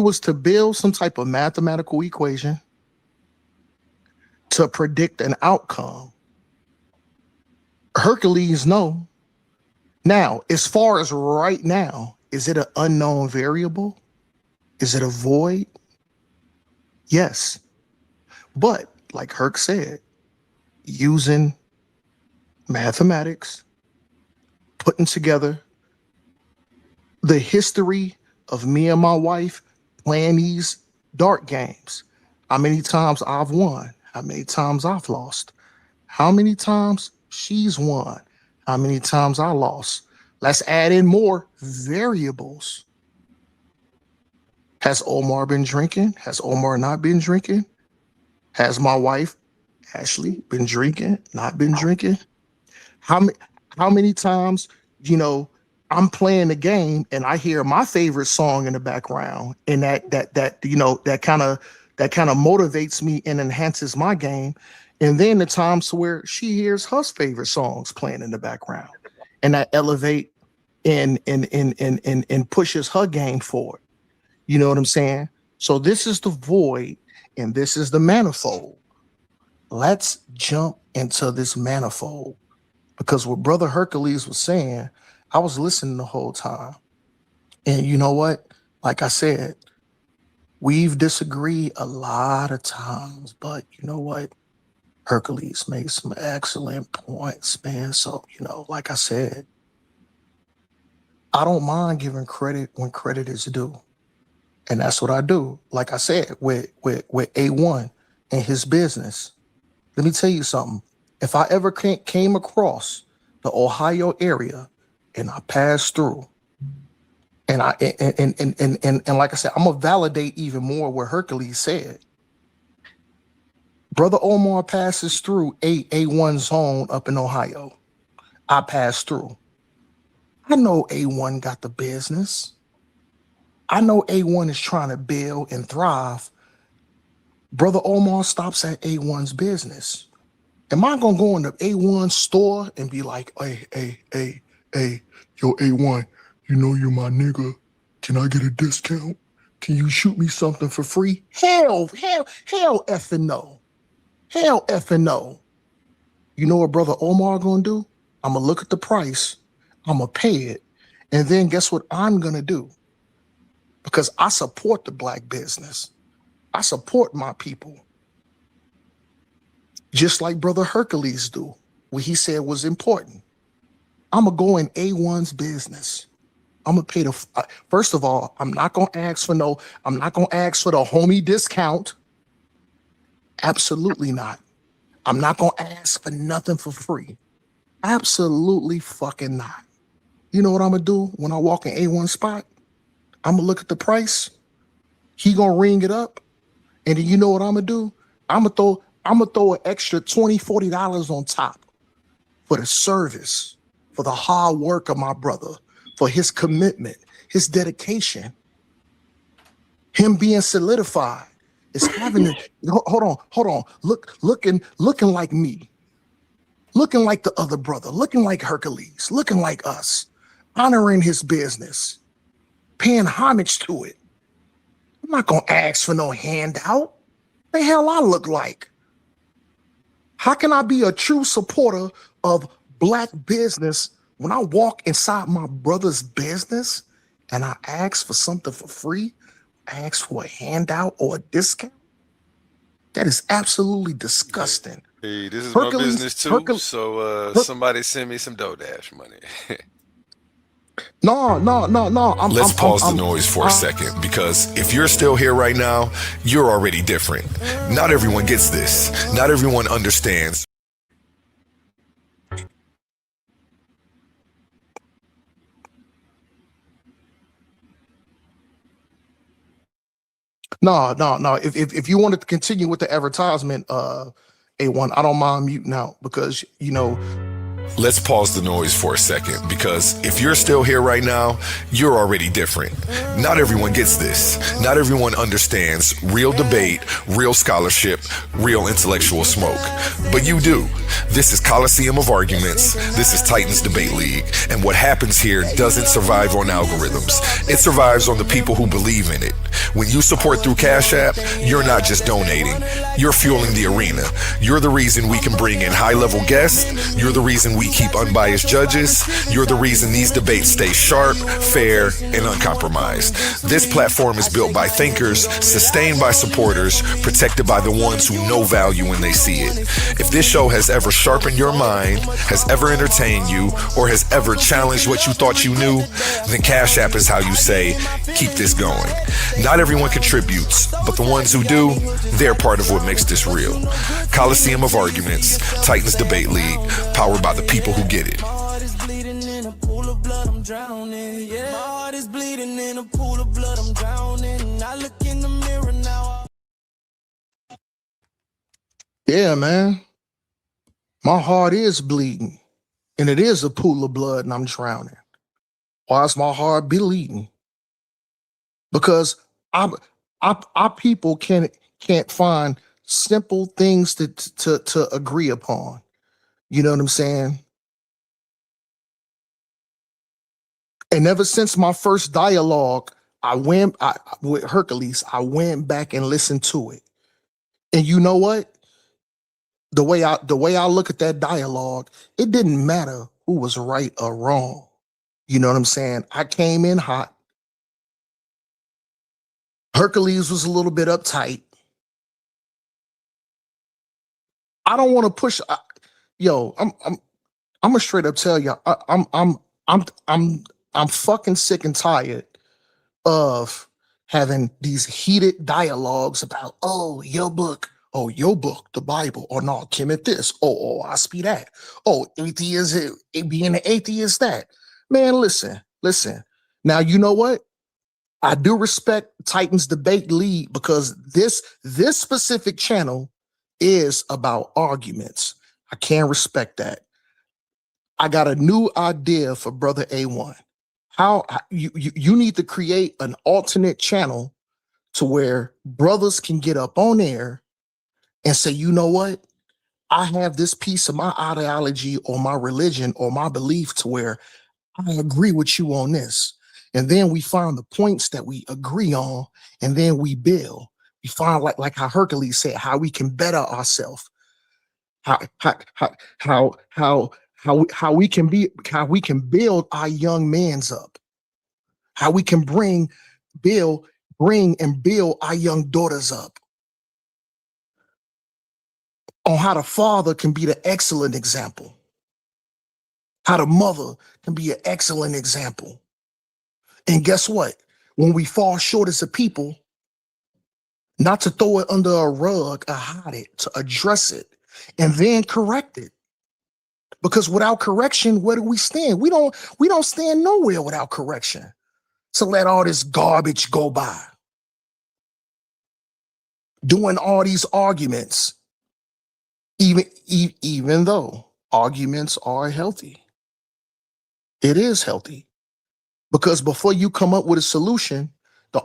was to build some type of mathematical equation to predict an outcome, Hercules know. Now, as far as right now, is it an unknown variable? Is it a void? Yes. But like Herc said, using mathematics, putting together the history of me and my wife playing these dart games. How many times I've won? How many times I've lost? How many times she's won? How many times I lost? Let's add in more variables. Has Omar been drinking? Has Omar not been drinking? Has my wife, Ashley, been drinking? Not been drinking? How many times, I'm playing the game and I hear my favorite song in the background, and that kind of motivates me and enhances my game. And then the times where she hears her favorite songs playing in the background, and that elevate and pushes her game forward. You know what I'm saying? So this is the void and this is the manifold. Let's jump into this manifold, because what Brother Hercules was saying, I was listening the whole time. And you know what? Like I said, we've disagreed a lot of times, but you know what? Hercules made some excellent points, man. So, like I said, I don't mind giving credit when credit is due. And that's what I do. Like I said, with A1 and his business. Let me tell you something. If I ever came across the Ohio area and I passed through, and like I said, I'm gonna validate even more what Hercules said. Brother Omar passes through A1 zone up in Ohio. I passed through. I know A1 got the business. I know A1 is trying to build and thrive. Brother Omar stops at A1's business. Am I gonna go in the A1 store and be like, hey, yo, A1, you're my nigga. Can I get a discount? Can you shoot me something for free? Hell effing no. Hell effing no. You know what Brother Omar gonna do? I'm gonna look at the price, I'm gonna pay it, and then guess what I'm gonna do? Because I support the black business. I support my people. Just like Brother Hercules do, what he said was important. I'm gonna go in A1's business. I'm gonna pay first of all, I'm not gonna ask for the homie discount. Absolutely not. I'm not gonna ask for nothing for free. Absolutely fucking not. You know what I'm gonna do when I walk in A1 spot? I'm gonna look at the price. He gonna ring it up. And then you know what I'm gonna do? I'm gonna throw an extra $20, $40 on top for the service, for the hard work of my brother, for his commitment, his dedication, him being solidified. It's having to hold on. Looking like me, looking like the other brother, looking like Hercules, looking like us, honoring his business, paying homage to it. I'm not gonna ask for no handout. The hell I look like? How can I be a true supporter of black business when I walk inside my brother's business and I ask for something for free, ask for a handout or a discount? That is absolutely disgusting. Hey, this is my business too. So somebody send me some DoorDash money. No. Let's pause the noise for a second, because if you're still here right now, you're already different. Not everyone gets this. Not everyone understands. No. If you wanted to continue with the advertisement, A1, I don't mind muting out, because Let's pause the noise for a second, because if you're still here right now, you're already different. Not everyone gets this. Not everyone understands real debate, real scholarship, real intellectual smoke. But you do. This is Coliseum of Arguments. This is Titans Debate League. And what happens here doesn't survive on algorithms. It survives on the people who believe in it. When you support through Cash App, you're not just donating. You're fueling the arena. You're the reason we can bring in high-level guests. You're the reason we keep unbiased judges. You're the reason these debates stay sharp, fair, and uncompromised. This platform is built by thinkers, sustained by supporters, protected by the ones who know value when they see it. If this show has ever ever sharpened your mind, has ever entertained you, or has ever challenged what you thought you knew, then Cash App is how you say, keep this going. Not everyone contributes, but the ones who do, they're part of what makes this real. Coliseum of Arguments, Titans Debate League, powered by the people who get it. My heart is bleeding in a pool of blood, I'm drowning. Yeah, my heart is bleeding in a pool of blood, I'm drowning. I look in the mirror now. Yeah, man. My heart is bleeding, and it is a pool of blood, and I'm drowning. Why is my heart bleeding? Because our people can't find simple things to agree upon. You know what I'm saying? And ever since my first dialogue, with Hercules, I went back and listened to it. And you know what? The way I look at that dialogue, it didn't matter who was right or wrong. You know what I'm saying? I came in hot. Hercules was a little bit uptight. I don't want to push. I'm gonna straight up tell you, I'm fucking sick and tired of having these heated dialogues about, your book, the Bible, or no, Kemet this, I speak that, atheist, being an atheist that. Man, listen. Now, you know what? I do respect Titans Debate League because this specific channel is about arguments. I can respect that. I got a new idea for Brother A1. How you need to create an alternate channel to where brothers can get up on there and say, you know what? I have this piece of my ideology or my religion or my belief to where I agree with you on this. And then we find the points that we agree on, and then we build. We find like how Hercules said, how we can better ourselves. How we can build our young men's up. How we can bring and build our young daughters up. On how the father can be the excellent example. How the mother can be an excellent example. And guess what? When we fall short as a people, not to throw it under a rug or hide it, to address it and then correct it. Because without correction, where do we stand? We don't stand nowhere without correction. So let all this garbage go by. Doing all these arguments, even though arguments are healthy. It is healthy. Because before you come up with a solution, the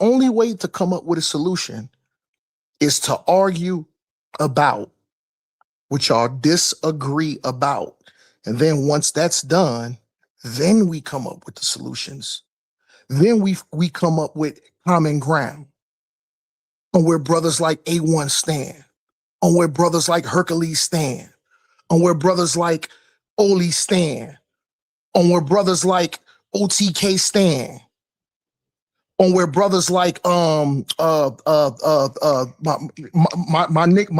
only way to come up with a solution is to argue about what y'all disagree about. And then once that's done, then we come up with the solutions. Then we come up with common ground on where brothers like A1 stand, on where brothers like Hercules stand, on where brothers like Oli stand, on where brothers like OTK stand, on where brothers like my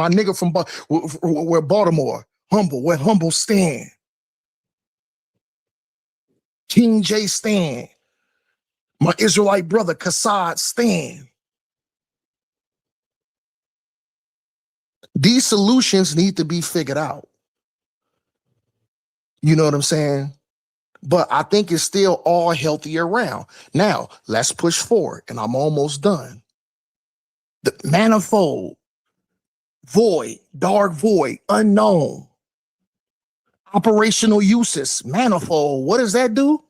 nigga from where Baltimore, where Humble stand, King J stand, my Israelite brother Kassad stand. These solutions need to be figured out. You know what I'm saying? But I think it's still all healthy around. Now, let's push forward, and I'm almost done. The manifold, void, dark void, unknown, operational uses, manifold. What does that do?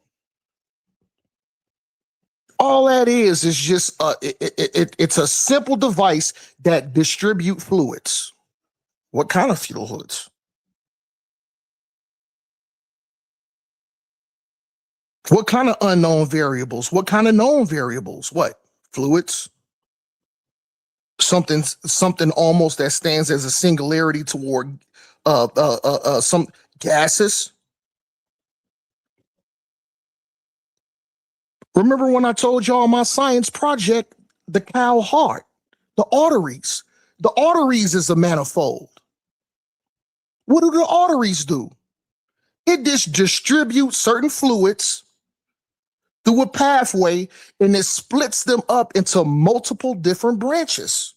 All that is just it's a simple device that distribute fluids. What kind of fluids? What kind of unknown variables? What kind of known variables? What? Fluids? Something almost that stands as a singularity toward some gases. Remember when I told y'all my science project, the cow heart, the arteries. The arteries is a manifold. What do the arteries do? It just distributes certain fluids through a pathway, and it splits them up into multiple different branches.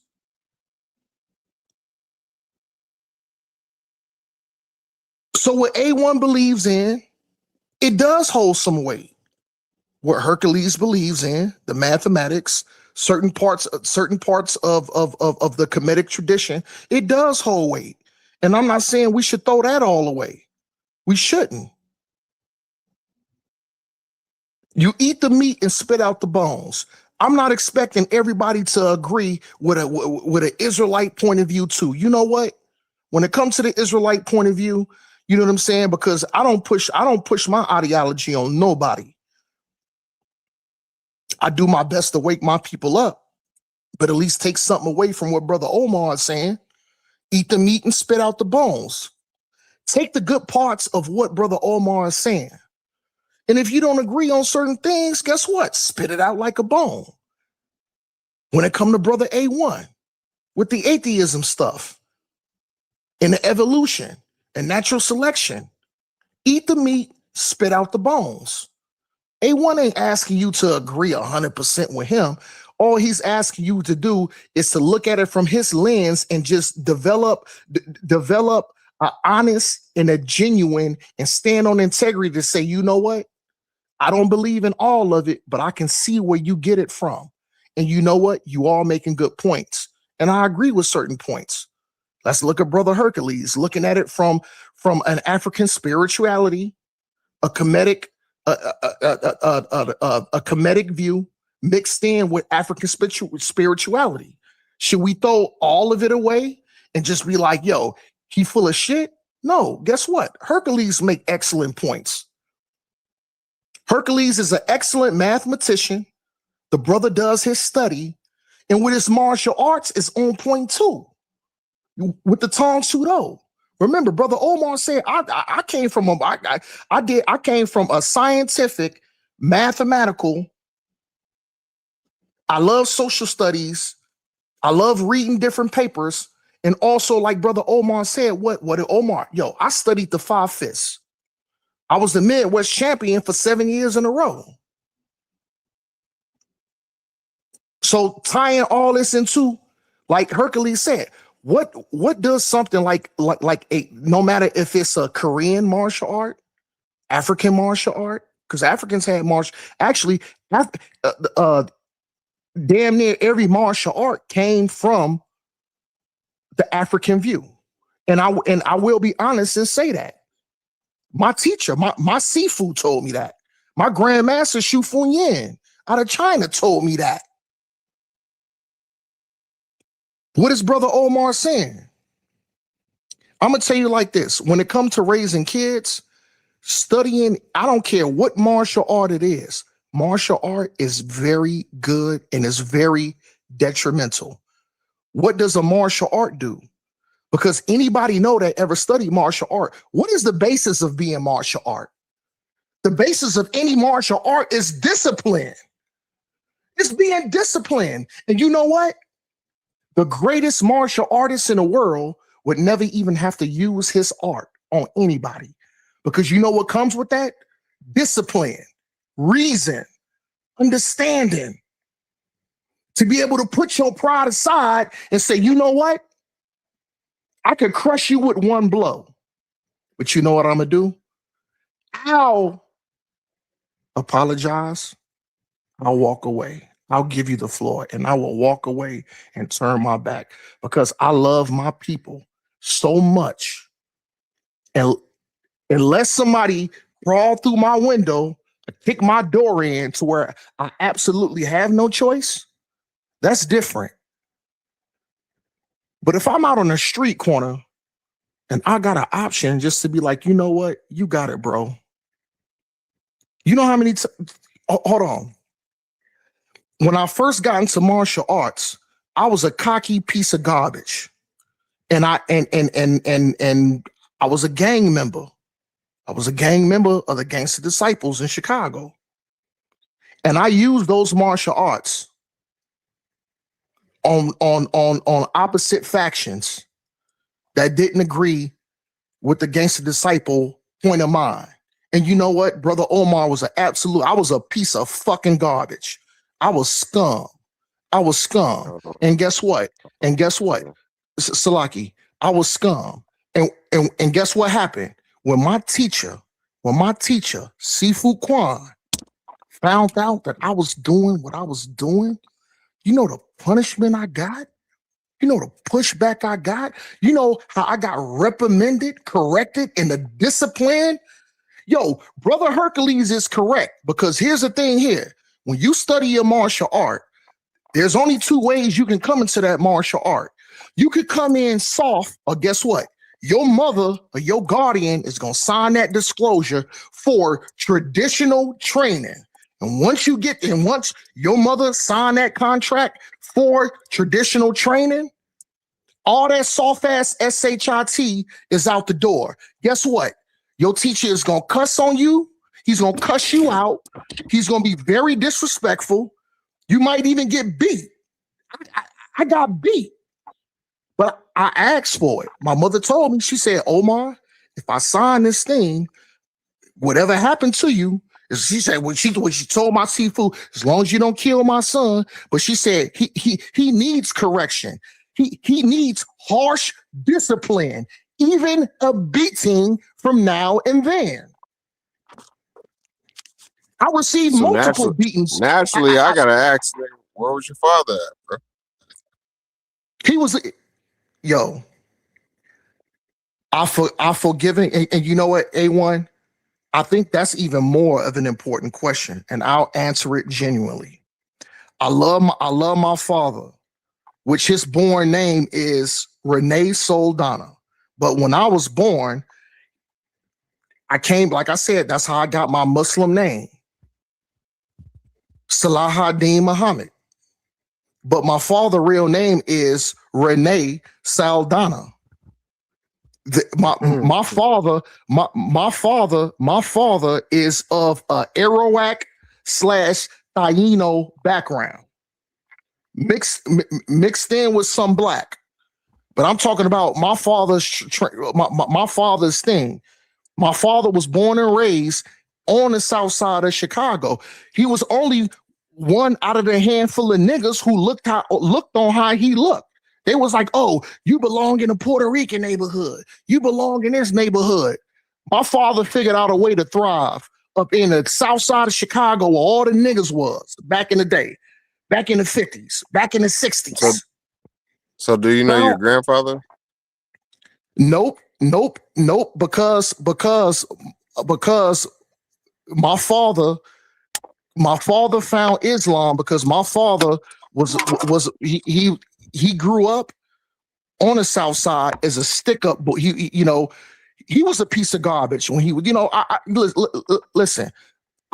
So what A1 believes in, it does hold some weight. What Hercules believes in, the mathematics, certain parts of the Kemetic tradition, it does hold weight. And I'm not saying we should throw that all away. We shouldn't. You eat the meat and spit out the bones. I'm not expecting everybody to agree with an Israelite point of view too. You know what? When it comes to the Israelite point of view, you know what I'm saying? Because I don't push my ideology on nobody. I do my best to wake my people up, but at least take something away from what Brother Omar is saying. Eat the meat and spit out the bones. Take the good parts of what Brother Omar is saying. And if you don't agree on certain things, guess what? Spit it out like a bone. When it comes to Brother A1, with the atheism stuff, and the evolution, and natural selection, eat the meat, spit out the bones. A1 ain't asking you to agree 100% with him. All he's asking you to do is to look at it from his lens and just develop an honest and a genuine and stand on integrity to say, you know what? I don't believe in all of it, but I can see where you get it from. And you know what? You all making good points. And I agree with certain points. Let's look at Brother Hercules, looking at it from an African spirituality, a Kemetic, a Kemetic view mixed in with African spirituality. Should we throw all of it away and just be like, yo, he full of shit? No, guess what? Hercules make excellent points. Hercules is an excellent mathematician. The brother does his study, and with his martial arts is on point too. With the Tong Sudo. Remember, Brother Omar said, I came from a scientific, mathematical. I love social studies. I love reading different papers. And also, like Brother Omar said, what did Omar? Yo, I studied the 5 fists. I was the Midwest champion for 7 years in a row. So tying all this into, like Hercules said, what does something like a, no matter if it's a Korean martial art, African martial art, because Africans had damn near every martial art came from the African view. And I will be honest and say that. My teacher, my Sifu told me that. My grandmaster Shu Fun Yin out of China told me that. What is Brother Omar saying? I'm going to tell you like this. When it comes to raising kids, studying, I don't care what martial art it is. Martial art is very good and is very detrimental. What does a martial art do? Because anybody know that ever studied martial art, what is the basis of being martial art? The basis of any martial art is discipline. It's being disciplined. And you know what? The greatest martial artist in the world would never even have to use his art on anybody. Because you know what comes with that? Discipline, reason, understanding. To be able to put your pride aside and say, you know what? I could crush you with one blow. But you know what I'm going to do? I'll apologize. I'll walk away. I'll give you the floor and I will walk away and turn my back because I love my people so much. And unless somebody crawl through my window, kick my door in to where I absolutely have no choice, that's different. But if I'm out on a street corner and I got an option just to be like, you know what? You got it, bro. You know how many hold on. When I first got into martial arts, I was a cocky piece of garbage. And I was a gang member. I was a gang member of the Gangster Disciples in Chicago. And I used those martial arts on opposite factions that didn't agree with the gangster disciple point of mind. And you know what? Brother Omar was I was a piece of fucking garbage. I was scum. And guess what? Salaki, I was scum. And guess what happened? When my teacher, Sifu Kwan, found out that I was doing what I was doing, you know the punishment I got? You know the pushback I got? You know how I got reprimanded, corrected, and the discipline? Yo, Brother Hercules is correct, because here's the thing here. When you study your martial art, there's only two ways you can come into that martial art. You could come in soft, or guess what? Your mother or your guardian is going to sign that disclosure for traditional training. And once your mother sign that contract for traditional training, all that soft ass SHIT is out the door. Guess what? Your teacher is going to cuss on you. He's going to cuss you out. He's going to be very disrespectful. You might even get beat. I got beat, but I asked for it. My mother told me, she said, Omar, if I sign this thing, whatever happened to you, she said, when she told my Sifu, as long as you don't kill my son, but she said, he needs correction. He needs harsh discipline, even a beating from now and then. I received multiple beatings. Naturally, I gotta ask, where was your father at, bro? He was, I forgiven, and you know what, A1? I think that's even more of an important question, and I'll answer it genuinely. I love my father, which his born name is Renee Soldana. But when I was born, I came, like I said, that's how I got my Muslim name, Salahuddin Muhammad. But my father's real name is Renee Saldana. My father is of Arawak / Taino background, mixed in with some black. But I'm talking about my father's my father's thing. My father was born and raised on the south side of Chicago. He was only one out of the handful of niggas who looked on how he looked. They was like, oh, you belong in a Puerto Rican neighborhood. You belong in this neighborhood. My father figured out a way to thrive up in the south side of Chicago where all the niggas was back in the day, back in the 50s, back in the 60s. So do you know your grandfather? Nope. Because my father found Islam, because my father he grew up on the south side as a stick-up boy. He was a piece of garbage when he was, listen,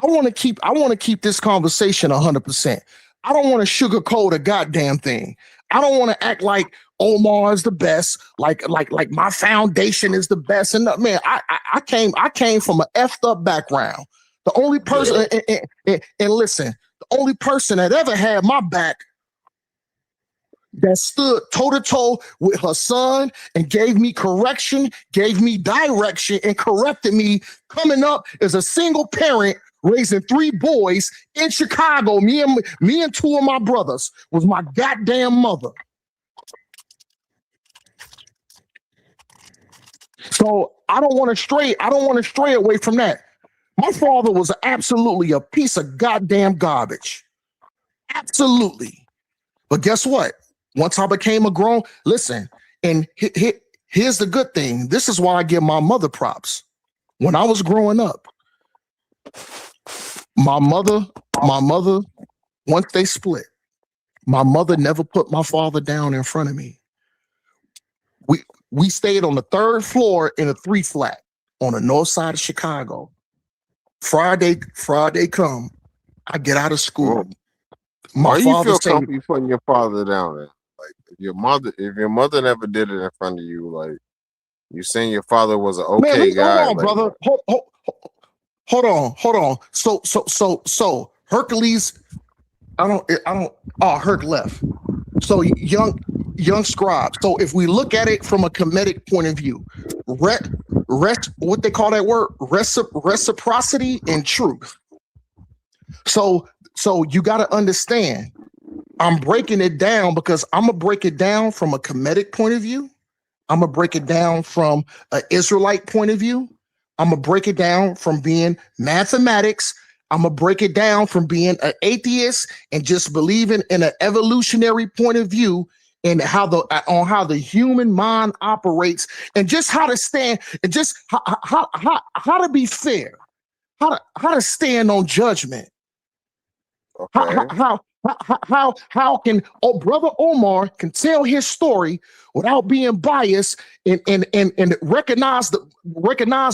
I want to keep this conversation 100%. I don't want to sugarcoat a goddamn thing. I don't want to act like Omar is the best, like my foundation is the best. And man, I came from an effed up background. The only person, and listen, the only person that ever had my back, that stood toe-to-toe with her son and gave me correction, gave me direction, and corrected me coming up as a single parent raising 3 boys in Chicago, me and 2 of my brothers, was my goddamn mother. So I don't want to stray away from that. My father was absolutely a piece of goddamn garbage. Absolutely. But guess what? Once I became a grown, listen, and here's the good thing. This is why I give my mother props. When I was growing up, my mother, once they split, my mother never put my father down in front of me. We stayed on the 3rd floor in a 3-flat on the north side of Chicago. Friday come, I get out of school. Why do you feel comfortable putting your father down there? Like if your mother never did it in front of you, like you saying your father was an okay guy. Hold on, brother. Hold on. So Hercules, Herc left. So young scribe. So if we look at it from a comedic point of view, what they call that word, reciprocity and truth. So you got to understand, I'm breaking it down because I'm gonna break it down from a Kemetic point of view. I'm gonna break it down from an Israelite point of view. I'm gonna break it down from being mathematics. I'm gonna break it down from being an atheist and just believing in an evolutionary point of view and how the human mind operates and just how to stand and just how to be fair, how to stand on judgment. Okay. How can brother Omar can tell his story without being biased and recognize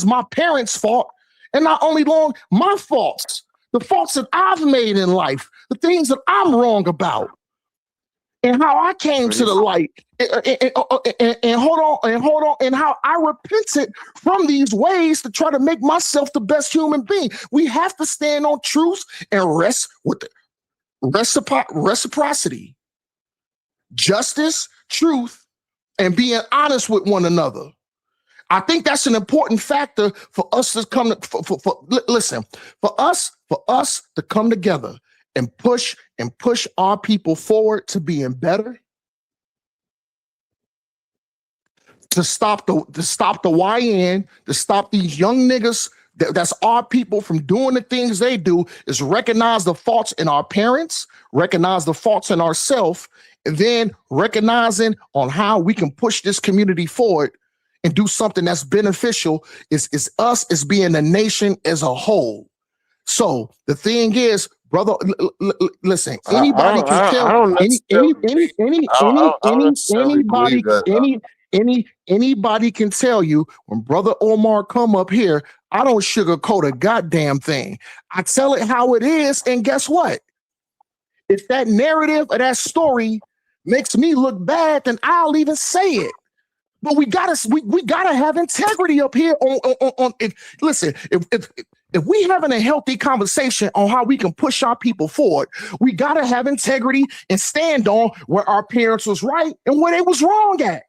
my parents' fault and not only my faults, the faults that I've made in life, the things that I'm wrong about, and how I came to the light, and hold on, and how I repented from these ways to try to make myself the best human being. We have to stand on truth and rest with the reciprocity, justice, truth, and being honest with one another. I think that's an important factor for us to come for us to come together and push our people forward to being better, to stop the YN, to stop these young niggas that's our people from doing the things they do, is recognize the faults in our parents, recognize the faults in ourselves, and then recognizing on how we can push this community forward and do something that's beneficial is us as being a nation as a whole. So the thing is, brother, listen, anybody can tell anybody can tell you when brother Omar come up here, I don't sugarcoat a goddamn thing. I tell it how it is, and guess what? If that narrative or that story makes me look bad, then I'll even say it. But we gotta have integrity up here. If we having a healthy conversation on how we can push our people forward, we gotta have integrity and stand on where our parents was right and where they was wrong at.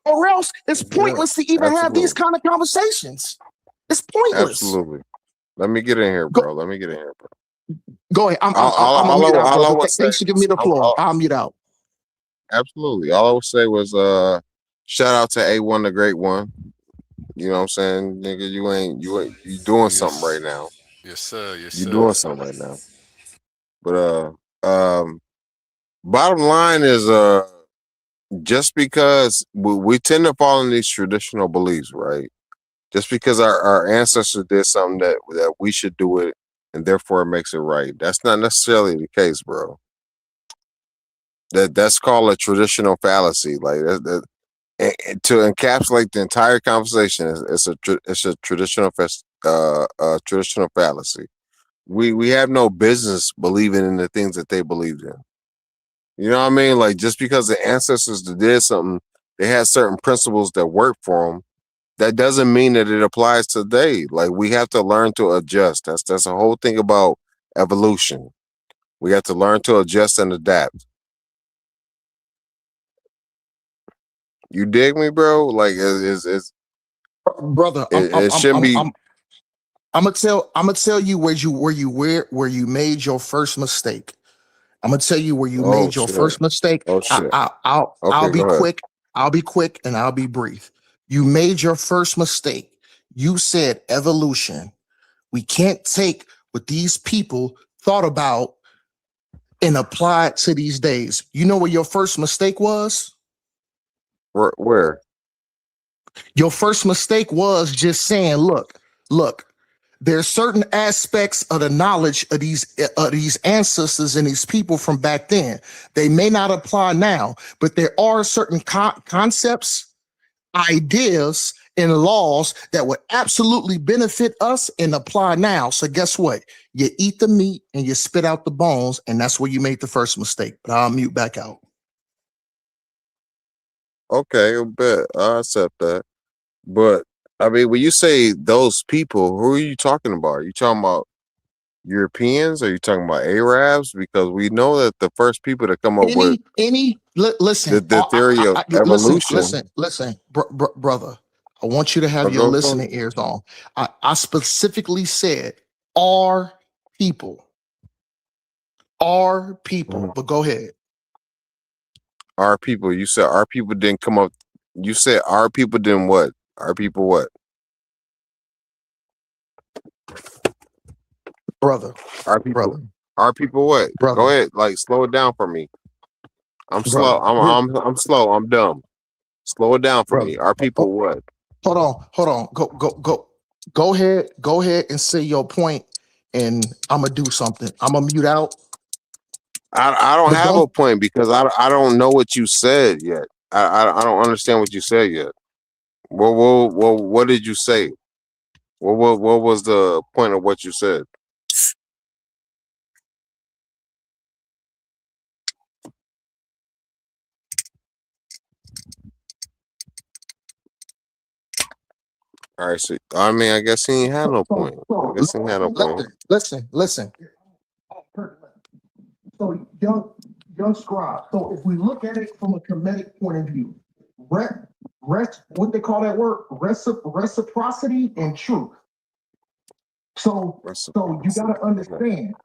Or else it's pointless to even have these kind of conversations. It's pointless. Absolutely. Let me get in here, bro. Go ahead. I'm mute out, bro. Thanks for giving me the floor. I'll mute out. Absolutely. All I would say was shout out to A1 the Great One. You know what I'm saying? Nigga, you doing something right now. Yes, sir. Yes, you sir. doing something right now. But bottom line is just because we tend to fall in these traditional beliefs, right? Just because our ancestors did something that we should do it and therefore it makes it right. That's not necessarily the case, bro. That's called a traditional fallacy. Like to encapsulate the entire conversation, it's a traditional traditional fallacy. We have no business believing in the things that they believed in. You know what I mean? Like just because the ancestors did something, they had certain principles that work for them. That doesn't mean that it applies today. Like we have to learn to adjust. That's the whole thing about evolution. We have to learn to adjust and adapt. You dig me, bro? Like it's brother. It shouldn't be. I'm gonna tell you where you made your first mistake. I'm gonna tell you where you made your first mistake. Oh shit. I'll be quick. I'll be quick and I'll be brief. You made your first mistake. You said evolution. We can't take what these people thought about and apply it to these days. You know what your first mistake was? Where? Your first mistake was just saying, look, there's certain aspects of the knowledge of these ancestors and these people from back then. They may not apply now, but there are certain concepts, ideas, and laws that would absolutely benefit us and apply now. So guess what? You eat the meat and you spit out the bones, and that's where you made the first mistake. But I'll mute back out. Okay, I bet I accept that. But I mean, when you say those people, who are you talking about? Are you talking about Europeans? Are you talking about Arabs? Because we know that the first people to come up listen, the theory of evolution. Listen, brother. I want you to have your listening ears on. I specifically said our people. Our people. But go ahead. Our people. You said our people didn't come up. You said our people didn't what? Our people what? Brother. Our people. Brother. Our people what? Brother. Go ahead. Like slow it down for me. I'm slow. Brother. I'm slow. I'm dumb. Slow it down for me. Our people what? Hold on. Go ahead and say your point, and I'm gonna do something. I'm gonna mute out. I don't have a point because I don't know what you said yet. I don't understand what you said yet. Well, what did you say? What was the point of what you said? All right, so I mean, I guess he ain't had no point. I guess he ain't had no point. Listen. So young scribe. So if we look at it from a comedic point of view, what they call that word? Reciprocity and truth. So you gotta understand.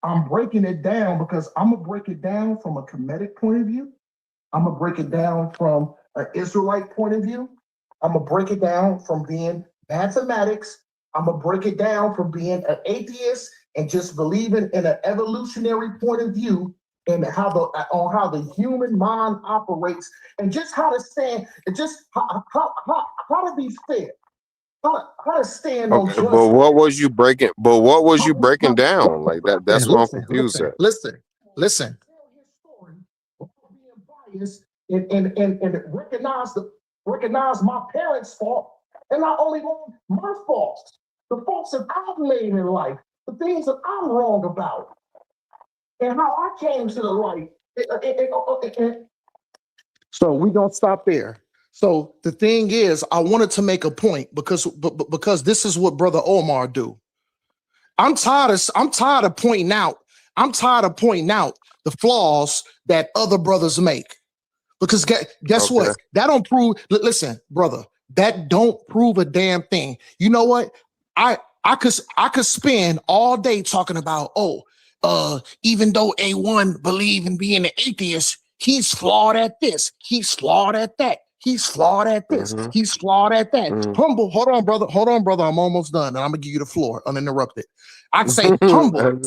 I'm breaking it down because I'm gonna break it down from a comedic point of view. I'm gonna break it down from an Israelite point of view. I'm gonna break it down from being mathematics. I'm gonna break it down from being an atheist and just believing in an evolutionary point of view and how the human mind operates and just how to stand and just how to be fair. How to stand on Okay, but what was you breaking? But what was you breaking down like that? That's what I'm confused at. Listen. And recognize my parents' fault, and not only my faults, the faults that I've made in life, the things that I'm wrong about, and how I came to the light. So we don't stop there. So the thing is, I wanted to make a point because this is what Brother Omar do. I'm tired of pointing out the flaws that other brothers make. Because guess what? That don't prove. Listen, brother, that don't prove a damn thing. You know what? I could spend all day talking about even though A1 believe in being an atheist, he's flawed at this. He's flawed at that. He's flawed at this. He's flawed at that. Humble, hold on, brother. I'm almost done, and I'm gonna give you the floor uninterrupted. I can say humble.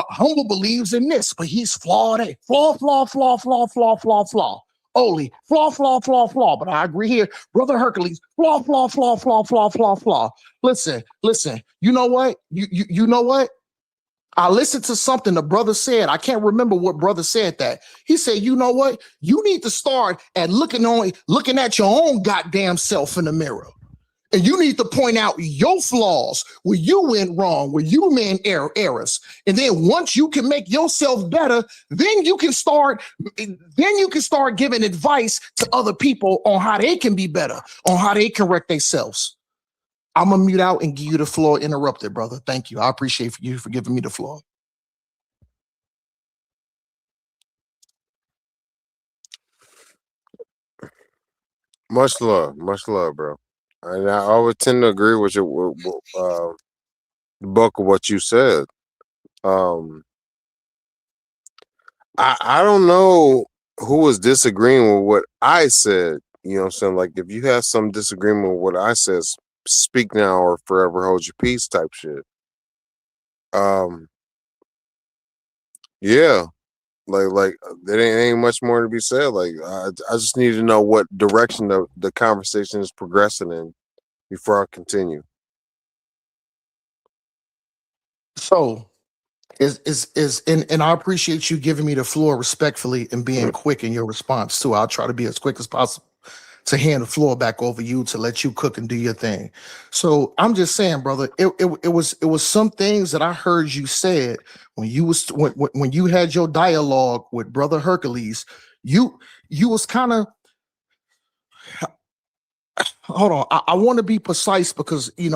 Humble believes in this, but he's flawed at flaw. Only flaw. But I agree here, Brother Hercules. Flaw. Listen. You know what? You know what? I listened to something the brother said. I can't remember what brother said that. He said, you know what? You need to start at looking at your own goddamn self in the mirror. And you need to point out your flaws, where you went wrong, where you made errors. And then once you can make yourself better, then you can start giving advice to other people on how they can be better, on how they correct themselves. I'm gonna mute out and give you the floor interrupted, brother. Thank you. I appreciate you for giving me the floor. Much love, bro. And I always tend to agree with you, the bulk of what you said. I don't know who was disagreeing with what I said. You know what I'm saying? Like, if you have some disagreement with what I said, speak now or forever hold your peace type shit. Yeah. Like there ain't much more to be said. Like, I just need to know what direction the conversation is progressing in before I continue. So and I appreciate you giving me the floor respectfully and being quick in your response too. I'll try to be as quick as possible to hand the floor back over you to let you cook and do your thing. So I'm just saying, brother, it was some things that I heard you said when you had your dialogue with Brother Hercules. You was kind of, hold on. I want to be precise because I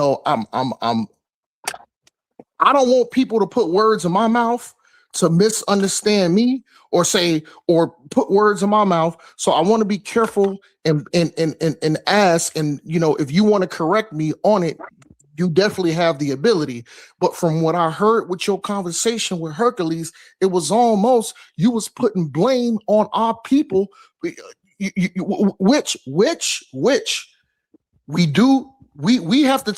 don't want people to put words in my mouth. to misunderstand me or say or put words in my mouth. So I want to be careful and ask, and if you want to correct me on it, you definitely have the ability. But from what I heard with your conversation with Hercules, it was almost you was putting blame on our people, which we have to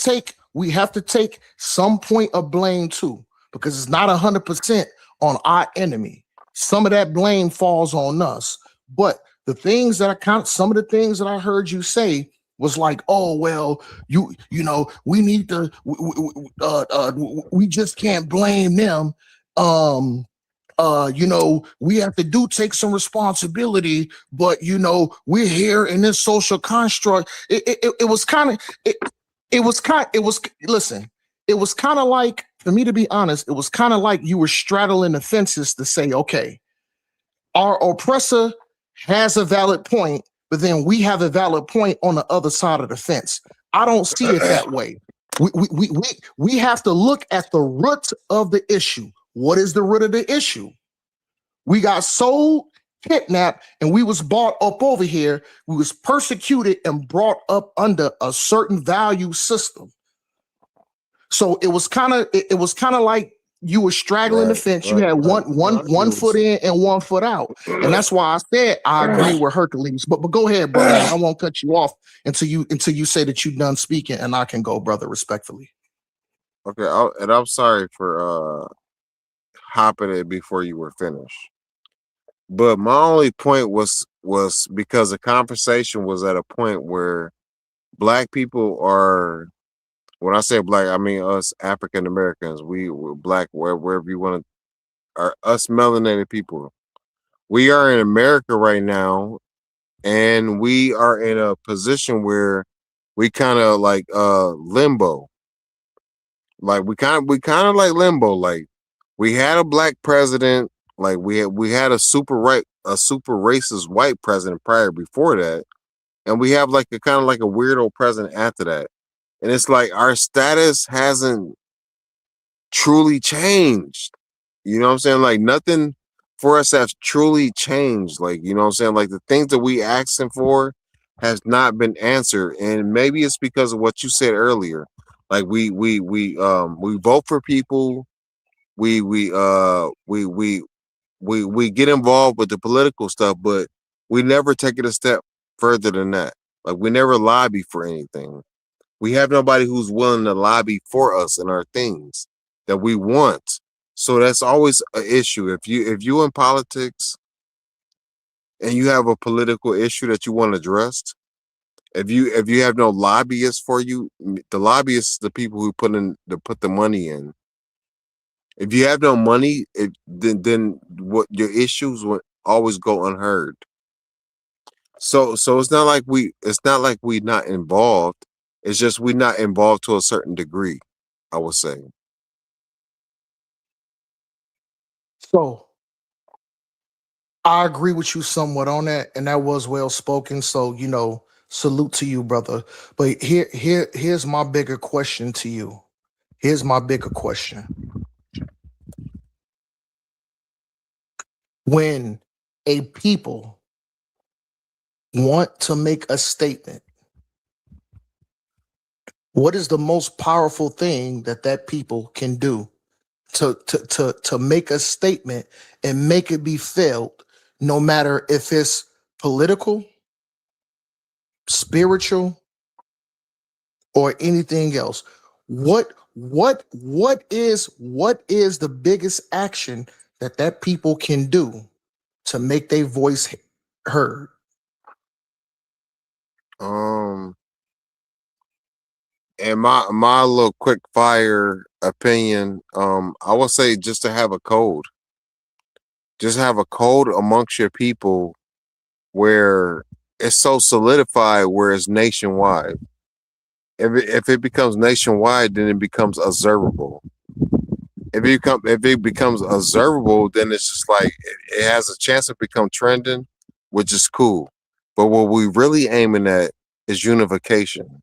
take some point of blame too, because it's not 100% on our enemy. Some of that blame falls on us. But some of the things that I heard you say was like, oh well, we need to we just can't blame them. We have to take some responsibility, but we're here in this social construct. It was kind of like, for me to be honest, it was kind of like you were straddling the fences to say, okay, our oppressor has a valid point, but then we have a valid point on the other side of the fence. I don't see it that way. We have to look at the root of the issue. What is the root of the issue? We got sold, kidnapped, and we was brought up over here. We was persecuted and brought up under a certain value system. So it was kind of like you were straddling the fence. You had one foot in and 1 foot out. And that's why I said I agree with Hercules. But go ahead, brother. I won't cut you off until you say that you're done speaking, and I can go, brother, respectfully. Okay, I'm sorry for hopping it before you were finished. But my only point was because the conversation was at a point where black people are, when I say black, I mean us African Americans. We're black wherever you want to, are us melanated people. We are in America right now, and we are in a position where we kind of like limbo. Like we kind of like limbo. Like we had a black president. Like we had a super racist white president before that, and we have like a kind of like a weirdo president after that. And it's like our status hasn't truly changed. You know what I'm saying? Like nothing for us has truly changed. Like, you know what I'm saying? Like the things that we asking for has not been answered. And maybe it's because of what you said earlier. Like we vote for people. We get involved with the political stuff, but we never take it a step further than that. Like we never lobby for anything. We have nobody who's willing to lobby for us and our things that we want. So that's always an issue. If you in politics and you have a political issue that you want addressed, if you have no lobbyists for you, the lobbyists, the people who put the money in. If you have no money, then what your issues will always go unheard. So it's not like we not involved. It's just we're not involved to a certain degree, I would say. So I agree with you somewhat on that, and that was well spoken. So, salute to you, brother. But here's my bigger question to you. Here's my bigger question. When a people want to make a statement, what is the most powerful thing that people can do to make a statement and make it be felt, no matter if it's political, spiritual, or anything else? What is the biggest action that people can do to make their voice heard? And my little quick fire opinion, I would say just to have a code. Just have a code amongst your people where it's so solidified, where it's nationwide. If it becomes nationwide, then it becomes observable. If it becomes observable, then it's just like it has a chance to become trending, which is cool. But what we really aiming at is unification.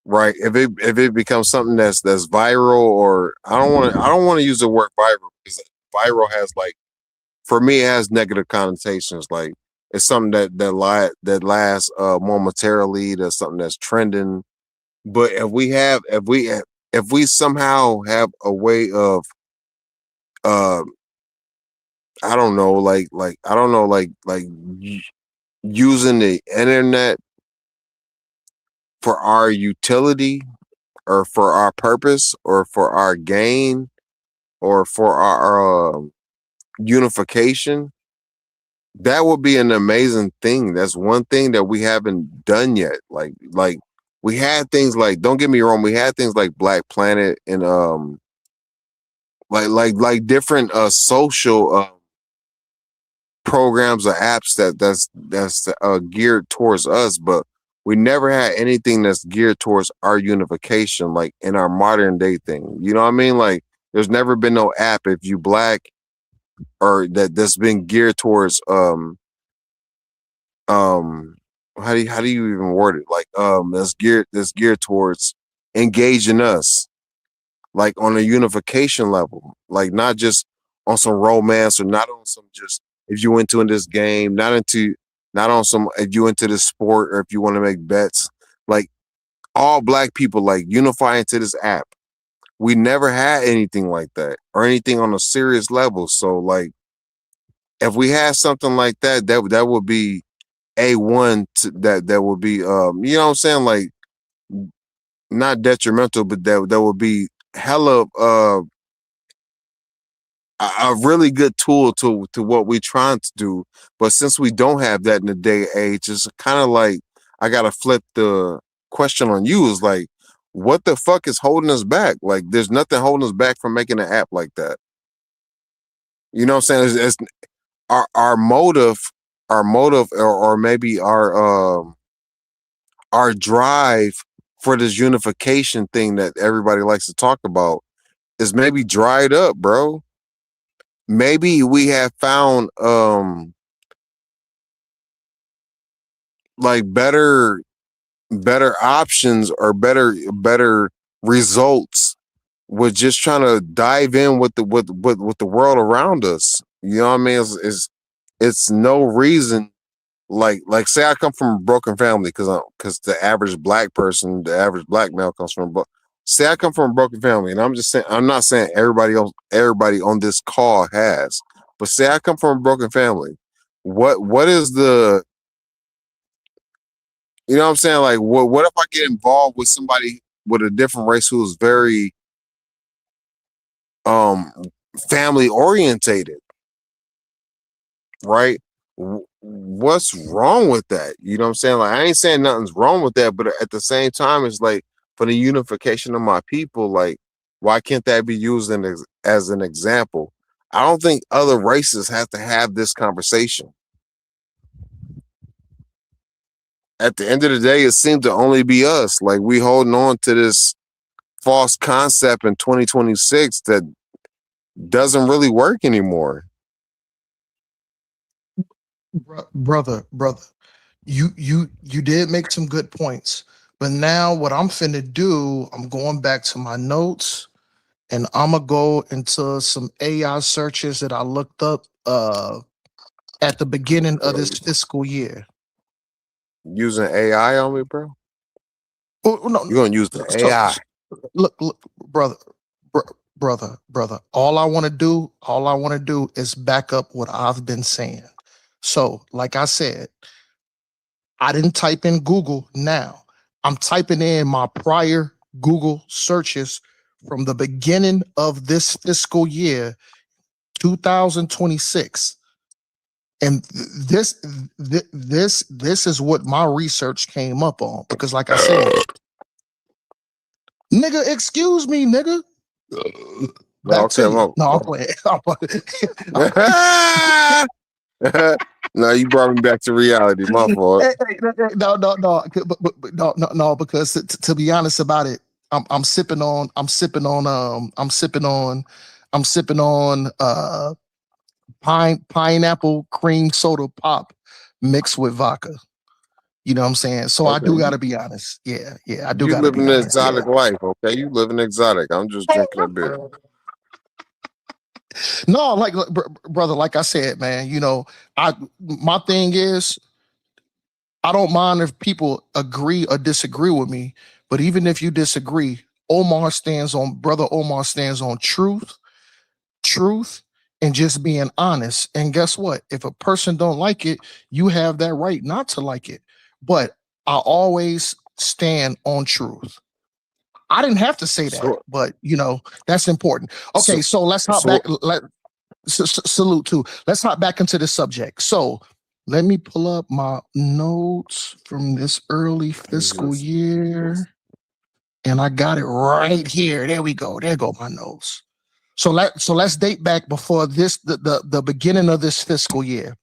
Right. If it becomes something that's viral, or I don't want to use the word viral because viral has like, for me, it has negative connotations. Like it's something that lasts momentarily. That's something that's trending. But if we somehow have a way of I don't know, using the internet for our utility or for our purpose or for our gain or for our unification, that would be an amazing thing. That's one thing that we haven't done yet. Like we had things like, don't get me wrong, we had things like Black Planet and like different social programs or apps that's geared towards us, but we never had anything that's geared towards our unification, like in our modern day thing. You know what I mean? Like there's never been no app if you Black or that's been geared towards how do you even word it? Like that's geared towards engaging us, like on a unification level, like not just on some romance or not on some just if you into in this game, not on some if you into this sport or if you want to make bets, like all Black people like unify into this app. We never had anything like that or anything on a serious level. So like if we had something like that, that would be A1 that would be you know what I'm saying, like not detrimental, but that would be hella a really good tool to what we're trying to do. But since we don't have that in the day and age, it's kind of like I gotta flip the question on you, is like, what the fuck is holding us back? Like there's nothing holding us back from making an app like that. You know what I'm saying? It's our motive or maybe our drive for this unification thing that everybody likes to talk about is maybe dried up, bro. Maybe we have found like better options or better results with just trying to dive in with the world around us. You know what I mean? It's no reason. Like say I come from a broken family because the average Black person, the average Black male comes from say I come from a broken family, and I'm just saying, I'm not saying everybody on this call has, but say I come from a broken family. What is the, you know what I'm saying? Like what if I get involved with somebody with a different race who is very family orientated, right? What's wrong with that? You know what I'm saying? Like I ain't saying nothing's wrong with that, but at the same time, it's like for the unification of my people, like why can't that be used as an example? I don't think other races have to have this conversation. At the end of the day, it seems to only be us. Like we holding on to this false concept in 2026 that doesn't really work anymore. Brother, you did make some good points, but now what I'm finna do, I'm going back to my notes and I'm gonna go into some AI searches that I looked up at the beginning of this fiscal year. Using AI on me, bro? Oh, no, you're gonna use the AI. Look, brother. All I want to do is back up what I've been saying. So, like I said, I didn't type in Google now. I'm typing in my prior Google searches from the beginning of this fiscal year, 2026. And this is what my research came up on. Because like I said, nigga, excuse me, nigga. Back to you. No, I'm playing. No, you brought me back to reality. My fault. No, because to be honest about it, I'm sipping on pineapple cream soda pop mixed with vodka. You know what I'm saying? So okay. I do gotta be honest. Yeah, I do gotta be honest. You live an exotic life, okay? You live an exotic. I'm just drinking a beer. No, brother, like I said, man, my thing is, I don't mind if people agree or disagree with me, but even if you disagree, Brother Omar stands on truth, and just being honest. And guess what? If a person don't like it, you have that right not to like it. But I always stand on truth. I didn't have to say that, but that's important. Okay, so let's hop back. Salute too. Let's hop back into the subject. So let me pull up my notes from this early fiscal year. And I got it right here. There we go. There go my notes. So let's date back before the beginning of this fiscal year.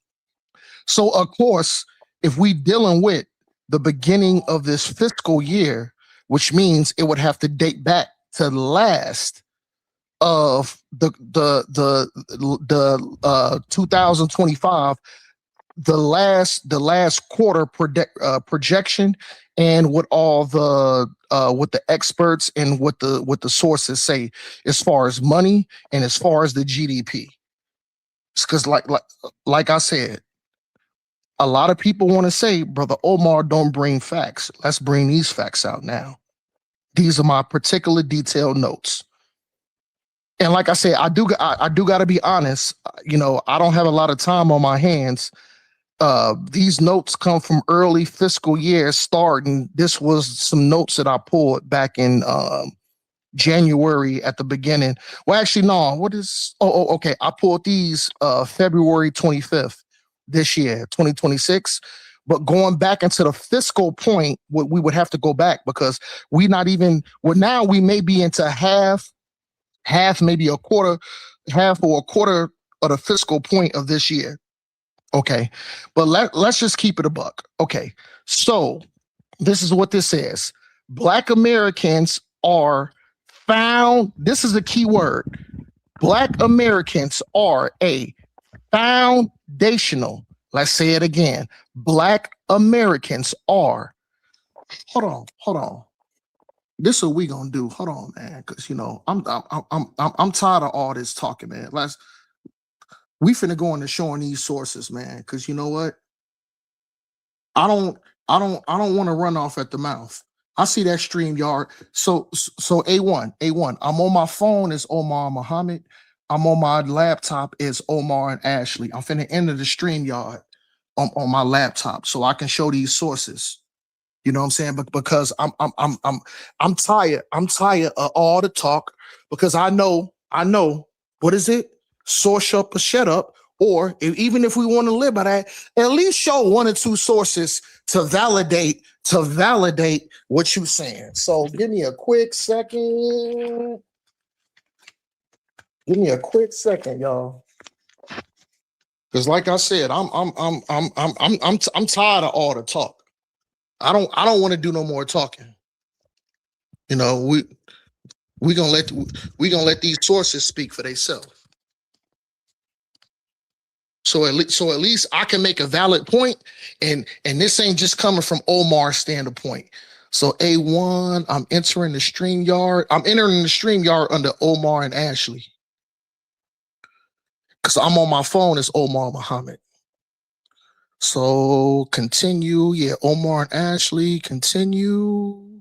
So of course, if we dealing with the beginning of this fiscal year, which means it would have to date back to the last of the 2025, the last quarter projection, and what all what the experts and what the sources say as far as money and as far as the GDP. Because like I said, a lot of people want to say, Brother Omar, don't bring facts. Let's bring these facts out now. These are my particular detailed notes. And like I said, I do got to be honest. I don't have a lot of time on my hands. These notes come from early fiscal year starting. This was some notes that I pulled back in January at the beginning. Well, actually, no. What is? Okay. I pulled these February 25th this year, 2026. But going back into the fiscal point, we would have to go back because we not even. Well, now we may be into half, maybe a quarter, half or a quarter of the fiscal point of this year. Okay, but let's just keep it a buck. Okay, so this is what this says. Black Americans are found. This is a key word. Black Americans are a foundational. Let's say it again. Black Americans are. Hold on. This is what we gonna do. Hold on, man, because I'm tired of all this talking, man. We finna go into showing these sources, man, because you know what? I don't want to run off at the mouth. I see that StreamYard. So A1. I'm on my phone is Omar Muhammad. I'm on my laptop is Omar and Ashley. I'm finna enter the StreamYard on my laptop so I can show these sources. You know what I'm saying? But because I'm tired. I'm tired of all the talk because I know what is it? Source up or shut up. Or even if we want to live by that, at least show one or two sources to validate what you're saying. So give me a quick second. Y'all. Because like I said, I'm tired of all the talk. I don't want to do no more talking. We gonna let these sources speak for themselves. So at least I can make a valid point, and this ain't just coming from Omar's standpoint. So A1, I'm entering the StreamYard. I'm entering the StreamYard under Omar and Ashley. Because I'm on my phone as Omar Muhammad. So continue. Yeah, Omar and Ashley, continue.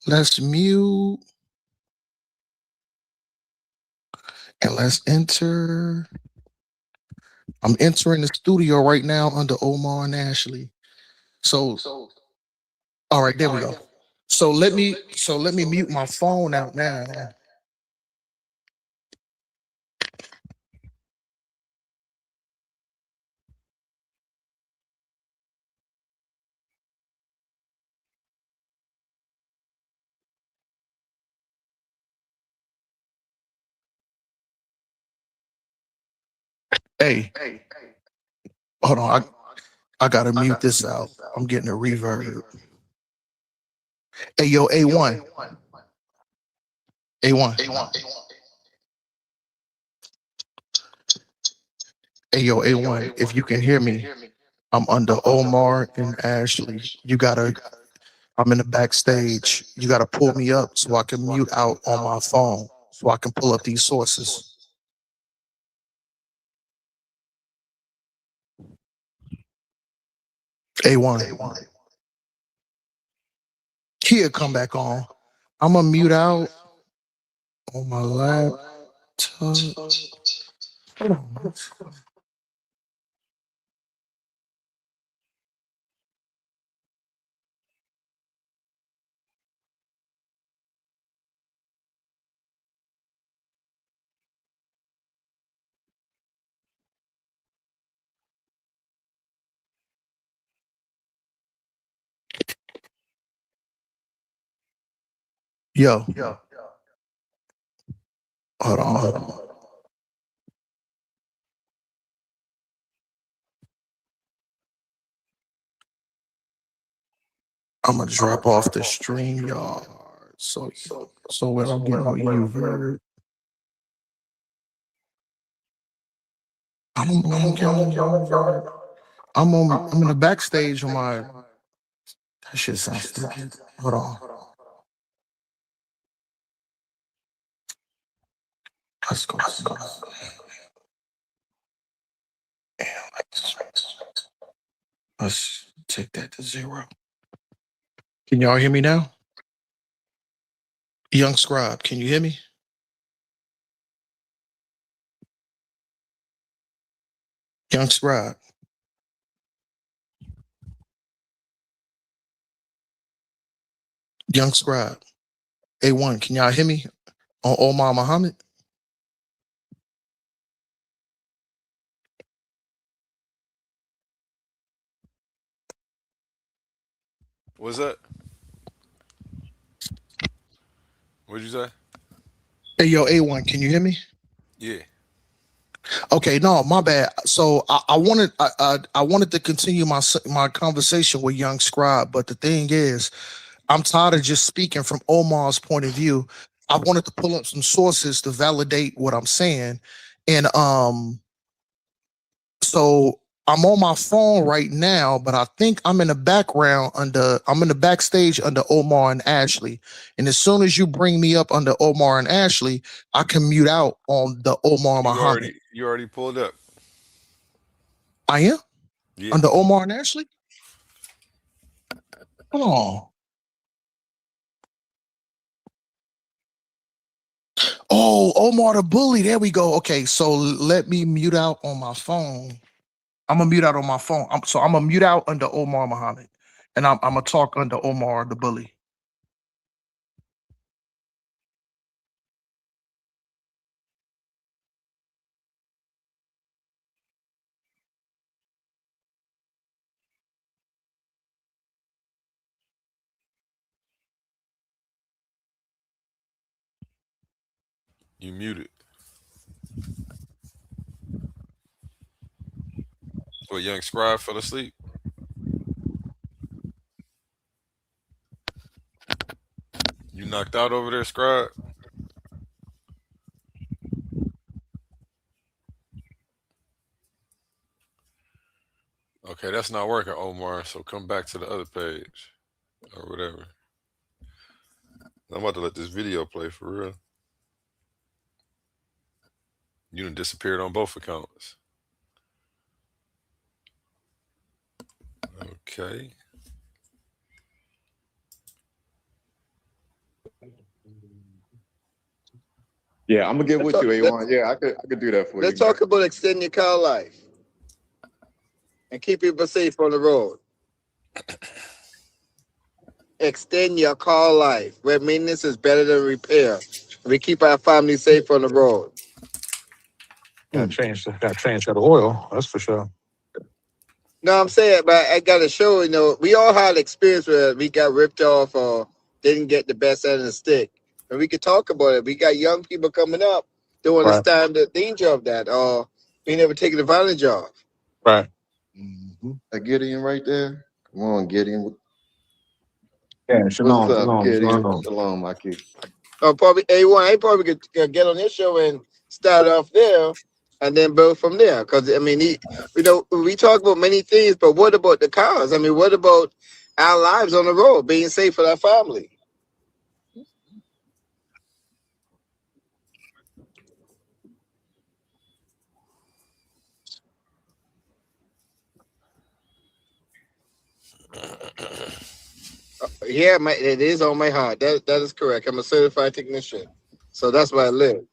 Let's mute. And let's enter. I'm entering the studio right now under Omar and Ashley. So all right, there we go. So let me mute my phone out now. Hey, hold on. I gotta mute this out. I'm getting a reverb. Hey, yo, A1. Hey, yo, A1. If you can hear me, I'm under Omar and Ashley. I'm in the backstage. You gotta pull me up so I can mute out on my phone so I can pull up these sources. A1. Kia come back on. I'm gonna mute out on my laptop. Hold on. Yo. Hold on. I'm gonna drop off the stream, y'all. So when I'm getting on you, Verd. I don't know when I'm getting on you, Verd. I'm in the backstage on my. That shit sounds stupid. Hold on. Let's go. Let's take that to 0. Can y'all hear me now? Young Scribe, can you hear me? Young Scribe. Young Scribe. A1, can y'all hear me? On Omar Muhammad? What's that? What'd you say? Hey, yo, A1, can you hear me? Yeah. Okay, no, my bad. So I wanted to continue my conversation with Young Scribe, but the thing is, I'm tired of just speaking from Omar's point of view. I wanted to pull up some sources to validate what I'm saying, and so I'm on my phone right now, but I think I'm in the backstage under Omar and Ashley. And as soon as you bring me up under Omar and Ashley, I can mute out on the Omar Muhammad. You already pulled up. I am? Yeah. Under Omar and Ashley? Hold on. Oh, Omar the Bully. There we go. Okay, so let me mute out on my phone. I'm gonna mute out on my phone. I'm gonna mute out under Omar Muhammad, and I'm gonna talk under Omar the Bully. You muted. What, Young Scribe fell asleep? You knocked out over there, Scribe? Okay, that's not working, Omar. So come back to the other page or whatever. I'm about to let this video play for real. You done disappeared on both accounts. Okay. Yeah, I'm gonna get with you, A1. Yeah, I could do that for you. Let's talk about extending your car life and keep people safe on the road. Extend your car life, where maintenance is better than repair. We keep our family safe on the road. Got to change that oil. That's for sure. No, I'm saying, but I got to show, we all had experience where we got ripped off or didn't get the best end of the stick. And we could talk about it. We got young people coming up don't understand the danger of that or being ever taken advantage of. Right. That Gideon right there. Come on, Gideon. Yeah, shalom, What's up, shalom, Gideon? shalom. Shalom, my kid. Probably A1. I probably could get on this show and start off there and then build from there. Because, we talk about many things, but what about the cars? I mean, what about our lives on the road, being safe for our family? Yeah, it is on my heart. That is correct. I'm a certified technician, so that's where I live.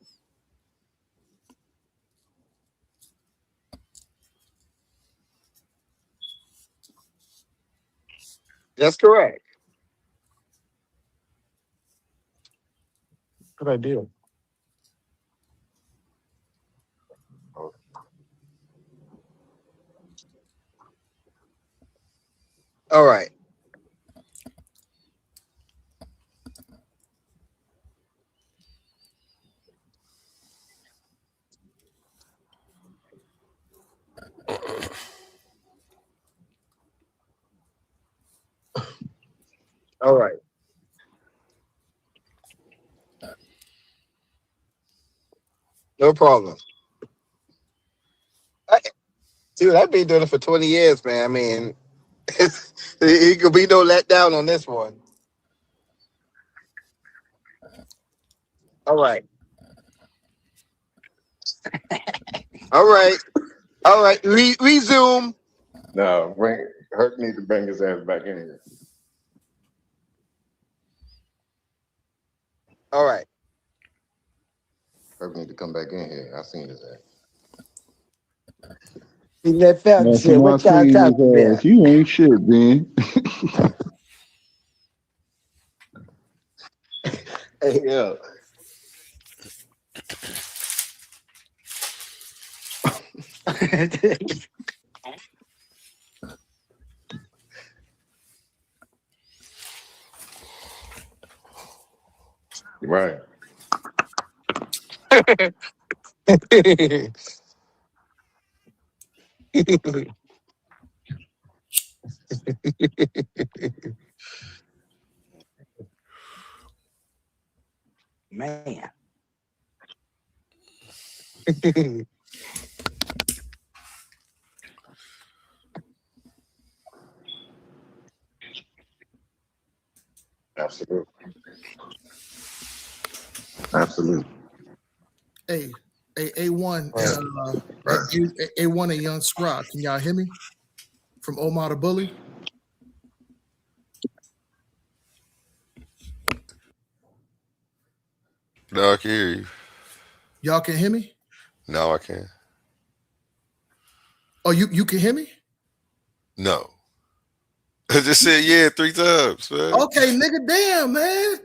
That's correct. Good idea. All right. All right. No problem. Dude, I've been doing it for 20 years, man. I mean, it could be no letdown on this one. All right. All right. All right. Resume. No, Herc need to bring his ass back in here. All right. Herc need to come back in here. I seen his ass. He left out and said, "What y'all talking about?" You ain't shit, man. Hey, yo. Right. Man. Absolutely. Absolutely. Hey, A1 and A1 and Young Scribe. Can y'all hear me? From Omar the Bully. No, I can hear you. Y'all can hear me? No, I can't. Oh, you can hear me? No. I just said yeah 3 times, man. Okay, nigga, damn, man.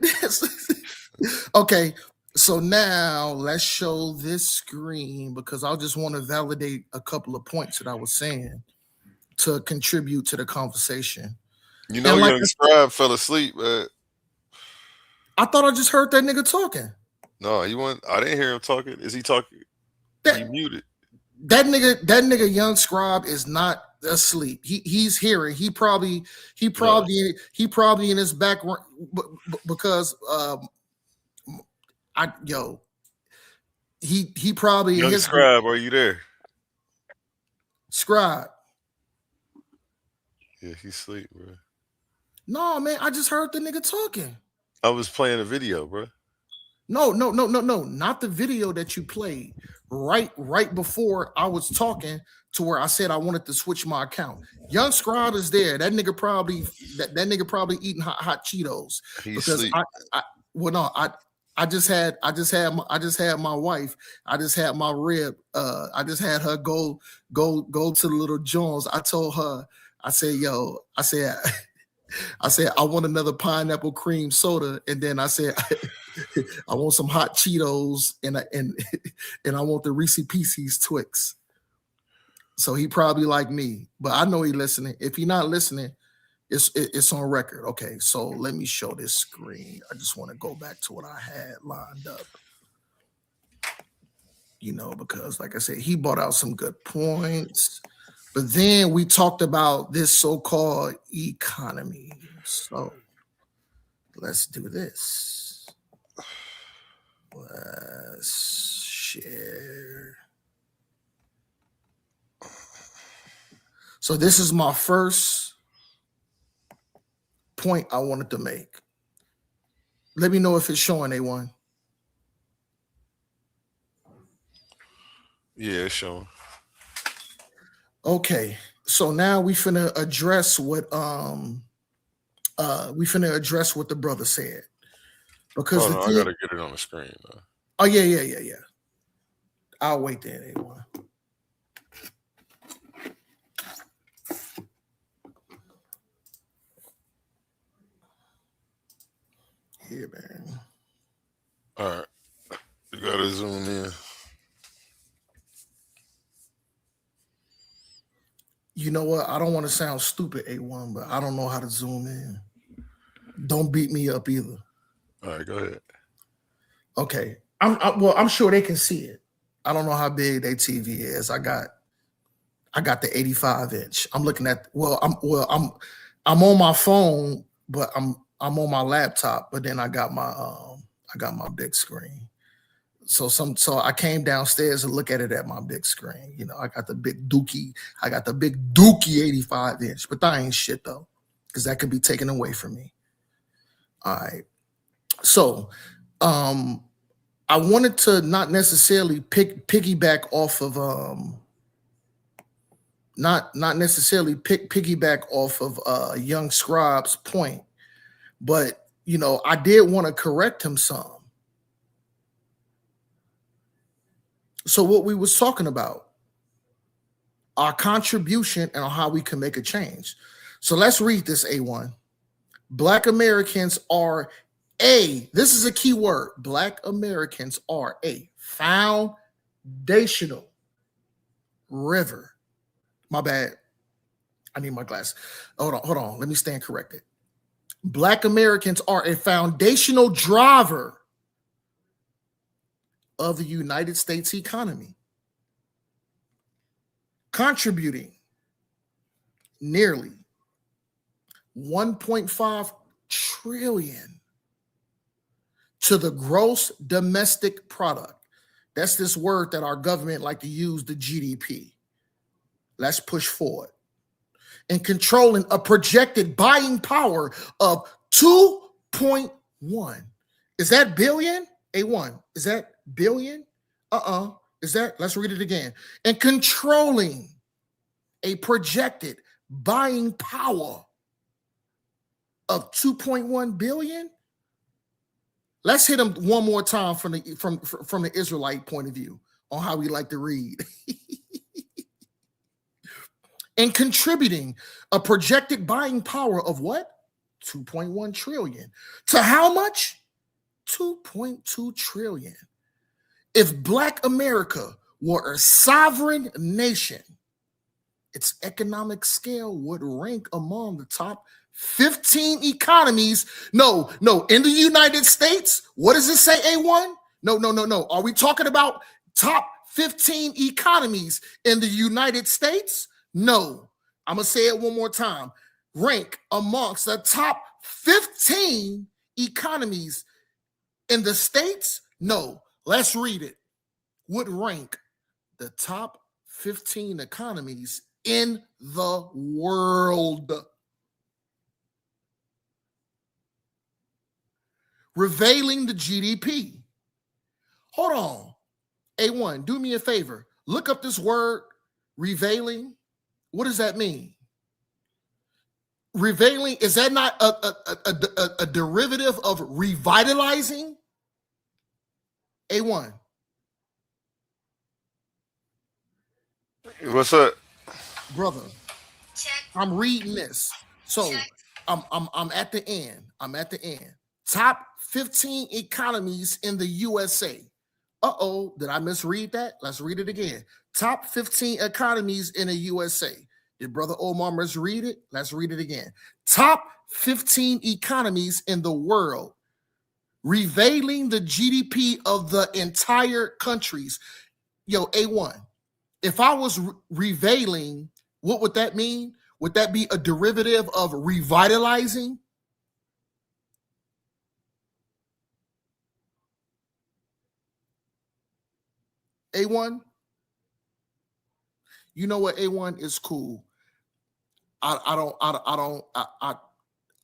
Okay, so now let's show this screen because I just want to validate a couple of points that I was saying to contribute to the conversation. You know, like Young Scribe fell asleep, man. I thought I just heard that nigga talking. No, I didn't hear him talking. Is he talking? He muted. That nigga Young Scribe is not asleep. He's hearing. He probably in his background because he probably Young Scribe, are you there? Scribe. Yeah, he's asleep, bro. No, man, I just heard the nigga talking. I was playing a video, bro. No, not the video that you played. Right before I was talking to where I said I wanted to switch my account. Young Scribe is there. That nigga probably that nigga probably eating hot Cheetos. He's because asleep. I just had my wife. I just had my rib. I just had her go to the Little Jones. I told her, I said, I want another pineapple cream soda, and then I said, I want some hot Cheetos, and I want the Reese Pieces Twix. So he probably like me, but I know he listening. If he not listening, it's on record. Okay, so let me show this screen. I just want to go back to what I had lined up. Because like I said, he brought out some good points. But then we talked about this so-called economy. So let's do this. Let's share. So this is my first point I wanted to make. Let me know if it's showing, A1. Yeah, it's showing. Okay, so now we finna address what We finna address what the brother said. Because I gotta get it on the screen. Oh, yeah. I'll wait there, A1. Here, man. All right. You gotta zoom in. You know what? I don't want to sound stupid, A1, but I don't know how to zoom in. Don't beat me up either. All right, go ahead. Okay. I'm sure they can see it. I don't know how big their TV is. I got the 85-inch. I'm looking at I'm on my phone, but I'm on my laptop, but then I got my big screen. So I came downstairs and look at it at my big screen. You know, I got the big dookie 85-inch, but that ain't shit though, because that could be taken away from me. All right. So I wanted to not necessarily piggyback off of piggyback off of Young Scribe's point, but you know, I did want to correct him some. So what we was talking about, our contribution and how we can make a change. So let's read this, A1. Black Americans are this is a key word. Black Americans are a foundational river. My bad. I need my glass. Hold on. Let me stand corrected. Black Americans are a foundational driver of the United States economy, contributing nearly 1.5 trillion to the gross domestic product. That's this word that our government like to use, the GDP. Let's push forward. And controlling a projected buying power of 2.1. Is that billion? A1. Is that billion? Is that? Let's read it again. And controlling a projected buying power of 2.1 billion. Let's hit them one more time from the Israelite point of view on how we like to read. And contributing a projected buying power of what? 2.1 trillion. To how much? 2.2 trillion. If Black America were a sovereign nation, its economic scale would rank among the top 15 economies. No, in the United States. What does it say, A1? No. Are we talking about top 15 economies in the United States? No. I'm going to say it one more time. Rank amongst the top 15 economies in the States? No. Let's read it. Would rank the top 15 economies in the world. Revealing the GDP. Hold on. A1, do me a favor. Look up this word, revealing. What does that mean? Revealing, is that not a derivative of revitalizing? A1. What's up? Brother, I'm reading this. So I'm at the end. Top 15 economies in the USA. Did I misread that? Let's read it again. Top 15 economies in the USA. Did Brother Omar misread it? Let's read it again. Top 15 economies in the world. Revealing the GDP of the entire countries. Yo, A1. If I was revealing, what would that mean? Would that be a derivative of revitalizing? A1? You know what, A1 is cool. I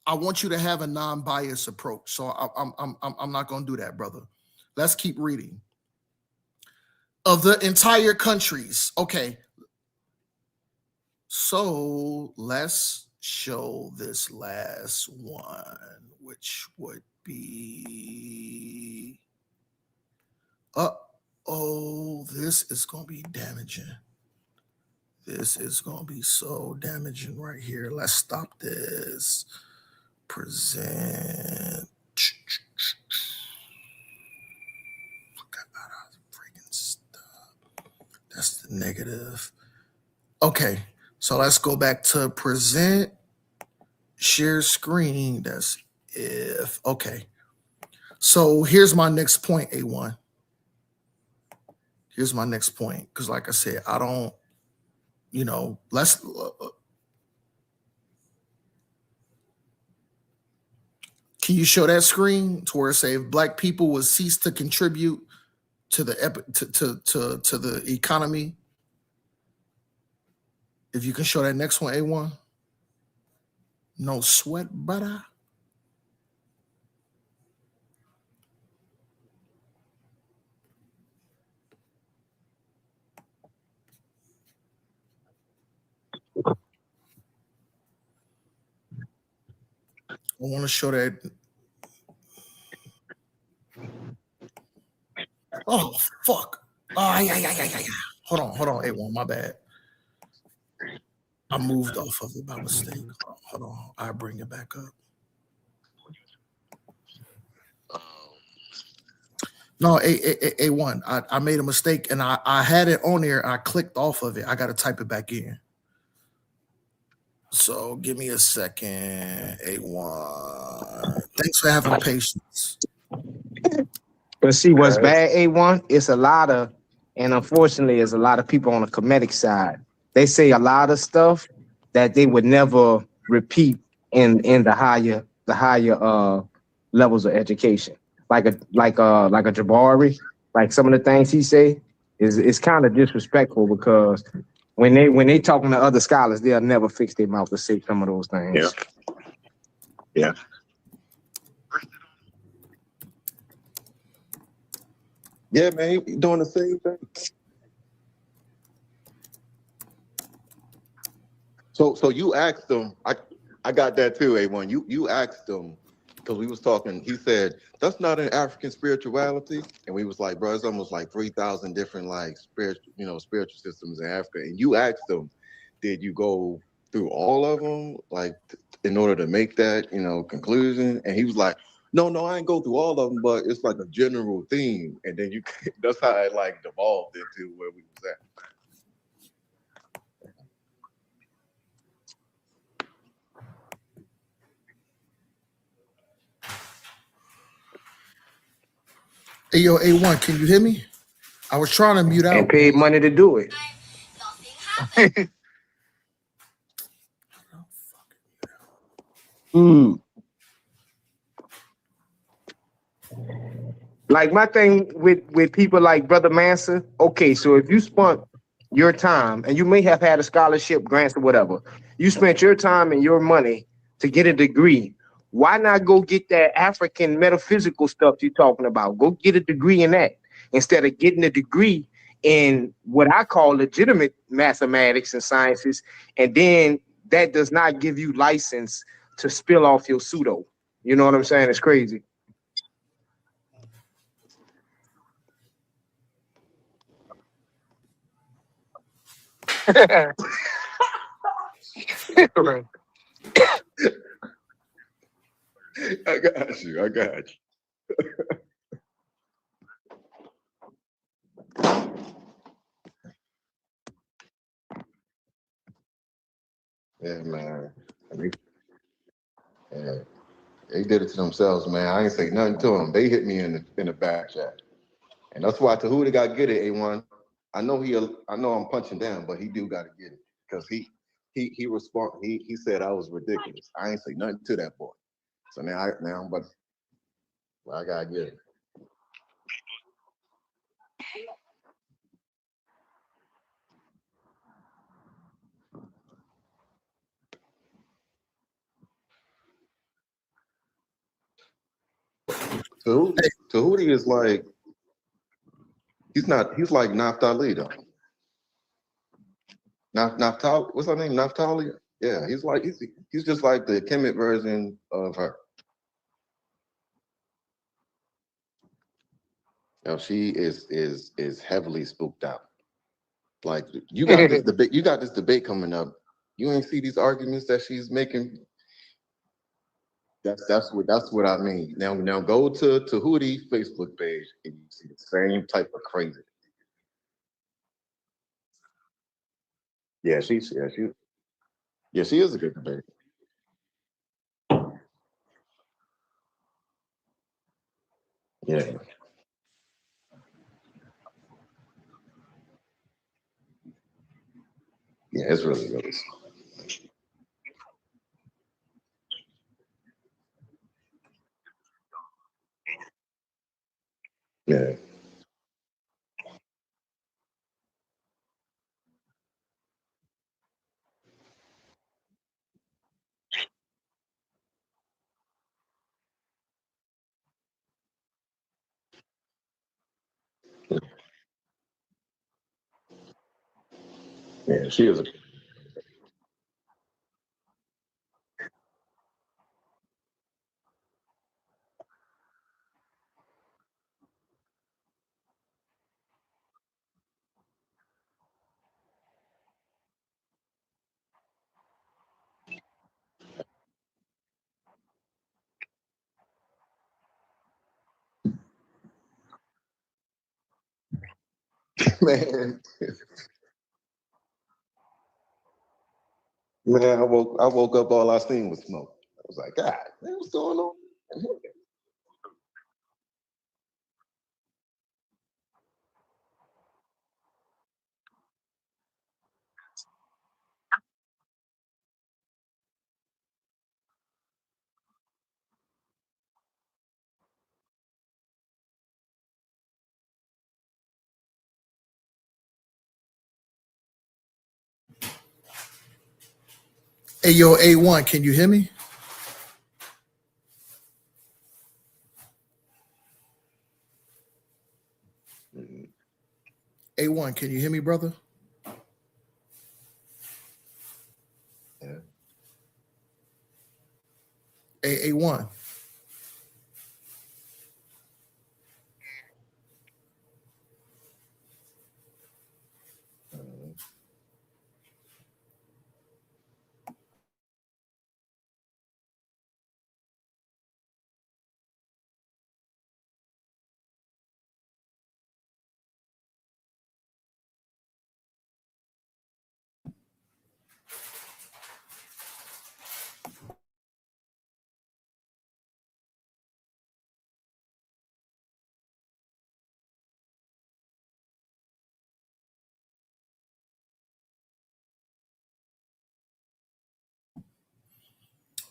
want you to have a non-biased approach. So I'm not going to do that, brother. Let's keep reading. Of the entire countries. Okay. So let's show this last one, which would be this is gonna be damaging. This is gonna be so damaging right here. Let's stop this. Present. Freaking stuff. That's the negative. Okay, so let's go back to present. Share screen. That's if. Okay. So here's my next point, A1. Here's my next point. Because like I said, I don't, let's can you show that screen to where it say if black people would cease to contribute to the to the economy? If you can show that next one, A1. No sweat, brother. I want to show that. Oh, fuck. Oh, yeah. Hold on, A1, my bad. I moved off of it by mistake. Hold on. I bring it back up. No, A1. I made a mistake and I had it on there. I clicked off of it. I got to type it back in. So give me a second, A1. Thanks for having patience. But see, what's bad, A1? It's a lot of, and unfortunately, there's a lot of people on the comedic side. They say a lot of stuff that they would never repeat in the higher levels of education. Like a Jabari, like some of the things he say is kind of disrespectful because when they talking to other scholars, they'll never fix their mouth to say some of those things. Yeah. Yeah, man, he doing the same thing. So you asked him. I got that too, A1. You asked him because we was talking. He said that's not an African spirituality, and we was like, bro, it's almost like 3,000 different like spiritual systems in Africa. And you asked him, did you go through all of them, like in order to make that conclusion? And he was like, no, I ain't go through all of them, but it's like a general theme. And then that's how it like devolved into where we was at. Hey, yo, A1, can you hear me? I was trying to mute out. And paid money to do it. Like my thing with people like Brother Mansa, okay, so if you spent your time, and you may have had a scholarship, grants or whatever, you spent your time and your money to get a degree, why not go get that African metaphysical stuff you're talking about? Go get a degree in that instead of getting a degree in what I call legitimate mathematics and sciences, and then that does not give you license to spill off your pseudo. You know what I'm saying? It's crazy. I got you. Yeah, man. They did it to themselves, man. I ain't say nothing to them. They hit me in the back chat, and that's why Tahuti got to get it. A1. I know I'm punching down, but he do got to get it because he said I was ridiculous. I ain't say nothing to that boy. So now I gotta get it. Tahuti is like he's like Naphtali though. Naphtali, what's her name? Naphtali? Yeah, he's just like the Kemet version of her. Now she is heavily spooked out. Like you got this debate coming up. You ain't see these arguments that she's making. That's what I mean. Now go to Tahuti Facebook page and you see the same type of crazy. She is a good debate. Yeah. Yeah, it's really smart. Yeah. Yeah, she is a man. Man, I woke up, all I seen was smoke. I was like, God, man, what's going on? Hey, yo, A1, can you hear me? A1, can you hear me, brother? Yeah. A1.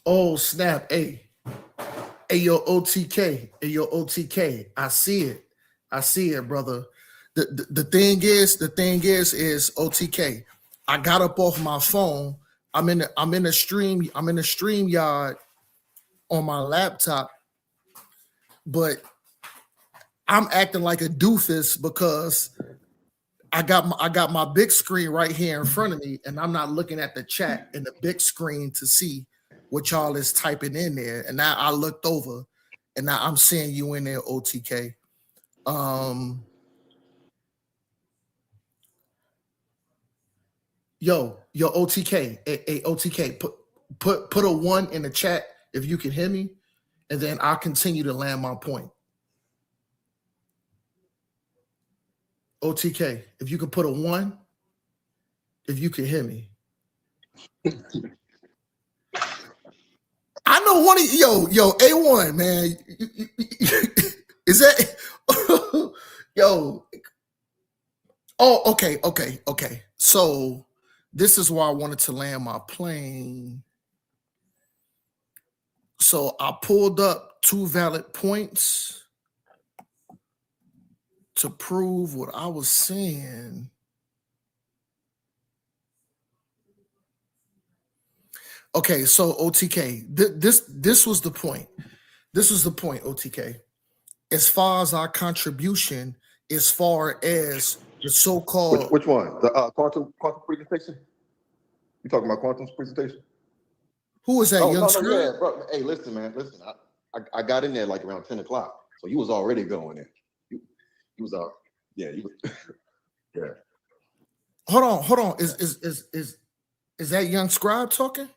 Oh, snap. Hey, yo, OTK. Hey, yo, OTK. I see it, brother. The thing is OTK. I got up off my phone. I'm in the stream yard on my laptop, but I'm acting like a doofus because I got my big screen right here in front of me, and I'm not looking at the chat in the big screen to see what y'all is typing in there. And now I looked over, and now I'm seeing you in there, OTK. Yo, OTK, hey, OTK, put a 1 in the chat if you can hear me, and then I'll continue to land my point. OTK, if you could put a 1, if you can hear me. I know one of yo, A1, man. Is that yo? Oh, okay. So this is why I wanted to land my plane. So I pulled up 2 valid points to prove what I was saying. Okay, so OTK, this was the point. This was the point, OTK. As far as our contribution, as far as the so-called Which one? The quantum presentation? You talking about Quantum's presentation? Who was that, Oh, young no, Scribe? yeah, bro. Hey, listen, man. Listen, I got in there like around 10 o'clock. So you was already going in. You was out. Yeah, you was. Yeah. Hold on. Is that young Scribe talking?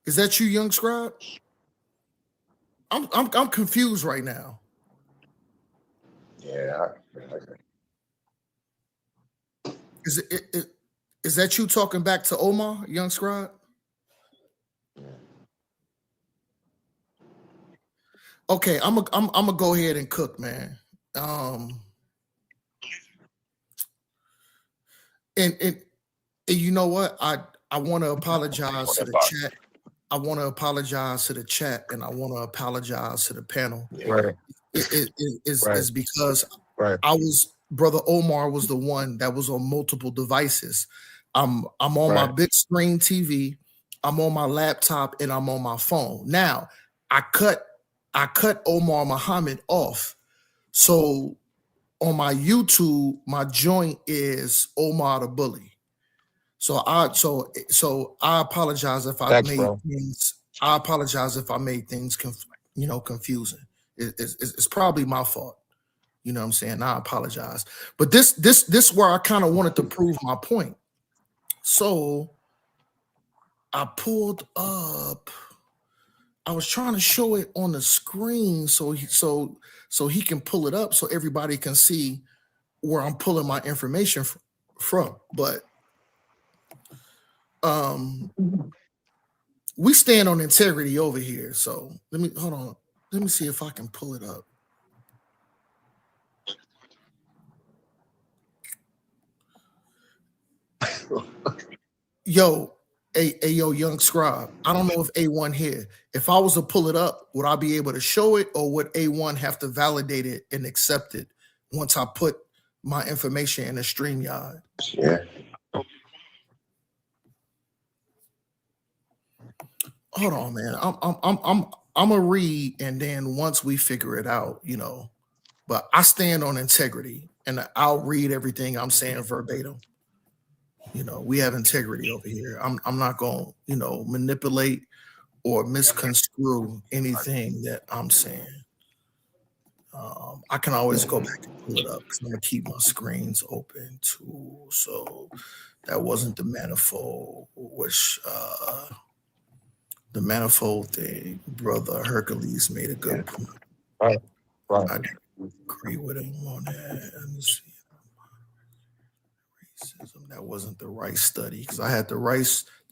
Is that you, young Scribe? I'm confused right now. Yeah. Is that you talking back to Omar, young Scribe? Okay, I'm gonna go ahead and cook, man. And you know what? I want to apologize to the chat. I want to apologize to the chat, and I want to apologize to the panel. Right. It's because Right. Brother Omar was the one that was on multiple devices. I'm on my big screen TV, I'm on my laptop, and I'm on my phone. Now, I cut Omar Muhammad off. So on my YouTube, my joint is Omar the Bully. So I apologize if I made things confusing. It's probably my fault. You know what I'm saying? I apologize. But this where I kind of wanted to prove my point. So I pulled up. I was trying to show it on the screen so he can pull it up so everybody can see where I'm pulling my information from. But we stand on integrity over here. So hold on. Let me see if I can pull it up. Yo, yo, young Scribe. I don't know if A1 here. If I was to pull it up, would I be able to show it, or would A1 have to validate it and accept it once I put my information in a StreamYard? Yeah. Hold on, man. I'm gonna read, and then once we figure it out, But I stand on integrity, and I'll read everything I'm saying verbatim. We have integrity over here. I'm not going to, manipulate or misconstrue anything that I'm saying. I can always go back and pull it up because I'm going to keep my screens open too. So that wasn't the manifold, which the manifold thing, Brother Hercules made a good point. Right. I agree with him on that. Let me see. Racism. That wasn't the Rice study because I had the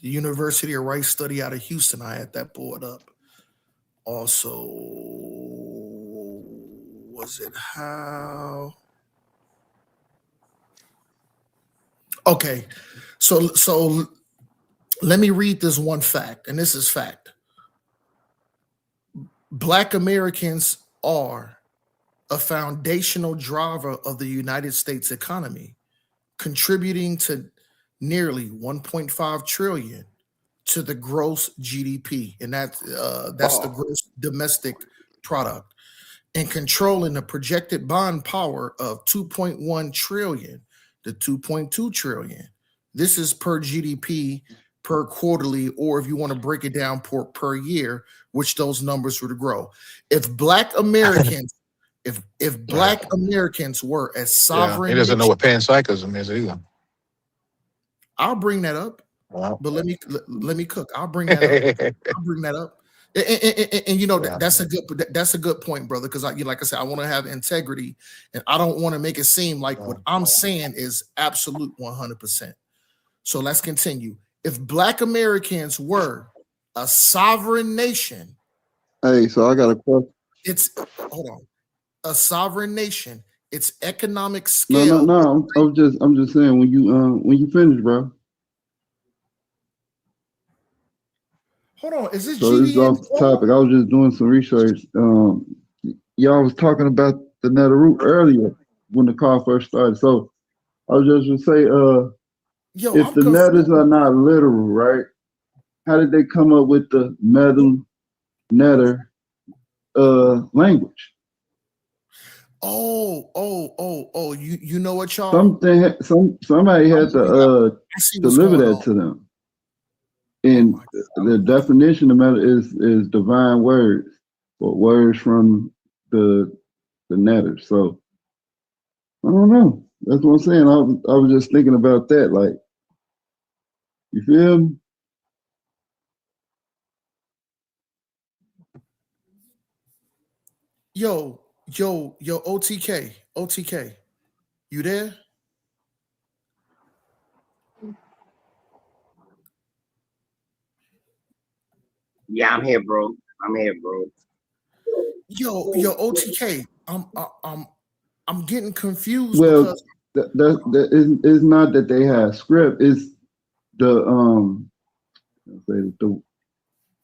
University of Rice study out of Houston. I had that pulled up. Also, was it how? Okay, so let me read this one fact, and this is fact. Black Americans are a foundational driver of the United States economy, contributing to nearly 1.5 trillion to the gross GDP, and that's the gross domestic product, and controlling the projected bond power of 2.1 trillion to 2.2 trillion. This is per GDP per quarterly, or if you want to break it down per year, which those numbers would grow. If Black Americans if Black Americans were as sovereign, he doesn't know what panpsychism is either. I'll bring that up, Wow. but let me cook. I'll bring that up. I'll bring that up, and that's a good point, brother. Because like I said, I want to have integrity, and I don't want to make it seem like what I'm saying is absolute 100%. So let's continue. If Black Americans were a sovereign nation, hey, so I got a question. Hold on. A sovereign nation, its economic scale. No. I'm just saying when you finish, bro. Hold on, is this So this is off the topic. I was just doing some research. Y'all was talking about the nether root earlier when the call first started. So I was just gonna say, if the netters are not literal, right? How did they come up with the netter language? Oh, You know what, y'all? Somebody had to deliver that to them. And the definition of matter is divine words, or words from the netter. So I don't know. That's what I'm saying. I was just thinking about that. Like, you feel me? Yo, OTK, you there? Yeah, I'm here, bro. Yo, OTK. I'm getting confused Well, because that is not that they have script. It's the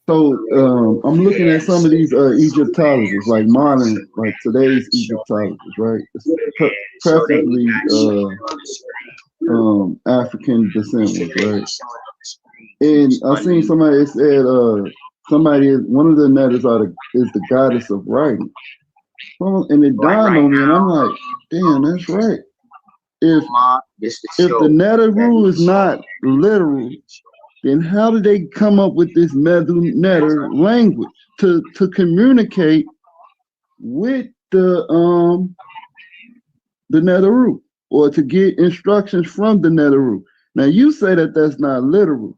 I'm looking at some of these Egyptologists, like modern, like today's Egyptologists, right? It's preferably African descent, right? And I seen somebody said one of the netters is the goddess of writing. Well, and it dawned on me, and I'm like, damn, that's right. If the netter rule is not literal, then how did they come up with this netter language to communicate with the Netheru, or to get instructions from the Netheru? Now you say that that's not literal.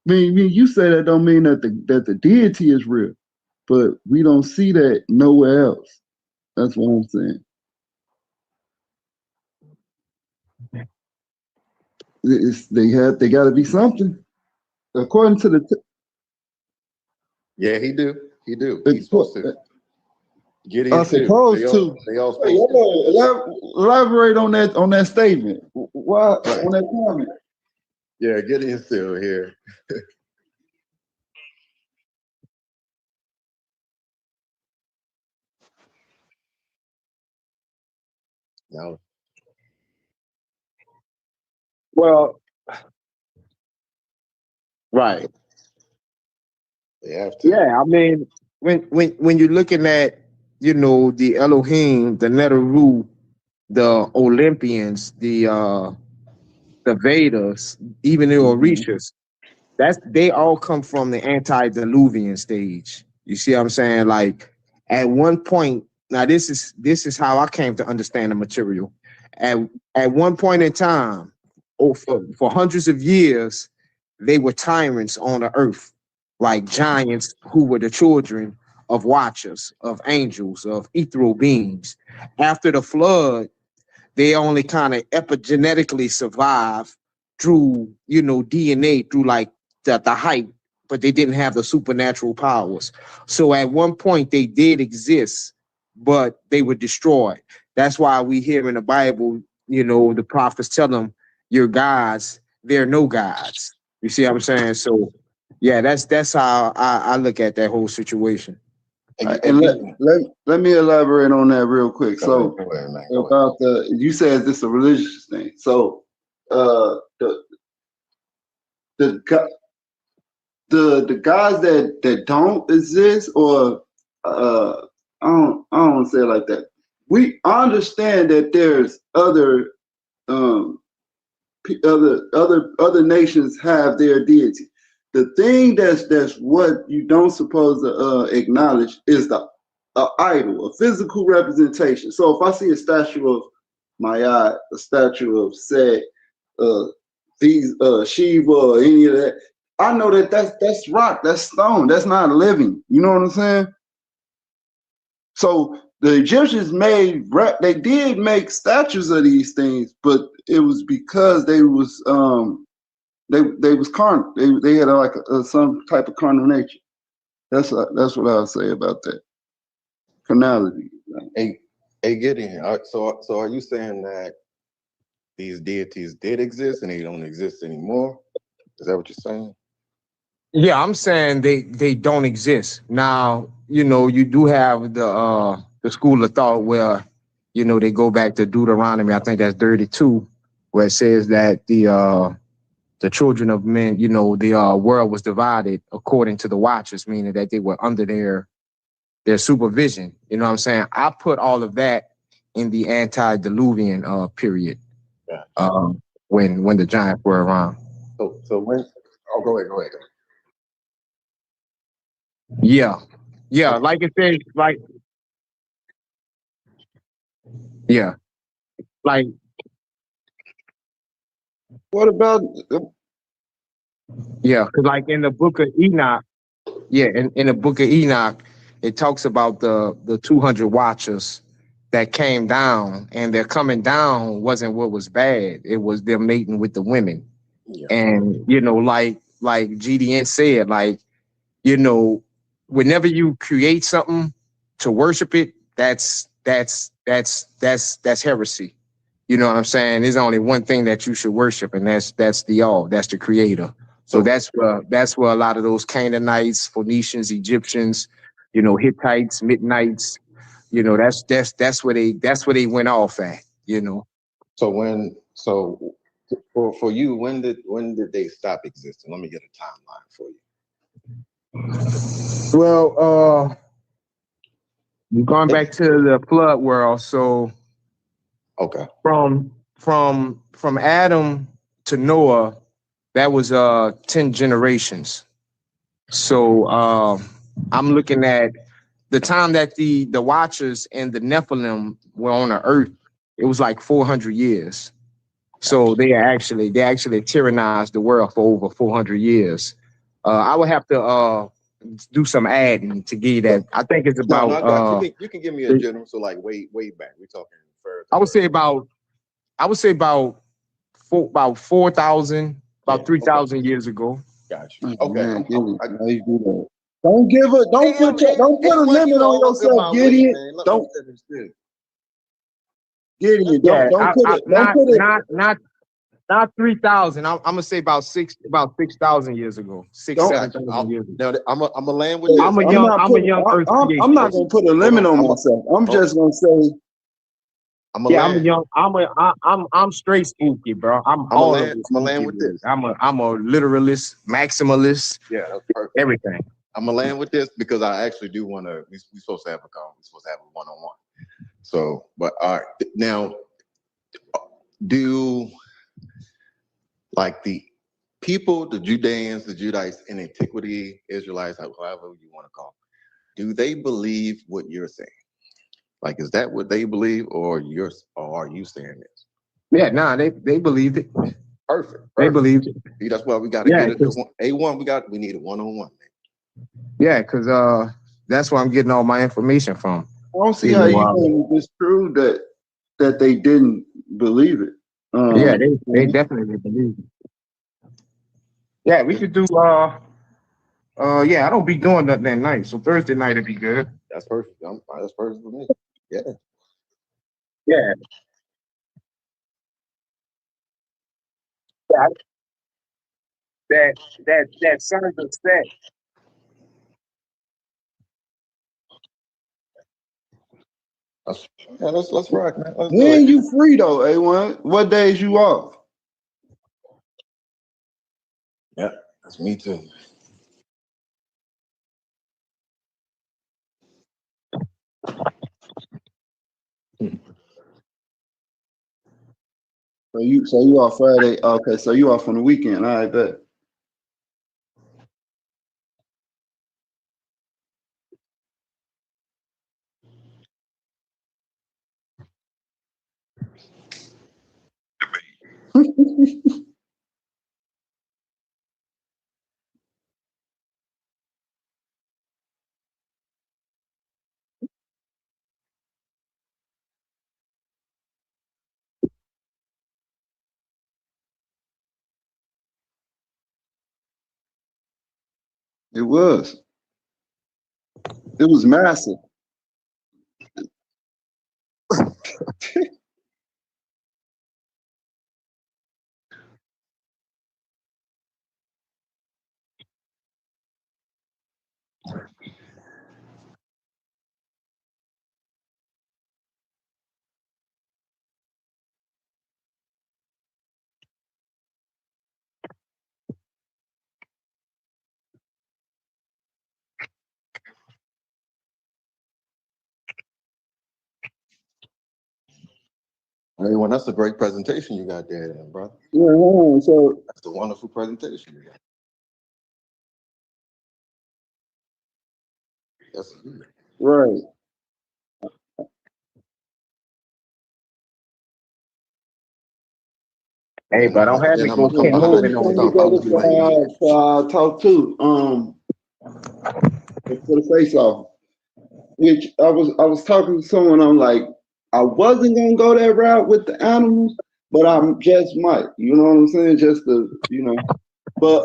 I mean, you say that don't mean that the deity is real, but we don't see that nowhere else. That's what I'm saying. They got to be something, according to the. Yeah, he do. He's supposed to. I suppose to. They all supposed to. Elaborate on that statement. Why on that comment? Yeah, Gideon's still here. No. Well, right. They have to. Yeah, I mean, when you're looking at, the Elohim, the Netheru, the Olympians, the Vedas, even the Orishas, they all come from the antediluvian stage. You see what I'm saying? Like, at one point, now this is how I came to understand the material. At one point in time, for hundreds of years, they were tyrants on the earth, like giants who were the children of watchers, of angels, of ethereal beings. After the flood, they only kind of epigenetically survive through, DNA, through like the height, but they didn't have the supernatural powers. So at one point they did exist, but they were destroyed. That's why we hear in the Bible, the prophets tell them, "You're gods, they're no gods." You see what I'm saying? So yeah, that's how I look at that whole situation. And let me elaborate on that real quick. So about you said this is a religious thing. So the guys that don't exist, or I don't want to say it like that. We understand that there's other nations have their deity. The thing that's what you don't suppose to acknowledge is the idol, a physical representation. So if I see a statue of Ma'at, a statue of Set, Shiva, or any of that, I know that's rock, that's stone, that's not living. You know what I'm saying? So the Egyptians did make statues of these things, but it was because they was carnal. They had like some type of carnal nature. That's what I'll say about that. Carnality. Hey, Gideon. So are you saying that these deities did exist and they don't exist anymore? Is that what you're saying? Yeah, I'm saying they don't exist. Now, you do have the school of thought where, they go back to Deuteronomy, I think that's 32, where it says that the children of men, the world was divided according to the watchers, meaning that they were under their supervision. You know what I'm saying? I put all of that in the antediluvian period, Yeah. when the giants were around. So when? Oh, go ahead. Yeah, like it says, like like What about because like in the book of Enoch, in the book of Enoch, it talks about the 200 watchers that came down, and their coming down wasn't what was bad; it was them mating with the women. Yeah. And like GDN said, like, whenever you create something to worship it, that's heresy. You know what I'm saying? There's only one thing that you should worship, and that's the all, that's the creator. So that's where a lot of those Canaanites, Phoenicians, Egyptians, Hittites, Midnights, that's where they went off at. So for you, when did they stop existing? Let me get a timeline for you. Well, you're going back to the flood world, so okay, from Adam to Noah, that was 10 generations. So I'm looking at the time that the Watchers and the Nephilim were on the earth. It was like 400 years. So they actually tyrannized the world for over 400 years. I would have to do some adding to give you that. I think it's about. No, I got you. You can give me a general. So like way back. We're talking further. I would say about 4,000, about 3,000 years ago. Gotcha. Okay. Don't put a limit on yourself, Gideon. Don't. Gideon, don't put it. Not 3,000. I'm gonna say about 6,000 years ago. 7,000 years ago. I'm a land with this. I'm a young Earth creator. I'm not gonna put a limit on myself. I'm just gonna say. I'm straight spooky, bro. I'm a land with this. I'm a literalist, maximalist. Yeah, that's perfect. Everything. I'm gonna land with this because I actually do want to. We're supposed to have a call. We're supposed to have a one-on-one. So, but all right, now, do like the people, the Judeans, the Judites in antiquity, Israelites, however you want to call, do they believe what you're saying? Like, is that what they believe, or are you saying this? Yeah, they believed it. Perfect. They believed it. See, that's why we got to get it to A1. We need a one-on-one. Yeah, because that's where I'm getting all my information from. I don't see how you can disprove that they didn't believe it. Yeah, they definitely believe it. Yeah, we could do I don't be doing nothing that night, so Thursday night would be good. That's perfect. That's perfect for me. Yeah. Yeah. That son of set. Let's rock, man. When you free though, A1? What days you off? Yeah, that's me too. So you off Friday? Okay, so you off on the weekend? I bet. It was. It was massive. Everyone, that's a great presentation you got there, brother. Yeah, so That's a wonderful presentation you got. That's good. right. Hey, but don't have me go I'm Ken gonna Hogan send on you you. that for talk to for the face off. Which I was talking to someone. I'm like, I wasn't gonna go that route with the animals, but I just might. You know what I'm saying? Just to But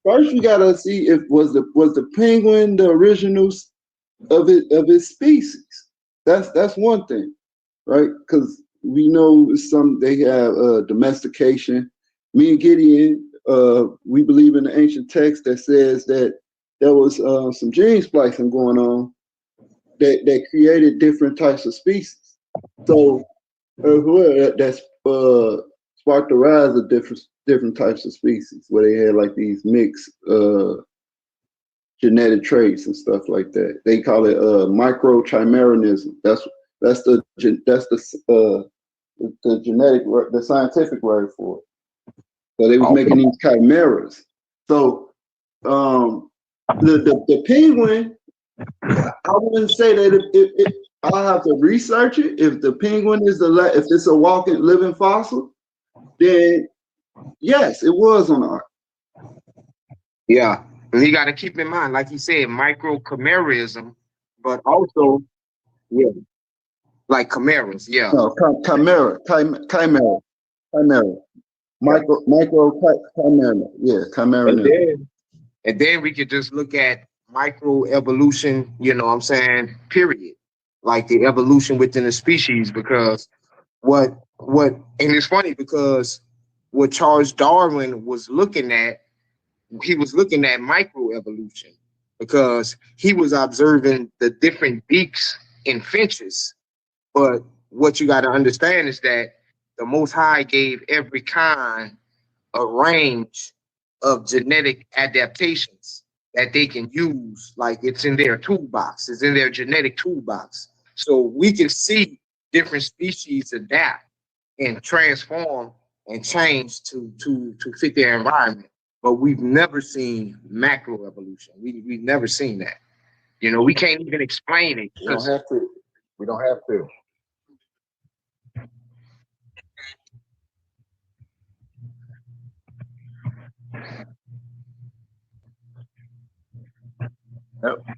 first we gotta see if was the penguin the original of its species. That's one thing, right? Because we know they have domestication. Me and Gideon, we believe in the ancient text that says that there was some gene splicing going on that created different types of species. So that's sparked the rise of different types of species where they had like these mixed genetic traits and stuff like that. They call it microchimeranism. That's the scientific word for it. So they was making these chimeras. So the penguin, I wouldn't say that I'll have to research it. If the penguin if it's a walking living fossil, then yes, it was on the ark. Yeah, and you got to keep in mind, like you said, microchimerism, but also, yeah, like chimeras, yeah. No, chimera. Micro chimera. Yeah, chimera. And then we could just look at microevolution, you know what I'm saying, period. Like the evolution within a species, because and it's funny because what Charles Darwin was looking at, he was looking at microevolution because he was observing the different beaks in finches. But what you got to understand is that the Most High gave every kind a range of genetic adaptations that they can use. Like it's in their toolbox, it's in their genetic toolbox. So we can see different species adapt and transform and change to fit their environment. But we've never seen macroevolution. We've never seen that. You know, we can't even explain it. We don't have to. We don't have to. Yep.